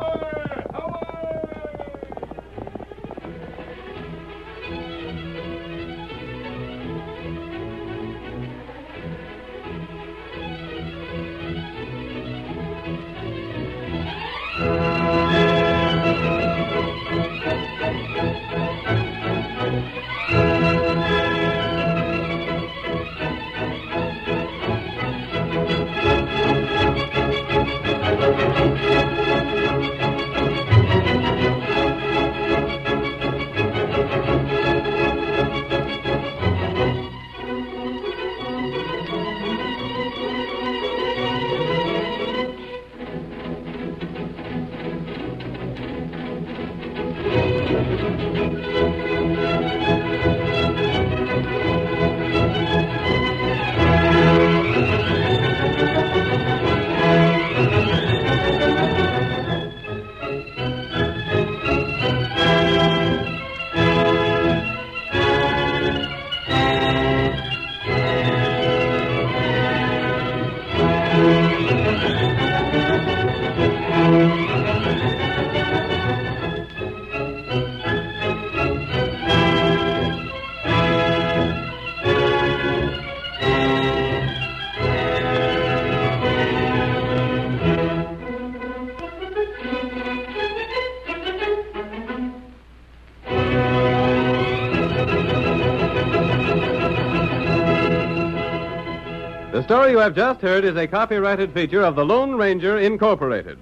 [SPEAKER 1] The story you have just heard is a copyrighted feature of the Lone Ranger, Incorporated.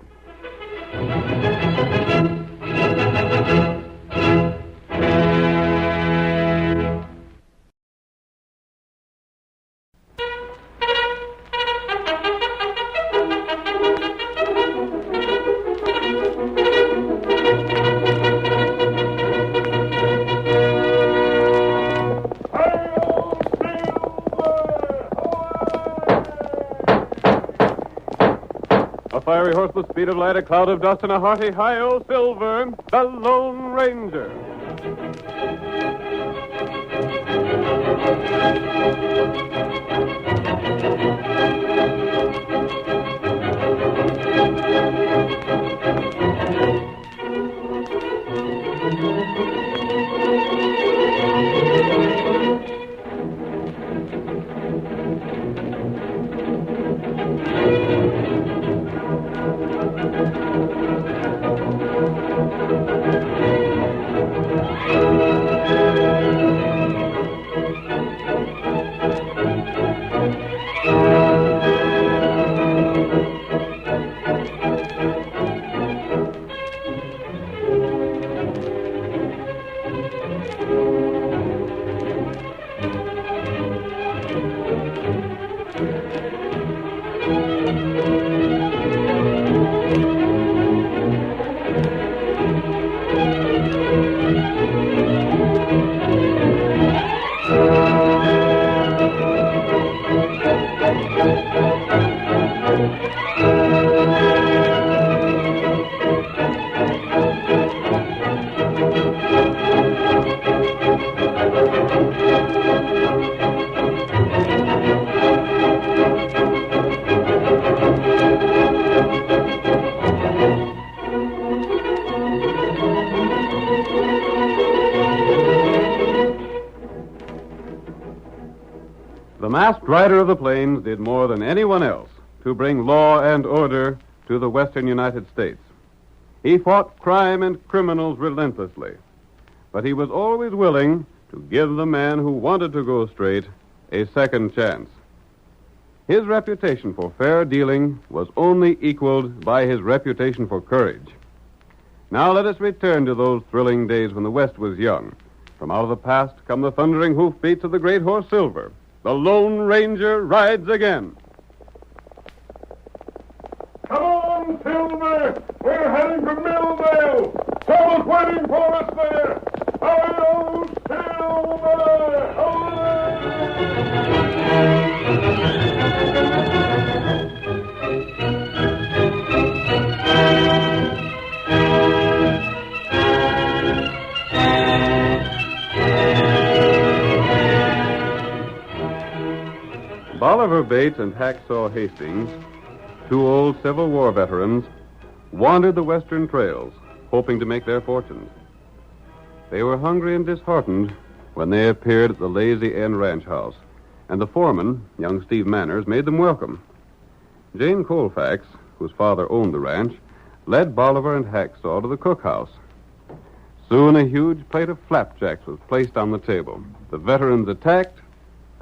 [SPEAKER 1] A fiery horse with speed of light, a cloud of dust, and a hearty hi-yo, Silver, the Lone Ranger. The masked rider of the plains did more than anyone else to bring law and order to the western United States. He fought crime and criminals relentlessly, but he was always willing to give the man who wanted to go straight a second chance. His reputation for fair dealing was only equaled by his reputation for courage. Now let us return to those thrilling days when the West was young. From out of the past come the thundering hoofbeats of the great horse Silver. The Lone Ranger rides again.
[SPEAKER 15] Come on, Silver! We're heading for Millvale! Someone's waiting for us there! Hi-yo,
[SPEAKER 1] Bolivar Bates and Hacksaw Hastings, two old Civil War veterans, wandered the western trails, hoping to make their fortunes. They were hungry and disheartened when they appeared at the Lazy N Ranch House, and the foreman, young Steve Manners, made them welcome. Jane Colfax, whose father owned the ranch, led Bolivar and Hacksaw to the cookhouse. Soon a huge plate of flapjacks was placed on the table. The veterans attacked,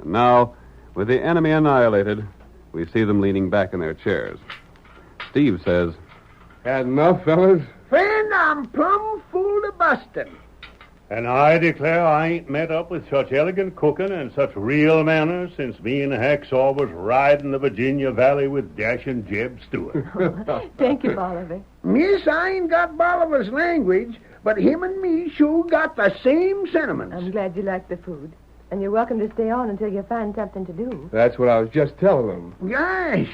[SPEAKER 1] and now, with the enemy annihilated, we see them leaning back in their chairs. Steve says,
[SPEAKER 4] "Had enough, fellas?"
[SPEAKER 2] Friend, I'm plumb full to busting.
[SPEAKER 5] And I declare I ain't met up with such elegant cooking and such real manners since me and Hacksaw was riding the Virginia Valley with dashing Jeb Stewart.
[SPEAKER 20] Thank you, Bolivar.
[SPEAKER 2] Miss, I ain't got Bolivar's language, but him and me sure got the same sentiments.
[SPEAKER 20] I'm glad you like the food. And you're welcome to stay on until you find something to do.
[SPEAKER 4] That's what I was just telling them.
[SPEAKER 2] Gosh,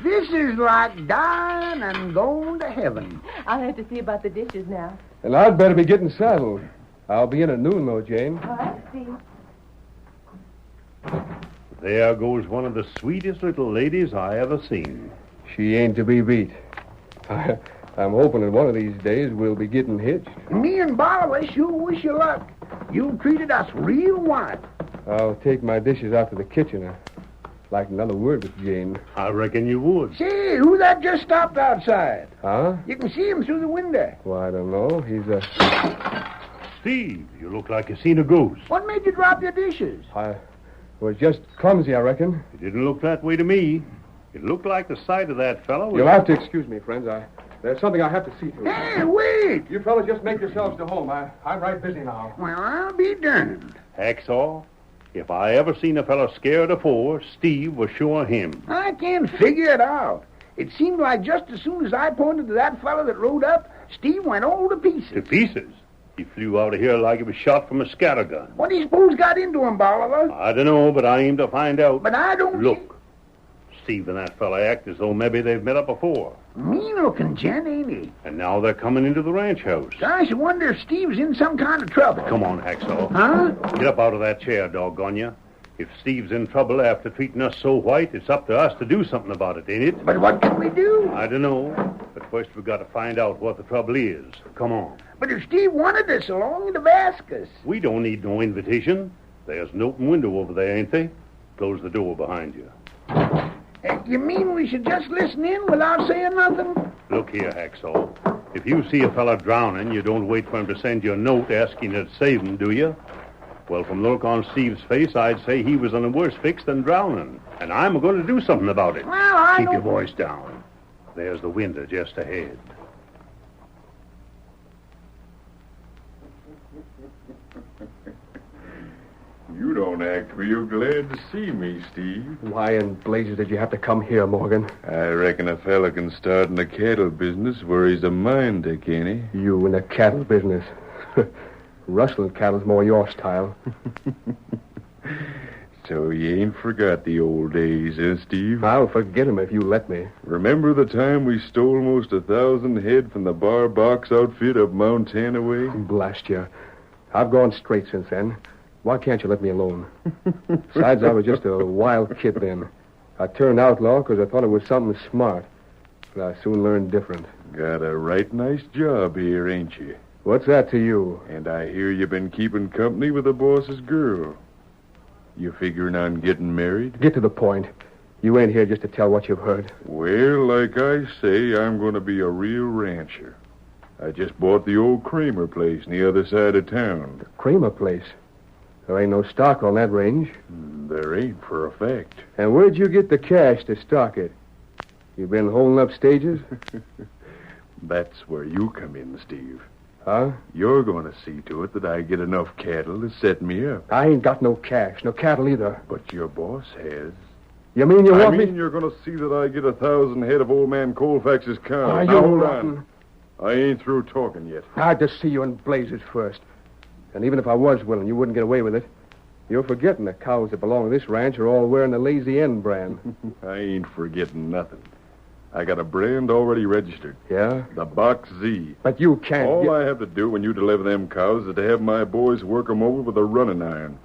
[SPEAKER 2] this is like dying and going to heaven.
[SPEAKER 20] I'll have to see about the dishes now.
[SPEAKER 4] And I'd better be getting saddled. I'll be in at noon, though, Jane.
[SPEAKER 20] All right, Steve.
[SPEAKER 5] There goes one of the sweetest little ladies I ever seen.
[SPEAKER 4] She ain't to be beat. I'm hoping that one of these days we'll be getting hitched.
[SPEAKER 2] Me and Bolivar sure wish you luck. You treated us real white.
[SPEAKER 4] I'll take my dishes out to the kitchen. I'd like another word with Jane.
[SPEAKER 5] I reckon you would.
[SPEAKER 2] Say, who that just stopped outside?
[SPEAKER 4] Huh?
[SPEAKER 2] You can see him through the window.
[SPEAKER 4] Well, I don't know. He's
[SPEAKER 5] Steve, you look like you seen a ghost.
[SPEAKER 2] What made you drop your dishes?
[SPEAKER 4] I was just clumsy, I reckon.
[SPEAKER 5] It didn't look that way to me. It looked like the sight of that fellow was...
[SPEAKER 4] You'll have to excuse me, friends. There's something I have to see to.
[SPEAKER 2] Hey, wait!
[SPEAKER 4] You fellas just make yourselves to home. I'm right busy now.
[SPEAKER 2] Well, I'll be darned.
[SPEAKER 5] Hacksaw, if I ever seen a fellow scared afore, Steve was sure him.
[SPEAKER 2] I can't figure it out. It seemed like just as soon as I pointed to that fellow that rode up, Steve went all to pieces.
[SPEAKER 5] To pieces? He flew out of here like he was shot from a scattergun.
[SPEAKER 2] What do you suppose got into him, Bolivar?
[SPEAKER 5] I don't know, but I aim to find out.
[SPEAKER 2] But I don't...
[SPEAKER 5] Look. Steve and that fella act as though maybe they've met up before.
[SPEAKER 2] Mean-looking gent, ain't he?
[SPEAKER 5] And now they're coming into the ranch house.
[SPEAKER 2] Gosh, I wonder if Steve's in some kind of trouble.
[SPEAKER 5] Come on, Hacksaw.
[SPEAKER 2] Huh?
[SPEAKER 5] Get up out of that chair, doggone you. If Steve's in trouble after treating us so white, it's up to us to do something about it, ain't it?
[SPEAKER 2] But what can we do?
[SPEAKER 5] I don't know. But first we've got to find out what the trouble is. Come on.
[SPEAKER 2] But if Steve wanted us along to ask us...
[SPEAKER 5] We don't need no invitation. There's an open window over there, ain't they? Close the door behind you.
[SPEAKER 2] You mean we should just listen in without saying nothing?
[SPEAKER 5] Look here, Hacksaw. If you see a fella drowning, you don't wait for him to send you a note asking you to save him, do you? Well, from the look on Steve's face, I'd say he was in a worse fix than drowning. And I'm going to do something about it.
[SPEAKER 2] Well,
[SPEAKER 5] Keep your voice down. There's the window just ahead.
[SPEAKER 13] You don't act real glad to see me, Steve.
[SPEAKER 4] Why in blazes did you have to come here, Morgan?
[SPEAKER 13] I reckon a fella can start in the cattle business where he's a mind to, can't he?
[SPEAKER 4] You in the cattle business. Rustling cattle's more your style.
[SPEAKER 13] So you ain't forgot the old days, eh, Steve?
[SPEAKER 4] I'll forget 'em if you let me.
[SPEAKER 13] Remember the time we stole almost 1,000 head from the bar box outfit up Montana way?
[SPEAKER 4] Blast you. I've gone straight since then. Why can't you let me alone? Besides, I was just a wild kid then. I turned outlaw because I thought it was something smart. But I soon learned different.
[SPEAKER 13] Got a right nice job here, ain't you?
[SPEAKER 4] What's that to you?
[SPEAKER 13] And I hear you've been keeping company with the boss's girl. You figuring on getting married?
[SPEAKER 4] Get to the point. You ain't here just to tell what you've heard.
[SPEAKER 13] Well, like I say, I'm going to be a real rancher. I just bought the old Kramer place on the other side of town.
[SPEAKER 4] Kramer place? There ain't no stock on that range.
[SPEAKER 13] There ain't, for a fact.
[SPEAKER 4] And where'd you get the cash to stock it? You been holding up stages?
[SPEAKER 13] That's where you come in, Steve.
[SPEAKER 4] Huh?
[SPEAKER 13] You're going to see to it that I get enough cattle to set me up.
[SPEAKER 4] I ain't got no cash, no cattle either.
[SPEAKER 13] But your boss has.
[SPEAKER 4] You mean you want me?
[SPEAKER 13] I mean you're going to see that I get 1,000 head of old man Colfax's cows.
[SPEAKER 4] You
[SPEAKER 13] Now, hold
[SPEAKER 4] rotten.
[SPEAKER 13] on. I ain't through talking yet.
[SPEAKER 4] I'd just see you in blazes first. And even if I was willing, you wouldn't get away with it. You're forgetting the cows that belong to this ranch are all wearing the Lazy N brand.
[SPEAKER 13] I ain't forgetting nothing. I got a brand already registered.
[SPEAKER 4] Yeah?
[SPEAKER 13] The Box Z.
[SPEAKER 4] But you can't.
[SPEAKER 13] All I have to do when you deliver them cows is to have my boys work 'em over with a running iron.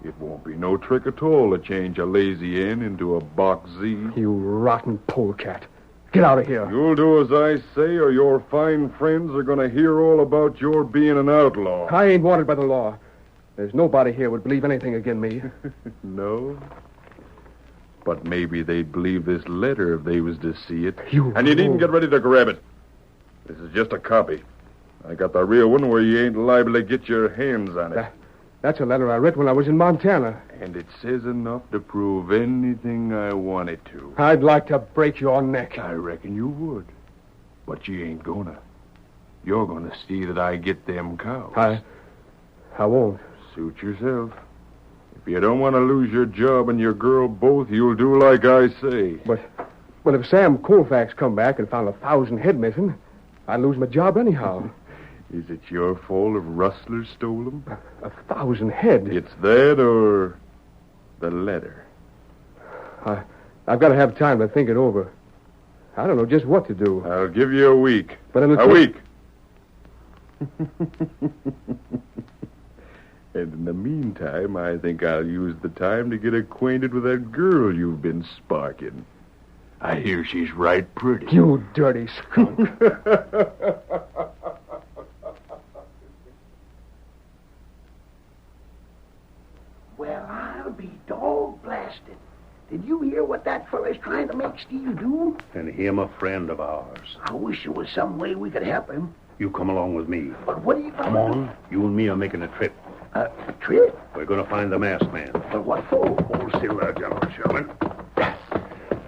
[SPEAKER 13] It won't be no trick at all to change a Lazy N into a Box Z.
[SPEAKER 4] You rotten polecat. Get out of here.
[SPEAKER 13] You'll do as I say, or your fine friends are going to hear all about your being an outlaw.
[SPEAKER 4] I ain't wanted by the law. There's nobody here would believe anything against me.
[SPEAKER 13] No? But maybe they'd believe this letter if they was to see it.
[SPEAKER 4] You
[SPEAKER 13] and you needn't get ready to grab it. This is just a copy. I got the real one where you ain't liable to get your hands on it.
[SPEAKER 4] That's a letter I read when I was in Montana.
[SPEAKER 13] And it says enough to prove anything I want it to.
[SPEAKER 4] I'd like to break your neck.
[SPEAKER 13] I reckon you would. But you ain't gonna. You're gonna see that I get them cows.
[SPEAKER 4] I won't.
[SPEAKER 13] Suit yourself. If you don't want to lose your job and your girl both, you'll do like I say.
[SPEAKER 4] But if Sam Colfax come back and found 1,000 head missing, I'd lose my job anyhow.
[SPEAKER 13] Is it your fault if rustlers stole them?
[SPEAKER 4] 1,000 head?
[SPEAKER 13] It's that or the letter.
[SPEAKER 4] I've got to have time to think it over. I don't know just what to do.
[SPEAKER 13] I'll give you a week.
[SPEAKER 4] But
[SPEAKER 13] a week. And in the meantime, I think I'll use the time to get acquainted with that girl you've been sparking. I hear she's right pretty.
[SPEAKER 4] You dirty skunk.
[SPEAKER 2] Well, I'll be dog blasted. Did you hear what that fella's trying to make Steve do?
[SPEAKER 5] And him a friend of ours.
[SPEAKER 2] I wish there was some way we could help him.
[SPEAKER 5] You come along with me.
[SPEAKER 2] But what are you
[SPEAKER 5] Come on. You and me are making a trip.
[SPEAKER 2] A trip?
[SPEAKER 5] We're going to find the masked man.
[SPEAKER 2] But what for?
[SPEAKER 5] Hold still there, General Sherman.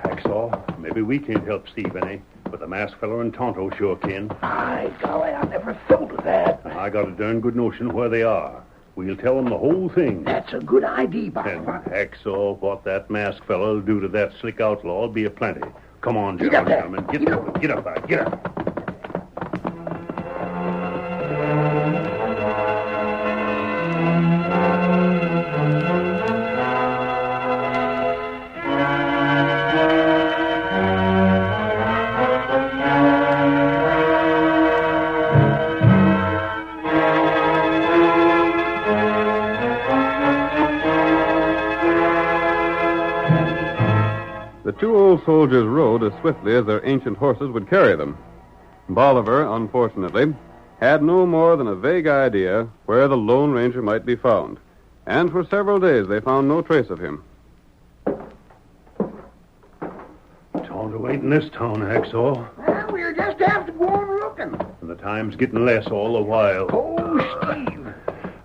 [SPEAKER 5] Hacksaw, maybe we can't help Steve any, but the masked fellow and Tonto sure can.
[SPEAKER 2] By golly, I never thought of that.
[SPEAKER 5] And I got a darn good notion where they are. We'll tell them the whole thing.
[SPEAKER 2] That's a good idea,
[SPEAKER 5] And
[SPEAKER 2] Bob.
[SPEAKER 5] Hacksaw, what that masked fellow will do to that slick outlaw will be a plenty. Come on, General Sherman. Get up there. Get up.
[SPEAKER 1] The two old soldiers rode as swiftly as their ancient horses would carry them. Bolivar, unfortunately, had no more than a vague idea where the Lone Ranger might be found. And for several days they found no trace of him.
[SPEAKER 5] Tonto ain't in this town, Hacksaw.
[SPEAKER 2] Well, we'll just have to go on looking.
[SPEAKER 5] And the time's getting less all the while.
[SPEAKER 2] Oh, Steve.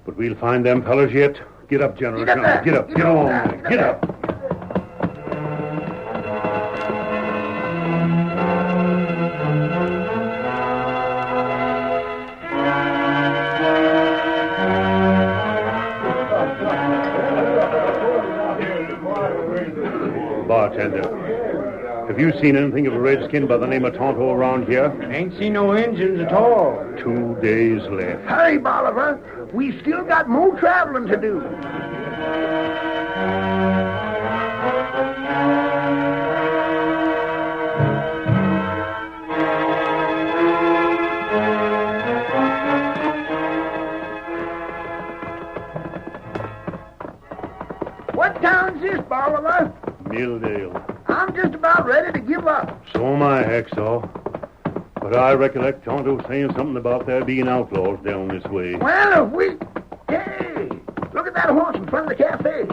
[SPEAKER 5] But we'll find them fellows yet. Get up, General Sherman. Get up. Get on. Get up. Bartender, have you seen anything of a redskin by the name of Tonto around here?
[SPEAKER 18] Ain't seen no Injuns at all.
[SPEAKER 5] 2 days left.
[SPEAKER 2] Hurry, Bolivar. We've still got more traveling to do. What town's this, Bolivar?
[SPEAKER 5] Milldale.
[SPEAKER 2] I'm just about ready to give up.
[SPEAKER 5] So am I, Hacksaw. But I recollect Tonto saying something about there being outlaws down this way.
[SPEAKER 2] Well, if we... Hey, look at that horse in front of the cafe.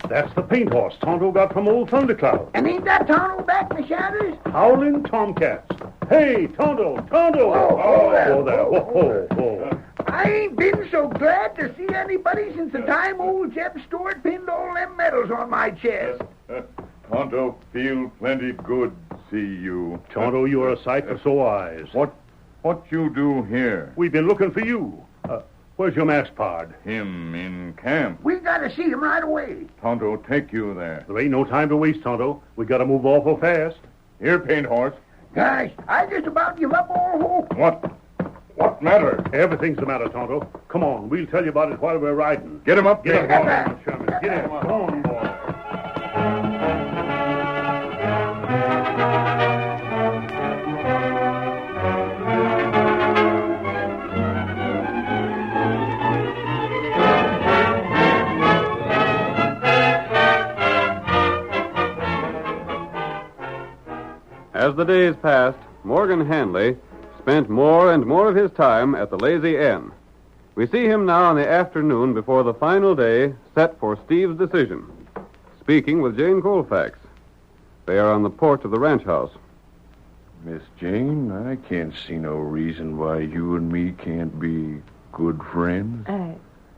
[SPEAKER 5] That's the paint horse Tonto got from old Thundercloud.
[SPEAKER 2] And ain't that Tonto back in the shadows?
[SPEAKER 5] Howling tomcats. Hey, Tonto! Tonto!
[SPEAKER 2] Oh,
[SPEAKER 5] there. Whoa.
[SPEAKER 2] I ain't been so glad to see anybody since the time old Jeb Stewart pinned all them medals on my chest.
[SPEAKER 13] Tonto, feel plenty good, see you.
[SPEAKER 5] Tonto, you're a sight for sore eyes.
[SPEAKER 13] What?
[SPEAKER 16] What you do here?
[SPEAKER 5] We've been looking for you. Where's your masked pard?
[SPEAKER 16] Him in camp.
[SPEAKER 2] We gotta see him right away.
[SPEAKER 16] Tonto, take you there.
[SPEAKER 5] There ain't no time to waste, Tonto. We gotta move awful fast.
[SPEAKER 16] Here, Paint Horse.
[SPEAKER 2] Gosh, I just about give up all hope.
[SPEAKER 16] What matter?
[SPEAKER 5] Everything's the matter, Tonto. Come on, we'll tell you about it while we're riding.
[SPEAKER 16] Get him up
[SPEAKER 5] Get
[SPEAKER 16] there.
[SPEAKER 5] up, Sherman. Get him. Come on, boy.
[SPEAKER 1] As the days passed, Morgan Hanley spent more and more of his time at the Lazy N. We see him now in the afternoon before the final day set for Steve's decision, speaking with Jane Colfax. They are on the porch of the ranch house.
[SPEAKER 7] Miss Jane, I can't see no reason why you and me can't be good friends.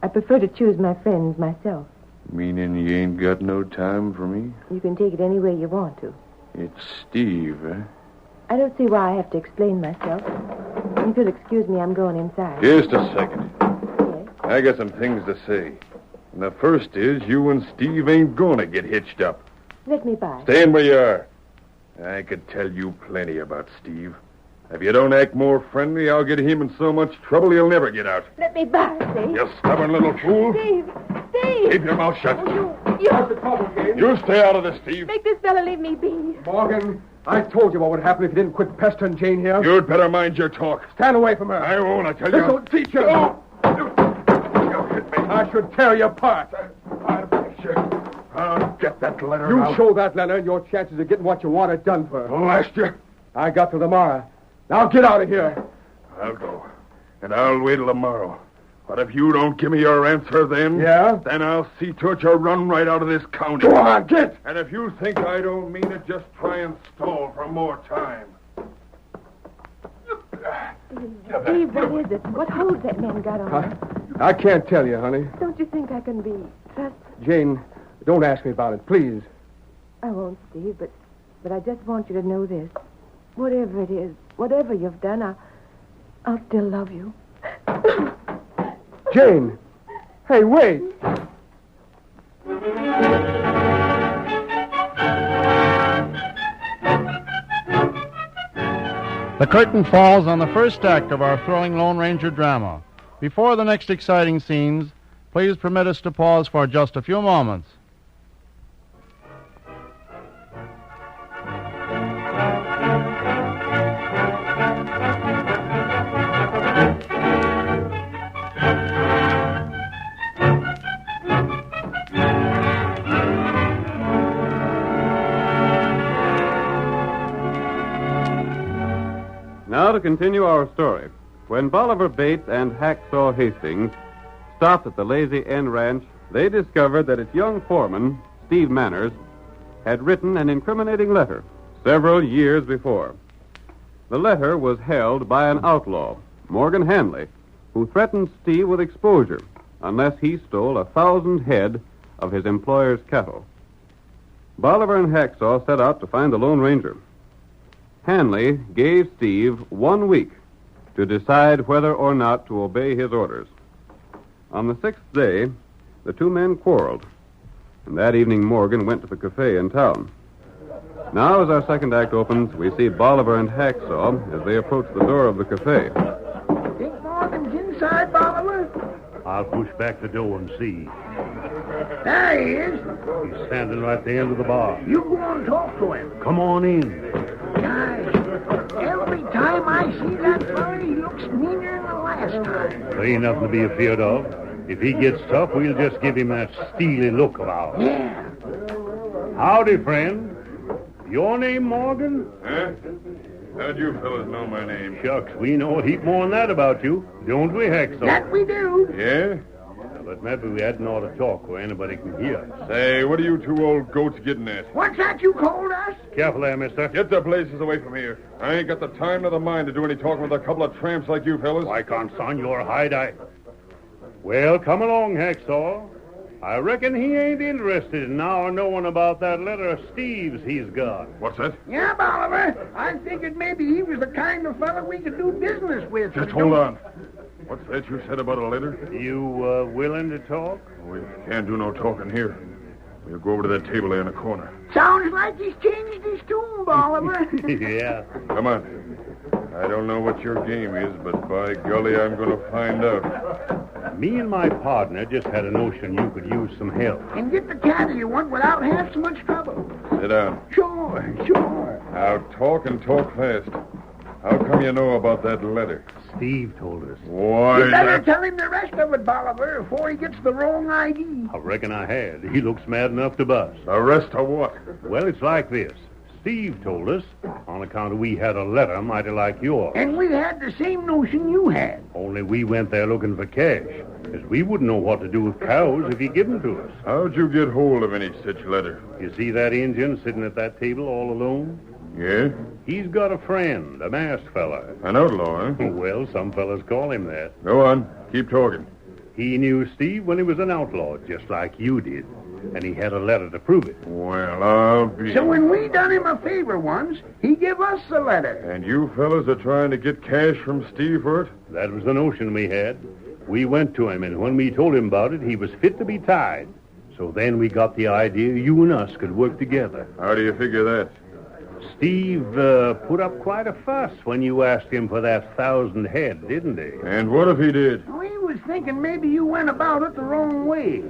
[SPEAKER 20] I prefer to choose my friends myself.
[SPEAKER 7] Meaning you ain't got no time for me?
[SPEAKER 20] You can take it any way you want to.
[SPEAKER 7] It's Steve, eh?
[SPEAKER 20] I don't see why I have to explain myself. If you'll excuse me, I'm going inside.
[SPEAKER 7] Just a second.
[SPEAKER 20] Yes?
[SPEAKER 7] I got some things to say. And the first is you and Steve ain't gonna get hitched up.
[SPEAKER 20] Let me by.
[SPEAKER 7] Stand where you are. I could tell you plenty about Steve. If you don't act more friendly, I'll get him in so much trouble he'll never get out.
[SPEAKER 20] Let me by, Steve.
[SPEAKER 7] You stubborn little fool.
[SPEAKER 20] Steve! Steve!
[SPEAKER 7] Keep your mouth shut.
[SPEAKER 20] What's
[SPEAKER 4] the trouble, Gabe?
[SPEAKER 7] You stay out of this, Steve.
[SPEAKER 20] Make this fella leave me be.
[SPEAKER 4] Morgan, I told you what would happen if you didn't quit pestering Jane here.
[SPEAKER 7] You'd better mind your talk.
[SPEAKER 4] Stand away from her.
[SPEAKER 7] I won't, I tell you.
[SPEAKER 4] This'll teach you.
[SPEAKER 7] Oh.
[SPEAKER 4] You hit me. I should tear you apart.
[SPEAKER 7] I'll get that letter
[SPEAKER 4] You
[SPEAKER 7] out.
[SPEAKER 4] show that letter, and your chances of getting what you want are done for.
[SPEAKER 7] I'll ask you.
[SPEAKER 4] I got till tomorrow. Now get out of here.
[SPEAKER 7] I'll go. And I'll wait till tomorrow. But if you don't give me your answer then...
[SPEAKER 4] Yeah?
[SPEAKER 7] Then I'll see to it you run right out of this county.
[SPEAKER 4] Go on, get!
[SPEAKER 7] And if you think I don't mean it, just try and stall for more time.
[SPEAKER 20] Steve, what is it? What holds that man got on?
[SPEAKER 4] I can't tell you, honey.
[SPEAKER 20] Don't you think I can be trusted?
[SPEAKER 4] Jane, don't ask me about it, please.
[SPEAKER 20] I won't, Steve, but I just want you to know this. Whatever it is, whatever you've done, I'll still love you.
[SPEAKER 4] Jane! Hey, wait!
[SPEAKER 14] The curtain falls on the first act of our thrilling Lone Ranger drama. Before the next exciting scenes, please permit us to pause for just a few moments.
[SPEAKER 1] Now to continue our story. When Bolivar Bates and Hacksaw Hastings stopped at the Lazy N Ranch, they discovered that its young foreman, Steve Manners, had written an incriminating letter several years before. The letter was held by an outlaw, Morgan Hanley, who threatened Steve with exposure unless he stole 1,000 head of his employer's cattle. Bolivar and Hacksaw set out to find the Lone Ranger. Hanley gave Steve 1 week to decide whether or not to obey his orders. On the 6th day, the two men quarreled, and that evening Morgan went to the cafe in town. Now, as our second act opens, we see Bolivar and Hacksaw as they approach the door of the cafe.
[SPEAKER 2] Think Morgan's inside, Bolivar?
[SPEAKER 5] I'll push back the door and see.
[SPEAKER 2] There he is.
[SPEAKER 5] He's standing right at the end of the bar.
[SPEAKER 2] You go on talk to him.
[SPEAKER 5] Come on in.
[SPEAKER 2] Gosh, every time I see that fella, he looks meaner than the last time.
[SPEAKER 5] There ain't nothing to be afeard of. If he gets tough, we'll just give him that steely look of ours.
[SPEAKER 2] Yeah.
[SPEAKER 5] Howdy, friend. Your name Morgan?
[SPEAKER 7] Huh? How'd you fellas know my name?
[SPEAKER 5] Shucks, we know a heap more than that about you. Don't we, Hacksaw?
[SPEAKER 2] That we do.
[SPEAKER 7] Yeah?
[SPEAKER 5] But maybe we hadn't ought to talk where anybody can hear us.
[SPEAKER 7] Say, what are you two old goats getting at?
[SPEAKER 2] What's that you called us?
[SPEAKER 5] Careful there, mister.
[SPEAKER 7] Get the blazes away from here. I ain't got the time nor the mind to do any talking with a couple of tramps like you fellas.
[SPEAKER 5] Why, consign your hide, Well, come along, Hacksaw. I reckon he ain't interested in our knowing about that letter of Steve's he's got.
[SPEAKER 13] What's that?
[SPEAKER 2] Yeah, Bolivar. I figured maybe he was the kind of fellow we could do business with.
[SPEAKER 13] Just hold on. What's that you said about a letter?
[SPEAKER 5] You willing to talk?
[SPEAKER 13] We can't do no talking here. We'll go over to that table there in the corner.
[SPEAKER 2] Sounds like he's changed his tune, Bolivar.
[SPEAKER 5] Yeah.
[SPEAKER 13] Come on. I don't know what your game is, but by golly, I'm going to find out.
[SPEAKER 5] Me and my partner just had a notion you could use some help.
[SPEAKER 2] And get the cattle you want without half so much trouble.
[SPEAKER 13] Sit down.
[SPEAKER 2] Sure.
[SPEAKER 13] Now talk and talk fast. How come you know about that letter?
[SPEAKER 5] Steve told us.
[SPEAKER 13] Why?
[SPEAKER 2] You better tell him the rest of it, Bolivar, before he gets the wrong ID.
[SPEAKER 5] I reckon I had. He looks mad enough to bust.
[SPEAKER 13] The rest of what?
[SPEAKER 5] Well, it's like this. Steve told us, on account of we had a letter mighty like yours.
[SPEAKER 2] And we had the same notion you had.
[SPEAKER 5] Only we went there looking for cash, as we wouldn't know what to do with cows if he give them to us.
[SPEAKER 13] How'd you get hold of any such letter?
[SPEAKER 5] You see that Indian sitting at that table all alone?
[SPEAKER 13] Yeah?
[SPEAKER 5] He's got a friend, a masked fella.
[SPEAKER 13] An outlaw, huh?
[SPEAKER 5] Well, some fellas call him that.
[SPEAKER 13] Go on. Keep talking.
[SPEAKER 5] He knew Steve when he was an outlaw, just like you did. And he had a letter to prove it.
[SPEAKER 13] Well, I'll be...
[SPEAKER 2] So when we done him a favor once, he give us the letter.
[SPEAKER 13] And you fellas are trying to get cash from Steve for it?
[SPEAKER 5] That was the notion we had. We went to him, and when we told him about it, he was fit to be tied. So then we got the idea you and us could work together.
[SPEAKER 13] How do you figure that?
[SPEAKER 5] Steve put up quite a fuss when you asked him for that 1,000 head, didn't he?
[SPEAKER 13] And what if he did?
[SPEAKER 2] We was thinking maybe you went about it the wrong way.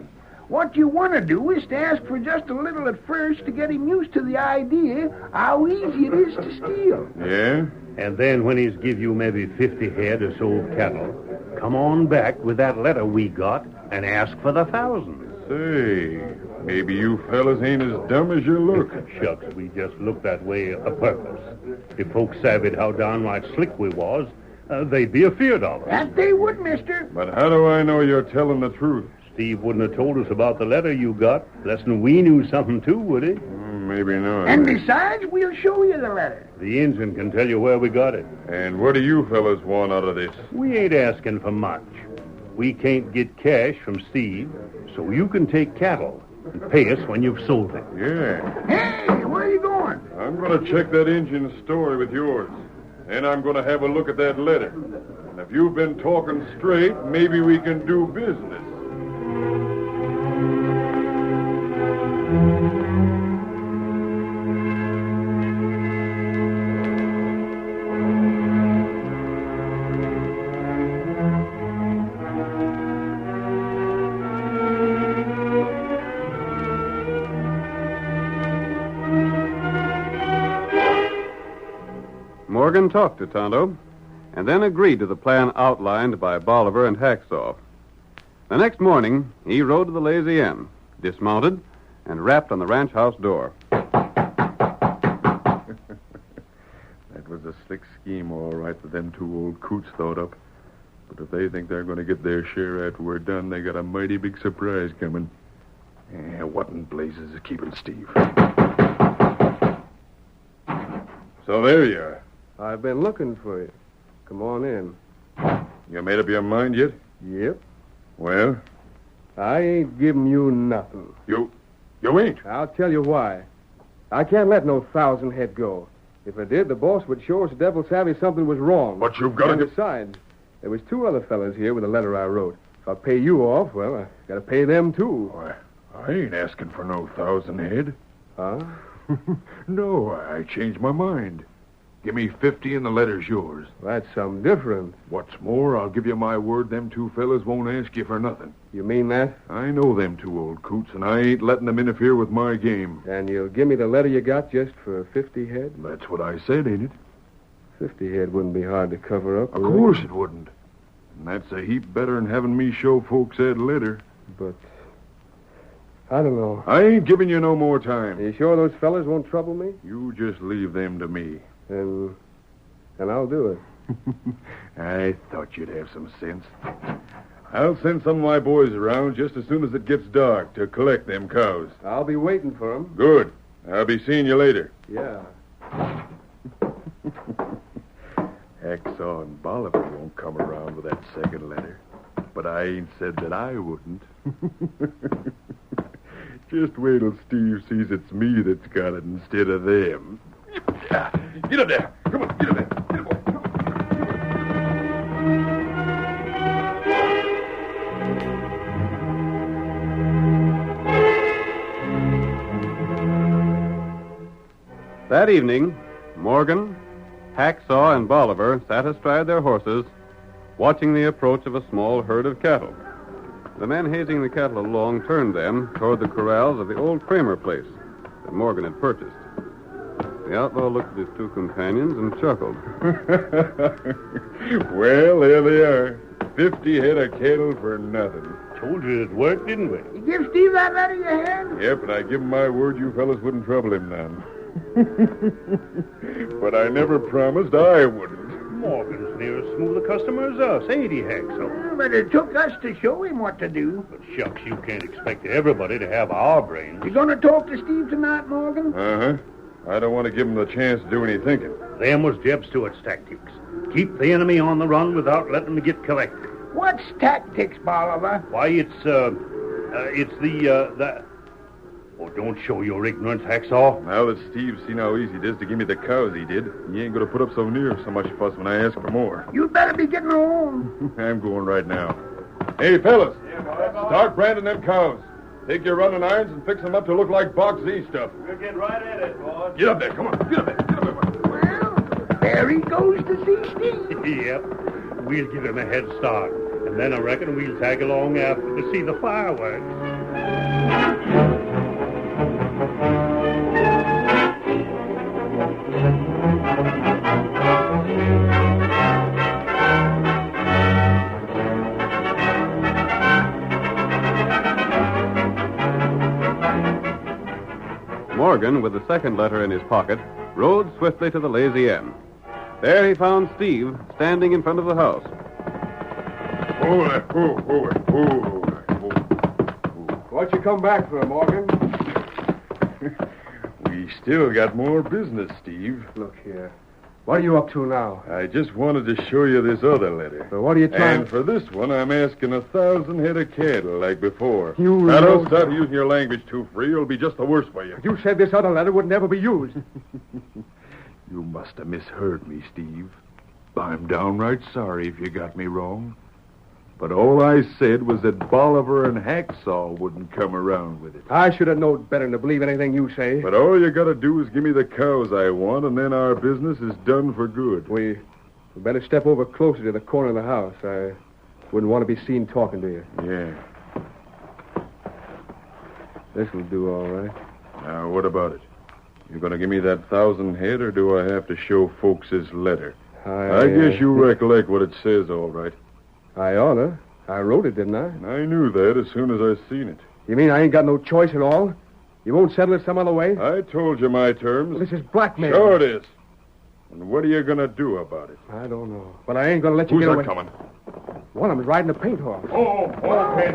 [SPEAKER 2] What you want to do is to ask for just a little at first to get him used to the idea how easy it is to steal.
[SPEAKER 13] Yeah?
[SPEAKER 5] And then when he's give you maybe 50 head or so of cattle, come on back with that letter we got and ask for the 1,000.
[SPEAKER 13] Say, maybe you fellas ain't as dumb as you look.
[SPEAKER 5] Shucks, we just looked that way a purpose. If folks savvied how downright slick we was, they'd be afeard of us.
[SPEAKER 2] That they would, mister.
[SPEAKER 13] But how do I know you're telling the truth?
[SPEAKER 5] Steve wouldn't have told us about the letter you got, less'n we knew something too, would he?
[SPEAKER 13] Maybe not.
[SPEAKER 2] And besides, we'll show you the letter.
[SPEAKER 5] The Injun can tell you where we got it.
[SPEAKER 13] And what do you fellas want out of this?
[SPEAKER 5] We ain't asking for much. We can't get cash from Steve, so you can take cattle and pay us when you've sold it.
[SPEAKER 13] Yeah.
[SPEAKER 2] Hey, where are you going?
[SPEAKER 13] I'm going to check that Injun's story with yours. Then I'm going to have a look at that letter. And if you've been talking straight, maybe we can do business.
[SPEAKER 1] Morgan talked to Tonto, and then agreed to the plan outlined by Bolivar and Hacksaw. The next morning, he rode to the Lazy Inn, dismounted, and rapped on the ranch house door.
[SPEAKER 13] That was a slick scheme, all right, that them two old coots thought up. But if they think they're going to get their share after we're done, they got a mighty big surprise coming. What in blazes is keeping Steve? So there you are.
[SPEAKER 4] I've been looking for you. Come on in.
[SPEAKER 13] You made up your mind yet?
[SPEAKER 4] Yep.
[SPEAKER 13] Well?
[SPEAKER 4] I ain't giving you nothing.
[SPEAKER 13] You ain't?
[SPEAKER 4] I'll tell you why. I can't let no 1,000 head go. If I did, the boss would show us the devil savvy something was wrong.
[SPEAKER 13] But you've got
[SPEAKER 4] to... Besides, there was 2 other fellas here with a letter I wrote. If I pay you off, well, I got to pay them, too.
[SPEAKER 13] Why, I ain't asking for no 1,000 head.
[SPEAKER 4] Huh?
[SPEAKER 13] No, I changed my mind. Give me 50 and the letter's yours.
[SPEAKER 4] That's something different.
[SPEAKER 13] What's more, I'll give you my word them 2 fellas won't ask you for nothing.
[SPEAKER 4] You mean that?
[SPEAKER 13] I know them 2 old coots, and I ain't letting them interfere with my game.
[SPEAKER 4] And you'll give me the letter you got just for 50 head?
[SPEAKER 13] That's what I said, ain't it?
[SPEAKER 4] 50 head wouldn't be hard to cover up.
[SPEAKER 13] Of course it wouldn't. And that's a heap better than having me show folks that letter.
[SPEAKER 4] But I don't know.
[SPEAKER 13] I ain't giving you no more time.
[SPEAKER 4] Are you sure those fellas won't trouble me?
[SPEAKER 13] You just leave them to me.
[SPEAKER 4] And I'll do it.
[SPEAKER 13] I thought you'd have some sense. I'll send some of my boys around just as soon as it gets dark to collect them cows.
[SPEAKER 4] I'll be waiting for them.
[SPEAKER 13] Good. I'll be seeing you later.
[SPEAKER 4] Yeah.
[SPEAKER 13] Hacksaw and Bolivar won't come around with that second letter. But I ain't said that I wouldn't. Just wait till Steve sees it's me that's got it instead of them. Get up there. Come on, get up there. Get up, boy.
[SPEAKER 1] That evening, Morgan, Hacksaw, and Bolivar sat astride their horses, watching the approach of a small herd of cattle. The man hazing the cattle along turned them toward the corrals of the old Kramer place that Morgan had purchased. The outlaw looked at his two companions and chuckled.
[SPEAKER 13] Well, there they are. 50 head of cattle for nothing.
[SPEAKER 5] Told you it'd work, didn't we?
[SPEAKER 2] You give Steve that letter you had?
[SPEAKER 13] Yep, and I give him my word you fellas wouldn't trouble him none. But I never promised I wouldn't.
[SPEAKER 5] Morgan's near as smooth a customer as us, ain't he, Hacksaw?
[SPEAKER 2] But it took us to show him what to do.
[SPEAKER 5] But shucks, you can't expect everybody to have our brains.
[SPEAKER 2] You gonna talk to Steve tonight, Morgan?
[SPEAKER 13] Uh-huh. I don't want to give him the chance to do any thinking.
[SPEAKER 5] Them was Jeb Stewart's tactics. Keep the enemy on the run without letting them get collected.
[SPEAKER 2] What's tactics, Bolivar?
[SPEAKER 5] Why, it's the... Oh, don't show your ignorance, Hacksaw.
[SPEAKER 13] Now that Steve's seen how easy it is to give me the cows he did, he ain't going to put up so much fuss when I ask for more.
[SPEAKER 2] You better be getting along.
[SPEAKER 13] I'm going right now. Hey, fellas, start branding them cows. Take your running irons and fix them up to look like Box Z stuff.
[SPEAKER 5] We'll get right at it, boys.
[SPEAKER 13] Get up there, come on. Get up there, get up there.
[SPEAKER 2] Well, there he goes to see Steve.
[SPEAKER 5] Yep. We'll give him a head start. And then I reckon we'll tag along after to see the fireworks.
[SPEAKER 1] Morgan, with the second letter in his pocket, rode swiftly to the Lazy M. There he found Steve standing in front of the house.
[SPEAKER 4] What you come back for, Morgan?
[SPEAKER 13] We still got more business, Steve.
[SPEAKER 4] Look here. What are you up to now?
[SPEAKER 13] I just wanted to show you this other letter.
[SPEAKER 4] So what are you trying...
[SPEAKER 13] And for this one, I'm asking 1,000 head of cattle like before.
[SPEAKER 4] You
[SPEAKER 13] Now,
[SPEAKER 4] know...
[SPEAKER 13] don't start using your language too free. It'll be just the worse for you.
[SPEAKER 4] You said this other letter would never be used.
[SPEAKER 13] You must have misheard me, Steve. I'm downright sorry if you got me wrong. But all I said was that Bolivar and Hacksaw wouldn't come around with it.
[SPEAKER 4] I should have known better than to believe anything you say.
[SPEAKER 13] But all you gotta do is give me the cows I want, and then our business is done for good.
[SPEAKER 4] We better step over closer to the corner of the house. I wouldn't want to be seen talking to you.
[SPEAKER 13] Yeah.
[SPEAKER 4] This'll do all right.
[SPEAKER 13] Now, what about it? You gonna give me that 1,000 head, or do I have to show folks this letter? I guess you recollect what it says, all right.
[SPEAKER 4] I oughta. I wrote it, didn't I?
[SPEAKER 13] I knew that as soon as I seen it.
[SPEAKER 4] You mean I ain't got no choice at all? You won't settle it some other way?
[SPEAKER 13] I told you my terms.
[SPEAKER 4] Well, this is blackmail.
[SPEAKER 13] Sure it is. And what are you going to do about it?
[SPEAKER 4] I don't know. But I ain't going to let you
[SPEAKER 13] Who's
[SPEAKER 4] get
[SPEAKER 13] that
[SPEAKER 4] away.
[SPEAKER 13] coming?
[SPEAKER 4] One of them's riding a paint horse.
[SPEAKER 13] Okay,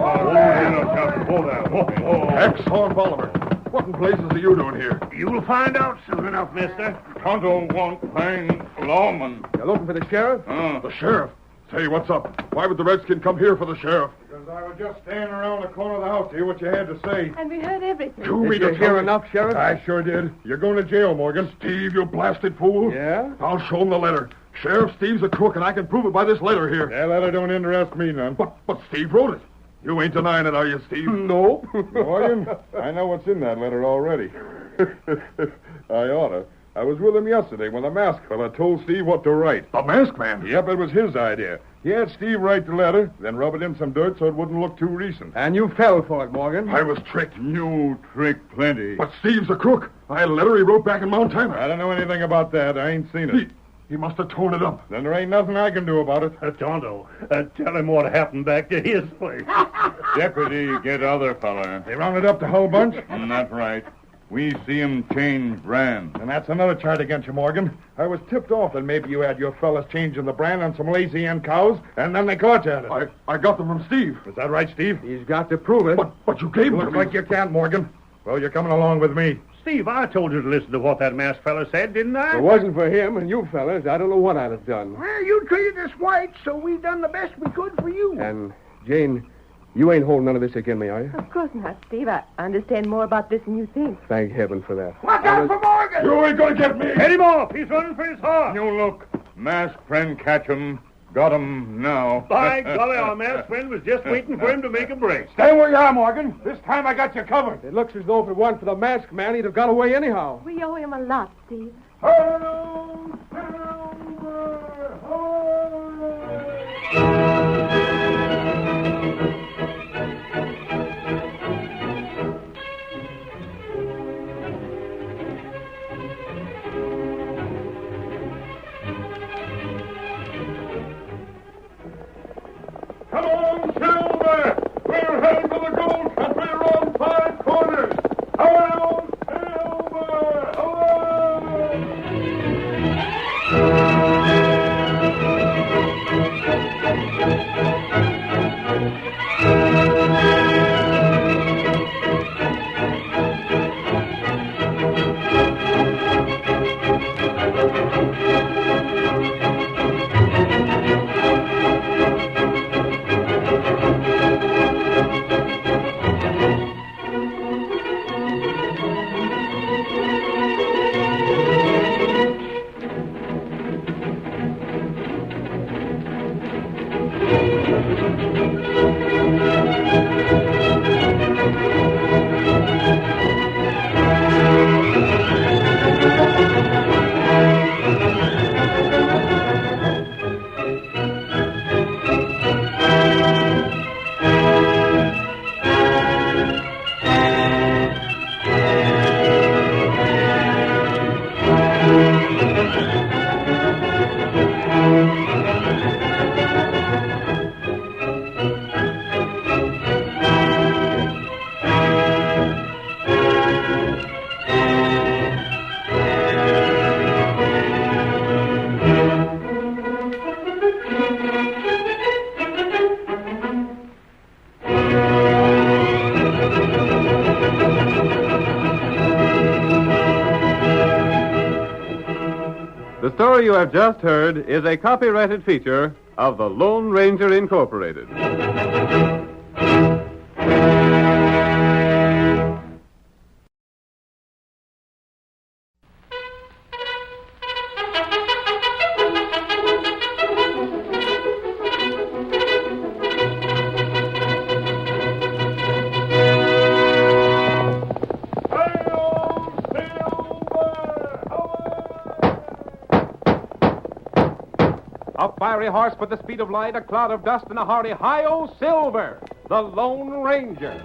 [SPEAKER 13] Hacksaw and Bolivar. What in blazes are you doing here?
[SPEAKER 16] You'll find out soon enough, mister. Tonto won't find lawman.
[SPEAKER 4] You're looking for the sheriff?
[SPEAKER 13] The sheriff? Say, what's up? Why would the redskin come here for the sheriff?
[SPEAKER 7] Because I was just standing around the corner of the house to hear what you had to say.
[SPEAKER 20] And we heard everything.
[SPEAKER 13] You mean
[SPEAKER 4] Did you hear enough, Sheriff?
[SPEAKER 13] I sure did. You're going to jail, Morgan. Steve, you blasted fool.
[SPEAKER 4] Yeah?
[SPEAKER 13] I'll show him the letter. Sheriff Steve's a crook, and I can prove it by this letter here.
[SPEAKER 7] That letter don't interest me none.
[SPEAKER 13] But Steve wrote it. You ain't denying it, are you, Steve?
[SPEAKER 4] No.
[SPEAKER 7] Morgan, I know what's in that letter already.
[SPEAKER 13] I oughta. I was with him yesterday when the masked fella told Steve what to write. The masked man?
[SPEAKER 7] Yep, it was his idea. He had Steve write the letter, then rub it in some dirt so it wouldn't look too recent.
[SPEAKER 4] And you fell for it, Morgan.
[SPEAKER 13] I was tricked.
[SPEAKER 7] You tricked plenty.
[SPEAKER 13] But Steve's a crook. I had a letter he wrote back in Montana.
[SPEAKER 7] I don't know anything about that. I ain't seen it.
[SPEAKER 13] He must have torn it up.
[SPEAKER 7] Then there ain't nothing I can do about it.
[SPEAKER 5] Tonto, tell him what happened back to his place.
[SPEAKER 16] Deputy, get other fella.
[SPEAKER 7] They rounded up the whole bunch?
[SPEAKER 16] That's right. We see him change brand.
[SPEAKER 7] And that's another charge against you, Morgan. I was tipped off that maybe you had your fellas changing the brand on some lazy N cows, and then they caught you at it.
[SPEAKER 13] I got them from Steve.
[SPEAKER 7] Is that right, Steve?
[SPEAKER 4] He's got to prove it.
[SPEAKER 13] But you gave them to
[SPEAKER 7] Looks
[SPEAKER 13] me.
[SPEAKER 7] like you can't, Morgan. Well, you're coming along with me.
[SPEAKER 5] Steve, I told you to listen to what that masked fella said, didn't I?
[SPEAKER 4] If it wasn't for him and you fellas, I don't know what I'd have done.
[SPEAKER 2] Well, you treated us white, so we done the best we could for you.
[SPEAKER 4] And, Jane, You ain't holding none of this against me, are you?
[SPEAKER 20] Of course not, Steve. I understand more about this than you think.
[SPEAKER 4] Thank heaven for that.
[SPEAKER 2] Watch out for Morgan!
[SPEAKER 7] You ain't gonna get me!
[SPEAKER 5] Head him off. He's running for his horse.
[SPEAKER 16] You look. Masked friend catch him. Got him now.
[SPEAKER 5] By golly, our masked friend was just waiting for him to make a break.
[SPEAKER 7] Stay where you are, Morgan. This time I got you covered.
[SPEAKER 4] It looks as though if it weren't for the masked man, he'd have got away anyhow.
[SPEAKER 20] We owe him a lot, Steve.
[SPEAKER 15] Come on, Silver! We're heading for the gold country around 5 corners. Hello, Silver!
[SPEAKER 1] The story you have just heard is a copyrighted feature of the Lone Ranger Incorporated.
[SPEAKER 10] A fiery horse with the speed of light, a cloud of dust, and a hearty hi-yo Silver, the Lone Ranger.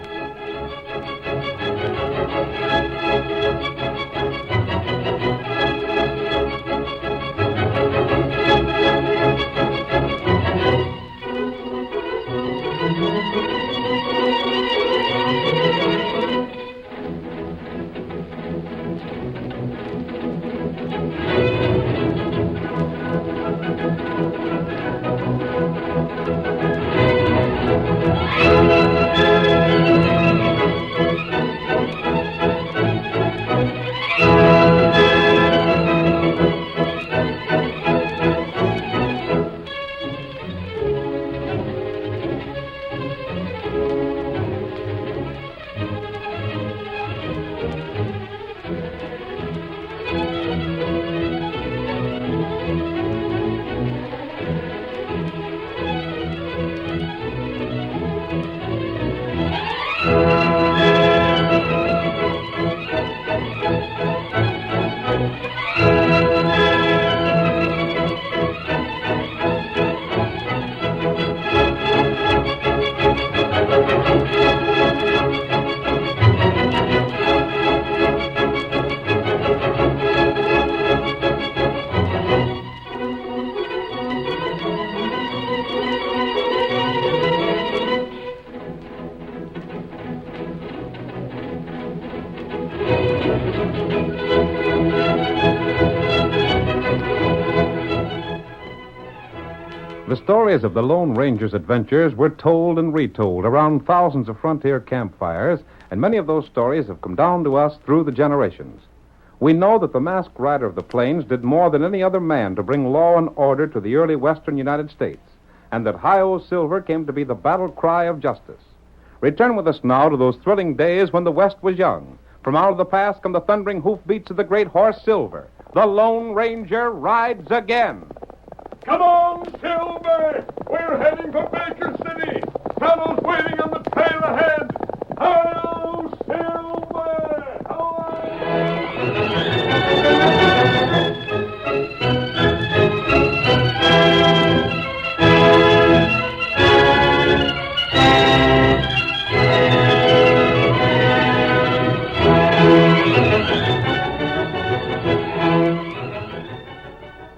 [SPEAKER 10] The stories of the Lone Ranger's adventures were told and retold around thousands of frontier campfires, and many of those stories have come down to us through the generations. We know that the masked rider of the plains did more than any other man to bring law and order to the early western United States, and that hi-yo Silver came to be the battle cry of justice. Return with us now to those thrilling days when the West was young. From out of the past come the thundering hoofbeats of the great horse Silver. The Lone Ranger rides again.
[SPEAKER 15] Come on, Silver! We're heading for Baker City. Tonto's waiting on the trail ahead. Hello, Silver!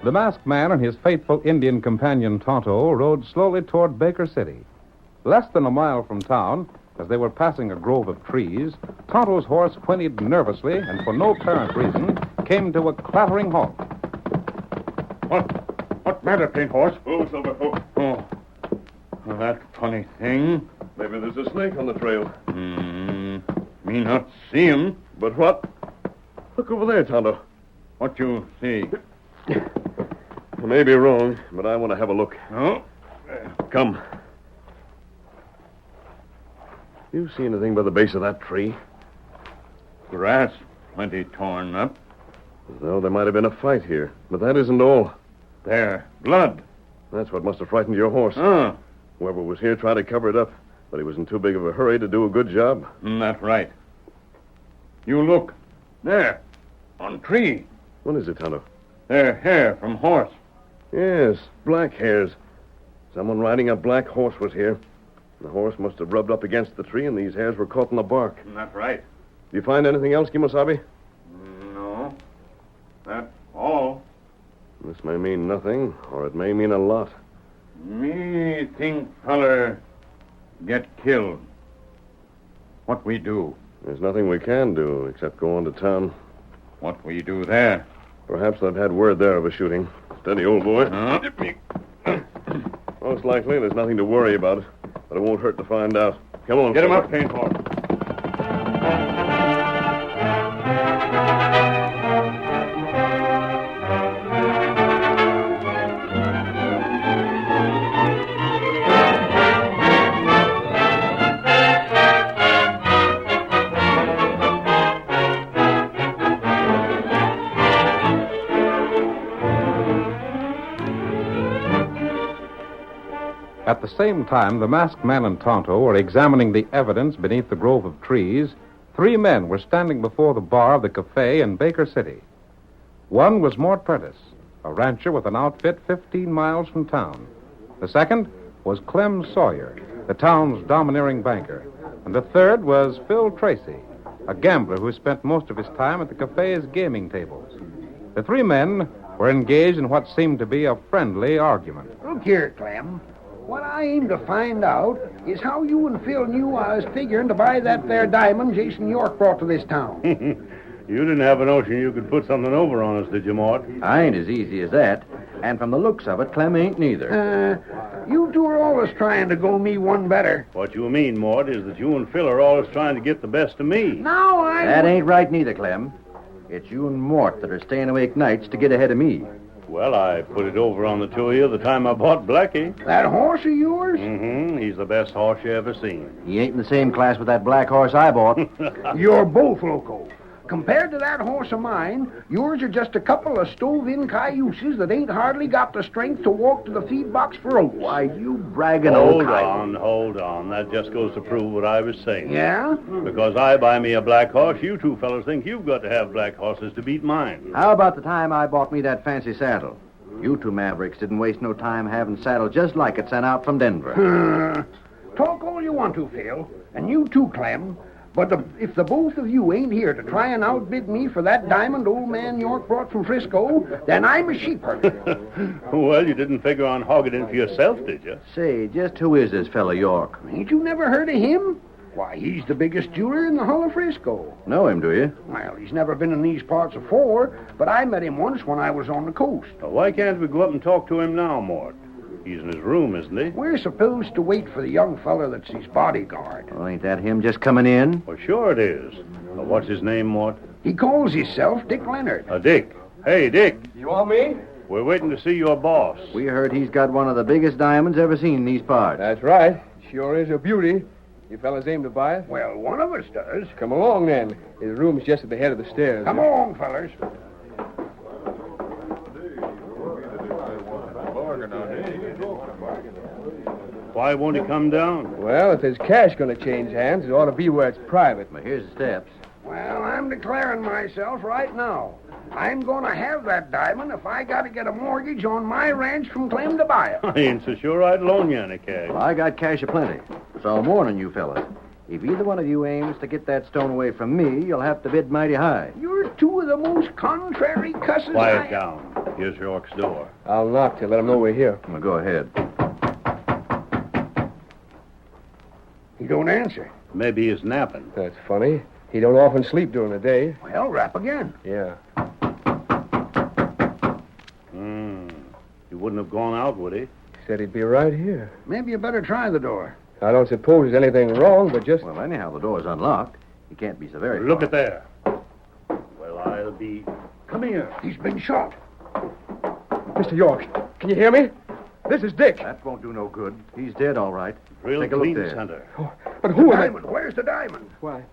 [SPEAKER 10] The masked man and his faithful Indian companion Tonto rode slowly toward Baker City. Less than a mile from town, as they were passing a grove of trees, Tonto's horse whinnied nervously and for no apparent reason came to a clattering halt.
[SPEAKER 16] What matter, Plain Horse?
[SPEAKER 3] Oh, Silver. Oh.
[SPEAKER 16] Oh, that funny thing.
[SPEAKER 3] Maybe there's a snake on the trail.
[SPEAKER 16] Me not see him.
[SPEAKER 3] But what? Look over there, Tonto.
[SPEAKER 16] What you see?
[SPEAKER 3] I may be wrong, but I want to have a look.
[SPEAKER 16] Oh?
[SPEAKER 3] Come. You see anything by the base of that tree?
[SPEAKER 16] Grass plenty torn up.
[SPEAKER 3] As though there might have been a fight here. But that isn't all.
[SPEAKER 16] There, blood.
[SPEAKER 3] That's what must have frightened your horse. Whoever was here tried to cover it up, but he was in too big of a hurry to do a good job.
[SPEAKER 16] That's right. You look. There. On tree.
[SPEAKER 3] What is it, Tonto?
[SPEAKER 16] Their hair from horse.
[SPEAKER 3] Yes, black hairs. Someone riding a black horse was here. The horse must have rubbed up against the tree, and these hairs were caught in the bark.
[SPEAKER 16] That's right.
[SPEAKER 3] Do you find anything else, Kimosabe?
[SPEAKER 16] No. That's all.
[SPEAKER 3] This may mean nothing, or it may mean a lot.
[SPEAKER 16] Me think feller get killed. What we do?
[SPEAKER 3] There's nothing we can do except go on to town.
[SPEAKER 16] What we do there?
[SPEAKER 3] Perhaps they've had word there of a shooting. Steady, old boy. Most likely, there's nothing to worry about, but it won't hurt to find out. Come on,
[SPEAKER 16] Get him
[SPEAKER 3] Silver.
[SPEAKER 16] up, Plain Horse.
[SPEAKER 10] At the same time, the masked man and Tonto were examining the evidence beneath the grove of trees. 3 men were standing before the bar of the cafe in Baker City. One was Mort Prentice, a rancher with an outfit 15 miles from town. The second was Clem Sawyer, the town's domineering banker. And the third was Phil Tracy, a gambler who spent most of his time at the cafe's gaming tables. The 3 men were engaged in what seemed to be a friendly argument.
[SPEAKER 2] Look here, Clem. What I aim to find out is how you and Phil knew I was figuring to buy that there diamond Jason York brought to this town.
[SPEAKER 5] You didn't have a notion you could put something over on us, did you, Mort?
[SPEAKER 17] I ain't as easy as that. And from the looks of it, Clem ain't neither.
[SPEAKER 2] You two are always trying to go me one better.
[SPEAKER 5] What you mean, Mort, is that you and Phil are always trying to get the best of me.
[SPEAKER 2] Now I...
[SPEAKER 17] That ain't right neither, Clem. It's you and Mort that are staying awake nights to get ahead of me.
[SPEAKER 5] Well, I put it over on the 2 of you the time I bought Blackie.
[SPEAKER 2] That horse of yours?
[SPEAKER 5] Mm-hmm. He's the best horse you ever seen.
[SPEAKER 17] He ain't in the same class with that black horse I bought.
[SPEAKER 2] You're both loco. Compared to that horse of mine, yours are just a couple of stove-in cayuses that ain't hardly got the strength to walk to the feed box for oats.
[SPEAKER 17] Why, you bragging old
[SPEAKER 5] Hold on. That just goes to prove what I was saying.
[SPEAKER 2] Yeah?
[SPEAKER 5] Because I buy me a black horse, you two fellas think you've got to have black horses to beat mine.
[SPEAKER 17] How about the time I bought me that fancy saddle? You two mavericks didn't waste no time having saddles just like it sent out from Denver.
[SPEAKER 2] Talk all you want to, Phil. And you too, Clem. But if the both of you ain't here to try and outbid me for that diamond old man York brought from Frisco, then I'm a sheep herder.
[SPEAKER 5] Well, you didn't figure on hogging it for yourself, did you?
[SPEAKER 17] Say, just who is this fellow York?
[SPEAKER 2] Ain't you never heard of him? Why, he's the biggest jeweler in the hull of Frisco.
[SPEAKER 17] Know him, do you?
[SPEAKER 2] Well, he's never been in these parts afore, but I met him once when I was on the coast.
[SPEAKER 5] Well, why can't we go up and talk to him now, Mort? He's in his room, isn't he?
[SPEAKER 2] We're supposed to wait for the young fella that's his bodyguard.
[SPEAKER 17] Well, ain't that him just coming in?
[SPEAKER 5] Well, sure it is. Well, what's his name, Mort?
[SPEAKER 2] He calls himself Dick Leonard.
[SPEAKER 5] Dick. Hey, Dick.
[SPEAKER 4] You want me?
[SPEAKER 5] We're waiting to see your boss.
[SPEAKER 17] We heard he's got one of the biggest diamonds ever seen in these parts.
[SPEAKER 4] That's right. Sure is a beauty. You fellas aim to buy it?
[SPEAKER 2] Well, one of us does.
[SPEAKER 4] Come along, then. His room's just at the head of the stairs.
[SPEAKER 2] Come along, fellers.
[SPEAKER 5] Why won't he come down?
[SPEAKER 4] Well, if there's cash going to change hands, it ought to be where it's private.
[SPEAKER 17] Well, here's the steps.
[SPEAKER 2] Well, I'm declaring myself right now. I'm going to have that diamond if I got to get a mortgage on my ranch from Clem to buy it.
[SPEAKER 5] I ain't so sure I'd loan you any cash.
[SPEAKER 17] Well, I got cash aplenty. So I'm warning you fellas. If either one of you aims to get that stone away from me, you'll have to bid mighty high.
[SPEAKER 2] You're two of the most contrary cusses
[SPEAKER 5] Quiet down. Here's York's door.
[SPEAKER 4] I'll knock to let him know we're here.
[SPEAKER 17] Well, go ahead.
[SPEAKER 2] He don't answer.
[SPEAKER 5] Maybe he's napping.
[SPEAKER 4] That's funny. He don't often sleep during the day.
[SPEAKER 2] Well, rap again.
[SPEAKER 4] Yeah.
[SPEAKER 5] He wouldn't have gone out, would he?
[SPEAKER 4] He said he'd be right here.
[SPEAKER 2] Maybe you better try the door.
[SPEAKER 4] I don't suppose there's anything wrong, but just...
[SPEAKER 17] Well, anyhow, the door's unlocked. He can't be so very
[SPEAKER 5] Look
[SPEAKER 17] far.
[SPEAKER 5] at there. Well, I'll be... Come here.
[SPEAKER 2] He's been shot.
[SPEAKER 4] Mr. York, can you hear me? This is Dick.
[SPEAKER 17] That won't do no good. He's dead, all right.
[SPEAKER 5] Real
[SPEAKER 17] Take a look
[SPEAKER 5] clean
[SPEAKER 17] there.
[SPEAKER 5] center.
[SPEAKER 4] But who...
[SPEAKER 2] Diamond. Where's the diamond?
[SPEAKER 4] Why,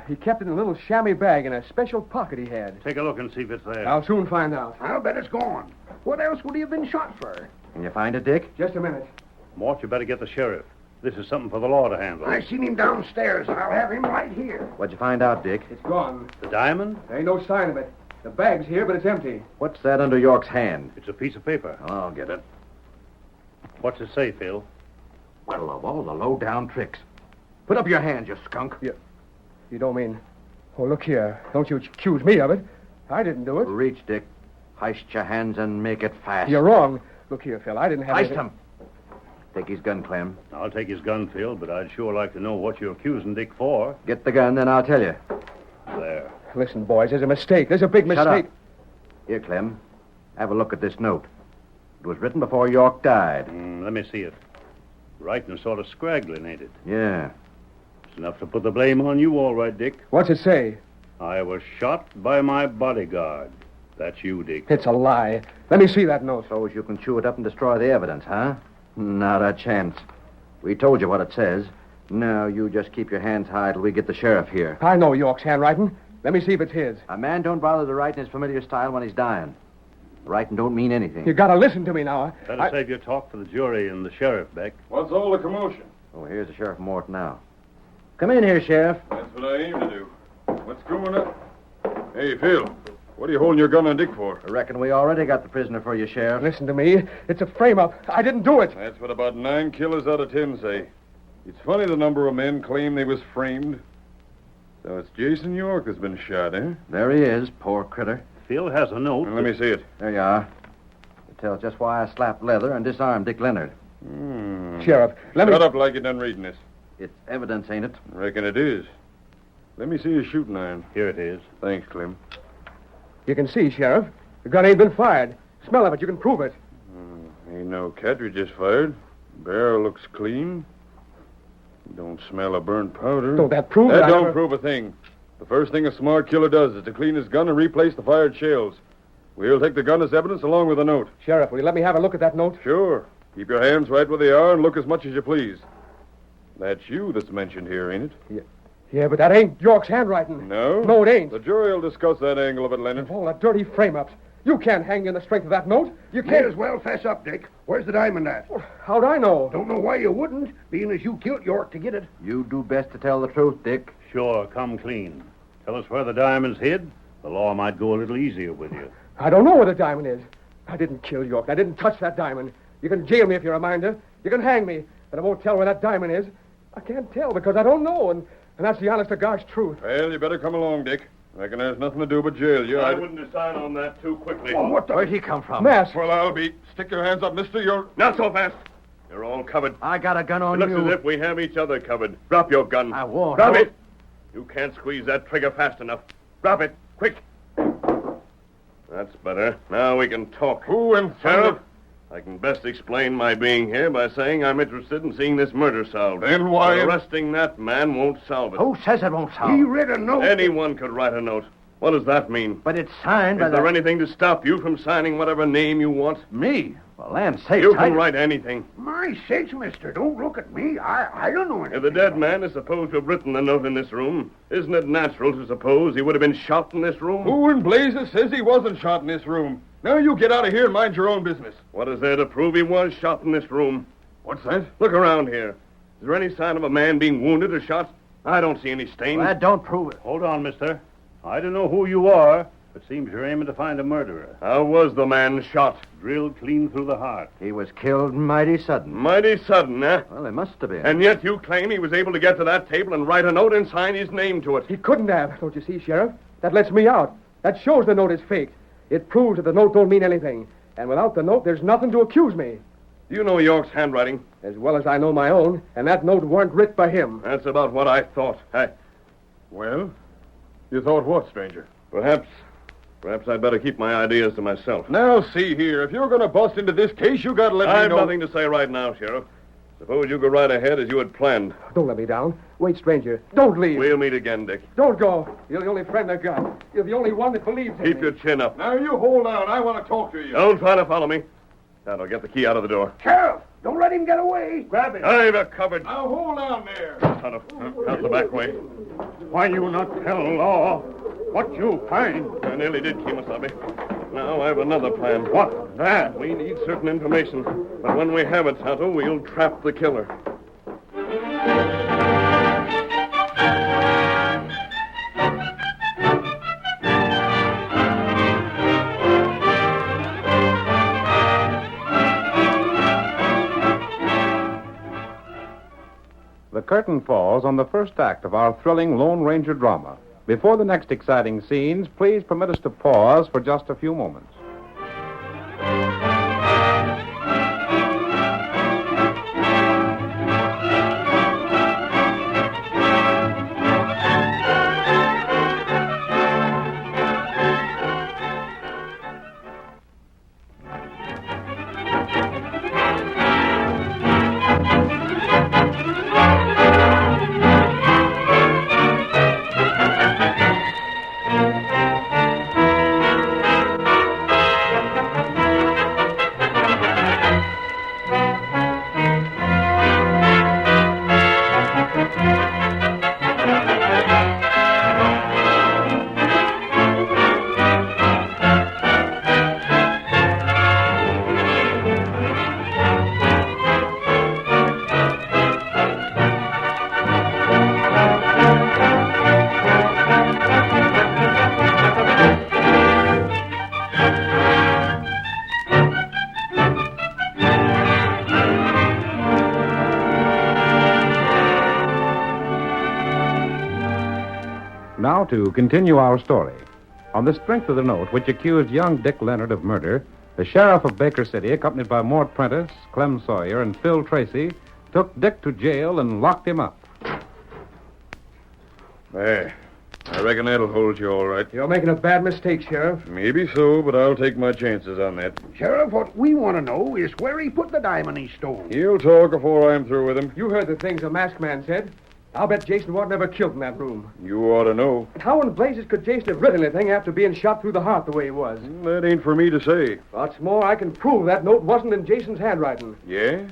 [SPEAKER 4] he kept it in a little chamois bag in a special pocket he had.
[SPEAKER 5] Take a look and see if it's there.
[SPEAKER 4] I'll soon find out.
[SPEAKER 2] I'll bet it's gone. What else would he have been shot for?
[SPEAKER 17] Can you find it, Dick?
[SPEAKER 4] Just a minute.
[SPEAKER 5] Mort, you better get the sheriff. This is something for the law to handle.
[SPEAKER 2] I seen him downstairs, and I'll have him right here.
[SPEAKER 17] What'd you find out, Dick?
[SPEAKER 4] It's gone.
[SPEAKER 5] The diamond?
[SPEAKER 4] There ain't no sign of it. The bag's here, but it's empty.
[SPEAKER 17] What's that under York's hand?
[SPEAKER 5] It's a piece of paper.
[SPEAKER 17] Well, I'll get it.
[SPEAKER 5] What's it say, Phil?
[SPEAKER 17] Well, of all the low-down tricks. Put up your hand, you skunk.
[SPEAKER 4] You don't mean... Oh, look here. Don't you accuse me of it. I didn't do it.
[SPEAKER 17] Reach, Dick. Heist your hands and make it fast.
[SPEAKER 4] You're wrong. Look here, Phil. I didn't have
[SPEAKER 17] Heist
[SPEAKER 4] anything...
[SPEAKER 17] him. Take his gun, Clem.
[SPEAKER 5] I'll take his gun, Phil, but I'd sure like to know what you're accusing Dick for.
[SPEAKER 17] Get the gun, then I'll tell you.
[SPEAKER 5] There.
[SPEAKER 4] Listen, boys, there's a mistake. There's a big
[SPEAKER 17] Shut
[SPEAKER 4] mistake.
[SPEAKER 17] up. Here, Clem. Have a look at this note. It was written before York died.
[SPEAKER 5] Let me see it. Writing sort of scraggling, ain't it?
[SPEAKER 17] Yeah.
[SPEAKER 5] It's enough to put the blame on you, all right, Dick.
[SPEAKER 4] What's it say?
[SPEAKER 5] I was shot by my bodyguard. That's you, Dick.
[SPEAKER 4] It's a lie. Let me see that note.
[SPEAKER 17] So as you can chew it up and destroy the evidence, huh? Not a chance. We told you what it says. Now you just keep your hands high till we get the sheriff here.
[SPEAKER 4] I know York's handwriting. Let me see if it's his.
[SPEAKER 17] A man don't bother to write in his familiar style when he's dying. Writing don't mean anything.
[SPEAKER 4] You gotta listen to me now.
[SPEAKER 5] Better save your talk for the jury and the sheriff, Beck.
[SPEAKER 13] What's all the commotion?
[SPEAKER 17] Oh, here's the Sheriff Mort now. Come in here, Sheriff.
[SPEAKER 13] That's what I aim to do. What's going on? Hey, Phil, what are you holding your gun on Dick for?
[SPEAKER 17] I reckon we already got the prisoner for you, Sheriff.
[SPEAKER 4] Listen to me. It's a frame-up. I didn't do it.
[SPEAKER 13] That's what about 9 killers out of 10 say. It's funny the number of men claim they was framed. So it's Jason York that's been shot, eh?
[SPEAKER 17] There he is, poor critter.
[SPEAKER 5] Phil has a note.
[SPEAKER 13] Well, let me see it.
[SPEAKER 17] There you are. It tells just why I slapped leather and disarmed Dick Leonard.
[SPEAKER 4] Sheriff, let me...
[SPEAKER 13] Shut up like you're done reading this.
[SPEAKER 17] It's evidence, ain't it?
[SPEAKER 13] Reckon it is. Let me see your shooting iron.
[SPEAKER 5] Here it is.
[SPEAKER 13] Thanks, Clem.
[SPEAKER 4] You can see, Sheriff. The gun ain't been fired. Smell of it. You can prove it.
[SPEAKER 13] Ain't no cartridges fired. Barrel looks clean. Don't smell of burnt powder.
[SPEAKER 4] Don't that prove
[SPEAKER 13] that?
[SPEAKER 4] I
[SPEAKER 13] Don't
[SPEAKER 4] never-
[SPEAKER 13] prove a thing. The first thing a smart killer does is to clean his gun and replace the fired shells. We'll take the gun as evidence along with the note.
[SPEAKER 4] Sheriff, will you let me have a look at that note?
[SPEAKER 13] Sure. Keep your hands right where they are and look as much as you please. That's you that's mentioned here, ain't it?
[SPEAKER 4] Yeah, but that ain't York's handwriting.
[SPEAKER 13] No?
[SPEAKER 4] No, it ain't.
[SPEAKER 13] The jury will discuss that angle of it, Leonard.
[SPEAKER 4] All the dirty frame-ups. You can't hang in the strength of that note. You
[SPEAKER 2] May
[SPEAKER 4] can't...
[SPEAKER 2] as well fess up, Dick. Where's the diamond at?
[SPEAKER 4] How'd I know?
[SPEAKER 2] Don't know why you wouldn't, being as you killed York to get it.
[SPEAKER 17] You do best to tell the truth, Dick.
[SPEAKER 5] Sure, come clean. Tell us where the diamond's hid. The law might go a little easier with you.
[SPEAKER 4] I don't know where the diamond is. I didn't kill York. I didn't touch that diamond. You can jail me if you're a minder. You can hang me, but I won't tell where that diamond is. I can't tell because I don't know, and that's the honest-to-gosh truth.
[SPEAKER 13] Well, you better come along, Dick. Reckon there's nothing to do but jail you.
[SPEAKER 3] I wouldn't decide on that too quickly.
[SPEAKER 2] Oh, what the...
[SPEAKER 17] Where'd he come from?
[SPEAKER 4] Mask.
[SPEAKER 13] Well, I'll be. Stick your hands up, mister. You're...
[SPEAKER 3] Not so fast. You're all covered.
[SPEAKER 17] I got a gun on
[SPEAKER 3] It looks
[SPEAKER 17] you.
[SPEAKER 3] as if we have each other covered. Drop your gun.
[SPEAKER 17] I won't.
[SPEAKER 3] Drop it. You can't squeeze that trigger fast enough. Drop it. Quick. That's better. Now we can talk.
[SPEAKER 13] Who in
[SPEAKER 3] Sheriff, I can best explain my being here by saying I'm interested in seeing this murder solved.
[SPEAKER 13] Then why...
[SPEAKER 3] But arresting that man won't solve it.
[SPEAKER 17] Who says it won't solve?
[SPEAKER 2] He read a note.
[SPEAKER 3] Anyone could write a note. What does that mean?
[SPEAKER 21] But it's signed by
[SPEAKER 3] Is there anything to stop you from signing whatever name you want?
[SPEAKER 21] Me? Well, land sakes,
[SPEAKER 3] You can write anything.
[SPEAKER 2] My sakes, mister, don't look at me. I don't know anything.
[SPEAKER 3] If the dead man is supposed to have written the note in this room, isn't it natural to suppose he would have been shot in this room?
[SPEAKER 13] Who in blazes says he wasn't shot in this room? Now you get out of here and mind your own business.
[SPEAKER 3] What is there to prove he was shot in this room?
[SPEAKER 13] What's that?
[SPEAKER 3] Look around here. Is there any sign of a man being wounded or shot? I don't see any stains.
[SPEAKER 21] Well, that don't prove it.
[SPEAKER 5] Hold on, mister. I don't know who you are, but seems you're aiming to find a murderer.
[SPEAKER 3] How was the man shot?
[SPEAKER 5] Drilled clean through the heart.
[SPEAKER 21] He was killed mighty sudden.
[SPEAKER 3] Mighty sudden, eh?
[SPEAKER 21] Well, it must have been.
[SPEAKER 3] And yet you claim he was able to get to that table and write a note and sign his name to it.
[SPEAKER 4] He couldn't have, don't you see, Sheriff? That lets me out. That shows the note is faked. It proves that the note don't mean anything. And without the note, there's nothing to accuse me.
[SPEAKER 3] Do you know York's handwriting?
[SPEAKER 4] As well as I know my own, and that note weren't writ by him.
[SPEAKER 3] That's about what I thought.
[SPEAKER 13] Well, you thought what, stranger?
[SPEAKER 3] Perhaps I'd better keep my ideas to myself.
[SPEAKER 13] Now, see here. If you're going to bust into this case, you got to let me
[SPEAKER 3] I've
[SPEAKER 13] know.
[SPEAKER 3] nothing to say right now, Sheriff. Suppose you go right ahead as you had planned.
[SPEAKER 4] Don't let me down. Wait, stranger. Don't leave.
[SPEAKER 3] We'll meet again, Dick.
[SPEAKER 4] Don't go. You're the only friend I got. You're the only one that believes in
[SPEAKER 3] Keep
[SPEAKER 4] me.
[SPEAKER 3] your chin up.
[SPEAKER 13] Now, you hold on. I want to talk to you.
[SPEAKER 3] Don't try to follow me. Tonto, get the key out of the door.
[SPEAKER 2] Sheriff, don't let him get away.
[SPEAKER 3] Grab it. I've it covered.
[SPEAKER 13] Now, hold on there.
[SPEAKER 3] Tonto, out the back way.
[SPEAKER 5] Why you not tell law what you find?
[SPEAKER 3] I nearly did, Kemosabe. Now I've another plan.
[SPEAKER 5] What? That?
[SPEAKER 3] We need certain information. But when we have it, Tonto, we'll trap the killer.
[SPEAKER 10] The curtain falls on the first act of our thrilling Lone Ranger drama. Before the next exciting scenes, please permit us to pause for just a few moments. Now to continue our story. On the strength of the note which accused young Dick Leonard of murder, the sheriff of Baker City, accompanied by Mort Prentice, Clem Sawyer, and Phil Tracy, took Dick to jail and locked him up.
[SPEAKER 13] There. I reckon that'll hold you all right.
[SPEAKER 4] You're making a bad mistake, Sheriff.
[SPEAKER 13] Maybe so, but I'll take my chances on that.
[SPEAKER 2] Sheriff, what we want to know is where he put the diamond he stole.
[SPEAKER 13] He'll talk before I'm through with him.
[SPEAKER 4] You heard the things the masked man said. I'll bet Jason wasn't ever killed in that room.
[SPEAKER 13] You ought to know.
[SPEAKER 4] How in blazes could Jason have written anything after being shot through the heart the way he was?
[SPEAKER 13] That ain't for me to say.
[SPEAKER 4] What's more, I can prove that note wasn't in Jason's handwriting.
[SPEAKER 13] Yeah?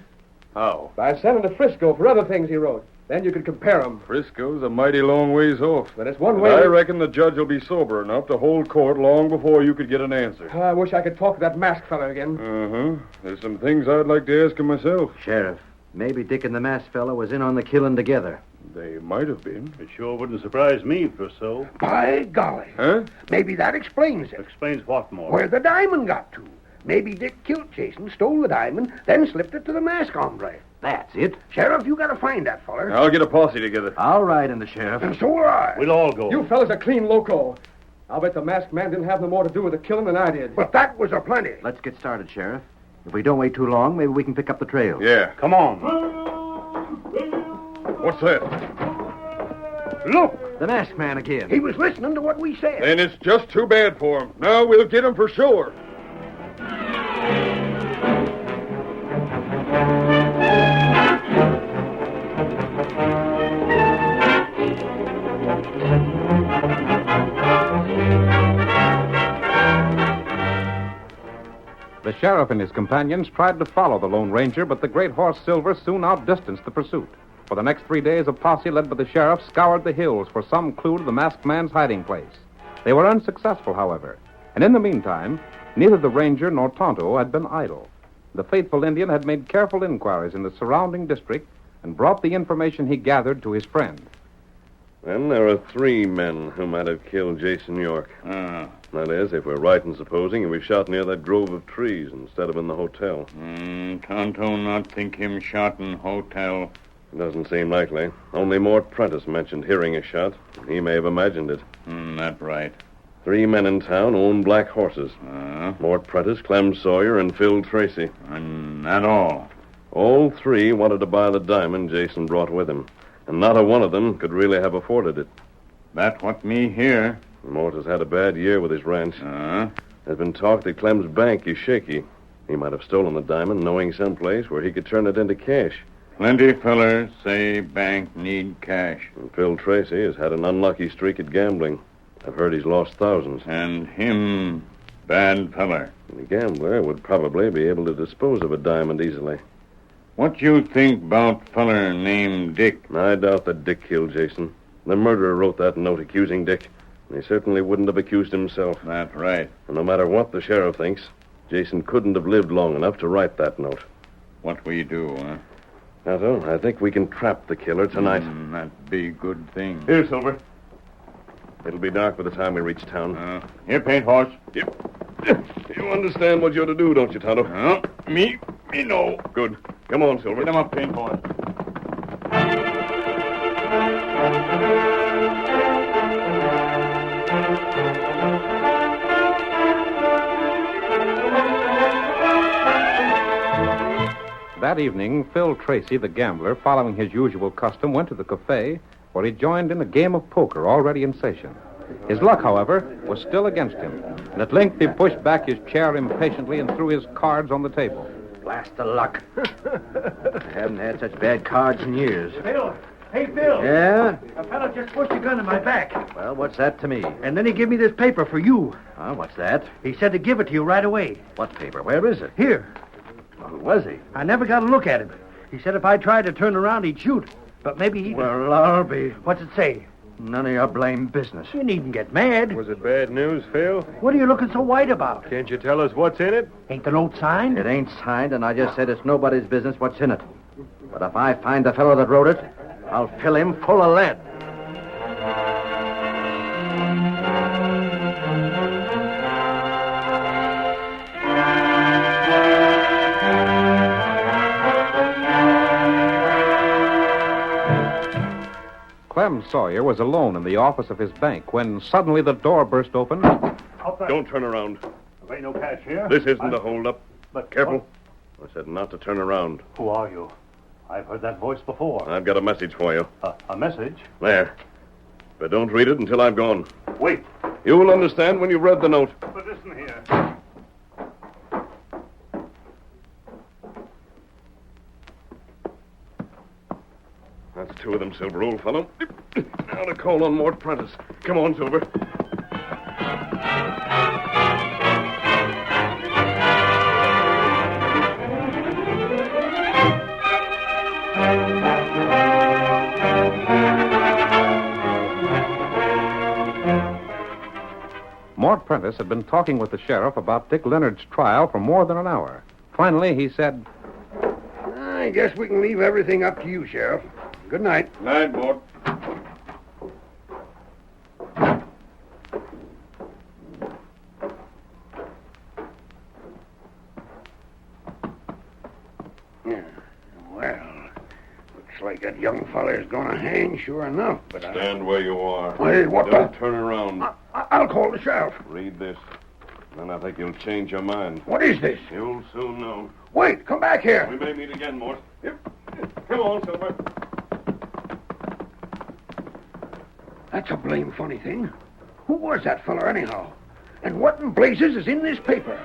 [SPEAKER 13] How?
[SPEAKER 4] By sending to Frisco for other things he wrote. Then you could compare them.
[SPEAKER 13] Frisco's a mighty long ways off.
[SPEAKER 4] But it's one
[SPEAKER 13] And
[SPEAKER 4] way...
[SPEAKER 13] I reckon the judge will be sober enough to hold court long before you could get an answer.
[SPEAKER 4] I wish I could talk to that masked fella again.
[SPEAKER 13] Uh-huh. There's some things I'd like to ask him myself.
[SPEAKER 17] Sheriff, maybe Dick and the masked fella was in on the killing together.
[SPEAKER 13] They might have been.
[SPEAKER 5] It sure wouldn't surprise me if so.
[SPEAKER 2] By golly.
[SPEAKER 13] Huh?
[SPEAKER 2] Maybe that explains it.
[SPEAKER 5] Explains what more?
[SPEAKER 2] Where the diamond got to. Maybe Dick killed Jason, stole the diamond, then slipped it to the mask hombre.
[SPEAKER 17] That's it.
[SPEAKER 2] Sheriff, you got to find that feller.
[SPEAKER 13] I'll get a posse together.
[SPEAKER 17] I'll ride in the sheriff.
[SPEAKER 2] And so will I.
[SPEAKER 5] We'll all go.
[SPEAKER 4] You fellas are clean loco. I'll bet the masked man didn't have no more to do with the killing than I did.
[SPEAKER 2] But that was a plenty.
[SPEAKER 17] Let's get started, Sheriff. If we don't wait too long, maybe we can pick up the trail.
[SPEAKER 13] Yeah.
[SPEAKER 5] Come on.
[SPEAKER 13] What's that?
[SPEAKER 17] Look! The masked man again.
[SPEAKER 2] He was listening to what we said.
[SPEAKER 13] Then it's just too bad for him. Now we'll get him for sure.
[SPEAKER 10] The sheriff and his companions tried to follow the Lone Ranger, but the great horse Silver soon outdistanced the pursuit. For the next 3 days, a posse led by the sheriff scoured the hills for some clue to the masked man's hiding place. They were unsuccessful, however, and in the meantime, neither the ranger nor Tonto had been idle. The faithful Indian had made careful inquiries in the surrounding district and brought the information he gathered to his friend.
[SPEAKER 3] Then there are 3 men who might have killed Jason York. That is, if we're right in supposing he was shot near that grove of trees instead of in the hotel.
[SPEAKER 16] Tonto not think him shot in hotel.
[SPEAKER 3] It doesn't seem likely. Only Mort Prentice mentioned hearing a shot. He may have imagined it.
[SPEAKER 16] That right.
[SPEAKER 3] 3 men in town own black horses. Mort Prentice, Clem Sawyer, and Phil Tracy.
[SPEAKER 16] And that all?
[SPEAKER 3] All 3 wanted to buy the diamond Jason brought with him. And not a one of them could really have afforded it.
[SPEAKER 16] That what me hear.
[SPEAKER 3] Mort has had a bad year with his ranch. There's been talk that Clem's bank is shaky. He might have stolen the diamond knowing someplace where he could turn it into cash.
[SPEAKER 16] Plenty feller say bank need cash.
[SPEAKER 3] And Phil Tracy has had an unlucky streak at gambling. I've heard he's lost thousands.
[SPEAKER 16] And him bad feller.
[SPEAKER 3] The gambler would probably be able to dispose of a diamond easily.
[SPEAKER 16] What you think about feller named Dick?
[SPEAKER 3] I doubt that Dick killed Jason. The murderer wrote that note accusing Dick. He certainly wouldn't have accused himself.
[SPEAKER 16] That's right.
[SPEAKER 3] And no matter what the sheriff thinks, Jason couldn't have lived long enough to write that note.
[SPEAKER 16] What we do, huh?
[SPEAKER 3] Tonto, I think we can trap the killer tonight.
[SPEAKER 16] That'd be a good thing.
[SPEAKER 3] Here, Silver. It'll be dark by the time we reach town.
[SPEAKER 16] Here, paint horse.
[SPEAKER 3] Yep. You understand what you're to do, don't you, Tonto?
[SPEAKER 16] Me no.
[SPEAKER 3] Good. Come on, Silver.
[SPEAKER 16] Get him up, paint horse.
[SPEAKER 10] That evening, Phil Tracy, the gambler, following his usual custom, went to the cafe where he joined in a game of poker already in session. His luck, however, was still against him, and at length he pushed back his chair impatiently and threw his cards on the table.
[SPEAKER 21] Blast the luck. I haven't had such bad cards in years.
[SPEAKER 12] Phil! Hey, Phil!
[SPEAKER 21] Yeah?
[SPEAKER 12] A fellow just pushed a gun in my back.
[SPEAKER 21] Well, what's that to me?
[SPEAKER 12] And then he gave me this paper for you.
[SPEAKER 21] What's that?
[SPEAKER 12] He said to give it to you right away.
[SPEAKER 21] What paper? Where is it?
[SPEAKER 12] Here.
[SPEAKER 21] Who was he?
[SPEAKER 12] I never got a look at him. He said if I tried to turn around, he'd shoot. But maybe he...
[SPEAKER 21] Well, I'll be...
[SPEAKER 12] What's it say?
[SPEAKER 21] None of your blame business.
[SPEAKER 12] You needn't get mad.
[SPEAKER 22] Was it bad news, Phil?
[SPEAKER 12] What are you looking so white about?
[SPEAKER 22] Can't you tell us what's in it?
[SPEAKER 12] Ain't the note signed?
[SPEAKER 21] It ain't signed, and I just said it's nobody's business what's in it. But if I find the fellow that wrote it, I'll fill him full of lead.
[SPEAKER 10] Clem Sawyer was alone in the office of his bank when suddenly the door burst open.
[SPEAKER 3] Don't turn around.
[SPEAKER 5] There ain't no cash here.
[SPEAKER 3] This isn't a holdup.
[SPEAKER 5] But
[SPEAKER 3] Careful. I said not to turn around.
[SPEAKER 5] Who are you? I've heard that voice before.
[SPEAKER 3] I've got a message for you.
[SPEAKER 5] A message?
[SPEAKER 3] There. But don't read it until I've gone.
[SPEAKER 5] Wait.
[SPEAKER 3] You'll understand when you've read the note.
[SPEAKER 5] But listen here.
[SPEAKER 3] That's 2 of them, Silver, old fellow. Now to call on Mort Prentice. Come on, Silver.
[SPEAKER 10] Mort Prentice had been talking with the sheriff about Dick Leonard's trial for more than an hour. Finally, he said,
[SPEAKER 2] I guess we can leave everything up to you, Sheriff. Good night.
[SPEAKER 16] Night, Mort.
[SPEAKER 2] Well, looks like that young feller's gonna hang, sure enough, but
[SPEAKER 3] Stand where you are.
[SPEAKER 2] Hey, what
[SPEAKER 3] Don't
[SPEAKER 2] the...
[SPEAKER 3] turn around.
[SPEAKER 2] I'll call the sheriff.
[SPEAKER 3] Read this. Then I think you'll change your mind.
[SPEAKER 2] What is this?
[SPEAKER 3] You'll soon know.
[SPEAKER 2] Wait, come back here.
[SPEAKER 3] We may meet again, Mort. Come on, Silver.
[SPEAKER 2] That's a blame funny thing. Who was that feller, anyhow? And what in blazes is in this paper?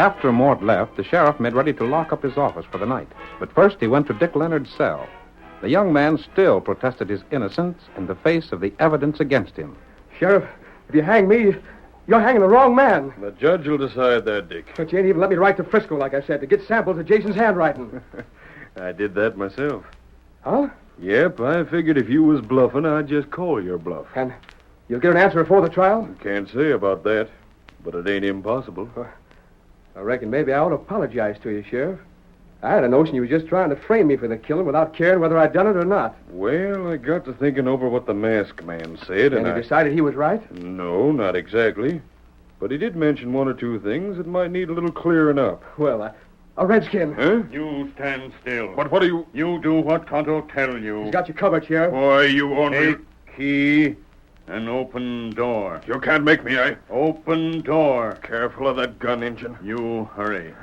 [SPEAKER 10] After Mort left, the sheriff made ready to lock up his office for the night. But first he went to Dick Leonard's cell. The young man still protested his innocence in the face of the evidence against him.
[SPEAKER 4] Sheriff, if you hang me, you're hanging the wrong man.
[SPEAKER 15] The judge will decide that, Dick.
[SPEAKER 4] But you ain't even let me write to Frisco, like I said, to get samples of Jason's handwriting.
[SPEAKER 15] I did that myself.
[SPEAKER 4] Huh?
[SPEAKER 15] Yep, I figured if you was bluffing, I'd just call your bluff.
[SPEAKER 4] And you'll get an answer before the trial?
[SPEAKER 15] Can't say about that, but it ain't impossible.
[SPEAKER 4] I reckon maybe I ought to apologize to you, Sheriff. I had a notion you were just trying to frame me for the killing without caring whether I'd done it or not.
[SPEAKER 15] Well, I got to thinking over what the masked man said,
[SPEAKER 4] And you decided he was right?
[SPEAKER 15] No, not exactly. But he did mention one or two things that might need a little clearing up.
[SPEAKER 4] Well, a redskin.
[SPEAKER 15] Huh?
[SPEAKER 16] You stand still.
[SPEAKER 15] But what are you...
[SPEAKER 16] You do what Tonto tell you.
[SPEAKER 4] He's got you covered, Sheriff.
[SPEAKER 16] Boy, you only... Take key and open door.
[SPEAKER 15] You can't make me,
[SPEAKER 16] Open door.
[SPEAKER 15] Careful of that gun, Injun.
[SPEAKER 16] You hurry.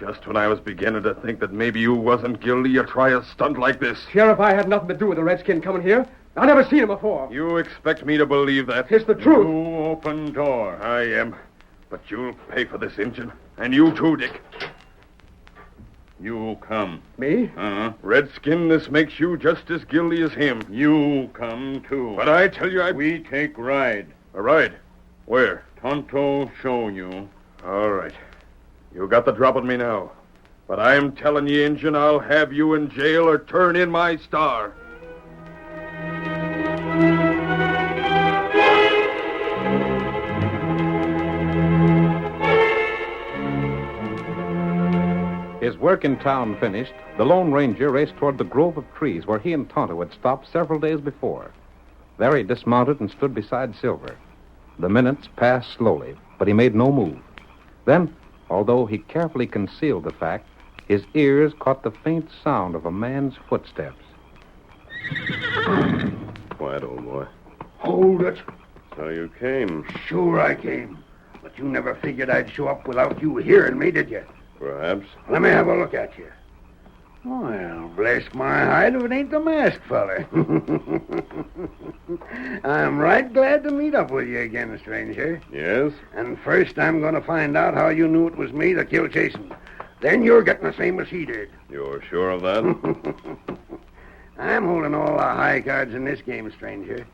[SPEAKER 15] Just when I was beginning to think that maybe you wasn't guilty, you try a stunt like this.
[SPEAKER 4] Sheriff, I had nothing to do with the redskin coming here. I never seen him before.
[SPEAKER 15] You expect me to believe that?
[SPEAKER 4] It's the truth.
[SPEAKER 16] You open door.
[SPEAKER 15] I am. But you'll pay for this, Injun. And you too, Dick.
[SPEAKER 16] You come.
[SPEAKER 4] Me?
[SPEAKER 15] Redskin, this makes you just as guilty as him.
[SPEAKER 16] You come, too.
[SPEAKER 15] But I tell you,
[SPEAKER 16] We take ride.
[SPEAKER 15] A ride? Where?
[SPEAKER 16] Tonto show you.
[SPEAKER 15] All right. You got the drop on me now. But I'm telling you, Injun, I'll have you in jail or turn in my star.
[SPEAKER 10] His work in town finished, the Lone Ranger raced toward the grove of trees where he and Tonto had stopped several days before. There he dismounted and stood beside Silver. The minutes passed slowly, but he made no move. Then, although he carefully concealed the fact, his ears caught the faint sound of a man's footsteps.
[SPEAKER 15] Quiet, old boy.
[SPEAKER 2] Hold it.
[SPEAKER 15] So you came.
[SPEAKER 2] Sure I came. But you never figured I'd show up without you hearing me, did you?
[SPEAKER 15] Perhaps.
[SPEAKER 2] Let me have a look at you. Well, bless my hide if it ain't the masked feller. I'm right glad to meet up with you again, stranger.
[SPEAKER 15] Yes?
[SPEAKER 2] And first I'm going to find out how you knew it was me that killed Jason. Then you're getting the same as he did.
[SPEAKER 15] You're sure of that?
[SPEAKER 2] I'm holding all the high cards in this game, stranger.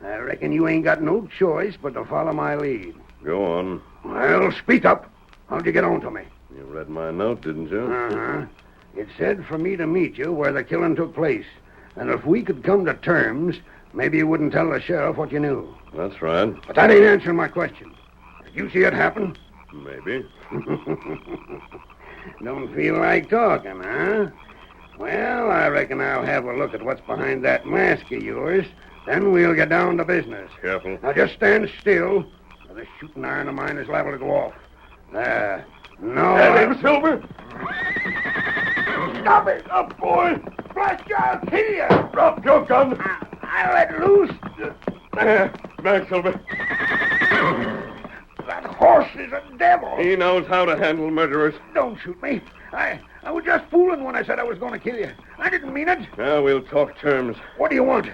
[SPEAKER 2] I reckon you ain't got no choice but to follow my lead.
[SPEAKER 15] Go on.
[SPEAKER 2] Well, speak up. How'd you get on to me?
[SPEAKER 15] You read my note, didn't you?
[SPEAKER 2] Uh-huh. It said for me to meet you where the killing took place. And if we could come to terms, maybe you wouldn't tell the sheriff what you knew.
[SPEAKER 15] That's right.
[SPEAKER 2] But that ain't answering my question. Did you see it happen?
[SPEAKER 15] Maybe.
[SPEAKER 2] Don't feel like talking, huh? Well, I reckon I'll have a look at what's behind that mask of yours. Then we'll get down to business.
[SPEAKER 15] Careful.
[SPEAKER 2] Now just stand still, or this shooting iron of mine is liable to go off. There. No.
[SPEAKER 15] Hey, Silver!
[SPEAKER 2] Stop it! Up, boy! Blast you, I'll kill you!
[SPEAKER 15] Drop your gun!
[SPEAKER 2] I'll let loose.
[SPEAKER 15] There. Back, Silver.
[SPEAKER 2] That horse is a devil.
[SPEAKER 15] He knows how to handle murderers.
[SPEAKER 2] Don't shoot me. I was just fooling when I said I was going to kill you. I didn't mean it.
[SPEAKER 15] Now we'll talk terms.
[SPEAKER 2] What do you want?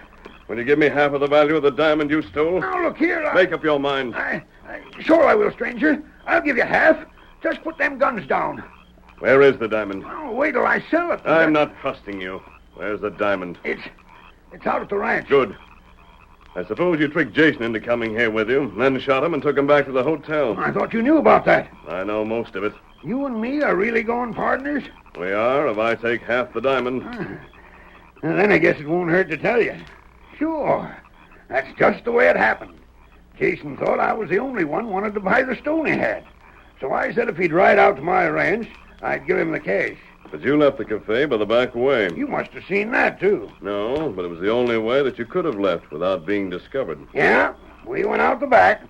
[SPEAKER 15] Will you give me half of the value of the diamond you stole?
[SPEAKER 2] Now, look here.
[SPEAKER 15] Make up your mind.
[SPEAKER 2] Sure I will, stranger. I'll give you half. Just put them guns down.
[SPEAKER 15] Where is the diamond?
[SPEAKER 2] Oh, wait till I sell it.
[SPEAKER 15] I'm not trusting you. Where's the diamond?
[SPEAKER 2] It's out at the ranch.
[SPEAKER 15] Good. I suppose you tricked Jason into coming here with you, then shot him and took him back to the hotel.
[SPEAKER 2] I thought you knew about that.
[SPEAKER 15] I know most of it.
[SPEAKER 2] You and me are really going partners?
[SPEAKER 15] We are, if I take half the diamond.
[SPEAKER 2] Well, then I guess it won't hurt to tell you. Sure. That's just the way it happened. Jason thought I was the only one wanted to buy the stone he had. So I said if he'd ride out to my ranch, I'd give him the cash.
[SPEAKER 15] But you left the cafe by the back way.
[SPEAKER 2] You must have seen that, too.
[SPEAKER 15] No, but it was the only way that you could have left without being discovered.
[SPEAKER 2] Yeah, we went out the back.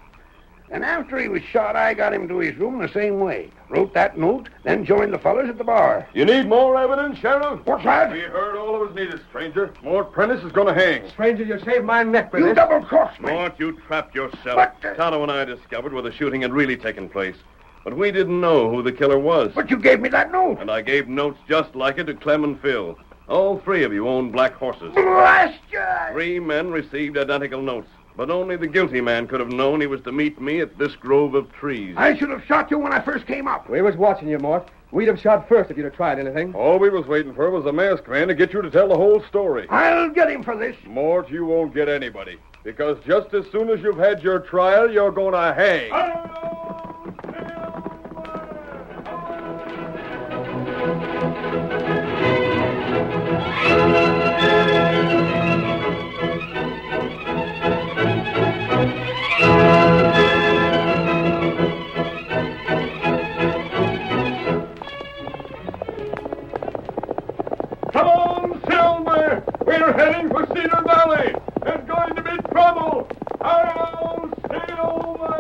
[SPEAKER 2] And after he was shot, I got him to his room the same way. Wrote that note, then joined the fellas at the bar.
[SPEAKER 15] You need more evidence, Sheriff?
[SPEAKER 2] What's that?
[SPEAKER 15] We heard all that was needed, stranger. Mort Prentice is going to hang.
[SPEAKER 4] Stranger, you saved my neck with
[SPEAKER 2] You
[SPEAKER 4] this.
[SPEAKER 2] double-crossed me.
[SPEAKER 15] Mort, you trapped yourself.
[SPEAKER 2] But,
[SPEAKER 15] Tonto and I discovered where the shooting had really taken place. But we didn't know who the killer was.
[SPEAKER 2] But you gave me that note.
[SPEAKER 15] And I gave notes just like it to Clem and Phil. All three of you own black horses.
[SPEAKER 2] Blast you!
[SPEAKER 15] 3 men received identical notes.
[SPEAKER 3] But only the guilty man could have known he was to meet me at this grove of trees.
[SPEAKER 2] I should have shot you when I first came up.
[SPEAKER 4] We was watching you, Mort. We'd have shot first if you'd have tried anything.
[SPEAKER 13] All we was waiting for was the masked man to get you to tell the whole story.
[SPEAKER 2] I'll get him for this.
[SPEAKER 13] Mort, you won't get anybody. Because just as soon as you've had your trial, you're going to hang.
[SPEAKER 15] Come on, Silver! We're heading for Cedar Valley! There's going to be trouble! Hello, Silver!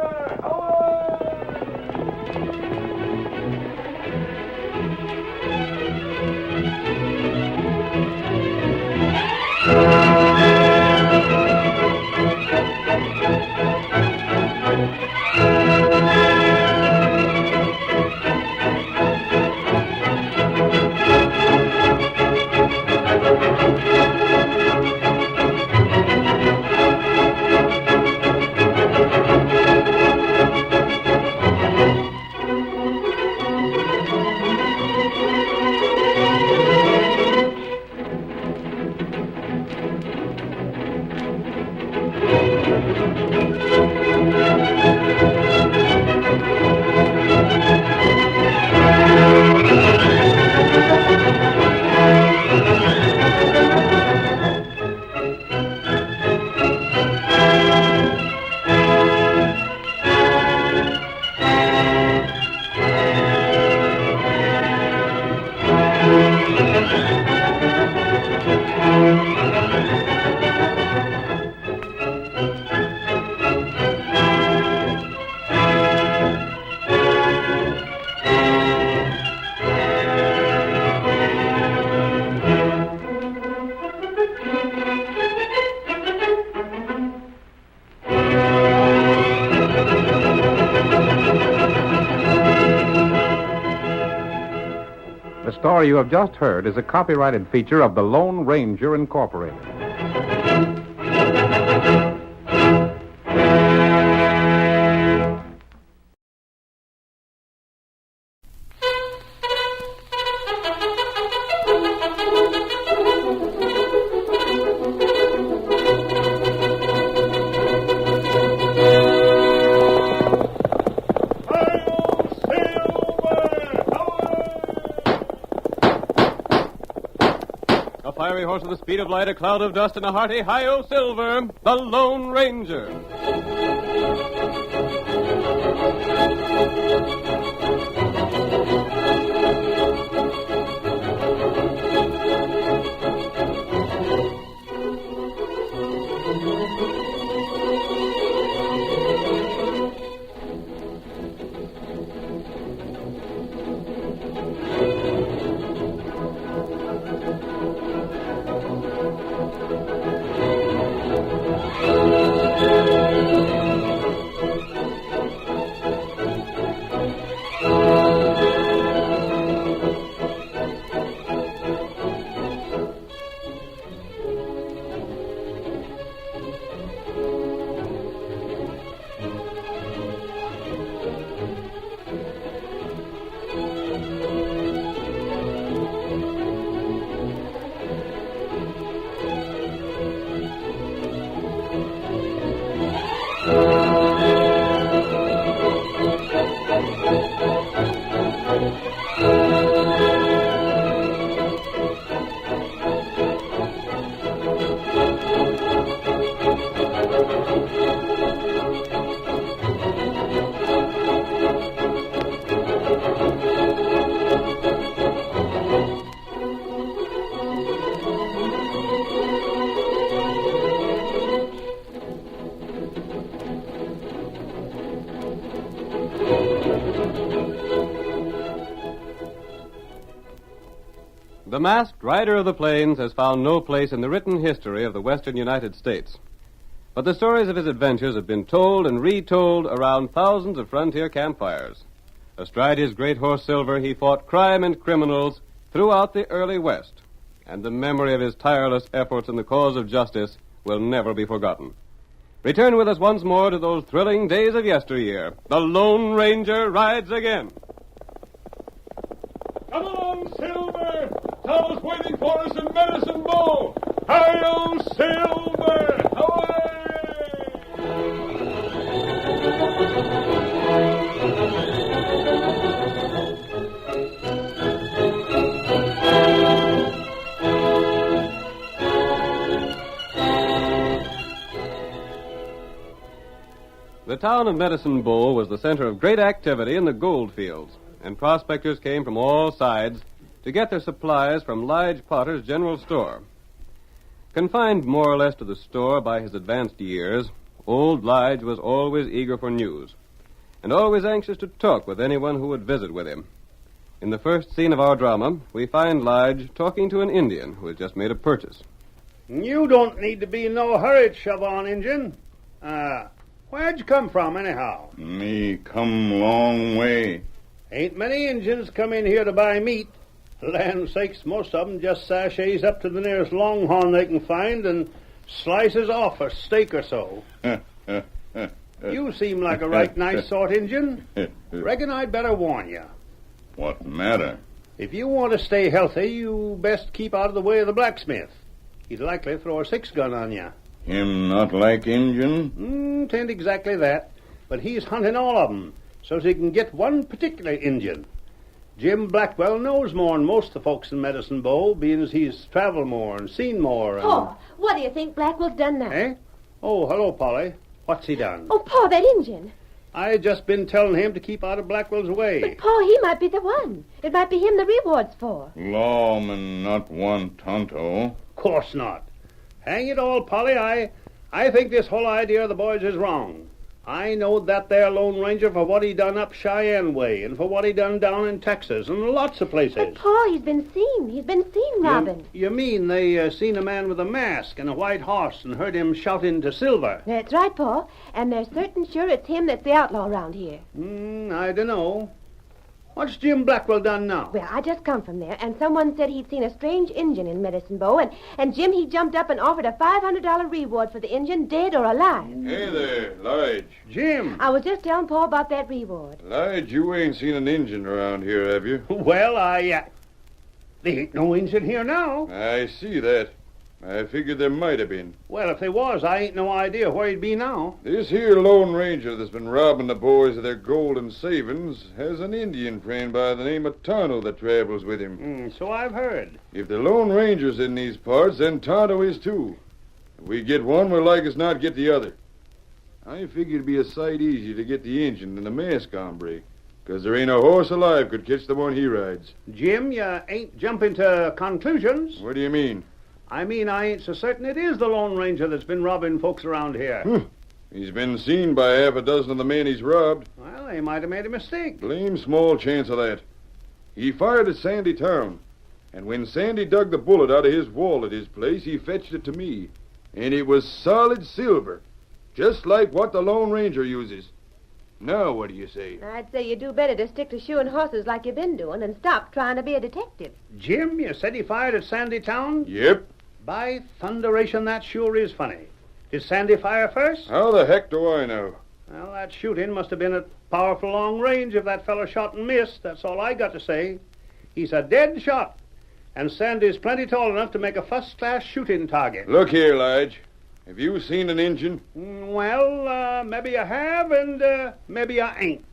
[SPEAKER 10] The story you have just heard is a copyrighted feature of the Lone Ranger Incorporated.
[SPEAKER 1] A fiery horse with the speed of light, a cloud of dust, and a hearty hi-yo Silver, the Lone Ranger. The Masked Rider of the Plains has found no place in the written history of the western United States. But the stories of his adventures have been told and retold around thousands of frontier campfires. Astride his great horse Silver, he fought crime and criminals throughout the early West, and the memory of his tireless efforts in the cause of justice will never be forgotten. Return with us once more to those thrilling days of yesteryear. The Lone Ranger rides again.
[SPEAKER 15] Come along, Silver! Tonto's waiting for us in Medicine Bow! Hi-yo, Silver!
[SPEAKER 1] The town of Medicine Bow was the center of great activity in the gold fields, and prospectors came from all sides to get their supplies from Lige Potter's general store. Confined more or less to the store by his advanced years, old Lige was always eager for news, and always anxious to talk with anyone who would visit with him. In the first scene of our drama, we find Lige talking to an Indian who has just made a purchase.
[SPEAKER 5] You don't need to be in no hurry to shove on, Injun. Where'd you come from, anyhow?
[SPEAKER 16] Me come long way.
[SPEAKER 5] Ain't many Injuns come in here to buy meat. Land sakes, most of 'em just sashays up to the nearest longhorn they can find and slices off a steak or so. You seem like a right nice sort, Injun. Reckon I'd better warn you.
[SPEAKER 16] What matter?
[SPEAKER 5] If you want to stay healthy, you best keep out of the way of the blacksmith. He's likely to throw a 6-gun on you.
[SPEAKER 16] Him not like Injun?
[SPEAKER 5] 'Tain't exactly that, but he's hunting all of 'em, so's he can get one particular Injun. Jim Blackwell knows more'n most of the folks in Medicine Bow, being as he's traveled more and seen more. And...
[SPEAKER 8] Pa, what do you think Blackwell's done now?
[SPEAKER 5] Eh? Oh, hello, Polly. What's he done?
[SPEAKER 8] Oh, Pa, that Injun.
[SPEAKER 5] I just been telling him to keep out of Blackwell's way.
[SPEAKER 8] But, Pa, he might be the one. It might be him the reward's for.
[SPEAKER 16] Lawman not want Tonto.
[SPEAKER 5] Course not. Hang it all, Polly, I think this whole idea of the boys is wrong. I knowed that there Lone Ranger for what he done up Cheyenne way and for what he done down in Texas and lots of places.
[SPEAKER 8] But, Pa, he's been seen robbing.
[SPEAKER 5] You mean they seen a man with a mask and a white horse and heard him shouting to Silver?
[SPEAKER 8] That's right, Pa, and they're certain sure it's him that's the outlaw around here.
[SPEAKER 5] I dunno. What's Jim Blackwell done now?
[SPEAKER 8] Well, I just come from there, and someone said he'd seen a strange Injun in Medicine Bow, and Jim, he jumped up and offered a $500 reward for the Injun, dead or alive.
[SPEAKER 13] Hey there, Lige.
[SPEAKER 5] Jim.
[SPEAKER 8] I was just telling Pa about that reward.
[SPEAKER 13] Lige, you ain't seen an Injun around here, have you?
[SPEAKER 5] Well, there ain't no Injun here now.
[SPEAKER 13] I see that. I figured there might have been.
[SPEAKER 5] Well, if there was, I ain't no idea where he'd be now.
[SPEAKER 13] This here Lone Ranger that's been robbing the boys of their gold and savings has an Indian friend by the name of Tonto that travels with him.
[SPEAKER 5] So I've heard.
[SPEAKER 13] If the Lone Ranger's in these parts, then Tonto is too. If we get one, we're like as not get the other. I figured it'd be a sight easier to get the Injun than the masked hombre, 'cause there ain't a horse alive could catch the one he rides.
[SPEAKER 5] Jim, you ain't jumping to conclusions.
[SPEAKER 13] What do you mean?
[SPEAKER 5] I mean, I ain't so certain it is the Lone Ranger that's been robbing folks around here.
[SPEAKER 13] He's been seen by half a dozen of the men he's robbed.
[SPEAKER 5] Well, they might have made a mistake.
[SPEAKER 13] Blame small chance of that. He fired at Sandy Town, and when Sandy dug the bullet out of his wall at his place, he fetched it to me. And it was solid silver, just like what the Lone Ranger uses. Now, what do you say?
[SPEAKER 8] I'd say you do better to stick to shoeing horses like you've been doing and stop trying to be a detective.
[SPEAKER 5] Jim, you said he fired at Sandy Town?
[SPEAKER 13] Yep.
[SPEAKER 5] By thunderation, that sure is funny. Did Sandy fire first?
[SPEAKER 13] How the heck do I know?
[SPEAKER 5] Well, that shooting must have been at powerful long range if that fellow shot and missed. That's all I got to say. He's a dead shot. And Sandy's plenty tall enough to make a first-class shooting target.
[SPEAKER 13] Look here, Lige. Have you seen an Injun?
[SPEAKER 5] Well, maybe you have, and maybe you ain't.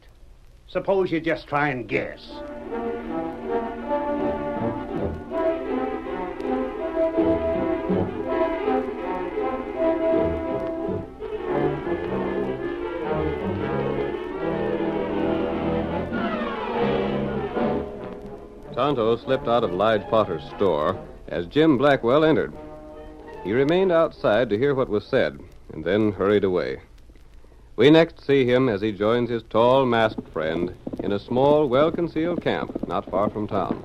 [SPEAKER 5] Suppose you just try and guess.
[SPEAKER 1] Tonto slipped out of Lige Potter's store as Jim Blackwell entered. He remained outside to hear what was said, and then hurried away. We next see him as he joins his tall, masked friend in a small, well-concealed camp not far from town.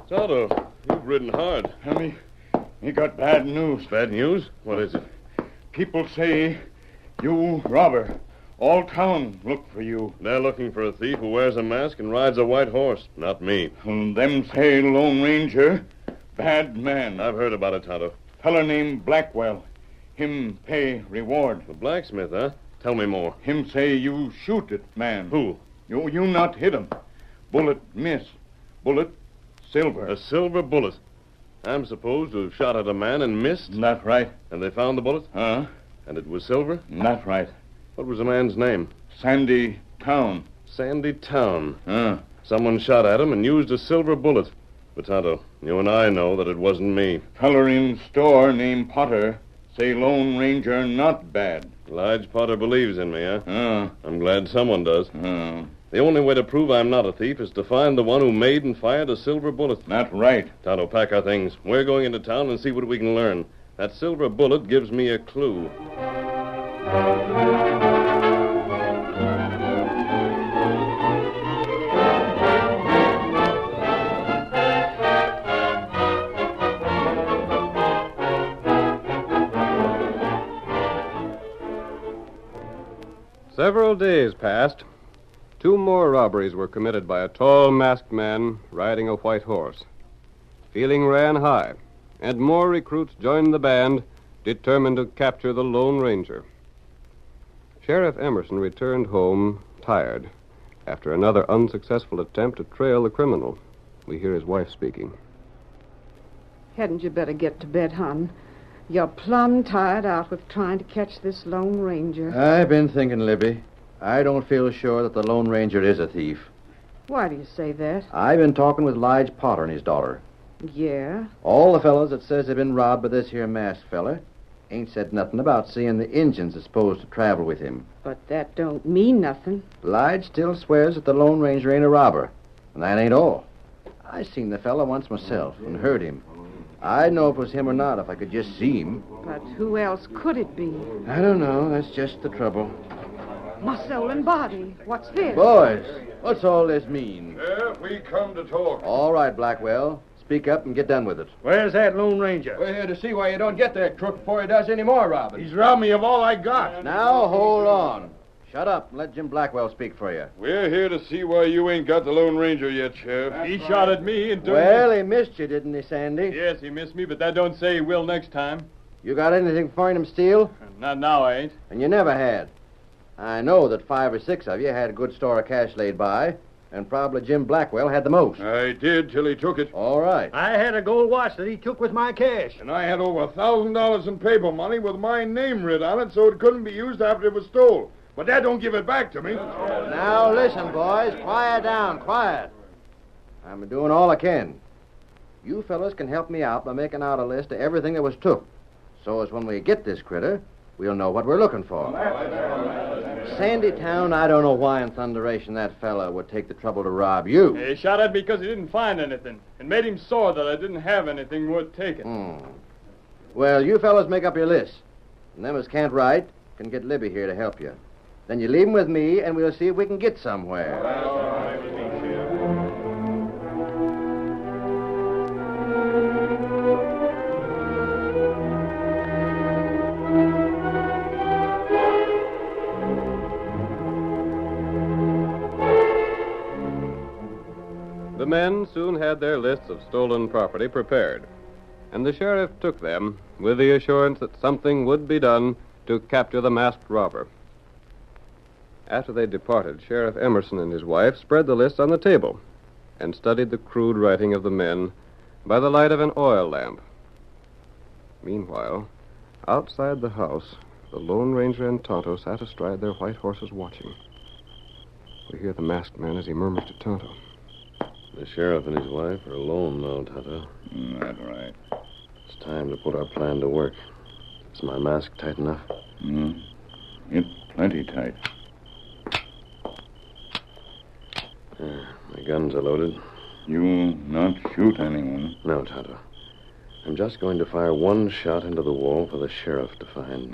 [SPEAKER 15] Tonto, you've ridden hard.
[SPEAKER 16] Me got bad news.
[SPEAKER 15] Bad news? What is it?
[SPEAKER 16] People say you robber. All town look for you.
[SPEAKER 15] They're looking for a thief who wears a mask and rides a white horse. Not me.
[SPEAKER 16] Them say Lone Ranger, bad man.
[SPEAKER 15] I've heard about it, Tonto.
[SPEAKER 16] Feller named Blackwell. Him pay reward.
[SPEAKER 3] The blacksmith, huh? Tell me more.
[SPEAKER 16] Him say you shoot it, man.
[SPEAKER 3] Who?
[SPEAKER 16] You not hit him. Bullet miss. Bullet silver.
[SPEAKER 3] A silver bullet. I'm supposed to have shot at a man and missed?
[SPEAKER 16] That right.
[SPEAKER 3] And they found the bullet?
[SPEAKER 16] Huh?
[SPEAKER 3] And it was silver?
[SPEAKER 16] That right.
[SPEAKER 3] What was the man's name?
[SPEAKER 16] Sandy Town.
[SPEAKER 3] Sandy Town.
[SPEAKER 16] Huh?
[SPEAKER 3] Someone shot at him and used a silver bullet. But, Tonto, you and I know that it wasn't me.
[SPEAKER 16] Feller in store named Potter say Lone Ranger not bad.
[SPEAKER 3] Lige Potter believes in me, huh? I'm glad someone does.
[SPEAKER 16] Oh.
[SPEAKER 3] The only way to prove I'm not a thief is to find the one who made and fired a silver bullet.
[SPEAKER 16] That's right.
[SPEAKER 3] Tonto, pack our things. We're going into town and see what we can learn. That silver bullet gives me a clue. Several days passed. 2 more robberies were committed by a tall, masked man riding a white horse. Feeling ran high, and more recruits joined the band, determined to capture the Lone Ranger. Sheriff Emerson returned home tired after another unsuccessful attempt to trail the criminal. We hear his wife speaking.
[SPEAKER 9] Hadn't you better get to bed, hon? You're plumb tired out with trying to catch this Lone Ranger.
[SPEAKER 17] I've been thinking, Libby. I don't feel sure that the Lone Ranger is a thief.
[SPEAKER 9] Why do you say that?
[SPEAKER 17] I've been talking with Lige Potter and his daughter.
[SPEAKER 9] Yeah?
[SPEAKER 17] All the fellows that says they've been robbed by this here masked fella ain't said nothing about seeing the Injuns that's supposed to travel with him.
[SPEAKER 9] But that don't mean nothing.
[SPEAKER 17] Lige still swears that the Lone Ranger ain't a robber. And that ain't all. I seen the fella once myself and heard him. I'd know if it was him or not if I could just see him.
[SPEAKER 9] But who else could it be?
[SPEAKER 17] I don't know. That's just the trouble.
[SPEAKER 9] My soul and body. What's this?
[SPEAKER 17] Boys, what's all this mean?
[SPEAKER 7] We come to talk.
[SPEAKER 17] All right, Blackwell. Speak up and get done with it.
[SPEAKER 12] Where's that Lone Ranger?
[SPEAKER 21] We're here to see why you don't get that crook before he does any more robbing.
[SPEAKER 7] He's robbed me of all I got.
[SPEAKER 17] Now, hold on. Shut up and let Jim Blackwell speak for you.
[SPEAKER 7] We're here to see why you ain't got the Lone Ranger yet, Sheriff.
[SPEAKER 22] He shot at me and
[SPEAKER 17] Well, he missed you, didn't he, Sandy?
[SPEAKER 22] Yes, he missed me, but that don't say he will next time.
[SPEAKER 17] You got anything for him, Steele?
[SPEAKER 22] Not now, I ain't.
[SPEAKER 17] And you never had. I know that 5 or 6 of you had a good store of cash laid by, and probably Jim Blackwell had the most.
[SPEAKER 7] I did till he took it.
[SPEAKER 17] All right.
[SPEAKER 12] I had a gold watch that he took with my cash.
[SPEAKER 7] And I had over $1,000 in paper money with my name writ on it so it couldn't be used after it was stole. But that don't give it back to me.
[SPEAKER 17] Now, listen, boys. Quiet down, quiet. I'm doing all I can. You fellas can help me out by making out a list of everything that was took, so as when we get this critter, we'll know what we're looking for. Sandy Town, I don't know why in thunderation that fella would take the trouble to rob you.
[SPEAKER 22] He shot at me because he didn't find anything. It made him sore that I didn't have anything worth taking.
[SPEAKER 17] Well, you fellas make up your list. And them as can't write can get Libby here to help you. Then you leave them with me, and we'll see if we can get somewhere.
[SPEAKER 1] The men soon had their lists of stolen property prepared, and the sheriff took them with the assurance that something would be done to capture the masked robber. After they departed, Sheriff Emerson and his wife spread the lists on the table and studied the crude writing of the men by the light of an oil lamp. Meanwhile, outside the house, the Lone Ranger and Tonto sat astride their white horses watching. We hear the masked man as he murmurs to Tonto.
[SPEAKER 3] The sheriff and his wife are alone now, Tonto.
[SPEAKER 16] That's right.
[SPEAKER 3] It's time to put our plan to work. Is my mask tight enough?
[SPEAKER 16] It's plenty tight.
[SPEAKER 3] My guns are loaded.
[SPEAKER 16] You not shoot anyone?
[SPEAKER 3] No, Tonto. I'm just going to fire one shot into the wall for the sheriff to find.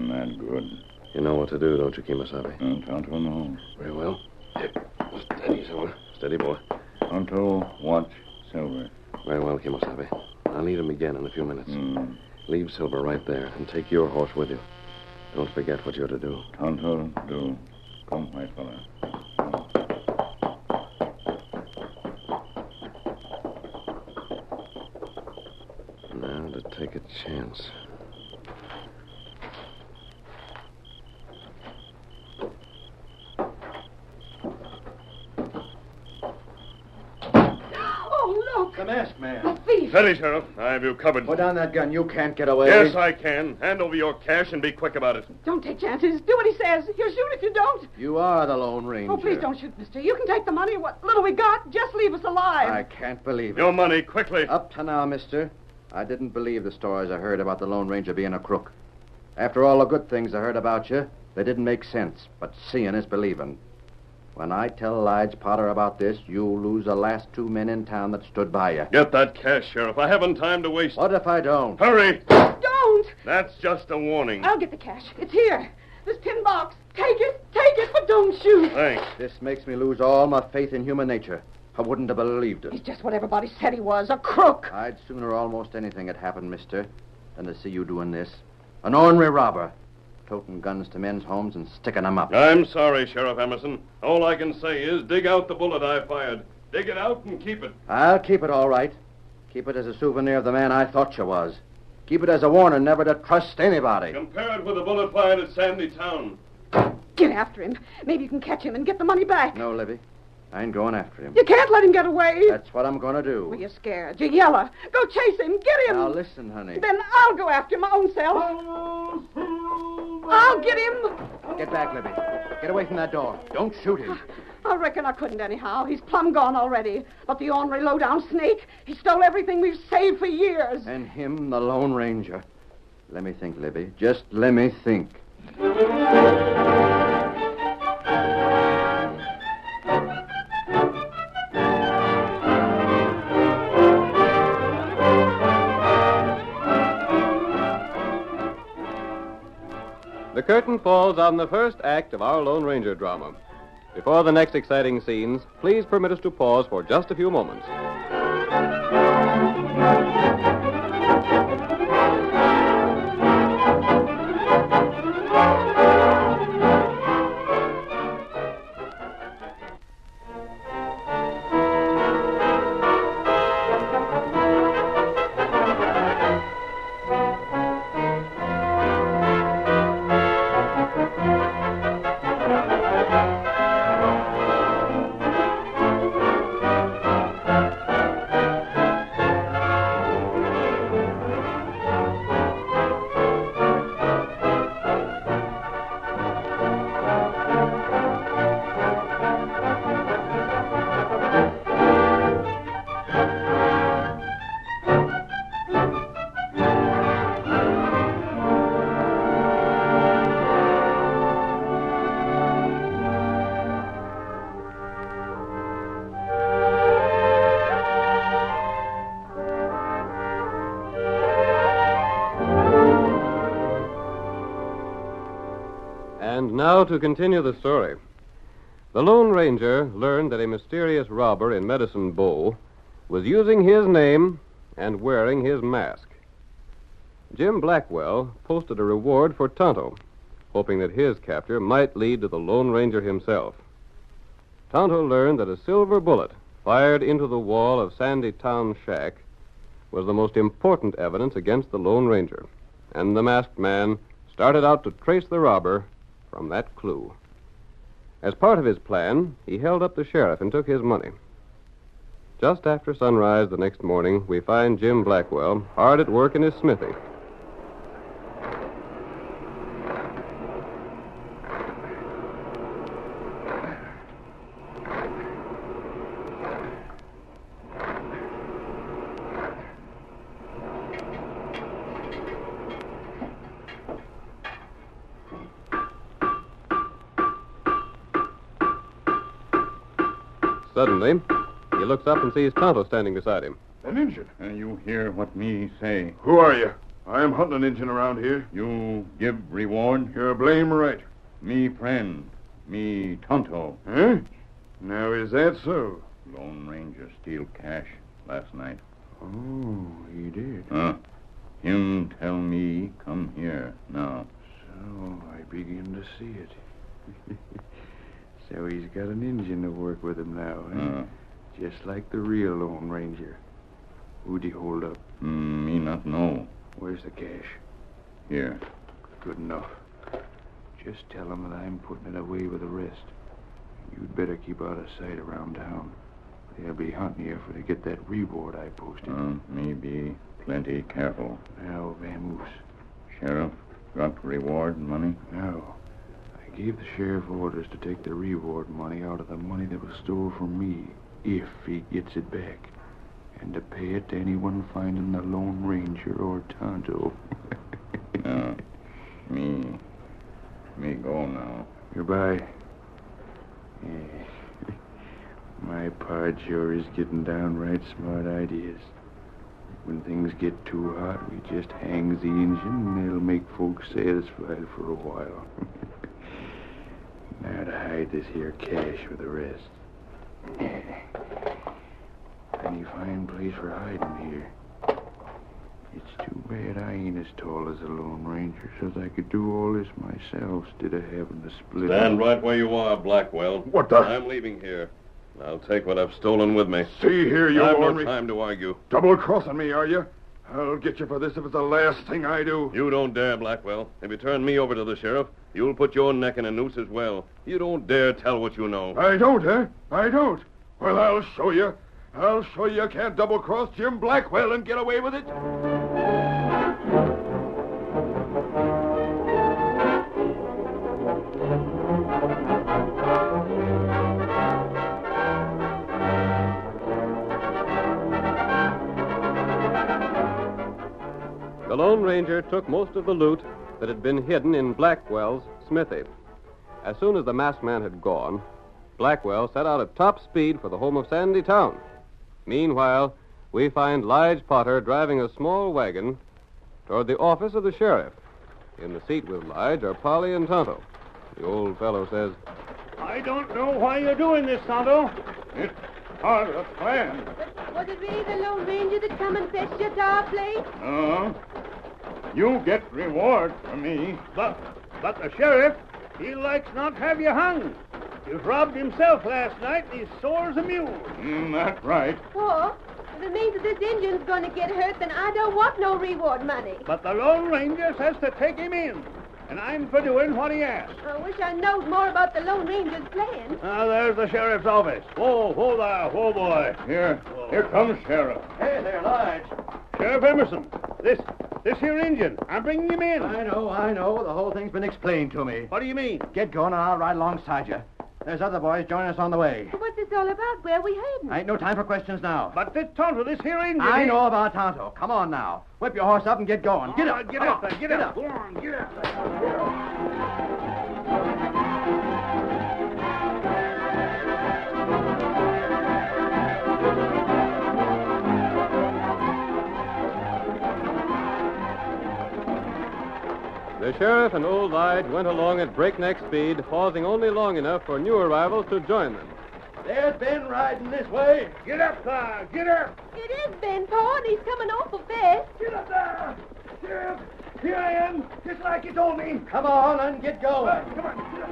[SPEAKER 16] Not good.
[SPEAKER 3] You know what to do, don't you, Kemosabe?
[SPEAKER 16] Tonto, no.
[SPEAKER 3] Very well. Steady, Silver. Steady, boy.
[SPEAKER 16] Tonto, watch Silver.
[SPEAKER 3] Very well, Kemosabe. I'll need him again in a few minutes. Leave Silver right there and take your horse with you. Don't forget what you're to do.
[SPEAKER 16] Tonto, do. Come, white fella.
[SPEAKER 3] Now to
[SPEAKER 15] take a chance.
[SPEAKER 9] Oh, look!
[SPEAKER 16] The masked man.
[SPEAKER 9] The thief!
[SPEAKER 3] Steady, Sheriff. I have you covered.
[SPEAKER 16] Put down that gun. You can't get away.
[SPEAKER 3] Yes, I can. Hand over your cash and be quick about it.
[SPEAKER 9] Don't take chances. Do what he says. He'll shoot if you don't.
[SPEAKER 16] You are the Lone Ranger.
[SPEAKER 9] Oh, please don't shoot, mister. You can take the money, what little we got. Just leave us alive.
[SPEAKER 16] I can't believe it.
[SPEAKER 3] Your money, quickly.
[SPEAKER 17] Up to now, mister, I didn't believe the stories I heard about the Lone Ranger being a crook. After all the good things I heard about you, they didn't make sense. But seeing is believing. When I tell Lige Potter about this, you'll lose the last 2 men in town that stood by you.
[SPEAKER 3] Get that cash, Sheriff. I haven't time to waste.
[SPEAKER 17] What if I don't?
[SPEAKER 3] Hurry!
[SPEAKER 9] Don't!
[SPEAKER 3] That's just a warning.
[SPEAKER 9] I'll get the cash. It's here. This tin box. Take it, but don't shoot.
[SPEAKER 3] Thanks.
[SPEAKER 17] This makes me lose all my faith in human nature. I wouldn't have believed it.
[SPEAKER 9] He's just what everybody said he was, a crook.
[SPEAKER 17] I'd sooner almost anything had happened, mister, than to see you doing this. An ornery robber, toting guns to men's homes and sticking them up.
[SPEAKER 3] I'm sorry, Sheriff Emerson. All I can say is dig out the bullet I fired. Dig it out and keep it.
[SPEAKER 17] I'll keep it all right. Keep it as a souvenir of the man I thought you was. Keep it as a warning never to trust anybody.
[SPEAKER 3] Compare it with the bullet fired at Sandy Town.
[SPEAKER 9] Get after him. Maybe you can catch him and get the money back.
[SPEAKER 17] No, Libby. I ain't going after him.
[SPEAKER 9] You can't let him get away.
[SPEAKER 17] That's what I'm going to do.
[SPEAKER 9] Well, you're scared. You're yellow. Go chase him. Get him.
[SPEAKER 17] Now, listen, honey.
[SPEAKER 9] Then I'll go after him my own self. I'll get him.
[SPEAKER 17] Get back, Libby. Get away from that door. Don't shoot him.
[SPEAKER 9] I reckon I couldn't anyhow. He's plumb gone already. But the ornery low-down snake, he stole everything we've saved for years.
[SPEAKER 17] And him, the Lone Ranger. Let me think, Libby. Just let me think.
[SPEAKER 1] The curtain falls on the first act of our Lone Ranger drama. Before the next exciting scenes, please permit us to pause for just a few moments. And now to continue the story. The Lone Ranger learned that a mysterious robber in Medicine Bow was using his name and wearing his mask. Jim Blackwell posted a reward for Tonto, hoping that his capture might lead to the Lone Ranger himself. Tonto learned that a silver bullet fired into the wall of Sandy Town shack was the most important evidence against the Lone Ranger, and the masked man started out to trace the robber from that clue. As part of his plan, he held up the sheriff and took his money. Just after sunrise the next morning, we find Jim Blackwell hard at work in his smithy. Suddenly, he looks up and sees Tonto standing beside him.
[SPEAKER 7] An Injun?
[SPEAKER 5] You hear what me say.
[SPEAKER 7] Who are you? I am hunting an Injun around here.
[SPEAKER 5] You give reward?
[SPEAKER 7] You're blame right.
[SPEAKER 5] Me friend. Me Tonto.
[SPEAKER 7] Huh? Now, is that so?
[SPEAKER 5] Lone Ranger steal cash last night.
[SPEAKER 7] Oh, he did.
[SPEAKER 5] Him tell me come here now.
[SPEAKER 7] So I begin to see it. So he's got an Injun to work with him now, eh? Just like the real Lone Ranger. Who'd he hold up?
[SPEAKER 5] Me not know.
[SPEAKER 7] Where's the cash?
[SPEAKER 16] Here.
[SPEAKER 7] Good enough. Just tell them that I'm putting it away with the rest. You'd better keep out of sight around town. They'll be hunting you for to get that reward I posted.
[SPEAKER 16] Me be plenty careful.
[SPEAKER 7] Now, vamoose.
[SPEAKER 16] Sheriff, got reward money?
[SPEAKER 7] No. I gave the sheriff orders to take the reward money out of the money that was stole from me, if he gets it back. And to pay it to anyone finding the Lone Ranger or Tonto.
[SPEAKER 16] Me go now.
[SPEAKER 7] Goodbye. Yeah. My pard sure is getting downright smart ideas. When things get too hot, we just hangs the engine and it'll make folks satisfied for a while. Now to hide this here cash with the rest. Any fine place for hiding here. It's too bad I ain't as tall as the Lone Ranger, so I could do all this myself instead of having to split.
[SPEAKER 3] Stand right where you are, Blackwell.
[SPEAKER 7] What the?
[SPEAKER 3] I'm leaving here. I'll take what I've stolen with me.
[SPEAKER 7] See here, you
[SPEAKER 3] I've no
[SPEAKER 7] ornery...
[SPEAKER 3] time to argue.
[SPEAKER 7] Double-crossing me, are you? I'll get you for this if it's the last thing I do.
[SPEAKER 3] You don't dare, Blackwell. If you turn me over to the sheriff, you'll put your neck in a noose as well. You don't dare tell what you know.
[SPEAKER 7] I don't, eh? I don't. Well, I'll show you. I'll show you can't double-cross Jim Blackwell and get away with it.
[SPEAKER 1] The Lone Ranger took most of the loot that had been hidden in Blackwell's smithy. As soon as the masked man had gone, Blackwell set out at top speed for the home of Sandy Town. Meanwhile, we find Lige Potter driving a small wagon toward the office of the sheriff. In the seat with Lige are Polly and Tonto. The old fellow says,
[SPEAKER 5] I don't know why you're doing this, Tonto.
[SPEAKER 16] It's part of the plan.
[SPEAKER 8] Was it really the Lone Ranger that come and fetched you to our place?
[SPEAKER 16] You get reward from me.
[SPEAKER 5] But the sheriff, he likes not have you hung. He was robbed himself last night, and he's sore as a mule.
[SPEAKER 16] That's right.
[SPEAKER 8] Oh, if it means that this Indian's going to get hurt, then I don't want no reward money.
[SPEAKER 5] But the Lone Ranger says to take him in, and I'm for doing what he asks.
[SPEAKER 8] I wish I knowed more about the Lone Ranger's plan.
[SPEAKER 5] There's the sheriff's office. Whoa there, whoa, boy.
[SPEAKER 16] Here comes Sheriff.
[SPEAKER 21] Hey there, Lige.
[SPEAKER 5] Sheriff Emerson, this here Indian, I'm bringing him in.
[SPEAKER 21] I know. The whole thing's been explained to me.
[SPEAKER 5] What do you mean?
[SPEAKER 21] Get going and I'll ride alongside you. There's other boys joining us on the way.
[SPEAKER 8] What's this all about? Where are we heading?
[SPEAKER 21] Ain't no time for questions now.
[SPEAKER 5] But this Tonto, this here Indian...
[SPEAKER 21] I know about Tonto. Come on now. Whip your horse up and get going. Get up.
[SPEAKER 5] Get up. Go on, get up.
[SPEAKER 1] The sheriff and old Lige went along at breakneck speed, pausing only long enough for new arrivals to join them.
[SPEAKER 21] There's Ben riding this way.
[SPEAKER 5] Get up there, get up.
[SPEAKER 8] It is Ben, Pa, and he's coming awful fast.
[SPEAKER 21] Get up there. Sheriff, here I am, just like you told me. Come on and get going.
[SPEAKER 5] Come on, get up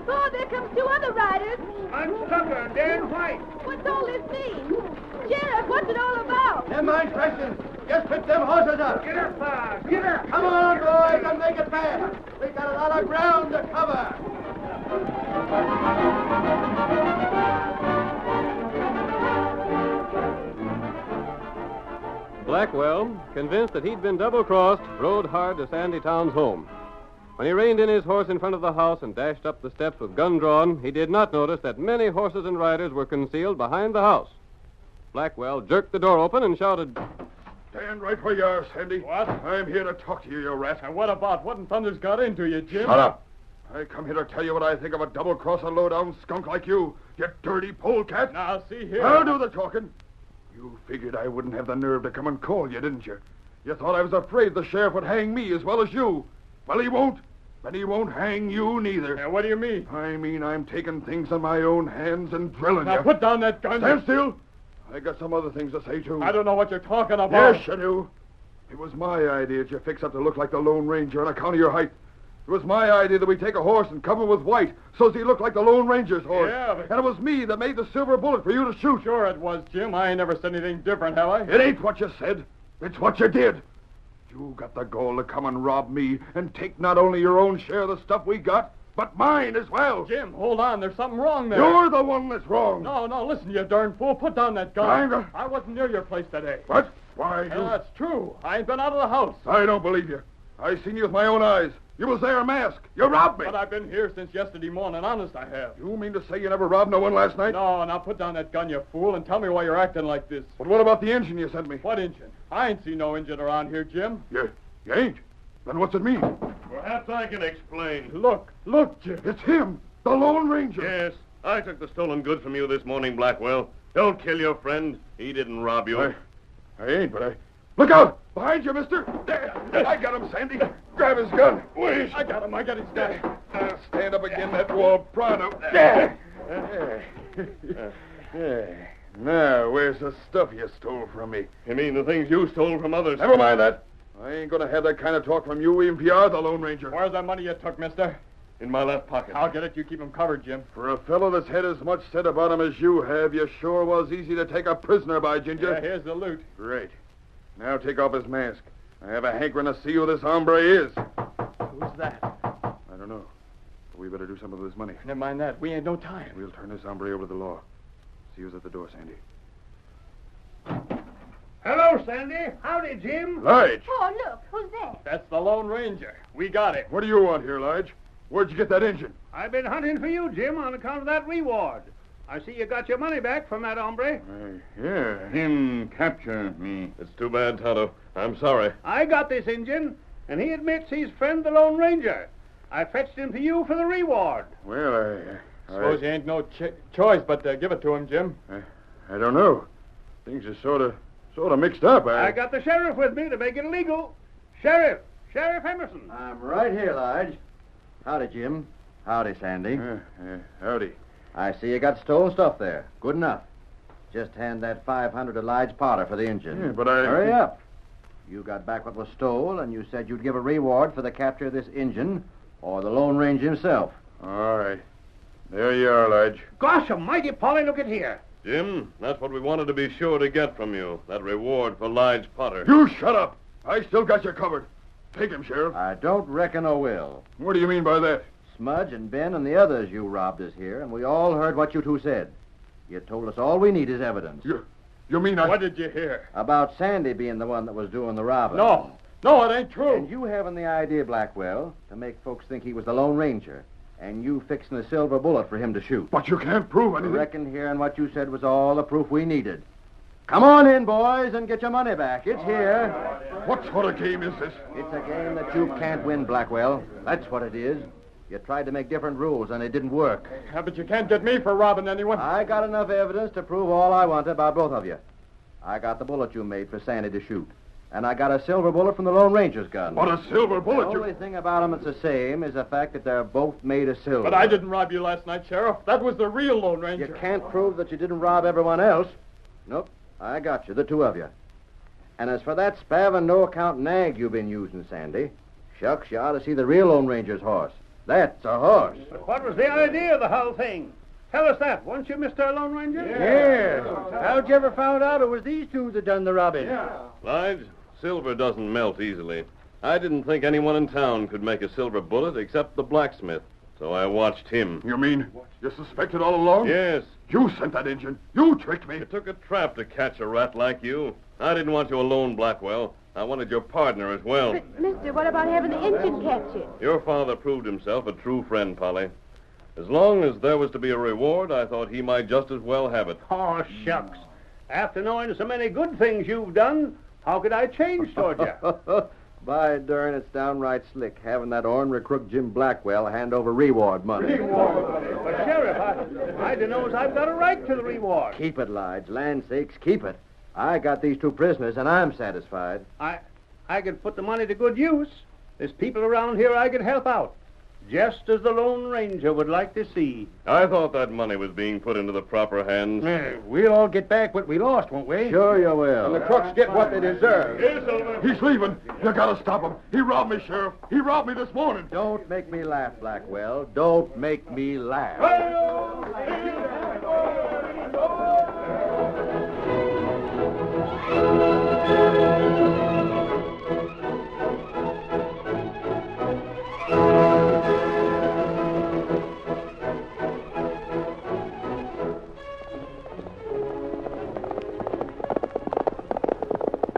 [SPEAKER 8] Pa, there comes two other riders.
[SPEAKER 5] I'm Tucker and Dan White.
[SPEAKER 8] What's all this mean? Sheriff, what's it all about?
[SPEAKER 21] Never mind questions. Just pick them horses up.
[SPEAKER 5] Get up there, get up.
[SPEAKER 21] Come on, boys, and make it fast. We've got a lot of ground to cover.
[SPEAKER 1] Blackwell, convinced that he'd been double-crossed, rode hard to Sandy Town's home. When he reined in his horse in front of the house and dashed up the steps with gun drawn, he did not notice that many horses and riders were concealed behind the house. Blackwell jerked the door open and shouted,
[SPEAKER 7] Stand right where you are, Sandy.
[SPEAKER 22] What?
[SPEAKER 7] I'm here to talk to you, you rat.
[SPEAKER 22] And what about? What in thunder's got into you, Jim?
[SPEAKER 7] Shut up. I come here to tell you what I think of a double-crossing, low-down skunk like you dirty polecat.
[SPEAKER 22] Now, see here.
[SPEAKER 7] I'll do the talking. You figured I wouldn't have the nerve to come and call you, didn't you? You thought I was afraid the sheriff would hang me as well as you. Well, he won't. And he won't hang you neither.
[SPEAKER 22] Now, what do you mean?
[SPEAKER 7] I mean I'm taking things in my own hands and drilling you.
[SPEAKER 22] Now, put down that gun.
[SPEAKER 7] Stand still. I got some other things to say, too.
[SPEAKER 22] I don't know what you're talking about.
[SPEAKER 7] Yes, you do.
[SPEAKER 13] It was my idea that you fix up to look like the Lone Ranger on account of your height. It was my idea that we take a horse and cover him with white so he looked like the Lone Ranger's horse.
[SPEAKER 22] Yeah, but...
[SPEAKER 13] And it was me that made the silver bullet for you to shoot.
[SPEAKER 22] Sure it was, Jim. I ain't never said anything different, have I?
[SPEAKER 13] It ain't what you said. It's what you did. You got the gall to come and rob me and take not only your own share of the stuff we got, but mine as well.
[SPEAKER 22] Jim, hold on. There's something wrong there.
[SPEAKER 13] You're the one that's wrong.
[SPEAKER 22] No, listen, you darn fool. Put down that gun.
[SPEAKER 13] I'm
[SPEAKER 22] I wasn't near your place today.
[SPEAKER 13] What? Why, you...
[SPEAKER 22] That's true. I ain't been out of the house.
[SPEAKER 13] I don't believe you. I seen you with my own eyes. You was there masked. You robbed me.
[SPEAKER 22] But I've been here since yesterday morning. Honest, I have.
[SPEAKER 13] You mean to say you never robbed no one last night?
[SPEAKER 22] No, now put down that gun, you fool, and tell me why you're acting like this.
[SPEAKER 13] But what about the engine you sent me?
[SPEAKER 22] What engine? I ain't seen no engine around here, Jim.
[SPEAKER 13] You ain't? Then what's it mean?
[SPEAKER 3] Perhaps I can explain.
[SPEAKER 22] Look, Jim.
[SPEAKER 13] It's him, the Lone Ranger.
[SPEAKER 3] Yes, I took the stolen goods from you this morning, Blackwell. Don't kill your friend. He didn't rob you.
[SPEAKER 13] I ain't, but I... Look out! Behind you, mister! There! I got him, Sandy. Grab his gun. Wait.
[SPEAKER 22] I got him. I got his gun.
[SPEAKER 13] Now stand up again that wall pronto. Now, where's the stuff you stole from me?
[SPEAKER 3] You mean the things you stole from others?
[SPEAKER 13] Never mind that. I ain't gonna have that kind of talk from you, even if you are the Lone Ranger.
[SPEAKER 22] Where's that money you took, mister?
[SPEAKER 3] In my left pocket.
[SPEAKER 22] I'll get it. You keep him covered, Jim.
[SPEAKER 13] For a fellow that's had as much said about him as you have, you sure was easy to take a prisoner by, Ginger.
[SPEAKER 22] Yeah, here's the loot.
[SPEAKER 13] Great. Now take off his mask. I have a hankering to see who this hombre is.
[SPEAKER 22] Who's that?
[SPEAKER 13] I don't know. But we better do something with this money.
[SPEAKER 22] Never mind that. We ain't no time.
[SPEAKER 13] We'll turn this hombre over to the law. See who's at the door, Sandy.
[SPEAKER 6] Hello, Sandy. Howdy, Jim.
[SPEAKER 13] Lige!
[SPEAKER 8] Oh, look, who's that?
[SPEAKER 22] That's the Lone Ranger. We got it.
[SPEAKER 13] What do you want here, Lige? Where'd you get that engine?
[SPEAKER 6] I've been hunting for you, Jim, on account of that reward. I see you got your money back from that hombre.
[SPEAKER 13] Yeah.
[SPEAKER 16] Him capture me.
[SPEAKER 3] It's too bad, Tonto. I'm sorry.
[SPEAKER 6] I got this Injun, and he admits he's friend the Lone Ranger. I fetched him to you for the reward.
[SPEAKER 13] Well,
[SPEAKER 22] Suppose you ain't no choice but to give it to him, Jim.
[SPEAKER 13] I don't know. Things are sort of mixed up.
[SPEAKER 6] I got the sheriff with me to make it legal. Sheriff Emerson.
[SPEAKER 17] I'm right here, Lige. Howdy, Jim. Howdy, Sandy.
[SPEAKER 13] Howdy.
[SPEAKER 17] I see you got stolen stuff there. Good enough. Just hand that 500 to Lige Potter for the engine.
[SPEAKER 13] Yeah, but I...
[SPEAKER 17] Hurry up. You got back what was stole, and you said you'd give a reward for the capture of this engine or the Lone Ranger himself.
[SPEAKER 13] All right. There you are, Lige.
[SPEAKER 6] Gosh almighty, Polly, look at here.
[SPEAKER 3] Jim, that's what we wanted to be sure to get from you. That reward for Lige Potter.
[SPEAKER 13] You shut up. I still got you covered. Take him, Sheriff.
[SPEAKER 17] I don't reckon I will.
[SPEAKER 13] What do you mean by that?
[SPEAKER 17] Smudge and Ben and the others you robbed us here, and we all heard what you two said. You told us all we need is evidence.
[SPEAKER 13] You mean I...
[SPEAKER 22] What did you hear?
[SPEAKER 17] About Sandy being the one that was doing the robbing.
[SPEAKER 22] No, it ain't true.
[SPEAKER 17] And you having the idea, Blackwell, to make folks think he was the Lone Ranger, and you fixing a silver bullet for him to shoot.
[SPEAKER 13] But you can't prove anything.
[SPEAKER 17] I reckon hearing what you said was all the proof we needed. Come on in, boys, and get your money back. It's here.
[SPEAKER 13] What sort of game is this?
[SPEAKER 17] It's a game that you can't win, Blackwell. That's what it is. You tried to make different rules, and it didn't work.
[SPEAKER 22] Yeah, but you can't get me for robbing anyone.
[SPEAKER 17] I got enough evidence to prove all I want about both of you. I got the bullet you made for Sandy to shoot. And I got a silver bullet from the Lone Ranger's gun.
[SPEAKER 13] What, a silver bullet?
[SPEAKER 17] The only thing about them that's the same is the fact that they're both made of silver.
[SPEAKER 22] But I didn't rob you last night, Sheriff. That was the real Lone Ranger.
[SPEAKER 17] You can't prove that you didn't rob everyone else. Nope, I got you, the two of you. And as for that spavin' no-account nag you've been using, Sandy, shucks, you ought to see the real Lone Ranger's horse. That's a horse.
[SPEAKER 6] But what was the idea of the whole thing? Tell us that, won't you, Mr. Lone Ranger?
[SPEAKER 18] Yeah. How'd you ever found out it was these two that done the robbing?
[SPEAKER 3] Lige, silver doesn't melt easily. I didn't think anyone in town could make a silver bullet except the blacksmith, so I watched him.
[SPEAKER 13] You mean you suspected all along?
[SPEAKER 3] Yes.
[SPEAKER 13] You sent that engine. You tricked me.
[SPEAKER 3] It took a trap to catch a rat like you. I didn't want you alone, Blackwell. I wanted your partner as well.
[SPEAKER 8] But, mister, what about having the engine captured?
[SPEAKER 3] Your father proved himself a true friend, Polly. As long as there was to be a reward, I thought he might just as well have it.
[SPEAKER 6] Oh, shucks. After knowing so many good things you've done, how could I change toward you?
[SPEAKER 17] By darn, it's downright slick having that ornery crook Jim Blackwell hand over reward money.
[SPEAKER 6] But, Sheriff, I knows I've got a right to the reward.
[SPEAKER 17] Keep it, Lige. Land's sakes, keep it. I got these two prisoners, and I'm satisfied.
[SPEAKER 6] I could put the money to good use. There's people around here I could help out. just as the Lone Ranger would like to see.
[SPEAKER 3] I thought that money was being put into the proper hands.
[SPEAKER 21] We'll all get back what we lost, won't we?
[SPEAKER 17] Sure you will.
[SPEAKER 21] And the crooks get what they deserve.
[SPEAKER 7] He's leaving. You gotta stop him. He robbed me, Sheriff. He robbed me this morning.
[SPEAKER 17] Don't make me laugh, Blackwell. Don't make me laugh.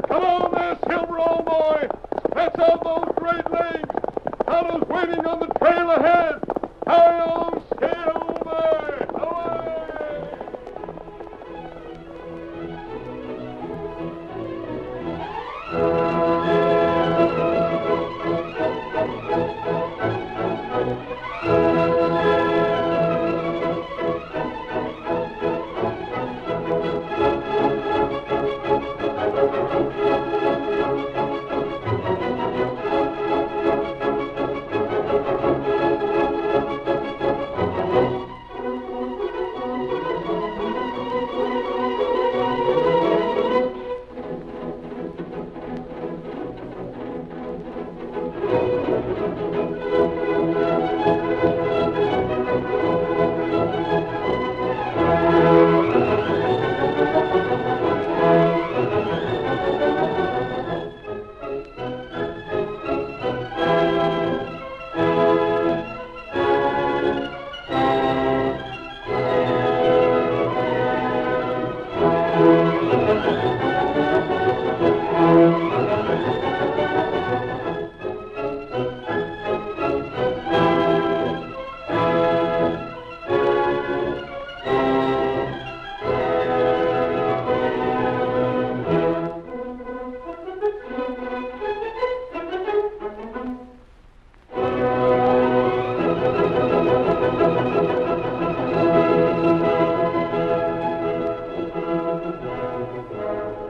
[SPEAKER 15] Come on there, Silver, old boy. Stretch out those great legs. Tonto's waiting on the trail ahead. Hi-yo, Silver! Away!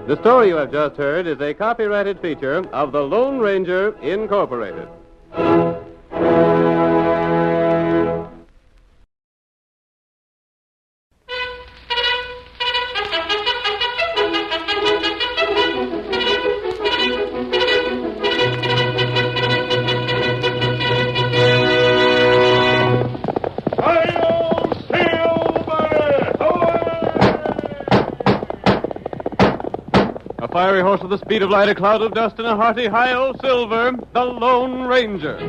[SPEAKER 1] The story you have just heard is a copyrighted feature of the Lone Ranger, Incorporated. A fiery horse with the speed of light, a cloud of dust, and a hearty hi-yo Silver, the Lone Ranger.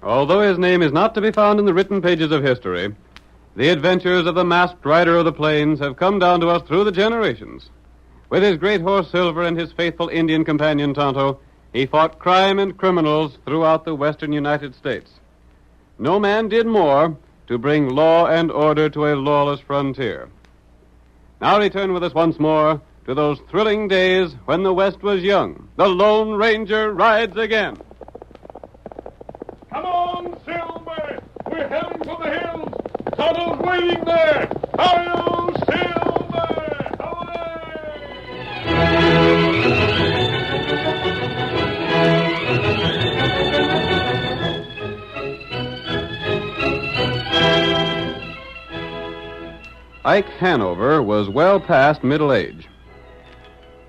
[SPEAKER 1] Although his name is not to be found in the written pages of history, the adventures of the masked rider of the plains have come down to us through the generations. With his great horse Silver and his faithful Indian companion Tonto, he fought crime and criminals throughout the western United States. No man did more to bring law and order to a lawless frontier. Now return with us once more to those thrilling days when the West was young. The Lone Ranger rides again.
[SPEAKER 15] Come on, Silver! We're heading for the hills! Tonto's waiting there! Hi-yo, Silver!
[SPEAKER 1] Ike Hanover was well past middle age.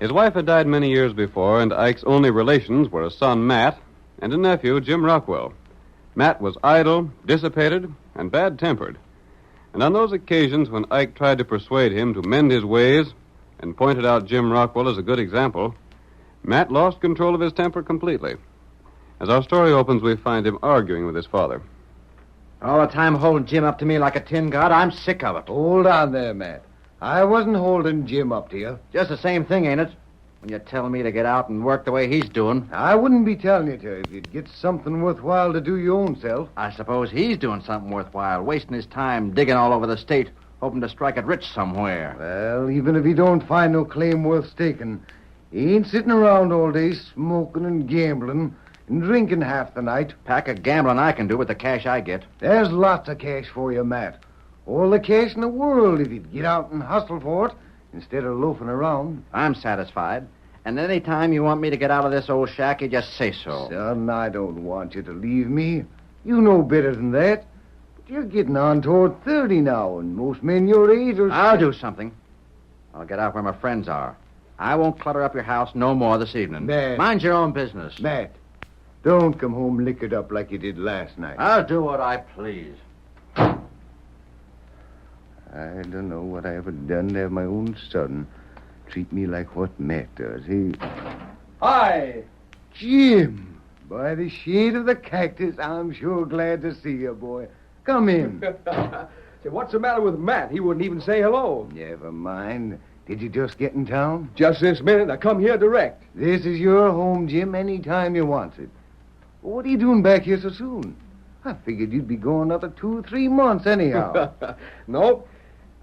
[SPEAKER 1] His wife had died many years before, and Ike's only relations were a son, Matt, and a nephew, Jim Rockwell. Matt was idle, dissipated, and bad-tempered. And on those occasions when Ike tried to persuade him to mend his ways and pointed out Jim Rockwell as a good example, Matt lost control of his temper completely. As our story opens, we find him arguing with his father.
[SPEAKER 17] All the time holding Jim up to me like a tin god, I'm sick of it.
[SPEAKER 18] Hold on there, Matt. I wasn't holding Jim up to you.
[SPEAKER 17] Just the same thing, ain't it? When you're telling me to get out and work the way he's doing.
[SPEAKER 18] I wouldn't be telling you to if you'd get something worthwhile to do your own self.
[SPEAKER 17] I suppose he's doing something worthwhile, wasting his time digging all over the state, hoping to strike it rich somewhere.
[SPEAKER 18] Well, even if he don't find no claim worth staking, he ain't sitting around all day smoking and gambling and drinking half the night.
[SPEAKER 17] Pack of gambling I can do with the cash I get.
[SPEAKER 18] There's lots of cash for you, Matt. All the cash in the world if you'd get out and hustle for it instead of loafing around.
[SPEAKER 17] I'm satisfied. And any time you want me to get out of this old shack, you just say so.
[SPEAKER 18] Son, I don't want you to leave me. You know better than that. But you're getting on toward 30 now, and most men your age are...
[SPEAKER 17] I'll do something. I'll get out where my friends are. I won't clutter up your house no more this evening.
[SPEAKER 18] Matt.
[SPEAKER 17] Mind your own business.
[SPEAKER 18] Matt, don't come home liquored up like you did last night.
[SPEAKER 17] I'll do what I please.
[SPEAKER 18] I don't know what I ever done to have my own son treat me like what Matt does. He...
[SPEAKER 4] Hi!
[SPEAKER 18] Jim! By the shade of the cactus, I'm sure glad to see you, boy. Come in.
[SPEAKER 4] Say, what's the matter with Matt? He wouldn't even say hello.
[SPEAKER 18] Never mind. Did you just get in town?
[SPEAKER 4] Just this minute. I come here direct.
[SPEAKER 18] This is your home, Jim, any time you want it. What are you doing back here so soon? I figured you'd be going another 2 or 3 months anyhow.
[SPEAKER 4] Nope.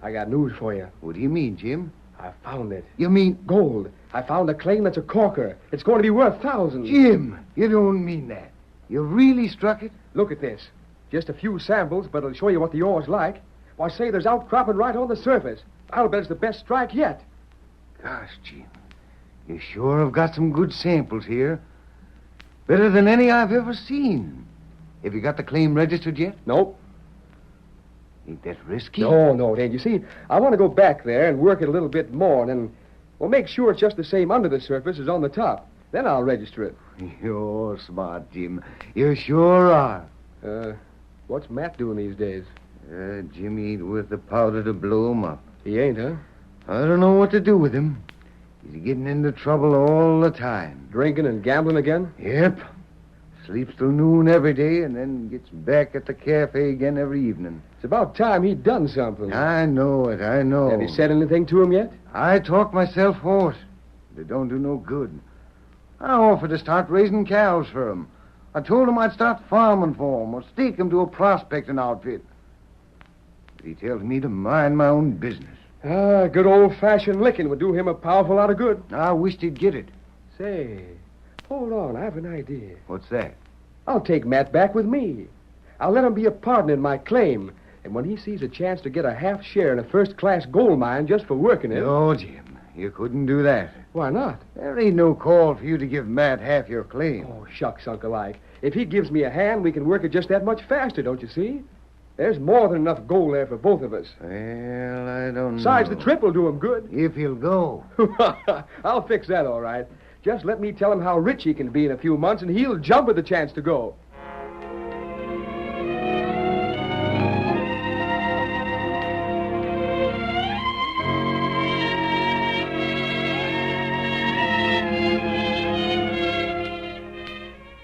[SPEAKER 4] I got news for you.
[SPEAKER 18] What do you mean, Jim?
[SPEAKER 4] I found it.
[SPEAKER 18] You mean...
[SPEAKER 4] Gold. I found a claim that's a corker. It's going to be worth thousands.
[SPEAKER 18] Jim, you don't mean that. You really struck it?
[SPEAKER 4] Look at this. Just a few samples, but it'll show you what the ore's like. Why, say, there's outcropping right on the surface. I'll bet it's the best strike yet.
[SPEAKER 18] Gosh, Jim, you sure have got some good samples here. Better than any I've ever seen. Have you got the claim registered yet?
[SPEAKER 4] Nope.
[SPEAKER 18] Ain't that risky?
[SPEAKER 4] No, it ain't. You see, I want to go back there and work it a little bit more, and then, well, make sure it's just the same under the surface as on the top. Then I'll register it.
[SPEAKER 18] You're smart, Jim. You sure are.
[SPEAKER 4] What's Matt doing these days?
[SPEAKER 18] Jimmy ain't worth the powder to blow him up.
[SPEAKER 4] He ain't, huh?
[SPEAKER 18] I don't know what to do with him. He's getting into trouble all the time.
[SPEAKER 4] Drinking and gambling again?
[SPEAKER 18] Yep. Sleeps till noon every day and then gets back at the cafe again every evening.
[SPEAKER 4] It's about time he'd done something.
[SPEAKER 18] I know it, I know.
[SPEAKER 4] Have you said anything to him yet?
[SPEAKER 18] I talked myself hoarse. It don't do no good. I offered to start raising cows for him. I told him I'd start farming for him or stake him to a prospecting outfit. But he tells me to mind my own business.
[SPEAKER 4] Good old-fashioned licking would do him a powerful lot of good.
[SPEAKER 18] I wished he'd get it.
[SPEAKER 4] Say, hold on, I have an idea.
[SPEAKER 18] What's that?
[SPEAKER 4] I'll take Matt back with me. I'll let him be a partner in my claim. And when he sees a chance to get a half share in a first-class gold mine just for working it...
[SPEAKER 18] No, Jim, you couldn't do that.
[SPEAKER 4] Why not?
[SPEAKER 18] There ain't no call for you to give Matt half your claim.
[SPEAKER 4] Oh, shucks, Uncle Ike. If he gives me a hand, we can work it just that much faster, don't you see? There's more than enough gold there for both of us.
[SPEAKER 18] Well, I don't know.
[SPEAKER 4] Besides, the trip will do him good.
[SPEAKER 18] If he'll go.
[SPEAKER 4] I'll fix that, all right. Just let me tell him how rich he can be in a few months, and he'll jump at the chance to go.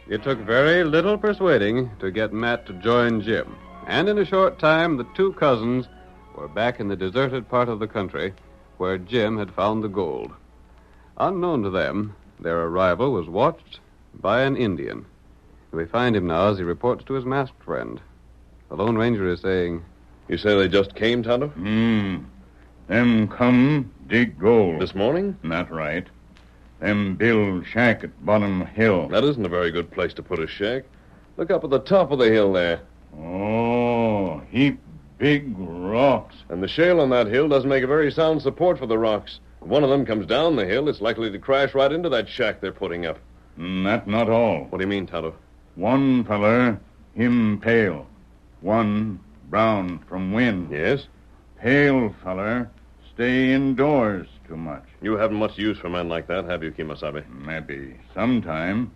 [SPEAKER 1] It took very little persuading to get Matt to join Jim. And in a short time, the two cousins were back in the deserted part of the country where Jim had found the gold. Unknown to them, their arrival was watched by an Indian. We find him now as he reports to his masked friend. The Lone Ranger is saying...
[SPEAKER 3] You say they just came, Tonto?
[SPEAKER 16] Them come dig gold.
[SPEAKER 3] This morning?
[SPEAKER 16] Not right. Them build shack at bottom hill.
[SPEAKER 3] That isn't a very good place to put a shack. Look up at the top of the hill there.
[SPEAKER 16] Oh, heap big rocks.
[SPEAKER 3] And the shale on that hill doesn't make a very sound support for the rocks. If one of them comes down the hill, it's likely to crash right into that shack they're putting up.
[SPEAKER 16] That not all.
[SPEAKER 3] What do you mean, Tonto?
[SPEAKER 16] One feller, him pale. One brown from wind.
[SPEAKER 3] Yes?
[SPEAKER 16] Pale feller, stay indoors too much.
[SPEAKER 3] You haven't much use for men like that, have you, Kimasabi?
[SPEAKER 16] Maybe sometime.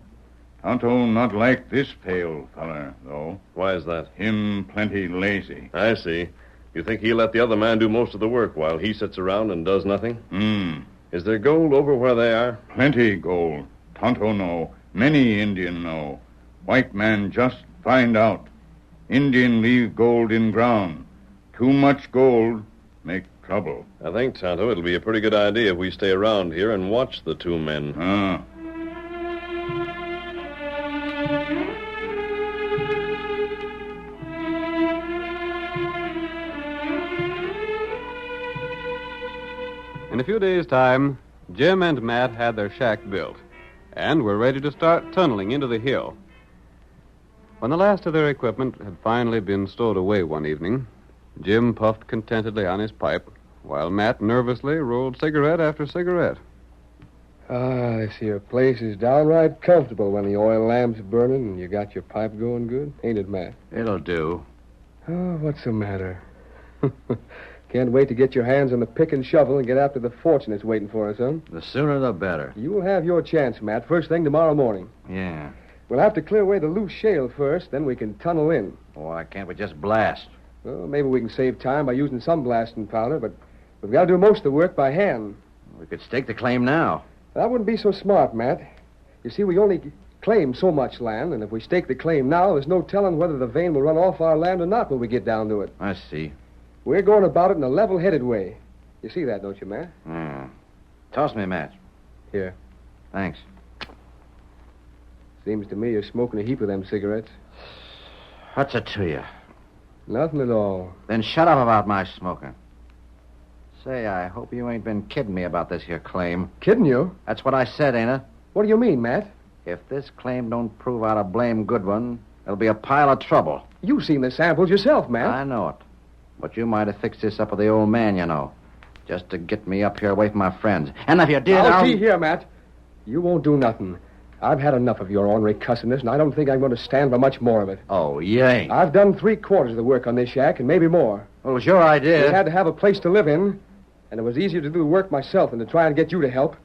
[SPEAKER 16] Tonto not like this pale feller, though.
[SPEAKER 3] Why is that?
[SPEAKER 16] Him plenty lazy.
[SPEAKER 3] I see. You think he'll let the other man do most of the work while he sits around and does nothing? Is there gold over where they are?
[SPEAKER 16] Plenty gold. Tonto know. Many Indian know. White man just find out. Indian leave gold in ground. Too much gold make trouble.
[SPEAKER 3] I think, Tonto, it'll be a pretty good idea if we stay around here and watch the two men.
[SPEAKER 1] In a few days' time, Jim and Matt had their shack built and were ready to start tunneling into the hill. When the last of their equipment had finally been stowed away one evening, Jim puffed contentedly on his pipe, while Matt nervously rolled cigarette after cigarette.
[SPEAKER 4] This here place is downright comfortable when the oil lamp's burning and you got your pipe going good, ain't it, Matt?
[SPEAKER 17] It'll do.
[SPEAKER 4] Oh, what's the matter? Can't wait to get your hands on the pick and shovel and get after the fortune that's waiting for us, huh?
[SPEAKER 17] The sooner the better.
[SPEAKER 4] You'll have your chance, Matt, first thing tomorrow morning.
[SPEAKER 17] Yeah.
[SPEAKER 4] We'll have to clear away the loose shale first, then we can tunnel in.
[SPEAKER 17] Why can't we just blast?
[SPEAKER 4] Well, maybe we can save time by using some blasting powder, but we've got to do most of the work by hand.
[SPEAKER 17] We could stake the claim now.
[SPEAKER 4] That wouldn't be so smart, Matt. You see, we only claim so much land, and if we stake the claim now, there's no telling whether the vein will run off our land or not when we get down to it.
[SPEAKER 17] I see.
[SPEAKER 4] We're going about it in a level-headed way. You see that, don't you, Matt?
[SPEAKER 17] Toss me a match.
[SPEAKER 4] Here.
[SPEAKER 17] Thanks.
[SPEAKER 4] Seems to me you're smoking a heap of them cigarettes.
[SPEAKER 17] What's it to you?
[SPEAKER 4] Nothing at all.
[SPEAKER 17] Then shut up about my smoking. Say, I hope you ain't been kidding me about this here claim.
[SPEAKER 4] Kidding you?
[SPEAKER 17] That's what I said, ain't it?
[SPEAKER 4] What do you mean, Matt?
[SPEAKER 17] If this claim don't prove out a blame good one, it'll be a pile of trouble.
[SPEAKER 4] You've seen the samples yourself, Matt.
[SPEAKER 17] I know it. But you might have fixed this up with the old man, you know. Just to get me up here away from my friends. And if you did,
[SPEAKER 4] I'll see here, Matt. You won't do nothing. I've had enough of your ornery cussedness, and I don't think I'm going to stand for much more of it.
[SPEAKER 17] Oh, you ain't.
[SPEAKER 4] I've done 3/4 of the work on this shack, and maybe more.
[SPEAKER 17] Well, it was your idea.
[SPEAKER 4] We had to have a place to live in, and it was easier to do the work myself than to try and get you to help.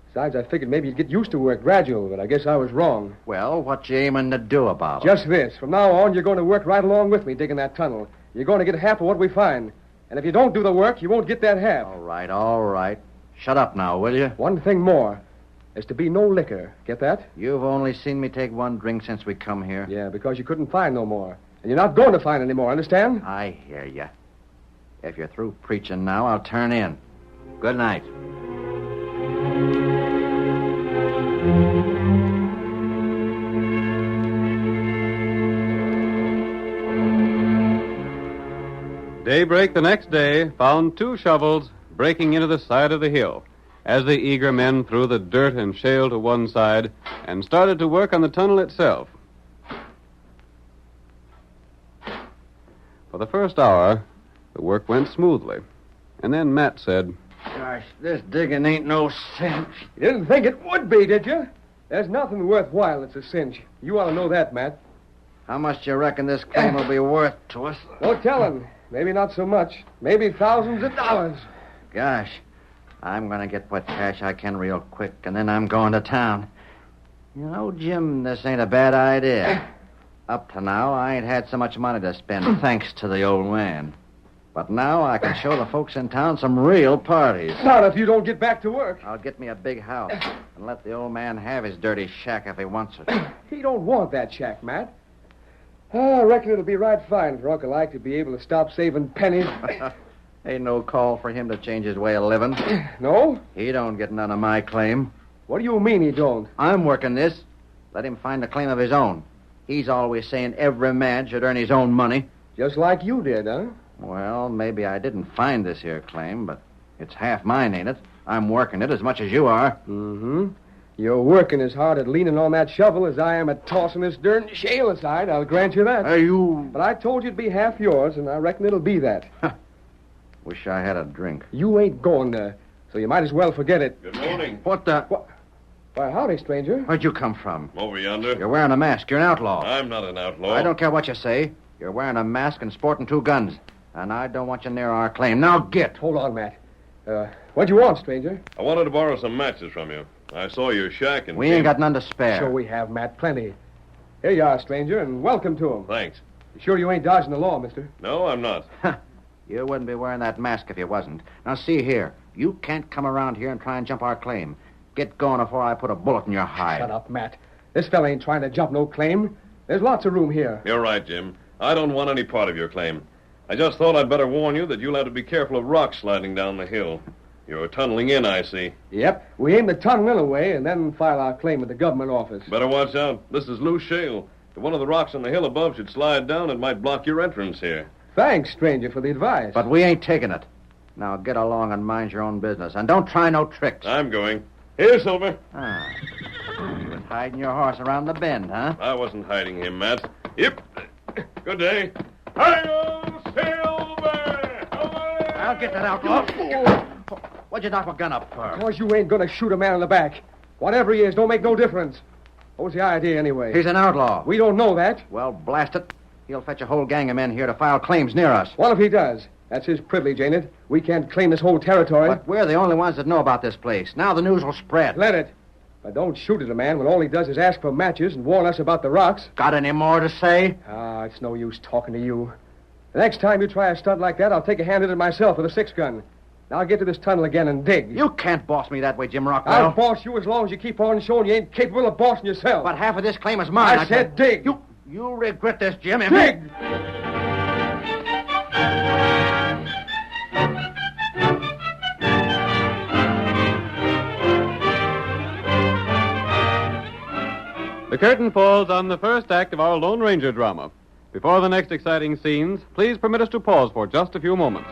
[SPEAKER 4] Besides, I figured maybe you'd get used to work gradual, but I guess I was wrong.
[SPEAKER 17] Well, what you aiming to do about it?
[SPEAKER 4] Just this. From now on, you're going to work right along with me digging that tunnel. You're going to get half of what we find. And if you don't do the work, you won't get that half.
[SPEAKER 17] All right. Shut up now, will you?
[SPEAKER 4] One thing more. There's to be no liquor. Get that?
[SPEAKER 17] You've only seen me take one drink since we come here.
[SPEAKER 4] Yeah, because you couldn't find no more. And you're not going to find any more, understand?
[SPEAKER 17] I hear you. If you're through preaching now, I'll turn in. Good night.
[SPEAKER 1] Daybreak the next day found 2 shovels breaking into the side of the hill as the eager men threw the dirt and shale to one side and started to work on the tunnel itself. For the first hour, the work went smoothly. And then Matt said,
[SPEAKER 17] Gosh, this digging ain't no cinch.
[SPEAKER 4] You didn't think it would be, did you? There's nothing worthwhile that's a cinch. You ought to know that, Matt.
[SPEAKER 17] How much do you reckon this claim will be worth to us?
[SPEAKER 4] No telling. Maybe not so much. Maybe thousands of dollars.
[SPEAKER 17] Gosh, I'm going to get what cash I can real quick, and then I'm going to town. You know, Jim, this ain't a bad idea. Up to now, I ain't had so much money to spend, thanks to the old man. But now I can show the folks in town some real parties.
[SPEAKER 4] Not if you don't get back to work.
[SPEAKER 17] I'll get me a big house and let the old man have his dirty shack if he wants it.
[SPEAKER 4] He don't want that shack, Matt. I reckon it'll be right fine for Uncle Ike to be able to stop saving pennies.
[SPEAKER 17] Ain't no call for him to change his way of living.
[SPEAKER 4] No?
[SPEAKER 17] He don't get none of my claim.
[SPEAKER 4] What do you mean he don't?
[SPEAKER 17] I'm working this. Let him find a claim of his own. He's always saying every man should earn his own money.
[SPEAKER 4] Just like you did, huh?
[SPEAKER 17] Well, maybe I didn't find this here claim, but It's half mine, ain't it? I'm working it as much as you are.
[SPEAKER 4] Mm-hmm. You're working as hard at leaning on that shovel as I am at tossing this darn shale aside. I'll grant you that. But I told you it'd be half yours, and I reckon it'll be that.
[SPEAKER 17] Wish I had a drink.
[SPEAKER 4] You ain't going there, so you might as well forget it.
[SPEAKER 3] Good morning.
[SPEAKER 17] What the...
[SPEAKER 4] Why, howdy, stranger.
[SPEAKER 17] Where'd you come from?
[SPEAKER 3] Over yonder.
[SPEAKER 17] You're wearing a mask. You're an outlaw.
[SPEAKER 3] I'm not an outlaw.
[SPEAKER 17] I don't care what you say. You're wearing a mask and sporting 2 guns. And I don't want you near our claim. Now get.
[SPEAKER 4] Hold on, Matt. What'd you want, stranger?
[SPEAKER 3] I wanted to borrow some matches from you. I saw your shack and...
[SPEAKER 17] We ain't got none to spare.
[SPEAKER 4] Sure we have, Matt. Plenty. Here you are, stranger, and welcome to 'em.
[SPEAKER 3] Thanks.
[SPEAKER 4] You sure you ain't dodging the law, mister?
[SPEAKER 3] No, I'm not.
[SPEAKER 17] You wouldn't be wearing that mask if you wasn't. Now, see here. You can't come around here and try and jump our claim. Get going before I put a bullet in your hide.
[SPEAKER 4] Shut up, Matt. This fella ain't trying to jump no claim. There's lots of room here.
[SPEAKER 3] You're right, Jim. I don't want any part of your claim. I just thought I'd better warn you that you'll have to be careful of rocks sliding down the hill. You're tunneling in, I see.
[SPEAKER 4] Yep. We aim to tunnel in away and then file our claim at the government office.
[SPEAKER 3] Better watch out. This is loose shale. If one of the rocks on the hill above should slide down, it might block your entrance here.
[SPEAKER 4] Thanks, stranger, for the advice.
[SPEAKER 17] But we ain't taking it. Now get along and mind your own business. And don't try no tricks.
[SPEAKER 3] I'm going. Here, Silver.
[SPEAKER 17] You was hiding your horse around the bend, huh?
[SPEAKER 3] I wasn't hiding him, Matt. Yep. Good day. Hi-yo, Silver!
[SPEAKER 17] I'll get that outlaw. What'd you knock my gun up for?
[SPEAKER 4] Because you ain't going to shoot a man in the back. Whatever he is, don't make no difference. What was the idea, anyway?
[SPEAKER 17] He's an outlaw.
[SPEAKER 4] We don't know that.
[SPEAKER 17] Well, blast it. He'll fetch a whole gang of men here to file claims near us.
[SPEAKER 4] What if he does? That's his privilege, ain't it? We can't claim this whole territory.
[SPEAKER 17] But we're the only ones that know about this place. Now the news will spread.
[SPEAKER 4] Let it. But don't shoot at a man when all he does is ask for matches and warn us about the rocks.
[SPEAKER 17] Got any more to say?
[SPEAKER 4] It's no use talking to you. The next time you try a stunt like that, I'll take a hand at it myself with a 6-gun. Now I'll get to this tunnel again and dig.
[SPEAKER 17] You can't boss me that way, Jim Rockwell.
[SPEAKER 4] I'll boss you as long as you keep on showing you ain't capable of bossing yourself.
[SPEAKER 17] But half of this claim is mine.
[SPEAKER 4] I said dig.
[SPEAKER 17] You'll regret this, Jim.
[SPEAKER 4] Dig!
[SPEAKER 1] The curtain falls on the first act of our Lone Ranger drama. Before the next exciting scenes, please permit us to pause for just a few moments.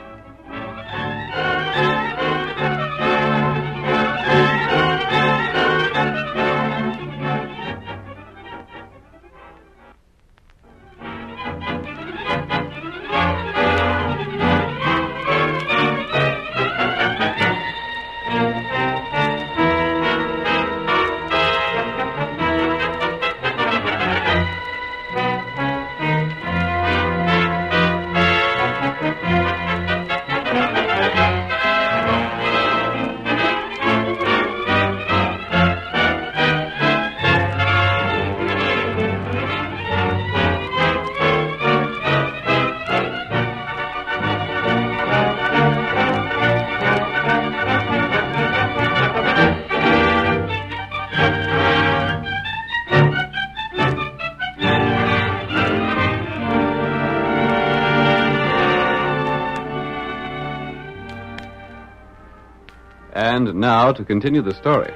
[SPEAKER 1] And now to continue the story.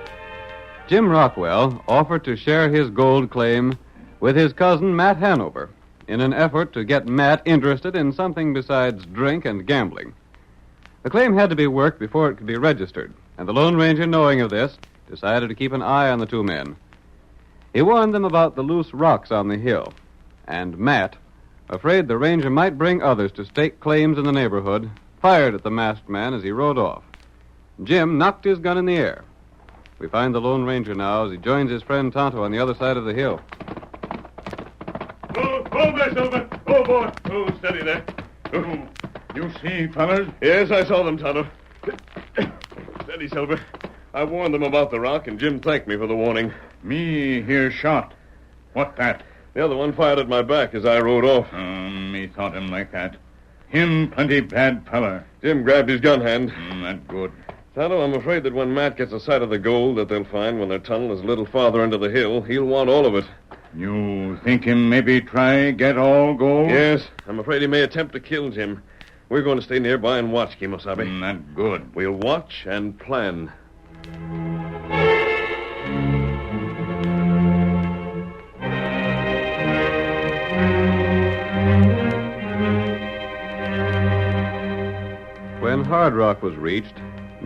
[SPEAKER 1] Jim Rockwell offered to share his gold claim with his cousin Matt Hanover in an effort to get Matt interested in something besides drink and gambling. The claim had to be worked before it could be registered, and the Lone Ranger, knowing of this, decided to keep an eye on the 2 men. He warned them about the loose rocks on the hill, and Matt, afraid the ranger might bring others to stake claims in the neighborhood, fired at the masked man as he rode off. Jim knocked his gun in the air. We find the Lone Ranger now as he joins his friend Tonto on the other side of the hill.
[SPEAKER 3] Oh, there, Silver. Oh, boy. Oh, steady there. Oh.
[SPEAKER 16] You see, fellas?
[SPEAKER 3] Yes, I saw them, Tonto. Steady, Silver. I warned them about the rock, and Jim thanked me for the warning.
[SPEAKER 16] Me hear shot. What that?
[SPEAKER 3] The other one fired at my back as I rode off.
[SPEAKER 16] Me thought him like that. Him plenty bad feller.
[SPEAKER 3] Jim grabbed his gun hand.
[SPEAKER 16] That good.
[SPEAKER 3] Tonto, I'm afraid that when Matt gets a sight of the gold that they'll find when their tunnel is a little farther into the hill, he'll want all of it.
[SPEAKER 16] You think him maybe try get all gold?
[SPEAKER 3] Yes. I'm afraid he may attempt to kill Jim. We're going to stay nearby and watch, Kimosabe.
[SPEAKER 16] That good.
[SPEAKER 3] We'll watch and plan. When Hard Rock was reached,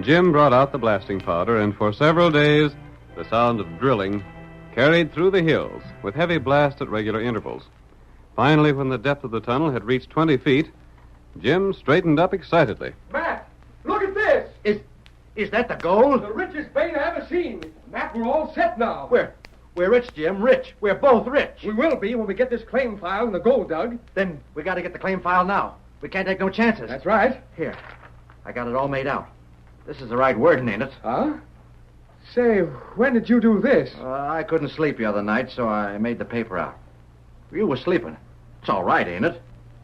[SPEAKER 1] Jim brought out the blasting powder, and for several days, the sound of drilling carried through the hills with heavy blasts at regular intervals. Finally, when the depth of the tunnel had reached 20 feet, Jim straightened up excitedly.
[SPEAKER 11] Matt, look at this!
[SPEAKER 21] Is that the gold?
[SPEAKER 11] The richest bait I ever seen. Matt, we're all set now.
[SPEAKER 21] We're rich, Jim, rich. We're both rich.
[SPEAKER 11] We will be when we get this claim file and the gold dug.
[SPEAKER 21] Then we got to get the claim file now. We can't take no chances.
[SPEAKER 11] That's right.
[SPEAKER 21] Here, I got it all made out. This is the right wording, ain't it?
[SPEAKER 11] Huh? Say, when did you do this?
[SPEAKER 21] I couldn't sleep the other night, so I made the paper out. You were sleeping. It's all right, ain't it?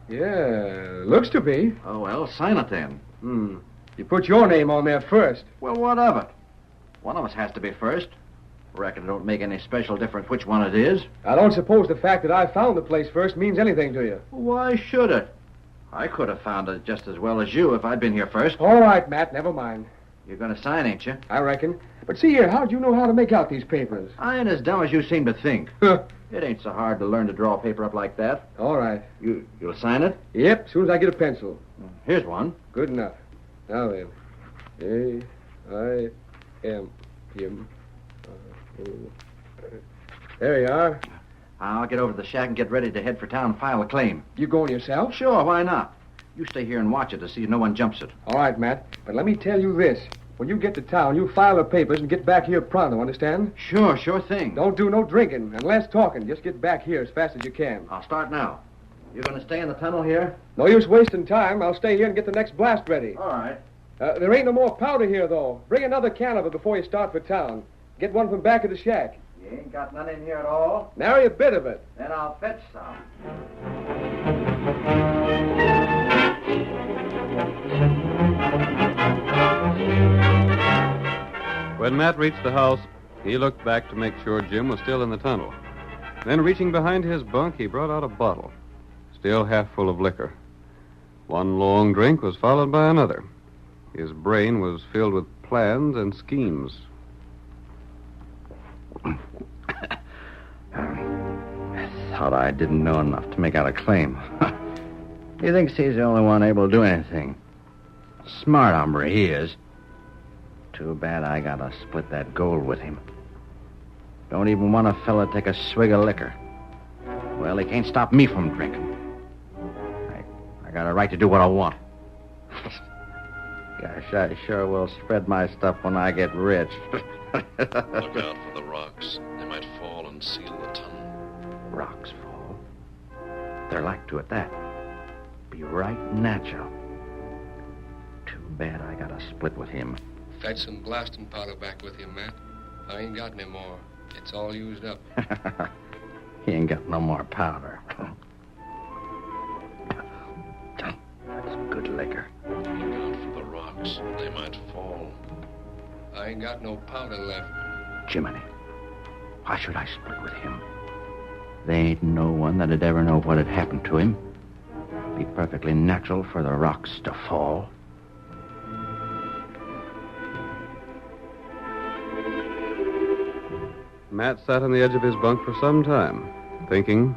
[SPEAKER 11] Yeah, looks to be.
[SPEAKER 21] Oh, well, sign it then.
[SPEAKER 11] You put your name on there first.
[SPEAKER 21] Well, what of it? One of us has to be first. Reckon it don't make any special difference which one it is.
[SPEAKER 11] I don't suppose the fact that I found the place first means anything to you.
[SPEAKER 21] Why should it? I could have found it just as well as you if I'd been here first.
[SPEAKER 11] All right, Matt, never mind.
[SPEAKER 21] You're going to sign, ain't you?
[SPEAKER 11] I reckon. But see here, how'd you know how to make out these papers?
[SPEAKER 21] I ain't as dumb as you seem to think. It ain't so hard to learn to draw paper up like that.
[SPEAKER 11] All right.
[SPEAKER 21] You'll sign it?
[SPEAKER 11] Yep, as soon as I get a pencil.
[SPEAKER 21] Here's one.
[SPEAKER 11] Good enough. Now then. A-I-M. Jim. There you are.
[SPEAKER 21] I'll get over to the shack and get ready to head for town and file a claim.
[SPEAKER 11] You going yourself?
[SPEAKER 21] Sure, why not? You stay here and watch it to see no one jumps it.
[SPEAKER 11] All right, Matt. But let me tell you this. When you get to town, you file the papers and get back here pronto, understand?
[SPEAKER 21] Sure thing.
[SPEAKER 11] Don't do no drinking and less talking. Just get back here as fast as you can.
[SPEAKER 21] I'll start now. You going to stay in the tunnel here?
[SPEAKER 11] No use wasting time. I'll stay here and get the next blast ready.
[SPEAKER 21] All right.
[SPEAKER 11] There ain't no more powder here, though. Bring another can of it before you start for town. Get one from back of the shack.
[SPEAKER 21] You ain't got none in here at all?
[SPEAKER 11] Nary a bit of it.
[SPEAKER 21] Then I'll fetch some.
[SPEAKER 1] When Matt reached the house, he looked back to make sure Jim was still in the tunnel. Then, reaching behind his bunk, he brought out a bottle, still half full of liquor. One long drink was followed by another. His brain was filled with plans and schemes.
[SPEAKER 21] Thought I didn't know enough to make out a claim. He thinks he's the only one able to do anything. Smart hombre he is. Too bad I gotta split that gold with him. Don't even want a fella to take a swig of liquor. Well, he can't stop me from drinking. I got a right to do what I want. Gosh, I sure will spread my stuff when I get rich.
[SPEAKER 19] Look out for the rocks. They might fall and seal the tunnel.
[SPEAKER 21] Rocks fall? They're like to at that. Be right natural. Too bad I got a split with him.
[SPEAKER 23] Fetch some blasting powder back with you, Matt. I ain't got any more. It's all used up.
[SPEAKER 21] He ain't got no more powder. That's good liquor.
[SPEAKER 19] Look out for the rocks. They might fall.
[SPEAKER 23] I ain't got no powder left.
[SPEAKER 21] Jiminy, why should I split with him? There ain't no one that'd ever know what had happened to him. Be perfectly natural for the rocks to fall.
[SPEAKER 1] Matt sat on the edge of his bunk for some time, thinking,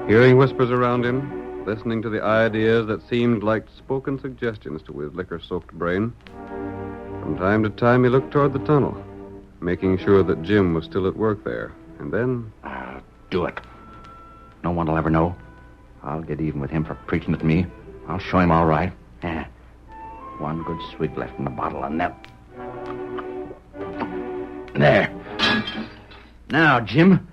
[SPEAKER 1] hearing whispers around him, listening to the ideas that seemed like spoken suggestions to his liquor-soaked brain. From time to time, he looked toward the tunnel, making sure that Jim was still at work there. And then...
[SPEAKER 21] I'll do it. No one will ever know. I'll get even with him for preaching at me. I'll show him all right. One good swig left in the bottle, and that... There. Now, Jim,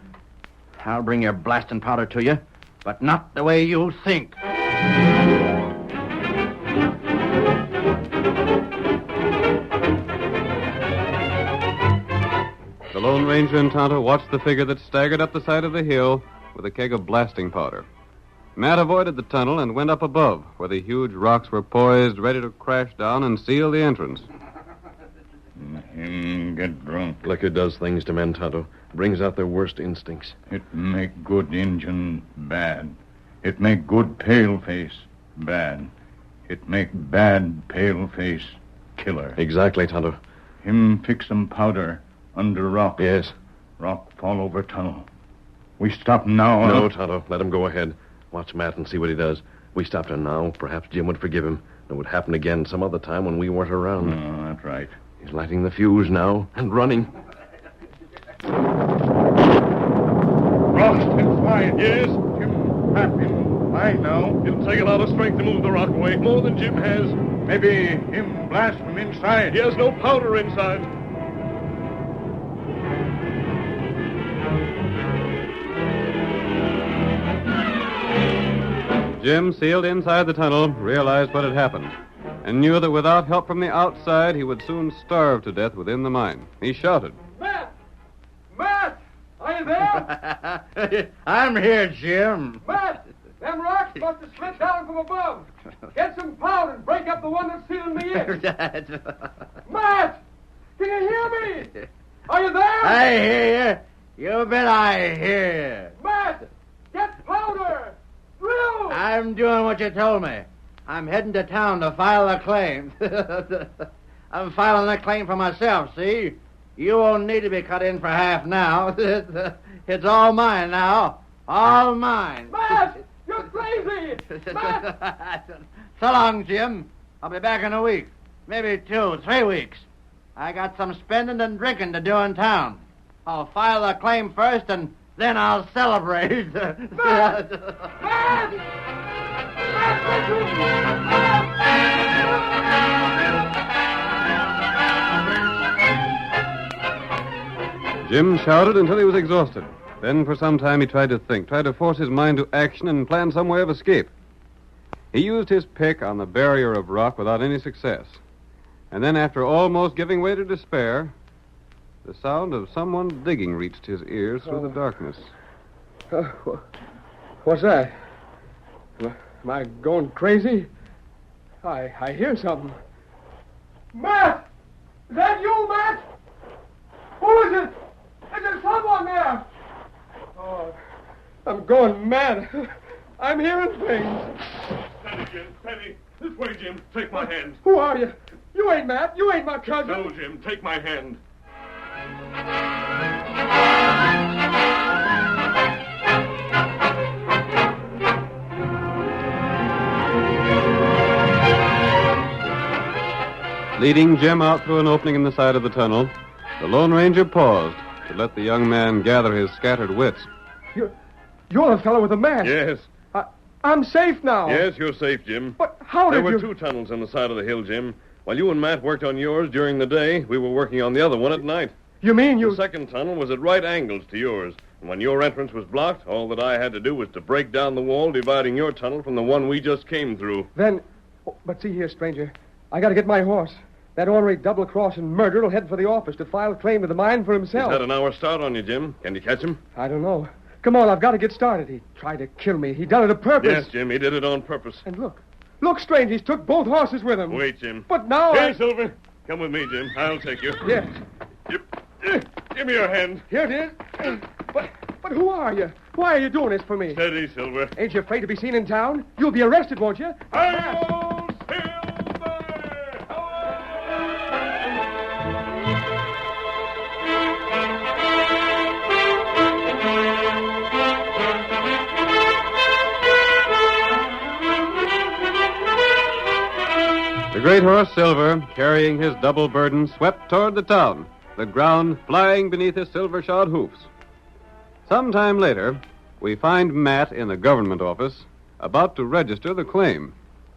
[SPEAKER 21] I'll bring your blasting powder to you, but not the way you think.
[SPEAKER 1] The Lone Ranger and Tonto watched the figure that staggered up the side of the hill with a keg of blasting powder. Matt avoided the tunnel and went up above, where the huge rocks were poised, ready to crash down and seal the entrance.
[SPEAKER 16] Him get drunk.
[SPEAKER 3] Liquor does things to men, Tonto. Brings out their worst instincts.
[SPEAKER 16] It make good Injun bad. It make good pale-face bad. It make bad pale-face killer.
[SPEAKER 3] Exactly, Tonto.
[SPEAKER 16] Him fix some powder under rock.
[SPEAKER 3] Yes.
[SPEAKER 16] Rock fall over tunnel. We stop now.
[SPEAKER 3] No, Tonto. Let him go ahead. Watch Matt and see what he does. We stopped him now. Perhaps Jim would forgive him. It would happen again some other time when we weren't around.
[SPEAKER 16] Oh, that's right.
[SPEAKER 3] He's lighting the fuse now and running.
[SPEAKER 16] Rock's inside. Yes? Jim, Pat, him fine now.
[SPEAKER 3] It'll take a lot of strength to move the rock away, more than Jim has.
[SPEAKER 16] Maybe him blast from inside.
[SPEAKER 3] He has no powder inside.
[SPEAKER 1] Jim, sealed inside the tunnel, realized what had happened and knew that without help from the outside, he would soon starve to death within the mine. He shouted.
[SPEAKER 11] Matt! Matt! Are you there?
[SPEAKER 17] I'm here, Jim.
[SPEAKER 11] Matt! Them rocks must have slid down from above. Get some powder and break up the one that's sealing me in. Matt! Can you hear me? Are you there?
[SPEAKER 17] I hear you. You bet I hear.
[SPEAKER 11] Matt! Get powder! Drill!
[SPEAKER 17] I'm doing what you told me. I'm heading to town to file a claim. I'm filing a claim for myself, see? You won't need to be cut in for half now. It's all mine now. All mine.
[SPEAKER 11] Matt! You're crazy! Matt!
[SPEAKER 17] So long, Jim. I'll be back in a week. Maybe 2, 3 weeks. I got some spending and drinking to do in town. I'll file a claim first, and then I'll celebrate.
[SPEAKER 11] Matt!
[SPEAKER 1] Jim shouted until he was exhausted. Then for some time he tried to think, tried to force his mind to action and plan some way of escape. He used his pick on the barrier of rock without any success. And then, after almost giving way to despair, the sound of someone digging reached his ears through the darkness.
[SPEAKER 4] What's that? Am I going crazy? I hear something.
[SPEAKER 11] Matt! Is that you, Matt? Who is it? Is there someone there? Oh, I'm going mad. I'm hearing things.
[SPEAKER 15] Steady, Jim, steady. This way, Jim. Take my hand.
[SPEAKER 11] Who are you? You ain't Matt. You ain't my cousin.
[SPEAKER 15] No, Jim. Take my hand.
[SPEAKER 1] Leading Jim out through an opening in the side of the tunnel, the Lone Ranger paused to let the young man gather his scattered wits.
[SPEAKER 11] You're the fellow with the mask.
[SPEAKER 15] Yes.
[SPEAKER 11] I'm safe now.
[SPEAKER 15] Yes, you're safe, Jim.
[SPEAKER 11] But how
[SPEAKER 15] There
[SPEAKER 11] did
[SPEAKER 15] were
[SPEAKER 11] you...
[SPEAKER 15] 2 tunnels on the side of the hill, Jim. While you and Matt worked on yours during the day, we were working on the other one at night.
[SPEAKER 11] You mean you...
[SPEAKER 15] The second tunnel was at right angles to yours. And when your entrance was blocked, all that I had to do was to break down the wall dividing your tunnel from the one we just came through.
[SPEAKER 11] Then... Oh, but see here, stranger. I got to get my horse. That ornery double-crossing murderer will head for the office to file a claim to the mine for himself.
[SPEAKER 15] He's had an hour start on you, Jim. Can you catch him?
[SPEAKER 11] I don't know. Come on, I've got to get started. He tried to kill me. He done it on purpose.
[SPEAKER 15] Yes, Jim, he did it on purpose.
[SPEAKER 11] And look. Look, stranger, he's took both horses with him.
[SPEAKER 15] Wait, Jim.
[SPEAKER 11] But now
[SPEAKER 15] Here, Silver. Come with me, Jim. I'll take you.
[SPEAKER 11] Yes.
[SPEAKER 15] Give me your hand.
[SPEAKER 11] Here it is. But who are you? Why are you doing this for me?
[SPEAKER 15] Steady, Silver.
[SPEAKER 11] Ain't you afraid to be seen in town? You'll be arrested, won't you?
[SPEAKER 15] Hi-yo, Silver!
[SPEAKER 1] The great horse Silver, carrying his double burden, swept toward the town, the ground flying beneath his silver-shod hoofs. Some time later, we find Matt in the government office, about to register the claim.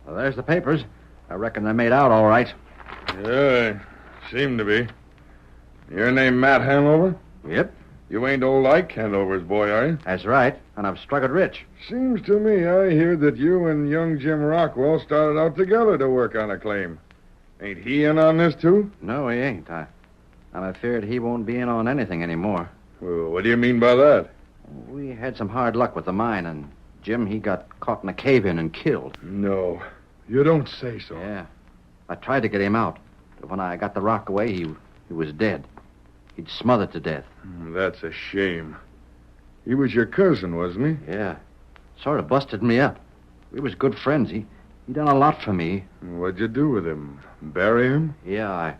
[SPEAKER 17] Well, there's the papers. I reckon they're made out all right.
[SPEAKER 13] Yeah, seem to be. Your name Matt Hanover?
[SPEAKER 17] Yep.
[SPEAKER 13] You ain't old Ike Hanover's boy, are you?
[SPEAKER 17] That's right, and I've struck it rich.
[SPEAKER 13] Seems to me I hear that you and young Jim Rockwell started out together to work on a claim. Ain't he in on this, too?
[SPEAKER 17] No, he ain't. I'm afraid he won't be in on anything anymore.
[SPEAKER 13] Well, what do you mean by that?
[SPEAKER 17] We had some hard luck with the mine, and Jim, he got caught in a cave-in and killed.
[SPEAKER 13] No, you don't say so.
[SPEAKER 17] Yeah. I tried to get him out, but when I got the rock away, he was dead. He'd smothered to death.
[SPEAKER 13] That's a shame. He was your cousin, wasn't he?
[SPEAKER 17] Yeah. Sort of busted me up. We was good friends. He done a lot for me.
[SPEAKER 13] What'd you do with him? Bury him?
[SPEAKER 17] Yeah,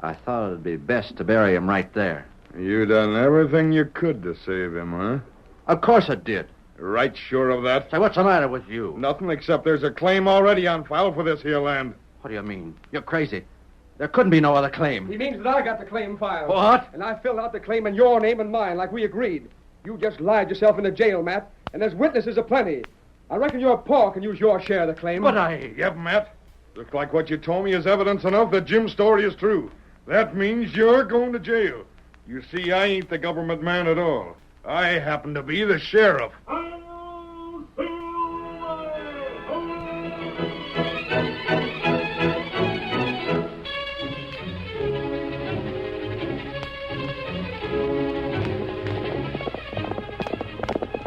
[SPEAKER 17] I thought it'd be best to bury him right there.
[SPEAKER 13] You done everything you could to save him, huh?
[SPEAKER 17] Of course I did.
[SPEAKER 13] Right sure of that.
[SPEAKER 21] Say, what's the matter with you?
[SPEAKER 13] Nothing except there's a claim already on file for this here land.
[SPEAKER 21] What do you mean? You're crazy. There couldn't be no other claim.
[SPEAKER 11] He means that I got the claim filed.
[SPEAKER 21] What?
[SPEAKER 11] And I filled out the claim in your name and mine, like we agreed. You just lied yourself into jail, Matt, and there's witnesses aplenty. I reckon your pa can use your share of the claim.
[SPEAKER 21] But I...
[SPEAKER 13] Yep, Matt. Looks like what you told me is evidence enough that Jim's story is true. That means you're going to jail. You see, I ain't the government man at all. I happen to be the sheriff.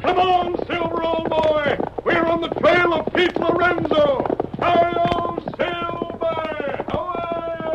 [SPEAKER 15] Come on, Silver, old boy! We're on the trail of Pete Lorenzo! Hi-yo, Silver! Away!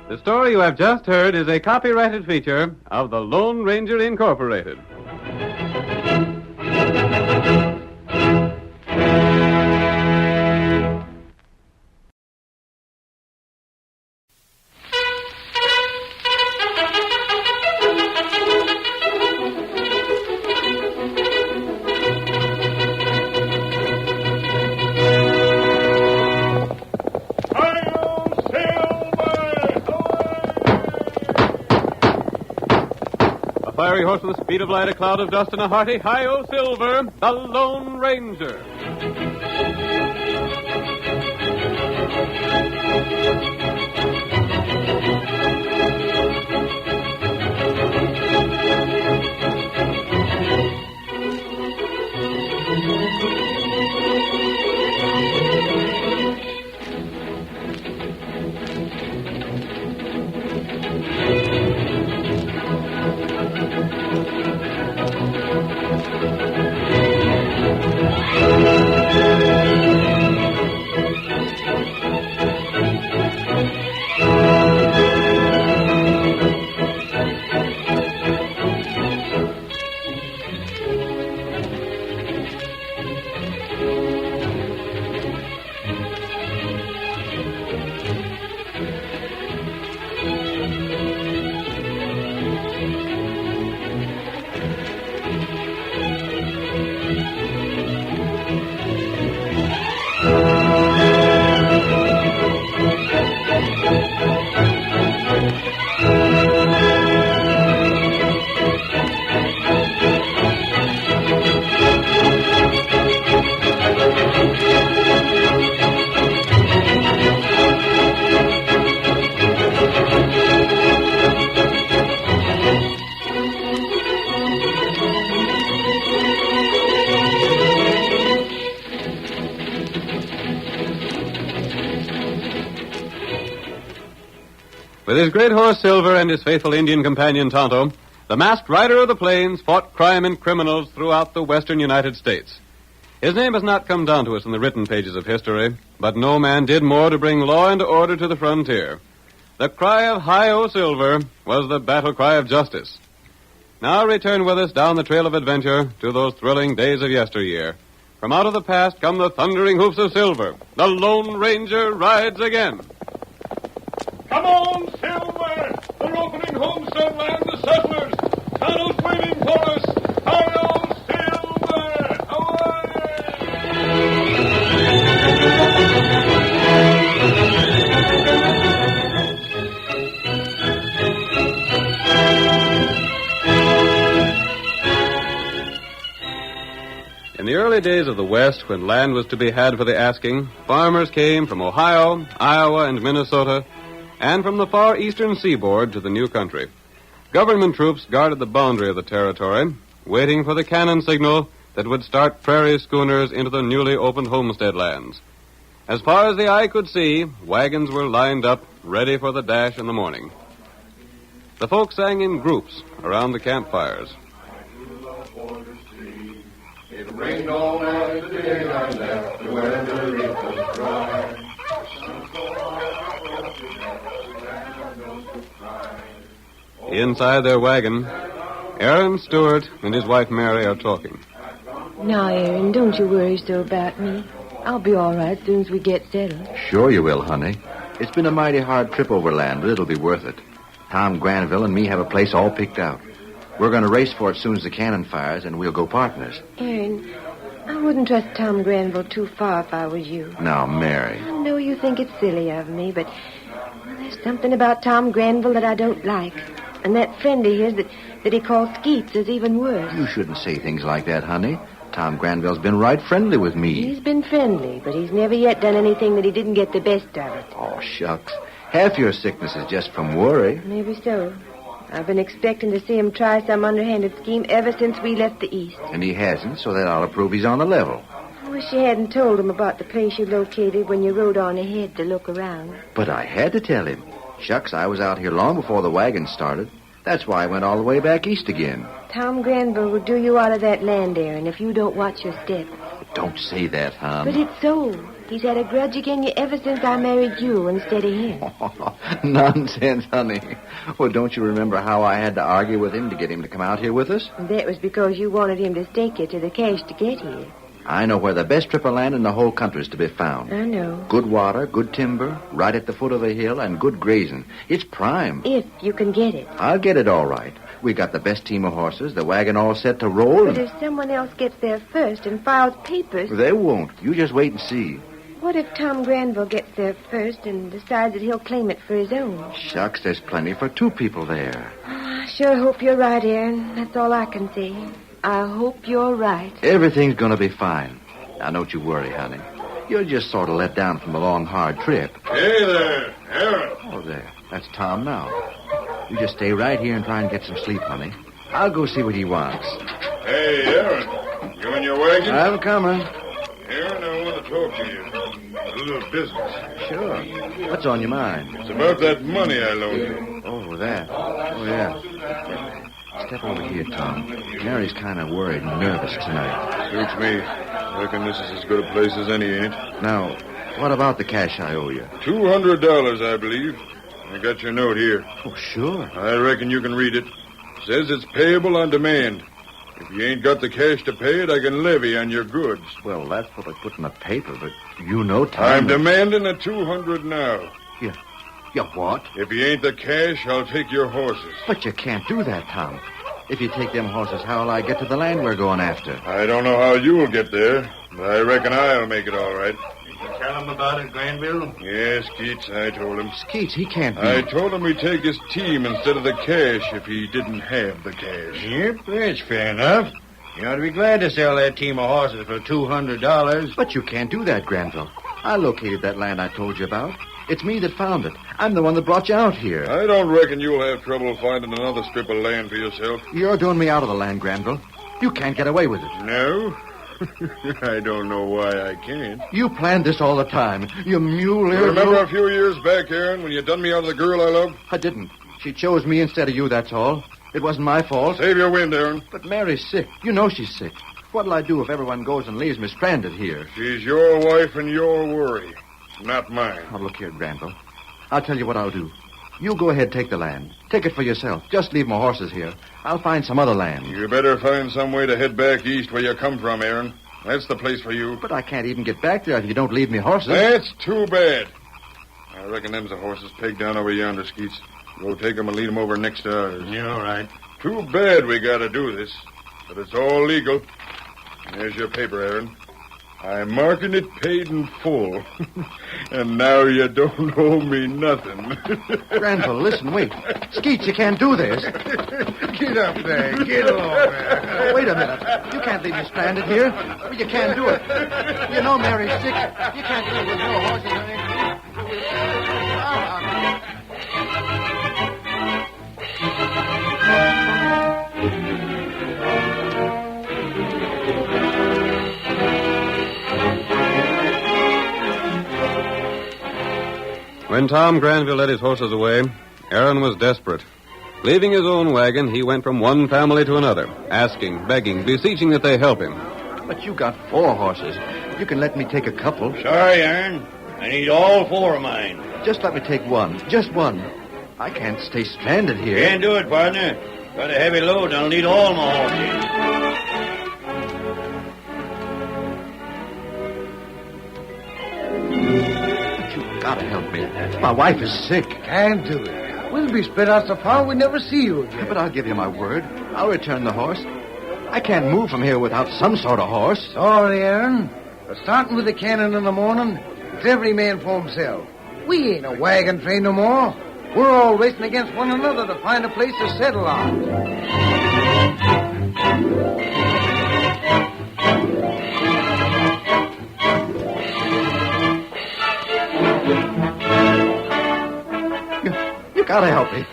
[SPEAKER 1] The story you have just heard is a copyrighted feature of the Lone Ranger Incorporated. A fiery horse with the speed of light, a cloud of dust, and a hearty hi-yo Silver, the Lone Ranger. With his great horse Silver and his faithful Indian companion Tonto, the masked rider of the plains fought crime and criminals throughout the western United States. His name has not come down to us in the written pages of history, but no man did more to bring law and order to the frontier. The cry of Hi-Yo Silver was the battle cry of justice. Now return with us down the trail of adventure to those thrilling days of yesteryear. From out of the past come the thundering hoofs of silver. The Lone Ranger rides again.
[SPEAKER 15] Come on, Silver! They're opening homestead land to settlers. Tonto's waiting for us. Hi-yo, Silver!
[SPEAKER 1] In the early days of the West, when land was to be had for the asking, farmers came from Ohio, Iowa, and Minnesota, and from the far eastern seaboard to the new country. Government troops guarded the boundary of the territory, waiting for the cannon signal that would start prairie schooners into the newly opened homestead lands. As far as the eye could see, wagons were lined up, ready for the dash in the morning. The folks sang in groups around the campfires.
[SPEAKER 11] It rained all night the day I left, the weather it was dry.
[SPEAKER 1] Inside their wagon, Aaron Stewart and his wife Mary are talking.
[SPEAKER 8] Now, Aaron, don't you worry so about me. I'll be all right as soon as we get settled.
[SPEAKER 21] Sure you will, honey. It's been a mighty hard trip overland, but it'll be worth it. Tom Granville and me have a place all picked out. We're going to race for it as soon as the cannon fires, and we'll go partners.
[SPEAKER 8] Aaron, I wouldn't trust Tom Granville too far if I was you.
[SPEAKER 21] Now, Mary.
[SPEAKER 8] I know you think it's silly of me, but there's something about Tom Granville that I don't like. And that friend of his that he calls Skeets is even worse.
[SPEAKER 21] You shouldn't say things like that, honey. Tom Granville's been right friendly with me.
[SPEAKER 8] He's been friendly, but he's never yet done anything that he didn't get the best of it.
[SPEAKER 21] Oh, shucks. Half your sickness is just from worry.
[SPEAKER 8] Maybe so. I've been expecting to see him try some underhanded scheme ever since we left the East.
[SPEAKER 21] And he hasn't, so that ought to prove he's on the level.
[SPEAKER 8] I wish you hadn't told him about the place you located when you rode on ahead to look around.
[SPEAKER 21] But I had to tell him. Shucks, I was out here long before the wagon started. That's why I went all the way back east again.
[SPEAKER 8] Tom Granville will do you out of that land, Aaron, if you don't watch your step.
[SPEAKER 21] Don't say that, Tom.
[SPEAKER 8] But it's so. He's had a grudge against you ever since I married you instead of him.
[SPEAKER 21] Nonsense, honey. Well, don't you remember how I had to argue with him to get him to come out here with us?
[SPEAKER 8] That was because you wanted him to stake you to the cash to get here.
[SPEAKER 21] I know where the best strip of land in the whole country is to be found.
[SPEAKER 8] I know.
[SPEAKER 21] Good water, good timber, right at the foot of a hill, and good grazing. It's prime.
[SPEAKER 8] If you can get it.
[SPEAKER 21] I'll get it all right. We got the best team of horses, the wagon all set to roll.
[SPEAKER 8] But if someone else gets there first and files papers...
[SPEAKER 21] They won't. You just wait and see.
[SPEAKER 8] What if Tom Granville gets there first and decides that he'll claim it for his own?
[SPEAKER 21] Shucks, there's plenty for two people there.
[SPEAKER 8] I sure hope you're right, Aaron. That's all I can say. I hope you're right.
[SPEAKER 21] Everything's going to be fine. Now, don't you worry, honey. You're just sort of let down from a long, hard trip.
[SPEAKER 15] Hey there, Aaron.
[SPEAKER 21] Oh, there. That's Tom now. You just stay right here and try and get some sleep, honey. I'll go see what he wants.
[SPEAKER 15] Hey, Aaron. You in your wagon?
[SPEAKER 21] I'm coming.
[SPEAKER 15] Aaron, I want to talk to you. A little business.
[SPEAKER 21] Sure. What's on your mind?
[SPEAKER 15] It's about that money I loaned you.
[SPEAKER 21] Oh, that. Oh, yeah. Step over here, Tom. Mary's kind of worried and nervous tonight.
[SPEAKER 15] Suits me. Reckon this is as good a place as any, ain't?
[SPEAKER 21] Now, what about the cash I owe you?
[SPEAKER 15] $200, I believe. I got your note here.
[SPEAKER 21] Oh, sure.
[SPEAKER 15] I reckon you can read it. Says it's payable on demand. If you ain't got the cash to pay it, I can levy on your goods.
[SPEAKER 21] Well, that's what I put in the paper, but you know, Tom...
[SPEAKER 15] I'm demanding a $200 now.
[SPEAKER 21] You what?
[SPEAKER 15] If you ain't the cash, I'll take your horses.
[SPEAKER 21] But you can't do that, Tom. If you take them horses, how'll I get to the land we're going after?
[SPEAKER 15] I don't know how you'll get there, but I reckon I'll make it all right.
[SPEAKER 21] Did you tell him about it, Granville?
[SPEAKER 15] Yes, Skeets, I told him.
[SPEAKER 21] Skeets, he can't be...
[SPEAKER 15] I told him he'd take his team instead of the cash if he didn't have the cash.
[SPEAKER 2] Yep, that's fair enough. You ought to be glad to sell that team of horses for $200.
[SPEAKER 21] But you can't do that, Granville. I located that land I told you about. It's me that found it. I'm the one that brought you out here.
[SPEAKER 15] I don't reckon you'll have trouble finding another strip of land for yourself.
[SPEAKER 21] You're doing me out of the land, Granville. You can't get away with it.
[SPEAKER 15] No? I don't know why I can't.
[SPEAKER 21] You planned this all the time. You mule-eared...
[SPEAKER 15] You remember a few years back, Aaron, when you done me out of the girl I loved?
[SPEAKER 21] I didn't. She chose me instead of you, that's all. It wasn't my fault.
[SPEAKER 15] Save your wind, Aaron.
[SPEAKER 21] But Mary's sick. You know she's sick. What'll I do if everyone goes and leaves me stranded here?
[SPEAKER 15] She's your wife and your worry, not mine.
[SPEAKER 21] Now, look here, Granville. I'll tell you what I'll do. You go ahead, take the land. Take it for yourself. Just leave my horses here. I'll find some other land.
[SPEAKER 13] You better find some way to head back east where you come from, Aaron. That's the place for you.
[SPEAKER 21] But I can't even get back there if you don't leave me horses.
[SPEAKER 13] That's too bad. I reckon them's the horses pegged down over yonder, Skeets. Go take 'em and lead 'em over next to ours.
[SPEAKER 2] You're all right.
[SPEAKER 13] Too bad we gotta do this. But it's all legal. There's your paper, Aaron. I'm marking it paid in full. And now you don't owe me nothing.
[SPEAKER 21] Granville, listen, wait. Skeets, you can't do this.
[SPEAKER 7] Get up there. Get along there.
[SPEAKER 21] Wait a minute. You can't leave me stranded here. Well, you can't do it. You know Mary's sick. You can't do it with no horses or anything.
[SPEAKER 1] When Tom Granville led his horses away, Aaron was desperate. Leaving his own wagon, he went from one family to another, asking, begging, beseeching that they help him.
[SPEAKER 21] But you got 4 horses. You can let me take a couple.
[SPEAKER 2] Sorry, Aaron. I need all 4 of mine.
[SPEAKER 21] Just let me take one. Just one. I can't stay stranded here.
[SPEAKER 2] Can't do it, partner. Got a heavy load. I'll need all my horses.
[SPEAKER 21] Gotta help me. My wife is sick.
[SPEAKER 18] Can't do it. We'll be spread out so far we never see you again.
[SPEAKER 21] But I'll give you my word. I'll return the horse. I can't move from here without some sort of horse.
[SPEAKER 18] Sorry, Aaron. But starting with the cannon in the morning, it's every man for himself. We ain't a wagon train no more. We're all racing against one another to find a place to settle on.
[SPEAKER 21] You gotta help me.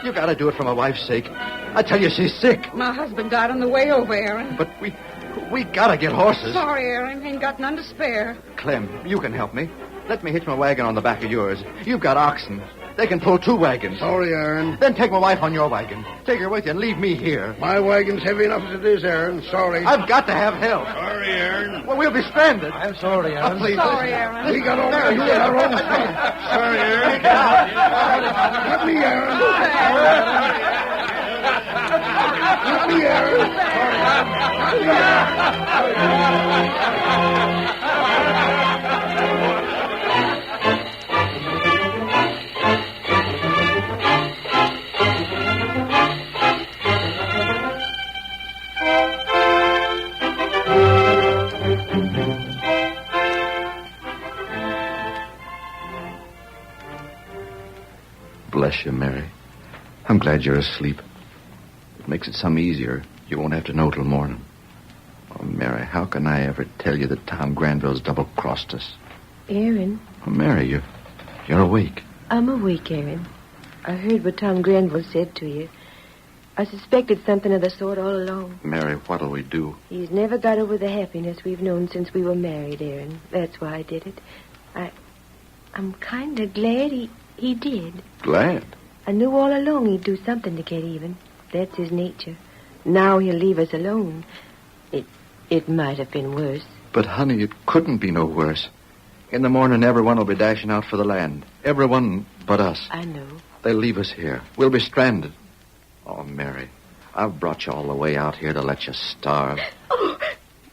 [SPEAKER 21] You gotta do it for my wife's sake. I tell you, she's sick.
[SPEAKER 9] My husband died on the way over, Aaron.
[SPEAKER 21] But we gotta get horses.
[SPEAKER 9] Sorry, Aaron. Ain't got none to spare.
[SPEAKER 21] Clem, you can help me. Let me hitch my wagon on the back of yours. You've got oxen. They can pull 2 wagons.
[SPEAKER 7] Sorry, Aaron.
[SPEAKER 21] Then take my wife on your wagon. Take her with you and leave me here.
[SPEAKER 7] My wagon's heavy enough as it is, Aaron. Sorry.
[SPEAKER 21] I've got to have help.
[SPEAKER 2] Sorry, Aaron.
[SPEAKER 21] Well, we'll be stranded.
[SPEAKER 18] I'm sorry, Aaron.
[SPEAKER 21] Please,
[SPEAKER 9] Sorry, Aaron.
[SPEAKER 7] We got all to do it our own way. Sorry, Aaron. Let me, Aaron. Let me, Aaron.
[SPEAKER 21] Bless you, Mary. I'm glad you're asleep. It makes it some easier. You won't have to know till morning. Oh, Mary, how can I ever tell you that Tom Granville's double-crossed us?
[SPEAKER 8] Aaron,
[SPEAKER 21] Oh, Mary, you're awake.
[SPEAKER 8] I'm awake, Aaron. I heard what Tom Granville said to you. I suspected something of the sort all along.
[SPEAKER 21] Mary, what'll we do?
[SPEAKER 8] He's never got over the happiness we've known since we were married, Aaron. That's why I did it. I'm kind of glad he did.
[SPEAKER 21] Glad?
[SPEAKER 8] I knew all along he'd do something to get even. That's his nature. Now he'll leave us alone. It might have been worse.
[SPEAKER 21] But, honey, it couldn't be no worse. In the morning, everyone will be dashing out for the land. Everyone but us.
[SPEAKER 8] I know.
[SPEAKER 21] They'll leave us here. We'll be stranded. Oh, Mary, I've brought you all the way out here to let you starve.
[SPEAKER 8] Oh!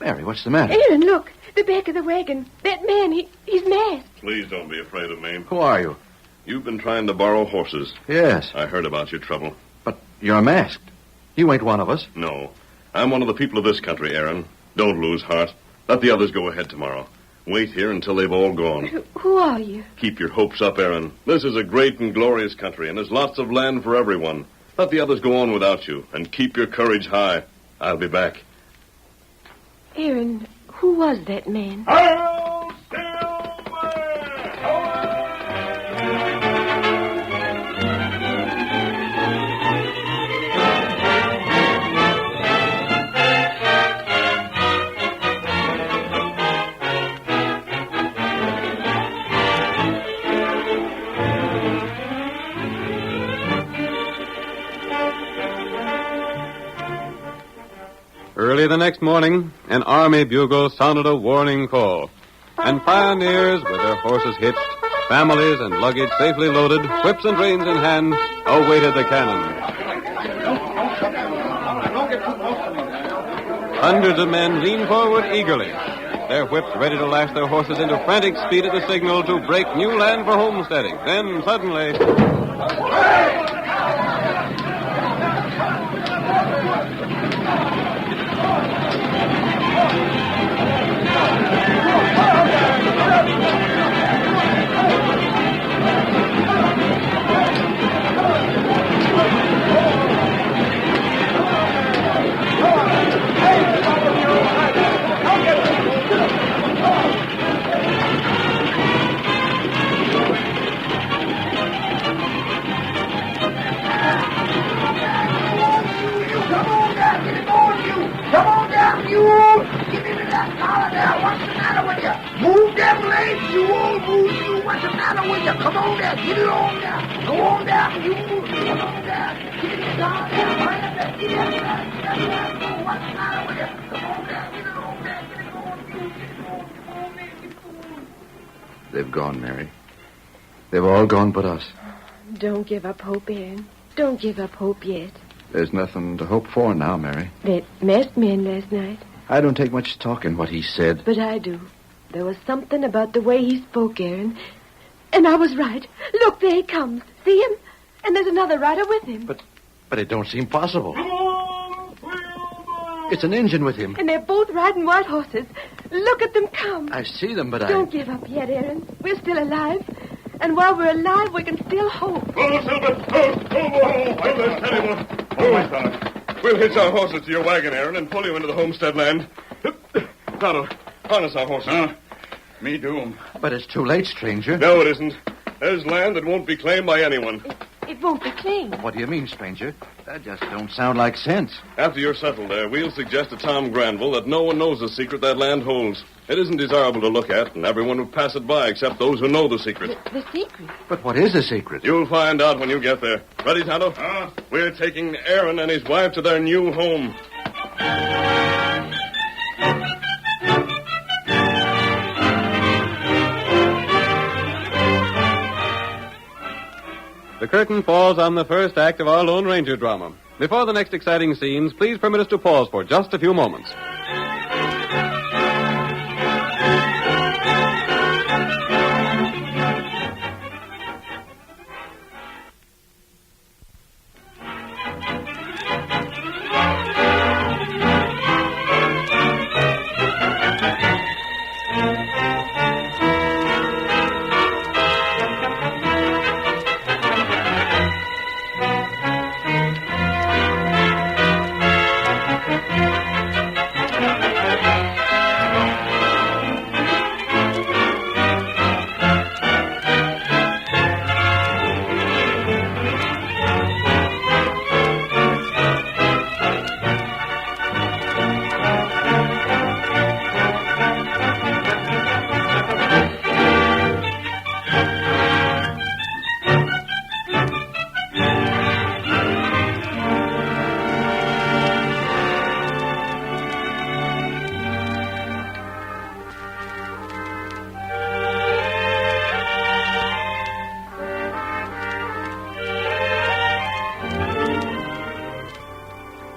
[SPEAKER 21] Mary, what's the matter?
[SPEAKER 8] Aaron, look. The back of the wagon. That man, he's masked.
[SPEAKER 3] Please don't be afraid of me.
[SPEAKER 21] Who are you?
[SPEAKER 3] You've been trying to borrow horses.
[SPEAKER 21] Yes.
[SPEAKER 3] I heard about your trouble.
[SPEAKER 21] But you're masked. You ain't one of us.
[SPEAKER 3] No. I'm one of the people of this country, Aaron. Don't lose heart. Let the others go ahead tomorrow. Wait here until they've all gone.
[SPEAKER 8] Who are you?
[SPEAKER 3] Keep your hopes up, Aaron. This is a great and glorious country, and there's lots of land for everyone. Let the others go on without you, and keep your courage high. I'll be back.
[SPEAKER 8] Aaron, who was that man?
[SPEAKER 1] Early the next morning, an army bugle sounded a warning call, and pioneers, with their horses hitched, Families and luggage safely loaded, whips and reins in hand, awaited the cannon. Hundreds of men leaned forward eagerly, their whips ready to lash their horses into frantic speed at the signal to break new land for homesteading. Then, suddenly...
[SPEAKER 11] Come on down, you! Give me that collar there. What's the matter with you? Move them legs, you old move you. What's the matter with you? Come on there. Get it on down. Go on down, you. Come on down. Give me that collar there. Hurry up there. Get it down. What's the matter with you? Come on down. Get it on there. Get it on, you. Get it on. Come on there, you fool.
[SPEAKER 21] They've gone, Mary. They've all gone but us.
[SPEAKER 8] Don't give up hope, Aaron. Don't give up hope yet.
[SPEAKER 21] There's nothing to hope for now, Mary.
[SPEAKER 8] That masked man last night.
[SPEAKER 21] I don't take much stock in what he said.
[SPEAKER 8] But I do. There was something about the way he spoke, Aaron. And I was right. Look, there he comes. See him? And there's another rider with him.
[SPEAKER 21] But it don't seem possible. It's an Injun with him.
[SPEAKER 8] And they're both riding white horses. Look at them come.
[SPEAKER 21] I see them, but
[SPEAKER 8] Don't give up yet, Aaron. We're still alive. And while we're alive, we can still hope.
[SPEAKER 15] Oh, Silver! We'll hitch our horses to your wagon, Aaron, and pull you into the homestead land. Tonto, harness our horses.
[SPEAKER 16] Me do 'em.
[SPEAKER 21] But it's too late, stranger.
[SPEAKER 15] No, it isn't. There's land that won't be claimed by anyone.
[SPEAKER 8] It won't be claimed.
[SPEAKER 21] What do you mean, stranger? That just don't sound like sense.
[SPEAKER 15] After you're settled there, we'll suggest to Tom Granville that no one knows the secret that land holds. It isn't desirable to look at, and everyone would pass it by except those who know the secret.
[SPEAKER 8] The secret?
[SPEAKER 21] But what is the secret?
[SPEAKER 15] You'll find out when you get there. Ready, Tonto? We're taking Aaron and his wife to their new home.
[SPEAKER 1] The curtain falls on the first act of our Lone Ranger drama. Before the next exciting scenes, please permit us to pause for just a few moments.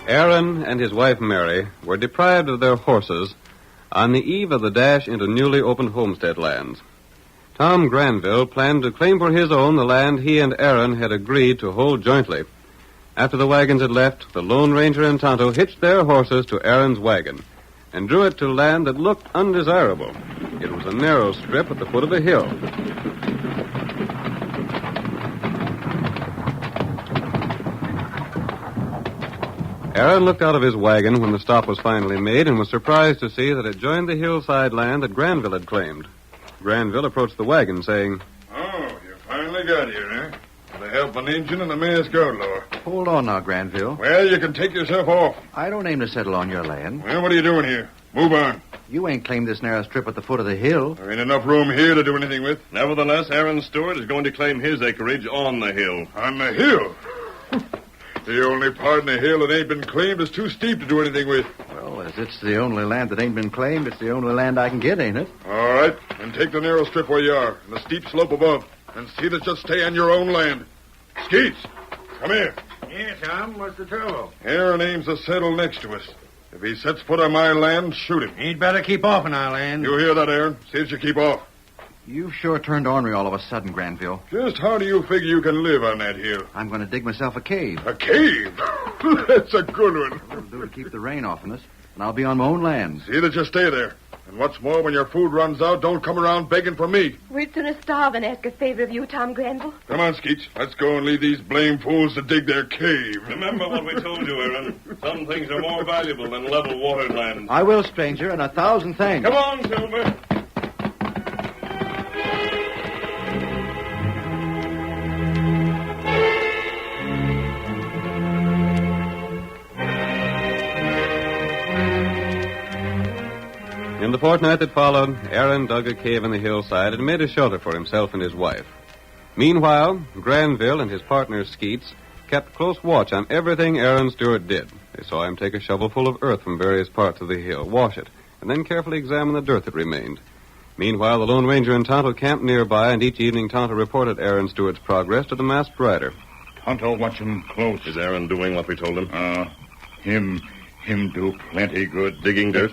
[SPEAKER 1] Aaron and his wife Mary were deprived of their horses on the eve of the dash into newly opened homestead lands. Tom Granville planned to claim for his own the land he and Aaron had agreed to hold jointly. After the wagons had left, the Lone Ranger and Tonto hitched their horses to Aaron's wagon and drew it to land that looked undesirable. It was a narrow strip at the foot of a hill. Aaron looked out of his wagon when the stop was finally made and was surprised to see that it joined the hillside land that Granville had claimed. Granville approached the wagon, saying,
[SPEAKER 7] "Oh, you finally got here, huh? With the help of an engine and a masked outlaw.
[SPEAKER 21] Hold on now, Granville.
[SPEAKER 7] Well, you can take yourself off.
[SPEAKER 21] I don't aim to settle on your land.
[SPEAKER 7] Well, what are you doing here? Move on.
[SPEAKER 21] You ain't claimed this narrow strip at the foot of the hill.
[SPEAKER 7] There ain't enough room here to do anything with.
[SPEAKER 15] Nevertheless, Aaron Stewart is going to claim his acreage on the hill.
[SPEAKER 7] On the hill? The only part in the hill that ain't been claimed is too steep to do anything with.
[SPEAKER 21] Well, as it's the only land that ain't been claimed, it's the only land I can get, ain't it?
[SPEAKER 7] All right.
[SPEAKER 13] and take the narrow strip where you are, and the steep slope above, and see that you stay on your own land. Skeets, come here.
[SPEAKER 2] Yeah, Tom, what's the trouble?
[SPEAKER 13] Aaron aims a saddle next to us. If he sets foot on my land, shoot him.
[SPEAKER 2] He'd better keep off on our land.
[SPEAKER 13] You hear that, Aaron? See that you keep off.
[SPEAKER 21] You've sure turned ornery all of a sudden, Granville.
[SPEAKER 13] Just how do you figure you can live on that hill?
[SPEAKER 21] I'm going to dig myself a cave.
[SPEAKER 13] A cave? That's a good one.
[SPEAKER 21] That'll do to keep the rain off on us, and I'll be on my own land.
[SPEAKER 13] See that you stay there. And what's more, when your food runs out, don't come around begging for meat.
[SPEAKER 8] We'd sooner starve than ask a favor of you, Tom Granville.
[SPEAKER 13] Come on, Skeets. Let's go and leave these blame fools to dig their cave.
[SPEAKER 3] Remember what we told you, Aaron. Some things are more valuable than level watered land.
[SPEAKER 21] I will, stranger, and 1,000 thanks.
[SPEAKER 3] Come on, Silver.
[SPEAKER 1] In the fortnight that followed, Aaron dug a cave in the hillside and made a shelter for himself and his wife. Meanwhile, Granville and his partner Skeets kept close watch on everything Aaron Stewart did. They saw him take a shovelful of earth from various parts of the hill, wash it, and then carefully examine the dirt that remained. Meanwhile, the Lone Ranger and Tonto camped nearby, and each evening Tonto reported Aaron Stewart's progress to the masked rider.
[SPEAKER 16] Tonto, watch him close.
[SPEAKER 3] Is Aaron doing what we told him?
[SPEAKER 16] Him do plenty good.
[SPEAKER 3] Digging dirt?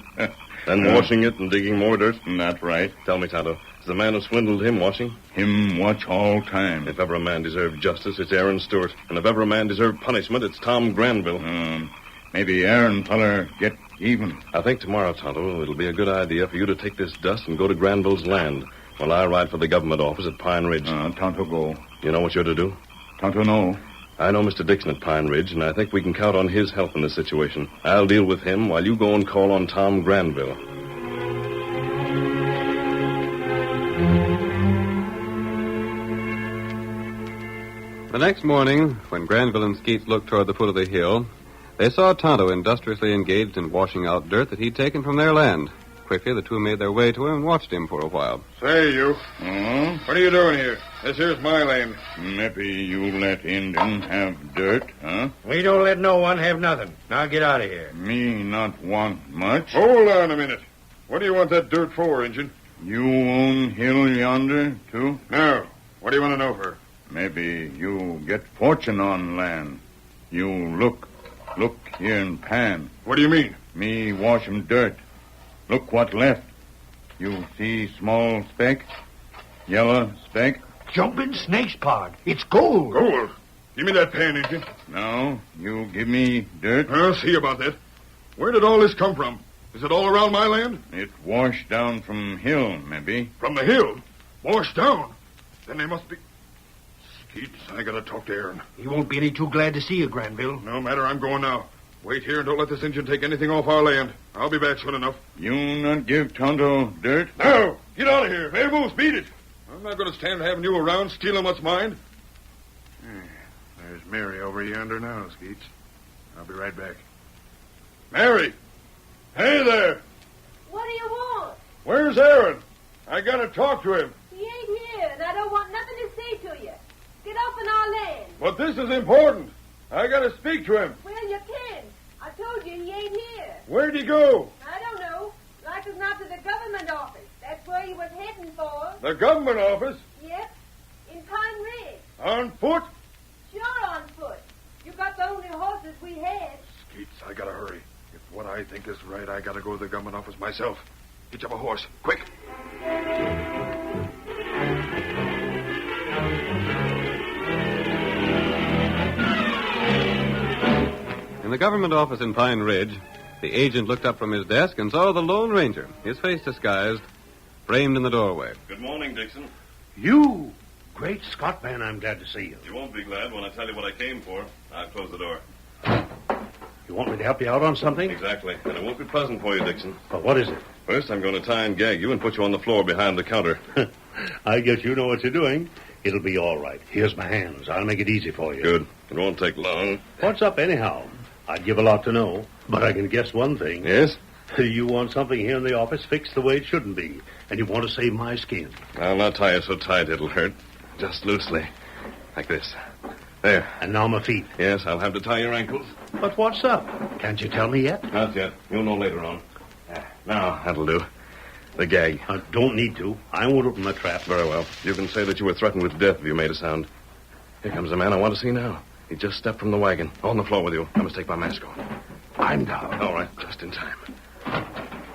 [SPEAKER 3] Then washing it and digging more dirt?
[SPEAKER 16] That's right.
[SPEAKER 3] Tell me, Tonto, is the man who swindled him washing?
[SPEAKER 16] Him watch all time.
[SPEAKER 3] If ever a man deserved justice, it's Aaron Stewart. And if ever a man deserved punishment, it's Tom Granville.
[SPEAKER 16] Maybe Aaron feller get even.
[SPEAKER 3] I think tomorrow, Tonto, it'll be a good idea for you to take this dust and go to Granville's land while I ride for the government office at Pine Ridge.
[SPEAKER 16] Tonto go.
[SPEAKER 3] You know what you're to do?
[SPEAKER 16] Tonto know.
[SPEAKER 3] I know Mr. Dixon at Pine Ridge, and I think we can count on his help in this situation. I'll deal with him while you go and call on Tom Granville.
[SPEAKER 1] The next morning, when Granville and Skeets looked toward the foot of the hill, they saw Tonto industriously engaged in washing out dirt that he'd taken from their land. Quickly, the two made their way to him and watched him for a while.
[SPEAKER 13] Say, you. What are you doing here? This here's my land.
[SPEAKER 16] Maybe you let Indian have dirt, huh?
[SPEAKER 2] We don't let no one have nothing. Now get out of here.
[SPEAKER 16] Me not want much.
[SPEAKER 13] Hold on a minute. What do you want that dirt for, Injun?
[SPEAKER 16] You own hill yonder, too?
[SPEAKER 13] No. What do you want to know for?
[SPEAKER 16] Maybe you get fortune on land. You look here in pan.
[SPEAKER 13] What do you mean?
[SPEAKER 16] Me wash 'em dirt. Look what left. You see small speck? Yellow speck?
[SPEAKER 2] Jumping snake's pod. It's gold.
[SPEAKER 13] Gold? Give me that pan, Injun.
[SPEAKER 16] No, you give me dirt.
[SPEAKER 13] I'll see about that. Where did all this come from? Is it all around my land?
[SPEAKER 16] It washed down from hill, maybe.
[SPEAKER 13] From the hill? Washed down? Then they must be... Skeets, I gotta talk to Aaron.
[SPEAKER 2] He won't be any too glad to see you, Granville.
[SPEAKER 13] No matter, I'm going now. Wait here and don't let this Injun take anything off our land. I'll be back soon enough.
[SPEAKER 16] You not give Tonto dirt?
[SPEAKER 13] No! Get out of here. Hey, Moose, beat it. I'm not going to stand having you around stealing what's mine. There's Mary over yonder now, Skeets. I'll be right back. Mary! Hey there!
[SPEAKER 8] What do you want?
[SPEAKER 13] Where's Aaron? I got to talk to him.
[SPEAKER 8] He ain't here, and I don't want nothing to say to you. Get off on our land.
[SPEAKER 13] But this is important. I got to speak to him.
[SPEAKER 8] Well, you can. I told you he ain't here.
[SPEAKER 13] Where'd he go?
[SPEAKER 8] I don't know. Like as not to the government office. That's where he was heading for.
[SPEAKER 13] The government office?
[SPEAKER 8] Yep. In Pine Ridge.
[SPEAKER 13] On foot?
[SPEAKER 8] Sure on foot. You got the only horses we had.
[SPEAKER 13] Skeets, I got to hurry. If what I think is right, I got to go to the government office myself. Hitch up a horse. Quick.
[SPEAKER 1] In the government office in Pine Ridge, the agent looked up from his desk and saw the Lone Ranger, his face disguised, framed in the doorway.
[SPEAKER 3] Good morning, Dixon.
[SPEAKER 6] You! Great Scott, man, I'm glad to see you.
[SPEAKER 3] You won't be glad when I tell you what I came for. I'll close the door.
[SPEAKER 6] You want me to help you out on something?
[SPEAKER 3] Exactly. And it won't be pleasant for you, Dixon.
[SPEAKER 6] But what is it?
[SPEAKER 3] First, I'm going to tie and gag you and put you on the floor behind the counter.
[SPEAKER 6] I guess you know what you're doing. It'll be all right. Here's my hands. I'll make it easy for you.
[SPEAKER 3] Good. It won't take long.
[SPEAKER 6] What's up, anyhow? I'd give a lot to know, but I can guess one thing.
[SPEAKER 3] Yes?
[SPEAKER 6] You want something here in the office fixed the way it shouldn't be, and you want to save my skin.
[SPEAKER 3] I'll not tie it so tight it'll hurt. Just loosely. Like this. There.
[SPEAKER 6] And now my feet.
[SPEAKER 3] Yes, I'll have to tie your ankles.
[SPEAKER 6] But what's up? Can't you tell me yet?
[SPEAKER 3] Not yet. You'll know later on. Now, that'll do. The gag.
[SPEAKER 5] Don't need to. I won't open my trap.
[SPEAKER 3] Very well. You can say that you were threatened with death if you made a sound. Here comes the man I want to see now. He just stepped from the wagon. On the floor with you. I must take my mask off. I'm down. All right, just in time.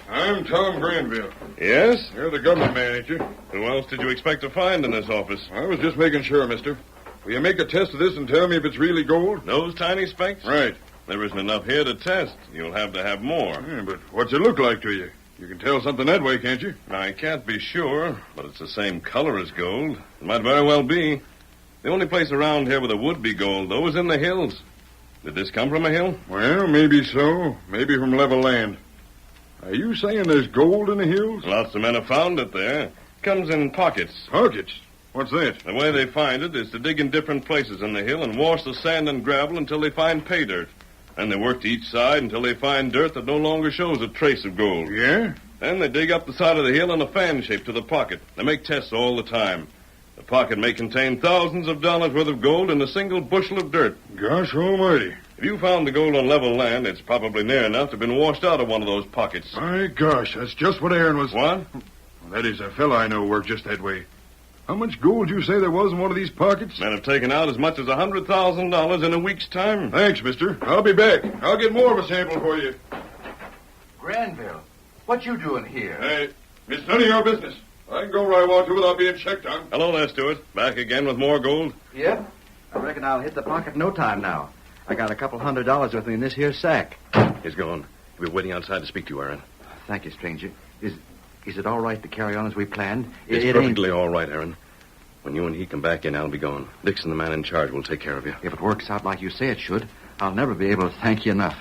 [SPEAKER 7] I'm Tom Granville.
[SPEAKER 3] Yes?
[SPEAKER 7] You're the government man, ain't you?
[SPEAKER 3] Who else did you expect to find in this office?
[SPEAKER 7] I was just making sure, mister. Will you make a test of this and tell me if it's really gold?
[SPEAKER 3] Those tiny specks?
[SPEAKER 7] Right.
[SPEAKER 3] There isn't enough here to test. You'll have to have more.
[SPEAKER 7] Yeah, but what's it look like to you? You can tell something that way, can't you?
[SPEAKER 3] I can't be sure, but it's the same color as gold. It might very well be. The only place around here where there would be gold, though, is in the hills. Did this come from a hill?
[SPEAKER 7] Well, maybe so. Maybe from level land. Are you saying there's gold in the hills?
[SPEAKER 3] Lots of men have found it there. It comes in pockets.
[SPEAKER 7] Pockets? What's that?
[SPEAKER 3] The way they find it is to dig in different places in the hill and wash the sand and gravel until they find pay dirt. Then they work to each side until they find dirt that no longer shows a trace of gold.
[SPEAKER 7] Yeah?
[SPEAKER 3] Then they dig up the side of the hill in a fan shape to the pocket. They make tests all the time. The pocket may contain thousands of dollars worth of gold in a single bushel of dirt.
[SPEAKER 7] Gosh almighty.
[SPEAKER 3] If you found the gold on level land, it's probably near enough to have been washed out of one of those pockets.
[SPEAKER 7] My gosh, that's just what Aaron was...
[SPEAKER 3] What?
[SPEAKER 7] Well, that is, a fella I know worked just that way. How much gold you say there was in one of these pockets?
[SPEAKER 3] Men have taken out as much as $100,000 in a week's time.
[SPEAKER 7] Thanks, mister. I'll be back. I'll get more of a sample for you.
[SPEAKER 21] Granville, what you doing here?
[SPEAKER 7] Hey, it's none of your business. I can go where I want to without being checked on.
[SPEAKER 3] Hello there, Stewart. Back again with more gold?
[SPEAKER 21] Yep. I reckon I'll hit the pocket in no time now. I got a couple $100 with me in this here sack.
[SPEAKER 3] He's gone. He'll be waiting outside to speak to you, Aaron.
[SPEAKER 21] Thank you, stranger. Is it all right to carry on as we planned?
[SPEAKER 3] It's perfectly all right, Aaron. When you and he come back in, I'll be gone. Dixon, the man in charge, will take care of you.
[SPEAKER 21] If it works out like you say it should, I'll never be able to thank you enough.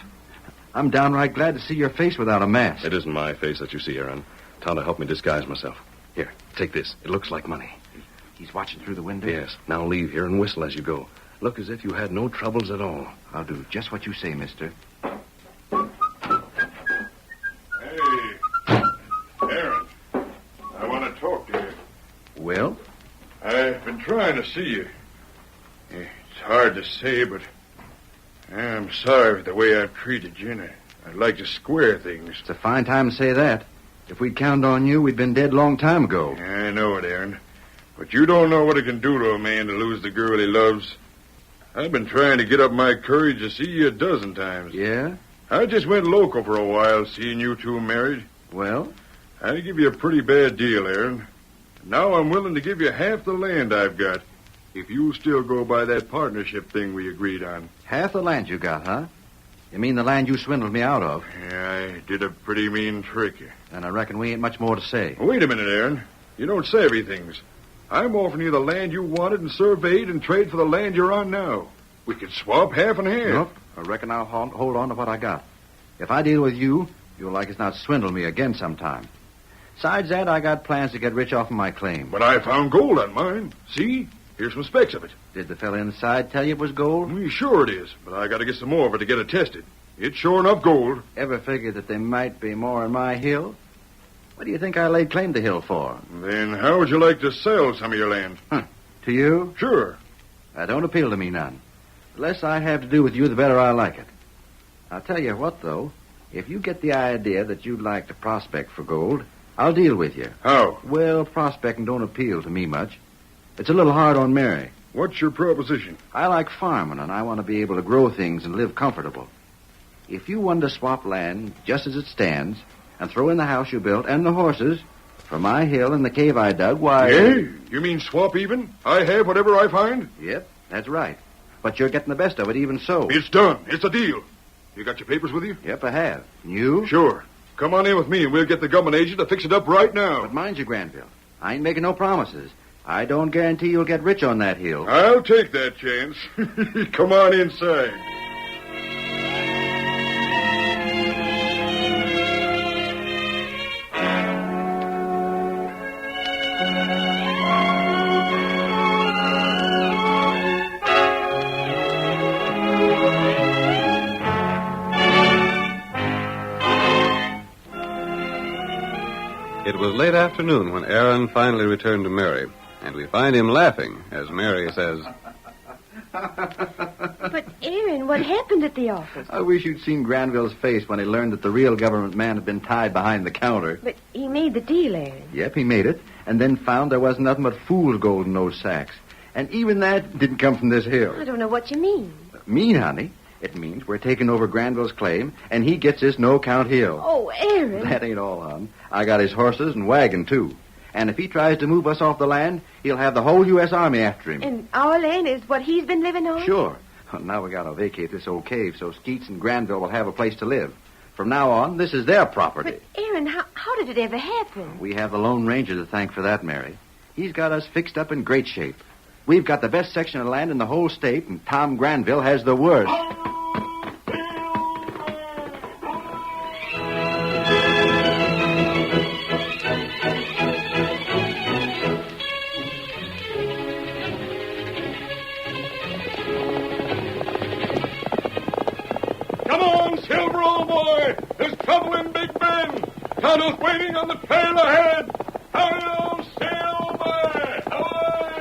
[SPEAKER 21] I'm downright glad to see your face without a mask.
[SPEAKER 3] It isn't my face that you see, Aaron. Tonto helped me disguise myself. Here, take this. It looks like money.
[SPEAKER 21] He's watching through the window?
[SPEAKER 3] Yes. Now leave here and whistle as you go. Look as if you had no troubles at all.
[SPEAKER 21] I'll do just what you say, mister.
[SPEAKER 7] Hey, Aaron. I want to talk to you.
[SPEAKER 21] Well?
[SPEAKER 7] I've been trying to see you. It's hard to say, but I'm sorry for the way I've treated you, and I'd like to square things.
[SPEAKER 21] It's a fine time to say that. If we'd counted on you, we'd been dead long time ago.
[SPEAKER 7] I know it, Aaron. But you don't know what it can do to a man to lose the girl he loves. I've been trying to get up my courage to see you a dozen times.
[SPEAKER 21] Yeah?
[SPEAKER 7] I just went local for a while, seeing you two married.
[SPEAKER 21] Well?
[SPEAKER 7] I give you a pretty bad deal, Aaron. Now I'm willing to give you half the land I've got, if you'll still go by that partnership thing we agreed on.
[SPEAKER 21] Half the land you got, huh? You mean the land you swindled me out of?
[SPEAKER 7] Yeah, I did a pretty mean trick.
[SPEAKER 21] And I reckon we ain't much more to say.
[SPEAKER 7] Wait a minute, Aaron. You don't savvy things. I'm offering you the land you wanted and surveyed in trade for the land you're on now. We could swap half and half.
[SPEAKER 21] Nope. I reckon I'll hold on to what I got. If I deal with you, you'll like as not swindle me again sometime. Besides that, I got plans to get rich off of my claim.
[SPEAKER 7] But I found gold on mine. See? Here's some specks of it.
[SPEAKER 21] Did the fella inside tell you it was gold?
[SPEAKER 7] Sure it is, but I got to get some more of it to get it tested. It's sure enough gold.
[SPEAKER 21] Ever figured that there might be more in my hill? What do you think I laid claim to hill for?
[SPEAKER 7] Then how would you like to sell some of your land?
[SPEAKER 21] To you?
[SPEAKER 7] Sure.
[SPEAKER 21] That don't appeal to me none. The less I have to do with you, the better I like it. I'll tell you what, though. If you get the idea that you'd like to prospect for gold, I'll deal with you.
[SPEAKER 7] How?
[SPEAKER 21] Well, prospecting don't appeal to me much. It's a little hard on Mary.
[SPEAKER 7] What's your proposition?
[SPEAKER 21] I like farming, and I want to be able to grow things and live comfortable. If you wanted to swap land just as it stands and throw in the house you built and the horses for my hill and the cave I dug, why...
[SPEAKER 7] Hey, you mean swap even? I have whatever I find?
[SPEAKER 21] Yep, that's right. But you're getting the best of it even so.
[SPEAKER 7] It's done. It's a deal. You got your papers with you?
[SPEAKER 21] Yep, I have. You?
[SPEAKER 7] Sure. Come on in with me and we'll get the government agent to fix it up right now.
[SPEAKER 21] But mind you, Granville, I ain't making no promises. I don't guarantee you'll get rich on that hill.
[SPEAKER 7] I'll take that chance. Come on inside.
[SPEAKER 1] It was late afternoon when Aaron finally returned to Mary, and we find him laughing as Mary says,
[SPEAKER 8] But, Aaron, what happened at the office?
[SPEAKER 21] I wish you'd seen Granville's face when he learned that the real government man had been tied behind the counter.
[SPEAKER 8] But he made the deal, Aaron.
[SPEAKER 21] Yep, he made it, and then found there wasn't nothing but fool's gold in those sacks. And even that didn't come from this hill.
[SPEAKER 8] I don't know what you mean.
[SPEAKER 21] Mean, honey? It means we're taking over Granville's claim, and he gets this no-count hill.
[SPEAKER 8] Oh, Aaron.
[SPEAKER 21] That ain't all, hon. I got his horses and wagon, too. And if he tries to move us off the land, he'll have the whole U.S. Army after him.
[SPEAKER 8] And our land is what he's been living on?
[SPEAKER 21] Sure. Well, now we gotta vacate this old cave so Skeets and Granville will have a place to live. From now on, this is their property.
[SPEAKER 8] But, Aaron, how did it ever happen?
[SPEAKER 21] We have the Lone Ranger to thank for that, Mary. He's got us fixed up in great shape. We've got the best section of land in the whole state, and Tom Granville has the worst.
[SPEAKER 15] Come on, Silver, old boy. There's trouble in Big Bend. Tonto's waiting on the trail ahead. Hurry, Silver! Away!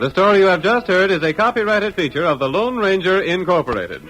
[SPEAKER 1] The story you have just heard is a copyrighted feature of the Lone Ranger Incorporated.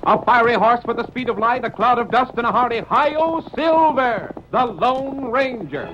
[SPEAKER 10] A fiery horse with the speed of light, a cloud of dust, and a hearty hi-yo Silver, the Lone Ranger.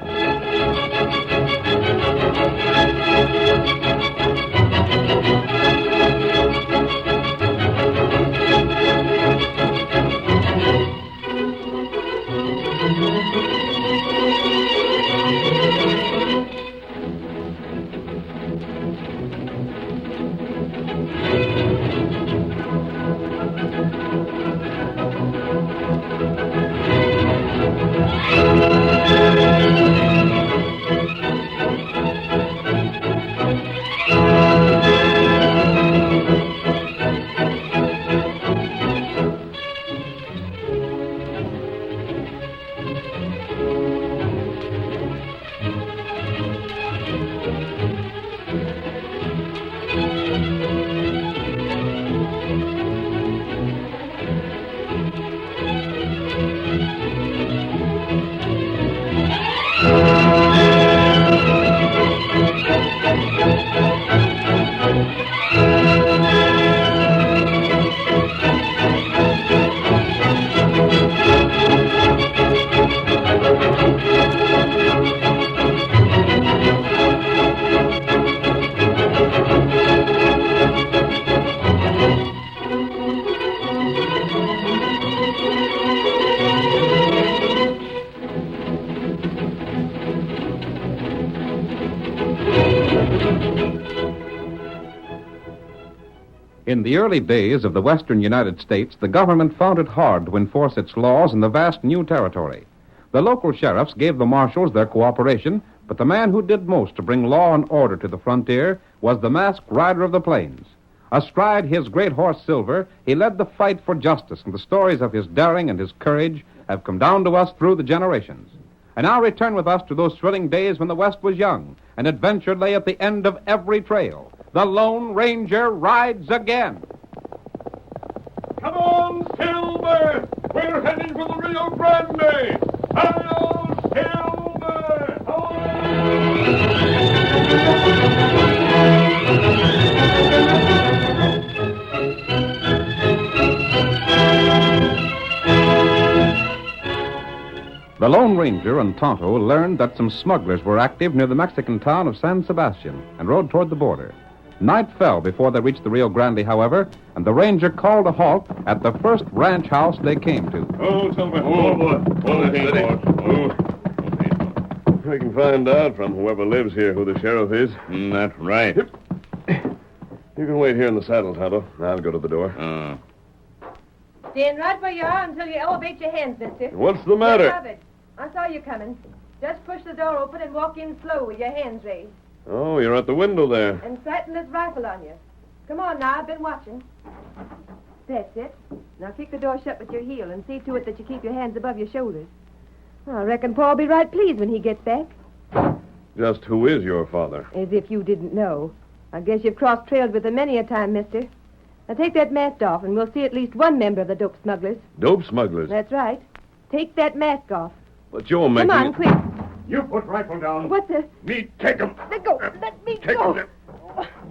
[SPEAKER 10] In the early days of the western United States, the government found it hard to enforce its laws in the vast new territory. The local sheriffs gave the marshals their cooperation, but the man who did most to bring law and order to the frontier was the masked rider of the plains. Astride his great horse Silver, he led the fight for justice, and the stories of his daring and his courage have come down to us through the generations. And now return with us to those thrilling days when the West was young, and adventure lay at the end of every trail. The Lone Ranger rides again.
[SPEAKER 15] Come on, Silver! We're heading for the Rio Grande! Hi-yo, Silver!
[SPEAKER 10] The Lone Ranger and Tonto learned that some smugglers were active near the Mexican town of San Sebastian and rode toward the border. Night fell before they reached the Rio Grande, however, and the ranger called a halt at the first ranch house they came to.
[SPEAKER 15] Oh, Silver. Oh, boy. Oh, steady. Oh. We can find out from whoever lives here who the sheriff is.
[SPEAKER 16] That's right.
[SPEAKER 15] You can wait here in the saddle, Tonto. I'll go to the door.
[SPEAKER 8] Stand right where you are until you elevate your hands, mister.
[SPEAKER 15] What's the matter?
[SPEAKER 8] Get covered. I saw you coming. Just push the door open and walk in slow with your hands raised.
[SPEAKER 15] Oh, you're at the window there.
[SPEAKER 8] And sighting this rifle on you. Come on now, I've been watching. That's it. Now kick the door shut with your heel and see to it that you keep your hands above your shoulders. Well, I reckon Paul'll be right pleased when he gets back.
[SPEAKER 15] Just who is your father?
[SPEAKER 8] As if you didn't know. I guess you've crossed trails with him many a time, mister. Now take that mask off and we'll see at least one member of the dope smugglers.
[SPEAKER 15] Dope smugglers?
[SPEAKER 8] That's right. Take that mask off.
[SPEAKER 15] But you're making...
[SPEAKER 8] Come on, quick.
[SPEAKER 5] You put rifle down.
[SPEAKER 8] What the...
[SPEAKER 5] Me take him.
[SPEAKER 8] Let go. Let me
[SPEAKER 5] Take
[SPEAKER 8] go.
[SPEAKER 5] him.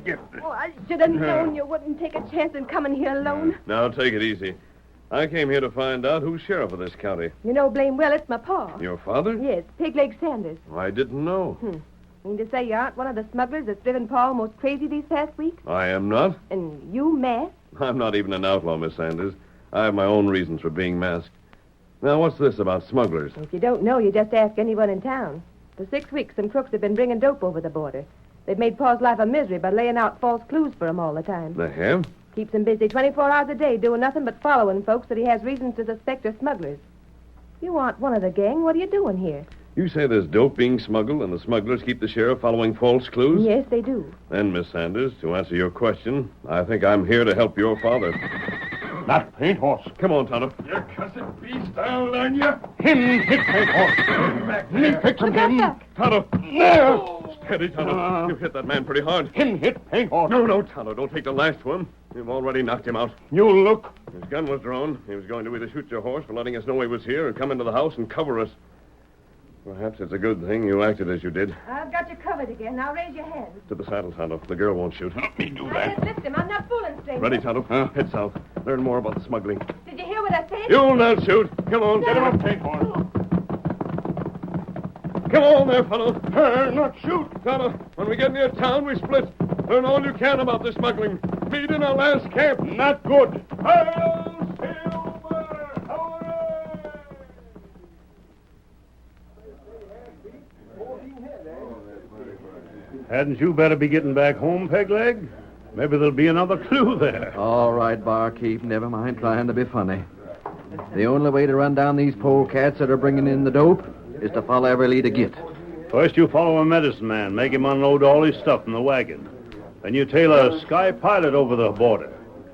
[SPEAKER 5] Get this.
[SPEAKER 8] Oh, I should have known you wouldn't take a chance in coming here alone.
[SPEAKER 15] Now, take it easy. I came here to find out who's sheriff of this county.
[SPEAKER 8] You know blame well it's my pa.
[SPEAKER 15] Your father?
[SPEAKER 8] Yes, Pigleg Sanders.
[SPEAKER 15] I didn't know.
[SPEAKER 8] Mean to say you aren't one of the smugglers that's driven Pa almost crazy these past weeks?
[SPEAKER 15] I am not.
[SPEAKER 8] And you masked?
[SPEAKER 15] I'm not even an outlaw, Miss Sanders. I have my own reasons for being masked. Now, what's this about smugglers?
[SPEAKER 8] If you don't know, you just ask anyone in town. For 6 weeks, some crooks have been bringing dope over the border. They've made Pa's life a misery by laying out false clues for him all the time.
[SPEAKER 15] They have?
[SPEAKER 8] Keeps him busy 24 hours a day doing nothing but following folks that he has reasons to suspect are smugglers. You aren't one of the gang. What are you doing here?
[SPEAKER 15] You say there's dope being smuggled and the smugglers keep the sheriff following false clues?
[SPEAKER 8] Yes, they do.
[SPEAKER 15] Then, Miss Sanders, to answer your question, I think I'm here to help your father.
[SPEAKER 5] That paint horse.
[SPEAKER 15] Come on, Tonto.
[SPEAKER 7] You cussed beast, I'll learn you.
[SPEAKER 5] Him hit paint horse. Me fix him.
[SPEAKER 15] Tonto.
[SPEAKER 5] There.
[SPEAKER 15] Steady, Tonto. You hit that man pretty hard.
[SPEAKER 5] Him hit paint horse.
[SPEAKER 15] No, Tonto. Don't take the last to him. You've already knocked him out.
[SPEAKER 5] You look.
[SPEAKER 15] His gun was drawn. He was going to either shoot your horse for letting us know he was here and come into the house and cover us. Perhaps it's a good thing you acted as you did.
[SPEAKER 8] I've got you covered again. Now raise your hands.
[SPEAKER 15] To the saddle, Tonto. The girl won't shoot.
[SPEAKER 5] Let me do
[SPEAKER 8] I lift him. I'm not fooling, stranger.
[SPEAKER 15] Ready, Tonto? Head south. Learn more about the smuggling.
[SPEAKER 8] Did you hear what I said?
[SPEAKER 15] You'll not shoot. Come on, get him up, paint horse. Come on there, fellow.
[SPEAKER 5] Not shoot.
[SPEAKER 15] Tonto, when we get near town, we split. Learn all you can about the smuggling. Meet in our last camp.
[SPEAKER 5] Not good. Hadn't you better be getting back home, Pegleg? Maybe there'll be another clue there.
[SPEAKER 17] All right, barkeep. Never mind trying to be funny. The only way to run down these polecats that are bringing in the dope is to follow every lead I get.
[SPEAKER 5] First, you follow a medicine man, make him unload all his stuff in the wagon. Then you tail a sky pilot over the border.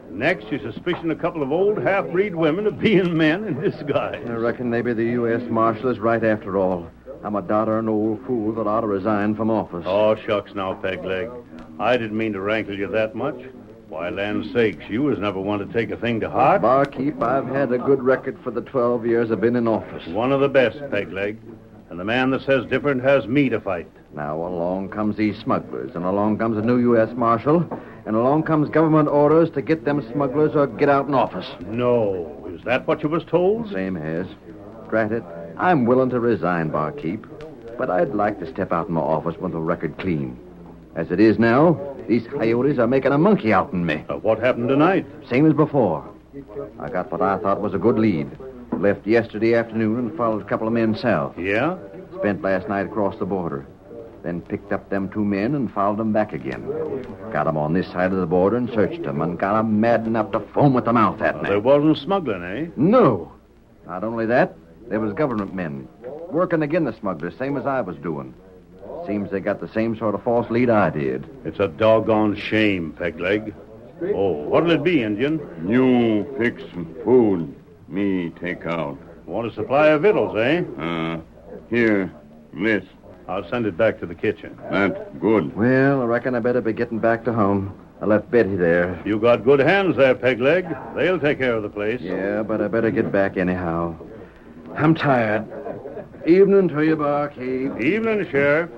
[SPEAKER 5] Next, you suspicion a couple of old half-breed women of being men in disguise.
[SPEAKER 17] I reckon maybe the U.S. Marshal is right after all. I'm a doddering old fool that ought to resign from office.
[SPEAKER 5] Oh, shucks now, Pegleg. I didn't mean to rankle you that much. Why, land's sakes, you was never one to take a thing to heart.
[SPEAKER 17] Barkeep, I've had a good record for the 12 years I've been in office.
[SPEAKER 5] One of the best, Pegleg. And the man that says different has me to fight.
[SPEAKER 17] Now along comes these smugglers, and along comes a new U.S. Marshal, and along comes government orders to get them smugglers or get out in office.
[SPEAKER 5] No. Is that what you was told?
[SPEAKER 17] Same as. Drat it, I'm willing to resign, barkeep. But I'd like to step out in my office with the record clean. As it is now, these coyotes are making a monkey out in me.
[SPEAKER 5] What happened tonight?
[SPEAKER 17] Same as before. I got what I thought was a good lead. Left yesterday afternoon and followed a couple of men south.
[SPEAKER 5] Yeah?
[SPEAKER 17] Spent last night across the border. Then picked up them 2 men and followed them back again. Got 'em on this side of the border and searched 'em and got 'em mad enough to foam at the mouth at me.
[SPEAKER 5] There wasn't smuggling, eh?
[SPEAKER 17] No. Not only that, there was government men working agin the smugglers, same as I was doing. Seems they got the same sort of false lead I did.
[SPEAKER 5] It's a doggone shame, Pegleg. Oh, what'll it be, Indian?
[SPEAKER 3] You fix some food. Me take out.
[SPEAKER 5] Want a supply of victuals, eh?
[SPEAKER 3] Here, list.
[SPEAKER 5] I'll send it back to the kitchen.
[SPEAKER 3] That good.
[SPEAKER 17] Well, I reckon I better be getting back to home. I left Betty there.
[SPEAKER 5] You got good hands there, Pegleg. They'll take care of the place.
[SPEAKER 17] Yeah, but I better get back anyhow. I'm tired. Evening to you, barkeep.
[SPEAKER 5] Evening, Sheriff.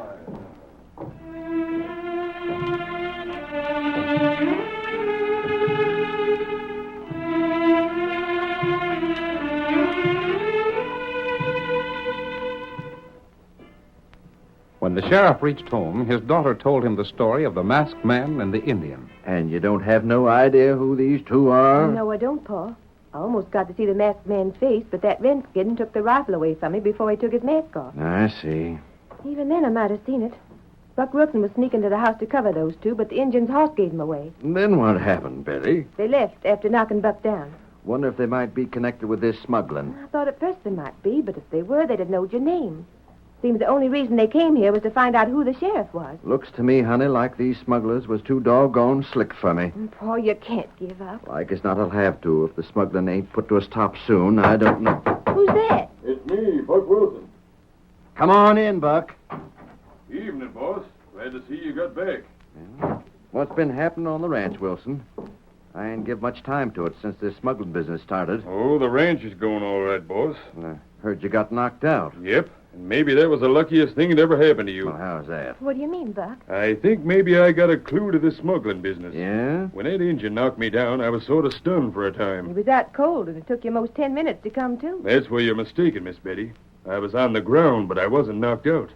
[SPEAKER 10] When the sheriff reached home, his daughter told him the story of the masked man and the Indian.
[SPEAKER 17] And you don't have no idea who these 2 are?
[SPEAKER 8] No, I don't, Pa. I almost got to see the masked man's face, but that redskin took the rifle away from me before he took his mask off.
[SPEAKER 17] I see.
[SPEAKER 8] Even then, I might have seen it. Buck Wilson was sneaking to the house to cover those 2, but the Indian's horse gave him away.
[SPEAKER 17] Then what happened, Betty?
[SPEAKER 8] They left after knocking Buck down.
[SPEAKER 17] Wonder if they might be connected with this smuggling.
[SPEAKER 8] I thought at first they might be, but if they were, they'd have known your name. Seems the only reason they came here was to find out who the sheriff was.
[SPEAKER 17] Looks to me, honey, like these smugglers was too doggone slick for me.
[SPEAKER 8] Pa, you can't give up.
[SPEAKER 17] Like as not I'll have to if the smuggling ain't put to a stop soon. I don't know.
[SPEAKER 8] Who's that?
[SPEAKER 13] It's me, Buck Wilson.
[SPEAKER 17] Come on in, Buck.
[SPEAKER 13] Evening, boss. Glad to see you got back.
[SPEAKER 17] What's been happening on the ranch, Wilson? I ain't give much time to it since this smuggling business started.
[SPEAKER 13] Oh, the ranch is going all right, boss.
[SPEAKER 17] Heard you got knocked out.
[SPEAKER 13] Yep. And maybe that was the luckiest thing that ever happened to you.
[SPEAKER 17] Well, how's that?
[SPEAKER 8] What do you mean, Buck?
[SPEAKER 13] I think maybe I got a clue to this smuggling business.
[SPEAKER 17] Yeah?
[SPEAKER 13] When that Injun knocked me down, I was sort of stunned for a time.
[SPEAKER 8] He was that cold, and it took you most 10 minutes to come to.
[SPEAKER 13] That's where you're mistaken, Miss Betty. I was on the ground, but I wasn't knocked out.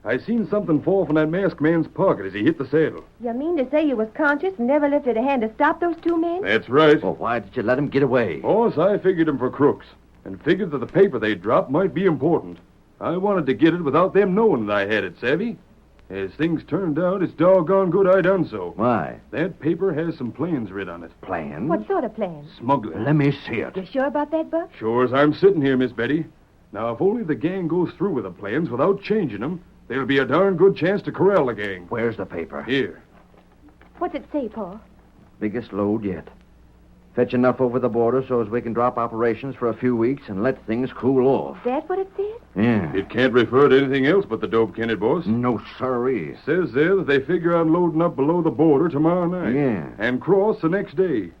[SPEAKER 13] I seen something fall from that masked man's pocket as he hit the saddle.
[SPEAKER 8] You mean to say you was conscious and never lifted a hand to stop those 2 men?
[SPEAKER 13] That's right.
[SPEAKER 17] Well, why did you let him get away?
[SPEAKER 13] Boss, I figured them for crooks, and figured that the paper they dropped might be important. I wanted to get it without them knowing that I had it, savvy? As things turned out, it's doggone good I done so.
[SPEAKER 17] Why?
[SPEAKER 13] That paper has some plans writ on it.
[SPEAKER 17] Plans?
[SPEAKER 8] What sort of plans?
[SPEAKER 13] Smuggling.
[SPEAKER 17] Let me see it.
[SPEAKER 8] You sure about that, Buck?
[SPEAKER 13] Sure as I'm sitting here, Miss Betty. Now, if only the gang goes through with the plans without changing them, there'll be a darn good chance to corral the gang.
[SPEAKER 17] Where's the paper?
[SPEAKER 13] Here.
[SPEAKER 8] What's it say, Pa?
[SPEAKER 17] Biggest load yet. Fetch enough over the border so as we can drop operations for a few weeks and let things cool off.
[SPEAKER 8] Is that what it says?
[SPEAKER 17] Yeah.
[SPEAKER 13] It can't refer to anything else but the dope, can it, boss?
[SPEAKER 17] No, sirree.
[SPEAKER 13] Says there that they figure on loading up below the border tomorrow night.
[SPEAKER 17] Yeah.
[SPEAKER 13] And cross the next day.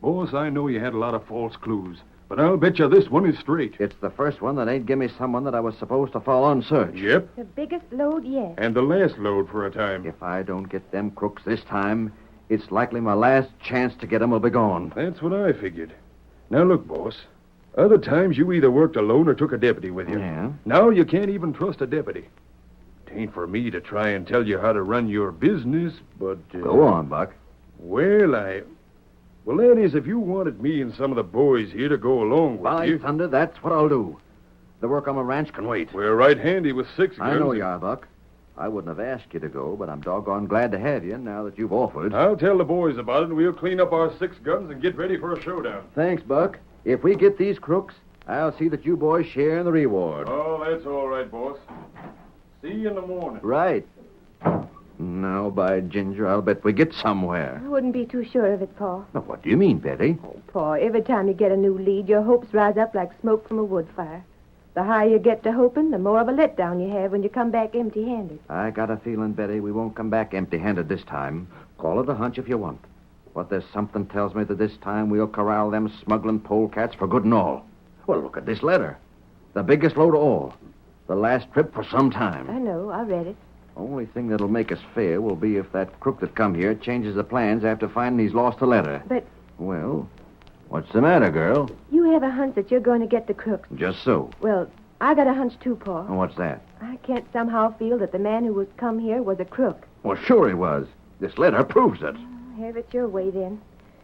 [SPEAKER 13] Boss, I know you had a lot of false clues, but I'll bet you this one is straight.
[SPEAKER 17] It's the first one that ain't give me someone that I was supposed to follow on search.
[SPEAKER 13] Yep.
[SPEAKER 8] The biggest load yet.
[SPEAKER 13] And the last load for a time.
[SPEAKER 17] If I don't get them crooks this time, it's likely my last chance to get them will be gone.
[SPEAKER 13] That's what I figured. Now, look, boss. Other times you either worked alone or took a deputy with you.
[SPEAKER 17] Yeah?
[SPEAKER 13] Now you can't even trust a deputy. Tain't for me to try and tell you how to run your business, but...
[SPEAKER 17] Go on, Buck.
[SPEAKER 13] Well, Well, that is, if you wanted me and some of the boys here to go along with
[SPEAKER 17] By
[SPEAKER 13] you...
[SPEAKER 17] thunder, that's what I'll do. The work on my ranch can wait.
[SPEAKER 13] We're right handy with 6 guns.
[SPEAKER 17] I know you are, Buck. I wouldn't have asked you to go, but I'm doggone glad to have you now that you've offered.
[SPEAKER 13] I'll tell the boys about it, and we'll clean up our 6 guns and get ready for a showdown.
[SPEAKER 17] Thanks, Buck. If we get these crooks, I'll see that you boys share in the reward.
[SPEAKER 13] Oh, that's all right, boss. See you in the morning.
[SPEAKER 17] Right. Now, by ginger, I'll bet we get somewhere.
[SPEAKER 8] I wouldn't be too sure of it, Pa.
[SPEAKER 17] Now, what do you mean, Betty?
[SPEAKER 8] Pa, every time you get a new lead, your hopes rise up like smoke from a wood fire. The higher you get to hoping, the more of a letdown you have when you come back empty-handed.
[SPEAKER 17] I got a feeling, Betty, we won't come back empty-handed this time. Call it a hunch if you want. But there's something tells me that this time we'll corral them smuggling polecats for good and all. Well, look at this letter. The biggest load of all. The last trip for some time.
[SPEAKER 8] I know. I read it.
[SPEAKER 17] Only thing that'll make us fair will be if that crook that come here changes the plans after finding he's lost the letter.
[SPEAKER 8] But...
[SPEAKER 17] Well, what's the matter, girl?
[SPEAKER 8] You have a hunch that you're going to get the crooks.
[SPEAKER 17] Just so.
[SPEAKER 8] Well, I got a hunch too, Pa.
[SPEAKER 17] What's that?
[SPEAKER 8] I can't somehow feel that the man who was come here was a crook.
[SPEAKER 17] Well, sure he was. This letter proves it.
[SPEAKER 8] Have it your way, then.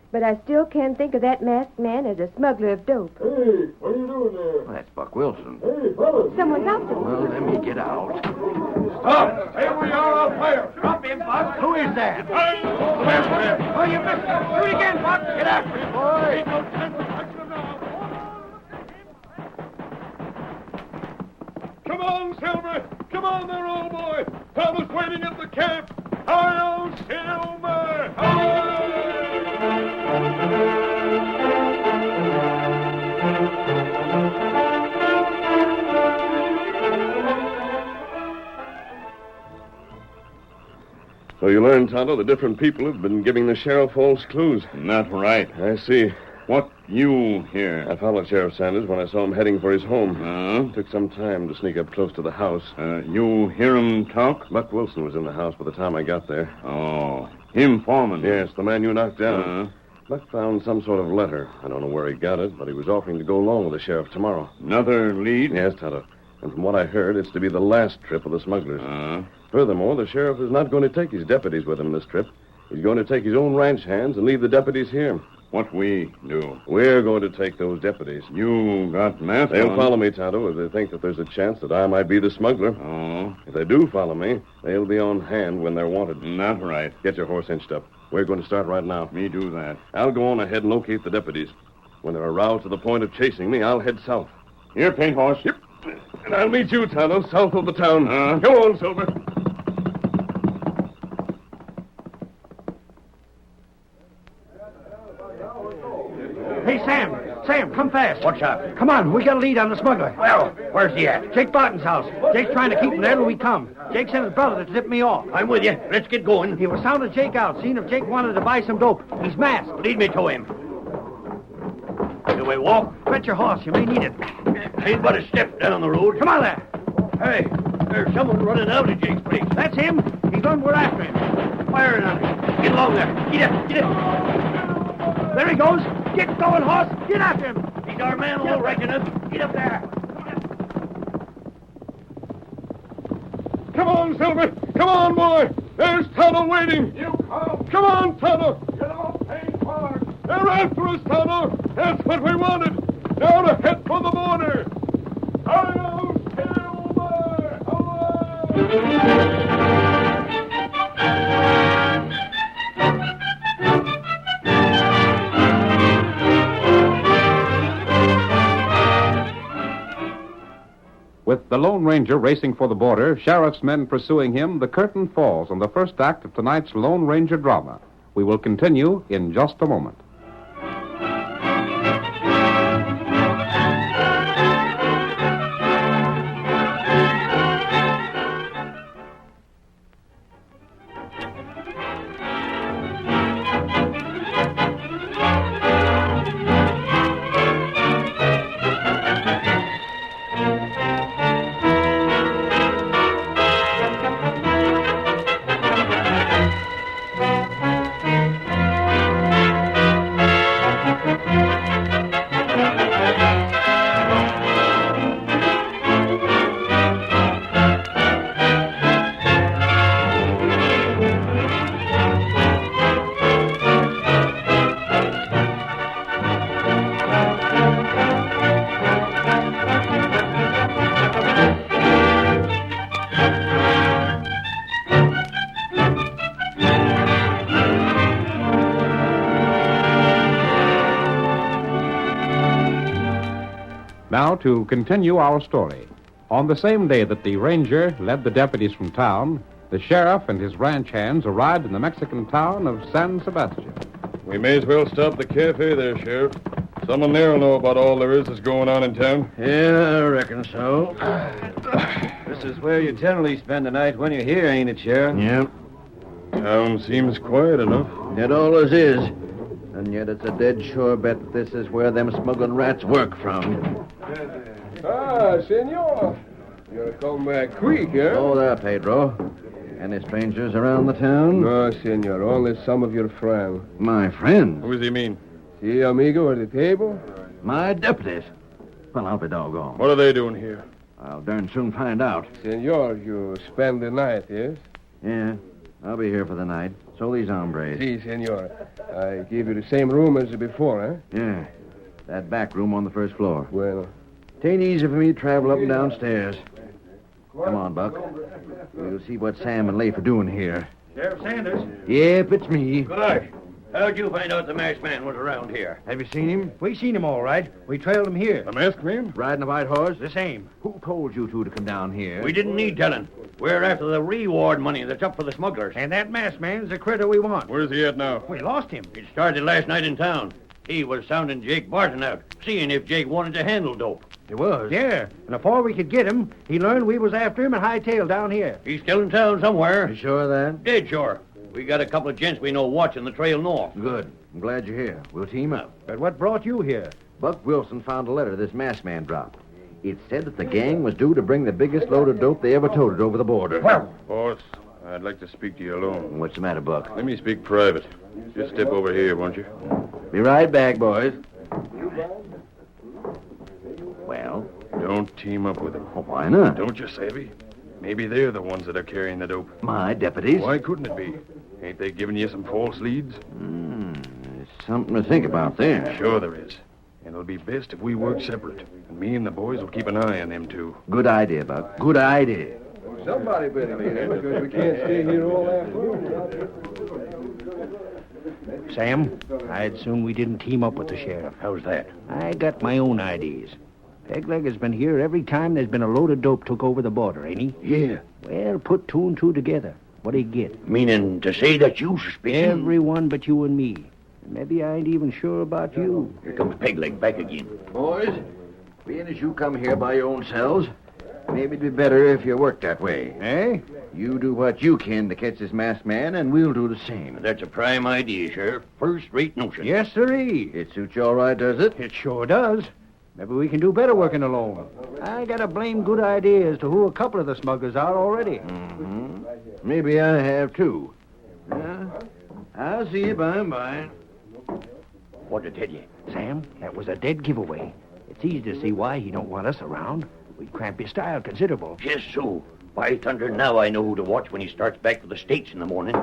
[SPEAKER 8] But I still can't think of that masked man as a smuggler of dope.
[SPEAKER 7] Hey, what are you doing there?
[SPEAKER 21] That's Buck Wilson.
[SPEAKER 7] Hey, fellas.
[SPEAKER 8] Someone's out there.
[SPEAKER 21] Well, let me get out.
[SPEAKER 7] Stop! Here we are, I'll fire.
[SPEAKER 21] Drop him, Buck. Who is that?
[SPEAKER 7] Oh, you missed it.
[SPEAKER 21] Shoot again, Buck. Get after him, boy.
[SPEAKER 15] Come on, Silver! Come on there, old boy! Thomas waiting at the camp! Hi-yo, Silver! So you learned, Tonto, the different people have been giving the sheriff false clues.
[SPEAKER 3] Not right.
[SPEAKER 15] I see.
[SPEAKER 3] What you here?
[SPEAKER 15] I followed Sheriff Sanders when I saw him heading for his home. Took some time to sneak up close to the house.
[SPEAKER 3] You hear him talk?
[SPEAKER 15] Buck Wilson was in the house by the time I got there.
[SPEAKER 3] Oh, him foreman?
[SPEAKER 15] Yes, the man you knocked down. Buck found some sort of letter. I don't know where he got it, but he was offering to go along with the sheriff tomorrow.
[SPEAKER 3] Another lead?
[SPEAKER 15] Yes, Tonto. And from what I heard, it's to be the last trip of the smugglers. Furthermore, the sheriff is not going to take his deputies with him this trip. He's going to take his own ranch hands and leave the deputies here.
[SPEAKER 3] What we do?
[SPEAKER 15] We're going to take those deputies.
[SPEAKER 3] You got math
[SPEAKER 15] They'll
[SPEAKER 3] on.
[SPEAKER 15] follow me, Tonto, if they think that there's a chance that I might be the smuggler.
[SPEAKER 3] Oh.
[SPEAKER 15] If they do follow me, they'll be on hand when they're wanted.
[SPEAKER 3] Not right.
[SPEAKER 15] Get your horse inched up. We're going to start right now.
[SPEAKER 3] Me do that.
[SPEAKER 15] I'll go on ahead and locate the deputies. When they're aroused to the point of chasing me, I'll head south.
[SPEAKER 3] Here, paint horse.
[SPEAKER 15] Yep. And I'll meet you, Tonto, south of the town. Come on, Silver.
[SPEAKER 21] Hey, Sam. Sam, come fast. What's up? Come on, we got a lead on the smuggler. Well, where's he at? Jake Barton's house. Jake's trying to keep him there till we come. Jake sent his brother to tip me off. I'm with you. Let's get going. He was sounding Jake out, seeing if Jake wanted to buy some dope. He's masked. Lead me to him. Do we walk? Bet your horse. You may need it. Ain't but a step down the road. Come on there. Hey, there's someone running out of Jake's place. That's him. He's on. We're after him. Firing on him. Get along there. Get up. Get up. There he goes. Get going, horse. Get after him. He's our man, all right enough. Get up there.
[SPEAKER 15] Come on, Silver. Come on, boy. There's Tonto waiting.
[SPEAKER 7] You come.
[SPEAKER 15] Come on, Tonto.
[SPEAKER 7] Get off, paint horse.
[SPEAKER 15] They're after us, Tonto. That's what we wanted. Now to head for the border. Hi-yo, Silver. Away.
[SPEAKER 10] With the Lone Ranger racing for the border, sheriff's men pursuing him, the curtain falls on the first act of tonight's Lone Ranger drama. We will continue in just a moment. Now to continue our story. On the same day that the ranger led the deputies from town, the sheriff and his ranch hands arrived in the Mexican town of San Sebastian.
[SPEAKER 13] We may as well stop the cafe there, Sheriff. Someone there will know about all there is that's going on in town.
[SPEAKER 21] Yeah, I reckon so.
[SPEAKER 12] This is where you generally spend the night when you're here, ain't it, Sheriff?
[SPEAKER 21] Yep.
[SPEAKER 13] Town seems quiet enough.
[SPEAKER 21] It always is. And yet it's a dead sure bet that this is where them smuggling rats work from.
[SPEAKER 4] Ah, senor. You're come back quick, eh?
[SPEAKER 21] Oh, there, Pedro. Any strangers around the town?
[SPEAKER 4] No, senor. Only some of your friends.
[SPEAKER 21] My friends?
[SPEAKER 13] Who does he mean?
[SPEAKER 4] See, amigo, at the table?
[SPEAKER 21] My deputies. Well, I'll be doggone.
[SPEAKER 13] What are they doing here?
[SPEAKER 21] I'll darn soon find out.
[SPEAKER 4] Senor, you spend the night, yes?
[SPEAKER 21] Yeah.
[SPEAKER 17] I'll be here for the night. So these hombres.
[SPEAKER 4] Si, senor. I gave you the same room as before, huh?
[SPEAKER 17] Yeah. That back room on the first floor.
[SPEAKER 4] Well.
[SPEAKER 17] Tain't easy for me to travel up and down stairs. Come on, Buck. We'll see what Sam and Leif are doing here.
[SPEAKER 21] Sheriff Sanders?
[SPEAKER 17] Yep, it's me.
[SPEAKER 21] Good. How'd you find out the masked man was around here?
[SPEAKER 17] Have you seen him?
[SPEAKER 21] We seen him all right. We trailed him here.
[SPEAKER 4] The masked man?
[SPEAKER 17] Riding a white horse?
[SPEAKER 21] The same.
[SPEAKER 17] Who told you two to come down here?
[SPEAKER 21] We didn't need telling. We're after the reward money that's up for the smugglers.
[SPEAKER 6] And that masked man's the critter we want.
[SPEAKER 15] Where's he at now?
[SPEAKER 6] We lost him.
[SPEAKER 21] It started last night in town. He was sounding Jake Barton out, seeing if Jake wanted to handle dope.
[SPEAKER 17] He was?
[SPEAKER 6] Yeah. And before we could get him, he learned we was after him and hightailed down here.
[SPEAKER 21] He's still in town somewhere.
[SPEAKER 17] You sure of that?
[SPEAKER 21] Dead sure. We got a couple of gents we know watching the trail north.
[SPEAKER 17] Good. I'm glad you're here. We'll team up.
[SPEAKER 6] But what brought you here?
[SPEAKER 17] Buck Wilson found a letter this masked man dropped. It said that the gang was due to bring the biggest load of dope they ever toted over the border.
[SPEAKER 15] Well, boss, I'd like to speak to you alone.
[SPEAKER 17] What's the matter, Buck?
[SPEAKER 15] Let me speak private. Just step over here, won't you?
[SPEAKER 17] Be right back, boys. Well?
[SPEAKER 15] Don't team up with them.
[SPEAKER 17] Well, why not?
[SPEAKER 15] Don't you, Savvy? Maybe they're the ones that are carrying the dope.
[SPEAKER 17] My deputies?
[SPEAKER 15] Why couldn't it be? Ain't they giving you some false leads?
[SPEAKER 17] There's something to think about there.
[SPEAKER 15] Sure there is. And it'll be best if we work separate. And me and the boys will keep an eye on them two.
[SPEAKER 17] Good idea, Buck. Good idea.
[SPEAKER 4] Well, somebody better lead in because we can't stay here all afternoon.
[SPEAKER 6] Sam, I'd soon we didn't team up with the sheriff.
[SPEAKER 21] How's that?
[SPEAKER 6] I got my own ideas. Pegleg has been here every time there's been a load of dope took over the border, ain't he?
[SPEAKER 21] Yeah.
[SPEAKER 6] Well, put two and two together. What'd he get?
[SPEAKER 21] Meaning to say that you suspicion...
[SPEAKER 6] Everyone but you and me. Maybe I ain't even sure about you.
[SPEAKER 21] Here comes Pegleg back again.
[SPEAKER 17] Boys, being as you come here by your own selves, maybe it'd be better if you worked that way.
[SPEAKER 6] Eh?
[SPEAKER 17] You do what you can to catch this masked man, and we'll do the same.
[SPEAKER 21] That's a prime idea, Sheriff. First-rate notion.
[SPEAKER 6] Yes, sirree.
[SPEAKER 17] It suits you all right, does it?
[SPEAKER 6] It sure does. Maybe we can do better working alone. I got a blame good idea as to who a couple of the smugglers are already.
[SPEAKER 17] Mm-hmm. Maybe I have, too. Yeah. I'll see you by and by.
[SPEAKER 21] What'd I tell you?
[SPEAKER 6] Sam, that was a dead giveaway. It's easy to see why he don't want us around. We'd cramp his style considerable.
[SPEAKER 21] Just so. By thunder, now I know who to watch when he starts back for the States in the morning.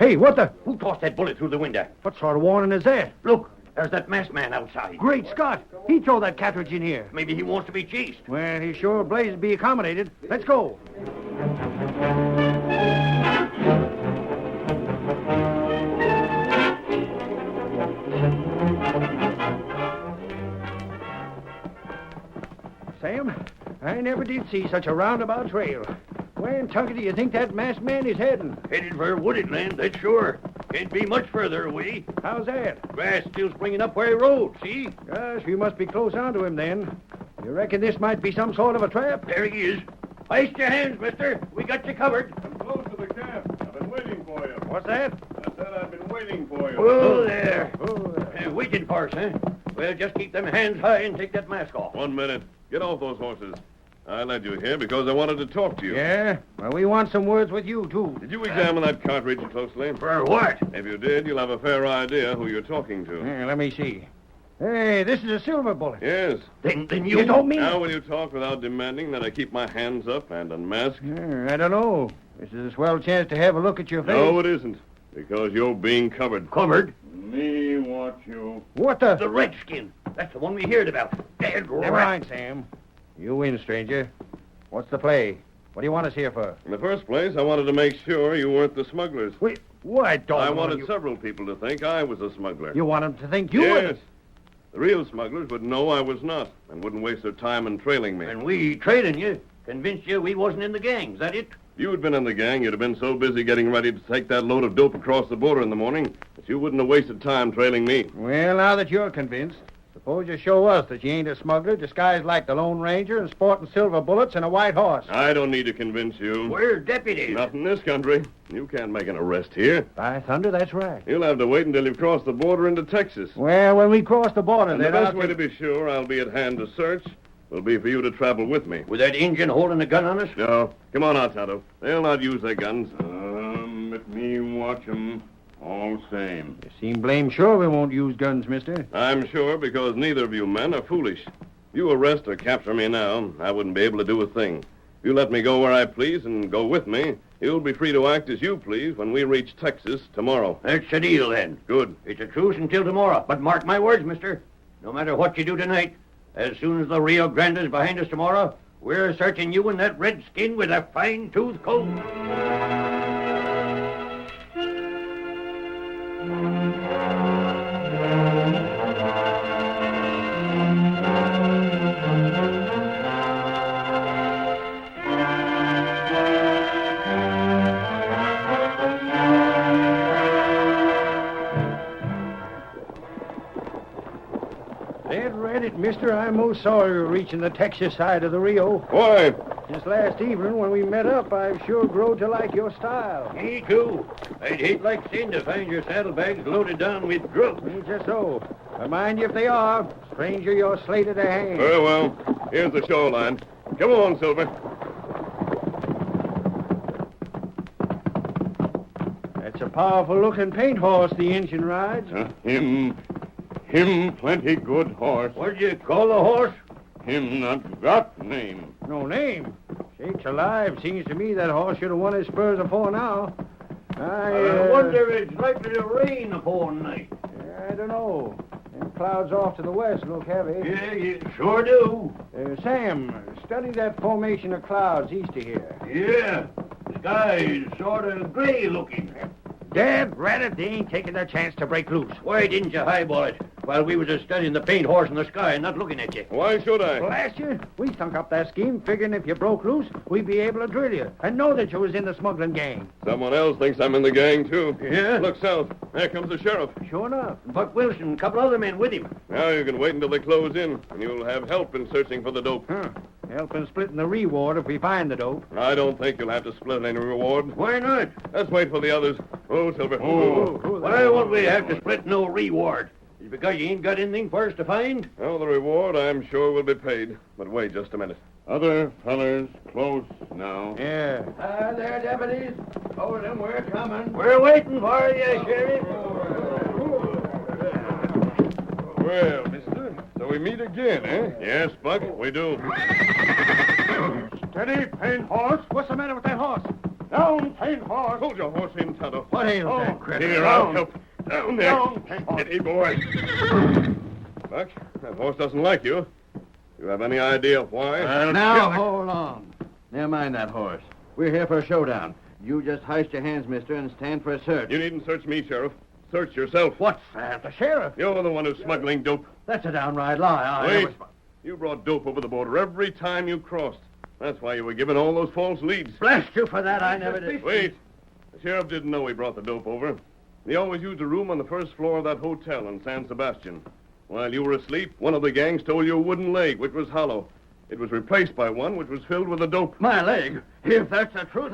[SPEAKER 6] Hey, what the?
[SPEAKER 21] Who tossed that bullet through the window?
[SPEAKER 6] What sort of warning is that?
[SPEAKER 21] Look, there's that masked man outside.
[SPEAKER 6] Great Scott! He throw that cartridge in here.
[SPEAKER 21] Maybe he wants to be chased.
[SPEAKER 6] Well, he sure blazed to be accommodated. Let's go. Sam, I never did see such a roundabout trail. Where in Tucker do you think that masked man is heading?
[SPEAKER 21] Headed for wooded land, that's sure. Can't be much further away.
[SPEAKER 6] How's that?
[SPEAKER 21] Grass still springing up where he rode, see?
[SPEAKER 6] Gosh, we must be close onto him then. You reckon this might be some sort of a trap?
[SPEAKER 21] There he is. Hoist your hands, mister. We got you covered.
[SPEAKER 15] I'm close to the camp. I've been waiting for you.
[SPEAKER 6] What's that?
[SPEAKER 15] I said I've been waiting for you.
[SPEAKER 21] Oh, there. Waiting for us, huh? Well, just keep them hands high and take that mask off.
[SPEAKER 15] 1 minute. Get off those horses. I led you here because I wanted to talk to you.
[SPEAKER 6] Yeah? Well, we want some words with you, too.
[SPEAKER 15] Did you examine that cartridge closely?
[SPEAKER 21] For what?
[SPEAKER 15] If you did, you'll have a fair idea who you're talking to.
[SPEAKER 6] Let me see. Hey, this is a silver bullet.
[SPEAKER 15] Yes.
[SPEAKER 21] Then
[SPEAKER 6] you don't mean...
[SPEAKER 15] Now will you talk without demanding that I keep my hands up and unmask?
[SPEAKER 6] I don't know. This is a swell chance to have a look at your face.
[SPEAKER 15] No, it isn't. Because you're being covered.
[SPEAKER 21] Covered?
[SPEAKER 15] Me watch you.
[SPEAKER 6] What the...
[SPEAKER 21] The redskin. That's the one we heard about. Dead
[SPEAKER 6] Never mind, Sam. You win, stranger. What's the play? What do you want us here for?
[SPEAKER 15] In the first place, I wanted to make sure you weren't the smugglers.
[SPEAKER 6] Wait, what?
[SPEAKER 15] I wanted several people to think I was a smuggler.
[SPEAKER 6] You want them to think you were?
[SPEAKER 15] Yes. The real smugglers would know I was not and wouldn't waste their time in trailing me.
[SPEAKER 21] And we, trailing you, convinced you we wasn't in the gang. Is that it?
[SPEAKER 15] If you had been in the gang, you'd have been so busy getting ready to take that load of dope across the border in the morning that you wouldn't have wasted time trailing me.
[SPEAKER 6] Well, now that you're convinced, suppose you show us that you ain't a smuggler disguised like the Lone Ranger and sporting silver bullets and a white horse.
[SPEAKER 15] I don't need to convince you.
[SPEAKER 21] We're deputies.
[SPEAKER 15] Not in this country. You can't make an arrest here.
[SPEAKER 6] By thunder, that's right.
[SPEAKER 15] You'll have to wait until you've crossed the border into Texas.
[SPEAKER 6] Well, when we cross the border,
[SPEAKER 15] And
[SPEAKER 6] then
[SPEAKER 15] the best way to be sure I'll be at hand to search will be for you to travel with me.
[SPEAKER 21] With that Indian holding a gun on us?
[SPEAKER 15] No. Come on out, Tonto. They'll not use their guns.
[SPEAKER 16] Let me watch 'em. All same.
[SPEAKER 6] You seem blame sure we won't use guns, mister.
[SPEAKER 15] I'm sure because neither of you men are foolish. If you arrest or capture me now, I wouldn't be able to do a thing. If you let me go where I please and go with me,
[SPEAKER 3] You'll be free to act as you please when we reach Texas tomorrow.
[SPEAKER 21] That's the deal, then.
[SPEAKER 3] Good.
[SPEAKER 21] It's a truce until tomorrow. But mark my words, mister. No matter what you do tonight, as soon as the Rio Grande is behind us tomorrow, we're searching you and that redskin with a fine-tooth comb.
[SPEAKER 6] Mister, I most saw you reaching the Texas side of the Rio.
[SPEAKER 3] Why?
[SPEAKER 6] Since last evening when we met up, I've sure grown to like your style.
[SPEAKER 21] Me, too. I'd hate like sin to find your saddlebags loaded down with drugs.
[SPEAKER 6] Just so. But mind you if they are, stranger, you're slated to hang.
[SPEAKER 3] Very well. Here's the shoreline. Come on, Silver.
[SPEAKER 6] That's a powerful-looking paint horse the engine rides.
[SPEAKER 5] Him plenty good horse.
[SPEAKER 21] What'd you call the horse?
[SPEAKER 5] Him not got name.
[SPEAKER 6] No name? Sakes alive, seems to me that horse should have won his spurs afore now.
[SPEAKER 21] I wonder if it's likely to rain afore night.
[SPEAKER 6] I don't know. Them clouds off to the west look heavy.
[SPEAKER 21] Yeah, you sure do.
[SPEAKER 6] Sam, study that formation of clouds east of here.
[SPEAKER 21] Yeah, the sky's sort of gray looking.
[SPEAKER 6] Dad, rat they ain't taking their chance to break loose.
[SPEAKER 21] Why didn't you highball it while we was just studying the paint horse in the sky and not looking at you?
[SPEAKER 3] Why should I?
[SPEAKER 6] Blast you. We stunk up that scheme, figuring if you broke loose, we'd be able to drill you and know that you was in the smuggling gang.
[SPEAKER 3] Someone else thinks I'm in the gang, too.
[SPEAKER 21] Yeah?
[SPEAKER 3] Look south. There comes the sheriff.
[SPEAKER 6] Sure enough.
[SPEAKER 21] Buck Wilson, a couple other men with him.
[SPEAKER 3] Now you can wait until they close in, and you'll have help in searching for the dope.
[SPEAKER 6] Help in splitting the reward if we find the dope.
[SPEAKER 3] I don't think you'll have to split any reward.
[SPEAKER 21] Why not?
[SPEAKER 3] Let's wait for the others. Oh, Silver.
[SPEAKER 21] Why won't we have to split no reward? Is it because you ain't got anything for us to find?
[SPEAKER 3] Oh, the reward, I'm sure, will be paid. But wait just a minute.
[SPEAKER 5] Other fellers close now.
[SPEAKER 6] Yeah.
[SPEAKER 21] There, deputies. Hold them, we're coming. We're waiting for you, Sheriff.
[SPEAKER 3] Well, mister, so we meet again, eh? Yes, Buck, we do.
[SPEAKER 5] Steady, paint horse.
[SPEAKER 6] What's the matter with that horse?
[SPEAKER 5] Down, paint horse.
[SPEAKER 3] Hold your horse in, Tonto.
[SPEAKER 6] What ails that critter?
[SPEAKER 3] Here, I'll help. Down there.
[SPEAKER 5] Down, paint horse.
[SPEAKER 3] Steady, boy. Buck, that horse doesn't like you. You have any idea why?
[SPEAKER 21] Now, hold on. Never mind that horse. We're here for a showdown. You just heist your hands, mister, and stand for a search.
[SPEAKER 3] You needn't search me, Sheriff. Search yourself.
[SPEAKER 21] What's that? The sheriff?
[SPEAKER 3] You're the one who's smuggling dope.
[SPEAKER 21] That's a downright lie.
[SPEAKER 3] Wait. You brought dope over the border every time you crossed. That's why you were given all those false leads.
[SPEAKER 21] Blast you for that, I never did.
[SPEAKER 3] Wait. The sheriff didn't know he brought the dope over. He always used a room on the first floor of that hotel in San Sebastian. While you were asleep, one of the gang stole your wooden leg, which was hollow. It was replaced by one which was filled with the dope.
[SPEAKER 21] My leg? If that's the truth,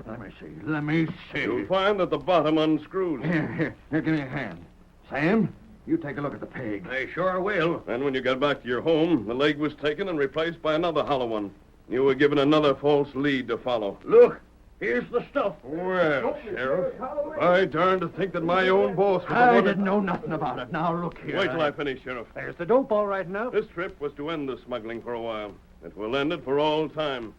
[SPEAKER 21] Let me see.
[SPEAKER 3] You'll find that the bottom unscrews.
[SPEAKER 21] Here, give me a hand. Sam, you take a look at the peg. I sure will.
[SPEAKER 3] And when you got back to your home, the leg was taken and replaced by another hollow one. You were given another false lead to follow.
[SPEAKER 21] Look, here's the stuff.
[SPEAKER 3] Well, Sheriff, I darn to think that my own boss was the
[SPEAKER 21] I
[SPEAKER 3] one
[SPEAKER 21] didn't know nothing about it. Now, look here.
[SPEAKER 3] Wait till I finish, Sheriff.
[SPEAKER 6] There's the dope all right enough.
[SPEAKER 3] This trip was to end the smuggling for a while. It will end it for all time.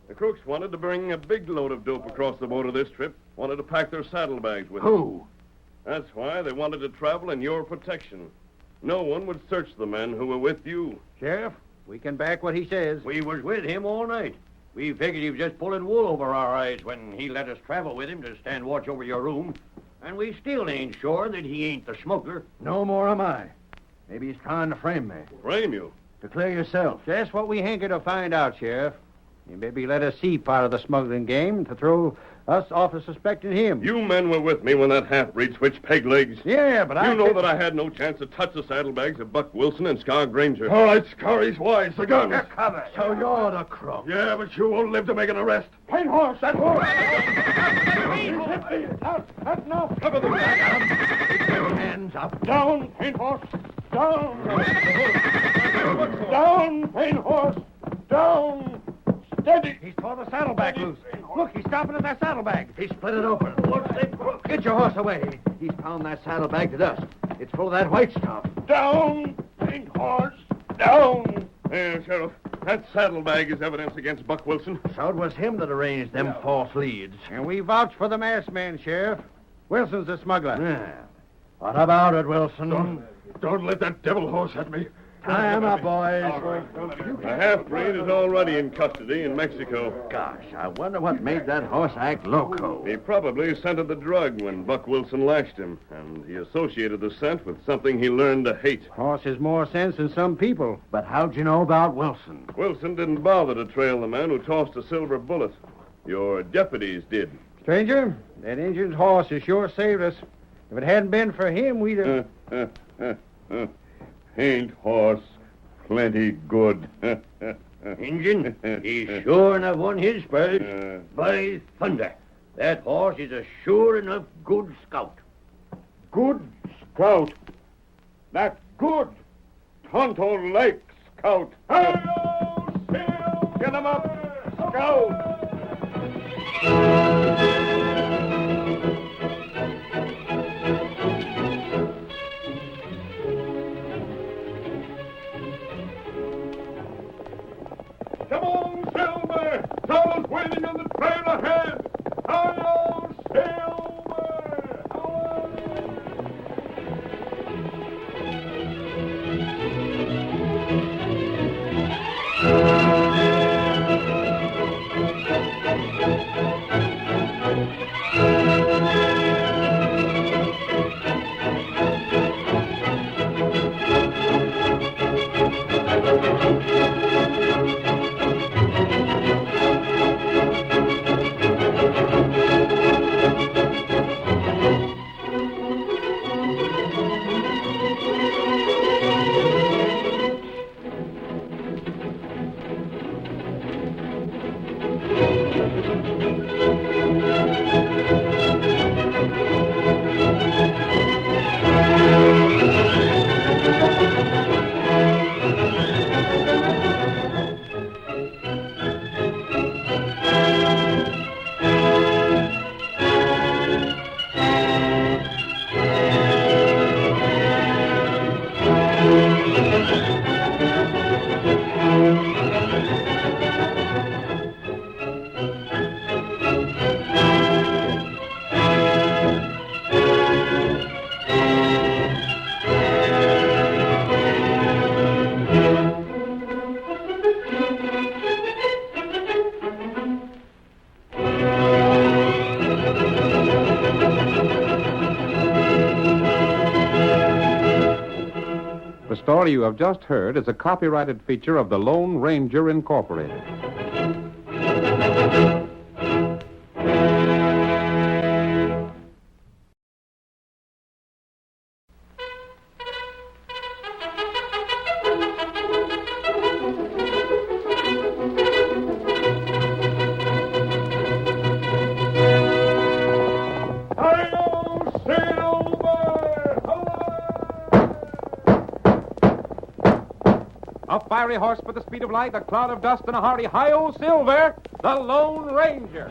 [SPEAKER 3] The crooks wanted to bring a big load of dope across the border this trip. Wanted to pack their saddlebags with it.
[SPEAKER 21] Who?
[SPEAKER 3] That's why they wanted to travel in your protection. No one would search the men who were with you.
[SPEAKER 6] Sheriff, we can back what he says.
[SPEAKER 21] We was with him all night. We figured he was just pulling wool over our eyes when he let us travel with him to stand watch over your room. And we still ain't sure that he ain't the smuggler.
[SPEAKER 17] No more am I. Maybe he's trying to frame me.
[SPEAKER 3] Frame you?
[SPEAKER 17] Declare yourself.
[SPEAKER 6] Just what we hanker to find out, Sheriff. You maybe let us see part of the smuggling game to throw us off of suspecting him.
[SPEAKER 3] You men were with me when that half-breed switched peg legs.
[SPEAKER 6] Yeah, but
[SPEAKER 3] You know that I had no chance to touch the saddlebags of Buck Wilson and Scar Granger.
[SPEAKER 13] All right, Scarry's wise. The guns.
[SPEAKER 21] You're covered.
[SPEAKER 6] So you're the crook.
[SPEAKER 13] Yeah, but you won't live to make an arrest.
[SPEAKER 5] Paint horse, that horse.
[SPEAKER 6] That's enough.
[SPEAKER 13] Cover them.
[SPEAKER 21] Hands up.
[SPEAKER 5] Down, paint horse. Down. Down, paint horse. Down. Steady.
[SPEAKER 6] He's tore the saddlebag loose. Look, he's stopping at that saddlebag.
[SPEAKER 21] He split it open. What's that crook?
[SPEAKER 17] Get your horse away. He's pounded that saddlebag to dust. It's full of that white stuff.
[SPEAKER 5] Down, paint horse. Down.
[SPEAKER 3] There, Sheriff. That saddlebag is evidence against Buck Wilson.
[SPEAKER 21] So it was him that arranged them false leads.
[SPEAKER 6] And we vouch for the masked man, Sheriff. Wilson's the smuggler.
[SPEAKER 21] Yeah. What about it, Wilson?
[SPEAKER 13] Don't let that devil horse at me.
[SPEAKER 21] Tie him up, boys.
[SPEAKER 3] The half-breed is already in custody in Mexico.
[SPEAKER 21] Gosh, I wonder what made that horse act loco.
[SPEAKER 3] He probably scented the drug when Buck Wilson lashed him, and he associated the scent with something he learned to hate.
[SPEAKER 6] Horse has more sense than some people.
[SPEAKER 21] But how'd you know about Wilson?
[SPEAKER 3] Wilson didn't bother to trail the man who tossed a silver bullet. Your deputies did.
[SPEAKER 6] Stranger, that Injun's horse has sure saved us. If it hadn't been for him, we'd have...
[SPEAKER 3] Ain't horse plenty good.
[SPEAKER 14] Injun, he's sure enough won his spurs. By thunder, that horse is a sure enough good scout.
[SPEAKER 3] Good scout. That good. Tonto Lake scout. Get him up, scout.
[SPEAKER 15] Come on, Silver! Fellas waiting on the trail ahead! Hi-yo,
[SPEAKER 10] The story you have just heard is a copyrighted feature of the Lone Ranger Incorporated. A fiery horse with the speed of light, a cloud of dust, and a hearty hi-yo Silver, the Lone Ranger.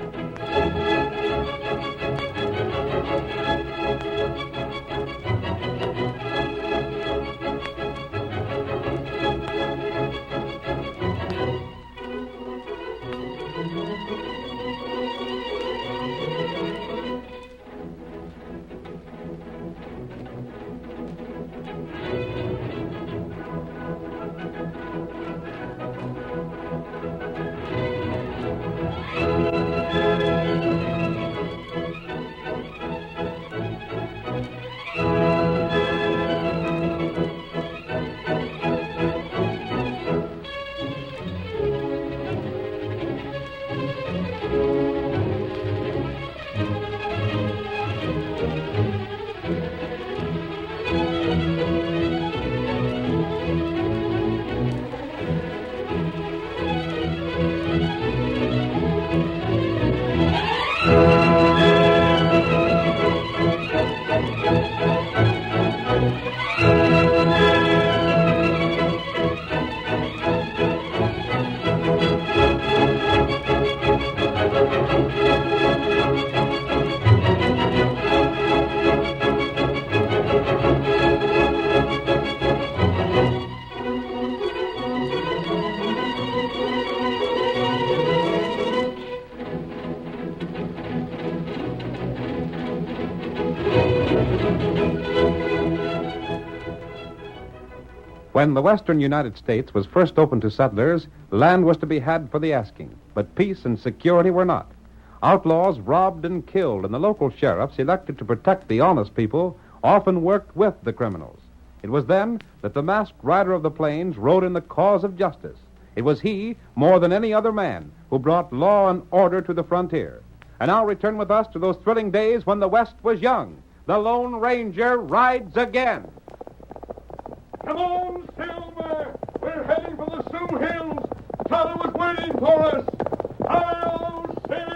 [SPEAKER 10] When the western United States was first opened to settlers, land was to be had for the asking, but peace and security were not. Outlaws robbed and killed, and the local sheriffs, elected to protect the honest people, often worked with the criminals. It was then that the masked rider of the plains rode in the cause of justice. It was he, more than any other man, who brought law and order to the frontier. And now return with us to those thrilling days when the West was young. The Lone Ranger rides again.
[SPEAKER 11] Come on, Silver! We're heading for the Sioux Hills. Tonto is waiting for us. Hi-yo, Silver!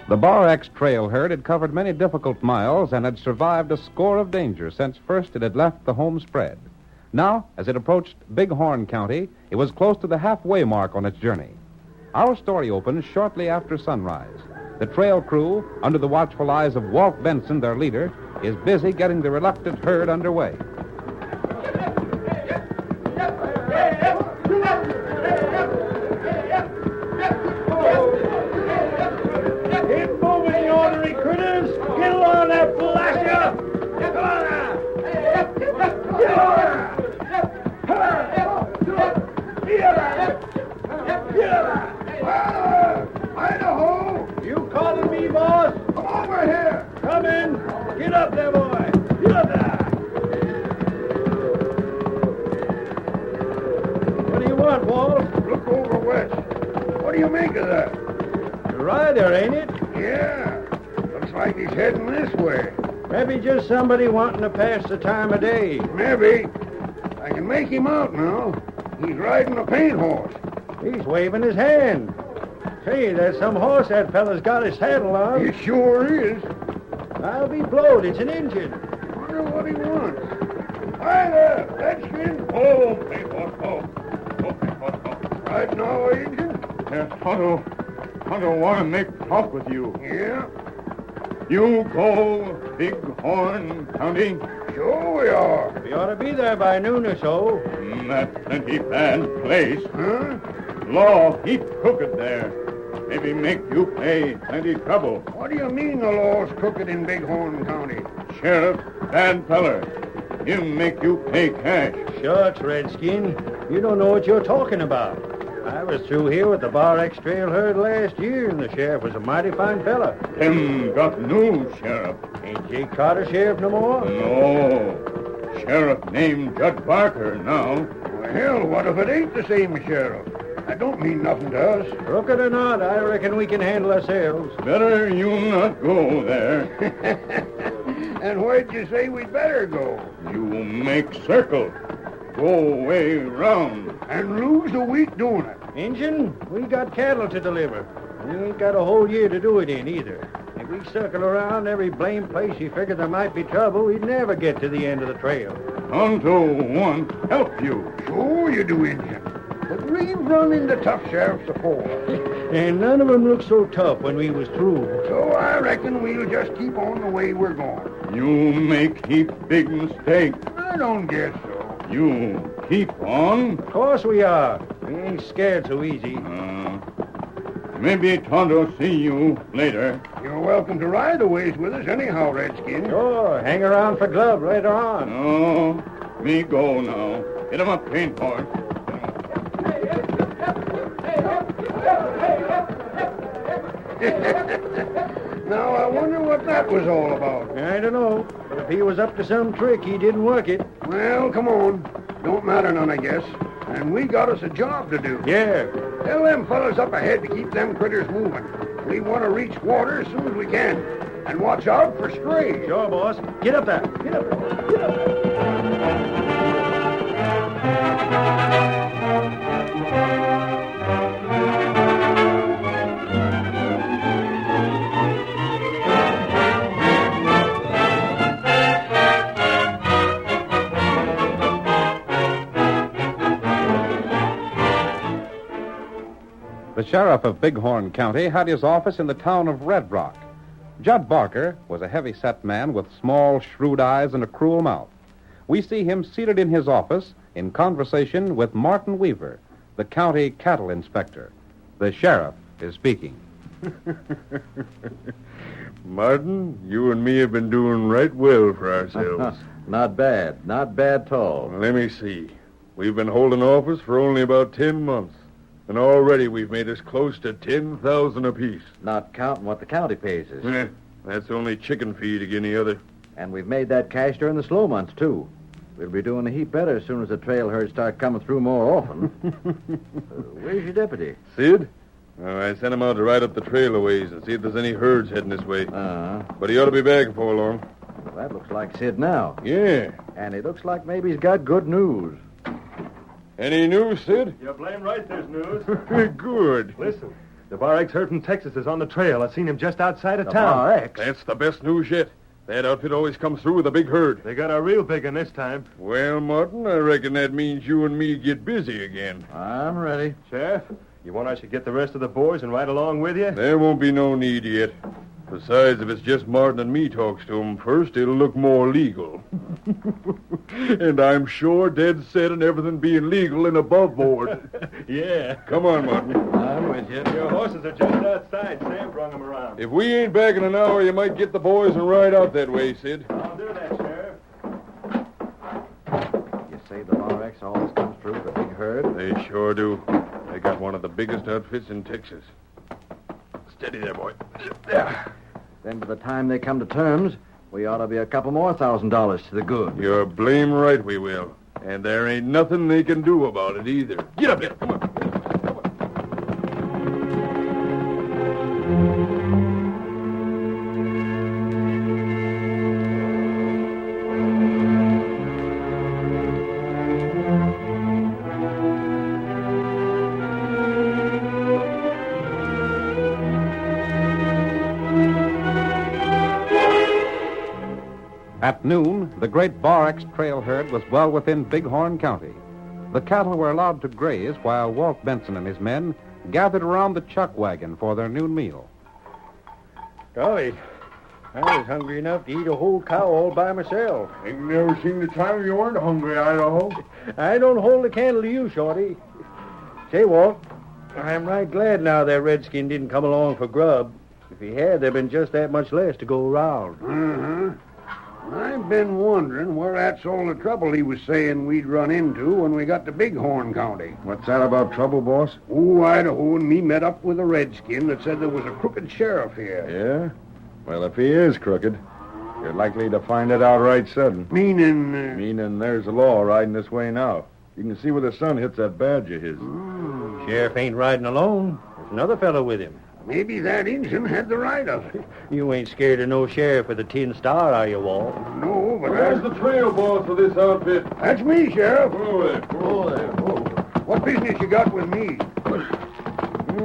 [SPEAKER 10] The Bar X trail herd had covered many difficult miles and had survived a score of dangers since first it had left the home spread. Now, as it approached Bighorn County, it was close to the halfway mark on its journey. Our story opens shortly after sunrise. The trail crew, under the watchful eyes of Walt Benson, their leader, is busy getting the reluctant herd underway.
[SPEAKER 11] Keep moving, you ornery critters! Get along there, Flasher! Come on now! Get on!
[SPEAKER 7] Idaho!
[SPEAKER 11] You calling me, boss?
[SPEAKER 7] Come over here!
[SPEAKER 11] Come in! Get up there, boy! Get up there! What do you want, Walt?
[SPEAKER 7] Look over west. What do you make of that?
[SPEAKER 11] The rider, ain't it?
[SPEAKER 7] Yeah. Looks like he's heading this way.
[SPEAKER 11] Maybe just somebody wanting to pass the time of day.
[SPEAKER 7] Maybe. I can make him out now. He's riding a paint horse.
[SPEAKER 11] He's waving his hand. Say, there's some horse that fella's got his saddle on.
[SPEAKER 7] It sure is.
[SPEAKER 11] I'll be blowed. It's an Injun.
[SPEAKER 7] Wonder what he wants. Hi there, Redskin.
[SPEAKER 16] Oh, paint horse, oh.
[SPEAKER 7] Right now, Injun?
[SPEAKER 16] Tonto want to make talk with you.
[SPEAKER 7] Yeah?
[SPEAKER 16] You go Bighorn County?
[SPEAKER 7] Sure we are.
[SPEAKER 11] We ought to be there by noon or so.
[SPEAKER 16] That's plenty bad place.
[SPEAKER 7] Huh?
[SPEAKER 16] Law heap crooked there. Maybe make you pay plenty trouble.
[SPEAKER 7] What do you mean the law's crooked in Bighorn County?
[SPEAKER 16] Sheriff, bad feller. He'll make you pay cash.
[SPEAKER 11] Shucks, Redskin. You don't know what you're talking about. I was through here with the Bar X trail herd last year, and the sheriff was a mighty fine fella.
[SPEAKER 16] Him got news, Sheriff.
[SPEAKER 11] Ain't Jake Carter sheriff no more?
[SPEAKER 16] No. Sheriff named Judge Barker now.
[SPEAKER 7] Well, hell, what if it ain't the same sheriff? That don't mean nothing to us.
[SPEAKER 11] Crooked or not, I reckon we can handle ourselves.
[SPEAKER 16] Better you not go there.
[SPEAKER 7] And where'd you say we'd better go?
[SPEAKER 16] You make circle. Go way round.
[SPEAKER 7] And lose a week doing it.
[SPEAKER 11] Injun, we got cattle to deliver. We ain't got a whole year to do it in either. If we circle around every blame place you figure there might be trouble, we'd never get to the end of the trail.
[SPEAKER 16] Tonto want help you.
[SPEAKER 7] Sure you do, Injun. But we've run into tough sheriffs before.
[SPEAKER 11] And none of them looked so tough when we was through.
[SPEAKER 7] So I reckon we'll just keep on the way we're going.
[SPEAKER 16] You make heap big mistake.
[SPEAKER 7] I don't guess so.
[SPEAKER 16] You keep on?
[SPEAKER 11] Of course we are. We ain't scared so easy.
[SPEAKER 16] Maybe Tonto see you later.
[SPEAKER 7] You're welcome to ride a ways with us anyhow, Redskin.
[SPEAKER 11] Sure, hang around for Glove later on.
[SPEAKER 16] No, me go now. Get him a paint horse.
[SPEAKER 7] Now, I wonder what that was all about.
[SPEAKER 11] I don't know, but if he was up to some trick, he didn't work it.
[SPEAKER 7] Well, come on. Don't matter none, I guess. And we got us a job to do.
[SPEAKER 11] Yeah.
[SPEAKER 7] Tell them fellas up ahead to keep them critters moving. We want to reach water as soon as we can. And watch out for strays.
[SPEAKER 11] Sure, boss. Get up there. Get up there. Get up there.
[SPEAKER 10] The sheriff of Bighorn County had his office in the town of Red Rock. Judd Barker was a heavy-set man with small, shrewd eyes and a cruel mouth. We see him seated in his office in conversation with Martin Weaver, the county cattle inspector. The sheriff is speaking.
[SPEAKER 7] Martin, you and me have been doing right well for ourselves.
[SPEAKER 17] Not bad at all.
[SPEAKER 7] Let me see. We've been holding office for only about 10 months, and already we've made us close to 10,000 apiece.
[SPEAKER 17] Not counting what the county pays us.
[SPEAKER 7] That's only chicken feed again the other.
[SPEAKER 17] And we've made that cash during the slow months, too. We'll be doing a heap better as soon as the trail herds start coming through more often. Where's your deputy?
[SPEAKER 7] Sid? I sent him out to ride up the trail a ways and see if there's any herds heading this way. But he ought to be back before long.
[SPEAKER 17] Well, that looks like Sid now.
[SPEAKER 7] Yeah.
[SPEAKER 17] And it looks like maybe he's got good news.
[SPEAKER 7] Any news, Sid?
[SPEAKER 19] You're blame right there's news.
[SPEAKER 7] Good.
[SPEAKER 19] Listen, the Bar X herd from Texas is on the trail. I seen him just outside of
[SPEAKER 17] The
[SPEAKER 19] town.
[SPEAKER 17] Bar X?
[SPEAKER 7] That's the best news yet. That outfit always comes through with a big herd.
[SPEAKER 19] They got a real big one this time.
[SPEAKER 7] Well, Martin, I reckon that means you and me get busy again.
[SPEAKER 17] I'm ready.
[SPEAKER 19] Sheriff, you want I should get the rest of the boys and ride along with you?
[SPEAKER 7] There won't be no need yet. Besides, if it's just Martin and me talks to him first, it'll look more legal. And I'm sure dead set on everything being legal and above board.
[SPEAKER 19] Yeah.
[SPEAKER 7] Come on, Martin.
[SPEAKER 17] I'm with you.
[SPEAKER 19] Your horses are just outside. Sam brung them around.
[SPEAKER 7] If we ain't back in an hour, you might get the boys and ride out that way, Sid.
[SPEAKER 19] I'll do that, Sheriff.
[SPEAKER 17] You say the Bar X always comes through with a big herd?
[SPEAKER 7] They sure do. They got one of the biggest outfits in Texas. Steady there, boy. There.
[SPEAKER 17] Then by the time they come to terms, we ought to be a couple more $1,000 to the good.
[SPEAKER 7] You're blame right we will. And there ain't nothing they can do about it either. Get up here. Come on.
[SPEAKER 10] At noon, the great Bar X trail herd was well within Bighorn County. The cattle were allowed to graze while Walt Benson and his men gathered around the chuck wagon for their noon meal.
[SPEAKER 6] Golly, I was hungry enough to eat a whole cow all by myself.
[SPEAKER 7] Ain't never seen the time you weren't hungry, Idaho.
[SPEAKER 6] I don't hold a candle to you, Shorty. Say, Walt, I'm right glad now that redskin didn't come along for grub. If he had, there'd been just that much less to go around.
[SPEAKER 20] I've been wondering where that's all the trouble he was saying we'd run into when we got to Bighorn County.
[SPEAKER 7] What's that about trouble, boss?
[SPEAKER 20] Oh, Idaho and me met up with a redskin that said there was a crooked sheriff here.
[SPEAKER 7] Yeah? Well, if he is crooked, you're likely to find it out right sudden.
[SPEAKER 20] Meaning?
[SPEAKER 7] Meaning there's a law riding this way now. You can see where the sun hits that badge of his.
[SPEAKER 6] Sheriff ain't riding alone. There's another fellow with him.
[SPEAKER 20] Maybe that Injun had the right of it.
[SPEAKER 6] You ain't scared of no sheriff with a tin star, are you, Walt?
[SPEAKER 20] No, but
[SPEAKER 7] Where's the trail boss of this outfit?
[SPEAKER 20] That's me, Sheriff.
[SPEAKER 7] Over there.
[SPEAKER 20] Oh, there. Oh. What business you got with me?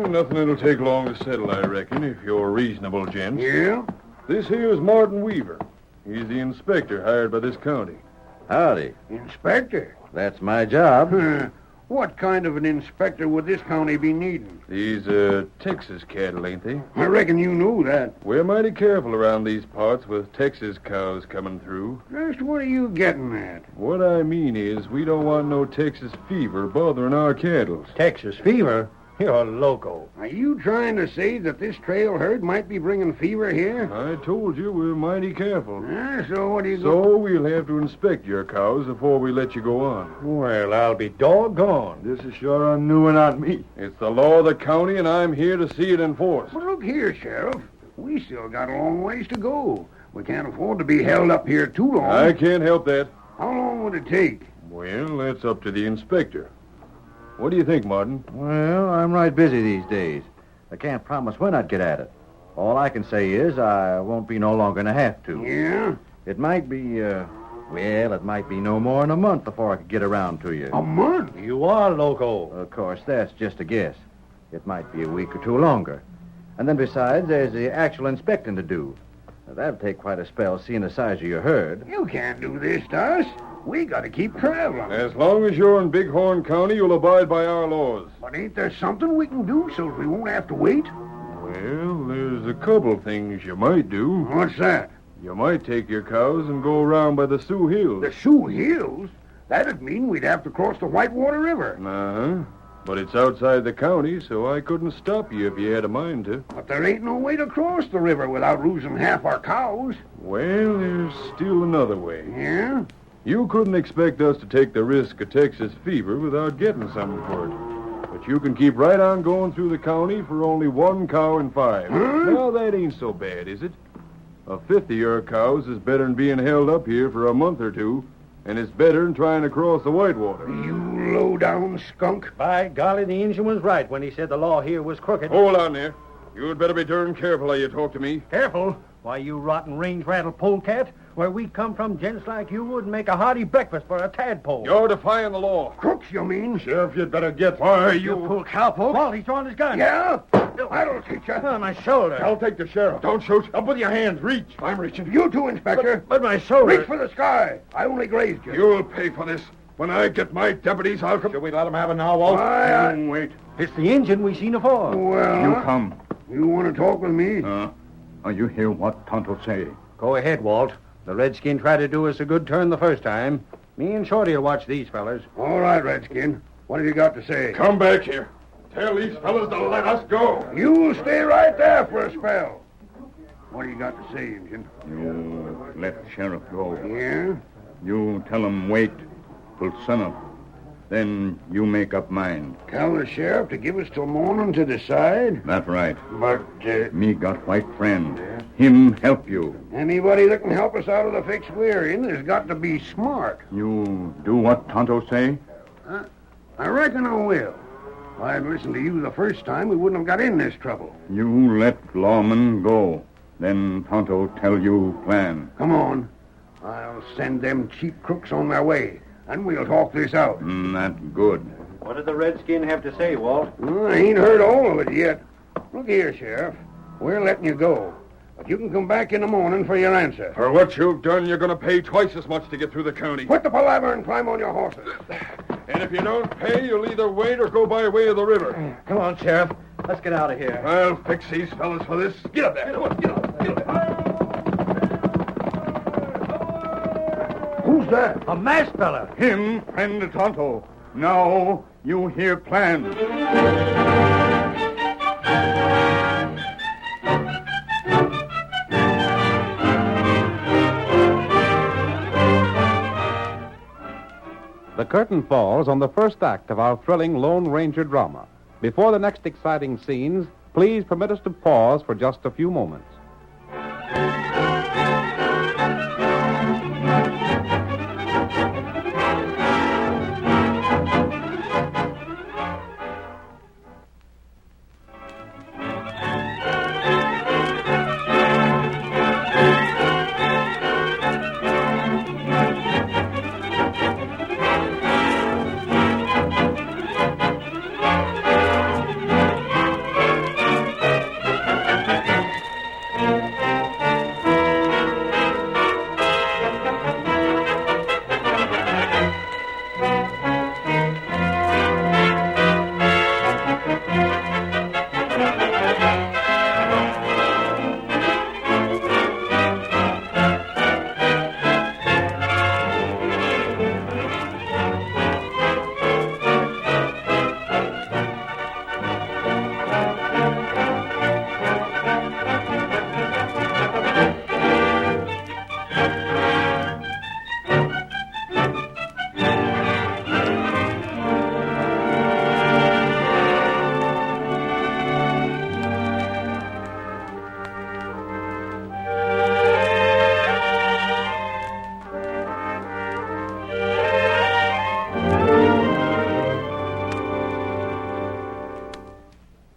[SPEAKER 7] Nothing that'll take long to settle, I reckon, if you're reasonable, gents.
[SPEAKER 20] Yeah?
[SPEAKER 7] This here's Martin Weaver. He's the inspector hired by this county.
[SPEAKER 17] Howdy.
[SPEAKER 20] Inspector?
[SPEAKER 17] That's my job.
[SPEAKER 20] What kind of an inspector would this county be needing?
[SPEAKER 7] These, Texas cattle, ain't they?
[SPEAKER 20] I reckon you knew that.
[SPEAKER 7] We're mighty careful around these parts with Texas cows coming through.
[SPEAKER 20] Just what are you getting at?
[SPEAKER 7] What I mean is, we don't want no Texas fever bothering our cattle.
[SPEAKER 6] Texas fever? You're loco.
[SPEAKER 20] Are you trying to say that this trail herd might be bringing fever here?
[SPEAKER 7] I told you we're mighty careful.
[SPEAKER 20] So what do you
[SPEAKER 7] So we'll have to inspect your cows before we let you go on.
[SPEAKER 6] Well, I'll be doggone.
[SPEAKER 7] This is sure on new and on me. It's the law of the county, and I'm here to see it enforced.
[SPEAKER 20] But look here, Sheriff. We still got a long ways to go. We can't afford to be held up here too long.
[SPEAKER 7] I can't help that.
[SPEAKER 20] How long would it take?
[SPEAKER 7] Well, that's up to the inspector. What do you think, Martin?
[SPEAKER 17] Well, I'm right busy these days. I can't promise when I'd get at it. All I can say is I won't be no longer than I have to.
[SPEAKER 20] Yeah?
[SPEAKER 17] It might be, it might be no more than a month before I could get around to you.
[SPEAKER 20] A month?
[SPEAKER 6] You are loco.
[SPEAKER 17] Of course, that's just a guess. It might be a week or two longer. And then besides, there's the actual inspecting to do. Now, that'll take quite a spell, seeing the size of your herd.
[SPEAKER 20] You can't do this to us. We got to keep traveling.
[SPEAKER 7] As long as you're in Bighorn County, you'll abide by our laws.
[SPEAKER 20] But ain't there something we can do so we won't have to wait?
[SPEAKER 7] Well, there's a couple things you might do.
[SPEAKER 20] What's that?
[SPEAKER 7] You might take your cows and go around by the Sioux Hills.
[SPEAKER 20] The Sioux Hills? That'd mean we'd have to cross the Whitewater River.
[SPEAKER 7] Uh-huh. But it's outside the county, so I couldn't stop you if you had a mind to.
[SPEAKER 20] But there ain't no way to cross the river without losing half our cows.
[SPEAKER 7] Well, there's still another way.
[SPEAKER 20] Yeah?
[SPEAKER 7] You couldn't expect us to take the risk of Texas fever without getting something for it. But you can keep right on going through the county for only 1 cow in 5.
[SPEAKER 20] Huh?
[SPEAKER 7] Now, that ain't so bad, is it? A fifth of your cows is better than being held up here for a month or two, and it's better than trying to cross the Whitewater.
[SPEAKER 20] You low-down skunk.
[SPEAKER 6] By golly, the Injun was right when he said the law here was crooked.
[SPEAKER 7] Hold on there. You'd better be darn careful how you talk to me.
[SPEAKER 6] Careful. Why, you rotten range-rattle polecat. Where we come from, gents like you would make a hearty breakfast for a tadpole.
[SPEAKER 7] You're defying the law.
[SPEAKER 20] Crooks, you mean?
[SPEAKER 7] Sheriff, you'd better get... Why,
[SPEAKER 6] You pull cowpoke. Walt, he's drawing his gun.
[SPEAKER 20] Yeah? That'll teach you.
[SPEAKER 6] On my shoulder.
[SPEAKER 7] I'll take the sheriff. Don't shoot. Up with your hands. Reach. I'm reaching.
[SPEAKER 20] You too, Inspector.
[SPEAKER 6] But my shoulder...
[SPEAKER 20] Reach for the sky. I only grazed you.
[SPEAKER 7] You'll pay for this. When I get my deputies, I'll come...
[SPEAKER 13] Shall we let him have it now, Walt?
[SPEAKER 7] Wait.
[SPEAKER 6] It's the Injun we seen afore.
[SPEAKER 20] Well,
[SPEAKER 16] You come.
[SPEAKER 20] you want to talk with me?
[SPEAKER 16] You hear what Tonto say?
[SPEAKER 6] Go ahead, Walt. The redskin tried to do us a good turn the first time. Me and Shorty will watch these fellers.
[SPEAKER 20] All right, Redskin. What have you got to say?
[SPEAKER 7] Come back here. Tell these fellas to let us go.
[SPEAKER 20] You stay right there for a spell. What do you got to say, Injun?
[SPEAKER 16] You let Sheriff go.
[SPEAKER 20] Yeah?
[SPEAKER 16] You tell him wait till sunup. Then you make up mind.
[SPEAKER 20] Tell the sheriff to give us till morning to decide?
[SPEAKER 16] That right.
[SPEAKER 20] But,
[SPEAKER 16] Me got white friend. Him help you.
[SPEAKER 20] anybody that can help us out of the fix we're in has got to be smart.
[SPEAKER 16] You do what Tonto say?
[SPEAKER 20] I reckon I will. If I'd listened to you the first time, we wouldn't have got in this trouble.
[SPEAKER 16] You let lawman go. Then Tonto tell you plan.
[SPEAKER 20] Come on. I'll send them cheap crooks on their way, and we'll talk this out.
[SPEAKER 16] That good.
[SPEAKER 6] What did the redskin have to say, Walt?
[SPEAKER 20] I ain't heard all of it yet. Look here, Sheriff. We're letting you go. But you can come back in the morning for your answer.
[SPEAKER 7] For what you've done, you're going to pay twice as much to get through the county.
[SPEAKER 20] Quit the palaver and climb on your horses.
[SPEAKER 7] And if you don't pay, you'll either wait or go by way of the river.
[SPEAKER 6] Come on, Sheriff. Let's get out of here.
[SPEAKER 7] I'll fix these fellas for this. Get up there. Come on, get up. Get up.
[SPEAKER 20] Who's that?
[SPEAKER 6] A masked fella.
[SPEAKER 16] Him, friend Tonto. Now you hear plan.
[SPEAKER 10] The curtain falls on the first act of our thrilling Lone Ranger drama. Before the next exciting scenes, please permit us to pause for just a few moments.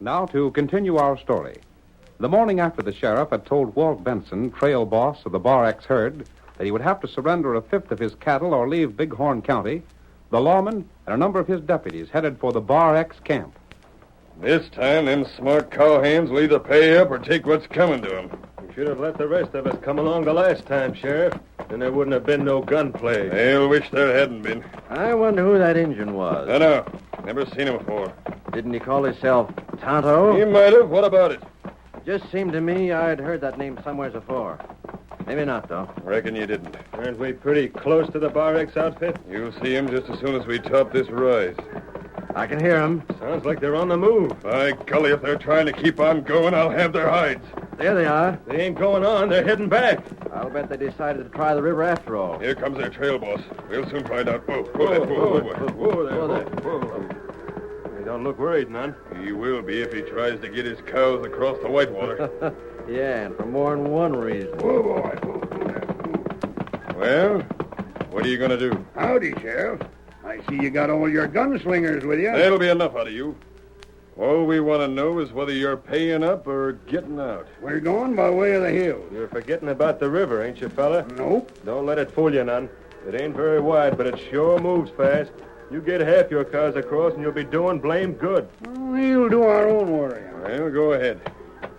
[SPEAKER 10] Now to continue our story. The morning after the sheriff had told Walt Benson, trail boss of the Bar X herd, that he would have to surrender a fifth of his cattle or leave Bighorn County, the lawman and a number of his deputies headed for the Bar X camp.
[SPEAKER 7] This time, them smart cowhands will either pay up or take what's coming to them.
[SPEAKER 12] You should have let the rest of us come along the last time, Sheriff. Then there wouldn't have been no gunplay.
[SPEAKER 7] They'll wish there hadn't been.
[SPEAKER 17] I wonder who that Injun was.
[SPEAKER 7] I know. Never seen him before.
[SPEAKER 17] Didn't he call himself Tonto?
[SPEAKER 7] He might have. What about it?
[SPEAKER 17] Just seemed to me I'd heard that name somewhere before. Maybe not, though.
[SPEAKER 15] Reckon you didn't.
[SPEAKER 12] Aren't we pretty close to the Bar X outfit?
[SPEAKER 15] You'll see him just as soon as we top this rise.
[SPEAKER 17] I can hear them.
[SPEAKER 12] Sounds like they're on the move.
[SPEAKER 15] By golly, if they're trying to keep on going, I'll have their hides.
[SPEAKER 17] There they are.
[SPEAKER 12] They ain't going on. They're heading back.
[SPEAKER 17] I'll bet they decided to try the river after all.
[SPEAKER 15] Here comes their trail, boss. We'll soon find out. Whoa,
[SPEAKER 12] They don't look worried none.
[SPEAKER 15] He will be if he tries to get his cows across the Whitewater.
[SPEAKER 17] Yeah, and for more than one reason.
[SPEAKER 15] Well, what are you going to do?
[SPEAKER 20] Howdy, Sheriff. I see you got all your gunslingers with you.
[SPEAKER 15] That'll be enough out of you. All we want to know is whether you're paying up or getting out.
[SPEAKER 20] We're going by way of the hills.
[SPEAKER 12] You're forgetting about the river, ain't you, fella?
[SPEAKER 20] Nope.
[SPEAKER 12] Don't let it fool you none. It ain't very wide, but it sure moves fast. You get half your cars across, and you'll be doing blame good.
[SPEAKER 20] We'll do our own worrying.
[SPEAKER 15] Well, go ahead.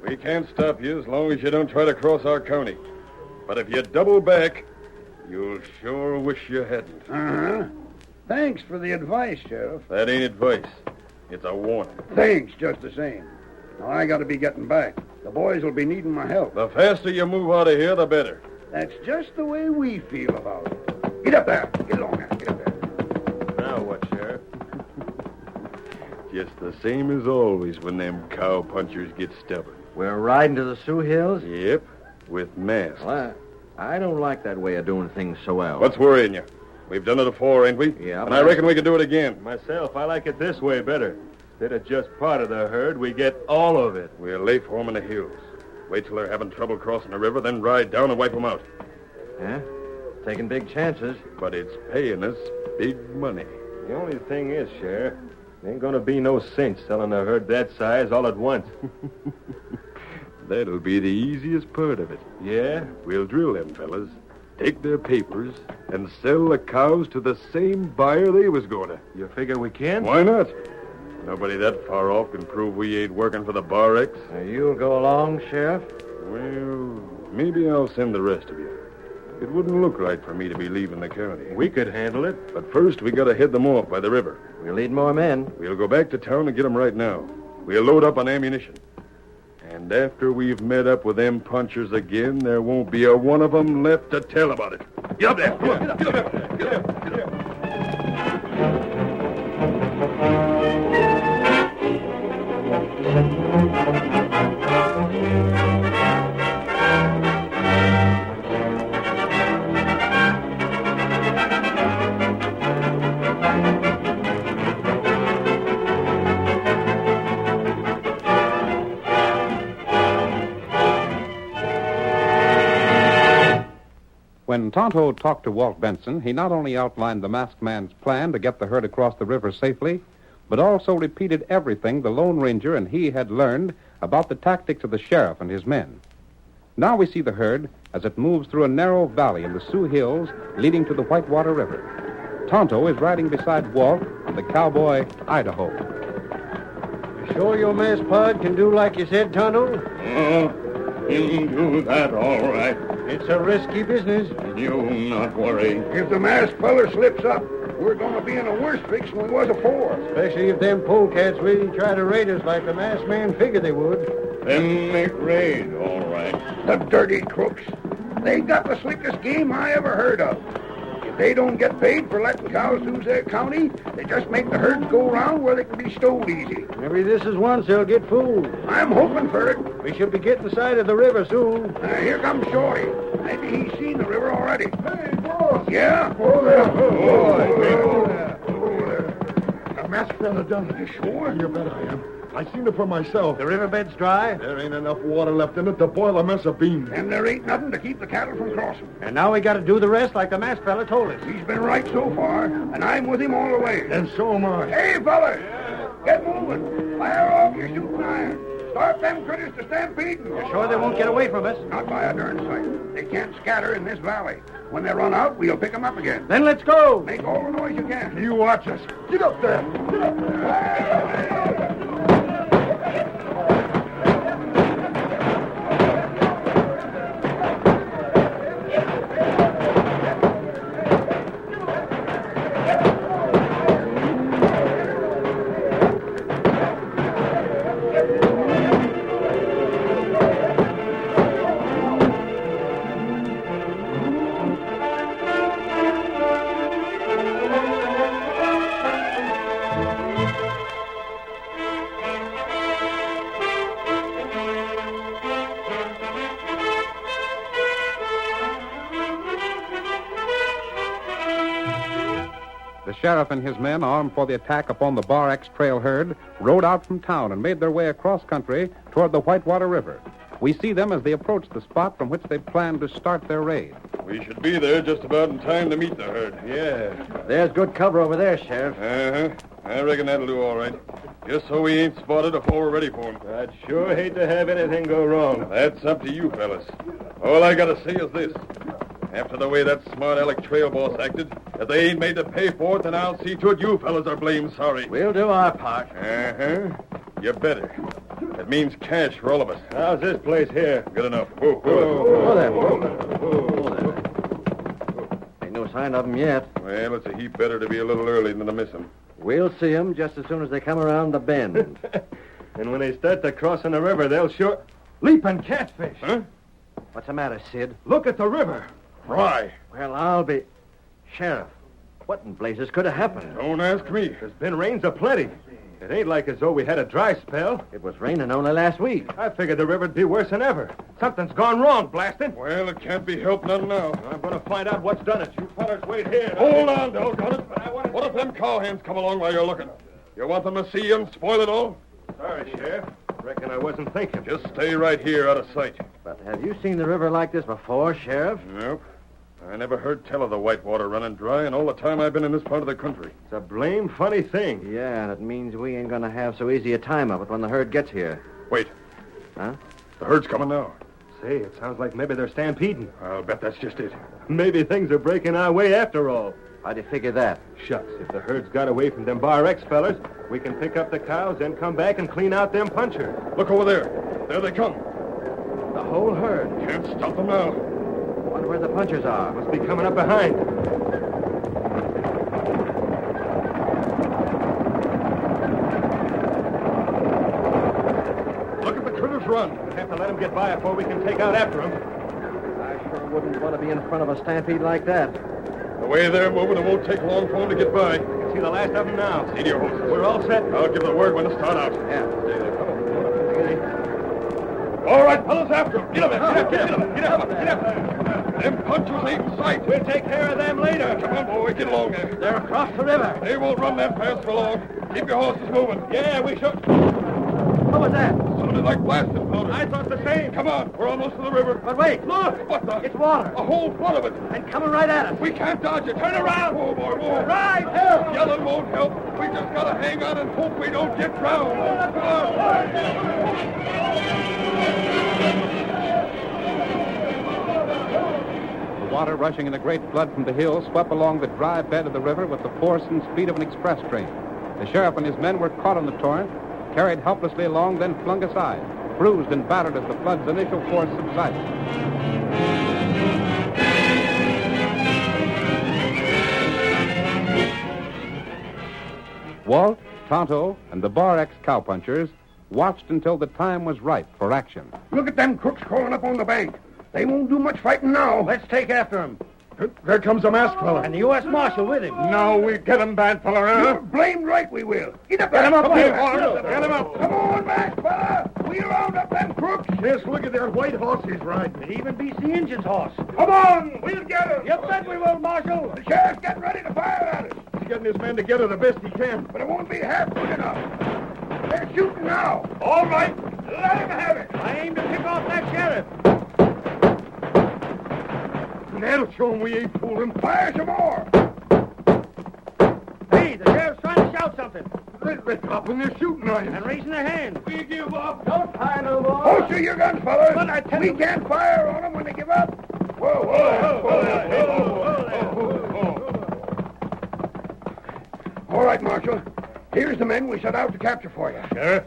[SPEAKER 15] We can't stop you as long as you don't try to cross our county. But if you double back, you'll sure wish you hadn't.
[SPEAKER 20] Uh-huh. Thanks for the advice, Sheriff.
[SPEAKER 15] That ain't advice. It's a warning.
[SPEAKER 20] Thanks, just the same. Now, I got to be getting back. The boys will be needing my help.
[SPEAKER 15] The faster you move out of here, the better.
[SPEAKER 20] That's just the way we feel about it. Get up there. Get along now. Get up there.
[SPEAKER 12] Now what, Sheriff?
[SPEAKER 15] Just the same as always when them cow punchers get stubborn.
[SPEAKER 17] We're riding to the Sioux Hills?
[SPEAKER 15] Yep, with masks.
[SPEAKER 17] Well, I don't like that way of doing things so well.
[SPEAKER 15] What's worrying you? We've done it before, ain't we?
[SPEAKER 17] Yeah.
[SPEAKER 15] And I reckon we can do it again.
[SPEAKER 12] Myself, I like it this way better. Instead of just part of the herd, we get all of it.
[SPEAKER 15] We'll lay for 'em in the hills. Wait till they're having trouble crossing the river, then ride down and wipe 'em out.
[SPEAKER 17] Yeah? Taking big chances.
[SPEAKER 15] But it's paying us big money.
[SPEAKER 12] The only thing is, Sheriff, there ain't gonna be no cinch selling a herd that size all at once.
[SPEAKER 15] That'll be the easiest part of it.
[SPEAKER 12] Yeah?
[SPEAKER 15] We'll drill them fellas, take their papers, and sell the cows to the same buyer they was going to.
[SPEAKER 12] You figure we can?
[SPEAKER 15] Why not? Nobody that far off can prove we ain't working for the Bar X.
[SPEAKER 17] You'll go along, Sheriff?
[SPEAKER 15] Well, maybe I'll send the rest of you. It wouldn't look right for me to be leaving the county.
[SPEAKER 12] We could handle it.
[SPEAKER 15] But first, we gotta head them off by the river.
[SPEAKER 17] We'll need more men.
[SPEAKER 15] We'll go back to town and get them right now. We'll load up on ammunition. And after we've met up with them punchers again, there won't be a one of them left to tell about it. Get up there! Come on, get up, get up, get up, get up, get up.
[SPEAKER 10] When Tonto talked to Walt Benson, he not only outlined the masked man's plan to get the herd across the river safely, but also repeated everything the Lone Ranger and he had learned about the tactics of the sheriff and his men. Now we see the herd as it moves through a narrow valley in the Sioux Hills leading to the Whitewater River. Tonto is riding beside Walt and the cowboy Idaho.
[SPEAKER 6] You sure your masked pod can do like you said, Tonto?
[SPEAKER 16] He'll do that all right.
[SPEAKER 6] It's a risky business.
[SPEAKER 16] You not worry.
[SPEAKER 20] If the masked feller slips up, we're going to be in a worse fix than we was afore.
[SPEAKER 6] Especially if them polecats really try to raid us like the masked man figured they would.
[SPEAKER 16] Then make raid, all right.
[SPEAKER 20] The dirty crooks. They got the slickest game I ever heard of. If they don't get paid for letting cows lose their county, they just make the herds go around where they can be stole easy.
[SPEAKER 6] Maybe this is once they'll get fooled.
[SPEAKER 20] I'm hoping for it.
[SPEAKER 6] We should be getting side of the river soon.
[SPEAKER 20] Here comes Shorty. Maybe he's seen the river already.
[SPEAKER 7] Hey, boss!
[SPEAKER 20] Yeah?
[SPEAKER 7] The masked fella done it. You sure? You bet I am. I seen it for myself.
[SPEAKER 6] The riverbed's dry?
[SPEAKER 7] There ain't enough water left in it to boil a mess of beans.
[SPEAKER 20] And there ain't nothing to keep the cattle from crossing.
[SPEAKER 6] And now we got to do the rest like the masked fella told us.
[SPEAKER 20] He's been right so far, and I'm with him all the way.
[SPEAKER 7] And so am I.
[SPEAKER 20] Hey, fellas! Get moving. Fire off your shooting iron. Start them critters to stampeding.
[SPEAKER 6] You're sure they won't get away from us?
[SPEAKER 20] Not by a darn sight. They can't scatter in this valley. When they run out, we'll pick them up again.
[SPEAKER 6] Then let's go.
[SPEAKER 20] Make all the noise you can.
[SPEAKER 7] You watch us. Get up there. Get up there.
[SPEAKER 10] The sheriff and his men, armed for the attack upon the Bar X trail herd, rode out from town and made their way across country toward the Whitewater River. We see them as they approach the spot from which they plan to start their raid.
[SPEAKER 15] We should be there just about in time to meet the herd.
[SPEAKER 17] Yeah. There's good cover over there, Sheriff.
[SPEAKER 15] Uh-huh. I reckon that'll do all right. Just so we ain't spotted before we're ready for him.
[SPEAKER 12] I'd sure hate to have anything go wrong.
[SPEAKER 15] That's up to you, fellas. All I gotta say is this. After the way that smart aleck trail boss acted, if they ain't made to pay for it, then I'll see to it you fellas are blamed sorry.
[SPEAKER 17] We'll do our part.
[SPEAKER 15] Uh-huh. You better. That means cash for all of us.
[SPEAKER 12] How's this place here?
[SPEAKER 15] Good enough. Whoa,
[SPEAKER 17] Ain't no sign of them yet.
[SPEAKER 15] Well, it's a heap better to be a little early than to miss them.
[SPEAKER 17] We'll see them just as soon as they come around the bend.
[SPEAKER 12] And when they start to crossing the river, they'll sure... Leaping catfish.
[SPEAKER 15] Huh?
[SPEAKER 17] What's the matter, Sid?
[SPEAKER 12] Look at the river.
[SPEAKER 15] Why?
[SPEAKER 17] Well, I'll be... Sheriff, what in blazes could have happened?
[SPEAKER 15] Don't ask me.
[SPEAKER 12] There's been rains aplenty. It ain't like as though we had a dry spell.
[SPEAKER 17] It was raining only last week.
[SPEAKER 12] I figured the river'd be worse than ever. Something's gone wrong, blasted.
[SPEAKER 15] Well, it can't be helped none now.
[SPEAKER 12] I'm going to find out what's done it. You fellas wait here.
[SPEAKER 15] Hold on, doggone it. What if them cowhands come along while you're looking? You want them to see you and spoil it all?
[SPEAKER 12] Sorry, Sheriff. Reckon I wasn't thinking.
[SPEAKER 15] Just stay right here out of sight.
[SPEAKER 17] But have you seen the river like this before, Sheriff?
[SPEAKER 15] Nope. I never heard tell of the Whitewater running dry in all the time I've been in this part of the country.
[SPEAKER 12] It's a blame funny thing.
[SPEAKER 17] Yeah, and it means we ain't going to have so easy a time of it when the herd gets here.
[SPEAKER 15] Wait.
[SPEAKER 17] Huh?
[SPEAKER 15] The herd's coming now.
[SPEAKER 12] Say, it sounds like maybe they're stampeding.
[SPEAKER 15] I'll bet that's just it.
[SPEAKER 12] Maybe things are breaking our way after all.
[SPEAKER 17] How'd you figure that?
[SPEAKER 12] Shucks, if the herd's got away from them Bar X fellas, we can pick up the cows, then come back and clean out them punchers.
[SPEAKER 15] Look over there. There they come.
[SPEAKER 17] The whole herd.
[SPEAKER 15] Can't stop them now.
[SPEAKER 17] Wonder where the punchers are.
[SPEAKER 12] Must be coming up behind.
[SPEAKER 15] Look at the critters run.
[SPEAKER 12] We'll have to let them get by before we can take out after them.
[SPEAKER 17] I sure wouldn't want to be in front of a stampede like that.
[SPEAKER 15] The way they're moving, it won't take long for them to get by.
[SPEAKER 12] I can see the last of them now.
[SPEAKER 15] See your horses.
[SPEAKER 12] We're all set.
[SPEAKER 15] I'll give the word when to start out.
[SPEAKER 17] Yeah.
[SPEAKER 15] There they come. All right, fellas, after them. Get up there. Get up. Them punchers ain't in sight.
[SPEAKER 12] We'll take care of them later.
[SPEAKER 15] Come on, boy. Get along there.
[SPEAKER 17] They're across the river.
[SPEAKER 15] They won't run that fast for long. Keep your horses moving.
[SPEAKER 12] Yeah, we should.
[SPEAKER 17] What was that?
[SPEAKER 15] Sounded like blasting powder.
[SPEAKER 12] I thought the same.
[SPEAKER 15] Come on. We're almost to the river.
[SPEAKER 17] But wait.
[SPEAKER 15] Look. What the?
[SPEAKER 17] It's water.
[SPEAKER 15] A whole flood of it.
[SPEAKER 17] And coming right at us.
[SPEAKER 15] We can't dodge it. Turn around. Whoa, boy, whoa.
[SPEAKER 12] Right. Help.
[SPEAKER 15] Yelling won't help. We just gotta hang on and hope we don't get drowned. Come on.
[SPEAKER 10] The water rushing in a great flood from the hills swept along the dry bed of the river with the force and speed of an express train. The sheriff and his men were caught in the torrent, carried helplessly along, then flung aside, bruised and battered as the flood's initial force subsided. Walt, Tonto, and the Bar X cowpunchers watched until the time was ripe for action.
[SPEAKER 20] Look at them crooks crawling up on the bank. They won't do much fighting now.
[SPEAKER 21] Let's take after him.
[SPEAKER 15] There comes a masked fella.
[SPEAKER 21] And the U.S. Marshal with him.
[SPEAKER 15] Now we get him, bad fella,
[SPEAKER 20] You're blamed right we will. Get up there.
[SPEAKER 15] Get him up here.
[SPEAKER 20] Get him up. Come on, masked fella. We'll round up them crooks.
[SPEAKER 15] Just look at their white horses riding.
[SPEAKER 21] It even beats the Injun's horse.
[SPEAKER 20] Come on. We'll get him.
[SPEAKER 21] You bet we will, Marshal.
[SPEAKER 20] The sheriff's getting ready to fire at us.
[SPEAKER 15] He's getting his men together the best he can.
[SPEAKER 20] But it won't be half good enough. They're shooting now.
[SPEAKER 15] All right.
[SPEAKER 20] Let him have it.
[SPEAKER 21] I aim to pick off that sheriff.
[SPEAKER 15] That'll show him we ain't fooled him.
[SPEAKER 20] Fire some more.
[SPEAKER 21] Hey, the sheriff's trying to shout something.
[SPEAKER 15] They're dropping their shooting irons.
[SPEAKER 21] And raising their hands.
[SPEAKER 15] We give up.
[SPEAKER 21] Don't fire no more.
[SPEAKER 20] Holster your guns, fellas.
[SPEAKER 21] But I tell
[SPEAKER 20] we
[SPEAKER 21] you...
[SPEAKER 20] can't fire on them when they give up. Whoa. All right, Marshal. Here's the men we set out to capture for you.
[SPEAKER 5] Sheriff,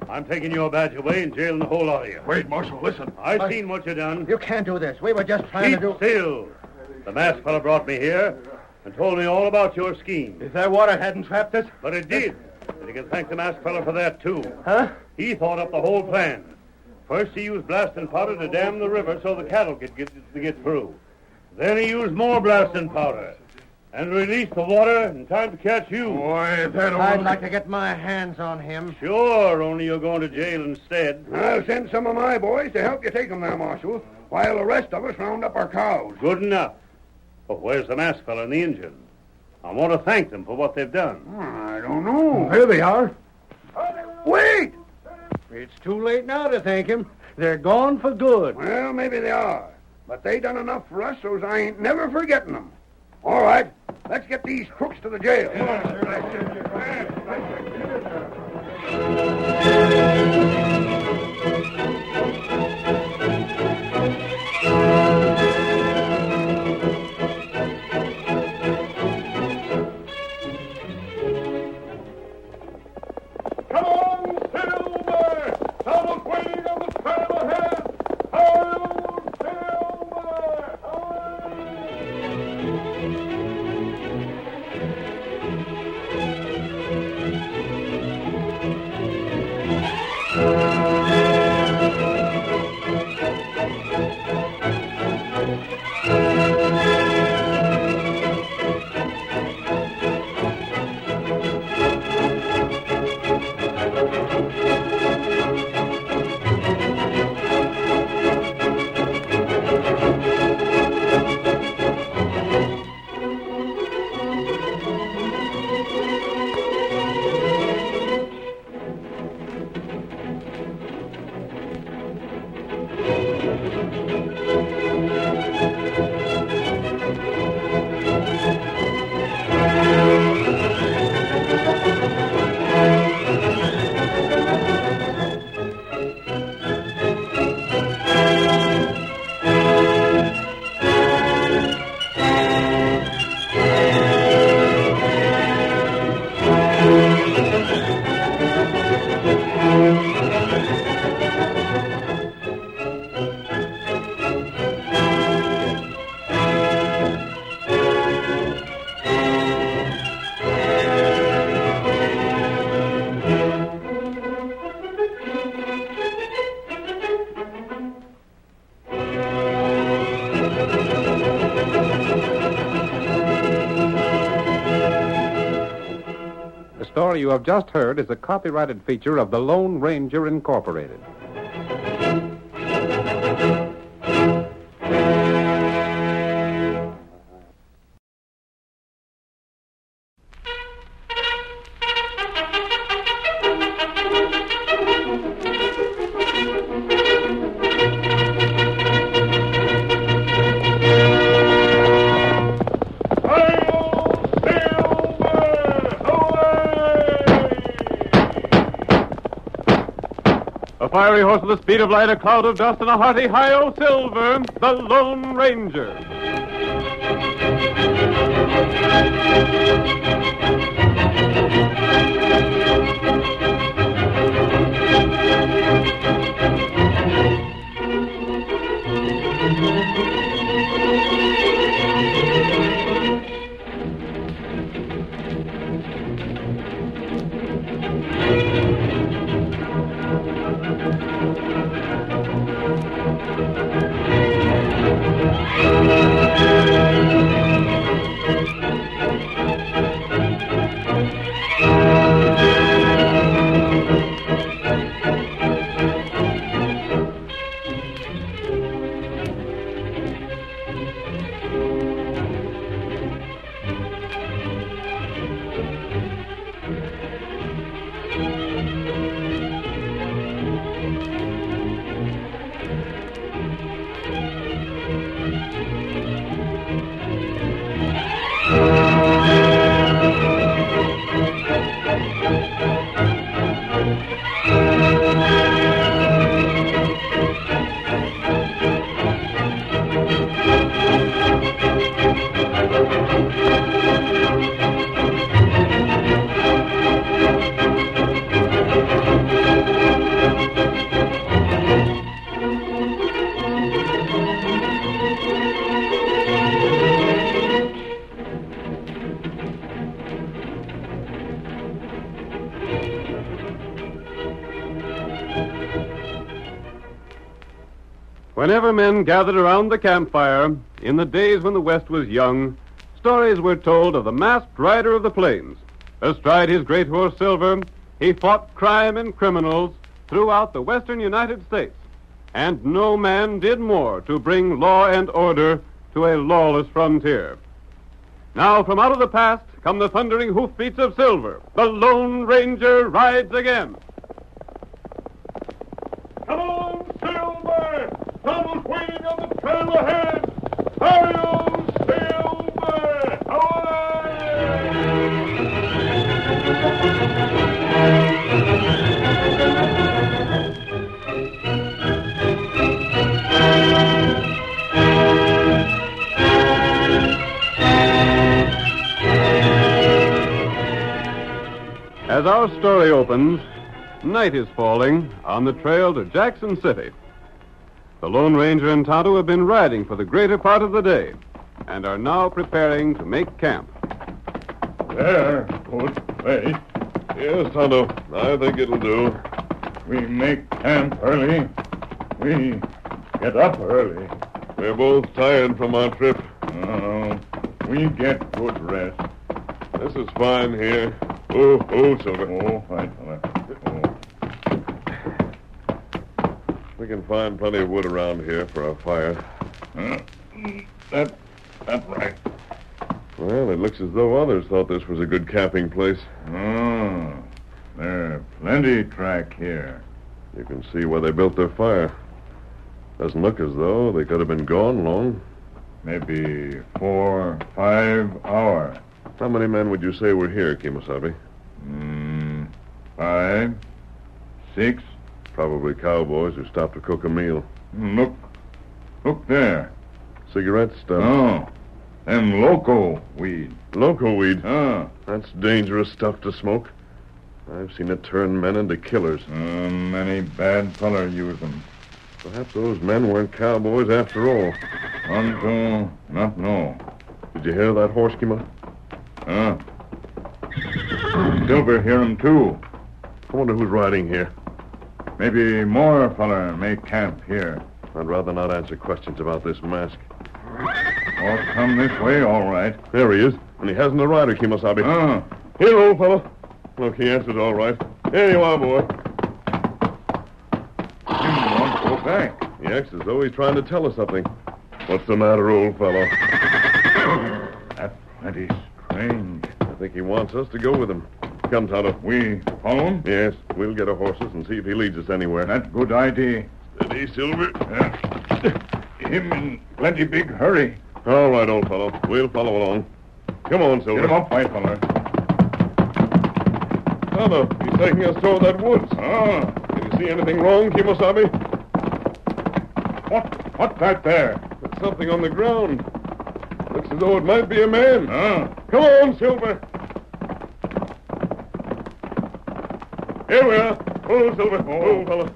[SPEAKER 5] I'm taking your badge away and jailing the whole lot of you.
[SPEAKER 15] Wait, Marshal, listen.
[SPEAKER 5] I've seen what you done.
[SPEAKER 21] You can't do this. We were just trying
[SPEAKER 5] Keep
[SPEAKER 21] to do...
[SPEAKER 5] still. The masked fella brought me here and told me all about your scheme.
[SPEAKER 12] If that water hadn't trapped us...
[SPEAKER 5] But it did. And you can thank the masked fella for that, too.
[SPEAKER 12] Huh?
[SPEAKER 5] He thought up the whole plan. First, he used blasting powder to dam the river so the cattle could get through. Then he used more blasting powder and released the water in time to catch you.
[SPEAKER 15] Boy,
[SPEAKER 21] I'd like to get my hands on him.
[SPEAKER 5] Sure, only you're going to jail instead.
[SPEAKER 20] I'll send some of my boys to help you take them there, Marshal, while the rest of us round up our cows.
[SPEAKER 5] Good enough. But where's the masked fella and the Injun? I want to thank them for what they've done.
[SPEAKER 20] I don't know.
[SPEAKER 6] Here they are.
[SPEAKER 20] Wait!
[SPEAKER 6] It's too late now to thank him. They're gone for good.
[SPEAKER 20] Well, maybe they are. But they done enough for us, so I ain't never forgetting them. All right, let's get these crooks to the jail.
[SPEAKER 15] Come on, Silver! Someone's waiting on the trail ahead! Ho, Silver!
[SPEAKER 10] The story you have just heard is a copyrighted feature of the Lone Ranger Incorporated.
[SPEAKER 1] A fiery horse with the speed of light, a cloud of dust, and a hearty hi-yo Silver, the Lone Ranger. Whenever men gathered around the campfire, in the days when the West was young, stories were told of the masked rider of the plains. Astride his great horse Silver, he fought crime and criminals throughout the western United States, and no man did more to bring law and order to a lawless frontier. Now, from out of the past come the thundering hoofbeats of Silver. The Lone Ranger rides again.
[SPEAKER 15] Come on, Silver! Someone's waiting on the trail ahead! Hi-yo, Silver!
[SPEAKER 1] As our story opens, night is falling on the trail to Jackson City. The Lone Ranger and Tonto have been riding for the greater part of the day and are now preparing to make camp.
[SPEAKER 16] There, good place.
[SPEAKER 15] Yes, Tonto, I think it'll do.
[SPEAKER 16] We make camp early. We get up early.
[SPEAKER 15] We're both tired from our trip.
[SPEAKER 16] We get good rest.
[SPEAKER 15] This is fine here. Oh, Silver.
[SPEAKER 16] Oh, fine, fella.
[SPEAKER 15] We can find plenty of wood around here for a fire.
[SPEAKER 16] That's right.
[SPEAKER 15] Well, it looks as though others thought this was a good camping place.
[SPEAKER 16] There's plenty track here.
[SPEAKER 15] You can see where they built their fire. Doesn't look as though they could have been gone long.
[SPEAKER 16] Maybe 4, 5 hours.
[SPEAKER 15] How many men would you say were here, Kemosabe?
[SPEAKER 16] 5, 6.
[SPEAKER 15] Probably cowboys who stopped to cook a meal.
[SPEAKER 16] Look there.
[SPEAKER 15] Cigarette stuff.
[SPEAKER 16] Oh, them loco weed.
[SPEAKER 15] Loco weed? That's dangerous stuff to smoke. I've seen it turn men into killers.
[SPEAKER 16] Many bad fellas use them.
[SPEAKER 15] Perhaps those men weren't cowboys after all.
[SPEAKER 16] Tonto, not know.
[SPEAKER 15] Did you hear that horse, Kima?
[SPEAKER 16] Silver hear him too.
[SPEAKER 15] I wonder who's riding here.
[SPEAKER 16] Maybe more fella make camp here.
[SPEAKER 15] I'd rather not answer questions about this mask.
[SPEAKER 16] Horse come this way, all right.
[SPEAKER 15] There he is, and he hasn't a rider, Kemosabe. Here, old fellow. Look, he answered all right. Here you are, boy.
[SPEAKER 16] He won't go back.
[SPEAKER 15] He acts as though he's trying to tell us something. What's the matter, old fellow?
[SPEAKER 16] That's plenty strange.
[SPEAKER 15] I think he wants us to go with him. Come, Tonto.
[SPEAKER 16] We follow him?
[SPEAKER 15] Yes, we'll get our horses and see if he leads us anywhere.
[SPEAKER 16] That's good idea.
[SPEAKER 15] Steady, Silver.
[SPEAKER 16] Him in plenty big hurry.
[SPEAKER 15] All right, old fellow. We'll follow along. Come on, Silver.
[SPEAKER 16] Get him up, white fella.
[SPEAKER 15] Tonto, he's taking us toward that woods. Can you see anything wrong, Kemosabe?
[SPEAKER 16] What's that there?
[SPEAKER 15] There's something on the ground. Looks as though it might be a man. Come on, Silver. Here we are. Oh, Silver. Oh, fella.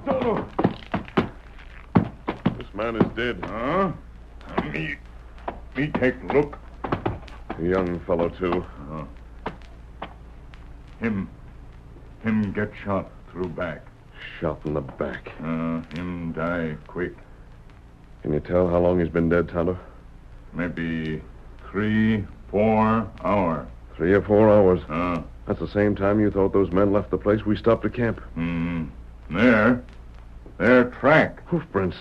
[SPEAKER 15] Tonto. This man is dead.
[SPEAKER 16] Me take a look.
[SPEAKER 15] A young fellow, too.
[SPEAKER 16] Him get shot through back.
[SPEAKER 15] Shot in the back.
[SPEAKER 16] Him die quick.
[SPEAKER 15] Can you tell how long he's been dead, Tonto?
[SPEAKER 16] Maybe 3, 4 hours.
[SPEAKER 15] 3 or 4 hours. That's the same time you thought those men left the place we stopped to camp.
[SPEAKER 16] Their track.
[SPEAKER 15] Hoof prints.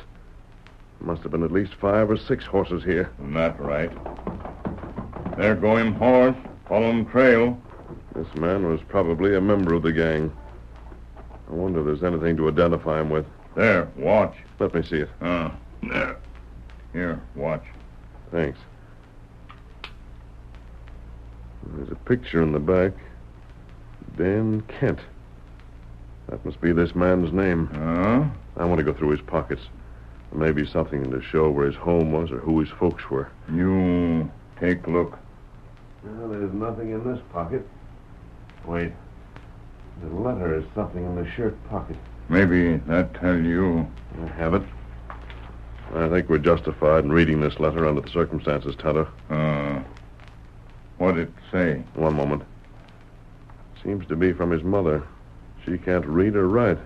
[SPEAKER 15] Must have been at least 5 or 6 horses here.
[SPEAKER 16] That right. There go him horse, follow him trail.
[SPEAKER 15] This man was probably a member of the gang. I wonder if there's anything to identify him with.
[SPEAKER 16] There, watch.
[SPEAKER 15] Let me see it.
[SPEAKER 16] There. Here, watch.
[SPEAKER 15] Thanks. There's a picture in the back. Dan Kent. That must be this man's name. I want to go through his pockets. There may be something to show where his home was or who his folks were.
[SPEAKER 16] You take a look.
[SPEAKER 15] Well, there's nothing in this pocket. Wait. The letter is something in the shirt pocket.
[SPEAKER 16] Maybe that tell you.
[SPEAKER 15] I have it. I think we're justified in reading this letter under the circumstances, Tonto.
[SPEAKER 16] What'd it say?
[SPEAKER 15] One moment. Seems to be from his mother. She can't read or write.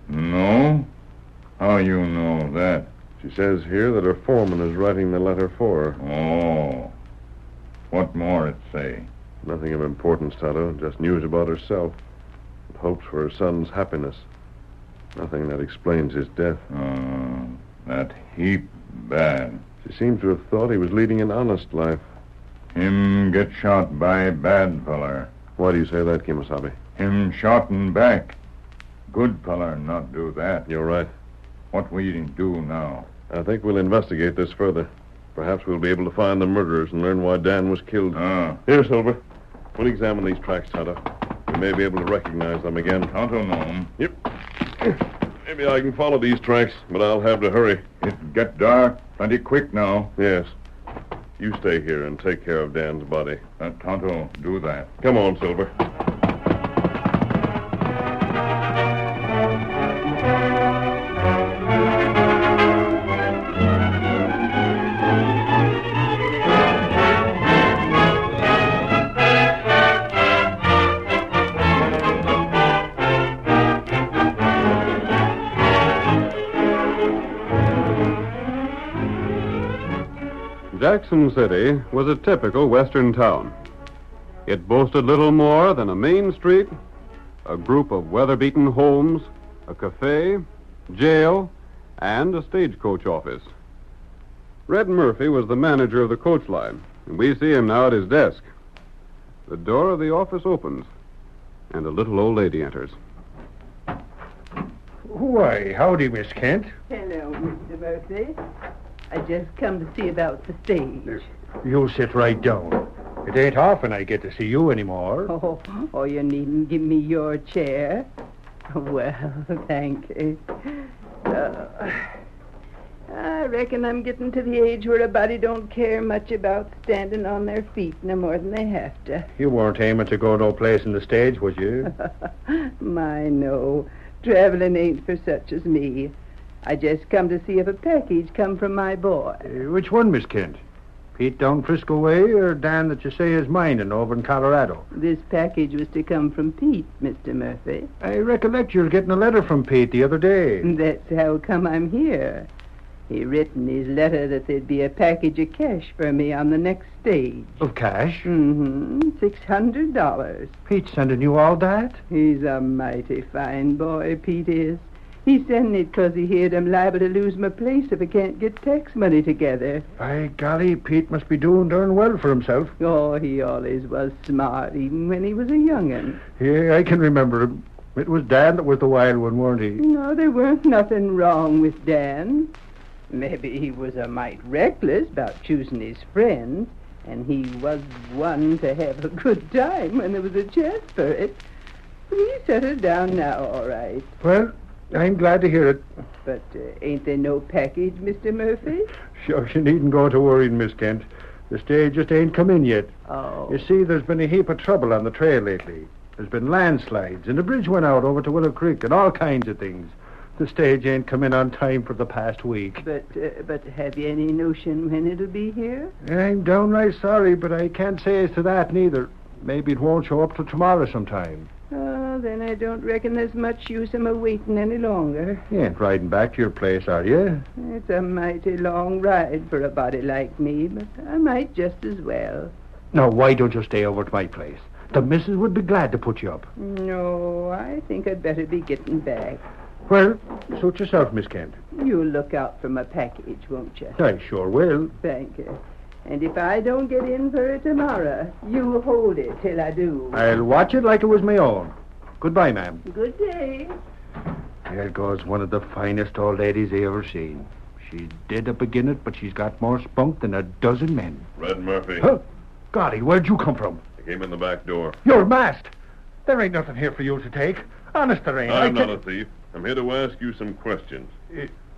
[SPEAKER 16] No? How you know that?
[SPEAKER 15] She says here that her foreman is writing the letter for her.
[SPEAKER 16] Oh. What more it say?
[SPEAKER 15] Nothing of importance, Tonto. Just news about herself. And hopes for her son's happiness. Nothing that explains his death.
[SPEAKER 16] That heap bad.
[SPEAKER 15] She seems to have thought he was leading an honest life.
[SPEAKER 16] Him get shot by bad feller.
[SPEAKER 15] Why do you say that, Kimasabi?
[SPEAKER 16] Him shot in back. Good feller not do that.
[SPEAKER 15] You're right.
[SPEAKER 16] What we do now?
[SPEAKER 15] I think we'll investigate this further. Perhaps we'll be able to find the murderers and learn why Dan was killed. Here, Silver. We'll examine these tracks, Tonto. We may be able to recognize them again.
[SPEAKER 16] Tonto know 'em.
[SPEAKER 15] Yep. Maybe I can follow these tracks, but I'll have to hurry.
[SPEAKER 16] It get dark plenty quick now.
[SPEAKER 15] Yes. You stay here and take care of Dan's body.
[SPEAKER 16] Tonto, do that.
[SPEAKER 15] Come on, Silver.
[SPEAKER 1] Jackson City was a typical Western town. It boasted little more than a main street, a group of weather-beaten homes, a cafe, jail, and a stagecoach office. Red Murphy was the manager of the coach line, and we see him now at his desk. The door of the office opens, and a little old lady enters.
[SPEAKER 6] Why, howdy, Miss Kent.
[SPEAKER 18] Hello, Mr. Murphy. I just come to see about the stage.
[SPEAKER 6] You sit right down. It ain't often I get to see you anymore.
[SPEAKER 18] Oh, you needn't give me your chair. Well, thank you. I reckon I'm getting to the age where a body don't care much about standing on their feet no more than they have to.
[SPEAKER 6] You weren't aiming to go no place in the stage, was you?
[SPEAKER 18] My, no. Traveling ain't for such as me. I just come to see if a package come from my boy.
[SPEAKER 6] Which one, Miss Kent? Pete down Frisco way or Dan that you say is mining over in Colorado?
[SPEAKER 18] This package was to come from Pete, Mr. Murphy.
[SPEAKER 6] I recollect you were getting a letter from Pete the other day.
[SPEAKER 18] That's how come I'm here. He written his letter that there'd be a package of cash for me on the next stage.
[SPEAKER 6] Of cash?
[SPEAKER 18] Mm-hmm. $600.
[SPEAKER 6] Pete sending you all that?
[SPEAKER 18] He's a mighty fine boy, Pete is. He's sending it 'cause he heard I'm liable to lose my place if I can't get tax money together.
[SPEAKER 6] By golly, Pete must be doing darn well for himself.
[SPEAKER 18] Oh, he always was smart, even when he was a young'un.
[SPEAKER 6] Yeah, I can remember him. It was Dan that was the wild one, weren't he?
[SPEAKER 18] No, there weren't nothing wrong with Dan. Maybe he was a mite reckless about choosing his friends, and he was one to have a good time when there was a chance for it. We settled down now, all right.
[SPEAKER 6] Well, I'm glad to hear it.
[SPEAKER 18] But ain't there no package, Mr. Murphy?
[SPEAKER 6] Sure, you needn't go to worrying, Miss Kent. The stage just ain't come in yet.
[SPEAKER 18] Oh.
[SPEAKER 6] You see, there's been a heap of trouble on the trail lately. There's been landslides, and the bridge went out over to Willow Creek, and all kinds of things. The stage ain't come in on time for the past week.
[SPEAKER 18] But have you any notion when it'll be here?
[SPEAKER 6] I'm downright sorry, but I can't say as to that neither. Maybe it won't show up till tomorrow sometime.
[SPEAKER 18] Oh, then I don't reckon there's much use in my waiting any longer.
[SPEAKER 6] You ain't riding back to your place, are you?
[SPEAKER 18] It's a mighty long ride for a body like me, but I might just as well.
[SPEAKER 6] Now, why don't you stay over at my place? The missus would be glad to put you up.
[SPEAKER 18] No, I think I'd better be getting back.
[SPEAKER 6] Well, suit yourself, Miss Kent.
[SPEAKER 18] You'll look out for my package, won't you?
[SPEAKER 6] I sure will.
[SPEAKER 18] Thank you. And if I don't get in for it tomorrow, you hold it till I do.
[SPEAKER 6] I'll watch it like it was my own. Goodbye, ma'am.
[SPEAKER 18] Good day.
[SPEAKER 6] There goes one of the finest old ladies I ever seen. She's dead up agin it, but she's got more spunk than a dozen men.
[SPEAKER 15] Red Murphy.
[SPEAKER 6] Huh? Golly, where'd you come from?
[SPEAKER 15] I came in the back door.
[SPEAKER 6] You're masked. There ain't nothing here for you to take. Honest, there ain't.
[SPEAKER 15] I'm not a thief. I'm here to ask you some questions.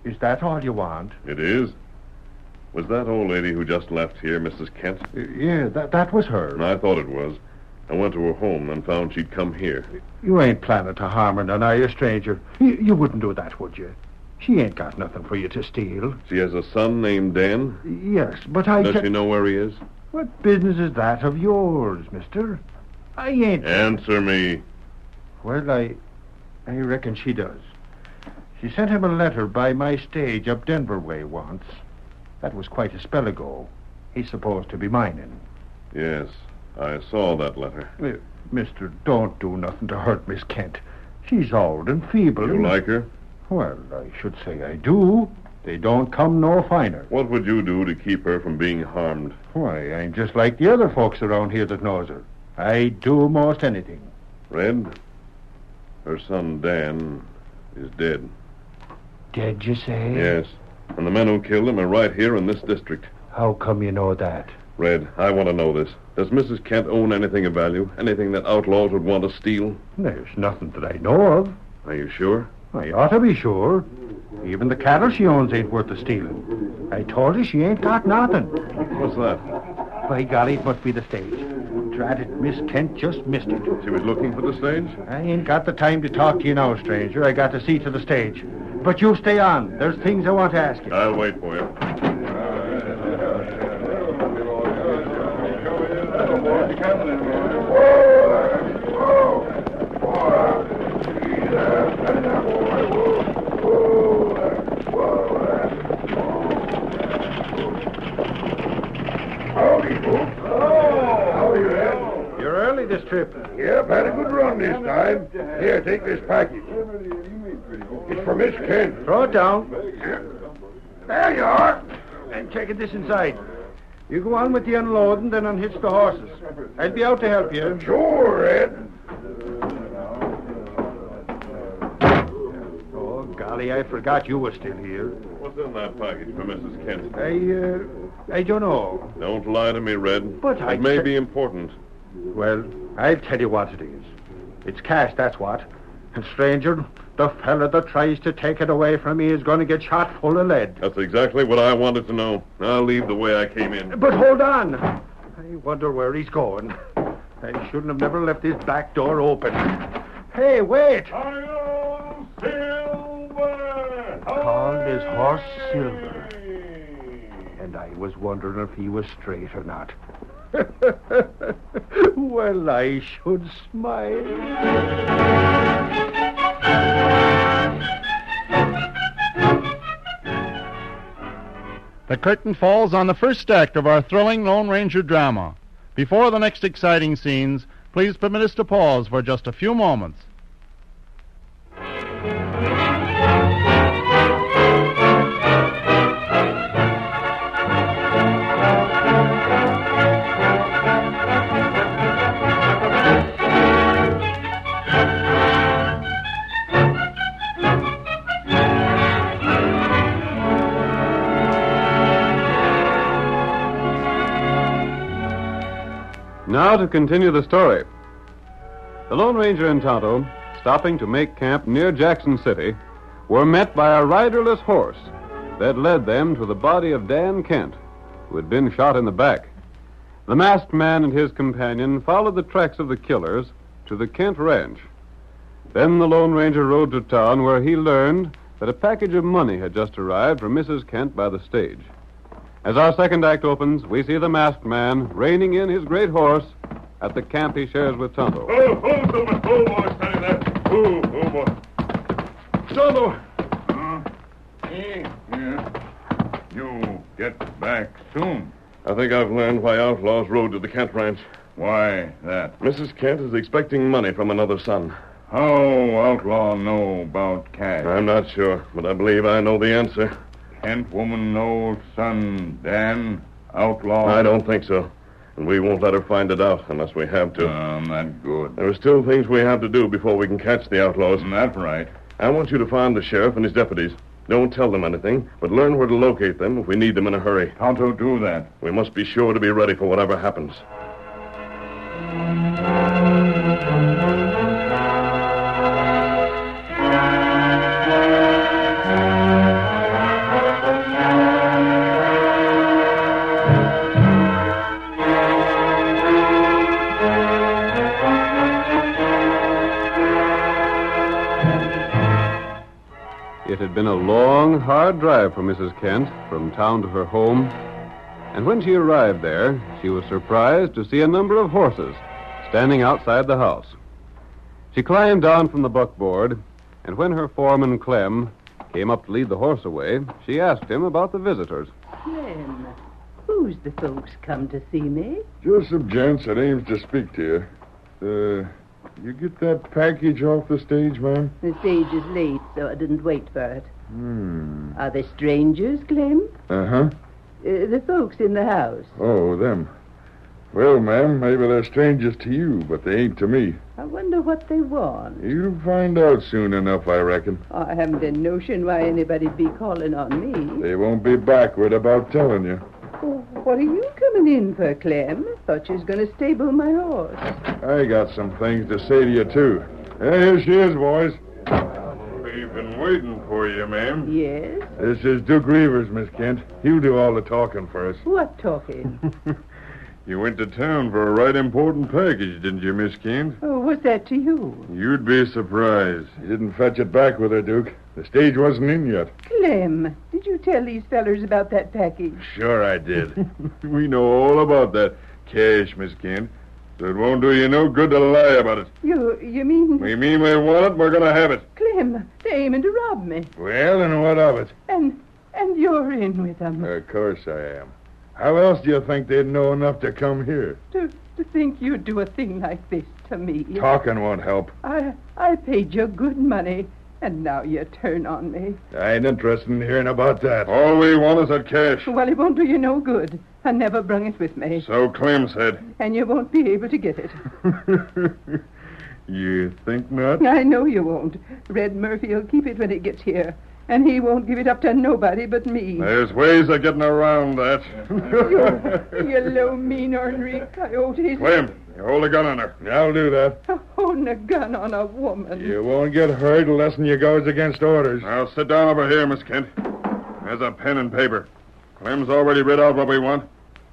[SPEAKER 6] Is that all you want?
[SPEAKER 15] It is. Was that old lady who just left here Mrs. Kent?
[SPEAKER 6] Yeah, that was her.
[SPEAKER 15] I thought it was. I went to her home and found she'd come here.
[SPEAKER 6] You ain't planning to harm her none, are you, stranger? You wouldn't do that, would you? She ain't got nothing for you to steal.
[SPEAKER 15] She has a son named Dan?
[SPEAKER 6] Yes, but I
[SPEAKER 15] Does she know where he is?
[SPEAKER 6] What business is that of yours, mister? I ain't...
[SPEAKER 15] Answer me.
[SPEAKER 6] Well, I reckon she does. She sent him a letter by my stage up Denver way once. That was quite a spell ago. He's supposed to be mining.
[SPEAKER 15] Yes, I saw that letter.
[SPEAKER 6] Mister, don't do nothing to hurt Miss Kent. She's old and feeble.
[SPEAKER 15] You like her?
[SPEAKER 6] Well, I should say I do. They don't come no finer.
[SPEAKER 15] What would you do to keep her from being harmed?
[SPEAKER 6] Why, I'm just like the other folks around here that knows her. I'd do most anything.
[SPEAKER 15] Red, her son Dan is dead.
[SPEAKER 6] Dead, you say?
[SPEAKER 15] Yes. And the men who killed him are right here in this district.
[SPEAKER 6] How come you know that?
[SPEAKER 15] Red, I want to know this. Does Mrs. Kent own anything of value? Anything that outlaws would want to steal?
[SPEAKER 6] There's nothing that I know of.
[SPEAKER 15] Are you sure?
[SPEAKER 6] I ought to be sure. Even the cattle she owns ain't worth the stealing. I told her she ain't got nothing.
[SPEAKER 15] What's that?
[SPEAKER 6] By golly, it must be the stage. Drat it, Miss Kent just missed it.
[SPEAKER 15] She was looking for the stage?
[SPEAKER 6] I ain't got the time to talk to you now, stranger. I got to see to the stage. But you stay on. There's things I want to ask you.
[SPEAKER 15] I'll wait for you.
[SPEAKER 6] You're early this trip.
[SPEAKER 20] Yep, had a good run this time. Here, take this package. It's for Miss Kent.
[SPEAKER 6] Throw it down.
[SPEAKER 20] There you are.
[SPEAKER 6] I'm taking this inside. You go on with the unloading, then unhitch the horses. I'll be out to help you.
[SPEAKER 20] Sure, Ed.
[SPEAKER 6] Oh, golly, I forgot you were still here.
[SPEAKER 15] What's in that package for Mrs. Kent?
[SPEAKER 6] I don't know.
[SPEAKER 15] Don't lie to me, Red.
[SPEAKER 6] But
[SPEAKER 15] it may be important.
[SPEAKER 6] Well, I'll tell you what it is. It's cash, that's what. And, stranger, the fella that tries to take it away from me is going to get shot full of lead.
[SPEAKER 15] That's exactly what I wanted to know. I'll leave the way I came in.
[SPEAKER 6] But hold on. I wonder where he's going. I shouldn't have never left this back door open. Hey, wait!
[SPEAKER 15] Silver!
[SPEAKER 6] Called his horse Silver. And I was wondering if he was straight or not. Well, I should smile.
[SPEAKER 9] The curtain falls on the first act of our thrilling Lone Ranger drama. Before the next exciting scenes, please permit us to pause for just a few moments.
[SPEAKER 1] Now to continue the story. The Lone Ranger and Tonto, stopping to make camp near Jackson City, were met by a riderless horse that led them to the body of Dan Kent, who had been shot in the back. The masked man and his companion followed the tracks of the killers to the Kent ranch. Then the Lone Ranger rode to town, where he learned that a package of money had just arrived from Mrs. Kent by the stage. As our second act opens, we see the masked man reining in his great horse at the camp he shares with Tonto.
[SPEAKER 15] Oh, Silver! Oh, boy, steady there. Oh, boy. Tonto!
[SPEAKER 16] Yeah. You get back soon.
[SPEAKER 15] I think I've learned why outlaws rode to the Kent ranch.
[SPEAKER 16] Why that?
[SPEAKER 15] Mrs. Kent is expecting money from another son.
[SPEAKER 16] How outlaw know about cash?
[SPEAKER 15] I'm not sure, but I believe I know the answer.
[SPEAKER 16] Kent woman knows son Dan outlaw?
[SPEAKER 15] I don't think so. And we won't let her find it out unless we have to.
[SPEAKER 16] Not good.
[SPEAKER 15] There are still things we have to do before we can catch the outlaws.
[SPEAKER 16] That's right.
[SPEAKER 15] I want you to find the sheriff and his deputies. Don't tell them anything, but learn where to locate them if we need them in a hurry.
[SPEAKER 16] How to do that?
[SPEAKER 15] We must be sure to be ready for whatever happens.
[SPEAKER 1] It had been a long, hard drive for Mrs. Kent from town to her home, and when she arrived there, she was surprised to see a number of horses standing outside the house. She climbed down from the buckboard, and when her foreman, Clem, came up to lead the horse away, she asked him about the visitors.
[SPEAKER 18] Clem, who's the folks come to see me?
[SPEAKER 7] Just some gents that aims to speak to you. You get that package off the stage, ma'am?
[SPEAKER 18] The stage is late, so I didn't wait for it. Are they strangers, Clem?
[SPEAKER 7] Uh-huh.
[SPEAKER 18] The folks in the house.
[SPEAKER 7] Oh, them. Well, ma'am, maybe they're strangers to you, but they ain't to me.
[SPEAKER 18] I wonder what they want.
[SPEAKER 7] You'll find out soon enough, I reckon.
[SPEAKER 18] I haven't a notion why anybody'd be calling on me.
[SPEAKER 7] They won't be backward about telling you.
[SPEAKER 18] Oh, what are you coming in for, Clem? Thought you was going to stable my horse.
[SPEAKER 7] I got some things to say to you, too. Here she is, boys. We've been waiting for you, ma'am.
[SPEAKER 18] Yes?
[SPEAKER 7] This is Duke Reavers, Miss Kent. He'll do all the talking for us.
[SPEAKER 18] What talking?
[SPEAKER 7] You went to town for a right important package, didn't you, Miss Kent?
[SPEAKER 18] Oh, what's that to you?
[SPEAKER 7] You'd be surprised. You didn't fetch it back with her, Duke. The stage wasn't in yet.
[SPEAKER 18] Clem, did you tell these fellers about that package?
[SPEAKER 7] Sure I did. We know all about that cash, Miss Kent. So it won't do you no good to lie about it.
[SPEAKER 18] You mean...
[SPEAKER 7] We mean we want it, we're going to have it.
[SPEAKER 18] Clem, they're aiming to rob me.
[SPEAKER 7] Well, and what of it?
[SPEAKER 18] And you're in with them.
[SPEAKER 7] Of course I am. How else do you think they'd know enough to come here?
[SPEAKER 18] To think you'd do a thing like this to me.
[SPEAKER 7] Talking won't help.
[SPEAKER 18] I paid you good money, and now you turn on me.
[SPEAKER 7] I ain't interested in hearing about that. All we want is that cash.
[SPEAKER 18] Well, it won't do you no good. I never brung it with me.
[SPEAKER 7] So Clem said.
[SPEAKER 18] And you won't be able to get it.
[SPEAKER 7] You think not?
[SPEAKER 18] I know you won't. Red Murphy'll keep it when it gets here. And he won't give it up to nobody but me.
[SPEAKER 7] There's ways of getting around that.
[SPEAKER 18] You low, mean, ornery coyote.
[SPEAKER 7] Clem, you hold a gun on her. I'll do that.
[SPEAKER 18] Holding a gun on a woman.
[SPEAKER 7] You won't get hurt unless you goes against orders. Now sit down over here, Miss Kent. There's a pen and paper. Clem's already read out what we want.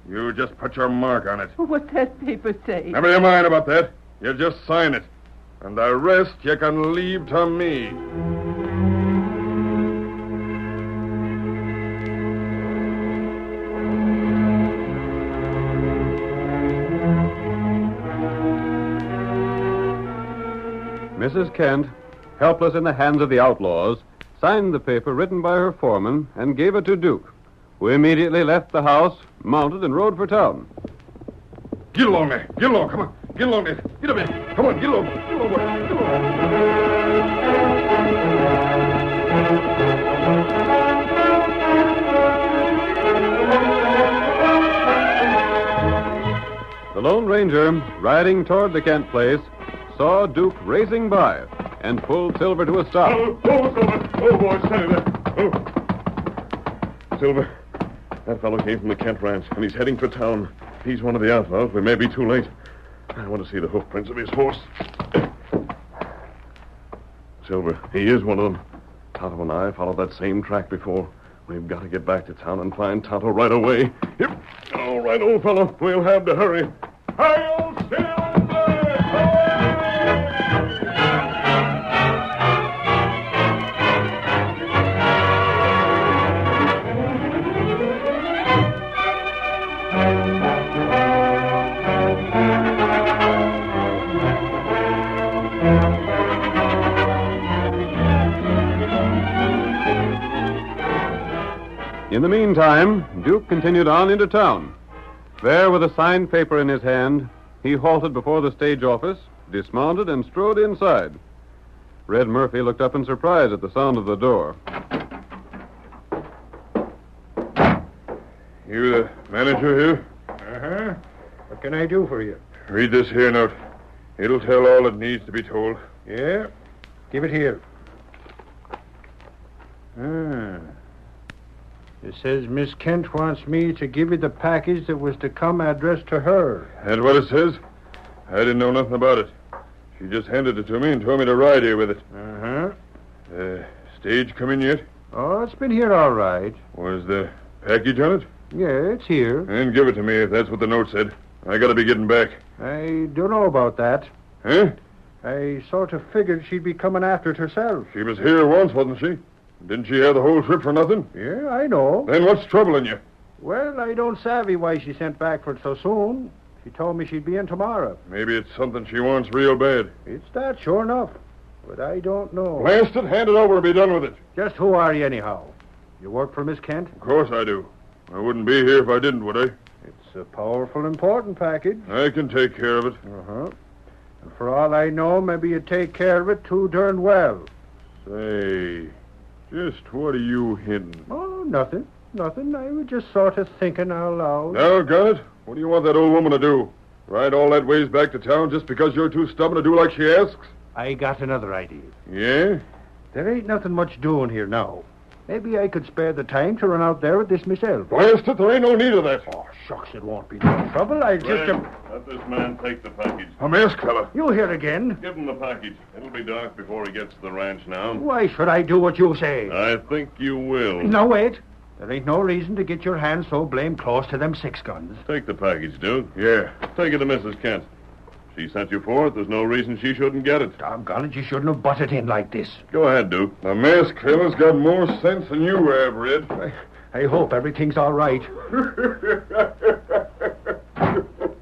[SPEAKER 7] You just put your mark on it.
[SPEAKER 18] What's that paper say?
[SPEAKER 7] Never you mind about that. You just sign it. And the rest you can leave to me.
[SPEAKER 1] Mrs. Kent, helpless in the hands of the outlaws, signed the paper written by her foreman and gave it to Duke, who immediately left the house, mounted, and rode for town.
[SPEAKER 7] Get along there. Get along. Come on. Get along there. Get up here. Come on. Get along. Get along. Get
[SPEAKER 1] along. The Lone Ranger, riding toward the Kent place, saw Duke racing by and pulled Silver to a stop.
[SPEAKER 15] Oh, Silver. Oh, boy, steady there. Oh. Silver, that fellow came from the Kent ranch, and he's heading for town. He's one of the outlaws. We may be too late. I want to see the hoof prints of his horse. Silver, he is one of them. Tonto and I followed that same track before. We've got to get back to town and find Tonto right away. Yep. All right, old fellow. We'll have to hurry. Hi-yo, Silver!
[SPEAKER 1] In the meantime, Duke continued on into town. There, with a signed paper in his hand, he halted before the stage office, dismounted, and strode inside. Red Murphy looked up in surprise at the sound of the door.
[SPEAKER 7] You the manager here?
[SPEAKER 6] Uh-huh. What can I do for you?
[SPEAKER 7] Read this here note. It'll tell all that needs to be told.
[SPEAKER 6] Yeah? Give it here. It says Miss Kent wants me to give you the package that was to come addressed to her.
[SPEAKER 7] That's what it says? I didn't know nothing about it. She just handed it to me and told me to ride here with it.
[SPEAKER 6] Uh-huh.
[SPEAKER 7] Stage come in yet?
[SPEAKER 6] Oh, it's been here all right.
[SPEAKER 7] Was the package on it?
[SPEAKER 6] Yeah, it's here.
[SPEAKER 7] Then give it to me if that's what the note said. I gotta be getting back.
[SPEAKER 6] I don't know about that.
[SPEAKER 7] Huh?
[SPEAKER 6] I sort of figured she'd be coming after it herself.
[SPEAKER 7] She was here once, wasn't she? Didn't she have the whole trip for nothing?
[SPEAKER 6] Yeah, I know.
[SPEAKER 7] Then what's troubling you?
[SPEAKER 6] Well, I don't savvy why she sent back for it so soon. She told me she'd be in tomorrow.
[SPEAKER 7] Maybe it's something she wants real bad.
[SPEAKER 6] It's that, sure enough. But I don't know.
[SPEAKER 7] Blast it, hand it over and be done with it.
[SPEAKER 6] Just who are you, anyhow? You work for Miss Kent?
[SPEAKER 7] Of course I do. I wouldn't be here if I didn't, would I?
[SPEAKER 6] It's a powerful important package.
[SPEAKER 7] I can take care of it.
[SPEAKER 6] Uh-huh. And for all I know, maybe you take care of it too darn well.
[SPEAKER 7] Say,
[SPEAKER 13] Just what are you hinting?
[SPEAKER 6] Oh, nothing. Nothing. I was just sort of thinking out loud.
[SPEAKER 13] Doggone it. What do you want that old woman to do? Ride all that ways back to town just because you're too stubborn to do like she asks?
[SPEAKER 6] I got another idea.
[SPEAKER 13] Yeah?
[SPEAKER 6] There ain't nothing much doing here now. Maybe I could spare the time to run out there with this myself.
[SPEAKER 13] Blast it, there ain't no need of that.
[SPEAKER 6] Oh, shucks, it won't be no trouble. I just...
[SPEAKER 3] Let this man take the package.
[SPEAKER 13] A masked fella.
[SPEAKER 6] You here again?
[SPEAKER 3] Give him the package. It'll be dark before he gets to the ranch now.
[SPEAKER 6] Why should I do what you say?
[SPEAKER 3] I think you will.
[SPEAKER 6] No, wait. There ain't no reason to get your hands so blamed close to them 6 guns.
[SPEAKER 3] Take the package, Duke.
[SPEAKER 13] Yeah.
[SPEAKER 3] Take it to Mrs. Kent. She sent you for it. There's no reason she shouldn't get it.
[SPEAKER 6] Doggone it, you shouldn't have butted in like this.
[SPEAKER 3] Go ahead, Duke.
[SPEAKER 13] The masked fella's got more sense than you have, Red.
[SPEAKER 6] I hope everything's all right.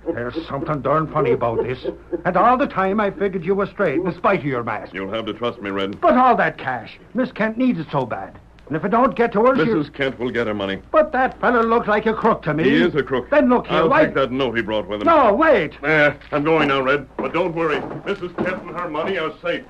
[SPEAKER 6] There's something darn funny about this. And all the time I figured you were straight, in spite of your mask.
[SPEAKER 3] You'll have to trust me, Red.
[SPEAKER 6] But all that cash. Miss Kent needs it so bad. And if it don't get to her,
[SPEAKER 3] Mrs. Kent will get her money.
[SPEAKER 6] But that fella looks like a crook to me.
[SPEAKER 3] He is a crook.
[SPEAKER 6] Then look here,
[SPEAKER 3] I'll
[SPEAKER 6] why...
[SPEAKER 3] take that note he brought with him.
[SPEAKER 6] No, wait.
[SPEAKER 3] I'm going now, Red. But don't worry. Mrs. Kent and her money are safe.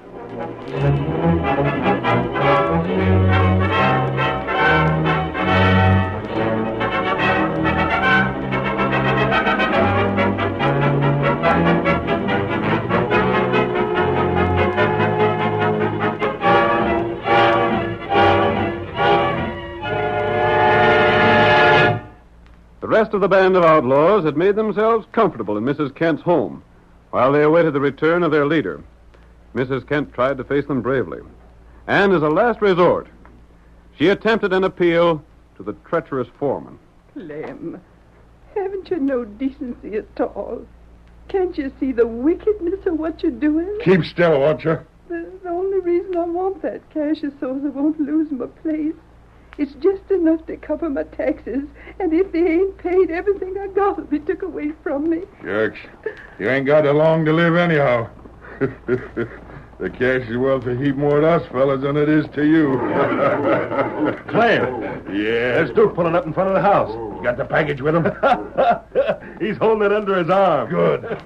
[SPEAKER 1] The rest of the band of outlaws had made themselves comfortable in Mrs. Kent's home while they awaited the return of their leader. Mrs. Kent tried to face them bravely. And as a last resort, she attempted an appeal to the treacherous foreman.
[SPEAKER 18] Clem, haven't you no decency at all? Can't you see the wickedness of what you're doing?
[SPEAKER 13] Keep still, won't you?
[SPEAKER 18] The only reason I want that cash is so I won't lose my place. It's just enough to cover my taxes, and if they ain't paid, everything I got will be took away from me.
[SPEAKER 13] Shucks. You ain't got long to live anyhow. The cash is worth a heap more to us fellas than it is to you.
[SPEAKER 12] Clem.
[SPEAKER 13] Yeah?
[SPEAKER 12] There's Duke pulling up in front of the house.
[SPEAKER 13] You got the package with him?
[SPEAKER 12] He's holding it under his arm.
[SPEAKER 13] Good.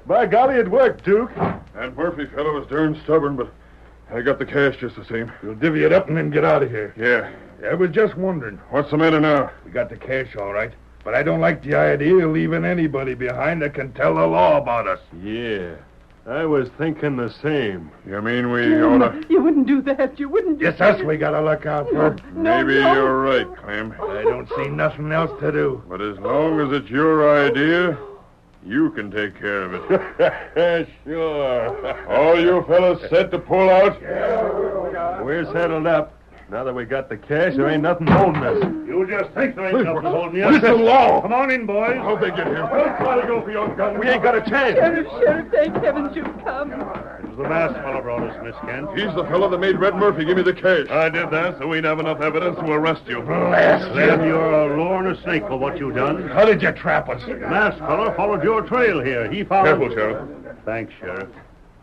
[SPEAKER 12] By golly, it worked, Duke.
[SPEAKER 13] That Murphy fellow was darn stubborn, but I got the cash just the same. We'll divvy it up and then get out of here. Yeah. I was just wondering. What's the matter now? We got the cash all right, but I don't like the idea of leaving anybody behind that can tell the law about us.
[SPEAKER 12] Yeah. I was thinking the same.
[SPEAKER 13] You mean we ought to...
[SPEAKER 18] You wouldn't do that. You wouldn't do
[SPEAKER 13] It's
[SPEAKER 18] that.
[SPEAKER 13] us we gotta look out for. Maybe you're right, Clem. I don't see nothing else to do. But as long as it's your idea, you can take care of it. Sure. All you fellas set to pull out?
[SPEAKER 12] We're settled up. Now that we got the cash, there ain't nothing holding us.
[SPEAKER 5] You just think there ain't nothing holding
[SPEAKER 13] What's
[SPEAKER 5] you.
[SPEAKER 13] the law?
[SPEAKER 5] Come on in, boys.
[SPEAKER 13] How'd they get here?
[SPEAKER 12] Don't try to go for your gun. We ain't got a chance.
[SPEAKER 18] Sheriff, thank heavens you've come.
[SPEAKER 5] It was the masked fellow brought us, Miss Kent.
[SPEAKER 13] He's the fellow that made Red Murphy give me the cash.
[SPEAKER 3] I did that so we'd have enough evidence to arrest you.
[SPEAKER 5] Clem, you're a lure and a snake for what you done.
[SPEAKER 13] How did you trap us?
[SPEAKER 5] The masked fellow followed your trail here. He followed...
[SPEAKER 3] Careful, Sheriff.
[SPEAKER 5] Thanks, Sheriff.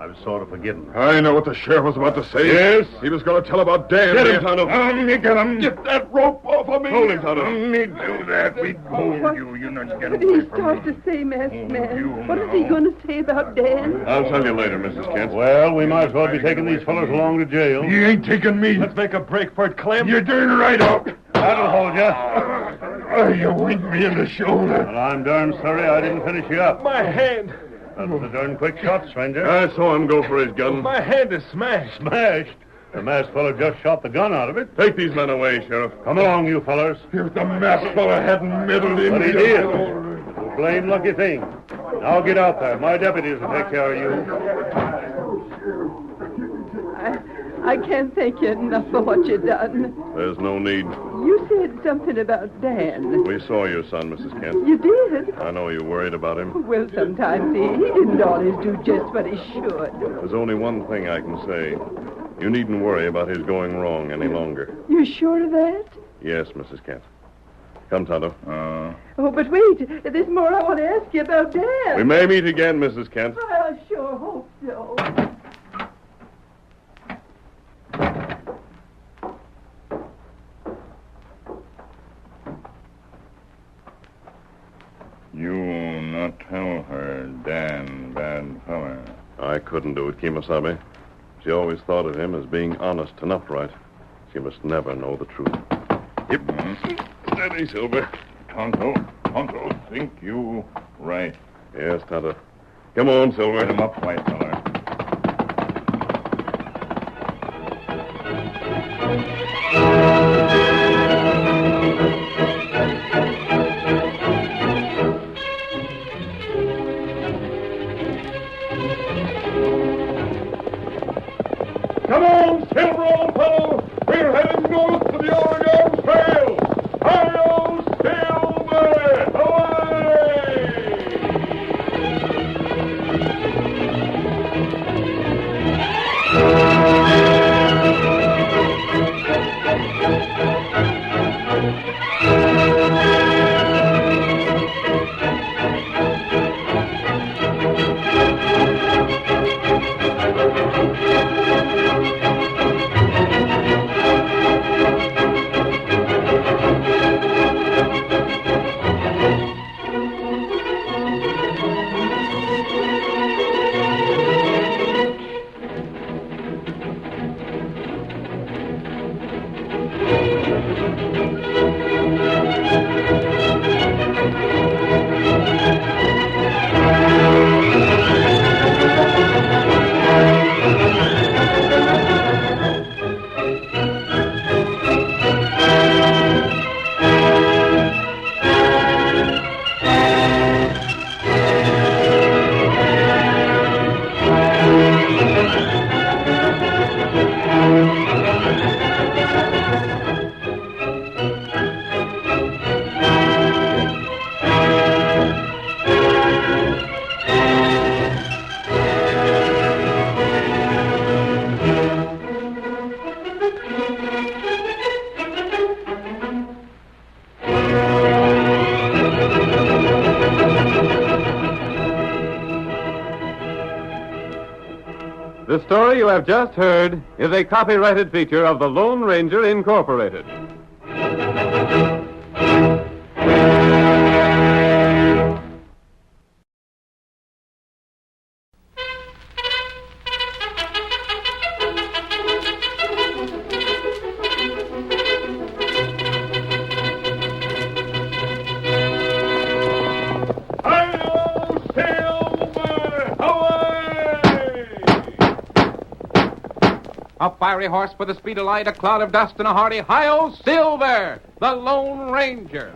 [SPEAKER 5] I was sort of forgiven.
[SPEAKER 13] I know what the sheriff was about to say.
[SPEAKER 3] Yes?
[SPEAKER 13] He was going to tell about Dan.
[SPEAKER 3] Get him, Tonto.
[SPEAKER 13] Get him. Get that rope off of me.
[SPEAKER 3] Hold him, Tonto.
[SPEAKER 13] Me do that. We hold you. You not get
[SPEAKER 18] What did
[SPEAKER 13] away
[SPEAKER 18] he
[SPEAKER 13] from
[SPEAKER 18] start
[SPEAKER 13] me.
[SPEAKER 18] to say, masked man? What is he going to say about Dan?
[SPEAKER 3] I'll tell you later, Mrs. Kent.
[SPEAKER 5] Well, we might as well be taking these fellows along to jail.
[SPEAKER 13] You ain't taking me.
[SPEAKER 12] Let's make a break for it, Clem.
[SPEAKER 13] You're darn right out.
[SPEAKER 5] That'll hold you.
[SPEAKER 13] Oh, you winked me in the shoulder.
[SPEAKER 5] Well, I'm darn sorry I didn't finish you up.
[SPEAKER 12] My hand.
[SPEAKER 5] That was a darn quick shot, stranger.
[SPEAKER 3] I saw him go for his gun.
[SPEAKER 12] My hand is smashed.
[SPEAKER 5] Smashed. The masked fellow just shot the gun out of it.
[SPEAKER 3] Take these men away, Sheriff.
[SPEAKER 5] Come along, you fellers.
[SPEAKER 13] If the masked fella hadn't meddled in...
[SPEAKER 5] But he did. You blame lucky thing. Now get out there. My deputies will take care of you.
[SPEAKER 18] I can't thank you enough for what you done.
[SPEAKER 3] There's no need.
[SPEAKER 18] You said something about Dan.
[SPEAKER 3] We saw your son, Mrs. Kent.
[SPEAKER 18] You did?
[SPEAKER 3] I know you're worried about him.
[SPEAKER 18] Well, sometimes he didn't always do just what he should.
[SPEAKER 3] There's only one thing I can say. You needn't worry about his going wrong any longer.
[SPEAKER 18] You sure of that?
[SPEAKER 3] Yes, Mrs. Kent. Come, Tonto.
[SPEAKER 18] Oh, but wait. There's more I want to ask you about Dan.
[SPEAKER 3] We may meet again, Mrs. Kent.
[SPEAKER 18] I sure hope so.
[SPEAKER 16] You not tell her Dan bad fella.
[SPEAKER 3] I couldn't do it, Kemosabe. She always thought of him as being honest and upright. She must never know the truth. Yep. Steady, Silver.
[SPEAKER 16] Tonto, think you right.
[SPEAKER 3] Yes, Tonto. Come on, Silver.
[SPEAKER 16] Get him up, white feller.
[SPEAKER 15] Come on, Silver, old fellow. We're heading north to the Oregon Trail. Hi-yo, Silver!
[SPEAKER 1] The story you have just heard is a copyrighted feature of the Lone Ranger Incorporated.
[SPEAKER 10] A fiery horse with the speed of light, a cloud of dust, and a hearty hi-yo, Silver, the Lone Ranger.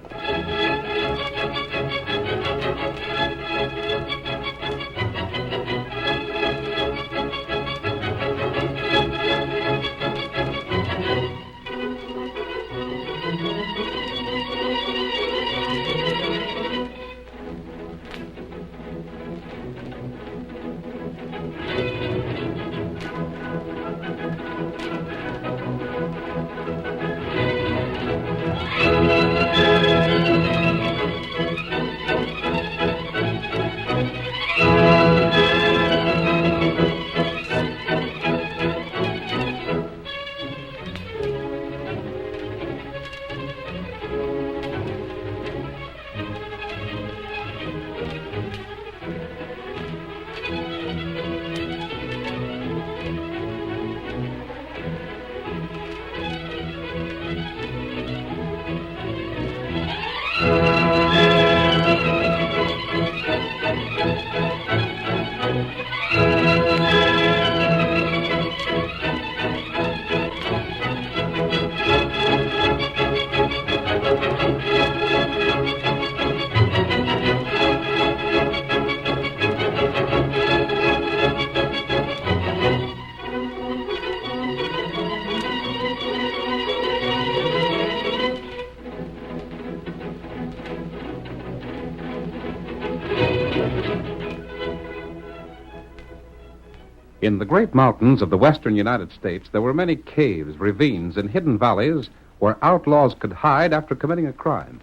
[SPEAKER 10] In the great mountains of the western United States, there were many caves, ravines, and hidden valleys where outlaws could hide after committing a crime.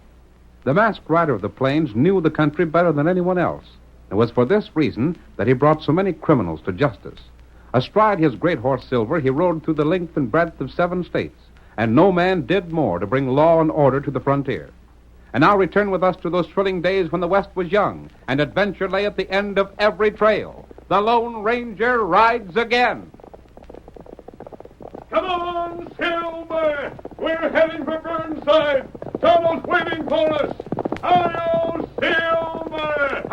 [SPEAKER 10] The masked rider of the plains knew the country better than anyone else. It was for this reason that he brought so many criminals to justice. Astride his great horse Silver, he rode through the length and breadth of 7 states, and no man did more to bring law and order to the frontier. And now return with us to those thrilling days when the West was young, and adventure lay at the end of every trail. The Lone Ranger rides again.
[SPEAKER 15] Come on, Silver! heading for Burnside. Tonto's waiting for us. Hi-yo, Silver!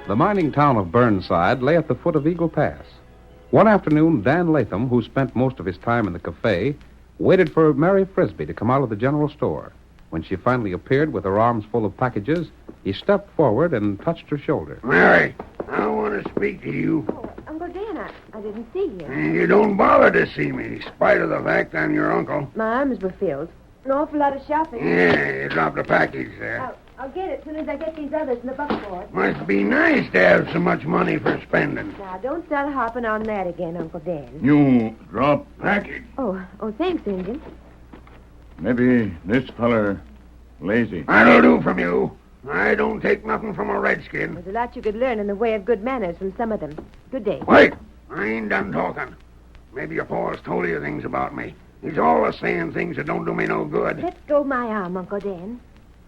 [SPEAKER 10] The mining town of Burnside lay at the foot of Eagle Pass. One afternoon, Dan Latham, who spent most of his time in the cafe, waited for Mary Frisbee to come out of the general store. When she finally appeared with her arms full of packages, he stepped forward and touched her shoulder.
[SPEAKER 20] Mary, I want to speak to you.
[SPEAKER 8] Oh, Uncle Dan, I didn't see you.
[SPEAKER 20] You don't bother to see me, in spite of the fact I'm your uncle.
[SPEAKER 8] My arms were filled. An awful lot of shopping.
[SPEAKER 20] Yeah, you dropped a package there.
[SPEAKER 8] I'll get it as soon as I get these others in the buckboard.
[SPEAKER 20] Must be nice to have so much money for spending.
[SPEAKER 8] Now, don't start harping on that again, Uncle Dan.
[SPEAKER 16] You drop package.
[SPEAKER 8] Oh, thanks, Injun.
[SPEAKER 16] Maybe this feller lazy.
[SPEAKER 20] That'll do from you. I don't take nothing from a redskin.
[SPEAKER 8] There's a lot you could learn in the way of good manners from some of them. Good day.
[SPEAKER 20] Wait! I ain't done talking. Maybe your pa's told you things about me. He's always saying things that don't do me no good.
[SPEAKER 8] Let go my arm, Uncle Dan.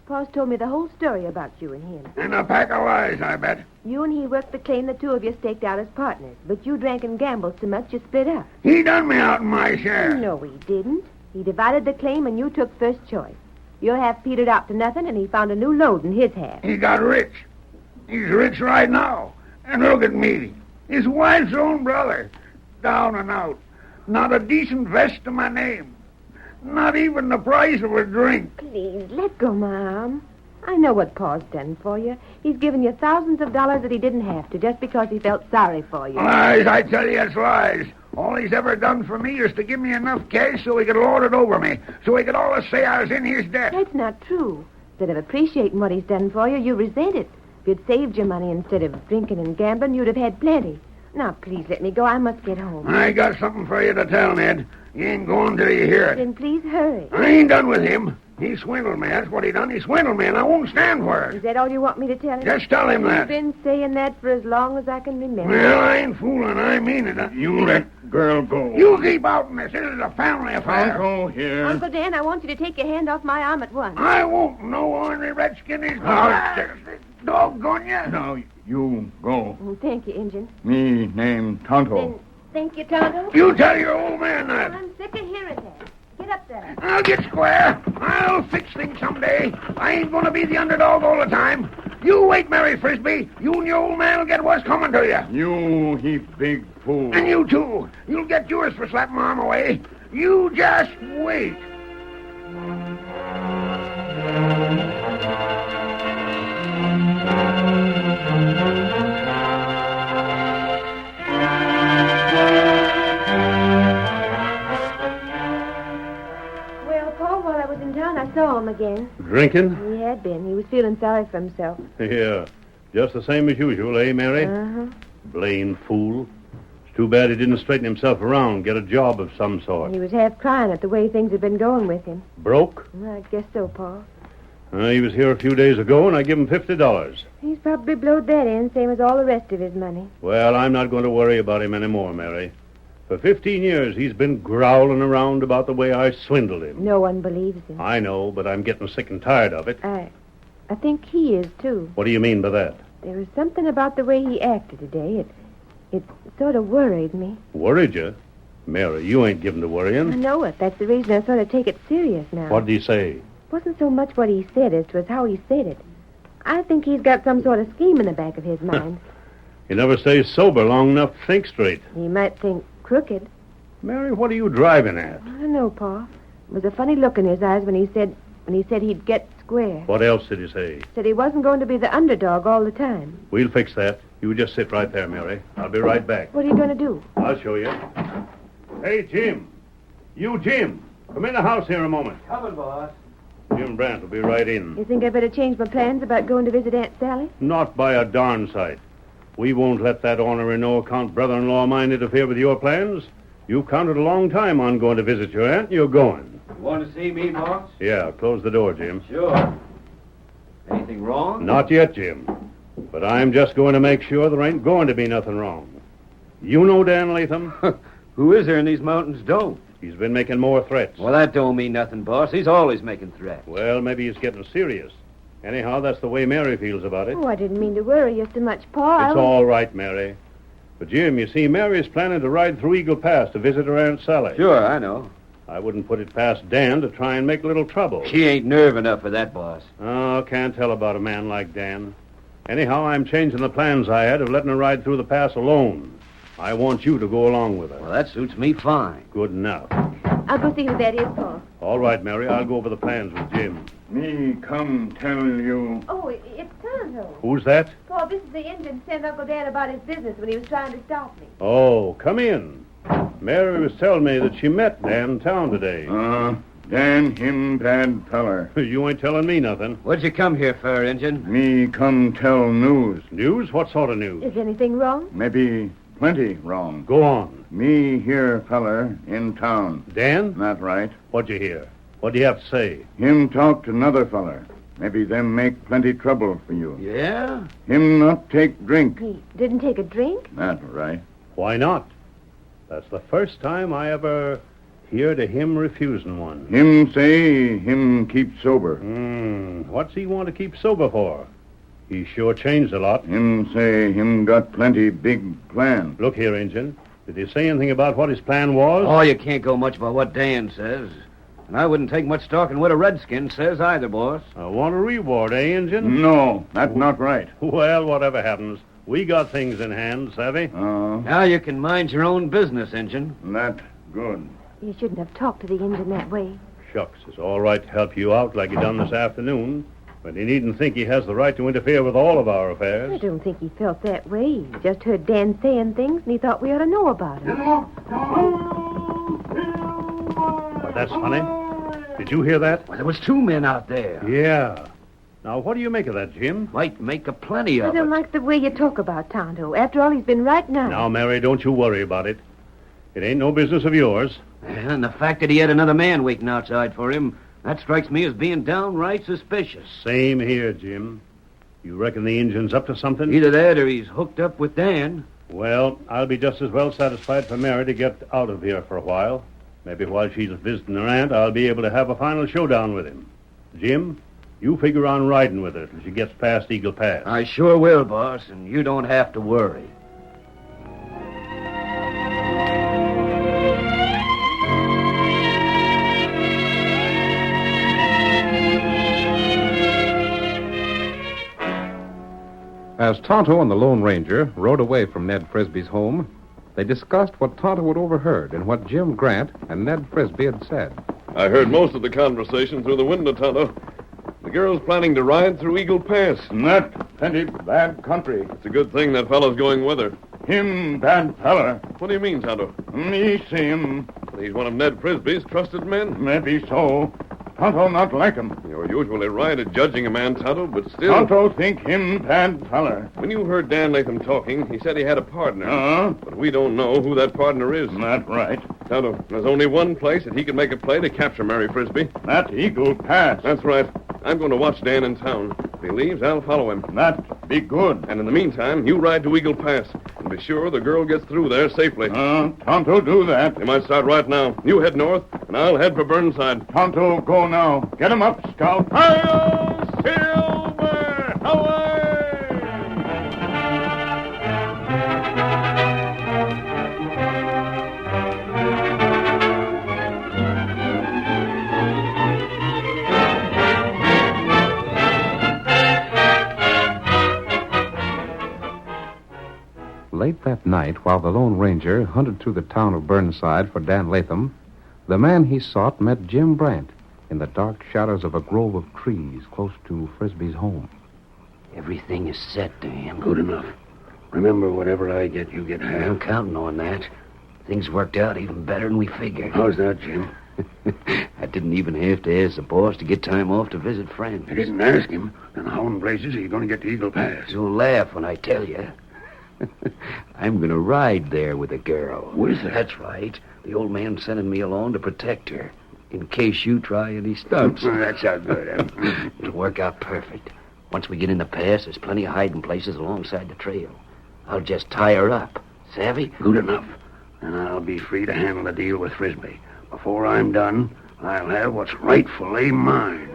[SPEAKER 8] Pa's told me the whole story about you and him.
[SPEAKER 20] And a pack of lies, I bet.
[SPEAKER 8] You and he worked the claim the two of you staked out as partners, but you drank and gambled so much you split up.
[SPEAKER 20] He done me out in my share.
[SPEAKER 8] No, he didn't. He divided the claim and you took first choice. Your half petered out to nothing, and he found a new load in his half.
[SPEAKER 20] He got rich. He's rich right now. And look at me. His wife's own brother. Down and out. Not a decent vest to my name. Not even the price of a drink.
[SPEAKER 8] Please, let go my arm. I know what Pa's done for you. He's given you thousands of dollars that he didn't have to, just because he felt sorry for you.
[SPEAKER 20] Lies, I tell you, it's lies. All he's ever done for me is to give me enough cash so he could lord it over me, so he could always say I was in his debt.
[SPEAKER 8] That's not true. Instead of appreciating what he's done for you, you resent it. If you'd saved your money instead of drinking and gambling, you'd have had plenty. Now, please let me go. I must get home.
[SPEAKER 20] I got something for you to tell, Ned. You ain't going till you hear it.
[SPEAKER 8] Then please hurry.
[SPEAKER 20] I ain't done with him. He swindled me. That's what he done. He swindled me, and I won't stand for it.
[SPEAKER 8] Is that all you want me to tell him?
[SPEAKER 20] Just tell him that.
[SPEAKER 8] You've been saying that for as long as I can remember.
[SPEAKER 20] Well, I ain't fooling. I mean it.
[SPEAKER 16] You let girl go.
[SPEAKER 20] You keep out in this. This is a family affair.
[SPEAKER 16] Tonto here.
[SPEAKER 8] Uncle Dan, I want you to take your hand off my arm at once.
[SPEAKER 20] I won't. No ornery redskin is doggone you.
[SPEAKER 16] Now, you go.
[SPEAKER 8] Oh, thank you, Injun.
[SPEAKER 16] Me name Tonto.
[SPEAKER 8] Then, thank you, Tonto.
[SPEAKER 20] You tell your old man that.
[SPEAKER 8] I'm sick of hearing that. Get up there.
[SPEAKER 20] I'll get square. I'll fix things someday. I ain't going to be the underdog all the time. You wait, Mary Frisbee. You and your old man will get what's coming to you.
[SPEAKER 16] You, he big fool.
[SPEAKER 20] And you, too. You'll get yours for slapping my arm away. You just wait.
[SPEAKER 8] I saw him again.
[SPEAKER 5] Drinking?
[SPEAKER 8] He had been. He was feeling sorry for himself.
[SPEAKER 5] Yeah. Just the same as usual, eh, Mary?
[SPEAKER 8] Uh-huh.
[SPEAKER 5] Blamed fool. It's too bad he didn't straighten himself around, get a job of some sort.
[SPEAKER 8] He was half crying at the way things had been going with him.
[SPEAKER 5] Broke?
[SPEAKER 8] I guess so, Pa.
[SPEAKER 5] He was here a few days ago, and I give him $50.
[SPEAKER 8] He's probably blowed that in, same as all the rest of his money.
[SPEAKER 5] Well, I'm not going to worry about him anymore, Mary. For 15 years, he's been growling around about the way I swindled him.
[SPEAKER 8] No one believes him.
[SPEAKER 5] I know, but I'm getting sick and tired of it.
[SPEAKER 8] I think he is, too.
[SPEAKER 5] What do you mean by that?
[SPEAKER 8] There was something about the way he acted today. It sort of worried me.
[SPEAKER 5] Worried you? Mary, you ain't given to worrying.
[SPEAKER 8] I know it. That's the reason I sort of take it serious now.
[SPEAKER 5] What did he say?
[SPEAKER 8] It wasn't so much what he said as to as how he said it. I think he's got some sort of scheme in the back of his mind.
[SPEAKER 5] He never stays sober long enough to think straight.
[SPEAKER 8] He might think crooked.
[SPEAKER 5] Mary, what are you driving at?
[SPEAKER 8] I don't know, Pa. There was a funny look in his eyes when he said he'd get square.
[SPEAKER 5] What else did he say?
[SPEAKER 8] Said he wasn't going to be the underdog all the time.
[SPEAKER 5] We'll fix that. You just sit right there, Mary. I'll be right back.
[SPEAKER 8] What are you going to do?
[SPEAKER 5] I'll show you. Hey, Jim. You, Jim. Come in the house here a moment.
[SPEAKER 11] Coming, boss.
[SPEAKER 5] Jim Brandt will be right in.
[SPEAKER 8] You think I better change my plans about going to visit Aunt Sally?
[SPEAKER 5] Not by a darn sight. We won't let that ornery no-account brother-in-law of mine interfere with your plans. You've counted a long time on going to visit your aunt. You're going.
[SPEAKER 11] You want to see me, boss?
[SPEAKER 5] Yeah, close the door, Jim.
[SPEAKER 11] Sure. Anything wrong?
[SPEAKER 5] Not yet, Jim. But I'm just going to make sure there ain't going to be nothing wrong. You know Dan Latham?
[SPEAKER 11] Who is there in these mountains don't?
[SPEAKER 5] He's been making more threats.
[SPEAKER 11] Well, that don't mean nothing, boss. He's always making threats.
[SPEAKER 5] Well, maybe he's getting serious. Anyhow, that's the way Mary feels about it.
[SPEAKER 8] Oh, I didn't mean to worry you so much, Pa.
[SPEAKER 5] It's all right, Mary. But, Jim, you see, Mary's planning to ride through Eagle Pass to visit her Aunt Sally.
[SPEAKER 2] Sure, I know.
[SPEAKER 5] I wouldn't put it past Dan to try and make a little trouble.
[SPEAKER 2] She ain't nerve enough for that, boss.
[SPEAKER 5] Oh, can't tell about a man like Dan. Anyhow, I'm changing the plans I had of letting her ride through the pass alone. I want you to go along with her.
[SPEAKER 2] Well, that suits me fine.
[SPEAKER 5] Good enough.
[SPEAKER 8] I'll go see who that is, Pa.
[SPEAKER 5] All right, Mary, I'll go over the plans with Jim.
[SPEAKER 16] Me come tell you.
[SPEAKER 8] Oh, it's Tonto.
[SPEAKER 5] Who's that?
[SPEAKER 8] Pa, this is the Indian sent Uncle Dan about his business when he was trying to stop me.
[SPEAKER 5] Oh, come in. Mary was telling me that she met Dan in town today.
[SPEAKER 16] Dan him bad feller.
[SPEAKER 5] You ain't telling me nothing.
[SPEAKER 2] What'd you come here for, Injun?
[SPEAKER 16] Me come tell news.
[SPEAKER 5] News? What sort of news?
[SPEAKER 8] Is anything wrong?
[SPEAKER 16] Maybe plenty wrong.
[SPEAKER 5] Go on.
[SPEAKER 16] Me here feller in town.
[SPEAKER 5] Dan?
[SPEAKER 16] That right.
[SPEAKER 5] What'd you hear? What do you have to say?
[SPEAKER 16] Him talk to another feller. Maybe them make plenty trouble for you.
[SPEAKER 2] Yeah?
[SPEAKER 16] Him not take drink.
[SPEAKER 8] He didn't take a drink?
[SPEAKER 16] That right.
[SPEAKER 5] Why not? That's the first time I ever heard of him refusing one.
[SPEAKER 16] Him say him keep sober.
[SPEAKER 5] What's he want to keep sober for? He sure changed a lot.
[SPEAKER 16] Him say him got plenty big plan.
[SPEAKER 5] Look here, Injun. Did he say anything about what his plan was?
[SPEAKER 2] Oh, you can't go much by what Dan says. And I wouldn't take much talking what a redskin says either, boss.
[SPEAKER 5] I want a reward, eh, Injun?
[SPEAKER 16] No, that's not right.
[SPEAKER 5] Well, whatever happens, we got things in hand, savvy?
[SPEAKER 2] Now you can mind your own business, Injun.
[SPEAKER 16] That good.
[SPEAKER 8] You shouldn't have talked to the Indian that way.
[SPEAKER 5] Shucks, it's all right to help you out like you done this afternoon. But he needn't think he has the right to interfere with all of our affairs.
[SPEAKER 8] I don't think he felt that way. He just heard Dan saying things, and he thought we ought to know about it.
[SPEAKER 5] But that's funny. Did you hear that?
[SPEAKER 2] Well, there was 2 men out there.
[SPEAKER 5] Yeah. Now, what do you make of that, Jim?
[SPEAKER 2] Might make a plenty
[SPEAKER 8] I
[SPEAKER 2] of
[SPEAKER 8] don't
[SPEAKER 2] it.
[SPEAKER 8] like the way you talk about Tonto. After all, he's been right now.
[SPEAKER 5] Now, Mary, don't you worry about it. It ain't no business of yours.
[SPEAKER 2] And the fact that he had another man waiting outside for him, that strikes me as being downright suspicious.
[SPEAKER 5] Same here, Jim. You reckon the Injun's up to something?
[SPEAKER 2] Either that or he's hooked up with Dan.
[SPEAKER 5] Well, I'll be just as well satisfied for Mary to get out of here for a while. Maybe while she's visiting her aunt, I'll be able to have a final showdown with him. Jim, you figure on riding with her till she gets past Eagle Pass.
[SPEAKER 2] I sure will, boss, and you don't have to worry.
[SPEAKER 10] As Tonto and the Lone Ranger rode away from Ned Frisbee's home, they discussed what Tonto had overheard and what Jim Grant and Ned Frisbee had said.
[SPEAKER 15] I heard most of the conversation through the window, Tonto. The girl's planning to ride through Eagle Pass.
[SPEAKER 16] Not plenty bad country.
[SPEAKER 15] It's a good thing that fellow's going with her.
[SPEAKER 16] Him bad feller.
[SPEAKER 15] What do you mean, Tonto?
[SPEAKER 16] Me see him.
[SPEAKER 15] He's one of Ned Frisbee's trusted men.
[SPEAKER 16] Maybe so. Tonto not like him.
[SPEAKER 15] You're usually right at judging a man, Tonto, but still...
[SPEAKER 16] Tonto think him bad feller.
[SPEAKER 15] When you heard Dan Latham talking, he said he had a partner. But we don't know who that partner is.
[SPEAKER 16] Not right.
[SPEAKER 15] Tonto, there's only one place that he can make a play to capture Mary Frisbee.
[SPEAKER 16] That Eagle Pass.
[SPEAKER 15] That's right. I'm going to watch Dan in town. If he leaves, I'll follow him.
[SPEAKER 16] That be good.
[SPEAKER 15] And in the meantime, you ride to Eagle Pass. And be sure the girl gets through there safely.
[SPEAKER 16] Tonto do that.
[SPEAKER 15] You might start right now. You head north, and I'll head for Burnside.
[SPEAKER 16] Tonto go now. Get him up, Scout.
[SPEAKER 15] Hi-yo, Silver! Away!
[SPEAKER 10] Late that night, while the Lone Ranger hunted through the town of Burnside for Dan Latham, the man he sought met Jim Brant in the dark shadows of a grove of trees close to Frisbee's home.
[SPEAKER 14] Everything is set, Dan. Good enough. Remember, whatever I get, you get half. I'm counting on that. Things worked out even better than we figured. How's that, Jim? I didn't even have to ask the boss to get time off to visit friends.
[SPEAKER 20] You didn't ask him. Then how in blazes are you going to get to Eagle Pass?
[SPEAKER 14] You'll laugh when I tell you. I'm going to ride there with a girl.
[SPEAKER 20] With her?
[SPEAKER 14] That's right. The old man's sending me along to protect her, in case you try any stunts.
[SPEAKER 20] That sounds good.
[SPEAKER 14] It'll work out perfect. Once we get in the pass, there's plenty of hiding places alongside the trail. I'll just tie her up. Savvy?
[SPEAKER 20] Good enough. And I'll be free to handle the deal with Frisbee. Before I'm done, I'll have what's rightfully mine.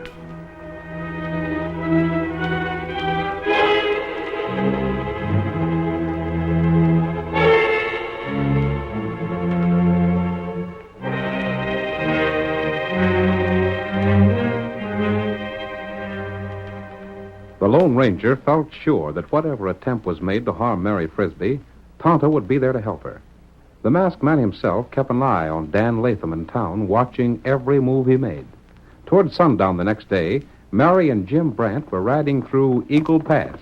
[SPEAKER 10] Lone Ranger felt sure that whatever attempt was made to harm Mary Frisbee, Tonto would be there to help her. The masked man himself kept an eye on Dan Latham in town, watching every move he made. Toward sundown the next day, Mary and Jim Brandt were riding through Eagle Pass.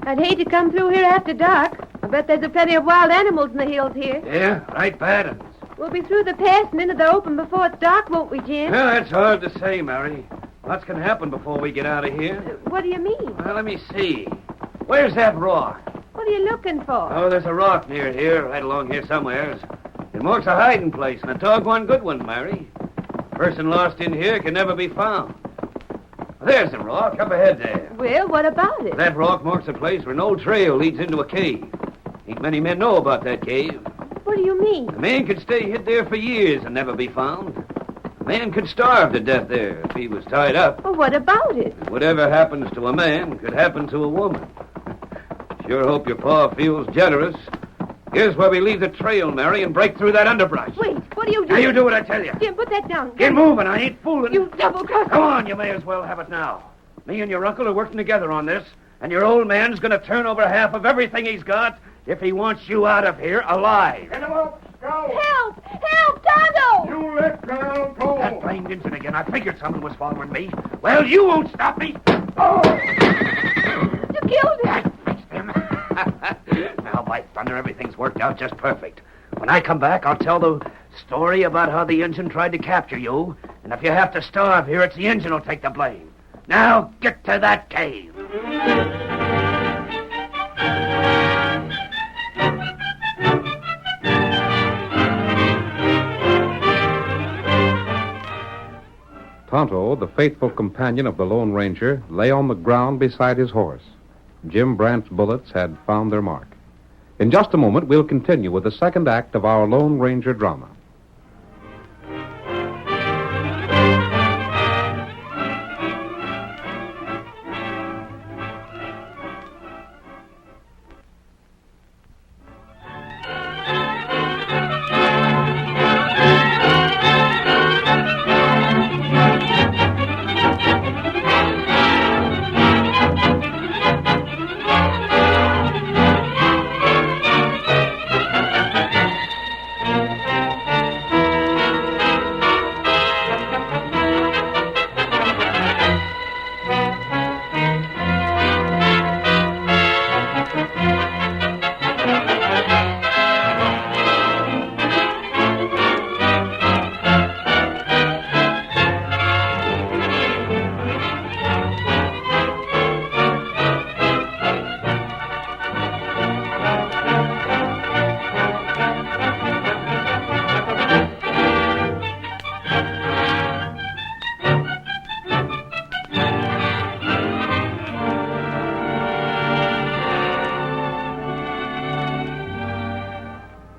[SPEAKER 8] I'd hate to come through here after dark. I bet there's a plenty of wild animals in the hills here.
[SPEAKER 2] Yeah, right patterns.
[SPEAKER 8] We'll be through the pass and into the open before it's dark, won't we, Jim?
[SPEAKER 2] Well, that's hard to say, Mary. Lots can happen before we get out of here.
[SPEAKER 8] What do you mean?
[SPEAKER 2] Well, let me see. Where's that rock?
[SPEAKER 8] What are you looking for?
[SPEAKER 2] Oh, there's a rock near here, right along here somewheres. It marks a hiding place, and a doggone good one, Mary. A person lost in here can never be found. There's the rock, up ahead there.
[SPEAKER 8] Well, what about it?
[SPEAKER 2] That rock marks a place where no trail leads into a cave. Ain't many men know about that cave.
[SPEAKER 8] What do you mean?
[SPEAKER 2] A man could stay hid there for years and never be found. A man could starve to death there if he was tied up.
[SPEAKER 8] Well, what about it?
[SPEAKER 2] Whatever happens to a man could happen to a woman. Sure hope your pa feels generous. Here's where we leave the trail, Mary, and break through that underbrush.
[SPEAKER 8] Wait, what are you
[SPEAKER 2] Now
[SPEAKER 8] doing?
[SPEAKER 2] you do what I tell you.
[SPEAKER 8] Jim, put that down.
[SPEAKER 2] Get moving, I ain't fooling.
[SPEAKER 8] You double-crossed.
[SPEAKER 2] Come on, you may as well have it now. Me and your uncle are working together on this, and your old man's going to turn over half of everything he's got if he wants you out of here alive.
[SPEAKER 20] Get him up, Scout!
[SPEAKER 8] Help! Help, Tonto!
[SPEAKER 20] You let down, go!
[SPEAKER 2] That blamed engine again. I figured something was following me. Well, you won't stop me.
[SPEAKER 20] Oh!
[SPEAKER 8] You killed him!
[SPEAKER 2] I fixed him. Now, by thunder, everything's worked out just perfect. When I come back, I'll tell the story about how the engine tried to capture you, and if you have to starve here, it's the engine who'll take the blame. Now, get to that cave.
[SPEAKER 10] Tonto, the faithful companion of the Lone Ranger, lay on the ground beside his horse. Jim Brandt's bullets had found their mark. In just a moment, we'll continue with the second act of our Lone Ranger drama.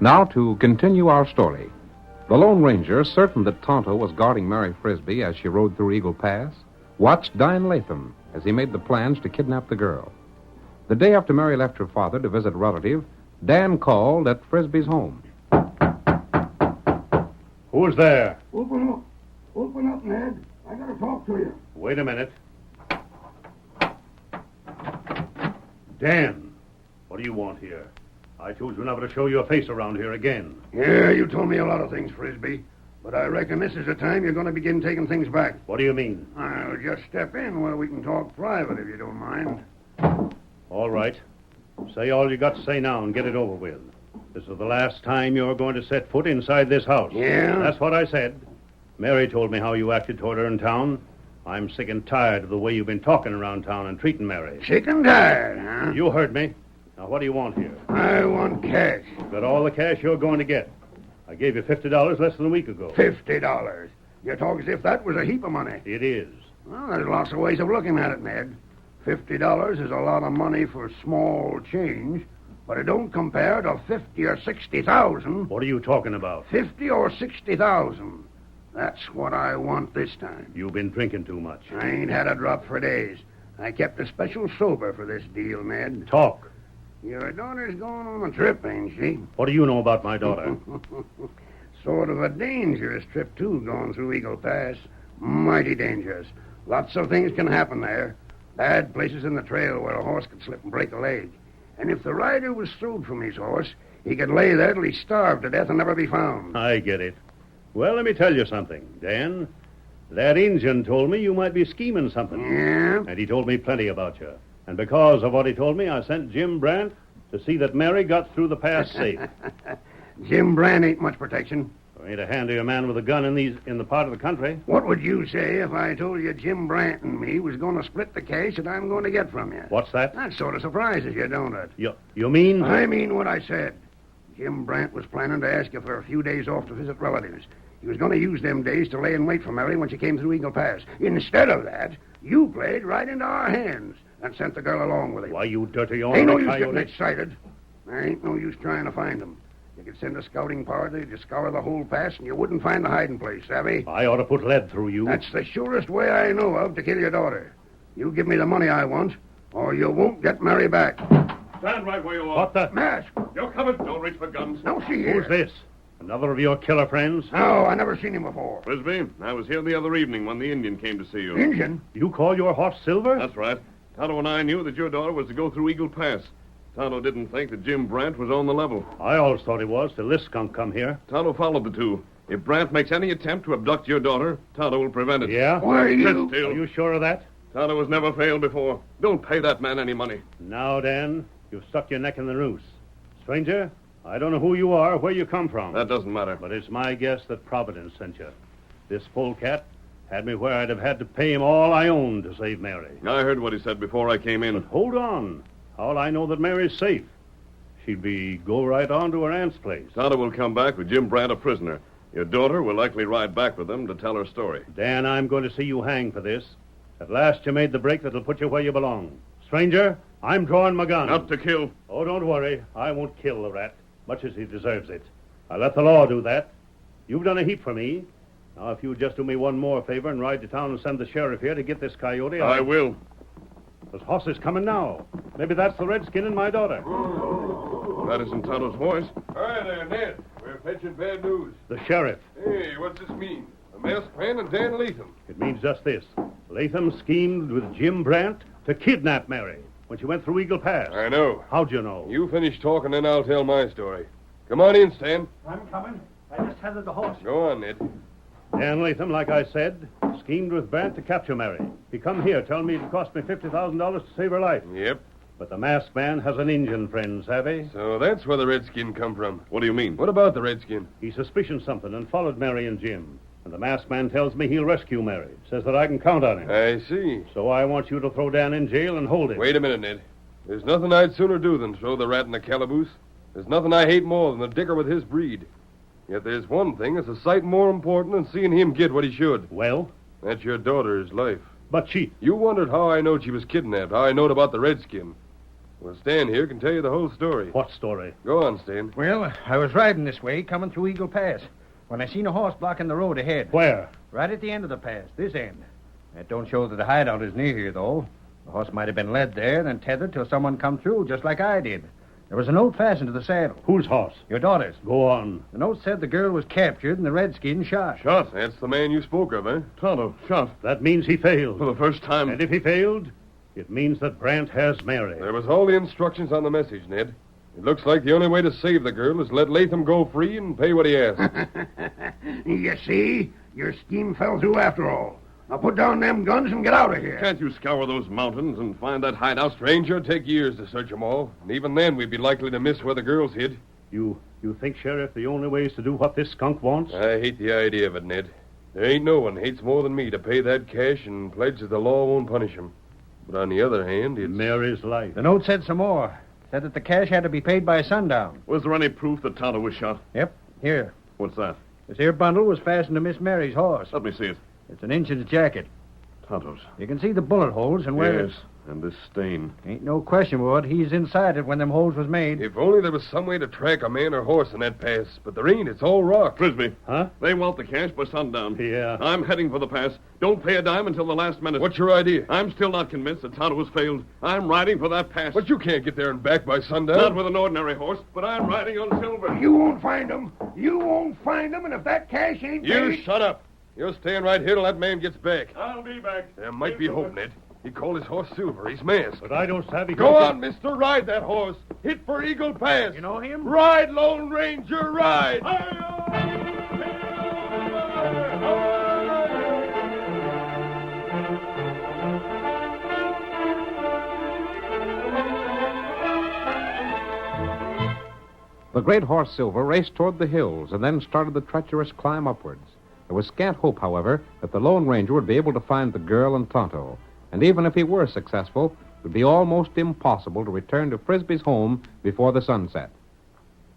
[SPEAKER 10] Now to continue our story. The Lone Ranger, certain that Tonto was guarding Mary Frisbee as she rode through Eagle Pass, watched Dan Latham as he made the plans to kidnap the girl. The day after Mary left her father to visit a relative, Dan called at Frisbee's home.
[SPEAKER 5] Who's there?
[SPEAKER 20] Open up. Open up, Ned. I gotta talk to you.
[SPEAKER 5] Wait a minute. Dan, what do you want here? I told you never to show your face around here again.
[SPEAKER 20] Yeah, you told me a lot of things, Frisbee. But I reckon this is the time you're going to begin taking things back.
[SPEAKER 5] What do you mean?
[SPEAKER 20] I'll just step in where we can talk private, if you don't mind.
[SPEAKER 5] All right. Say all you got to say now and get it over with. This is the last time you're going to set foot inside this house.
[SPEAKER 20] Yeah?
[SPEAKER 5] That's what I said. Mary told me how you acted toward her in town. I'm sick and tired of the way you've been talking around town and treating Mary.
[SPEAKER 20] Sick and tired, huh?
[SPEAKER 5] You heard me. Now, what do you want here?
[SPEAKER 20] I want cash.
[SPEAKER 5] Got all the cash you're going to get. I gave you $50 less than a week ago.
[SPEAKER 20] $50. You talk as if that was a heap of money.
[SPEAKER 5] It is.
[SPEAKER 20] Well, there's lots of ways of looking at it, Ned. $50 is a lot of money for small change, but it don't compare to 50 or 60,000.
[SPEAKER 5] What are you talking about?
[SPEAKER 20] 50 or 60,000. That's what I want this time.
[SPEAKER 5] You've been drinking too much.
[SPEAKER 20] I ain't had a drop for days. I kept a special sober for this deal, Ned.
[SPEAKER 5] Talk.
[SPEAKER 20] Your daughter's going on a trip, ain't she?
[SPEAKER 5] What do you know about my daughter?
[SPEAKER 20] Sort of a dangerous trip, too, going through Eagle Pass. Mighty dangerous. Lots of things can happen there. Bad places in the trail where a horse could slip and break a leg. And if the rider was throwed from his horse, he could lay there till he starved to death and never be found.
[SPEAKER 5] I get it. Well, let me tell you something, Dan. That Injun told me you might be scheming something.
[SPEAKER 20] Yeah?
[SPEAKER 5] And he told me plenty about you. And because of what he told me, I sent Jim Brandt to see that Mary got through the pass safe.
[SPEAKER 20] Jim Brandt ain't much protection.
[SPEAKER 5] Ain't a handier man with a gun in the part of the country.
[SPEAKER 20] What would you say if I told you Jim Brandt and me was going to split the cash that I'm going to get from you?
[SPEAKER 5] What's that?
[SPEAKER 20] That sort of surprises you, don't it?
[SPEAKER 5] You mean?
[SPEAKER 20] I mean what I said. Jim Brandt was planning to ask you for a few days off to visit relatives. He was going to use them days to lay in wait for Mary when she came through Eagle Pass. Instead of that, you played right into our hands and sent the girl along with him.
[SPEAKER 5] Why, you dirty old
[SPEAKER 20] Ain't no use
[SPEAKER 5] coyote.
[SPEAKER 20] getting excited. There ain't no use trying to find them. You could send a scouting party to scour the whole pass, and you wouldn't find the hiding place, savvy?
[SPEAKER 5] I ought to put lead through you.
[SPEAKER 20] That's the surest way I know of to kill your daughter. You give me the money I want, or you won't get Mary back.
[SPEAKER 15] Stand right where you are.
[SPEAKER 5] What the?
[SPEAKER 20] Mask!
[SPEAKER 15] You're coming. Don't reach for guns.
[SPEAKER 20] Now, see here.
[SPEAKER 5] Who's this? Another of your killer friends?
[SPEAKER 20] No, I never seen him before.
[SPEAKER 15] Frisbee, I was here the other evening when the Indian came to see you.
[SPEAKER 20] Indian?
[SPEAKER 5] You call your horse Silver?
[SPEAKER 15] That's right. Tonto and I knew that your daughter was to go through Eagle Pass. Tonto didn't think that Jim Brandt was on the level.
[SPEAKER 5] I always thought he was, till this skunk come here.
[SPEAKER 15] Tonto followed the two. If Brandt makes any attempt to abduct your daughter, Tonto will prevent it.
[SPEAKER 5] Yeah?
[SPEAKER 20] Why, you...
[SPEAKER 15] Sit still.
[SPEAKER 5] Are you sure of that?
[SPEAKER 15] Tonto has never failed before. Don't pay that man any money.
[SPEAKER 5] Now, Dan, you've stuck your neck in the noose. Stranger, I don't know who you are or where you come from.
[SPEAKER 15] That doesn't matter.
[SPEAKER 5] But it's my guess that Providence sent you. This polecat had me where I'd have had to pay him all I owned to save Mary.
[SPEAKER 15] I heard what he said before I came in.
[SPEAKER 5] But hold on. How'll I know that Mary's safe? She'd go right on to her aunt's place.
[SPEAKER 15] Tonto will come back with Jim Brandt a prisoner. Your daughter will likely ride back with them to tell her story.
[SPEAKER 5] Dan, I'm going to see you hang for this. At last you made the break that'll put you where you belong. Stranger, I'm drawing my gun.
[SPEAKER 15] Not to kill.
[SPEAKER 5] Oh, don't worry. I won't kill the rat, much as he deserves it. I let the law do that. You've done a heap for me. Now, if you'd just do me one more favor and ride to town and send the sheriff here to get this coyote...
[SPEAKER 15] I will.
[SPEAKER 5] There's horses coming now. Maybe that's the redskin and my daughter.
[SPEAKER 15] That isn't Tonto's voice.
[SPEAKER 12] Hi there, Ned. We're fetching bad news.
[SPEAKER 5] The sheriff.
[SPEAKER 12] Hey, what's this mean? A masked man and Dan Latham.
[SPEAKER 5] It means just this. Latham schemed with Jim Brandt to kidnap Mary when she went through Eagle Pass.
[SPEAKER 12] I know.
[SPEAKER 5] How'd you know?
[SPEAKER 12] You finish talking, then I'll tell my story. Come on in, Stan.
[SPEAKER 6] I'm coming. I just tethered the horse.
[SPEAKER 12] Go on, Ned.
[SPEAKER 5] Dan Latham, like I said, schemed with Brandt to capture Mary. He come here, telling me it cost me $50,000 to save her life.
[SPEAKER 12] Yep.
[SPEAKER 5] But the masked man has an Indian friend, savvy?
[SPEAKER 12] So that's where the redskin come from.
[SPEAKER 15] What do you mean?
[SPEAKER 12] What about the redskin?
[SPEAKER 5] He suspicioned something and followed Mary and Jim. And the masked man tells me he'll rescue Mary. Says that I can count on him.
[SPEAKER 12] I see.
[SPEAKER 5] So I want you to throw Dan in jail and hold him.
[SPEAKER 12] Wait a minute, Ned. There's nothing I'd sooner do than throw the rat in the calaboose. There's nothing I hate more than the dicker with his breed. Yet there's one thing that's a sight more important than seeing him get what he should.
[SPEAKER 5] Well?
[SPEAKER 12] That's your daughter's life.
[SPEAKER 5] But she...
[SPEAKER 12] You wondered how I knowed she was kidnapped, how I knowed about the redskin. Well, Stan here can tell you the whole story.
[SPEAKER 5] What story?
[SPEAKER 12] Go on, Stan.
[SPEAKER 6] Well, I was riding this way, coming through Eagle Pass, when I seen a horse blocking the road ahead.
[SPEAKER 5] Where?
[SPEAKER 6] Right at the end of the pass, this end. That don't show that the hideout is near here, though. The horse might have been led there, then tethered till someone come through, just like I did. There was a note fastened to the saddle.
[SPEAKER 5] Whose horse?
[SPEAKER 6] Your daughter's.
[SPEAKER 5] Go on.
[SPEAKER 6] The note said the girl was captured and the redskin shot.
[SPEAKER 12] Shot? That's the man you spoke of, eh?
[SPEAKER 15] Tonto, shot.
[SPEAKER 5] That means he failed.
[SPEAKER 15] For the first time.
[SPEAKER 5] And if he failed, it means that Brandt has Mary.
[SPEAKER 12] There was all the instructions on the message, Ned. It looks like the only way to save the girl is let Latham go free and pay what he asks.
[SPEAKER 20] You see? Your scheme fell through after all. Now put down them guns and get out of here.
[SPEAKER 15] Can't you scour those mountains and find that hideout?
[SPEAKER 12] Stranger, it'd take years to search them all. And even then, we'd be likely to miss where the girl's hid.
[SPEAKER 5] You think, Sheriff, the only way is to do what this skunk wants?
[SPEAKER 12] I hate the idea of it, Ned. There ain't no one hates more than me to pay that cash and pledge that the law won't punish him. But on the other hand, it's...
[SPEAKER 5] Mary's life.
[SPEAKER 6] The note said some more. Said that the cash had to be paid by sundown.
[SPEAKER 15] Was there any proof that Tonto was shot?
[SPEAKER 6] Yep. Here.
[SPEAKER 15] What's that?
[SPEAKER 6] This here bundle was fastened to Miss Mary's horse.
[SPEAKER 15] Let me see it.
[SPEAKER 6] It's an Injun's jacket.
[SPEAKER 15] Tonto's.
[SPEAKER 6] You can see the bullet holes and where
[SPEAKER 15] Yes, and this stain.
[SPEAKER 6] Ain't no question, Wood. He's inside it when them holes was made.
[SPEAKER 12] If only there was some way to track a man or horse in that pass. But there ain't. It's all rock.
[SPEAKER 15] Frisbee.
[SPEAKER 5] Huh?
[SPEAKER 15] They want the cash by sundown.
[SPEAKER 5] Yeah.
[SPEAKER 15] I'm heading for the pass. Don't pay a dime until the last minute.
[SPEAKER 12] What's your idea?
[SPEAKER 15] I'm still not convinced that Tonto has failed. I'm riding for that pass.
[SPEAKER 12] But you can't get there and back by sundown.
[SPEAKER 15] Not with an ordinary horse, but I'm riding on silver.
[SPEAKER 20] You won't find them. You won't find them, and if that cash ain't
[SPEAKER 12] You
[SPEAKER 20] paid...
[SPEAKER 12] shut up. You're staying right here till that man gets back.
[SPEAKER 15] I'll be back.
[SPEAKER 12] There might be hope, Ned. He called his horse Silver. He's masked.
[SPEAKER 5] But I don't savvy.
[SPEAKER 12] Go on, mister. Ride that horse. Hit for Eagle Pass.
[SPEAKER 21] You know him?
[SPEAKER 12] Ride, Lone Ranger, ride.
[SPEAKER 10] The great horse Silver raced toward the hills and then started the treacherous climb upwards. There was scant hope, however, that the Lone Ranger would be able to find the girl and Tonto. And even if he were successful, it would be almost impossible to return to Frisbee's home before the sunset.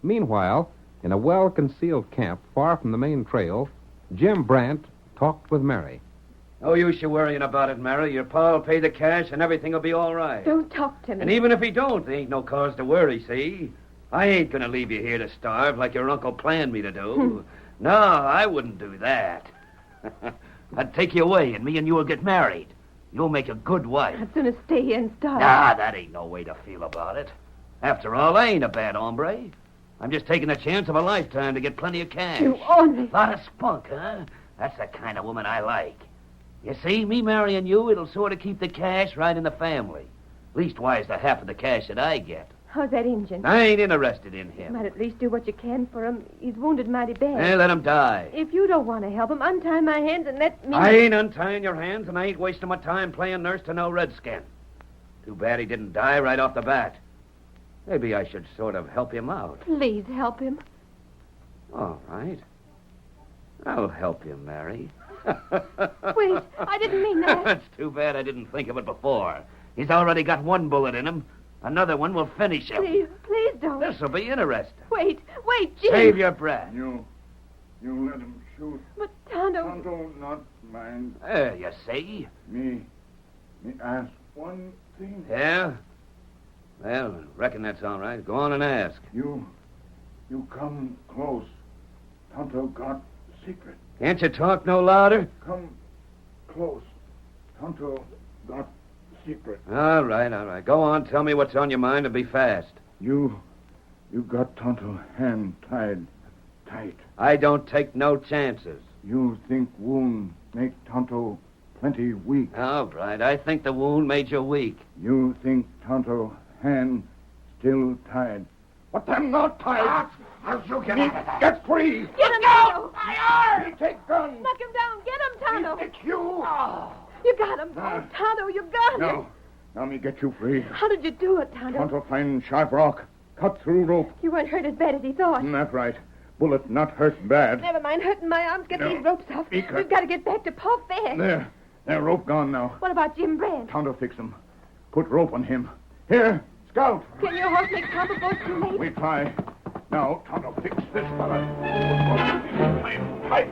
[SPEAKER 10] Meanwhile, in a well-concealed camp far from the main trail, Jim Brandt talked with Mary.
[SPEAKER 2] No use you worrying about it, Mary. Your pa'll pay the cash and everything will be all right.
[SPEAKER 8] Don't talk to me.
[SPEAKER 2] And even if he don't, there ain't no cause to worry, see? I ain't gonna leave you here to starve like your uncle planned me to do. No, I wouldn't do that. I'd take you away and me and you will get married. You'll make a good wife.
[SPEAKER 8] I'd sooner stay here and starve.
[SPEAKER 2] Nah, that ain't no way to feel about it. After all, I ain't a bad hombre. I'm just taking the chance of a lifetime to get plenty of cash.
[SPEAKER 8] You own me.
[SPEAKER 2] Lot of spunk, huh? That's the kind of woman I like. You see, me marrying you, it'll sort of keep the cash right in the family. Leastwise, the half of the cash that I get.
[SPEAKER 8] How's that Injun?
[SPEAKER 2] I ain't interested in
[SPEAKER 8] You
[SPEAKER 2] him.
[SPEAKER 8] might at least do what you can for him. He's wounded mighty bad.
[SPEAKER 2] Hey, let him die.
[SPEAKER 8] If you don't want to help him, untie my hands and let me...
[SPEAKER 2] I ain't untying your hands, and I ain't wasting my time playing nurse to no redskin. Too bad he didn't die right off the bat. Maybe I should sort of help him out.
[SPEAKER 8] Please help him.
[SPEAKER 2] All right. I'll help you, Mary.
[SPEAKER 8] Wait, I didn't mean that.
[SPEAKER 2] That's too bad I didn't think of it before. He's already got one bullet in him. Another one will finish him.
[SPEAKER 8] Please don't.
[SPEAKER 2] This'll be interesting.
[SPEAKER 8] Wait, Jim.
[SPEAKER 2] Save your breath.
[SPEAKER 7] You let him shoot.
[SPEAKER 8] But Tonto...
[SPEAKER 7] Tonto, not mine.
[SPEAKER 2] There, you see?
[SPEAKER 7] Me ask one thing.
[SPEAKER 2] Yeah? Well, reckon that's all right. Go on and ask.
[SPEAKER 7] You come close. Tonto got secret.
[SPEAKER 2] Can't you talk no louder?
[SPEAKER 7] Come close. Tonto got secret.
[SPEAKER 2] All right. Go on, tell me what's on your mind and be fast.
[SPEAKER 7] You got Tonto hand tied tight.
[SPEAKER 2] I don't take no chances.
[SPEAKER 7] You think wound make Tonto plenty weak.
[SPEAKER 2] All right, I think the wound made you weak.
[SPEAKER 7] You think Tonto hand still tied. But them not tied. I'll shoot you. Get free.
[SPEAKER 8] Get him, Tonto.
[SPEAKER 7] He take gun.
[SPEAKER 8] Knock him down. Get him, Tonto.
[SPEAKER 7] It's you.
[SPEAKER 8] Oh, you got him. Tonto, you got him.
[SPEAKER 7] No. Now me get you free.
[SPEAKER 8] How did you do it, Tonto?
[SPEAKER 7] Tonto find sharp rock. Cut through rope.
[SPEAKER 8] You weren't hurt as bad as he thought.
[SPEAKER 7] That's right. Bullet not hurt bad.
[SPEAKER 8] Never mind hurting my arms. Get
[SPEAKER 7] No.
[SPEAKER 8] these ropes off.
[SPEAKER 7] Be cut.
[SPEAKER 8] We've got to get back to Paw fast.
[SPEAKER 7] There. Rope gone now.
[SPEAKER 8] What about Jim Brandt?
[SPEAKER 7] Tonto fix him. Put rope on him. Here, Scout.
[SPEAKER 8] Can your horse make Tonto go too late?
[SPEAKER 7] We try. Now, Tonto fix this fella. Fight.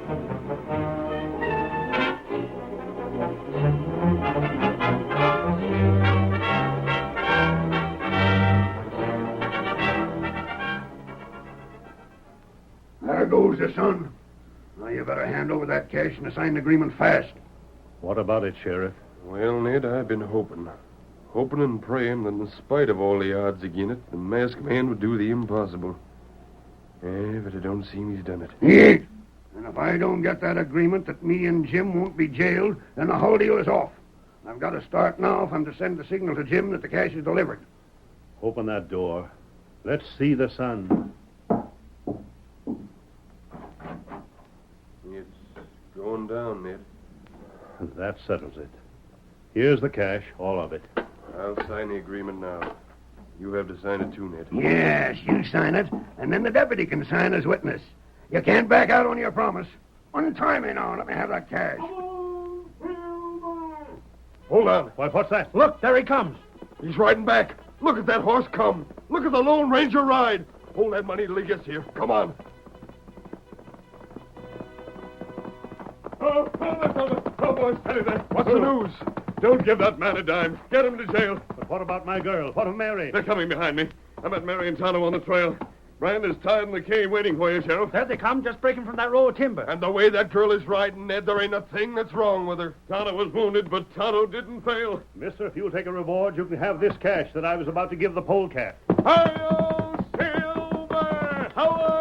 [SPEAKER 20] There goes the sun. Now you better hand over that cash and sign the agreement fast.
[SPEAKER 5] What about it, Sheriff?
[SPEAKER 12] Well, Ned, I've been hoping and praying that in spite of all the odds against it, the masked man would do the impossible. But it don't seem he's done it.
[SPEAKER 20] He ain't. And if I don't get that agreement that me and Jim won't be jailed, then the whole deal is off. I've got to start now if I'm to send the signal to Jim that the cash is delivered.
[SPEAKER 5] Open that door. Let's see the sun.
[SPEAKER 12] It's going down, Ned.
[SPEAKER 5] That settles it. Here's the cash, all of it.
[SPEAKER 12] I'll sign the agreement now. You have to sign it too, Ned.
[SPEAKER 20] Yes, you sign it, and then the deputy can sign as witness. You can't back out on your promise. Untie me now. Let me have that cash.
[SPEAKER 12] Hold on.
[SPEAKER 5] Why, what's that?
[SPEAKER 12] Look, there he comes. He's riding back. Look at that horse come. Look at the Lone Ranger ride. Hold that money till he gets here. Come on. Oh, boys, steady there. What's the news? Don't give that man a dime. Get him to jail.
[SPEAKER 5] But what about my girl? What of Mary?
[SPEAKER 12] They're coming behind me. I met Mary and Tonto on the trail. Brand is tied in the cave waiting for you, Sheriff.
[SPEAKER 6] There they come, just breaking from that row of timber.
[SPEAKER 12] And the way that girl is riding, Ned, there ain't a thing that's wrong with her. Tonto was wounded, but Tonto didn't fail.
[SPEAKER 5] Mister, if you'll take a reward, you can have this cash that I was about to give the polecat.
[SPEAKER 12] Hi-yo, Silver! Away!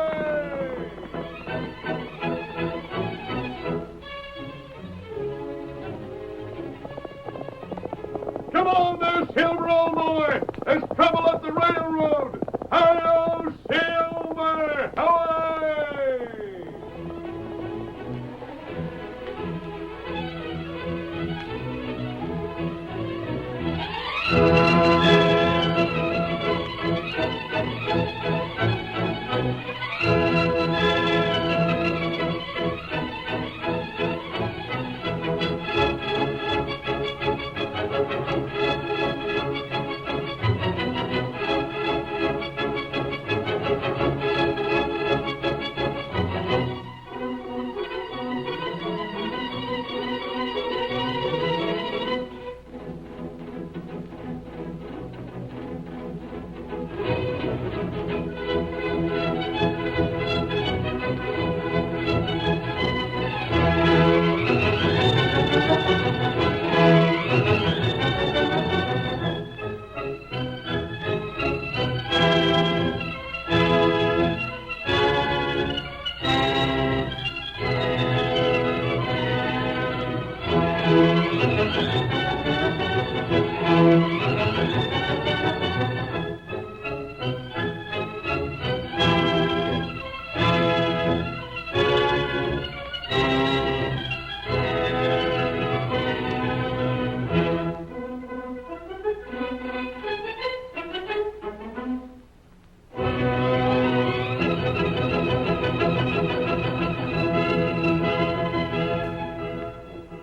[SPEAKER 15] the railroad! Hi-yo, Silver! Away!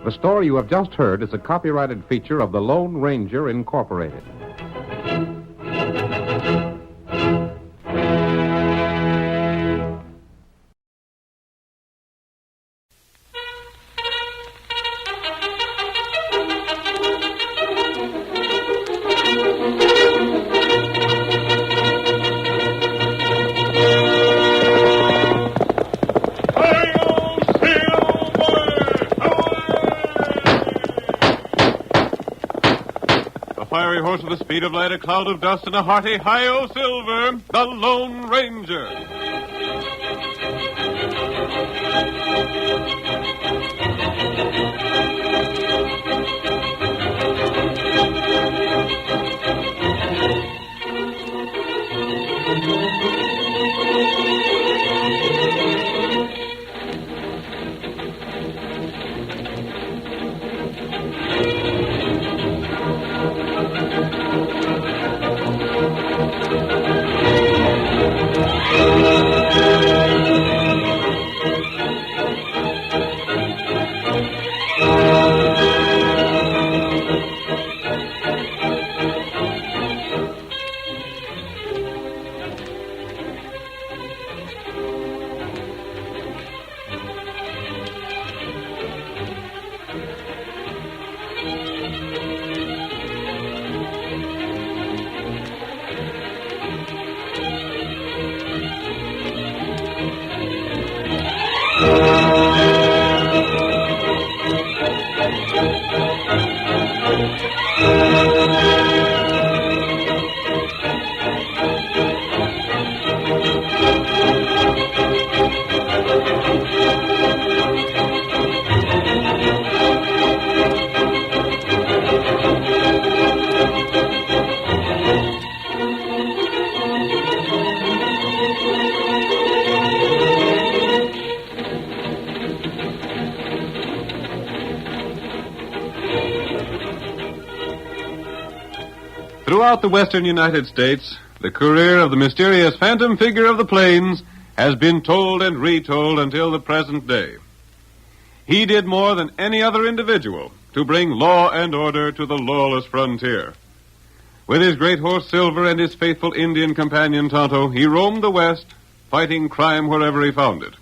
[SPEAKER 10] The story you have just heard is a copyrighted feature of the Lone Ranger Incorporated.
[SPEAKER 1] Fiery horse with the speed of light, a cloud of dust, and a hearty hi-yo Silver, the Lone Ranger. Throughout the western United States, the career of the mysterious phantom figure of the plains has been told and retold until the present day. He did more than any other individual to bring law and order to the lawless frontier. With his great horse Silver and his faithful Indian companion Tonto, he roamed the West, fighting crime wherever he found it.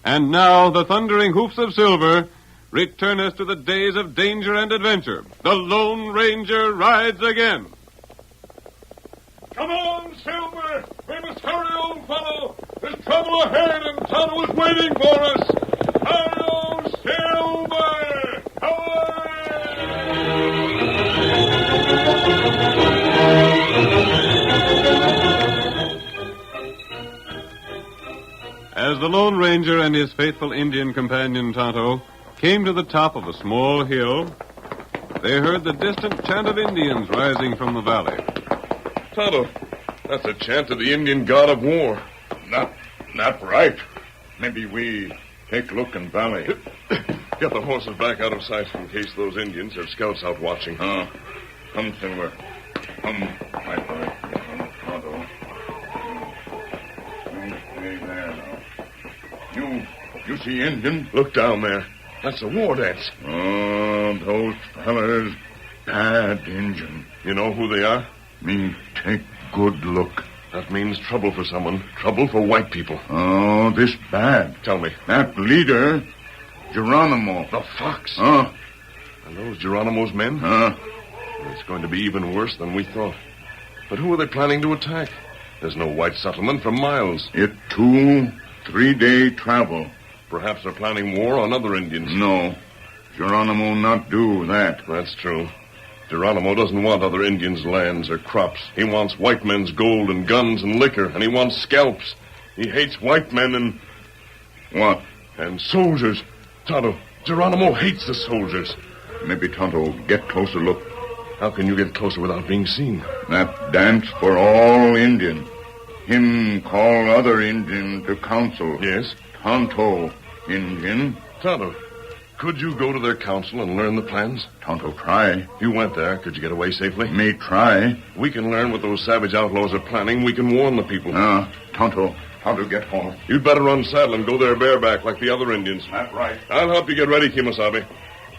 [SPEAKER 1] And now the thundering hoofs of Silver return us to the days of danger and adventure. The Lone Ranger rides again.
[SPEAKER 15] Come on, Silver! We must hurry, old fellow! There's trouble ahead, and Tonto is waiting for us! Hi-yo, Silver!
[SPEAKER 1] As the Lone Ranger and his faithful Indian companion Tonto came to the top of a small hill, they heard the distant chant of Indians rising from the valley.
[SPEAKER 15] Tonto, that's a chant of the Indian god of war.
[SPEAKER 16] Not right. Maybe we take a look in valley.
[SPEAKER 15] Get the horses back out of sight in case those Indians have scouts out watching.
[SPEAKER 16] Come, Silver. Come, my boy. Come, Tonto. You stay there now. You see Indian?
[SPEAKER 15] Look down there. That's a war dance.
[SPEAKER 16] Oh, those fellers, bad Indian.
[SPEAKER 15] You know who they are?
[SPEAKER 16] Me take good look.
[SPEAKER 15] That means trouble for someone. Trouble for white people.
[SPEAKER 16] Oh, this bad.
[SPEAKER 15] Tell me.
[SPEAKER 16] That leader, Geronimo.
[SPEAKER 15] The Fox?
[SPEAKER 16] And
[SPEAKER 15] those Geronimo's men? It's going to be even worse than we thought. But who are they planning to attack? There's no white settlement for miles.
[SPEAKER 16] It 2-3 day travel.
[SPEAKER 15] Perhaps they're planning war on other Indians.
[SPEAKER 16] No. Geronimo not do that.
[SPEAKER 15] That's true. Geronimo doesn't want other Indians' lands or crops. He wants white men's gold and guns and liquor, and he wants scalps. He hates white men and...
[SPEAKER 16] What?
[SPEAKER 15] And soldiers. Tonto, Geronimo hates the soldiers.
[SPEAKER 16] Maybe Tonto get closer look.
[SPEAKER 15] How can you get closer without being seen?
[SPEAKER 16] That dance for all Indian. Him call other Indian to council.
[SPEAKER 15] Yes?
[SPEAKER 16] Tonto, Indian.
[SPEAKER 15] Tonto, could you go to their council and learn the plans?
[SPEAKER 16] Tonto, try.
[SPEAKER 15] You went there. Could you get away safely?
[SPEAKER 16] Me try.
[SPEAKER 15] We can learn what those savage outlaws are planning. We can warn the people.
[SPEAKER 16] Tonto, how to get home?
[SPEAKER 15] You'd better unsaddle and go there bareback like the other Indians.
[SPEAKER 16] That's right.
[SPEAKER 15] I'll help you get ready, Kemosabe.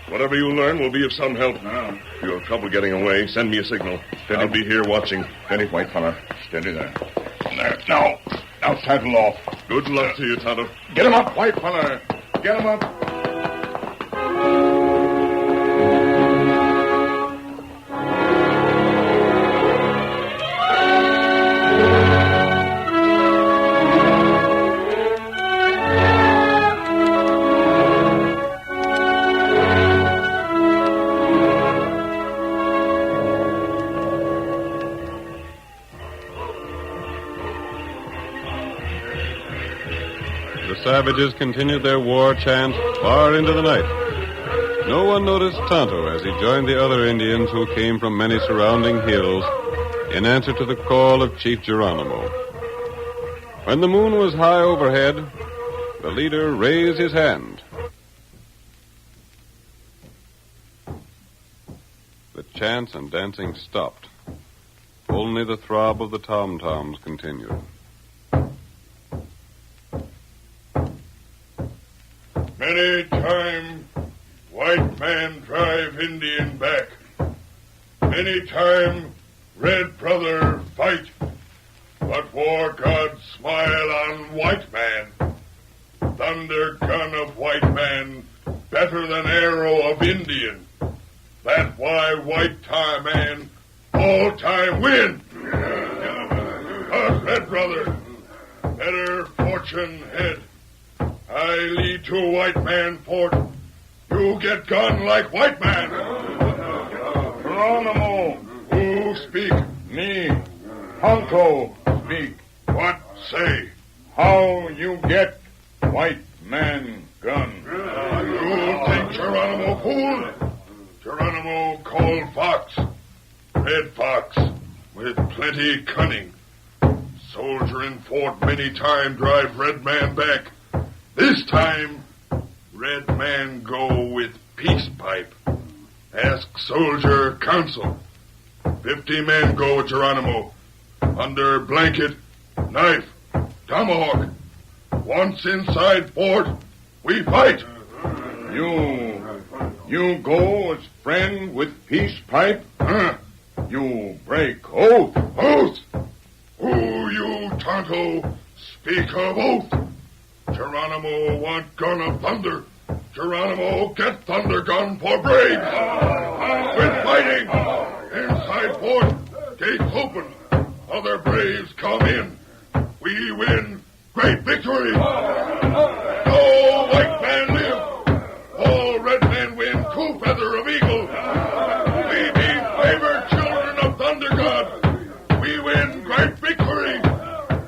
[SPEAKER 15] Whatever you learn will be of some help. If you have trouble getting away, send me a signal. I'll be here watching.
[SPEAKER 16] Steady, white fella. Steady there. There. Now saddle off.
[SPEAKER 15] Good luck to you, Tonto.
[SPEAKER 16] Get him up, white fella. Get him up.
[SPEAKER 1] The savages continued their war chant far into the night. No one noticed Tonto as he joined the other Indians who came from many surrounding hills in answer to the call of Chief Geronimo. When the moon was high overhead, the leader raised his hand. The chants and dancing stopped. Only the throb of the tom-toms continued.
[SPEAKER 7] Many time white man drive Indian back. Many time red brother fight. But war God smile on white man. Thunder gun of white man better than arrow of Indian. That why white time man all time win. Red brother, better fortune head. I lead to white man fort. You get gun like white man.
[SPEAKER 16] Geronimo.
[SPEAKER 7] Who speak?
[SPEAKER 16] Me. Tonto speak.
[SPEAKER 7] What say?
[SPEAKER 16] How you get white man gun?
[SPEAKER 7] You think Geronimo fool? Geronimo called Fox. Red Fox. With plenty cunning. Soldier in fort many time drive red man back. This time, red man go with peace pipe. Ask soldier counsel. 50 men go with Geronimo. Under blanket, knife, tomahawk. Once inside fort, we fight.
[SPEAKER 16] You go as friend with peace pipe? You break oath.
[SPEAKER 7] Oath? Who you, Tonto, speak of oath? Geronimo want gun of thunder. Geronimo get thunder gun for braves. We're fighting. Inside fort, gates open. Other braves come in. We win great victory. No white man live. All red men win 2 feather of eagle. We be favored children of thunder god. We win great victory.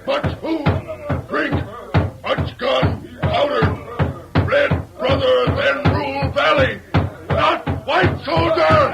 [SPEAKER 7] Much food, drink, much gun, powder. Red brother then rule valley, not white soldier.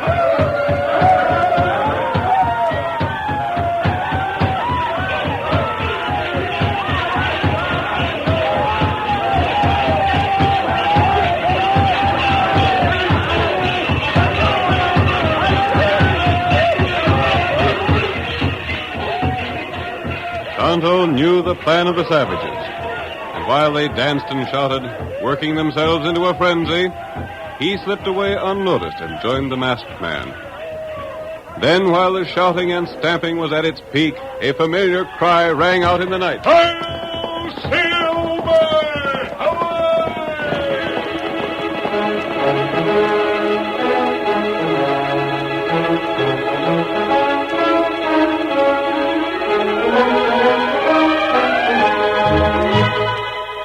[SPEAKER 1] Tonto knew the plan of the savages. And while they danced and shouted, working themselves into a frenzy, he slipped away unnoticed and joined the masked man. Then, while the shouting and stamping was at its peak, a familiar cry rang out in the night.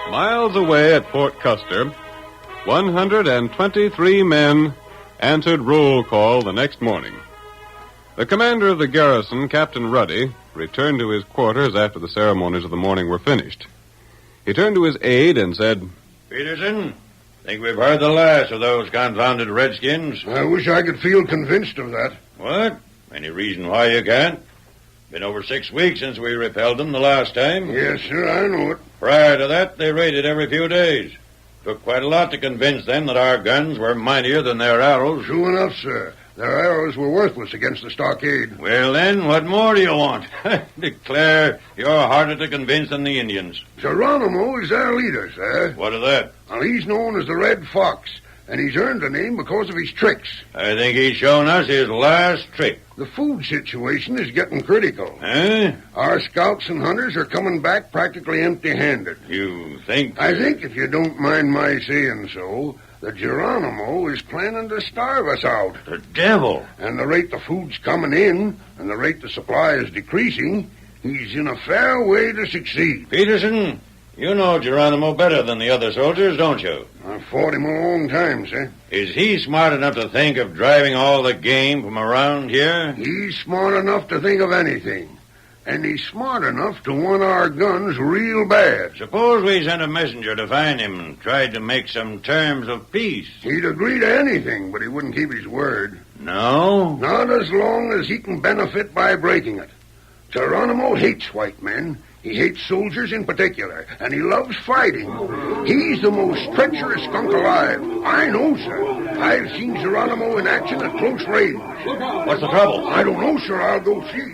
[SPEAKER 1] Miles away at Fort Custer, 123 men answered roll call the next morning. The commander of the garrison, Captain Ruddy, returned to his quarters after the ceremonies of the morning were finished. He turned to his aide and said,
[SPEAKER 16] Peterson, think we've heard the last of those confounded redskins?
[SPEAKER 7] I wish I could feel convinced of that.
[SPEAKER 16] What? Any reason why you can't? Been over 6 weeks since we repelled them the last time.
[SPEAKER 7] Yes, sir, I know it.
[SPEAKER 16] Prior to that, they raided every few days. Took quite a lot to convince them that our guns were mightier than their arrows.
[SPEAKER 7] True enough, sir. Their arrows were worthless against the stockade.
[SPEAKER 16] Well, then, what more do you want? Declare you're harder to convince than the Indians.
[SPEAKER 7] Geronimo is their leader, sir.
[SPEAKER 16] What of that?
[SPEAKER 7] Well, he's known as the Red Fox, and he's earned the name because of his tricks.
[SPEAKER 16] I think he's shown us his last trick.
[SPEAKER 7] The food situation is getting critical.
[SPEAKER 16] Eh?
[SPEAKER 7] Our scouts and hunters are coming back practically empty-handed.
[SPEAKER 16] You think?
[SPEAKER 7] I think, if you don't mind my saying so, that Geronimo is planning to starve us out.
[SPEAKER 16] The devil!
[SPEAKER 7] And the rate the food's coming in, and the rate the supply is decreasing, he's in a fair way to succeed.
[SPEAKER 16] Peterson, you know Geronimo better than the other soldiers, don't you?
[SPEAKER 7] I've fought him a long time, sir.
[SPEAKER 16] Is he smart enough to think of driving all the game from around here?
[SPEAKER 7] He's smart enough to think of anything. And he's smart enough to want our guns real bad.
[SPEAKER 16] Suppose we sent a messenger to find him and tried to make some terms of peace.
[SPEAKER 7] He'd agree to anything, but he wouldn't keep his word.
[SPEAKER 16] No?
[SPEAKER 7] Not as long as he can benefit by breaking it. Geronimo hates white men. He hates soldiers in particular, and he loves fighting. He's the most treacherous skunk alive. I know, sir. I've seen Geronimo in action at close range.
[SPEAKER 16] What's the trouble?
[SPEAKER 7] I don't know, sir. I'll go see.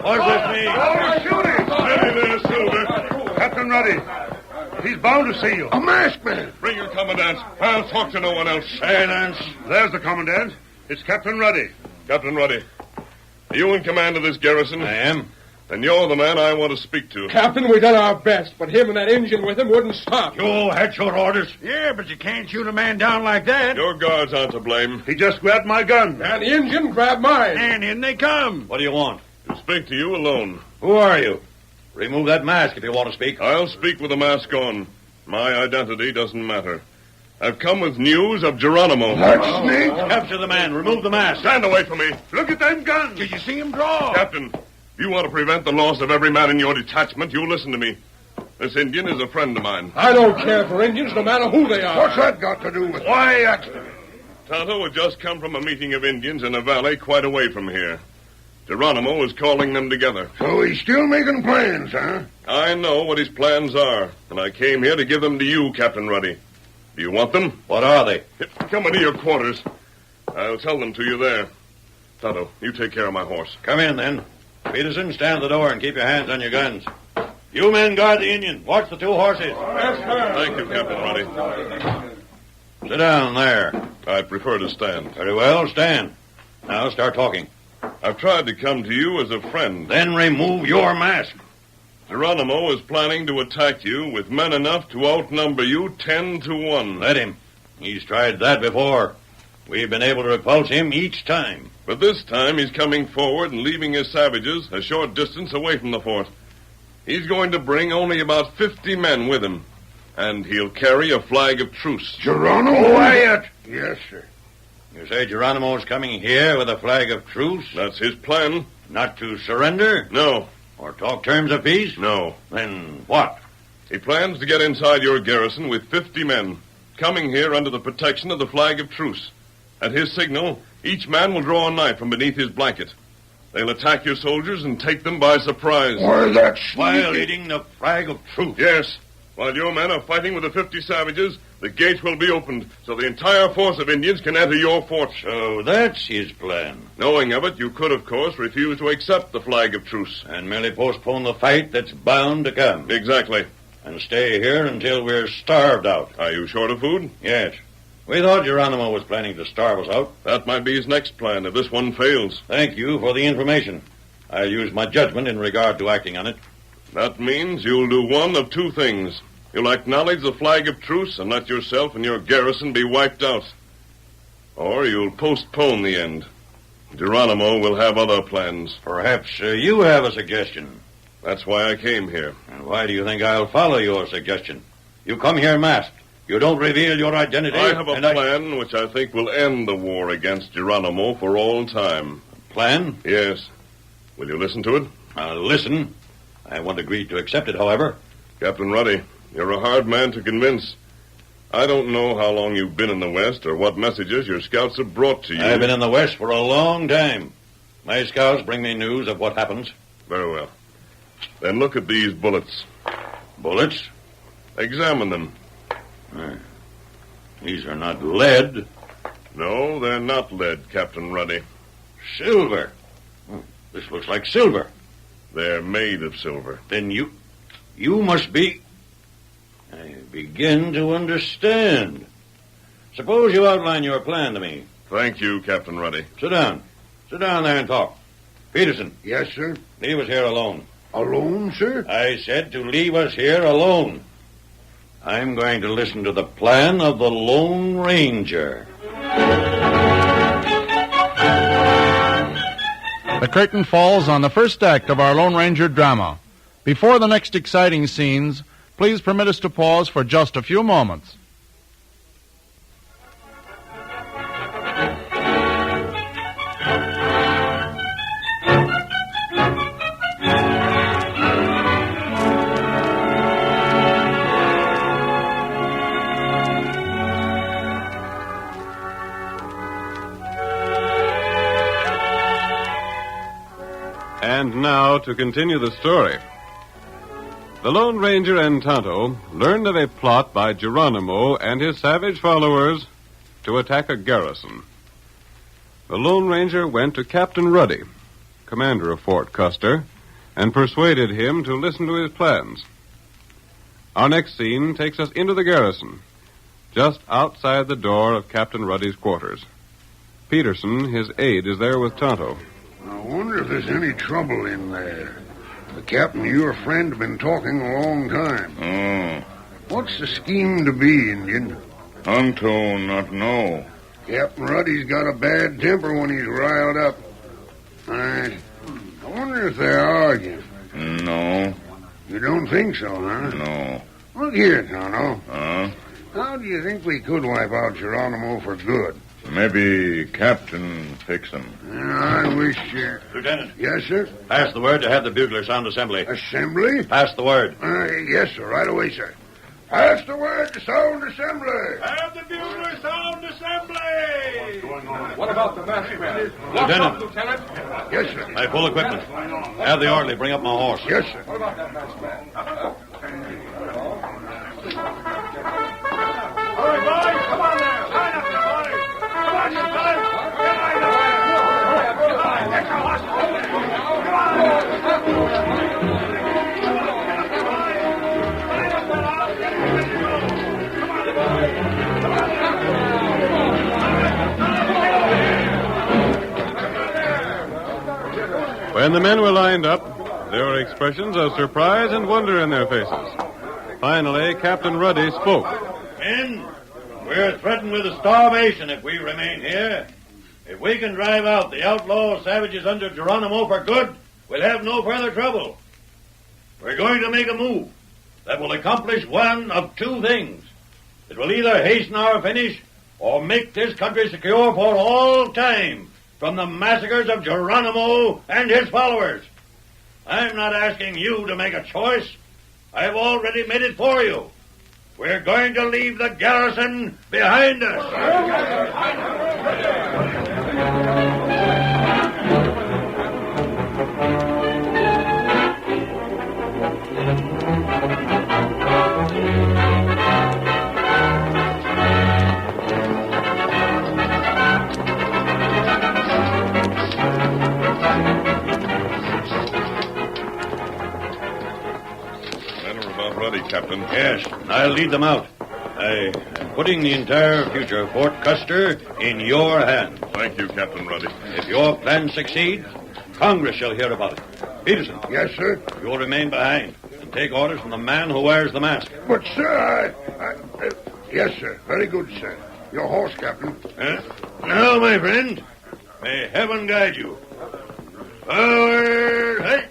[SPEAKER 16] What's this mean?
[SPEAKER 7] Shoot him!
[SPEAKER 13] Steady there, Silver.
[SPEAKER 19] Captain Ruddy. He's bound to see you.
[SPEAKER 7] A masked man.
[SPEAKER 13] Bring your commandant. I'll talk to no one else.
[SPEAKER 16] Silence.
[SPEAKER 19] There's the commandant. It's Captain Ruddy.
[SPEAKER 13] Captain Ruddy, are you in command of this garrison?
[SPEAKER 16] I am.
[SPEAKER 13] Then you're the man I want to speak to.
[SPEAKER 11] Captain, we done our best, but him and that Injun with him wouldn't stop.
[SPEAKER 16] You had your orders.
[SPEAKER 20] Yeah, but you can't shoot a man down like that.
[SPEAKER 13] Your guards aren't to blame.
[SPEAKER 19] He just grabbed my gun.
[SPEAKER 11] And the Injun grabbed mine.
[SPEAKER 20] And in they come.
[SPEAKER 16] What do you want?
[SPEAKER 13] To speak to you alone.
[SPEAKER 16] Who are you? Remove that mask if you want to speak.
[SPEAKER 13] I'll speak with the mask on. My identity doesn't matter. I've come with news of Geronimo.
[SPEAKER 7] That snake?
[SPEAKER 16] Capture the man. Remove the mask.
[SPEAKER 13] Stand away from me.
[SPEAKER 20] Look at them guns. Did you see him draw?
[SPEAKER 13] Captain, if you want to prevent the loss of every man in your detachment, you listen to me. This Indian is a friend of mine.
[SPEAKER 11] I don't care for Indians, no matter who they are.
[SPEAKER 7] What's that got to do with it?
[SPEAKER 20] Why, actually.
[SPEAKER 13] Tonto had just come from a meeting of Indians in a valley quite away from here. Geronimo is calling them together.
[SPEAKER 7] So he's still making plans, huh?
[SPEAKER 13] I know what his plans are, and I came here to give them to you, Captain Ruddy. Do you want them?
[SPEAKER 16] What are they?
[SPEAKER 13] Come into your quarters. I'll tell them to you there. Tonto, you take care of my horse.
[SPEAKER 16] Come in, then. Peterson, stand at the door and keep your hands on your guns. You men guard the Indian. Watch the two horses.
[SPEAKER 11] Yes, sir.
[SPEAKER 13] Thank you, Captain Ruddy.
[SPEAKER 16] Sit down there.
[SPEAKER 13] I prefer to stand.
[SPEAKER 16] Very well, stand. Now start talking.
[SPEAKER 13] I've tried to come to you as a friend.
[SPEAKER 16] Then remove your mask.
[SPEAKER 13] Geronimo is planning to attack you with men enough to outnumber you 10-1.
[SPEAKER 16] Let him. He's tried that before. We've been able to repulse him each time.
[SPEAKER 13] But this time he's coming forward and leaving his savages a short distance away from the fort. He's going to bring only about 50 men with him. And he'll carry a flag of truce.
[SPEAKER 7] Geronimo?
[SPEAKER 20] Quiet.
[SPEAKER 7] Yes, sir.
[SPEAKER 16] You say Geronimo's coming here with a flag of truce?
[SPEAKER 13] That's his plan.
[SPEAKER 16] Not to surrender?
[SPEAKER 13] No.
[SPEAKER 16] Or talk terms of peace?
[SPEAKER 13] No.
[SPEAKER 16] Then what?
[SPEAKER 13] He plans to get inside your garrison with 50 men, coming here under the protection of the flag of truce. At his signal, each man will draw a knife from beneath his blanket. They'll attack your soldiers and take them by surprise.
[SPEAKER 7] Why, that's
[SPEAKER 16] Violating the flag of truce.
[SPEAKER 13] Yes. While your men are fighting with the 50 savages,
[SPEAKER 3] the gates will be opened so the entire force of Indians can enter your fort.
[SPEAKER 16] So that's his plan.
[SPEAKER 3] Knowing of it, you could, of course, refuse to accept the flag of truce.
[SPEAKER 16] And merely postpone the fight that's bound to come.
[SPEAKER 3] Exactly.
[SPEAKER 16] And stay here until we're starved out.
[SPEAKER 3] Are you short of food?
[SPEAKER 16] Yes. We thought Geronimo was planning to starve us out.
[SPEAKER 3] That might be his next plan if this one fails.
[SPEAKER 16] Thank you for the information. I'll use my judgment in regard to acting on it.
[SPEAKER 3] That means you'll do one of two things. You'll acknowledge the flag of truce and let yourself and your garrison be wiped out. Or you'll postpone the end. Geronimo will have other plans.
[SPEAKER 16] Perhaps you have a suggestion.
[SPEAKER 3] That's why I came here.
[SPEAKER 16] And why do you think I'll follow your suggestion? You come here masked. You don't reveal your identity.
[SPEAKER 3] I have a plan which I think will end the war against Geronimo for all time.
[SPEAKER 16] Plan?
[SPEAKER 3] Yes. Will you listen to it?
[SPEAKER 16] I'll listen. I won't agree to accept it, however.
[SPEAKER 3] Captain Ruddy, you're a hard man to convince. I don't know how long you've been in the West or what messages your scouts have brought to you.
[SPEAKER 16] I've been in the West for a long time. My scouts bring me news of what happens.
[SPEAKER 3] Very well. Then look at these bullets.
[SPEAKER 16] Bullets?
[SPEAKER 3] Examine them.
[SPEAKER 16] These are not lead.
[SPEAKER 3] No, they're not lead, Captain Ruddy.
[SPEAKER 16] Silver. This looks like silver.
[SPEAKER 3] They're made of silver.
[SPEAKER 16] Then you must be... I begin to understand. Suppose you outline your plan to me.
[SPEAKER 3] Thank you, Captain Ruddy.
[SPEAKER 16] Sit down. Sit down there and talk. Peterson.
[SPEAKER 20] Yes, sir?
[SPEAKER 16] Leave us here alone.
[SPEAKER 20] Alone, sir?
[SPEAKER 16] I said to leave us here alone. I'm going to listen to the plan of the Lone Ranger.
[SPEAKER 9] The curtain falls on the first act of our Lone Ranger drama. Before the next exciting scenes, please permit us to pause for just a few moments.
[SPEAKER 1] And now to continue the story. The Lone Ranger and Tonto learned of a plot by Geronimo and his savage followers to attack a garrison. The Lone Ranger went to Captain Ruddy, commander of Fort Custer, and persuaded him to listen to his plans. Our next scene takes us into the garrison, just outside the door of Captain Ruddy's quarters. Peterson, his aide, is there with Tonto.
[SPEAKER 20] I wonder if there's any trouble in there. The captain and your friend have been talking a long time. What's the scheme to be, Indian?
[SPEAKER 16] Tonto not know.
[SPEAKER 20] Captain Ruddy's got a bad temper when he's riled up. I wonder if they're arguing.
[SPEAKER 16] No.
[SPEAKER 20] You don't think so, huh?
[SPEAKER 16] No.
[SPEAKER 20] Look here, Tonto. How do you think we could wipe out Geronimo for good?
[SPEAKER 16] Maybe Captain fix him.
[SPEAKER 20] I wish...
[SPEAKER 16] Lieutenant.
[SPEAKER 20] Yes, sir?
[SPEAKER 16] Pass the word to have the bugler sound assembly.
[SPEAKER 20] Assembly?
[SPEAKER 16] Pass the word.
[SPEAKER 20] Yes, sir. Right away, sir. Pass the word to sound assembly.
[SPEAKER 11] Have the bugler sound assembly. What's going on? What about the masked men?
[SPEAKER 16] Lieutenant.
[SPEAKER 11] Lieutenant?
[SPEAKER 20] Yes, sir.
[SPEAKER 16] My full equipment. Have the orderly bring up my horse.
[SPEAKER 20] Yes, sir.
[SPEAKER 11] What about that masked man? All right, boys. Come on now. Line up, you boys. Come on, you fellas. Get lined up there. Come on, get your horses over there. Come on. Line up, fellas. Get ready to go. Come on, boys. Come on now.
[SPEAKER 1] When the men were lined up, there were expressions of surprise and wonder in their faces. Finally, Captain Ruddy spoke.
[SPEAKER 16] Men, we're threatened with starvation if we remain here. If we can drive out the outlaw savages under Geronimo for good, we'll have no further trouble. We're going to make a move that will accomplish one of two things. It will either hasten our finish or make this country secure for all time from the massacres of Geronimo and his followers. I'm not asking you to make a choice. I've already made it for you. We're going to leave the garrison behind us.
[SPEAKER 3] about ready, Captain.
[SPEAKER 5] Yes, I'll lead them out. I'm putting the entire future of Fort Custer in your hands.
[SPEAKER 3] Thank you, Captain Ruddy.
[SPEAKER 5] If your plan succeeds, Congress shall hear about it. Peterson.
[SPEAKER 20] Yes, sir.
[SPEAKER 5] You'll remain behind and take orders from the man who wears the mask.
[SPEAKER 20] But, sir, yes, sir. Very good, sir. Your horse, Captain.
[SPEAKER 5] Now, my friend, may heaven guide you. Forward, hey!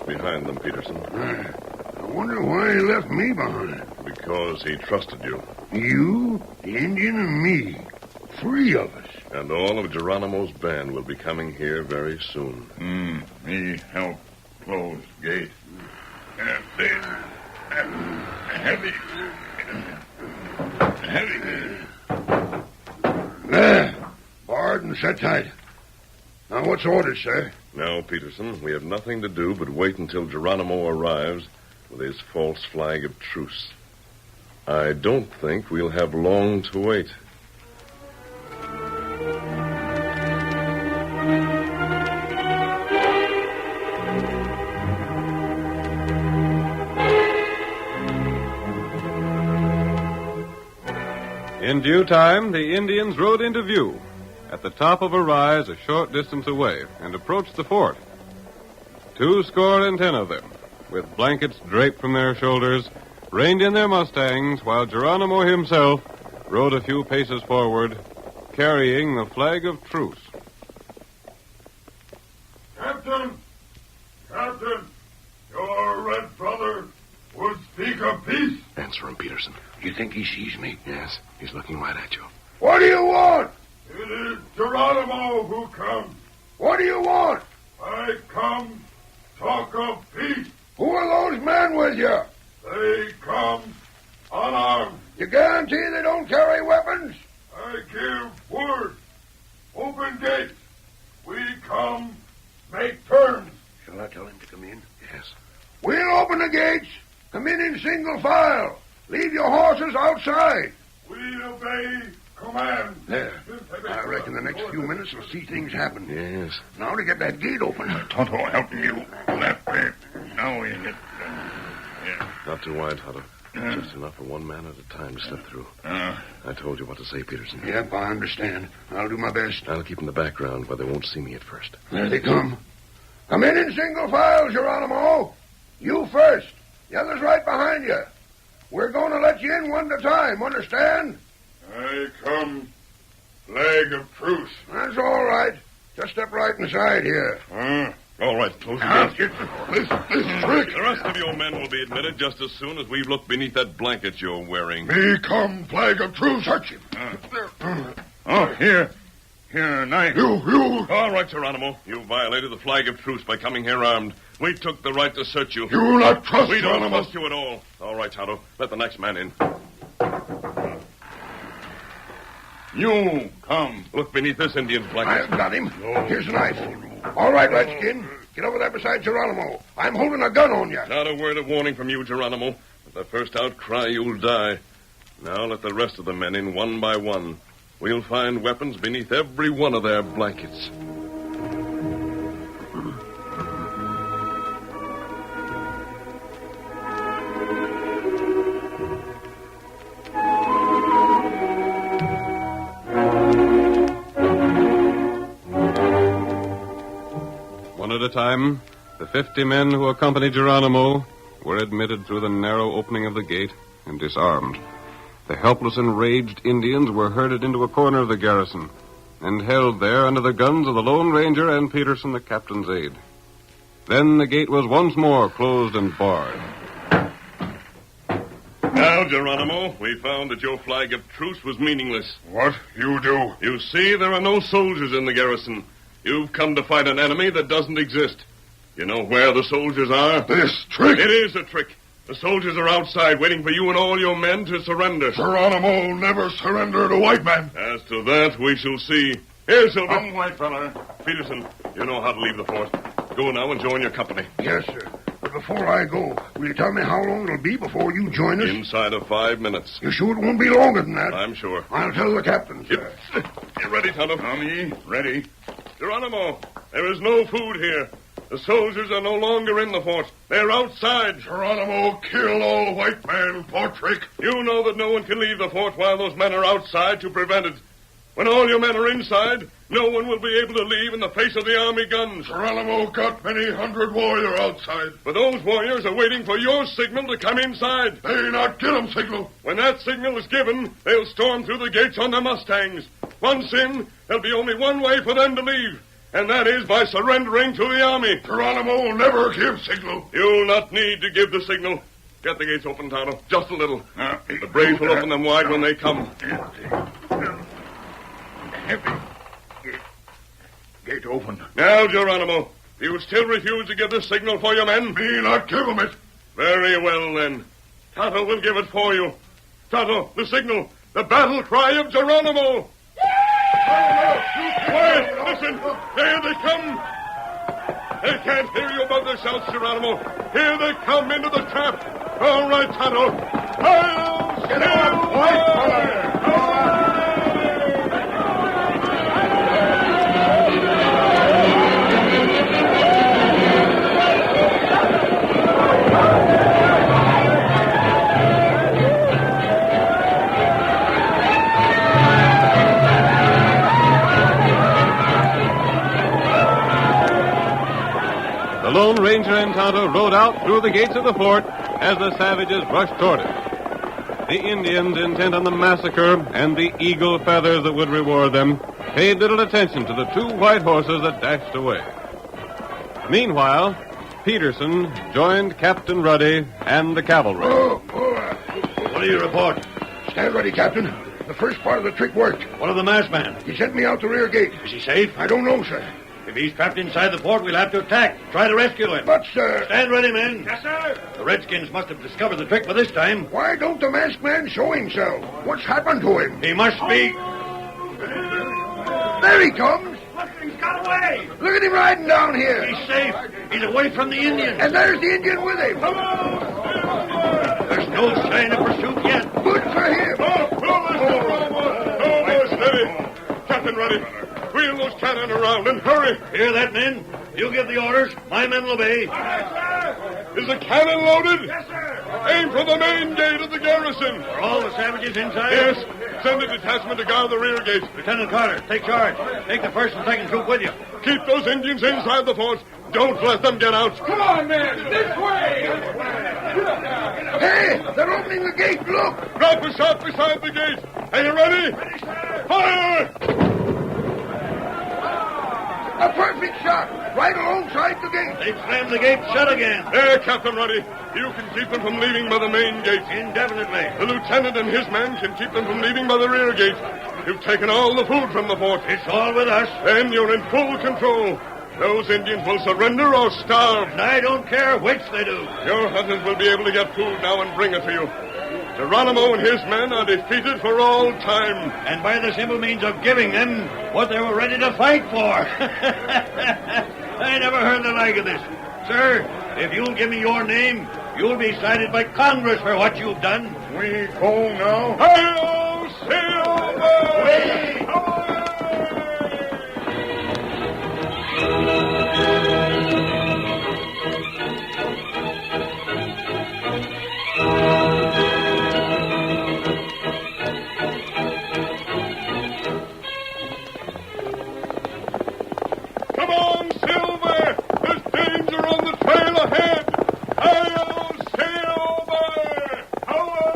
[SPEAKER 3] Behind them, Peterson.
[SPEAKER 20] I wonder why he left me behind.
[SPEAKER 3] Because he trusted you.
[SPEAKER 20] You, the Indian, and me. 3 of us.
[SPEAKER 3] And all of Geronimo's band will be coming here very soon.
[SPEAKER 16] Me help close gate. Heavy.
[SPEAKER 20] There. Barred and set tight. Now, what's orders, sir?
[SPEAKER 3] Now, Peterson, we have nothing to do but wait until Geronimo arrives with his false flag of truce. I don't think we'll have long to wait.
[SPEAKER 1] In due time, the Indians rode into view at the top of a rise a short distance away and approached the fort. 210 of them, with blankets draped from their shoulders, reined in their mustangs while Geronimo himself rode a few paces forward, carrying the flag of truce.
[SPEAKER 7] Captain, your red brother would speak of peace.
[SPEAKER 14] Answer him, Peterson. You think he sees me? Yes, he's looking right at you.
[SPEAKER 20] What do you want?
[SPEAKER 7] It is Geronimo who comes.
[SPEAKER 20] What do you want?
[SPEAKER 7] I come talk of peace.
[SPEAKER 20] Who are those men with you?
[SPEAKER 7] They come unarmed.
[SPEAKER 20] You guarantee they don't carry weapons?
[SPEAKER 7] I give word. Open gates. We come make terms.
[SPEAKER 14] Shall I tell him to come in? Yes.
[SPEAKER 20] We'll open the gates. Come in single file. Leave your horses outside.
[SPEAKER 7] We obey command.
[SPEAKER 20] There. I reckon the next few minutes will see things happen.
[SPEAKER 14] Yes.
[SPEAKER 20] Now to get that gate open.
[SPEAKER 16] Tonto helping you. That way. Now we get...
[SPEAKER 3] Not too wide, Tonto. Just enough for one man at a time to slip through. I told you what to say, Peterson.
[SPEAKER 20] Yep, I understand. I'll do my best.
[SPEAKER 3] I'll keep in the background where they won't see me at first.
[SPEAKER 20] There they come. Come in single file, Geronimo. You first. The others right behind you. We're going to let you in one at a time, understand?
[SPEAKER 7] I come flag of truce.
[SPEAKER 20] That's all right. Just step right inside here.
[SPEAKER 3] All right, close the gate. This trick. The rest of your men will be admitted just as soon as we look beneath that blanket you're wearing.
[SPEAKER 7] Me come flag of truce.
[SPEAKER 20] Search him.
[SPEAKER 16] Here. Here, knife.
[SPEAKER 7] You.
[SPEAKER 3] All right, Geronimo. You violated the flag of truce by coming here armed. We took the right to search you.
[SPEAKER 7] You not trust
[SPEAKER 3] We don't
[SPEAKER 7] Geronimo.
[SPEAKER 3] trust you at all. All right, Tonto. Let the next man in.
[SPEAKER 16] You come.
[SPEAKER 3] Look beneath this Indian's blanket.
[SPEAKER 20] I've got him. Here's a knife. All right, Redskin. Get over there beside Geronimo. I'm holding a gun on you.
[SPEAKER 3] Not a word of warning from you, Geronimo. At the first outcry, you'll die. Now let the rest of the men in one by one. We'll find weapons beneath every one of their blankets.
[SPEAKER 1] One at a time, the 50 men who accompanied Geronimo were admitted through the narrow opening of the gate and disarmed. The helpless, enraged Indians were herded into a corner of the garrison and held there under the guns of the Lone Ranger and Peterson, the captain's aide. Then the gate was once more closed and barred.
[SPEAKER 3] Now, Geronimo, we found that your flag of truce was meaningless.
[SPEAKER 7] What you do?
[SPEAKER 3] You see, there are no soldiers in the garrison. You've come to fight an enemy that doesn't exist. You know where the soldiers are?
[SPEAKER 7] This trick.
[SPEAKER 3] It is a trick.
[SPEAKER 15] The soldiers are outside waiting for you and all your men to surrender.
[SPEAKER 7] Geronimo will never surrender to white man.
[SPEAKER 15] As to that, we shall see. Here, Silver.
[SPEAKER 7] Come, white fella.
[SPEAKER 15] Peterson, you know how to leave the fort. Go now and join your company.
[SPEAKER 7] Yes, sir. But before I go, will you tell me how long it'll be before you join us?
[SPEAKER 15] Inside of 5 minutes.
[SPEAKER 7] You sure it won't be longer than that?
[SPEAKER 15] I'm sure.
[SPEAKER 7] I'll tell the captain, sir.
[SPEAKER 15] Get ready, Tonto.
[SPEAKER 7] Tommy, ready.
[SPEAKER 15] Geronimo, there is no food here. The soldiers are no longer in the fort. They're outside.
[SPEAKER 7] Geronimo, kill all white man for trick.
[SPEAKER 15] You know that no one can leave the fort while those men are outside to prevent it. When all your men are inside, no one will be able to leave in the face of the army guns.
[SPEAKER 7] Geronimo got many hundred warrior outside.
[SPEAKER 15] But those warriors are waiting for your signal to come inside.
[SPEAKER 7] They not get 'em signal.
[SPEAKER 15] When that signal is given, they'll storm through the gates on their Mustangs. Once in, there'll be only one way for them to leave, and that is by surrendering to the army.
[SPEAKER 7] Geronimo will never give signal.
[SPEAKER 15] You'll not need to give the signal. Get the gates open, Tonto. Just a little. The braves will open them wide when they come.
[SPEAKER 7] Gate open.
[SPEAKER 15] Now, Geronimo, you still refuse to give the signal for your men?
[SPEAKER 7] Me not give 'em it.
[SPEAKER 15] Very well, then. Tonto will give it for you. Tonto, the signal. The battle cry of Geronimo. Quiet! Listen! There they come! They can't hear you above their shouts, Geronimo. Here they come into the trap. All right, Tonto. I'll
[SPEAKER 7] get on, white fire!
[SPEAKER 1] The Lone Ranger and Tonto rode out through the gates of the fort as the savages rushed toward it. The Indians, intent on the massacre and the eagle feathers that would reward them, paid little attention to the 2 white horses that dashed away. Meanwhile, Peterson joined Captain Ruddy and the cavalry.
[SPEAKER 7] What do you report? Stand ready, Captain. The first part of the trick worked.
[SPEAKER 4] What of the masked man?
[SPEAKER 7] He sent me out the rear gate.
[SPEAKER 4] Is he safe?
[SPEAKER 7] I don't know, sir.
[SPEAKER 4] If he's trapped inside the fort, we'll have to attack. Try to rescue him.
[SPEAKER 7] But, sir...
[SPEAKER 4] Stand ready, men.
[SPEAKER 7] Yes, sir.
[SPEAKER 4] The Redskins must have discovered the trick by this time.
[SPEAKER 7] Why don't the masked man show himself? What's happened to him?
[SPEAKER 4] He must be...
[SPEAKER 7] There he comes.
[SPEAKER 4] Look, he's got away.
[SPEAKER 7] Look at him riding down here.
[SPEAKER 4] He's safe. He's away from the Indians.
[SPEAKER 7] And there's the Indian with him.
[SPEAKER 4] Come on. There's no sign of pursuit yet.
[SPEAKER 7] Good for him.
[SPEAKER 15] Steady. Captain Ruddy, wheel those cannon around and hurry.
[SPEAKER 4] Hear that, men? You give the orders. My men will obey.
[SPEAKER 15] Is the cannon loaded?
[SPEAKER 4] Yes, sir.
[SPEAKER 15] Aim for the main gate of the garrison.
[SPEAKER 4] Are all the savages inside?
[SPEAKER 15] Yes. Send a detachment to guard the rear gate.
[SPEAKER 4] Lieutenant Carter, take charge. Take the 1st and 2nd troop with you.
[SPEAKER 15] Keep those Indians inside the fort. Don't let them get out.
[SPEAKER 11] Come on, men. This way.
[SPEAKER 7] Hey, they're opening the gate. Look.
[SPEAKER 15] Drop a shot beside the gate. Are you ready?
[SPEAKER 4] Ready, sir.
[SPEAKER 15] Fire!
[SPEAKER 7] A perfect shot. Right alongside the gate.
[SPEAKER 4] They've slammed the gate shut again.
[SPEAKER 15] There, Captain Ruddy. You can keep them from leaving by the main gate.
[SPEAKER 4] Indefinitely.
[SPEAKER 15] The lieutenant and his men can keep them from leaving by the rear gate. You've taken all the food from the fort.
[SPEAKER 4] It's all with us.
[SPEAKER 15] Then you're in full control. Those Indians will surrender or starve.
[SPEAKER 4] And I don't care which they do.
[SPEAKER 15] Your hunters will be able to get food now and bring it to you. Geronimo and his men are defeated for all time.
[SPEAKER 4] And by the simple means of giving them what they were ready to fight for. I never heard the like of this. Sir, if you'll give me your name, you'll be cited by Congress for what you've done.
[SPEAKER 7] We go now.
[SPEAKER 15] Hail, Silver!
[SPEAKER 4] Wait!
[SPEAKER 15] Come on, Silver! There's danger on the trail ahead! Hail, Silver! Away!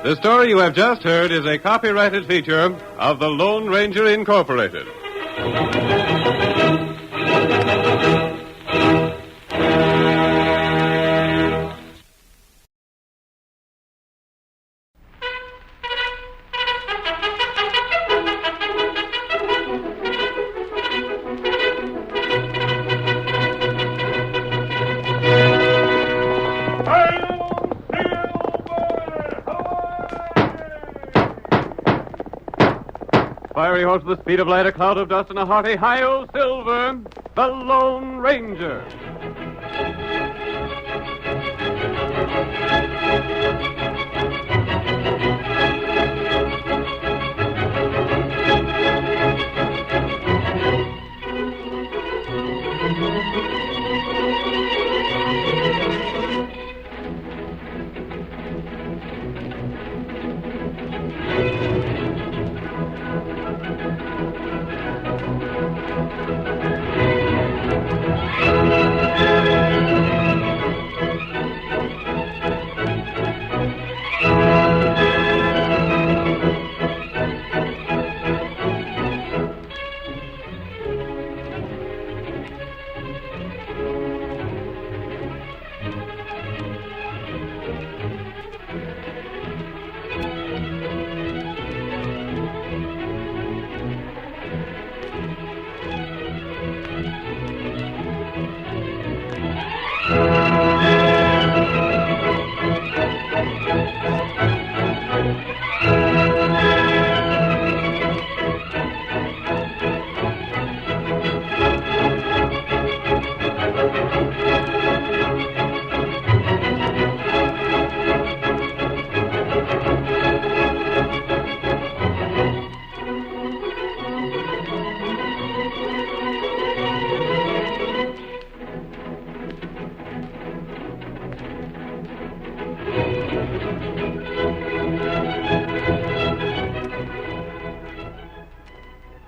[SPEAKER 1] The story you have just heard is a copyrighted feature of the Lone Ranger Incorporated. Fiery horse with the speed of light, a cloud of dust, and a hearty hi-yo silver, the Lone Ranger.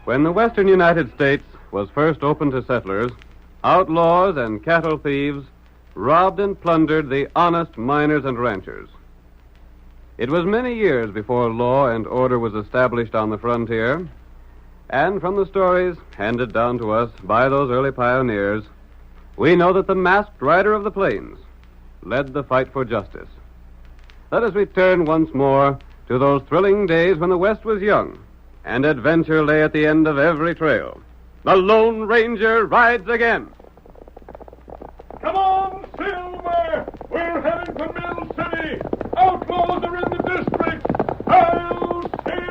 [SPEAKER 1] When the western United States was first opened to settlers, outlaws and cattle thieves robbed and plundered the honest miners and ranchers. It was many years before law and order was established on the frontier, and from the stories handed down to us by those early pioneers, we know that the masked rider of the plains led the fight for justice. Let us return once more to those thrilling days when the West was young, and adventure lay at the end of every trail. The Lone Ranger rides again.
[SPEAKER 15] Come on, Silver! We're heading for Mill City! Outlaws are in the district! I'll Silver!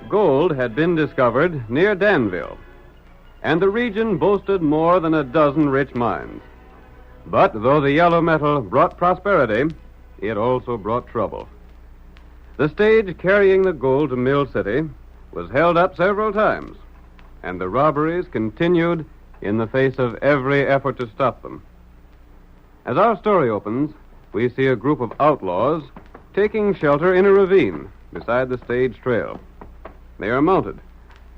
[SPEAKER 1] Gold had been discovered near Danville, and the region boasted more than a dozen rich mines. But though the yellow metal brought prosperity, it also brought trouble. The stage carrying the gold to Mill City was held up several times, and the robberies continued in the face of every effort to stop them. As our story opens, we see a group of outlaws taking shelter in a ravine beside the stage trail. They are mounted,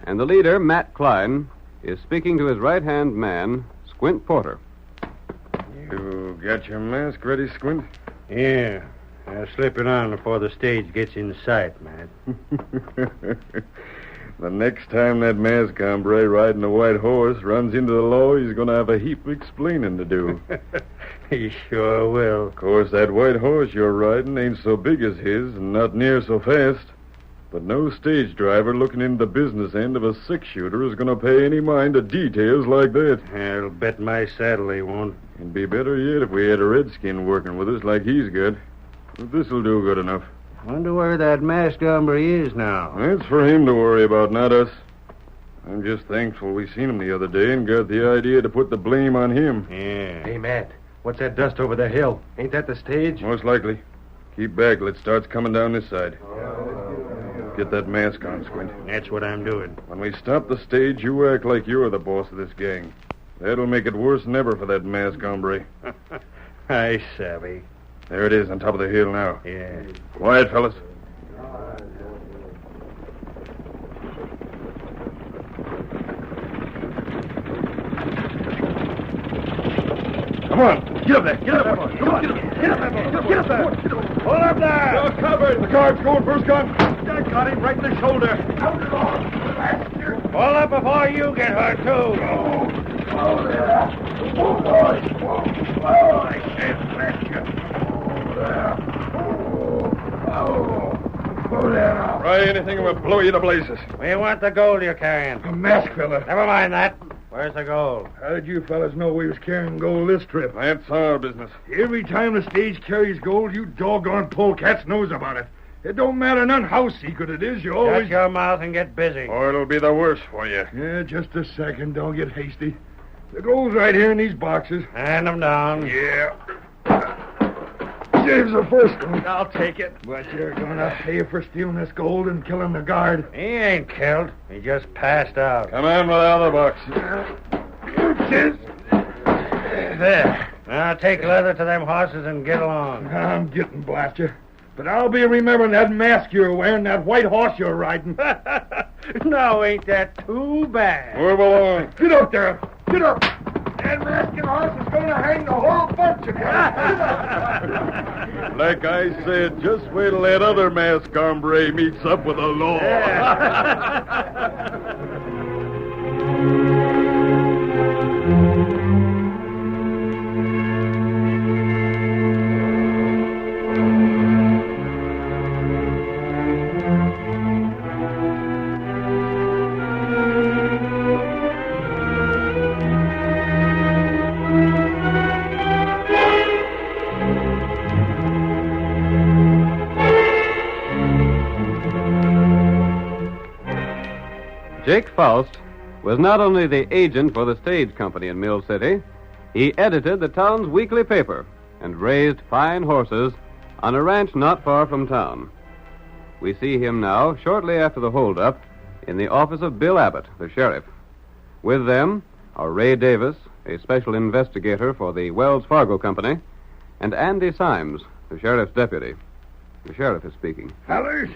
[SPEAKER 1] and the leader, Matt Klein, is speaking to his right-hand man, Squint Porter.
[SPEAKER 6] You got your mask ready, Squint? Yeah. I'll slip it on before the stage gets in sight, Matt.
[SPEAKER 13] The next time that masked hombre riding a white horse runs into the law, he's going to have a heap of explaining to do.
[SPEAKER 6] He sure will.
[SPEAKER 13] Of course, that white horse you're riding ain't so big as his and not near so fast. But no stage driver looking into the business end of a six-shooter is going to pay any mind to details like that.
[SPEAKER 6] I'll bet my saddle he won't.
[SPEAKER 13] It'd be better yet if we had a redskin working with us like he's got. But this'll do good enough.
[SPEAKER 6] Wonder where that masked hombre is now.
[SPEAKER 13] That's for him to worry about, not us. I'm just thankful we seen him the other day and got the idea to put the blame on him.
[SPEAKER 6] Yeah.
[SPEAKER 19] Hey, Matt, what's that dust over the hill? Ain't that the stage?
[SPEAKER 13] Most likely. Keep back till it starts coming down this side. Get that mask on, Squint.
[SPEAKER 6] That's what I'm doing.
[SPEAKER 13] When we stop the stage, you act like you're the boss of this gang. That'll make it worse than ever for that masked hombre.
[SPEAKER 6] I savvy.
[SPEAKER 13] There it is on top of the hill now.
[SPEAKER 6] Yeah.
[SPEAKER 13] Quiet, fellas. Come on. Get up there. Get up there, boy. Come on. Get up there, boy. Get up there. Hold up there. You're covered. The guard's going first gun.
[SPEAKER 6] I got him right in the shoulder. Hold up before you get hurt, too.
[SPEAKER 20] Oh, there. Oh, boy. Oh, I can't let you. Oh, there. Oh, there now.
[SPEAKER 13] Try anything and we'll blow you to blazes.
[SPEAKER 6] We want the gold you're carrying.
[SPEAKER 7] A mask fella.
[SPEAKER 6] Never mind that. Where's the gold?
[SPEAKER 7] How did you fellas know we was carrying gold this trip?
[SPEAKER 13] That's our business.
[SPEAKER 7] Every time the stage carries gold, you doggone polecats knows about it. It don't matter none how secret it is, you always...
[SPEAKER 6] Shut your mouth and get busy.
[SPEAKER 13] Or it'll be the worse for you.
[SPEAKER 7] Yeah, just a second. Don't get hasty. The gold's right here in these boxes.
[SPEAKER 6] Hand them down.
[SPEAKER 7] Yeah. Saves the first one.
[SPEAKER 6] I'll take it.
[SPEAKER 7] But you're gonna pay for stealing this gold and killing the guard.
[SPEAKER 6] He ain't killed. He just passed out.
[SPEAKER 13] Come on with the other box.
[SPEAKER 6] There. Now take leather to them horses and get along.
[SPEAKER 7] I'm getting blast you. But I'll be remembering that mask you're wearing, that white horse you're riding.
[SPEAKER 6] Now ain't that too bad?
[SPEAKER 13] Move along.
[SPEAKER 7] Get up there. Get up. That masked horse is going to hang the whole bunch of you.
[SPEAKER 13] Like I said, just wait till that other masked hombre meets up with the law.
[SPEAKER 1] Jake Faust was not only the agent for the stage company in Mill City, he edited the town's weekly paper and raised fine horses on a ranch not far from town. We see him now, shortly after the holdup, in the office of Bill Abbott, the sheriff. With them are Ray Davis, a special investigator for the Wells Fargo Company, and Andy Symes, the sheriff's deputy. The sheriff is speaking.
[SPEAKER 20] Fellers,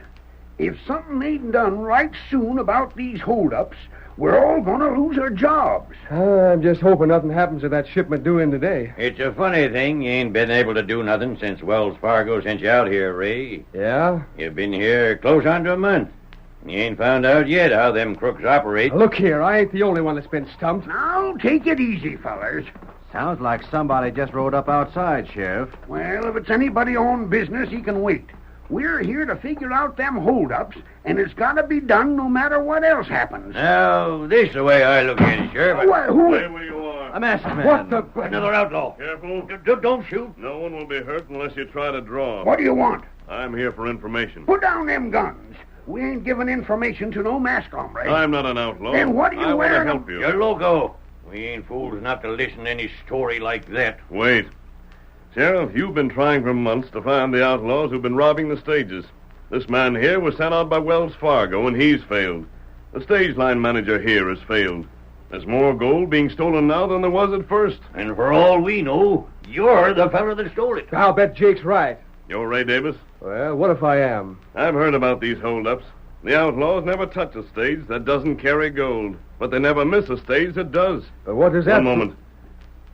[SPEAKER 20] if something ain't done right soon about these holdups, we're all gonna lose our jobs.
[SPEAKER 11] I'm just hoping nothing happens to that shipment due in today.
[SPEAKER 14] It's a funny thing you ain't been able to do nothing since Wells Fargo sent you out here, Ray.
[SPEAKER 11] Yeah?
[SPEAKER 14] You've been here close on to a month. You ain't found out yet how them crooks operate.
[SPEAKER 11] Look here, I ain't the only one that's been stumped.
[SPEAKER 20] Now, take it easy, fellers.
[SPEAKER 17] Sounds like somebody just rode up outside, Sheriff.
[SPEAKER 20] Well, if it's anybody on business, he can wait. We're here to figure out them holdups, and it's got to be done no matter what else happens.
[SPEAKER 14] Now, this is the way I look at it, Sheriff.
[SPEAKER 20] Who?
[SPEAKER 13] Stay where you are.
[SPEAKER 17] A masked man.
[SPEAKER 11] What the...
[SPEAKER 2] Another outlaw.
[SPEAKER 13] Careful.
[SPEAKER 2] Don't shoot.
[SPEAKER 13] No one will be hurt unless you try to draw.
[SPEAKER 20] What do you want?
[SPEAKER 13] I'm here for information.
[SPEAKER 20] Put down them guns. We ain't giving information to no mask hombre.
[SPEAKER 13] I'm not an outlaw.
[SPEAKER 20] Then what are you
[SPEAKER 13] I want to
[SPEAKER 20] wearing?
[SPEAKER 13] help you.
[SPEAKER 14] You're loco. We ain't fools enough to listen to any story like that.
[SPEAKER 13] Wait. Sheriff, you've been trying for months to find the outlaws who've been robbing the stages. This man here was sent out by Wells Fargo, and he's failed. The stage line manager here has failed. There's more gold being stolen now than there was at first.
[SPEAKER 14] And for all we know, you're the fellow that stole it.
[SPEAKER 11] I'll bet Jake's right.
[SPEAKER 13] You're Ray Davis?
[SPEAKER 11] Well, what if I am?
[SPEAKER 13] I've heard about these holdups. The outlaws never touch a stage that doesn't carry gold, but they never miss a stage that does.
[SPEAKER 11] But what does that...
[SPEAKER 13] One moment.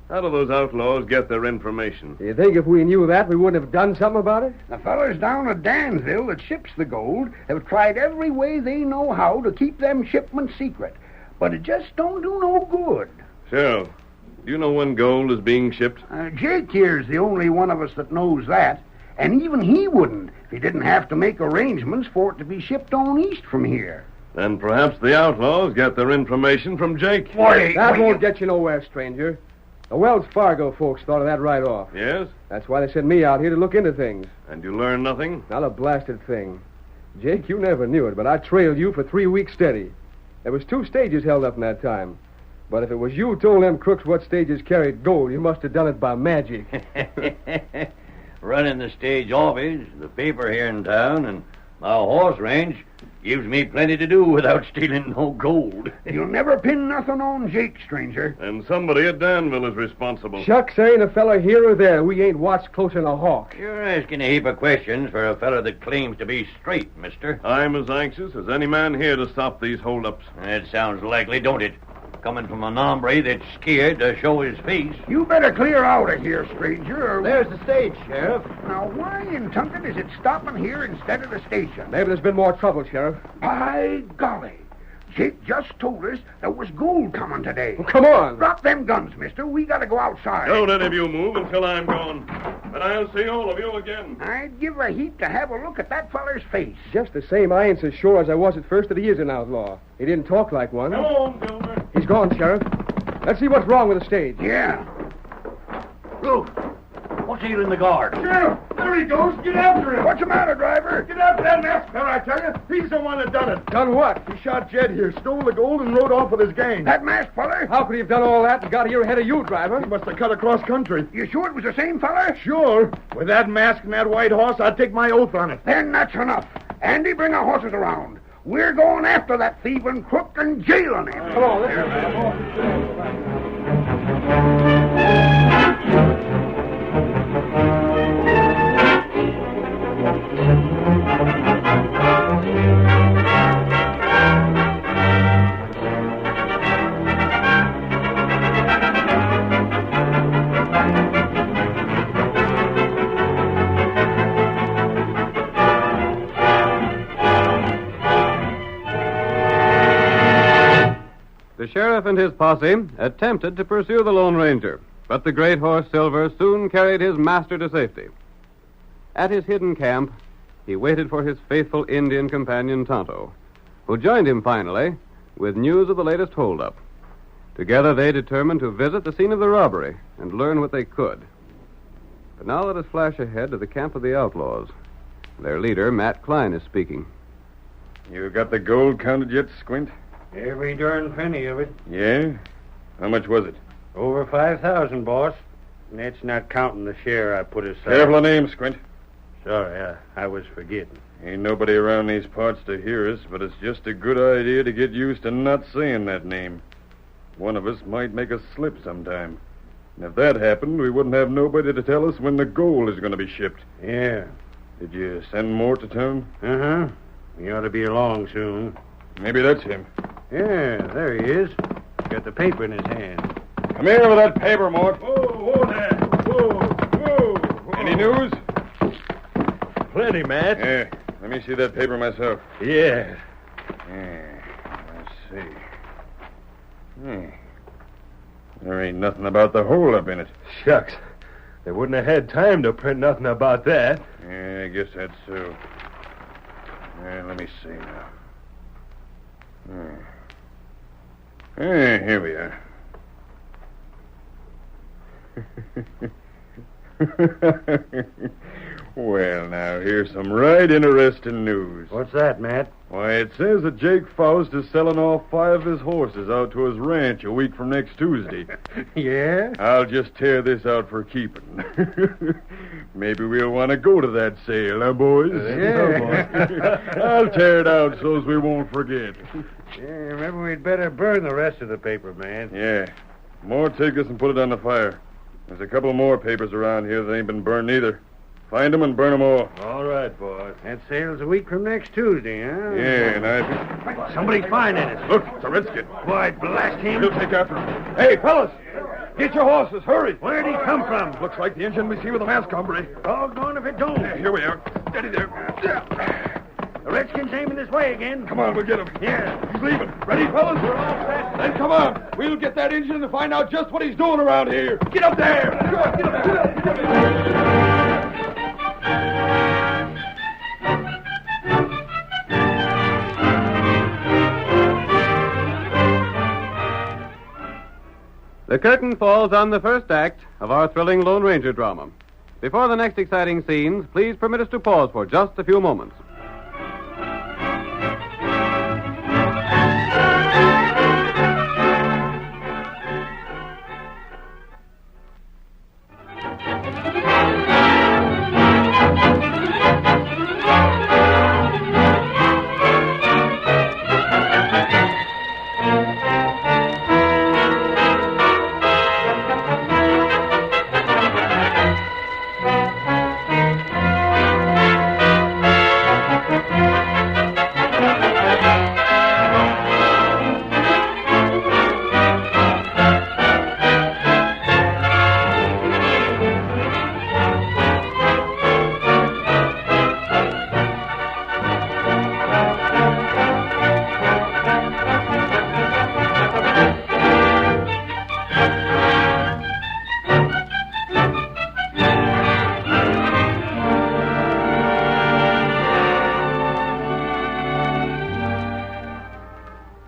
[SPEAKER 13] How do those outlaws get their information?
[SPEAKER 11] Do you think if we knew that, we wouldn't have done something about it?
[SPEAKER 20] The fellers down at Danville that ships the gold have tried every way they know how to keep them shipments secret. But it just don't do no good.
[SPEAKER 13] Sheriff, do you know when gold is being shipped?
[SPEAKER 20] Jake here's the only one of us that knows that. And even he wouldn't if he didn't have to make arrangements for it to be shipped on east from here.
[SPEAKER 13] Then perhaps the outlaws get their information from Jake.
[SPEAKER 11] That won't get you nowhere, stranger. The Wells Fargo folks thought of that right off.
[SPEAKER 13] Yes?
[SPEAKER 11] That's why they sent me out here to look into things.
[SPEAKER 13] And you learned nothing?
[SPEAKER 11] Not a blasted thing. Jake, you never knew it, but I trailed you for 3 weeks steady. There was 2 stages held up in that time. But if it was you who told them crooks what stages carried gold, you must have done it by magic.
[SPEAKER 14] Running the stage office, the paper here in town, and A horse range gives me plenty to do without stealing no gold.
[SPEAKER 20] You'll never pin nothing on Jake, stranger.
[SPEAKER 3] And somebody at Danville is responsible.
[SPEAKER 11] Shucks, ain't a fella here or there we ain't watched close in a hawk.
[SPEAKER 14] You're asking a heap of questions for a fella that claims to be straight, mister.
[SPEAKER 3] I'm as anxious as any man here to stop these holdups.
[SPEAKER 14] That sounds likely, don't it? Coming from an hombre that's scared to show his face.
[SPEAKER 20] You better clear out of here, stranger.
[SPEAKER 6] There's the stage, Sheriff.
[SPEAKER 20] Now, why in Tunkin is it stopping here instead of the station?
[SPEAKER 11] Maybe there's been more trouble, Sheriff.
[SPEAKER 20] By golly. Jake just told us there was gold coming today.
[SPEAKER 11] Well, come on.
[SPEAKER 20] Drop them guns, mister. We gotta go outside.
[SPEAKER 3] Don't any of you move until I'm gone. And I'll see all of you again.
[SPEAKER 20] I'd give a heap to have a look at that feller's face.
[SPEAKER 11] Just the same, I ain't so sure as I was at first that he is an outlaw. He didn't talk like one.
[SPEAKER 3] Come on, Gilbert.
[SPEAKER 11] He's gone, Sheriff. Let's see what's wrong with the stage.
[SPEAKER 20] Yeah.
[SPEAKER 14] Luke, what's ailing the guard?
[SPEAKER 7] Sheriff, there he goes. Get after him.
[SPEAKER 20] What's the matter, driver?
[SPEAKER 7] Get after that masked fella, I tell you. He's the one that done it.
[SPEAKER 11] Done what?
[SPEAKER 7] He shot Jed here, stole the gold, and rode off with his gang.
[SPEAKER 20] That masked feller?
[SPEAKER 11] How could he have done all that and got here ahead of you, driver?
[SPEAKER 7] He must have cut across country.
[SPEAKER 20] You sure it was the same feller?
[SPEAKER 7] Sure. With that mask and that white horse, I'd take my oath on it.
[SPEAKER 20] Then that's enough. Andy, bring our horses around. We're going after that thieving crook and jailing him.
[SPEAKER 11] Come on, let's go.
[SPEAKER 1] The sheriff and his posse attempted to pursue the Lone Ranger, but the great horse Silver soon carried his master to safety. At his hidden camp, he waited for his faithful Indian companion Tonto, who joined him finally with news of the latest holdup. Together they determined to visit the scene of the robbery and learn what they could. But now let us flash ahead to the camp of the outlaws. Their leader, Matt Klein, is speaking.
[SPEAKER 13] You got the gold counted yet, Squint?
[SPEAKER 6] Every darn penny of it.
[SPEAKER 13] Yeah? How much was it?
[SPEAKER 6] Over 5,000, boss. And that's not counting the share I put aside.
[SPEAKER 13] Careful of name, Squint.
[SPEAKER 6] Sorry, I was forgetting.
[SPEAKER 13] Ain't nobody around these parts to hear us, but it's just a good idea to get used to not saying that name. One of us might make a slip sometime. And if that happened, we wouldn't have nobody to tell us when the gold is going to be shipped.
[SPEAKER 6] Yeah.
[SPEAKER 13] Did you send more to town?
[SPEAKER 6] Uh-huh. He ought to be along soon.
[SPEAKER 13] Maybe that's him.
[SPEAKER 6] Yeah, there he is. Got the paper in his hand.
[SPEAKER 13] Come here with that paper, Mort.
[SPEAKER 7] Whoa there. Whoa.
[SPEAKER 13] Any news?
[SPEAKER 6] Plenty, Matt.
[SPEAKER 13] Yeah. Let me see that paper myself.
[SPEAKER 6] Yeah.
[SPEAKER 13] Let's see. There ain't nothing about the holdup in it.
[SPEAKER 19] Shucks. They wouldn't have had time to print nothing about that.
[SPEAKER 13] Yeah, I guess that's so. Let me see now. Here we are. Well, now, here's some right interesting news.
[SPEAKER 6] What's that, Matt?
[SPEAKER 13] Why, it says that Jake Faust is selling off 5 of his horses out to his ranch a week from next Tuesday.
[SPEAKER 6] Yeah?
[SPEAKER 13] I'll just tear this out for keeping. Maybe we'll want to go to that sale, huh, boys?
[SPEAKER 6] Yeah.
[SPEAKER 13] I'll tear it out so's we won't forget.
[SPEAKER 6] Yeah, maybe we'd better burn the rest of the paper, man.
[SPEAKER 13] Yeah. More take this and put it on the fire. There's a couple more papers around here that ain't been burned either. Find them and burn them all.
[SPEAKER 6] All right, boss. That sale's a week from next Tuesday, huh?
[SPEAKER 13] Yeah, and I...
[SPEAKER 6] Somebody's finding us.
[SPEAKER 13] Look, it's a redskin.
[SPEAKER 6] Why, blast him.
[SPEAKER 13] We'll take after him. Hey, fellas! Get your horses, hurry!
[SPEAKER 6] Where'd he come from?
[SPEAKER 13] Looks like the engine we see with the mask, hombre.
[SPEAKER 6] Doggone if it don't.
[SPEAKER 13] Yeah, here we are. Steady there.
[SPEAKER 6] The Redskin's aiming this way again.
[SPEAKER 13] Come on, we'll get him.
[SPEAKER 6] Yeah.
[SPEAKER 13] He's leaving. Ready, fellas? We're all set. Then come on. We'll get that engine and find out just what he's doing around here. Get up there. Get up there. Get up there.
[SPEAKER 1] The curtain falls on the first act of our thrilling Lone Ranger drama. Before the next exciting scenes, please permit us to pause for just a few moments.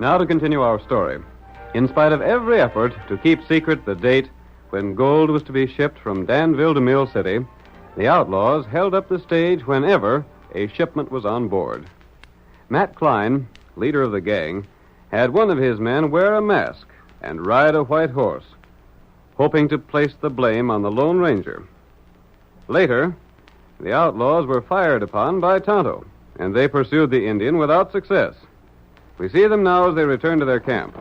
[SPEAKER 1] Now to continue our story. In spite of every effort to keep secret the date when gold was to be shipped from Danville to Mill City, the outlaws held up the stage whenever a shipment was on board. Matt Klein, leader of the gang, had one of his men wear a mask and ride a white horse, hoping to place the blame on the Lone Ranger. Later, the outlaws were fired upon by Tonto, and they pursued the Indian without success. We see them now as they return to their camp.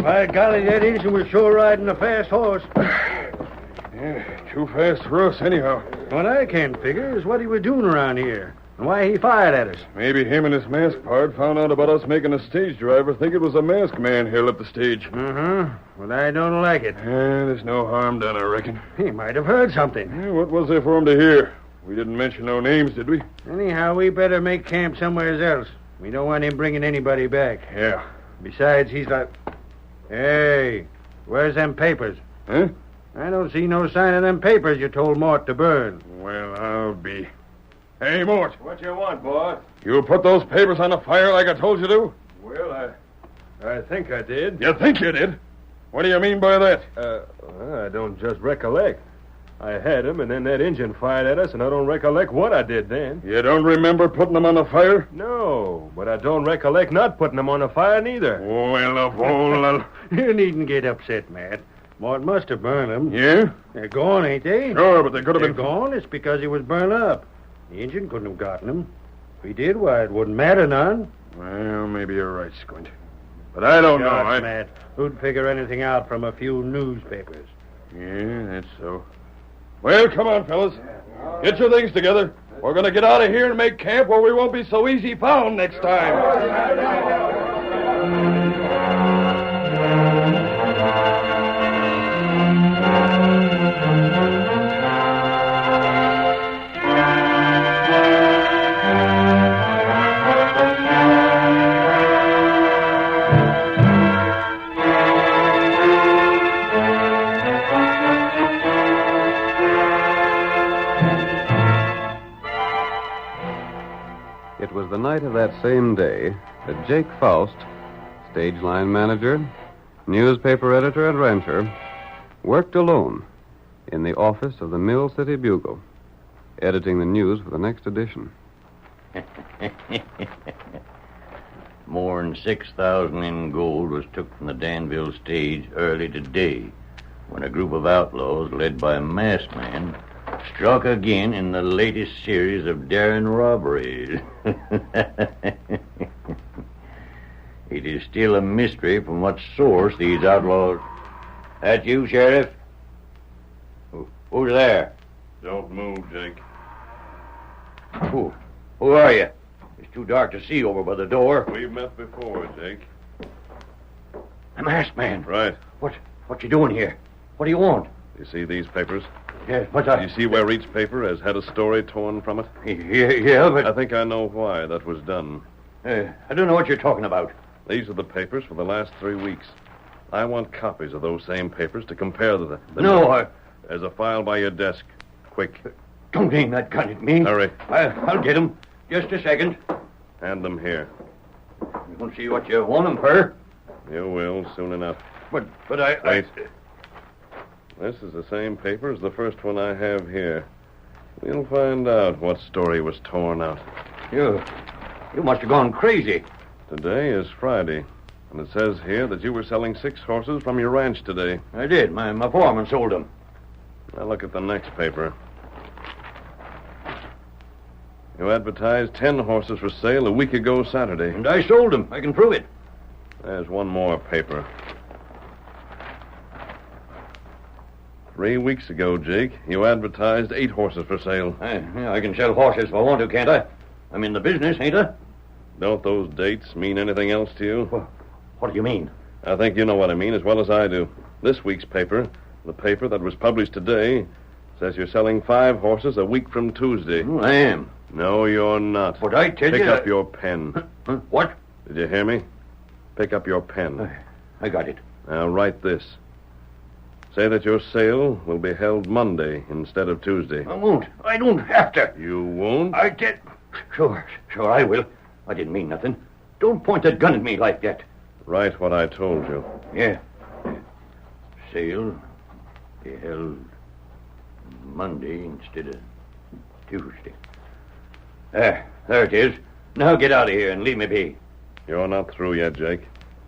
[SPEAKER 6] By golly, that Indian was sure riding a fast horse.
[SPEAKER 15] Yeah, too fast for us, anyhow.
[SPEAKER 6] What I can't figure is what he was doing around here and why he fired at us.
[SPEAKER 15] Maybe him and his mask pard found out about us making a stage driver think it was a masked man held up the stage.
[SPEAKER 6] Uh-huh. Well, I don't like it.
[SPEAKER 15] Yeah, there's no harm done, I reckon.
[SPEAKER 6] He might have heard something.
[SPEAKER 15] Yeah, what was there for him to hear? We didn't mention no names, did we?
[SPEAKER 6] Anyhow, we better make camp somewhere else. We don't want him bringing anybody back.
[SPEAKER 15] Yeah.
[SPEAKER 6] Besides, he's like... Hey, where's them papers?
[SPEAKER 15] Huh?
[SPEAKER 6] I don't see no sign of them papers you told Mort to burn.
[SPEAKER 15] Well, I'll be... Hey, Mort.
[SPEAKER 12] What you want, boss?
[SPEAKER 15] You put those papers on the fire like I told you to?
[SPEAKER 12] Well, I think I did.
[SPEAKER 15] You think you did? What do you mean by that?
[SPEAKER 19] I don't just recollect. I had him, and then that Injun fired at us, and I don't recollect what I did then.
[SPEAKER 15] You don't remember putting them on the fire?
[SPEAKER 19] No, but I don't recollect not putting them on the fire neither.
[SPEAKER 15] Well, of all...
[SPEAKER 6] You needn't get upset, Matt. Mort must have burned them.
[SPEAKER 15] Yeah?
[SPEAKER 6] They're gone, ain't they?
[SPEAKER 15] Sure, but they could have
[SPEAKER 6] They're
[SPEAKER 15] been...
[SPEAKER 6] gone. It's because he was burned up. The Injun couldn't have gotten them. If he did, why, it wouldn't matter none.
[SPEAKER 15] Well, maybe you're right, Squint. But I don't know.
[SPEAKER 6] Gosh, Matt, who'd figure anything out from a few newspapers?
[SPEAKER 15] Yeah, that's so. Well, come on, fellas. Get your things together. We're going to get out of here and make camp where we won't be so easy found next time.
[SPEAKER 1] It was the night of that same day that Jake Faust, stage line manager, newspaper editor, and rancher, worked alone in the office of the Mill City Bugle, editing the news for the next edition.
[SPEAKER 14] More'n 6,000 in gold was took from the Danville stage early today when a group of outlaws led by a masked man struck again in the latest series of daring robberies. It is still a mystery from what source these outlaws... That you, Sheriff? Who's there?
[SPEAKER 15] Don't move, Jake.
[SPEAKER 14] Who are you? It's too dark to see over by the door.
[SPEAKER 15] We've met before, Jake.
[SPEAKER 14] A masked man.
[SPEAKER 15] Right.
[SPEAKER 14] What you doing here? What do you want?
[SPEAKER 15] You see these papers?
[SPEAKER 14] Yeah, what's that?
[SPEAKER 15] You see where each paper has had a story torn from it?
[SPEAKER 14] Yeah, but...
[SPEAKER 15] I think I know why that was done.
[SPEAKER 14] I don't know what you're talking about.
[SPEAKER 15] These are the papers for the last 3 weeks. I want copies of those same papers to compare the
[SPEAKER 14] No,
[SPEAKER 15] There's a file by your desk. Quick.
[SPEAKER 14] Don't aim that gun at me.
[SPEAKER 15] Hurry.
[SPEAKER 14] I'll get him. Just a second.
[SPEAKER 15] Hand them here.
[SPEAKER 14] You won't see what you want them for.
[SPEAKER 15] You will, soon enough.
[SPEAKER 14] But I...
[SPEAKER 15] Wait. This is the same paper as the first one I have here. We'll find out what story was torn out.
[SPEAKER 14] You must have gone crazy.
[SPEAKER 15] Today is Friday, and it says here that you were selling 6 horses from your ranch today.
[SPEAKER 14] I did. My foreman sold them.
[SPEAKER 15] Now look at the next paper. You advertised 10 horses for sale a week ago Saturday.
[SPEAKER 14] And I sold them. I can prove it.
[SPEAKER 15] There's one more paper. 3 weeks ago, Jake, you advertised 8 horses for sale.
[SPEAKER 14] I can sell horses if I want to, can't I? I'm in the business, ain't I?
[SPEAKER 15] Don't those dates mean anything else to you?
[SPEAKER 14] What do you mean?
[SPEAKER 15] I think you know what I mean as well as I do. This week's paper, the paper that was published today, says you're selling 5 horses a week from Tuesday.
[SPEAKER 14] I am.
[SPEAKER 15] No, you're not.
[SPEAKER 14] But I tell you...
[SPEAKER 15] Pick up your pen.
[SPEAKER 14] What?
[SPEAKER 15] Did you hear me? Pick up your pen.
[SPEAKER 14] I got it.
[SPEAKER 15] Now write this.
[SPEAKER 3] Say that your sale will be held Monday instead of Tuesday.
[SPEAKER 14] I won't. I don't have to.
[SPEAKER 3] You won't?
[SPEAKER 14] I did. Sure, I will. I didn't mean nothing. Don't point that gun at me like that.
[SPEAKER 3] Write what I told you.
[SPEAKER 14] Yeah. Sale be held Monday instead of Tuesday. There it is. Now get out of here and leave me be.
[SPEAKER 3] You're not through yet, Jake.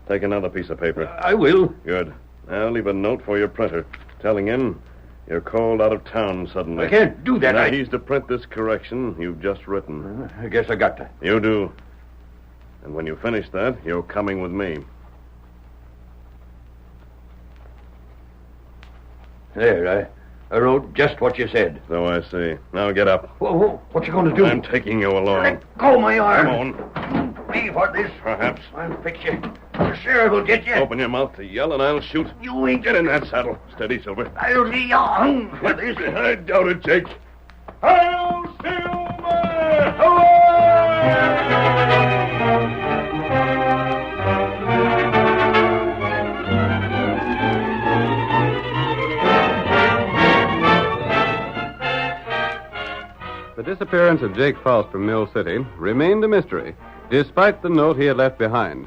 [SPEAKER 3] Take another piece of paper.
[SPEAKER 14] I will.
[SPEAKER 3] Good. Now leave a note for your printer, telling him you're called out of town suddenly.
[SPEAKER 14] I can't do that.
[SPEAKER 3] Now he's to print this correction you've just written.
[SPEAKER 14] I guess I got to.
[SPEAKER 3] You do. And when you finish that, you're coming with me.
[SPEAKER 14] There, I wrote just what you said.
[SPEAKER 3] So I see. Now get up.
[SPEAKER 14] Whoa, what you going to do?
[SPEAKER 3] I'm taking you along.
[SPEAKER 14] Let go my arm.
[SPEAKER 3] Come on.
[SPEAKER 14] Me for this.
[SPEAKER 3] Perhaps.
[SPEAKER 14] I'll fix you. The sheriff will get you.
[SPEAKER 3] Open your mouth to yell and I'll shoot.
[SPEAKER 14] You ain't...
[SPEAKER 3] Get in that saddle. Steady, Silver.
[SPEAKER 14] I'll be hung for this.
[SPEAKER 3] I doubt it, Jake.
[SPEAKER 15] Hail, Silver!
[SPEAKER 1] The disappearance of Jake Faust from Mill City remained a mystery, despite the note he had left behind.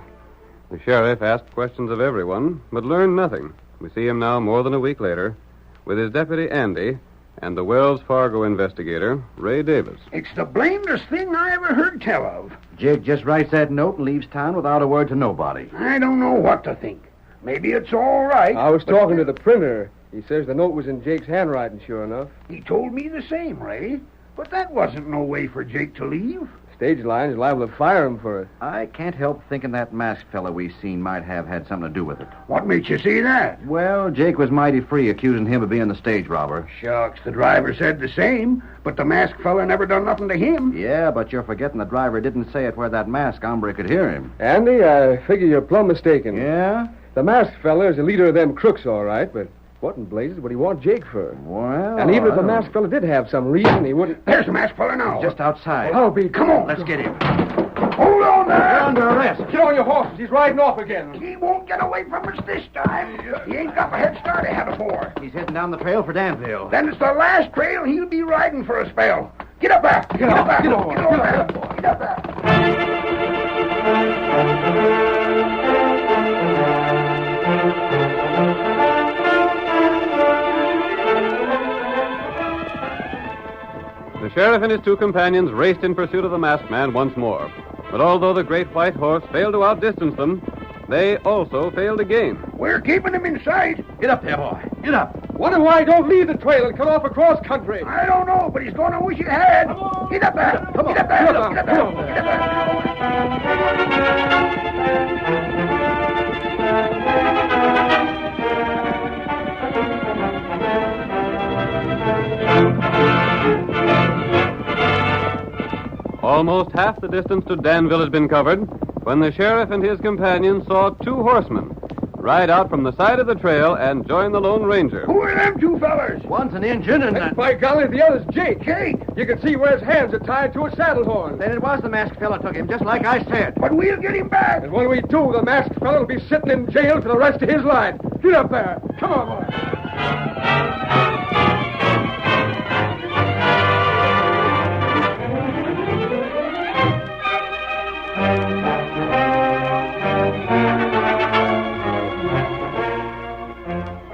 [SPEAKER 1] The sheriff asked questions of everyone, but learned nothing. We see him now more than a week later with his deputy Andy and the Wells Fargo investigator, Ray Davis.
[SPEAKER 20] It's the blamedest thing I ever heard tell of.
[SPEAKER 17] Jake just writes that note and leaves town without a word to nobody.
[SPEAKER 20] I don't know what to think. Maybe it's all right.
[SPEAKER 11] I was talking to the printer. He says the note was in Jake's handwriting, sure enough.
[SPEAKER 20] He told me the same, Ray. But that wasn't no way for Jake to leave.
[SPEAKER 11] Stage line is liable to fire him for it.
[SPEAKER 17] I can't help thinking that masked fella we seen might have had something to do with it.
[SPEAKER 20] What makes you say that?
[SPEAKER 17] Well, Jake was mighty free accusing him of being the stage robber.
[SPEAKER 20] Shucks, the driver said the same, but the masked fella never done nothing to him.
[SPEAKER 17] Yeah, but you're forgetting the driver didn't say it where that masked hombre could hear him.
[SPEAKER 11] Andy, I figure you're plumb mistaken.
[SPEAKER 17] Yeah?
[SPEAKER 11] The masked fella is the leader of them crooks, all right, but what in blazes would he want Jake for?
[SPEAKER 17] Well,
[SPEAKER 11] and even if the masked fella did have some reason, he wouldn't...
[SPEAKER 20] There's the masked fella now.
[SPEAKER 17] He's just outside.
[SPEAKER 11] Well, I'll be...
[SPEAKER 20] Come on.
[SPEAKER 17] Let's get him.
[SPEAKER 20] Hold on there.
[SPEAKER 17] You're under arrest.
[SPEAKER 11] Get on your horses. He's riding off again.
[SPEAKER 20] He won't get away from us this time. He ain't got the head start he had before.
[SPEAKER 17] He's heading down the trail for Danville.
[SPEAKER 20] Then it's the last trail he'll be riding for a spell. Get up there. Get up there.
[SPEAKER 11] Get on.
[SPEAKER 20] Get on there. Get up there.
[SPEAKER 1] The sheriff and his two companions raced in pursuit of the masked man once more. But although the great white horse failed to outdistance them, they also failed to gain.
[SPEAKER 20] We're keeping him in sight.
[SPEAKER 17] Get up there, boy. Get up.
[SPEAKER 11] Wonder why he don't leave the trail and cut off across country.
[SPEAKER 20] I don't know, but he's going to wish he had. Get up there.
[SPEAKER 11] Come on.
[SPEAKER 20] Get up there.
[SPEAKER 11] Get up
[SPEAKER 20] Get up
[SPEAKER 11] there.
[SPEAKER 20] there.
[SPEAKER 11] Come on.
[SPEAKER 20] Get up there.
[SPEAKER 1] Almost half the distance to Danville had been covered when the sheriff and his companions saw two horsemen ride out from the side of the trail and join the Lone Ranger.
[SPEAKER 20] Who are them two fellers?
[SPEAKER 17] One's an Injun and...
[SPEAKER 11] By golly, the other's Jake.
[SPEAKER 20] Jake?
[SPEAKER 11] You can see where his hands are tied to a saddle horn.
[SPEAKER 17] Then it was the masked fella took him, just like I said.
[SPEAKER 20] But we'll get him back.
[SPEAKER 11] And when we do, the masked fella will be sitting in jail for the rest of his life. Get up there. Come on, boy.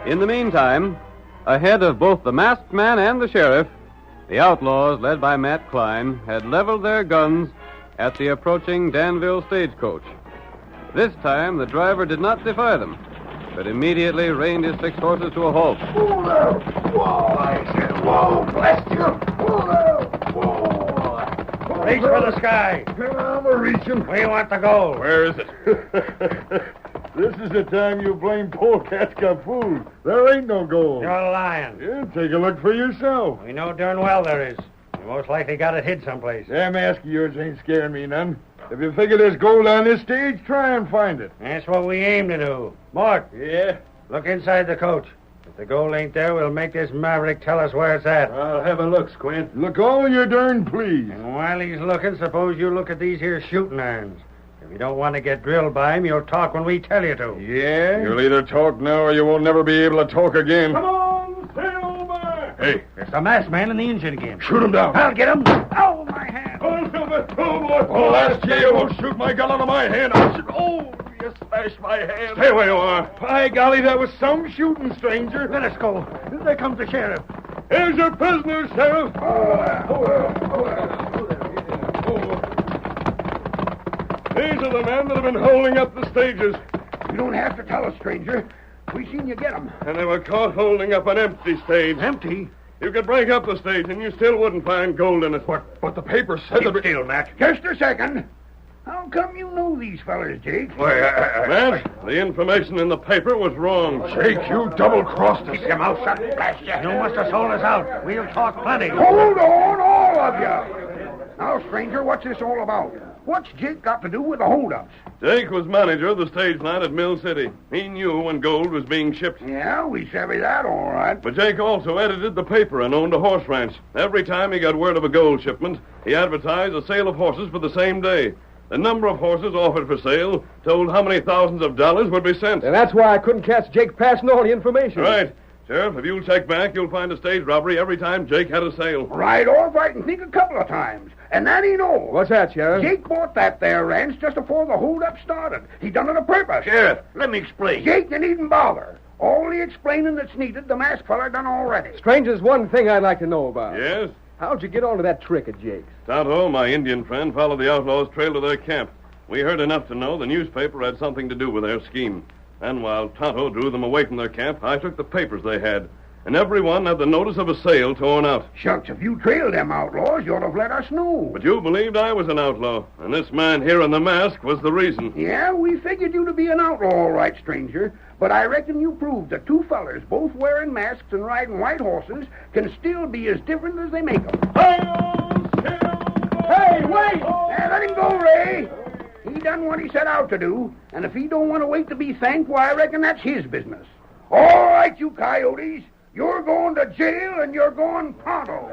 [SPEAKER 1] In the meantime, ahead of both the masked man and the sheriff, the outlaws, led by Matt Klein, had leveled their guns at the approaching Danville stagecoach. This time, the driver did not defy them, but immediately reined his 6 horses to a halt.
[SPEAKER 20] Whoa there. Whoa, I said. Whoa, blast you. Whoa there. Whoa.
[SPEAKER 2] Reach for the sky.
[SPEAKER 7] I'm a-reaching.
[SPEAKER 2] We want the gold.
[SPEAKER 3] Where is it?
[SPEAKER 7] This is the time you blame polecats got food. There ain't no gold.
[SPEAKER 2] You're lying.
[SPEAKER 7] Yeah, take a look for yourself.
[SPEAKER 2] We know darn well there is. You most likely got it hid someplace.
[SPEAKER 7] That mask of yours ain't scaring me none. If you figure there's gold on this stage, try and find it.
[SPEAKER 2] That's what we aim to do. Mort.
[SPEAKER 7] Yeah?
[SPEAKER 2] Look inside the coach. If the gold ain't there, we'll make this maverick tell us where it's at.
[SPEAKER 7] I'll have a look, Squint. Look all you're darn pleased.
[SPEAKER 2] And while he's looking, suppose you look at these here shooting irons.
[SPEAKER 6] If you don't want to get drilled by him, you'll talk when we tell you to.
[SPEAKER 13] Yeah? You'll either talk now or you will never be able to talk again.
[SPEAKER 11] Come on, Silver!
[SPEAKER 13] Hey,
[SPEAKER 6] It's the masked man in the engine again.
[SPEAKER 13] shoot him down.
[SPEAKER 20] I'll get him. Oh, my hand.
[SPEAKER 11] Oh, Silver! Oh, boy!
[SPEAKER 13] Oh, last year you won't shoot my gun out of my hand. I'll shoot. Oh, you smashed my hand.
[SPEAKER 11] Stay where you are. By golly, that was some shooting, stranger.
[SPEAKER 20] Let us go. There comes the sheriff.
[SPEAKER 11] Here's your prisoner, Sheriff. These are the men that have been holding up the stages.
[SPEAKER 20] You don't have to tell us, stranger. We seen you get him.
[SPEAKER 11] And they were caught holding up an empty stage.
[SPEAKER 20] Empty?
[SPEAKER 11] You could break up the stage and you still wouldn't find gold in it.
[SPEAKER 13] But the paper said that...
[SPEAKER 20] Still, Matt. Just a second. How come you know these fellers, Jake?
[SPEAKER 11] Matt, the information in the paper was wrong.
[SPEAKER 13] Jake, you double-crossed us.
[SPEAKER 20] Keep your mouth shut, blast you.
[SPEAKER 6] You must have sold us out. We'll talk plenty.
[SPEAKER 20] Hold on, all of you. Now, stranger, what's this all about? What's Jake got to do with the holdups?
[SPEAKER 11] Jake was manager of the stage line at Mill City. He knew when gold was being shipped.
[SPEAKER 20] Yeah, we savvy that, all right.
[SPEAKER 11] But Jake also edited the paper and owned a horse ranch. Every time he got word of a gold shipment, he advertised a sale of horses for the same day. The number of horses offered for sale told how many thousands of dollars would be sent.
[SPEAKER 18] And that's why I couldn't catch Jake passing all the information.
[SPEAKER 11] Right. Sheriff, if you'll check back, you'll find a stage robbery every time Jake had a sale.
[SPEAKER 20] Right off, I can think a couple of times. And that he knows.
[SPEAKER 18] What's that, Sheriff?
[SPEAKER 20] Jake bought that there ranch just before the holdup started. He done it on purpose.
[SPEAKER 2] Sheriff, let me explain.
[SPEAKER 20] Jake, you needn't bother. All the explaining that's needed, the masked feller done already.
[SPEAKER 18] Stranger's one thing I'd like to know about.
[SPEAKER 11] Yes?
[SPEAKER 18] How'd you get onto that trick of Jake's?
[SPEAKER 11] Tonto, my Indian friend, followed the outlaws' trail to their camp. We heard enough to know the newspaper had something to do with their scheme. And while Tonto drew them away from their camp, I took the papers they had. And every one had the notice of a sale torn out.
[SPEAKER 20] Shucks, if you trailed them outlaws, you'd have let us know.
[SPEAKER 11] But you believed I was an outlaw, and this man here in the mask was the reason.
[SPEAKER 20] Yeah, we figured you to be an outlaw, all right, stranger. But I reckon you proved that two fellers, both wearing masks and riding white horses, can still be as different as they make them. Hey, wait! Let him go, Ray. He done what he set out to do, and if he don't want to wait to be thanked, why, I reckon that's his business. All right, you coyotes. You're going to jail, and you're going pronto.